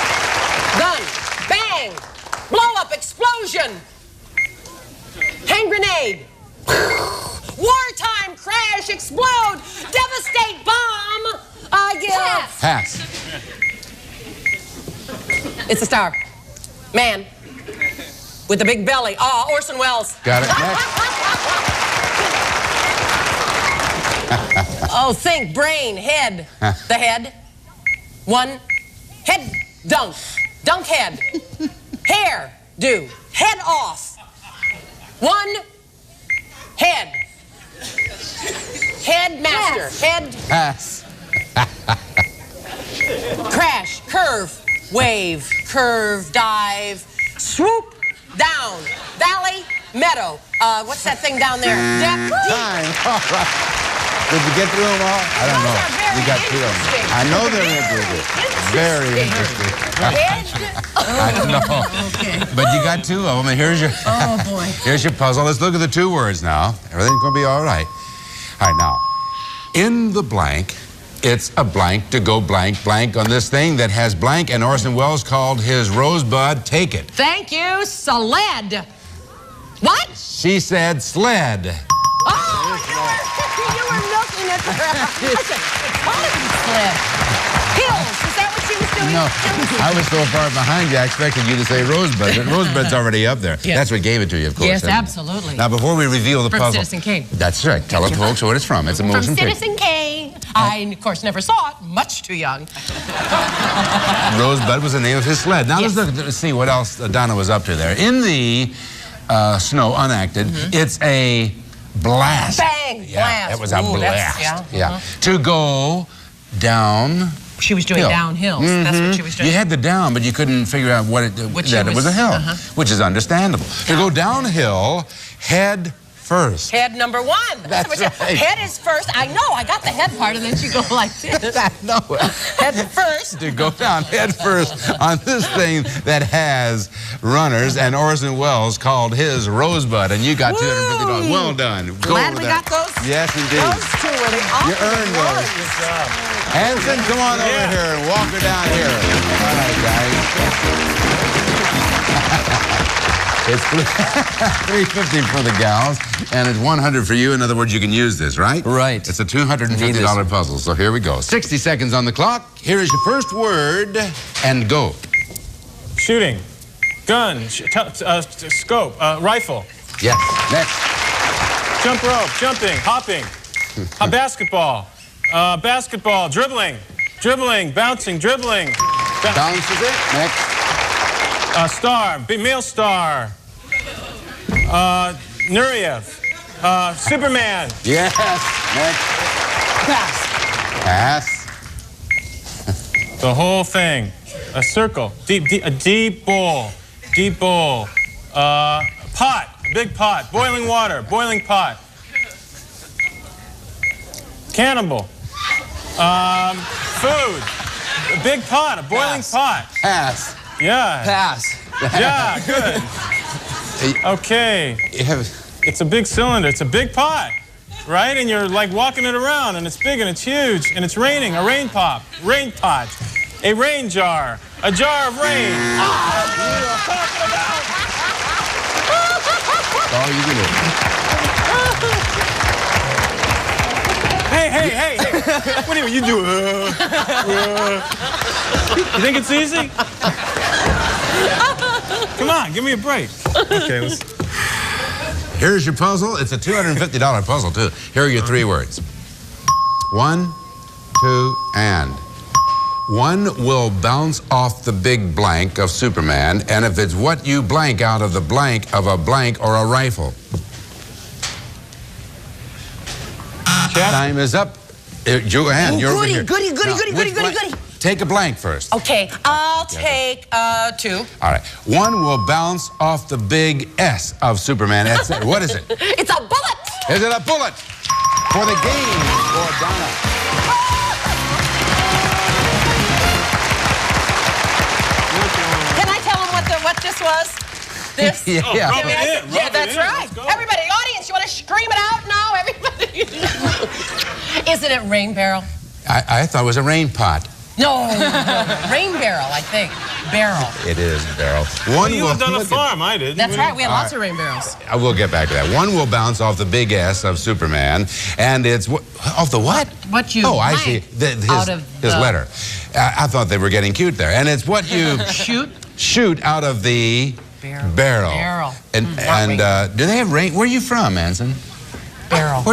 Gun. Bang. Blow up. Explosion. Hand grenade. Wartime. Crash. Explode. Devastate. Bomb. Pass. It's a star. Man. with a big belly. Oh, Orson Welles. Got it. Next. Oh, think, brain, head. The head. One. Head dunk. Dunk head. Hair do. Head off. One. Head. Headmaster. Head. Pass. Crash. Curve. Wave. Curve. Dive. Swoop. Down. Valley. Meadow. What's that thing down there? Depth. Time. All right. Did you get through them all? I don't know. You got through them. I know they're interesting. Very interesting. I don't know. Okay. But you got two of them, and here's your boy. Here's your puzzle. Let's look at the two words now. Everything's going to be all right. All right, now, in the blank, it's a blank to go blank, blank on this thing that has blank, and Orson Welles called his Rosebud. Take it. Thank you, sled. What? She said sled. Oh, you were looking at the sled. Hills. Is that what she was doing? No, I was so far behind you, I expected you to say Rosebud, but Rosebud's already up there. Yes. That's what gave it to you, of course. Yes, isn't it? absolutely. Now, before we reveal the From puzzle. Citizen Kane. That's right. Tell the folks what it's from. It's a motion From picture. Citizen Kane. I, of course, never saw it. Much too young. Rosebud was the name of his sled. Now, Yes. let's see what else Donna was up to there. In the snow, unacted, it's a blast. Bang! Yeah, Blast. it was a Ooh, blast. that's- Yeah. To go down. She was doing hill. downhills. That's what she was doing. You had the down, but you couldn't figure out what it Which that it it was a was, hill, which is understandable. To go downhill, head first. Head number one. That's what right. Head is first. I know. I got the head part, and then she go like this. I know it. Head first. To go down head first on this thing that has runners, and Orson Welles called his Rosebud, and you got $250. Well done. Go Glad over we that. got those. Yes, indeed. Those two were the You awesome earned those. ones. Good job. Hanson, come on over here and walk her down here. All right, guys. It's $350 for the gals, and it's $100 for you. In other words, you can use this, right? Right. It's a $250 puzzle, so here we go. 60 seconds on the clock. Here is your first word, and go. Shooting. Gun. Scope. Rifle. Yes. Next. Jump rope. Jumping. Hopping. Basketball. Basketball. Dribbling. Dribbling. Bouncing. Dribbling. Bounces it. Next. Star. Male star. Nureyev. Superman. Yes. Next. Pass. Pass. The whole thing. A circle. A deep bowl. Deep bowl. Pot. Big pot. Boiling water. Boiling pot. Cannibal. Food. A big pot. A boiling pot. Pass. Yeah. Pass. Yeah, good. Okay. It's a big cylinder. It's a big pot, right? And you're like walking it around, and it's big, and it's huge, and it's raining. A rain pop. Rain pot. A rain jar. A jar of rain. Oh, you can do it. Hey. What do you do? You think it's easy? Come on, give me a break. Okay, Here's your puzzle. It's a $250 puzzle, too. Here are your three words. 1, 2, and. One will bounce off the big blank of Superman, and if it's what you blank out of the blank of a blank or a rifle. Time is up. Joanne, you're over here. Goody. Now, take a blank first. Okay, I'll take 2. All right. One will bounce off the big S of Superman. What is it? It's a bullet. Is it a bullet? For the game for Donna. Can I tell them what this was? This? Yeah. Oh, rub it in, Yeah, rub that's it in. right. Let's go. Everybody, audience, you want to scream it out now? Everybody. Isn't it rain barrel? I thought it was a rain pot. No, rain barrel, I think. Barrel. It is barrel. Well, you lived on a farm. I did. That's right. We had lots of rain barrels. I will get back to that. One will bounce off the big S of Superman, and it's off the what? What you Oh, I see. blank His letter. I thought they were getting cute there, and it's what you shoot out of the Barrel. And do they have rain? Where are you from, Anson? Barrel.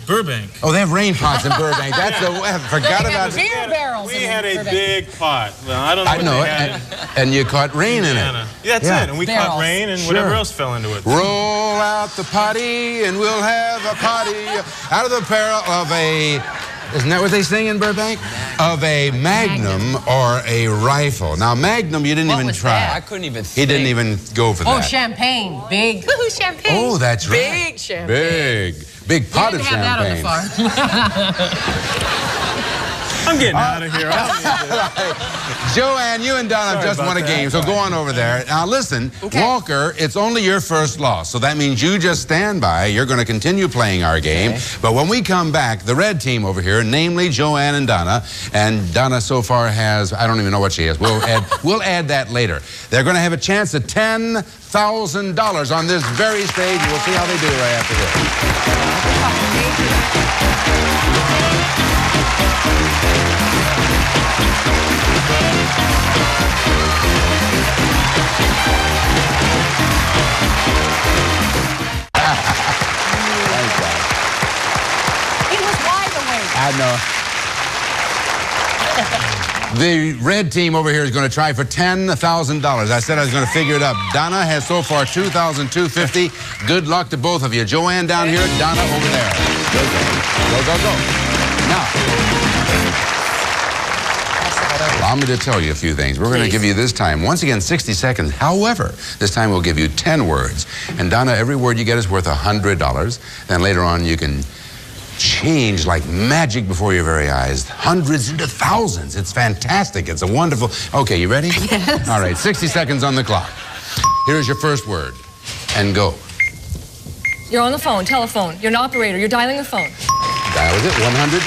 Burbank. Oh, they have rain pots in Burbank. That's the I forgot about it. Beer barrels. We had a big pot. Well, I don't know. I know it. And you caught rain in it. That's it. And we caught rain and whatever else fell into it. Roll out the potty and we'll have a potty out of the barrel of a. Isn't that what they sing in Burbank? Of a Magnum or a rifle. Now, Magnum, you didn't even try. I couldn't even think. He didn't even go for that. Oh, champagne. Big. Woohoo, champagne. Oh, that's right. Big champagne. Big pot of champagne. We didn't have that on the farm. I'm getting out of here. Joanne, you and Donna just won a game, so go on over there. Now listen, Walker, it's only your first loss, so that means you just stand by. You're going to continue playing our game, but when we come back, the red team over here, namely Joanne and Donna so far has, I don't even know what she has. We'll add that later. They're going to have a chance at $10,000 on this very stage. We'll see how they do right after this. I know. The red team over here is going to try for $10,000. I said I was going to figure it up. Donna has so far $2,250. Good luck to both of you. Joanne down here, Donna over there. Go, go. Go, go, go. Now, allow me to tell you a few things. We're going to give you this time, once again, 60 seconds. However, this time we'll give you 10 words. And Donna, every word you get is worth $100. Then later on you can change like magic before your very eyes. Hundreds into thousands. It's fantastic. It's a wonderful... Okay, you ready? Yes. All right, 60 seconds on the clock. Here's your first word. And go. You're on the phone, telephone. You're an operator. You're dialing a phone. Dial is it? 100?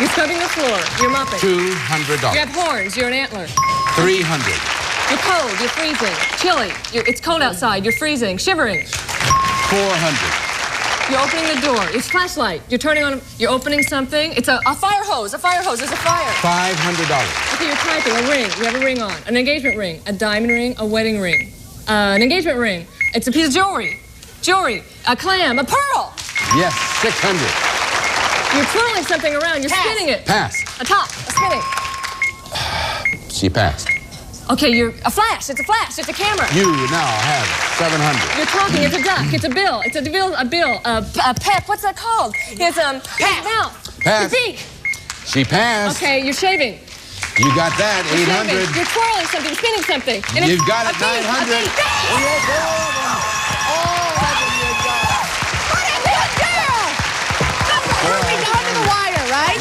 You're scrubbing the floor. You're mopping. $200. You have horns. You're an antler. 300. You're cold. You're freezing. Chilly. It's cold outside. You're freezing. Shivering. 400. You're opening the door. It's flashlight. You're turning on. You're opening something. It's a fire hose. A fire hose. There's a fire. $500. Okay, you're typing. A ring. You have a ring on. An engagement ring. A diamond ring. A wedding ring. An engagement ring. It's a piece of jewelry. Jewelry. A clam. A pearl. Yes, 600. You're twirling something around. You're spinning it. Pass. A top. A spinning. She passed. Okay, you're a flash. It's a flash. It's a camera. You now have 700. You're talking. It's a duck. It's a bill. It's a bill. A bill. A peck. What's that called? It's mouth. Pass. The beak. She passed. Okay, you're shaving. You got that. You're 800. shaving. You're twirling something. Spinning something. And You've got it. 900.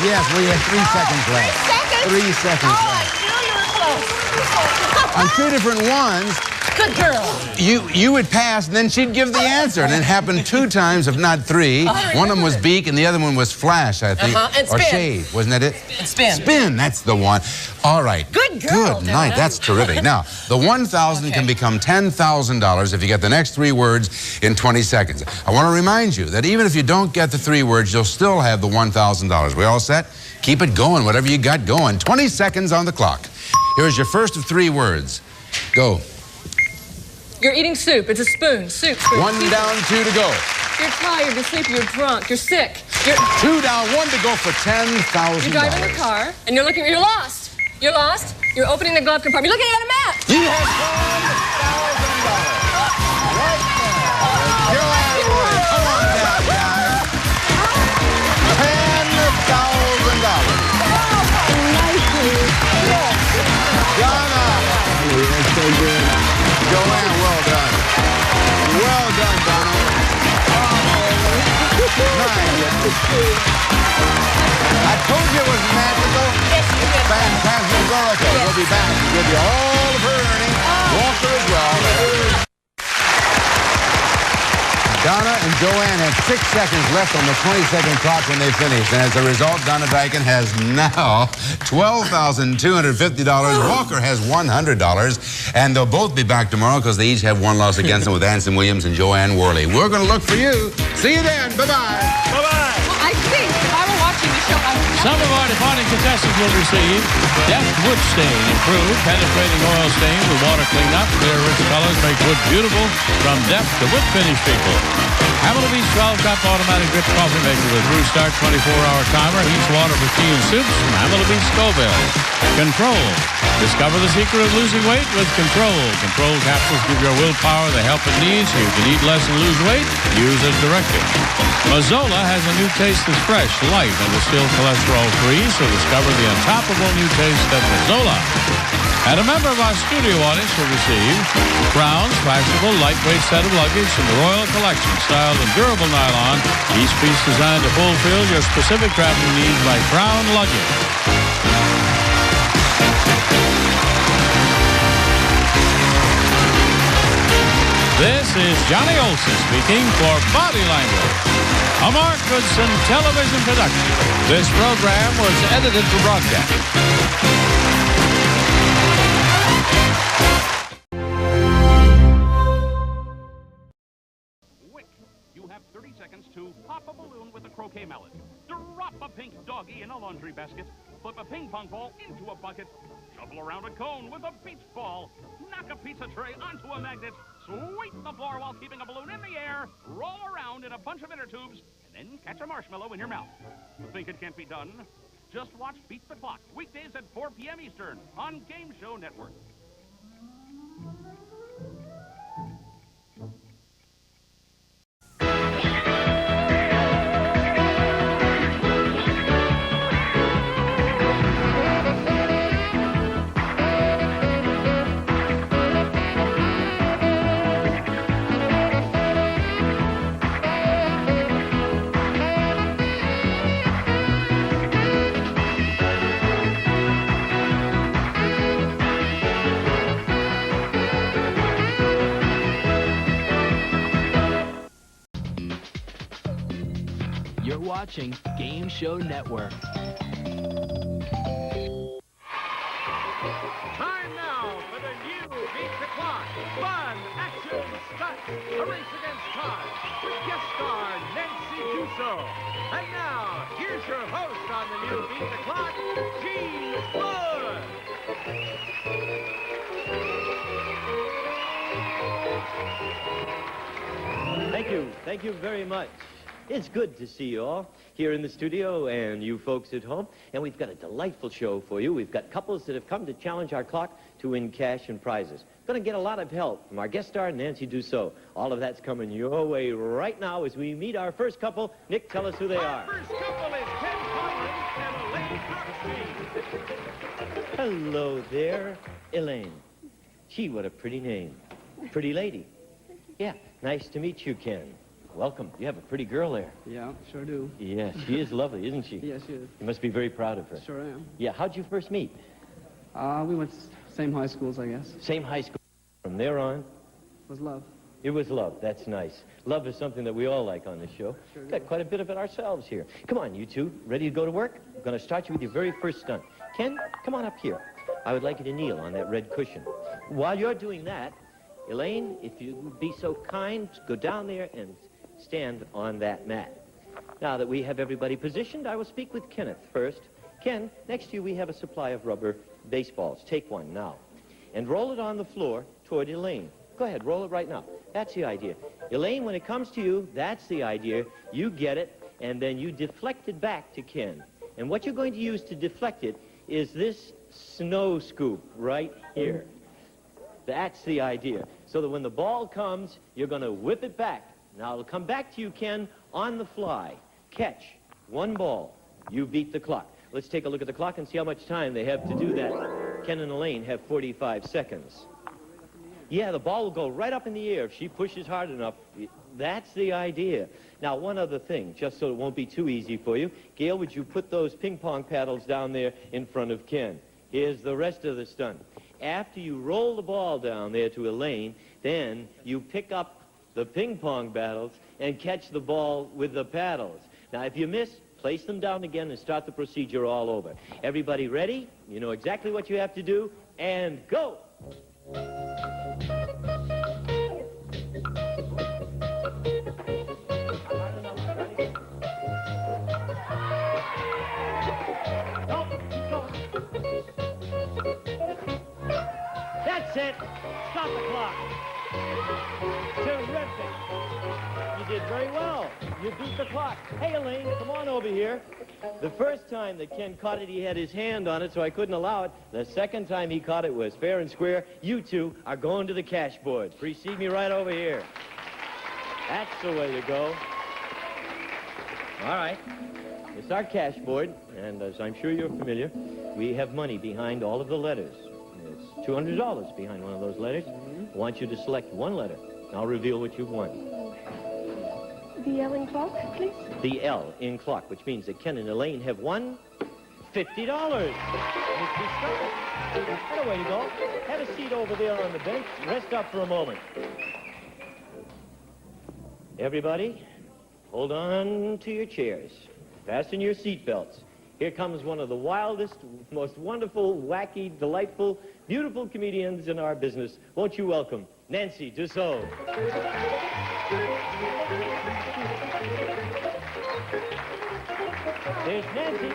Yes, we have 3 seconds left. 3 seconds left. On 2 different ones. Good girl. You would pass, and then she'd give the answer. And it happened 2 times, if not 3. One of them was beak, and the other one was flash, I think. And spin. Or shade, wasn't that it? And spin. Spin, that's the one. All right. Good girl. Good night. That's terrific. Now, the $1,000 can become $10,000 if you get the next 3 words in 20 seconds. I want to remind you that even if you don't get the 3 words, you'll still have the $1,000. We all set? Keep it going, whatever you got going. 20 seconds on the clock. Here's your first of 3 words. Go. You're eating soup. It's a spoon. Soup. Spoon. 1 down, 2 to go. You're tired. You're sleepy. You're drunk. You're sick. You're 2 down, 1 to go for $10,000. You're driving a car, and you're looking. You're lost. You're lost. You're opening the glove compartment. You're looking at a map. You have $10,000. Joanne Wood, come on down, guys. $10,000. Donna. That's so good. Joanne, well done. Well done, Donna. I told you it was magical. Phantasmagorical. We'll be back to give you all of her earnings. Walker as well. Donna and Joanne have 6 seconds left on the 20-second clock when they finish. And as a result, Donna Dyken has now $12,250. Walker has $100. And they'll both be back tomorrow because they each have 1 loss against them with Anson Williams and Joanne Worley. We're going to look for you. See you then. Bye-bye. Bye-bye. Well, I think if I were watching the show, I would Some of our departing contestants will receive Deft Wood Stain, improved, penetrating oil stain with water cleanup. Clear, rich colors make wood beautiful from Deft, the wood finish people. Hamilton Beach 12-cup automatic drip coffee maker with brew start 24-hour timer. Heats water for tea and soups from Hamilton Beach Scoville. Control. Discover the secret of losing weight with Control. Control capsules give your willpower the help it needs so you can eat less and lose weight. Use as directed. Mazzola has a new taste that's fresh, light, and is still cholesterol-free, so discover the untoppable new taste of Mazzola. And a member of our studio audience will receive Crown's fashionable lightweight set of luggage from the Royal Collection, styled in durable nylon, each piece designed to fulfill your specific traveling needs by Crown Luggage. This is Johnny Olson speaking for Body Language, a Mark Goodson television production. This program was edited for broadcast. You have 30 seconds to pop a balloon with a croquet mallet. Drop a pink doggy in a laundry basket. Flip a ping pong ball into a bucket. Shuffle around a cone with a beach ball. Knock a pizza tray onto a magnet. Sweep the floor while keeping a balloon in the air. Roll around in a bunch of inner tubes. And then catch a marshmallow in your mouth. You think it can't be done? Just watch Beat the Clock, weekdays at 4 p.m. Eastern on Game Show Network. You're watching Game Show Network. Time now for the new Beat the Clock. Fun, action, stunts, a race against time with guest star Nancy Dusso. And now, here's your host on the new Beat the Clock, Gene Wood. Thank you very much. It's good to see you all here in the studio and you folks at home. And we've got a delightful show for you. We've got couples that have come to challenge our clock to win cash and prizes. Going to get a lot of help from our guest star, Nancy Dusso. All of that's coming your way right now as we meet our first couple. Nick, tell us who they are. First couple is Ken Collins and Elaine Brookstein. Hello there, Elaine. Gee, what a pretty name. Pretty lady. Yeah, nice to meet you, Ken. Welcome. You have a pretty girl there. Yeah, sure do. Yeah, she is lovely, isn't she? Yes, she is. You must be very proud of her. Sure am. Yeah, how'd you first meet? We went same high schools, I guess. Same high school. From there on? It was love. It was love. That's nice. Love is something that we all like on this show. Sure do. Got quite a bit of it ourselves here. Come on, you two. Ready to go to work? I'm going to start you with your very first stunt. Ken, come on up here. I would like you to kneel on that red cushion. While you're doing that, Elaine, if you would be so kind, go down there and stand on that mat. Now that we have everybody positioned, I will speak with Kenneth first. Ken, next to you we have a supply of rubber baseballs. Take one now. And roll it on the floor toward Elaine. Go ahead, roll it right now. That's the idea. Elaine, when it comes to you, that's the idea. You get it, and then you deflect it back to Ken. And what you're going to use to deflect it is this snow scoop right here. That's the idea. So that when the ball comes, you're going to whip it back. Now, it'll come back to you, Ken, on the fly. Catch. One ball. You beat the clock. Let's take a look at the clock and see how much time they have to do that. Ken and Elaine have 45 seconds. Yeah, the ball will go right up in the air if she pushes hard enough. That's the idea. Now, one other thing, just so it won't be too easy for you. Gail, would you put those ping pong paddles down there in front of Ken? Here's the rest of the stunt. After you roll the ball down there to Elaine, then you pick up the ping pong paddles and catch the ball with the paddles. Now, if you miss, place them down again and start the procedure all over. Everybody ready? You know exactly what you have to do, and go! set, stop the clock. Terrific. You did very well. You beat the clock. Hey, Elaine, come on over here. The first time that Ken caught it, he had his hand on it, so I couldn't allow it. The second time he caught it was fair and square. You two are going to the cash board. Precede me right over here. That's the way to go. All right. It's our cash board, and as I'm sure you're familiar, we have money behind all of the letters. It's $200 behind one of those letters. I want you to select one letter. I'll reveal what you've won. The L in clock, please. The L in clock, which means that Ken and Elaine have won $50. That a way to go. Have a seat over there on the bench. Rest up for a moment. Everybody, hold on to your chairs. Fasten your seatbelts. Here comes one of the wildest, most wonderful, wacky, delightful, beautiful comedians in our business. Won't you welcome Nancy Dussault. There's Nancy.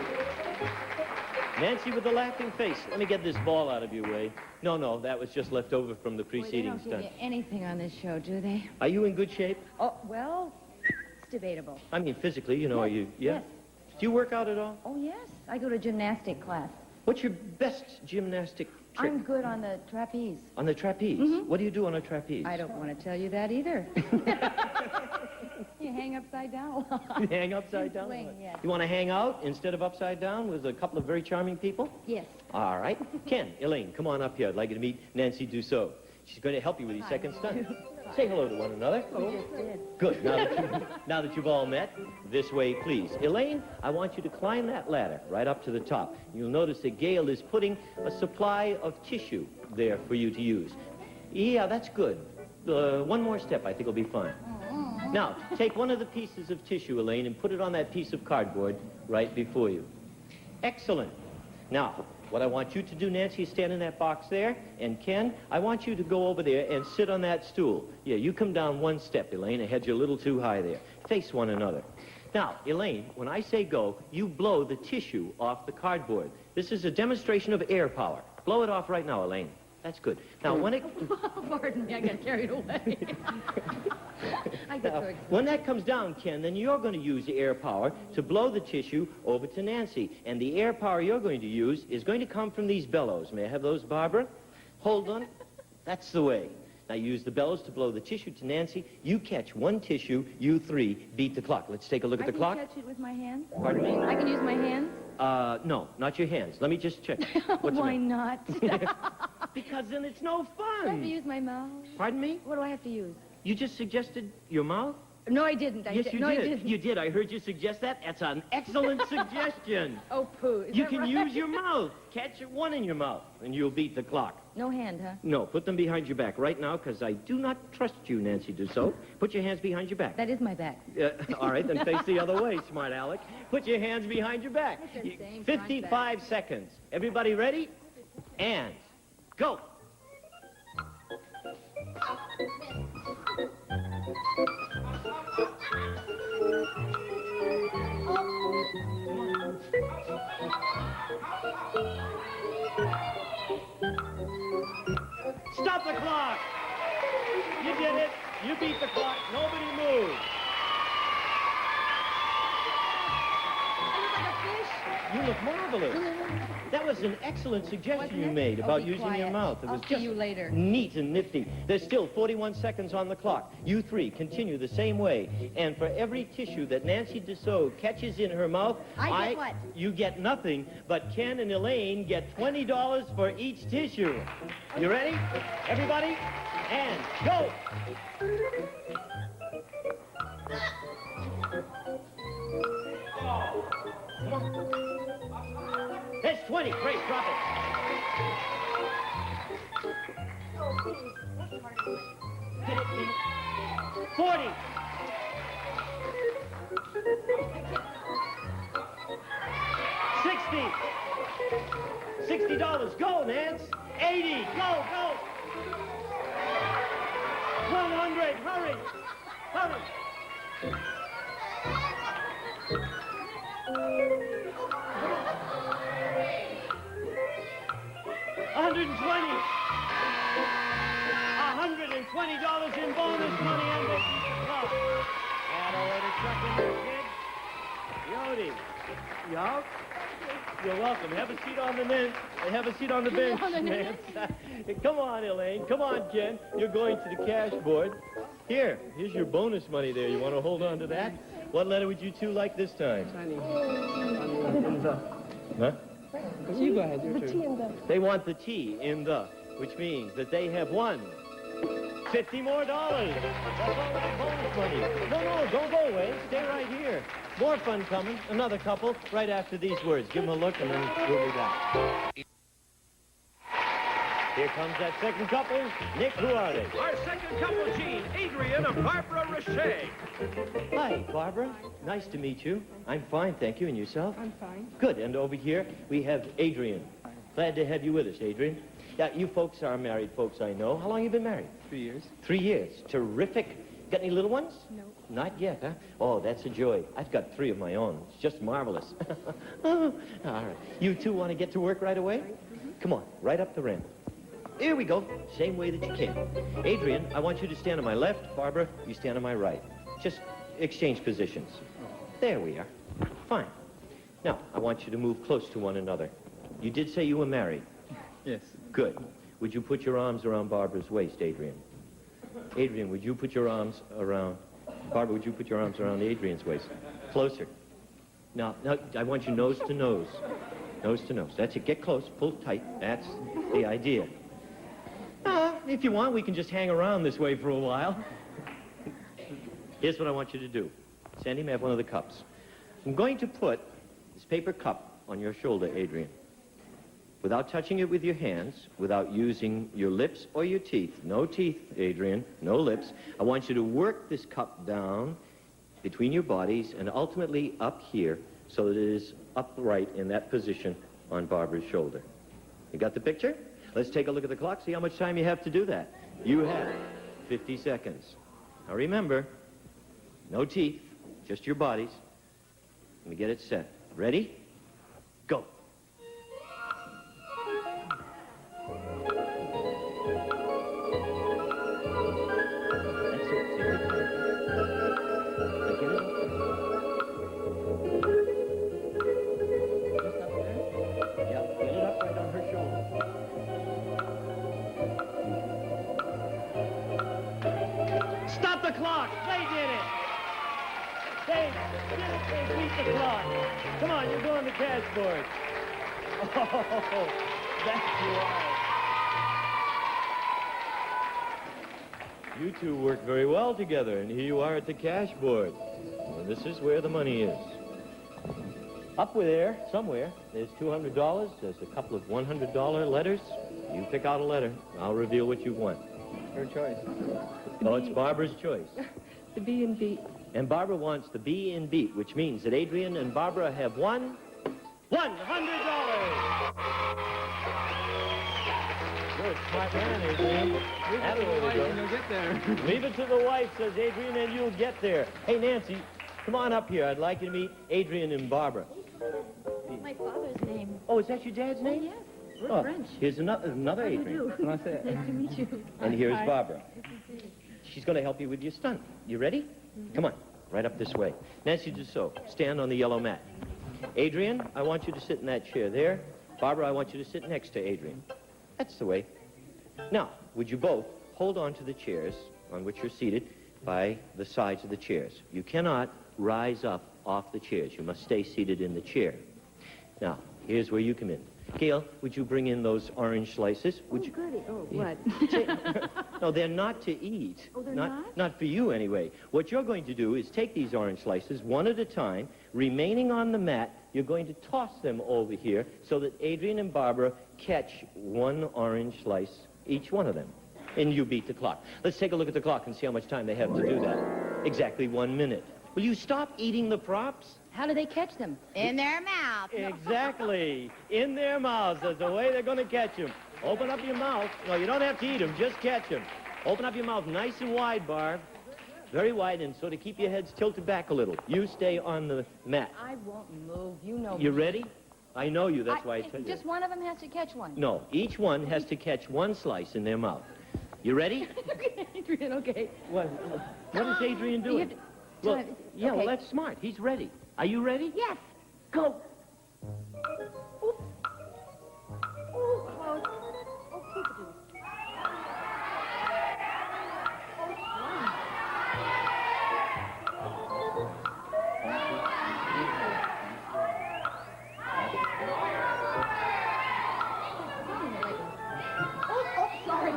Nancy with the laughing face. Let me get this ball out of your way. No, that was just left over from the preceding They stunt. don't give you anything on this show, do they? Are you in good shape? Oh, well, it's debatable. I mean, physically, you know, are you? Yeah? Yes. Do you work out at all? Oh, yes. I go to gymnastic class. What's your best gymnastic trick? I'm good on the trapeze. On the trapeze? Mhm. What do you do on a trapeze? I don't want to tell you that either. You hang upside down a lot. You hang upside down? Swing, yes. You want to hang out instead of upside down with a couple of very charming people? Yes. All right. Ken, Elaine, come on up here. I'd like you to meet Nancy Dussault. She's going to help you with your second stunt. Say hello to one another. We just did. Good. Now that you've all met, this way, please. Elaine, I want you to climb that ladder right up to the top. You'll notice that Gail is putting a supply of tissue there for you to use. Yeah, that's good. One more step, I think will be fine. Now, take one of the pieces of tissue, Elaine, and put it on that piece of cardboard right before you. Excellent. Now, what I want you to do, Nancy, is stand in that box there. And Ken, I want you to go over there and sit on that stool. Yeah, you come down one step, Elaine. It had you a little too high there. Face one another. Now, Elaine, when I say go, you blow the tissue off the cardboard. This is a demonstration of air power. Blow it off right now, Elaine. That's good. Now, when it... Pardon me, I got carried away. I get so excited. When that comes down, Ken, then you're going to use the air power to blow the tissue over to Nancy. And the air power you're going to use is going to come from these bellows. May I have those, Barbara? Hold on. That's the way. Now, use the bellows to blow the tissue to Nancy. You catch one tissue, you three beat the clock. Let's take a look at the clock. I can catch it with my hands? Pardon me? I can use my hands? No, not your hands. Let me just check. What's the Why matter? not? Because then it's no Do I have to fun. use my mouth? Pardon me? What do I have to use? You just suggested your mouth? No, I didn't. Yes, you no, did. I didn't. You did. I heard you suggest that. That's an excellent suggestion. Oh, poo. Is You that can right? use your mouth. Catch one in your mouth, and you'll beat the clock. No hand, huh? No, put them behind your back right now, because I do not trust you, Nancy Dussault. Put your hands behind your back. That is my back. All right, then face the other way, smart Alec. Put your hands behind your back. That's the same 55 seconds. Everybody ready? And go. Stop the clock! You did it. You beat the clock. Nobody moved. You look marvelous. That was an excellent suggestion you made about using your mouth. It was I'll see you later. neat and nifty. There's still 41 seconds on the clock. You three continue the same way. And for every tissue that Nancy Dussault catches in her mouth, I get what? You get nothing, but Ken and Elaine get $20 for each tissue. You ready? Everybody? And go! That's 20. Great, drop it. 40. 60. $60. Go, Nance. 80. Go, go. 100. Hurry. Hurry. 120. $120 in bonus money and the cup. And a way to chuck in there, kid. Yodi. Yo. You're welcome. Have a seat on the bench. Have a seat on the bench, man. Come on, Elaine. Come on, Ken. You're going to the cash board. Here's your bonus money there. You want to hold on to that? What letter would you two like this time? Huh? You go ahead. Your turn. They want the T in the, which means that they have won $50 more. That's all that bonus money. No, don't go away. Stay right here. More fun coming. Another couple right after these words. Give them a look and then we'll be back. Here comes that second couple, Nick Huardi. Our second couple, Gene, Adrian and Barbara Richey. Hi, Barbara. Nice to meet you. I'm fine, thank you. And yourself? I'm fine. Good. And over here, we have Adrian. Glad to have you with us, Adrian. Yeah, you folks are married folks, I know. How long have you been married? 3 years. 3 years. Terrific. Got any little ones? No. Not yet, huh? Oh, that's a joy. I've got 3 of my own. It's just marvelous. All right. You two want to get to work right away? Come on, right up the ramp. Here we go. Same way that you came. Adrian, I want you to stand on my left. Barbara, you stand on my right. Just exchange positions. There we are. Fine. Now, I want you to move close to one another. You did say you were married. Yes. Good. Would you put your arms around Barbara's waist, Adrian? Adrian, would you put your arms around... Barbara, would you put your arms around Adrian's waist? Closer. Now, I want you nose to nose. Nose to nose. That's it. Get close. Pull tight. That's the idea. If you want, we can just hang around this way for a while. Here's what I want you to do. Sandy may have one of the cups. I'm going to put this paper cup on your shoulder, Adrian. Without touching it with your hands, without using your lips or your teeth. No teeth, Adrian, no lips. I want you to work this cup down between your bodies and ultimately up here so that it is upright in that position on Barbara's shoulder. You got the picture? Let's take a look at the clock, see how much time you have to do that. You have 50 seconds. Now remember, no teeth, just your bodies. Let me get it set. Ready? Go. Stop the clock! They did it! They beat the clock. Come on, you're going to cash board. Oh, that's right. You two work very well together, and here you are at the cash board. Well, this is where the money is. Up there, somewhere, there's $200. There's a couple of $100 letters. You pick out a letter. I'll reveal what you want. Your choice. Oh, it's Barbara's choice. The B and B. And Barbara wants the B in beat, which means that Adrian and Barbara have won $100. You're a smart man, Adrian. You'll get there. Leave it to the wife, says Adrian, and you'll get there. Hey, Nancy, come on up here. I'd like you to meet Adrian and Barbara. My father's name. Oh, is that your dad's name? Yes. We're French. Here's another Adrian. Nice to meet you. And here's Hi. Barbara. She's going to help you with your stunt. You ready? Come on, right up this way. Nancy Dussault, stand on the yellow mat. Adrian, I want you to sit in that chair there. Barbara, I want you to sit next to Adrian. That's the way. Now, would you both hold on to the chairs on which you're seated by the sides of the chairs. You cannot rise up off the chairs. You must stay seated in the chair. Now, here's where you come in. Gail, would you bring in those orange slices? Would you? Goody. Oh, what? No, they're not to eat. Oh, they're not? Not for you, anyway. What you're going to do is take these orange slices one at a time, remaining on the mat. You're going to toss them over here so that Adrian and Barbara catch one orange slice, each one of them. And you beat the clock. Let's take a look at the clock and see how much time they have to do that. Exactly 1 minute. Will you stop eating the props? How do they catch them? In their mouth. Exactly. In their mouths. That's the way they're going to catch them. Open up your mouth. No, you don't have to eat them. Just catch them. Open up your mouth nice and wide, Barb. Very wide, and sort of keep your heads tilted back a little. You stay on the mat. I won't move. You know. You ready? I know you, that's why I tell you. Just one of them has to catch one. No, each one has to catch one slice in their mouth. You ready? Adrian, okay. What is Adrian doing? Well, yeah, well, that's smart. He's ready. Are you ready? Yes. Go. Oh, close. Oh, peekaboo. Sorry.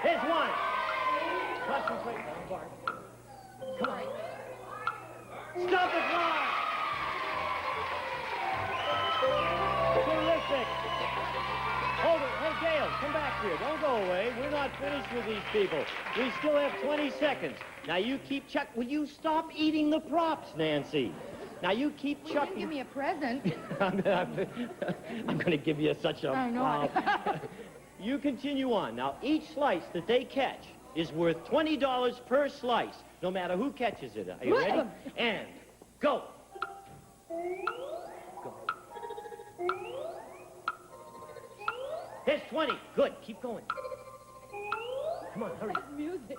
Here's one. Concentrate now, Bart. Come on. Stop the clock! Terrific. Hold it. Hey, Gail, come back here. Don't go away. We're not finished with these people. We still have 20 seconds. Now, you keep Will you stop eating the props, Nancy? Now, you keep Well, you didn't give me a present. I'm going to give you such a... I know. You continue on. Now, each slice that they catch is worth $20 per slice, no matter who catches it. Are you ready? And go. Here's 20. Good. Keep going. Come on, hurry. Music.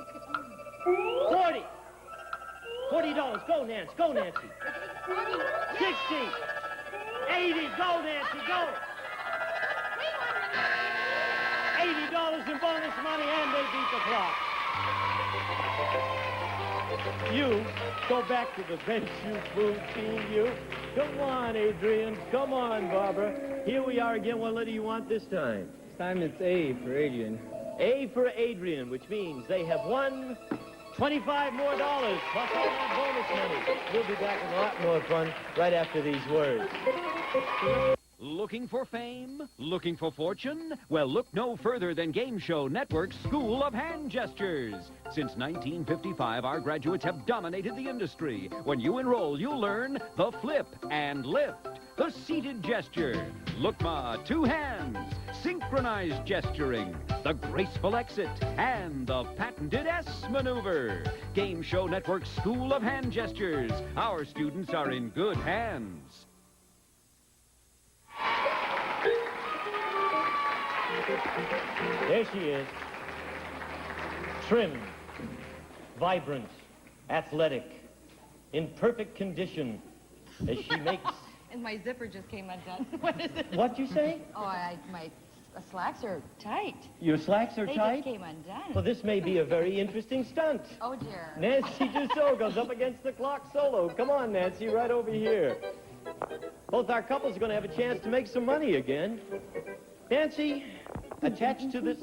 40. $40. Go, Nancy. Go, Nancy. 60. 80. Go, Nancy. Go. $80 in bonus money, and they beat the clock. You go back to the bench, you fool team, you. Come on, Adrian. Come on, Barbara. Here we are again. What letter do you want this time? This time it's A for Adrian. A for Adrian, which means they have won $25 more plus all that bonus money. We'll be back with a lot more fun right after these words. Looking for fame? Looking for fortune? Well, look no further than Game Show Network's School of Hand Gestures. Since 1955, our graduates have dominated the industry. When you enroll, you'll learn the flip and lift, the seated gesture, Lookma, two hands, synchronized gesturing, the graceful exit, and the patented S maneuver. Game Show Network's School of Hand Gestures. Our students are in good hands. There she is. Trim, vibrant, athletic, in perfect condition as she makes... And my zipper just came undone. What is it? What'd you say? Oh, my slacks are tight. Your slacks are They tight? just came undone. Well, this may be a very interesting stunt. Oh, dear. Nancy Dussault goes up against the clock solo. Come on, Nancy, right over here. Both our couples are going to have a chance to make some money again. Nancy, attached to this...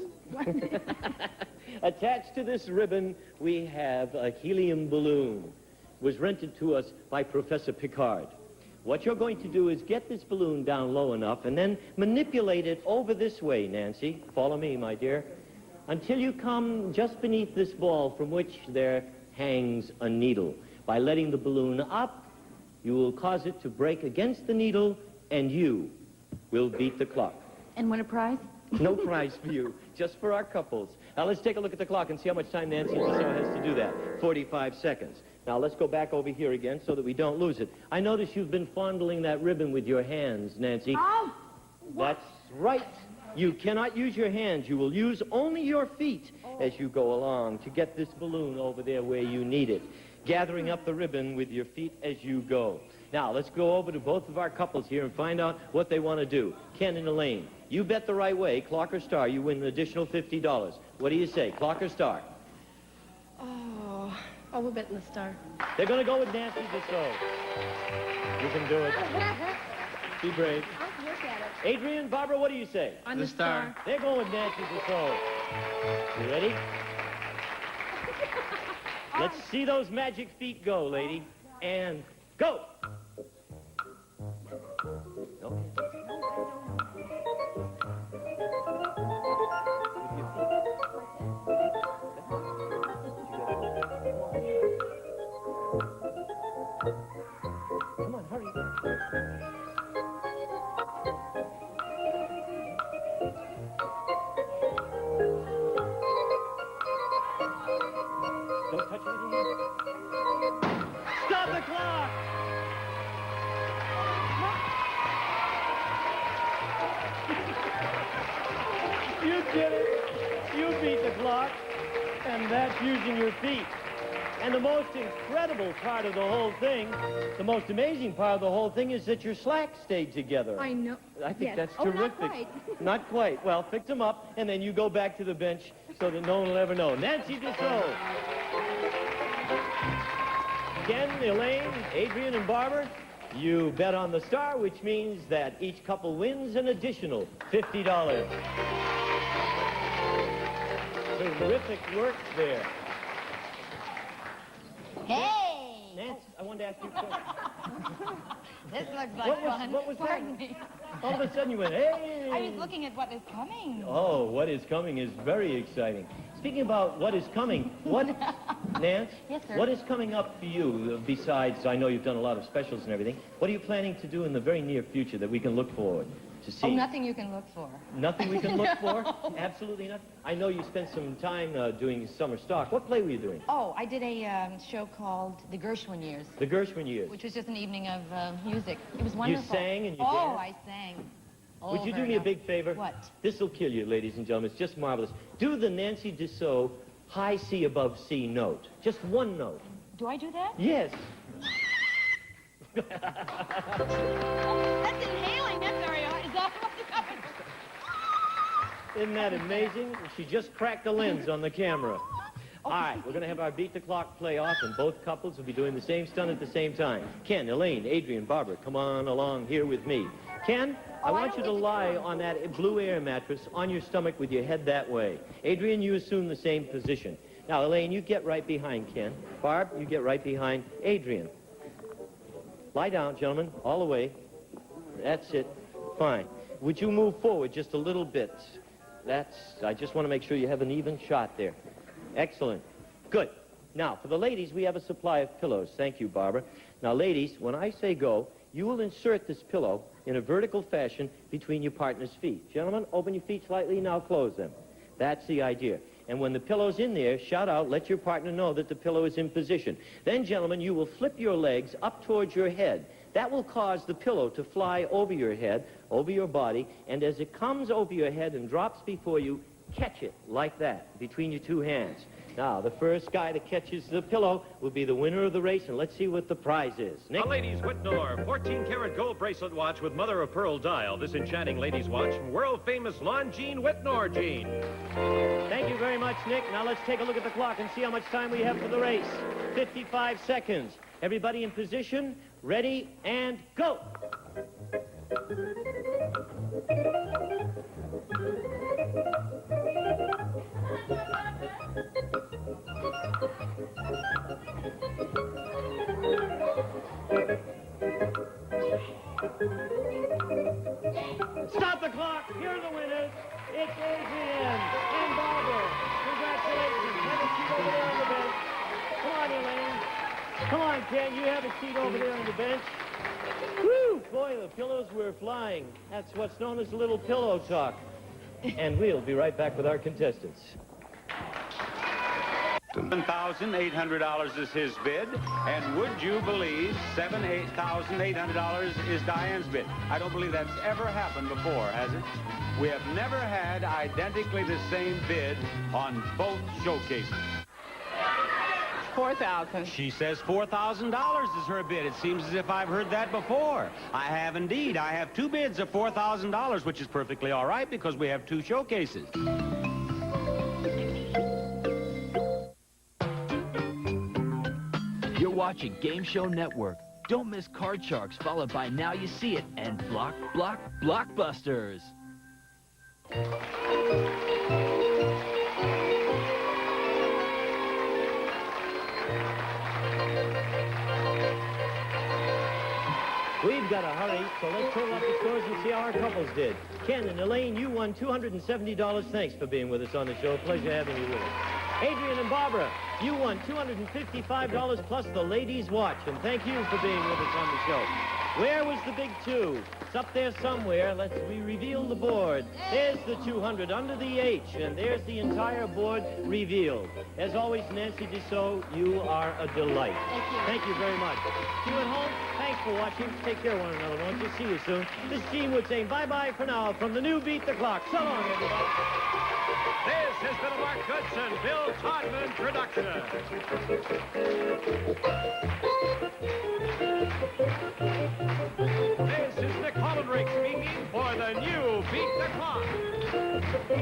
Attached to this ribbon, we have a helium balloon. It was rented to us by Professor Picard. What you're going to do is get this balloon down low enough and then manipulate it over this way, Nancy. Follow me, my dear. Until you come just beneath this ball from which there hangs a needle. By letting the balloon up, you will cause it to break against the needle, and you will beat the clock. And win a prize? No prize for you, just for our couples. Now, let's take a look at the clock and see how much time Nancy Dussault has to do that. 45 seconds. Now, let's go back over here again so that we don't lose it. I notice you've been fondling that ribbon with your hands, Nancy. Oh! That's right. You cannot use your hands. You will use only your feet as you go along to get this balloon over there where you need it. Gathering up the ribbon with your feet as you go. Now, let's go over to both of our couples here and find out what they want to do. Ken and Elaine, you bet the right way, clock or star, you win an additional $50. What do you say, clock or star? Oh, we're betting the star. They're going to go with Nancy Dussault. You can do it. Be brave. I'll work at it. Adrian, Barbara, what do you say? On the star. They're going with Nancy Dussault. You ready? Let's see those magic feet go, lady. And go! Okay. Come on, hurry. Don't touch it with your hand. Stop the clock! You did it. You beat the clock, and that's using your feet. And the most incredible part of the whole thing, the most amazing part of the whole thing is that your slacks stayed together. I know. I think Yes. that's Oh, not terrific. quite. Not quite. Well, fix them up, and then you go back to the bench so that no one will ever know. Nancy Dussault. Ken, Elaine, Adrian, and Barbara, you bet on the star, which means that each couple wins an additional $50. Terrific work there. Hey! Nancy, I wanted to ask you a question. This looks like What was- fun. what was that? Pardon me. All of a sudden you went, hey! I was looking at what is coming. Oh, what is coming is very exciting. Speaking about what is coming, what, Nance? Yes, sir. What is coming up for you besides, I know you've done a lot of specials and everything, what are you planning to do in the very near future that we can look forward to see? Oh, nothing you can look for. Nothing we can look for? Absolutely nothing? I know you spent some time doing summer stock. What play were you doing? Oh, I did a show called The Gershwin Years, The Gershwin Years. which was just an evening of music. It was wonderful. sang and you Oh, danced? I sang. Would you over do me a and big favor? What? This will kill you, ladies and gentlemen. It's just marvelous. Do the Nancy Dussault high C above C note. Just one note. Do I do that? Yes. That's inhaling. That's very hard. Is that what's coming? Isn't that amazing? She just cracked the lens on the camera. All right, we're going to have our Beat the Clock play off, and both couples will be doing the same stunt at the same time. Ken, Elaine, Adrian, Barbara, come on along here with me. Ken, I want you to lie on that blue air mattress on your stomach with your head that way. Adrian, you assume the same position. Now, Elaine, you get right behind Ken. Barb, you get right behind Adrian. Lie down, gentlemen, all the way. That's it. Fine. Would you move forward just a little bit? I just want to make sure you have an even shot there. Excellent. Good. Now, for the ladies, we have a supply of pillows. Thank you, Barbara. Now, ladies, when I say go, you will insert this pillow in a vertical fashion between your partner's feet. Gentlemen, open your feet slightly, now close them. That's the idea. And when the pillow's in there, shout out, let your partner know that the pillow is in position. Then, gentlemen, you will flip your legs up towards your head. That will cause the pillow to fly over your head, over your body, and as it comes over your head and drops before you, catch it like that between your two hands. Now, the first guy that catches the pillow will be the winner of the race, and let's see what the prize is. Nick? A ladies' Whitnor 14-karat gold bracelet watch with mother-of-pearl dial. This enchanting ladies' watch from world-famous Longines Whitnor Jean. Thank you very much, Nick. Now let's take a look at the clock and see how much time we have for the race. 55 seconds. Everybody in position, ready, and go. Stop the clock. Here are the winners. It's Adrian and Barbara. Congratulations. Have a seat over there on the bench. Come on, Elaine. Come on, Ken. You have a seat over there on the bench. Woo! Boy, the pillows were flying. That's what's known as a little pillow talk. And we'll be right back with our contestants. $7,800 is his bid, and would you believe $8,800 is Diane's bid? I don't believe that's ever happened before, has it? We have never had identically the same bid on both showcases. $4,000. She says $4,000 is her bid. It seems as if I've heard that before. I have indeed. I have two bids of $4,000, which is perfectly all right because we have two showcases. You're watching Game Show Network. Don't miss Card Sharks, followed by Now You See It and Blockbusters. We've got to hurry, so let's total up the scores and see how our couples did. Ken and Elaine, you won $270. Thanks for being with us on the show. Pleasure having you with us. Adrian and Barbara, you won $255 plus the ladies' watch, and thank you for being with us on the show. Where was the big two? It's up there somewhere. We reveal the board. There's the 200 under the H, and there's the entire board revealed. As always, Nancy Dussault, you are a delight. Thank you very much. You at home, thanks for watching. Take care of one another, won't you? See you soon. This is Gene Wood saying bye-bye for now from the new Beat the Clock. So long, everybody. This has been a Mark Goodson, Bill Todman production. This is Nick Hollenrich speaking for the new Beat the Clock.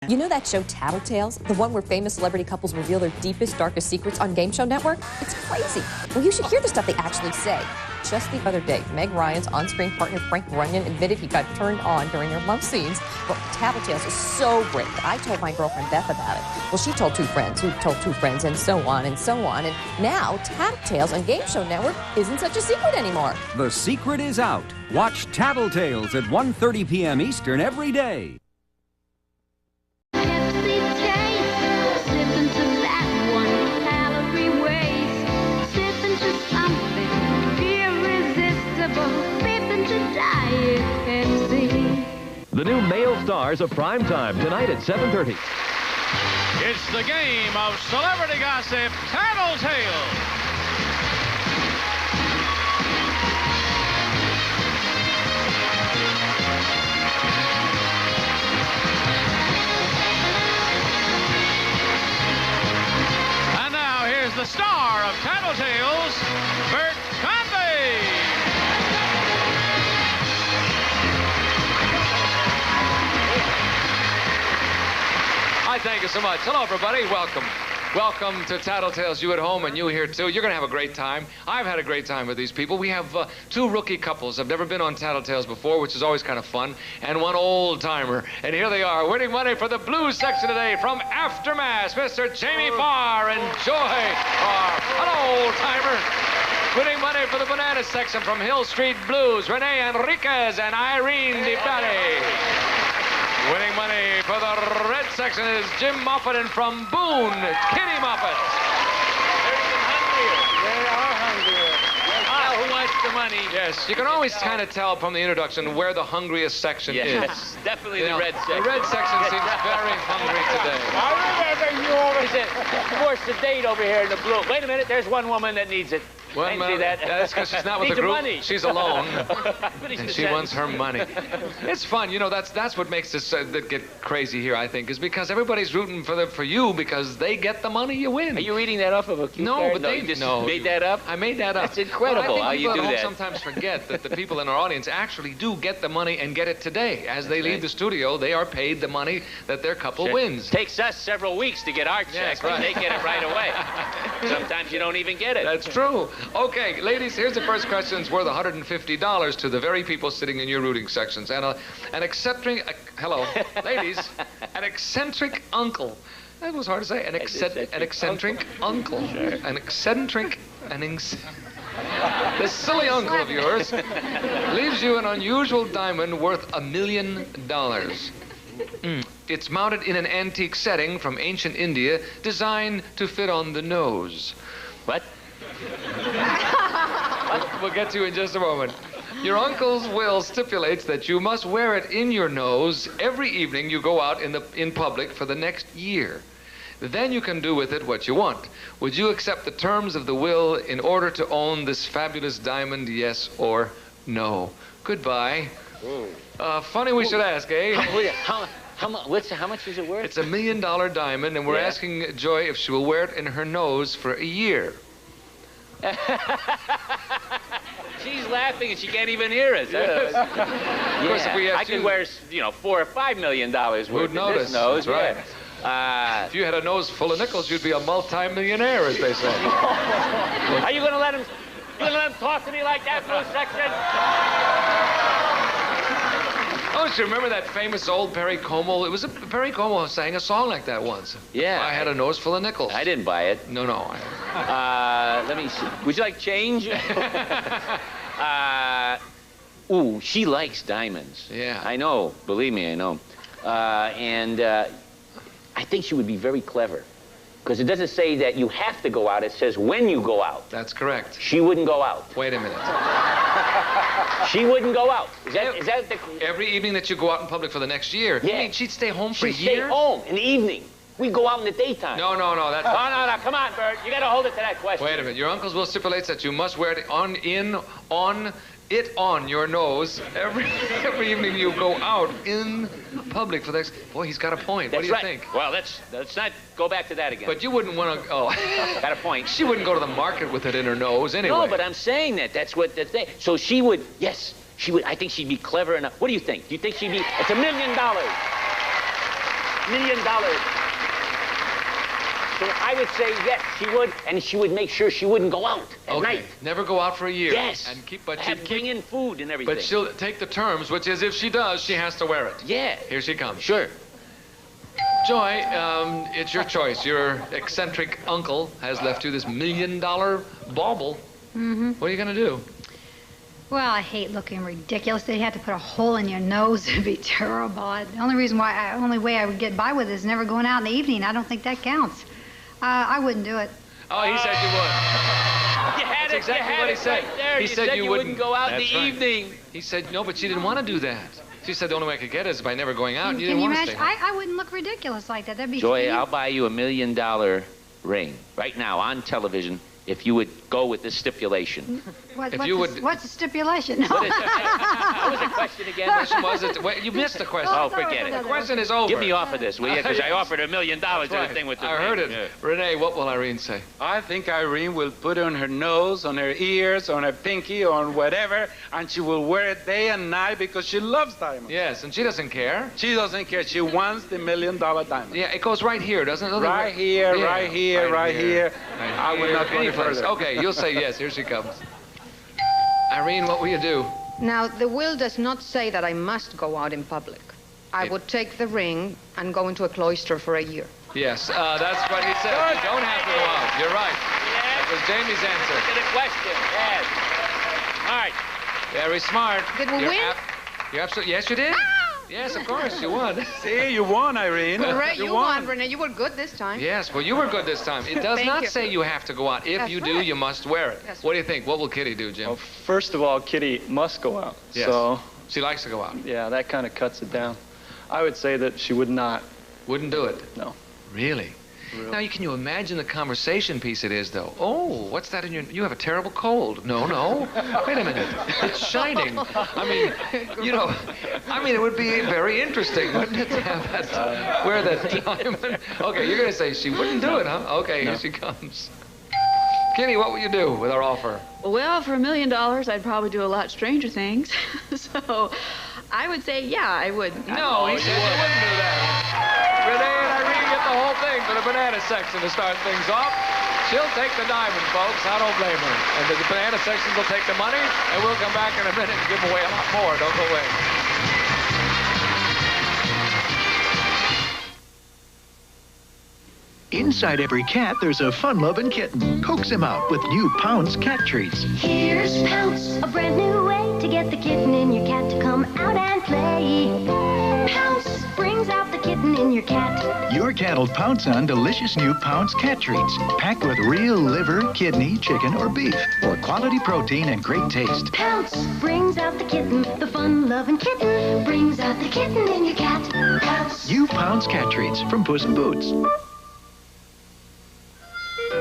You know that show Tattletales? The one where famous celebrity couples reveal their deepest, darkest secrets on Game Show Network? It's crazy. Well, you should hear the stuff they actually say. Just the other day, Meg Ryan's on-screen partner Frank Runyon admitted he got turned on during their love scenes. Well, Tattletales is so great that I told my girlfriend Beth about it. Well, she told two friends who told two friends, and so on and so on. And now Tattletales on Game Show Network isn't such a secret anymore. The secret is out. Watch Tattletales at 1:30 p.m. Eastern every day. The new male stars of primetime tonight at 7:30. It's the game of celebrity gossip, Tattletales. And now here's the star of Tattletales, Bert Convy. Hi, thank you so much. Hello, everybody. Welcome. Welcome to Tattletales, you at home and you here, too. You're going to have a great time. I've had a great time with these people. We have two rookie couples. I've never been on Tattletales before, which is always kind of fun, and one old-timer. And here they are, winning money for the blues section today from Aftermath, Mr. Jamie Farr and Joy Farr. Hello, old-timer. Winning money for the banana section from Hill Street Blues, Renee Enriquez and Irene DiBatti. Winning money for the red section is Jim Moffat and from Boone, Kitty Moffat. They're even hungrier. They are hungrier. Ah, who wants the money? Yes, you can always kind of tell from the introduction where the hungriest section is. Yes, definitely the red section. The red section seems very hungry today. I remember you always said, more sedate over here in the blue. Wait a minute, there's one woman that needs it. Well, see that? That's because she's not with the Needs group. money. She's alone, Finish and the she wants her sentence. money. It's fun, you know. That's what makes this that get crazy here. I think is because everybody's rooting for you because they get the money, you win. Are you reading that off of a cue No, card? but No, they you just no. made that up? I made that up. That's incredible Well, I think how you people do at home that. sometimes forget that the people in our audience actually do get the money and get it today. As they leave the studio, they are paid the money that their couple wins. Takes us several weeks to get our check, Yes, but right. they get it right away. Sometimes you don't even get it. That's true. Okay, ladies, here's the first question. It's worth $150 to the very people sitting in your rooting sections. And an eccentric, hello, ladies, an eccentric uncle. That was hard to say. An eccentric uncle. An eccentric, this silly uncle of yours leaves you an unusual diamond worth $1 million. It's mounted in an antique setting from ancient India, designed to fit on the nose. What? We'll get to you in just a moment. Your uncle's will stipulates that you must wear it in your nose every evening you go out in public for the next year. Then you can do with it what you want. Would you accept the terms of the will in order to own this fabulous diamond, yes or no? Goodbye. Funny we should ask, eh? How much is it worth? It's $1 million diamond, and we're asking Joy if she will wear it in her nose for a year. She's laughing and she can't even hear us. Yes. Of course, if we asked I could you- wear, $4 or $5 million worth Who'd in notice? this nose. That's right. Yeah. If you had a nose full of nickels, you'd be a multi-millionaire, as they say. Are you going to let him? You going to let him talk to me like that, blue section? Don't you remember that famous old Perry Como? It was Perry Como sang a song like that once. Yeah. I had a nose full of nickels. I didn't buy it. No. Let me see. Would you like change? Ooh, she likes diamonds. Yeah. I know. Believe me, I know. I think she would be very clever. Because it doesn't say that you have to go out. It says when you go out. That's correct. She wouldn't go out. Wait a minute. She wouldn't go out. Is that the... Every evening that you go out in public for the next year, Yeah. you mean she'd stay home for a She'd stay year? home in the evening. We go out in the daytime. No, that's... No, come on, Bert. You got to hold it to that question. Wait a minute. Your uncle's will stipulates that you must wear it on your nose every evening you go out in public for the next... Boy, he's got a point. That's what do you right. think? Well, let's not go back to that again. But you wouldn't want to... Oh. Got a point. She wouldn't go to the market with it in her nose anyway. No, but I'm saying that. That's what the thing... So she would... Yes, she would... I think she'd be clever enough. What do you think? Do you think she'd be... It's $1 million. $1 million. So I would say yes, she would, and she would make sure she wouldn't go out at night. Never go out for a year. Yes. And bring in food and everything. But she'll take the terms, which is if she does, she has to wear it. Yeah. Here she comes. Sure. Joy, it's your choice. Your eccentric uncle has left you this $1 million bauble. Mm-hmm. What are you going to do? Well, I hate looking ridiculous. They'd have to put a hole in your nose. It'd be terrible. The only way I would get by with it is never going out in the evening. I don't think that counts. I wouldn't do it. Oh, he said you would. That's exactly what he said. Right there. He said you wouldn't go out in the That's right. evening. He said no, but she didn't want to do that. She said the only way I could get it is by never going out. And you Can didn't you want to imagine? stay home. I wouldn't look ridiculous like that. That'd be Joy, cute. I'll buy you $1 million ring right now on television if you would go with this stipulation. What's the stipulation? What was the question again? You missed the question. Oh, forget it. The question is over. Get me off of this, will you? Because I offered $1 million to right. the thing with the I ring. heard it. Yeah. Renee, what will Irene say? I think Irene will put it on her nose, on her ears, on her pinky, on whatever, and she will wear it day and night because she loves diamonds. Yes, and she doesn't care. She doesn't care. She wants the $1 million diamond. Yeah, it goes right here, doesn't it? Right here, Yeah, right here, right here. I would not go any place. further. Okay, you'll say yes. Here she comes. Irene, what will you do? Now, the will does not say that I must go out in public. I would take the ring and go into a cloister for a year. Yes, that's what he said. You don't have to go out. You're right. That was Jamie's answer. Look at the question. Yes. All right. Very smart. Did we win? You're absolutely... Yes, you did. Yes, of course, you won. See, you won, Irene. Right, you won, Renee. You were good this time. Yes, well, you were good this time. It does Thank not you. say you have to go out. If That's you do, right. you must wear it. That's What do you think? What will Kitty do, Jim? Well, first of all, Kitty must go out. Yes. So, she likes to go out. yeah, that kind of cuts it down. I would say that she would not. Wouldn't do it? No. Really? Now, can you imagine the conversation piece it is, though? Oh, what's that in your... You have a terrible cold. No. Wait a minute. It's shining. I mean, it would be very interesting, wouldn't it, to have that... wear that diamond? Okay, you're going to say she wouldn't do it, huh? Okay, Here she comes. Kitty, what would you do with our offer? Well, for $1 million, I'd probably do a lot stranger things. So I would say, yeah, I would. No, he said you wouldn't do that. Renee and Irene get the whole thing for the banana section to start things off. She'll take the diamond, folks. I don't blame her. And the banana section will take the money, and we'll come back in a minute and give away a lot more. Don't go away. Inside every cat, there's a fun-loving kitten. Coax him out with new Pounce cat treats. Here's Pounce, a brand new way to get the kitten in your cat to come out and play. Pounce brings out the kitten in your cat. Your cat will pounce on delicious new Pounce cat treats, packed with real liver, kidney, chicken, or beef for quality protein and great taste. Pounce brings out the kitten, the fun-loving kitten brings out the kitten in your cat. Pounce. New Pounce cat treats from Puss in Boots.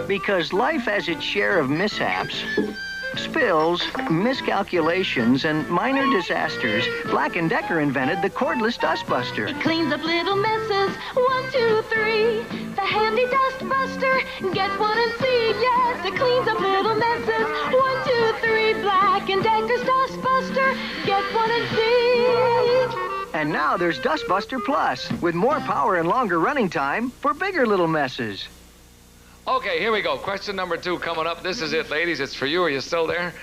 Because life has its share of mishaps, spills, miscalculations, and minor disasters, Black & Decker invented the cordless dustbuster. It cleans up little messes, 1, 2, 3. The handy dust buster, get one and see. Yes, it cleans up little messes, 1, 2, 3. Black & Decker's dust buster, get one and see. And now there's Dustbuster Plus, with more power and longer running time for bigger little messes. Okay, here we go. Question number 2 coming up. This is it, ladies. It's for you. Are you still there?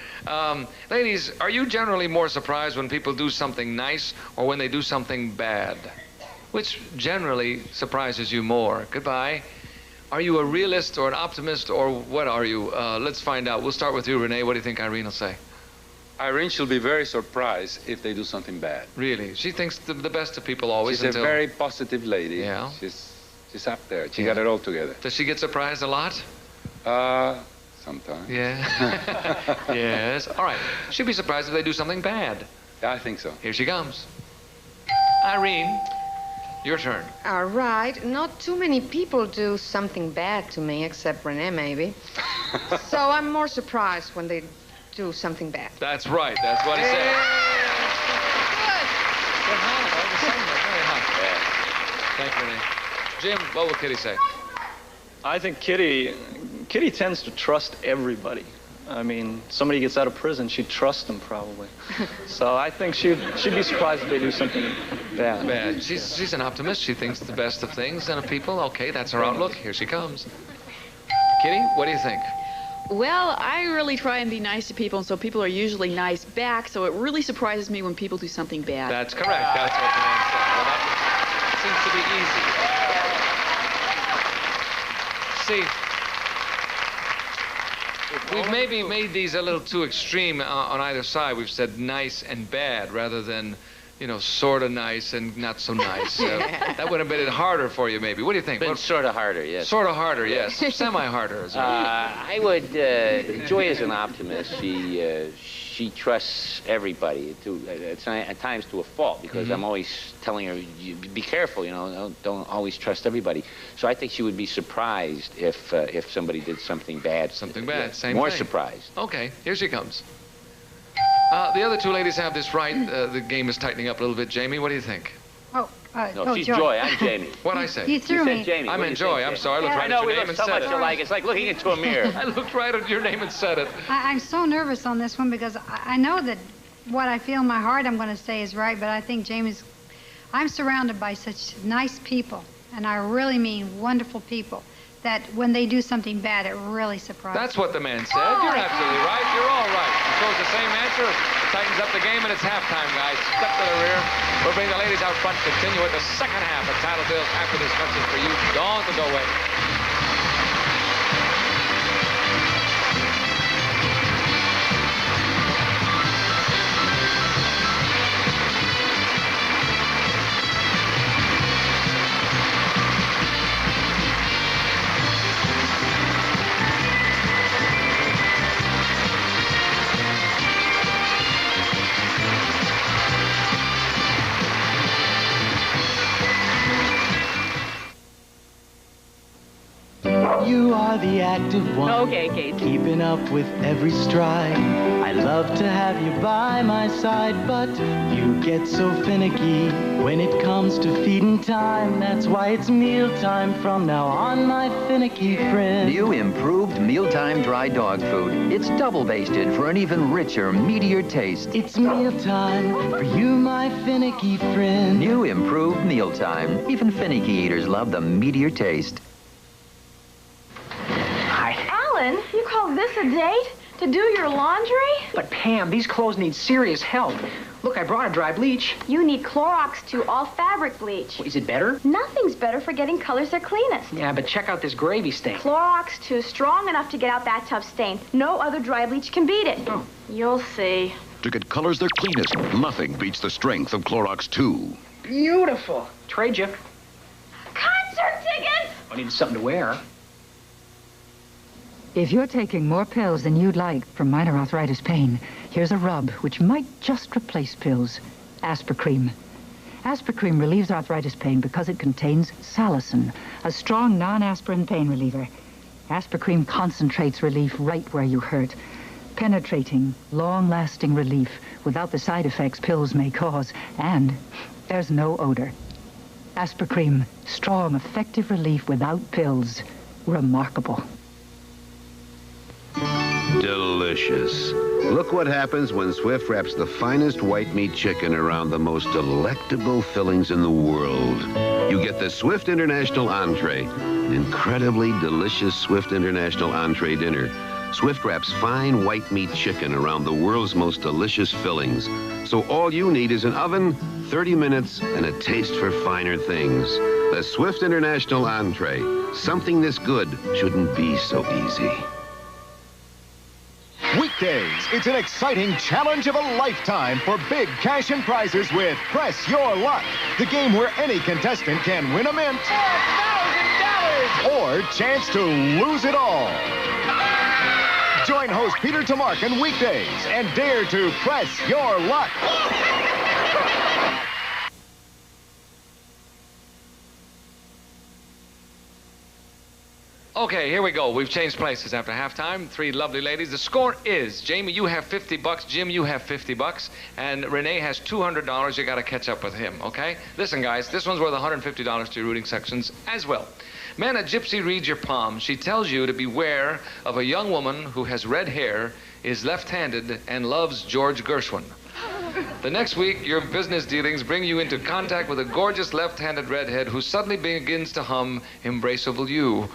Ladies, are you generally more surprised when people do something nice or when they do something bad? Which generally surprises you more? Goodbye. Are you a realist or an optimist or what are you? Let's find out. We'll start with you, Renee. What do you think Irene will say? Irene, she'll be very surprised if they do something bad. Really? She thinks the best of people always. She's a very positive lady. Yeah. She's up there. She got it all together. Does she get surprised a lot? Sometimes. Yeah. Yes. All right. She'll be surprised if they do something bad. Yeah, I think so. Here she comes. Irene, your turn. All right. Not too many people do something bad to me, except Renee, maybe. So I'm more surprised when they do something bad. That's right. That's what he said. Thank you, Renee. Jim, what will Kitty say? I think Kitty tends to trust everybody. I mean, somebody gets out of prison, she'd trust them probably. So I think she'd be surprised if they do something bad. Bad. She's an optimist. She thinks the best of things and of people. Okay, that's her outlook. Here she comes. Kitty, what do you think? Well, I really try and be nice to people, and so people are usually nice back, so it really surprises me when people do something bad. That's correct. That's what the man said. Well, that seems to be easy. See, we've maybe made these a little too extreme on either side. We've said nice and bad rather than, you know, sort of nice and not so nice. That would have made it harder for you, maybe. What do you think? Been sort of harder, yes. Sort of harder, yes. Semi-harder. As well. I would. Joy is an optimist. She trusts everybody at times to a fault, because I'm always telling her, be careful, you know, don't always trust everybody. So I think she would be surprised if somebody did something bad. Something bad, same More thing. surprised. Okay, here she comes. The other two ladies have this right. The game is tightening up a little bit. Jamie, what do you think? No, she's Joy. I'm Jamie. What'd I say? You threw me. said Jamie. I What meant do you Joy. think, I'm Jamie? sorry. I looked right I at know, your we name look and so said much it. alike. It's like looking into a mirror. I looked right at your name and said it. I'm so nervous on this one because I know that what I feel in my heart I'm going to say is right, but I think I'm surrounded by such nice people, and I really mean wonderful people, that when they do something bad, it really surprises me. That's what the man said. You're absolutely right. You're all right. You chose the same answer. It tightens up the game, and it's halftime, guys. Step to the rear. We'll bring the ladies out front. Continue with the second half of Tattletales after this message for you. Don't go away. You are the active one. Okay, Kate. Keeping up with every stride. I love to have you by my side, but you get so finicky when it comes to feeding time. That's why it's mealtime from now on, my finicky friend. New improved mealtime dry dog food. It's double basted for an even richer, meatier taste. It's mealtime for you, my finicky friend. New improved mealtime. Even finicky eaters love the meatier taste. Alan, you call this a date? To do your laundry? But Pam, these clothes need serious help. Look, I brought a dry bleach. You need Clorox 2 all fabric bleach. Is it better? Nothing's better for getting colors their cleanest. Yeah, but check out this gravy stain. Clorox 2 strong enough to get out that tough stain. No other dry bleach can beat it. Oh. You'll see. To get colors their cleanest, nothing beats the strength of Clorox 2. Beautiful. Trade you. Concert tickets! I need something to wear. If you're taking more pills than you'd like for minor arthritis pain, here's a rub which might just replace pills. Aspercreme. Aspercreme relieves arthritis pain because it contains salicin, a strong non-aspirin pain reliever. Aspercreme concentrates relief right where you hurt, penetrating, long-lasting relief without the side effects pills may cause, and there's no odor. Aspercreme, strong, effective relief without pills. Remarkable. Delicious. Look what happens when Swift wraps the finest white meat chicken around the most delectable fillings in the world. You get the Swift International Entree, an incredibly delicious Swift International Entree dinner. Swift wraps fine white meat chicken around the world's most delicious fillings. So all you need is an oven, 30 minutes, and a taste for finer things. The Swift International Entree. Something this good shouldn't be so easy. Week weekdays, it's an exciting challenge of a lifetime for big cash and prizes with Press Your Luck, the game where any contestant can win a mint or chance to lose it all. Join host Peter Tomarken weekdays and dare to press your luck. Okay, here we go. We've changed places after halftime. Three lovely ladies. The score is, Jamie, you have $50. Jim, you have $50. And Renee has $200. You got to catch up with him, okay? Listen, guys, this one's worth $150 to your rooting sections as well. Man, a gypsy reads your palm. She tells you to beware of a young woman who has red hair, is left-handed, and loves George Gershwin. The next week, your business dealings bring you into contact with a gorgeous left-handed redhead who suddenly begins to hum Embraceable You.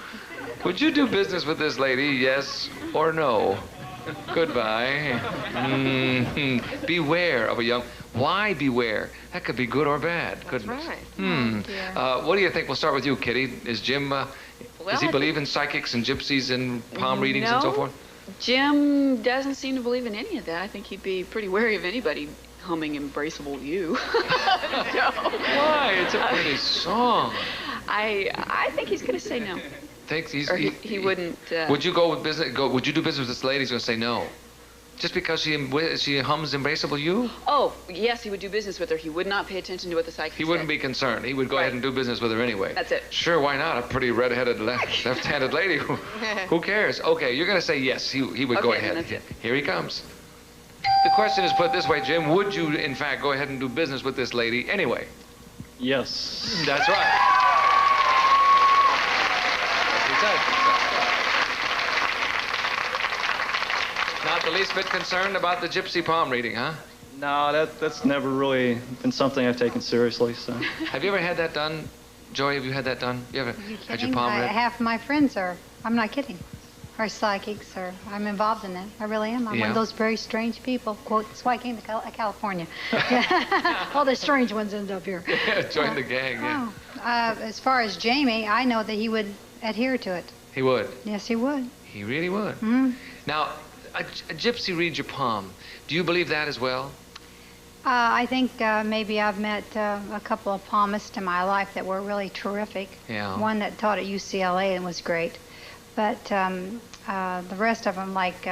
Would you do business with this lady, yes or no? Goodbye. Beware of a young... Why beware? That could be good or bad, couldn't it? Right. What do you think? We'll start with you, Kitty. Is Jim... does he believe in psychics and gypsies and palm readings and so forth? Jim doesn't seem to believe in any of that. I think he'd be pretty wary of anybody humming Embraceable You. Why? It's a pretty song. I think he's going to say no. Thinks he's... Or he wouldn't... Would you go with business? Would you do business with this lady? He's going to say no. Just because she hums Embraceable You? Oh, yes, he would do business with her. He would not pay attention to what the psychic He wouldn't be concerned. He would go ahead and do business with her anyway. That's it. Sure, why not? A pretty red-headed, left-handed lady. Who cares? Okay, you're going to say yes. He would go ahead. That's it. Here he comes. The question is put this way, Jim. Would you, in fact, go ahead and do business with this lady anyway? Yes. That's right. Not the least bit concerned about the gypsy palm reading, huh? No, that's never really been something I've taken seriously, so. Have you ever had that done? Joy, have you had that done? You ever had your palm read? Half of my friends are, I'm not kidding, are psychics, or I'm involved in it. I really am. I'm one of those very strange people. Quote, that's why I came to California. All the strange ones end up here. Join the gang, yeah. As far as Jamie, I know that he would adhere to it. He would? Yes, he would. He really would. Mm-hmm. Now, a gypsy reads your palm. Do you believe that as well? I think maybe I've met a couple of palmists in my life that were really terrific. Yeah. One that taught at UCLA and was great. But the rest of them, like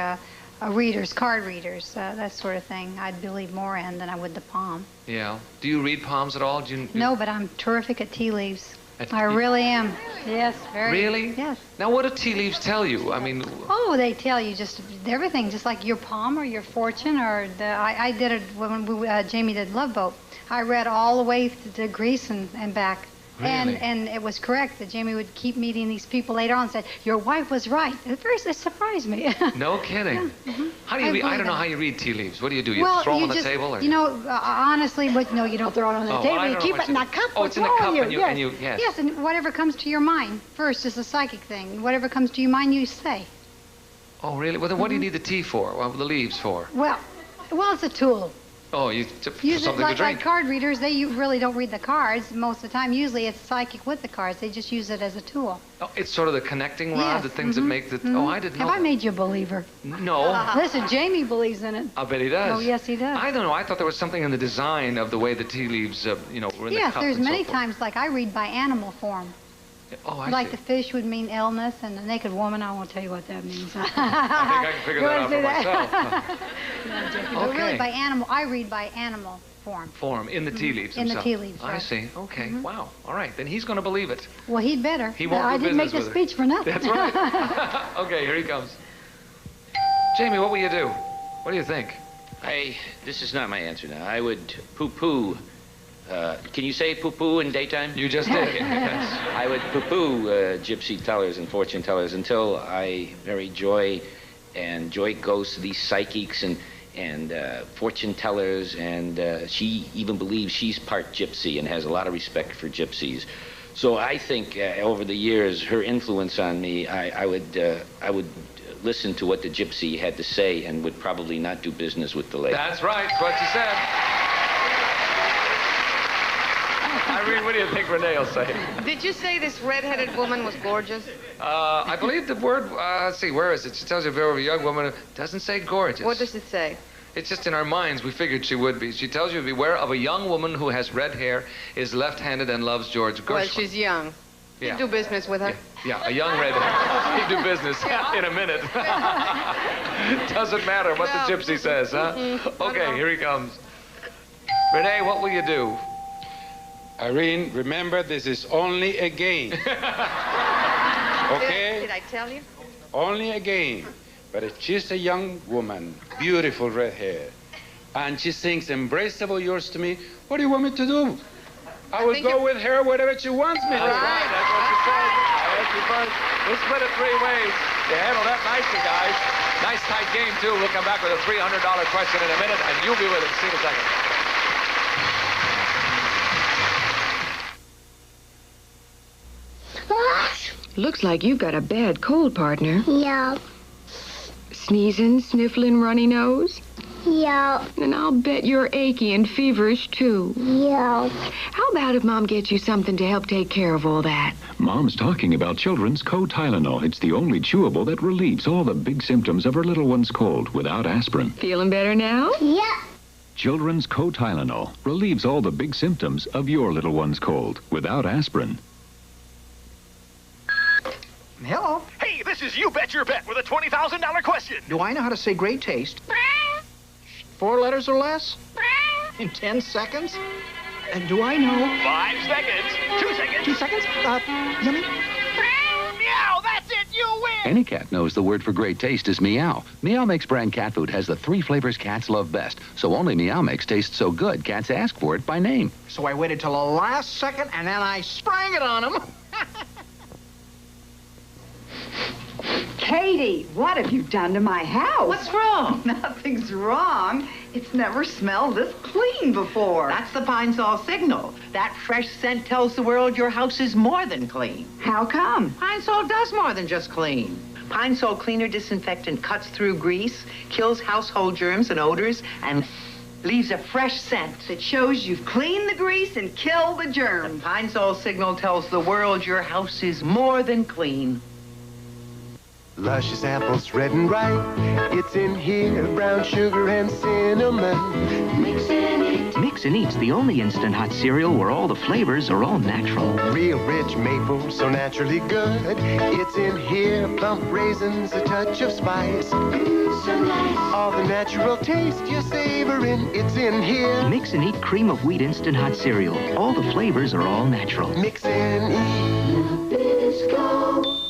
readers, card readers, that sort of thing, I'd believe more in than I would the palm. Yeah. Do you read palms at all? No, but I'm terrific at tea leaves. I really am. Yes, very. Really? Yes. Now, what do tea leaves tell you? I mean... Oh, they tell you just everything, just like your palm or your fortune, or I did it when Jamie did Love Boat. I read all the way to Greece and back. Really? And it was correct that Jamie would keep meeting these people later on and said, your wife was right. At first, it surprised me. No kidding. Mm-hmm. How do you read? I don't know how you read tea leaves. What do you do? You well, throw them you on the just, table? Or? You know, honestly, but no, you don't throw it on the table. Well, you keep it in a cup. Oh, it's in a cup, and you, yes. Yes, and whatever comes to your mind first is a psychic thing. Whatever comes to your mind, you say. Oh, really? Well, then what do you need the tea for? Well, the leaves for? Well, it's a tool. Oh, Use something it to drink. like card readers. They really don't read the cards most of the time. Usually it's psychic with the cards. They just use it as a tool. Oh, it's sort of the connecting rod, Yes. the things that make the... Oh, I didn't know. Have I made you a believer? No. Listen, Jamie believes in it. I bet he does. Oh, yes, he does. I don't know. I thought there was something in the design of the way the tea leaves, were in the cup. Yes, there's and so many forth. times, like I read by animal form. Oh, I Like see. the fish would mean illness, and the naked woman, I won't tell you what that means. I think I can figure that out for myself. No, Jackie, but really by animal, I read by animal form. Form, in the tea leaves In the himself. tea leaves, I right. see. Okay, wow. All right, then he's going to believe it. Well, he'd better. He won't I do didn't make business the with her. speech for nothing. That's right. Okay, here he comes. Jamie, what will you do? What do you think? This is not my answer now. I would poo-poo. Can you say poo-poo in daytime? You just did. Yes. I would poo-poo gypsy tellers and fortune tellers until I marry Joy, and Joy goes to these psychics and fortune tellers, and she even believes she's part gypsy and has a lot of respect for gypsies. So I think over the years, her influence on me, I would listen to what the gypsy had to say and would probably not do business with the lady. That's right. That's what she said. Irene, what do you think Renee will say? Did you say this red-headed woman was gorgeous? I believe the word, let's see, where is it? She tells you if you're a young woman, it doesn't say gorgeous. What does it say? It's just in our minds, we figured she would be. She tells you beware of a young woman who has red hair, is left-handed, and loves George Gershwin. Well, she's young. Yeah. You do business with her? Yeah, a young redhead. You do business in a minute. Doesn't matter what the gypsy says, huh? Okay, here he comes. Renee, what will you do? Irene, remember, this is only a game. Okay? Did I tell you? Only a game. But if she's a young woman, beautiful red hair, and she sings Embraceable Yours to Me, what do you want me to do? I will go with her wherever she wants me. That's right, that's what she said. We'll split it 3 ways. You handled that nicely, guys. Nice tight game, too. We'll come back with a $300 question in a minute, and you'll be with us. See you in a second. Looks like you've got a bad cold, partner. Yeah. Sneezing, sniffling, runny nose? Yeah. And I'll bet you're achy and feverish, too. Yeah. How about if Mom gets you something to help take care of all that? Mom's talking about Children's Co-Tylenol. It's the only chewable that relieves all the big symptoms of her little one's cold without aspirin. Feeling better now? Yeah. Children's Co-Tylenol relieves all the big symptoms of your little one's cold without aspirin. Hello. Hey, this is You Bet Your Bet with a $20,000 question. Do I know how to say great taste? 4 letters or less? In 10 seconds? And do I know? 5 seconds. 2 seconds. 2 seconds? Yummy? Meow, that's it. You win. Any cat knows the word for great taste is meow. Meow Mix brand cat food has the 3 flavors cats love best. So only Meow Mix tastes so good, cats ask for it by name. So I waited till the last second, and then I sprang it on them. Katie, what have you done to my house? What's wrong? Nothing's wrong. It's never smelled this clean before. That's the Pine Sol signal. That fresh scent tells the world your house is more than clean. How come? Pine Sol does more than just clean. Pine Sol Cleaner Disinfectant cuts through grease, kills household germs and odors, and leaves a fresh scent that shows you've cleaned the grease and killed the germs. The Pine Sol signal tells the world your house is more than clean. Luscious apples, red and ripe. It's in here, brown sugar and cinnamon. Mix and Eat. Mix and Eat's the only instant hot cereal where all the flavors are all natural. Real rich maple, so naturally good. It's in here, plump raisins, a touch of spice. So nice. All the natural taste you're savoring, it's in here. Mix and Eat cream of wheat instant hot cereal. All the flavors are all natural. Mix and Eat. Nabisco.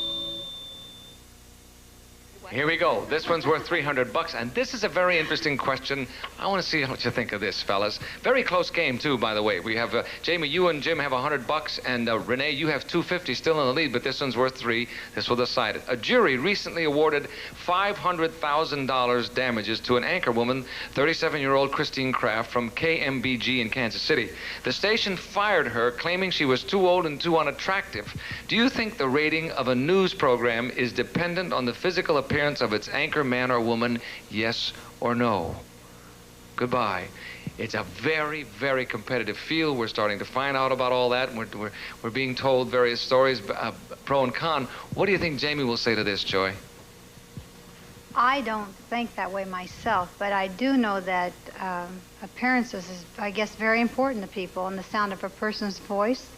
Here we go. This one's worth $300, and this is a very interesting question. I want to see what you think of this, fellas. Very close game, too, by the way. We have, Jamie, you and Jim have $100, and Renee, you have $250, still in the lead, but this one's worth $3. This will decide it. A jury recently awarded $500,000 damages to an anchor woman, 37-year-old Christine Kraft from KMBG in Kansas City. The station fired her, claiming she was too old and too unattractive. Do you think the rating of a news program is dependent on the physical appearance of its anchor man or woman, yes or no? Goodbye. It's a very, very competitive field. We're starting to find out about all that. We're being told various stories, pro and con. What do you think Jamie will say to this, Joy? I don't think that way myself, but I do know that appearances is, I guess, very important to people, and the sound of a person's voice.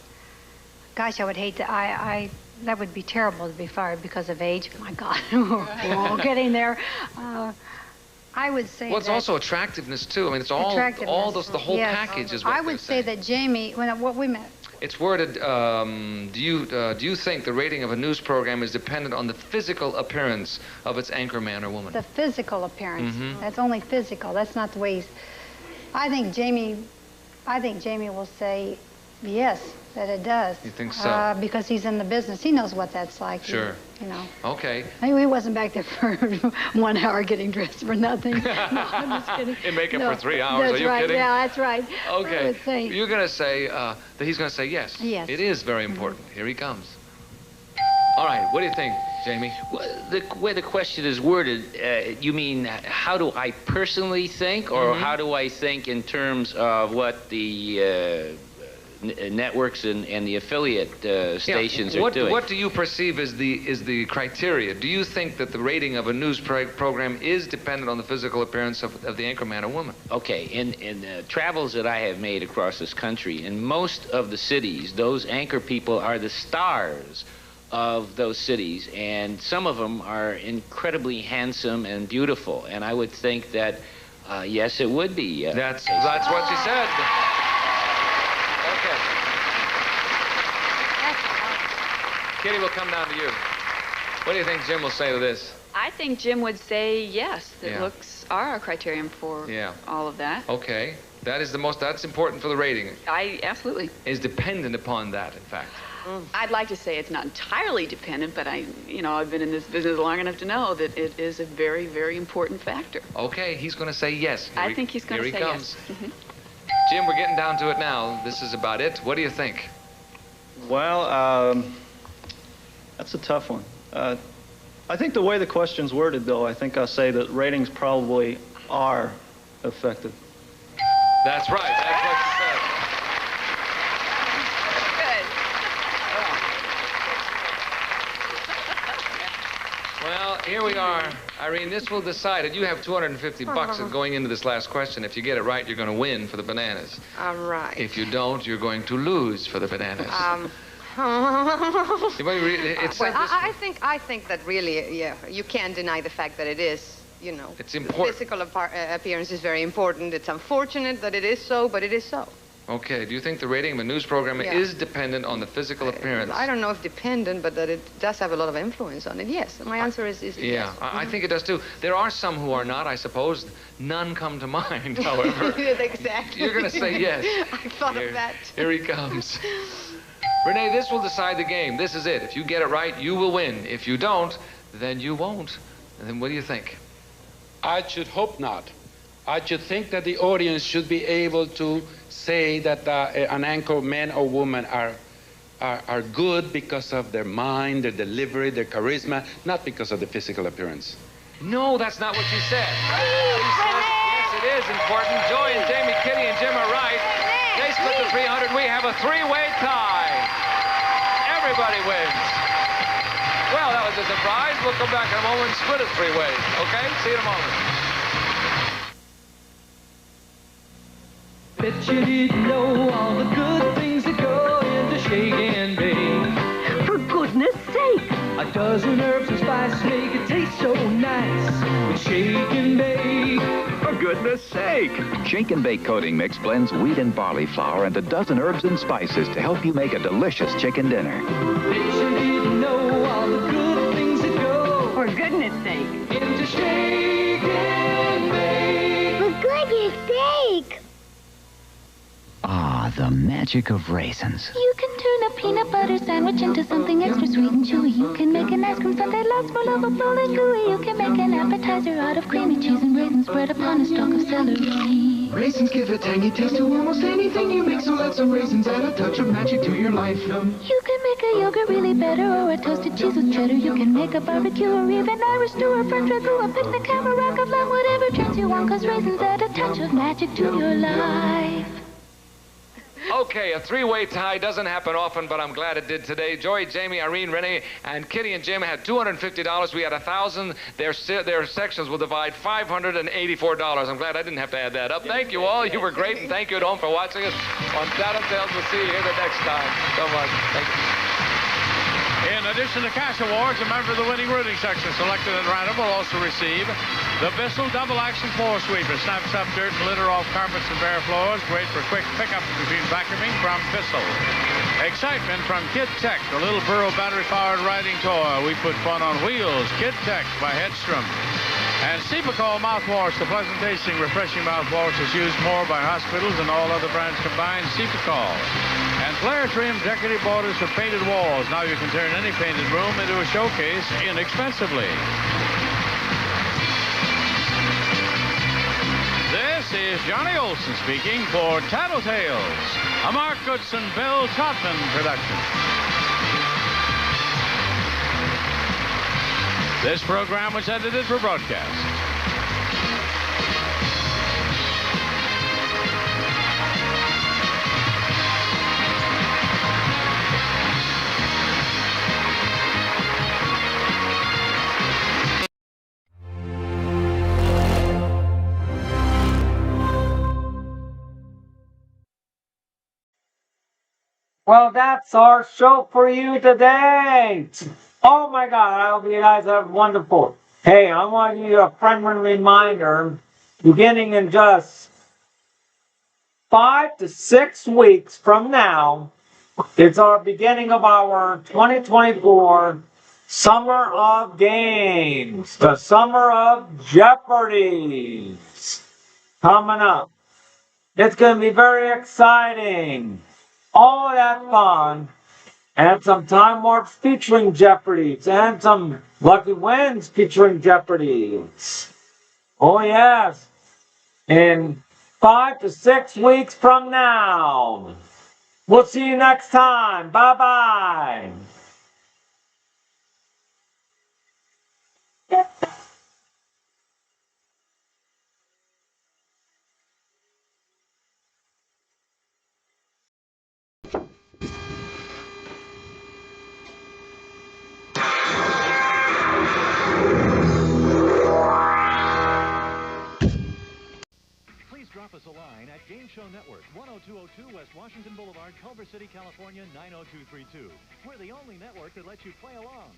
Gosh, I would hate to, that would be terrible to be fired because of age. My God, we're all getting there. I would say well, it's also attractiveness, too. I mean, it's all the whole package is what I would say that Jamie, what we meant. It's worded, do you think the rating of a news program is dependent on the physical appearance of its anchor man or woman? The physical appearance. Mm-hmm. That's only physical. That's not the way he's... I think Jamie will say yes, that it does. You think so? Because he's in the business. He knows what that's like. Sure. You know. Okay. I mean, he wasn't back there for 1 hour getting dressed for nothing. No, I'm just kidding. In makeup for 3 hours. That's Are you right. kidding? Yeah, that's right. Okay. You're going to say that he's going to say yes. Yes. It is very important. Mm-hmm. Here he comes. All right. What do you think, Jamie? Well, the way the question is worded, you mean how do I personally think, or how do I think in terms of what the networks and the affiliate stations are doing. What do you perceive as the criteria? Do you think that the rating of a news program is dependent on the physical appearance of the anchorman or woman? Okay, in travels that I have made across this country, in most of the cities, those anchor people are the stars of those cities, and some of them are incredibly handsome and beautiful, and I would think that yes, it would be. That's what she said. Okay. Kitty, will come down to you. What do you think Jim will say to this? I think Jim would say yes, that Yeah. looks are a criterion for all of that. Okay. That's important for the rating. Absolutely. Is dependent upon that, in fact. I'd like to say it's not entirely dependent, but I've been in this business long enough to know that it is a very, very important factor. Okay, he's going to say yes. I think he's going to say yes. Here he comes. yes. Jim, we're getting down to it now. This is about it. What do you think? Well, that's a tough one. I think the way the question's worded, though, I think I'll say that ratings probably are affected. That's right. That's what she said. Well, here we are. Irene, this will decide it. You have $250 going into this last question. If you get it right, you're going to win for the bananas. All right. If you don't, you're going to lose for the bananas. I think that really, you can't deny the fact that it is, it's important. Physical appearance is very important. It's unfortunate that it is so, but it is so. Okay. Do you think the rating of a news program is dependent on the physical appearance? I don't know if dependent, but that it does have a lot of influence on it. Yes. My answer is yes. I think it does too. There are some who are not, I suppose. None come to mind, however. Exactly. You're going to say yes. I thought of that. Here he comes. Renee, this will decide the game. This is it. If you get it right, you will win. If you don't, then you won't. And then what do you think? I should hope not. I should think that the audience should be able to say that an anchor man or woman are good because of their mind, their delivery, their charisma, not because of the physical appearance. No, that's not what she said. Yes, it is important. Joy and Jamie, Kitty and Jim are right. They split the 300. We have a three-way tie. Everybody wins. Well, that was a surprise. We'll come back in a moment and split it three ways. Okay? See you in a moment. Bet you didn't know all the good things that go into Shake and Bake. For goodness sake! A dozen herbs and spices make it taste so nice with Shake and Bake. For goodness sake! Shake and Bake coating mix blends wheat and barley flour and a dozen herbs and spices to help you make a delicious chicken dinner. Bet you didn't know all the good things that go. For goodness sake! Into Shake and Bake. For goodness sake! Ah, the magic of raisins. You can turn a peanut butter sandwich into something extra sweet and chewy. You can make an ice cream sundae lots more lovable and gooey. You can make an appetizer out of creamy cheese and raisins spread upon a stalk of celery. Raisins give a tangy taste to almost anything you make, so let some raisins add a touch of magic to your life. You can make a yogurt really better or a toasted cheese with cheddar. You can make a barbecue or even Irish stew or French ragout, a picnic tamarack of lamb, whatever turns you on, 'cause raisins add a touch of magic to your life. Okay, a three-way tie doesn't happen often, but I'm glad it did today. Joy, Jamie, Irene, Renee, and Kitty and Jim had $250. We had $1,000. Their sections will divide $584. I'm glad I didn't have to add that up. Thank you all. You were great, and thank you at home for watching us on Tattletales. We'll see you here the next time. So much. Thank you. In addition to cash awards, a member of the winning rooting section selected at random will also receive the Bissell Double Action Floor Sweeper. Snaps up dirt and litter off carpets and bare floors. Great for quick pickup between vacuuming from Bissell. Excitement from Kid Tech, the little Burrow battery-powered riding toy. We put fun on wheels. Kid Tech by Hedstrom. And Cepacol mouthwash, the pleasant tasting, refreshing mouthwash is used more by hospitals than all other brands combined. Cepacol. And Flair Trim decorative borders for painted walls. Now you can turn any painted room into a showcase inexpensively. This is Johnny Olson speaking for Tattletales, a Mark Goodson, Bill Todman production. This program was edited for broadcast. Well, that's our show for you today. Oh my God, I hope you guys have wonderful. Hey, I want you a friendly reminder, beginning in just 5 to 6 weeks from now, it's our beginning of our 2024 Summer of Games, the Summer of Jeopardy coming up. It's going to be very exciting. All that fun. And some Time Warps featuring Jeopardies. And some Lucky Wins featuring Jeopardies. Oh, yes. In 5 to 6 weeks from now. We'll see you next time. Bye-bye. Please drop us a line at Game Show Network, 10202 West Washington Boulevard, Culver City, California, 90232. We're the only network that lets you play along.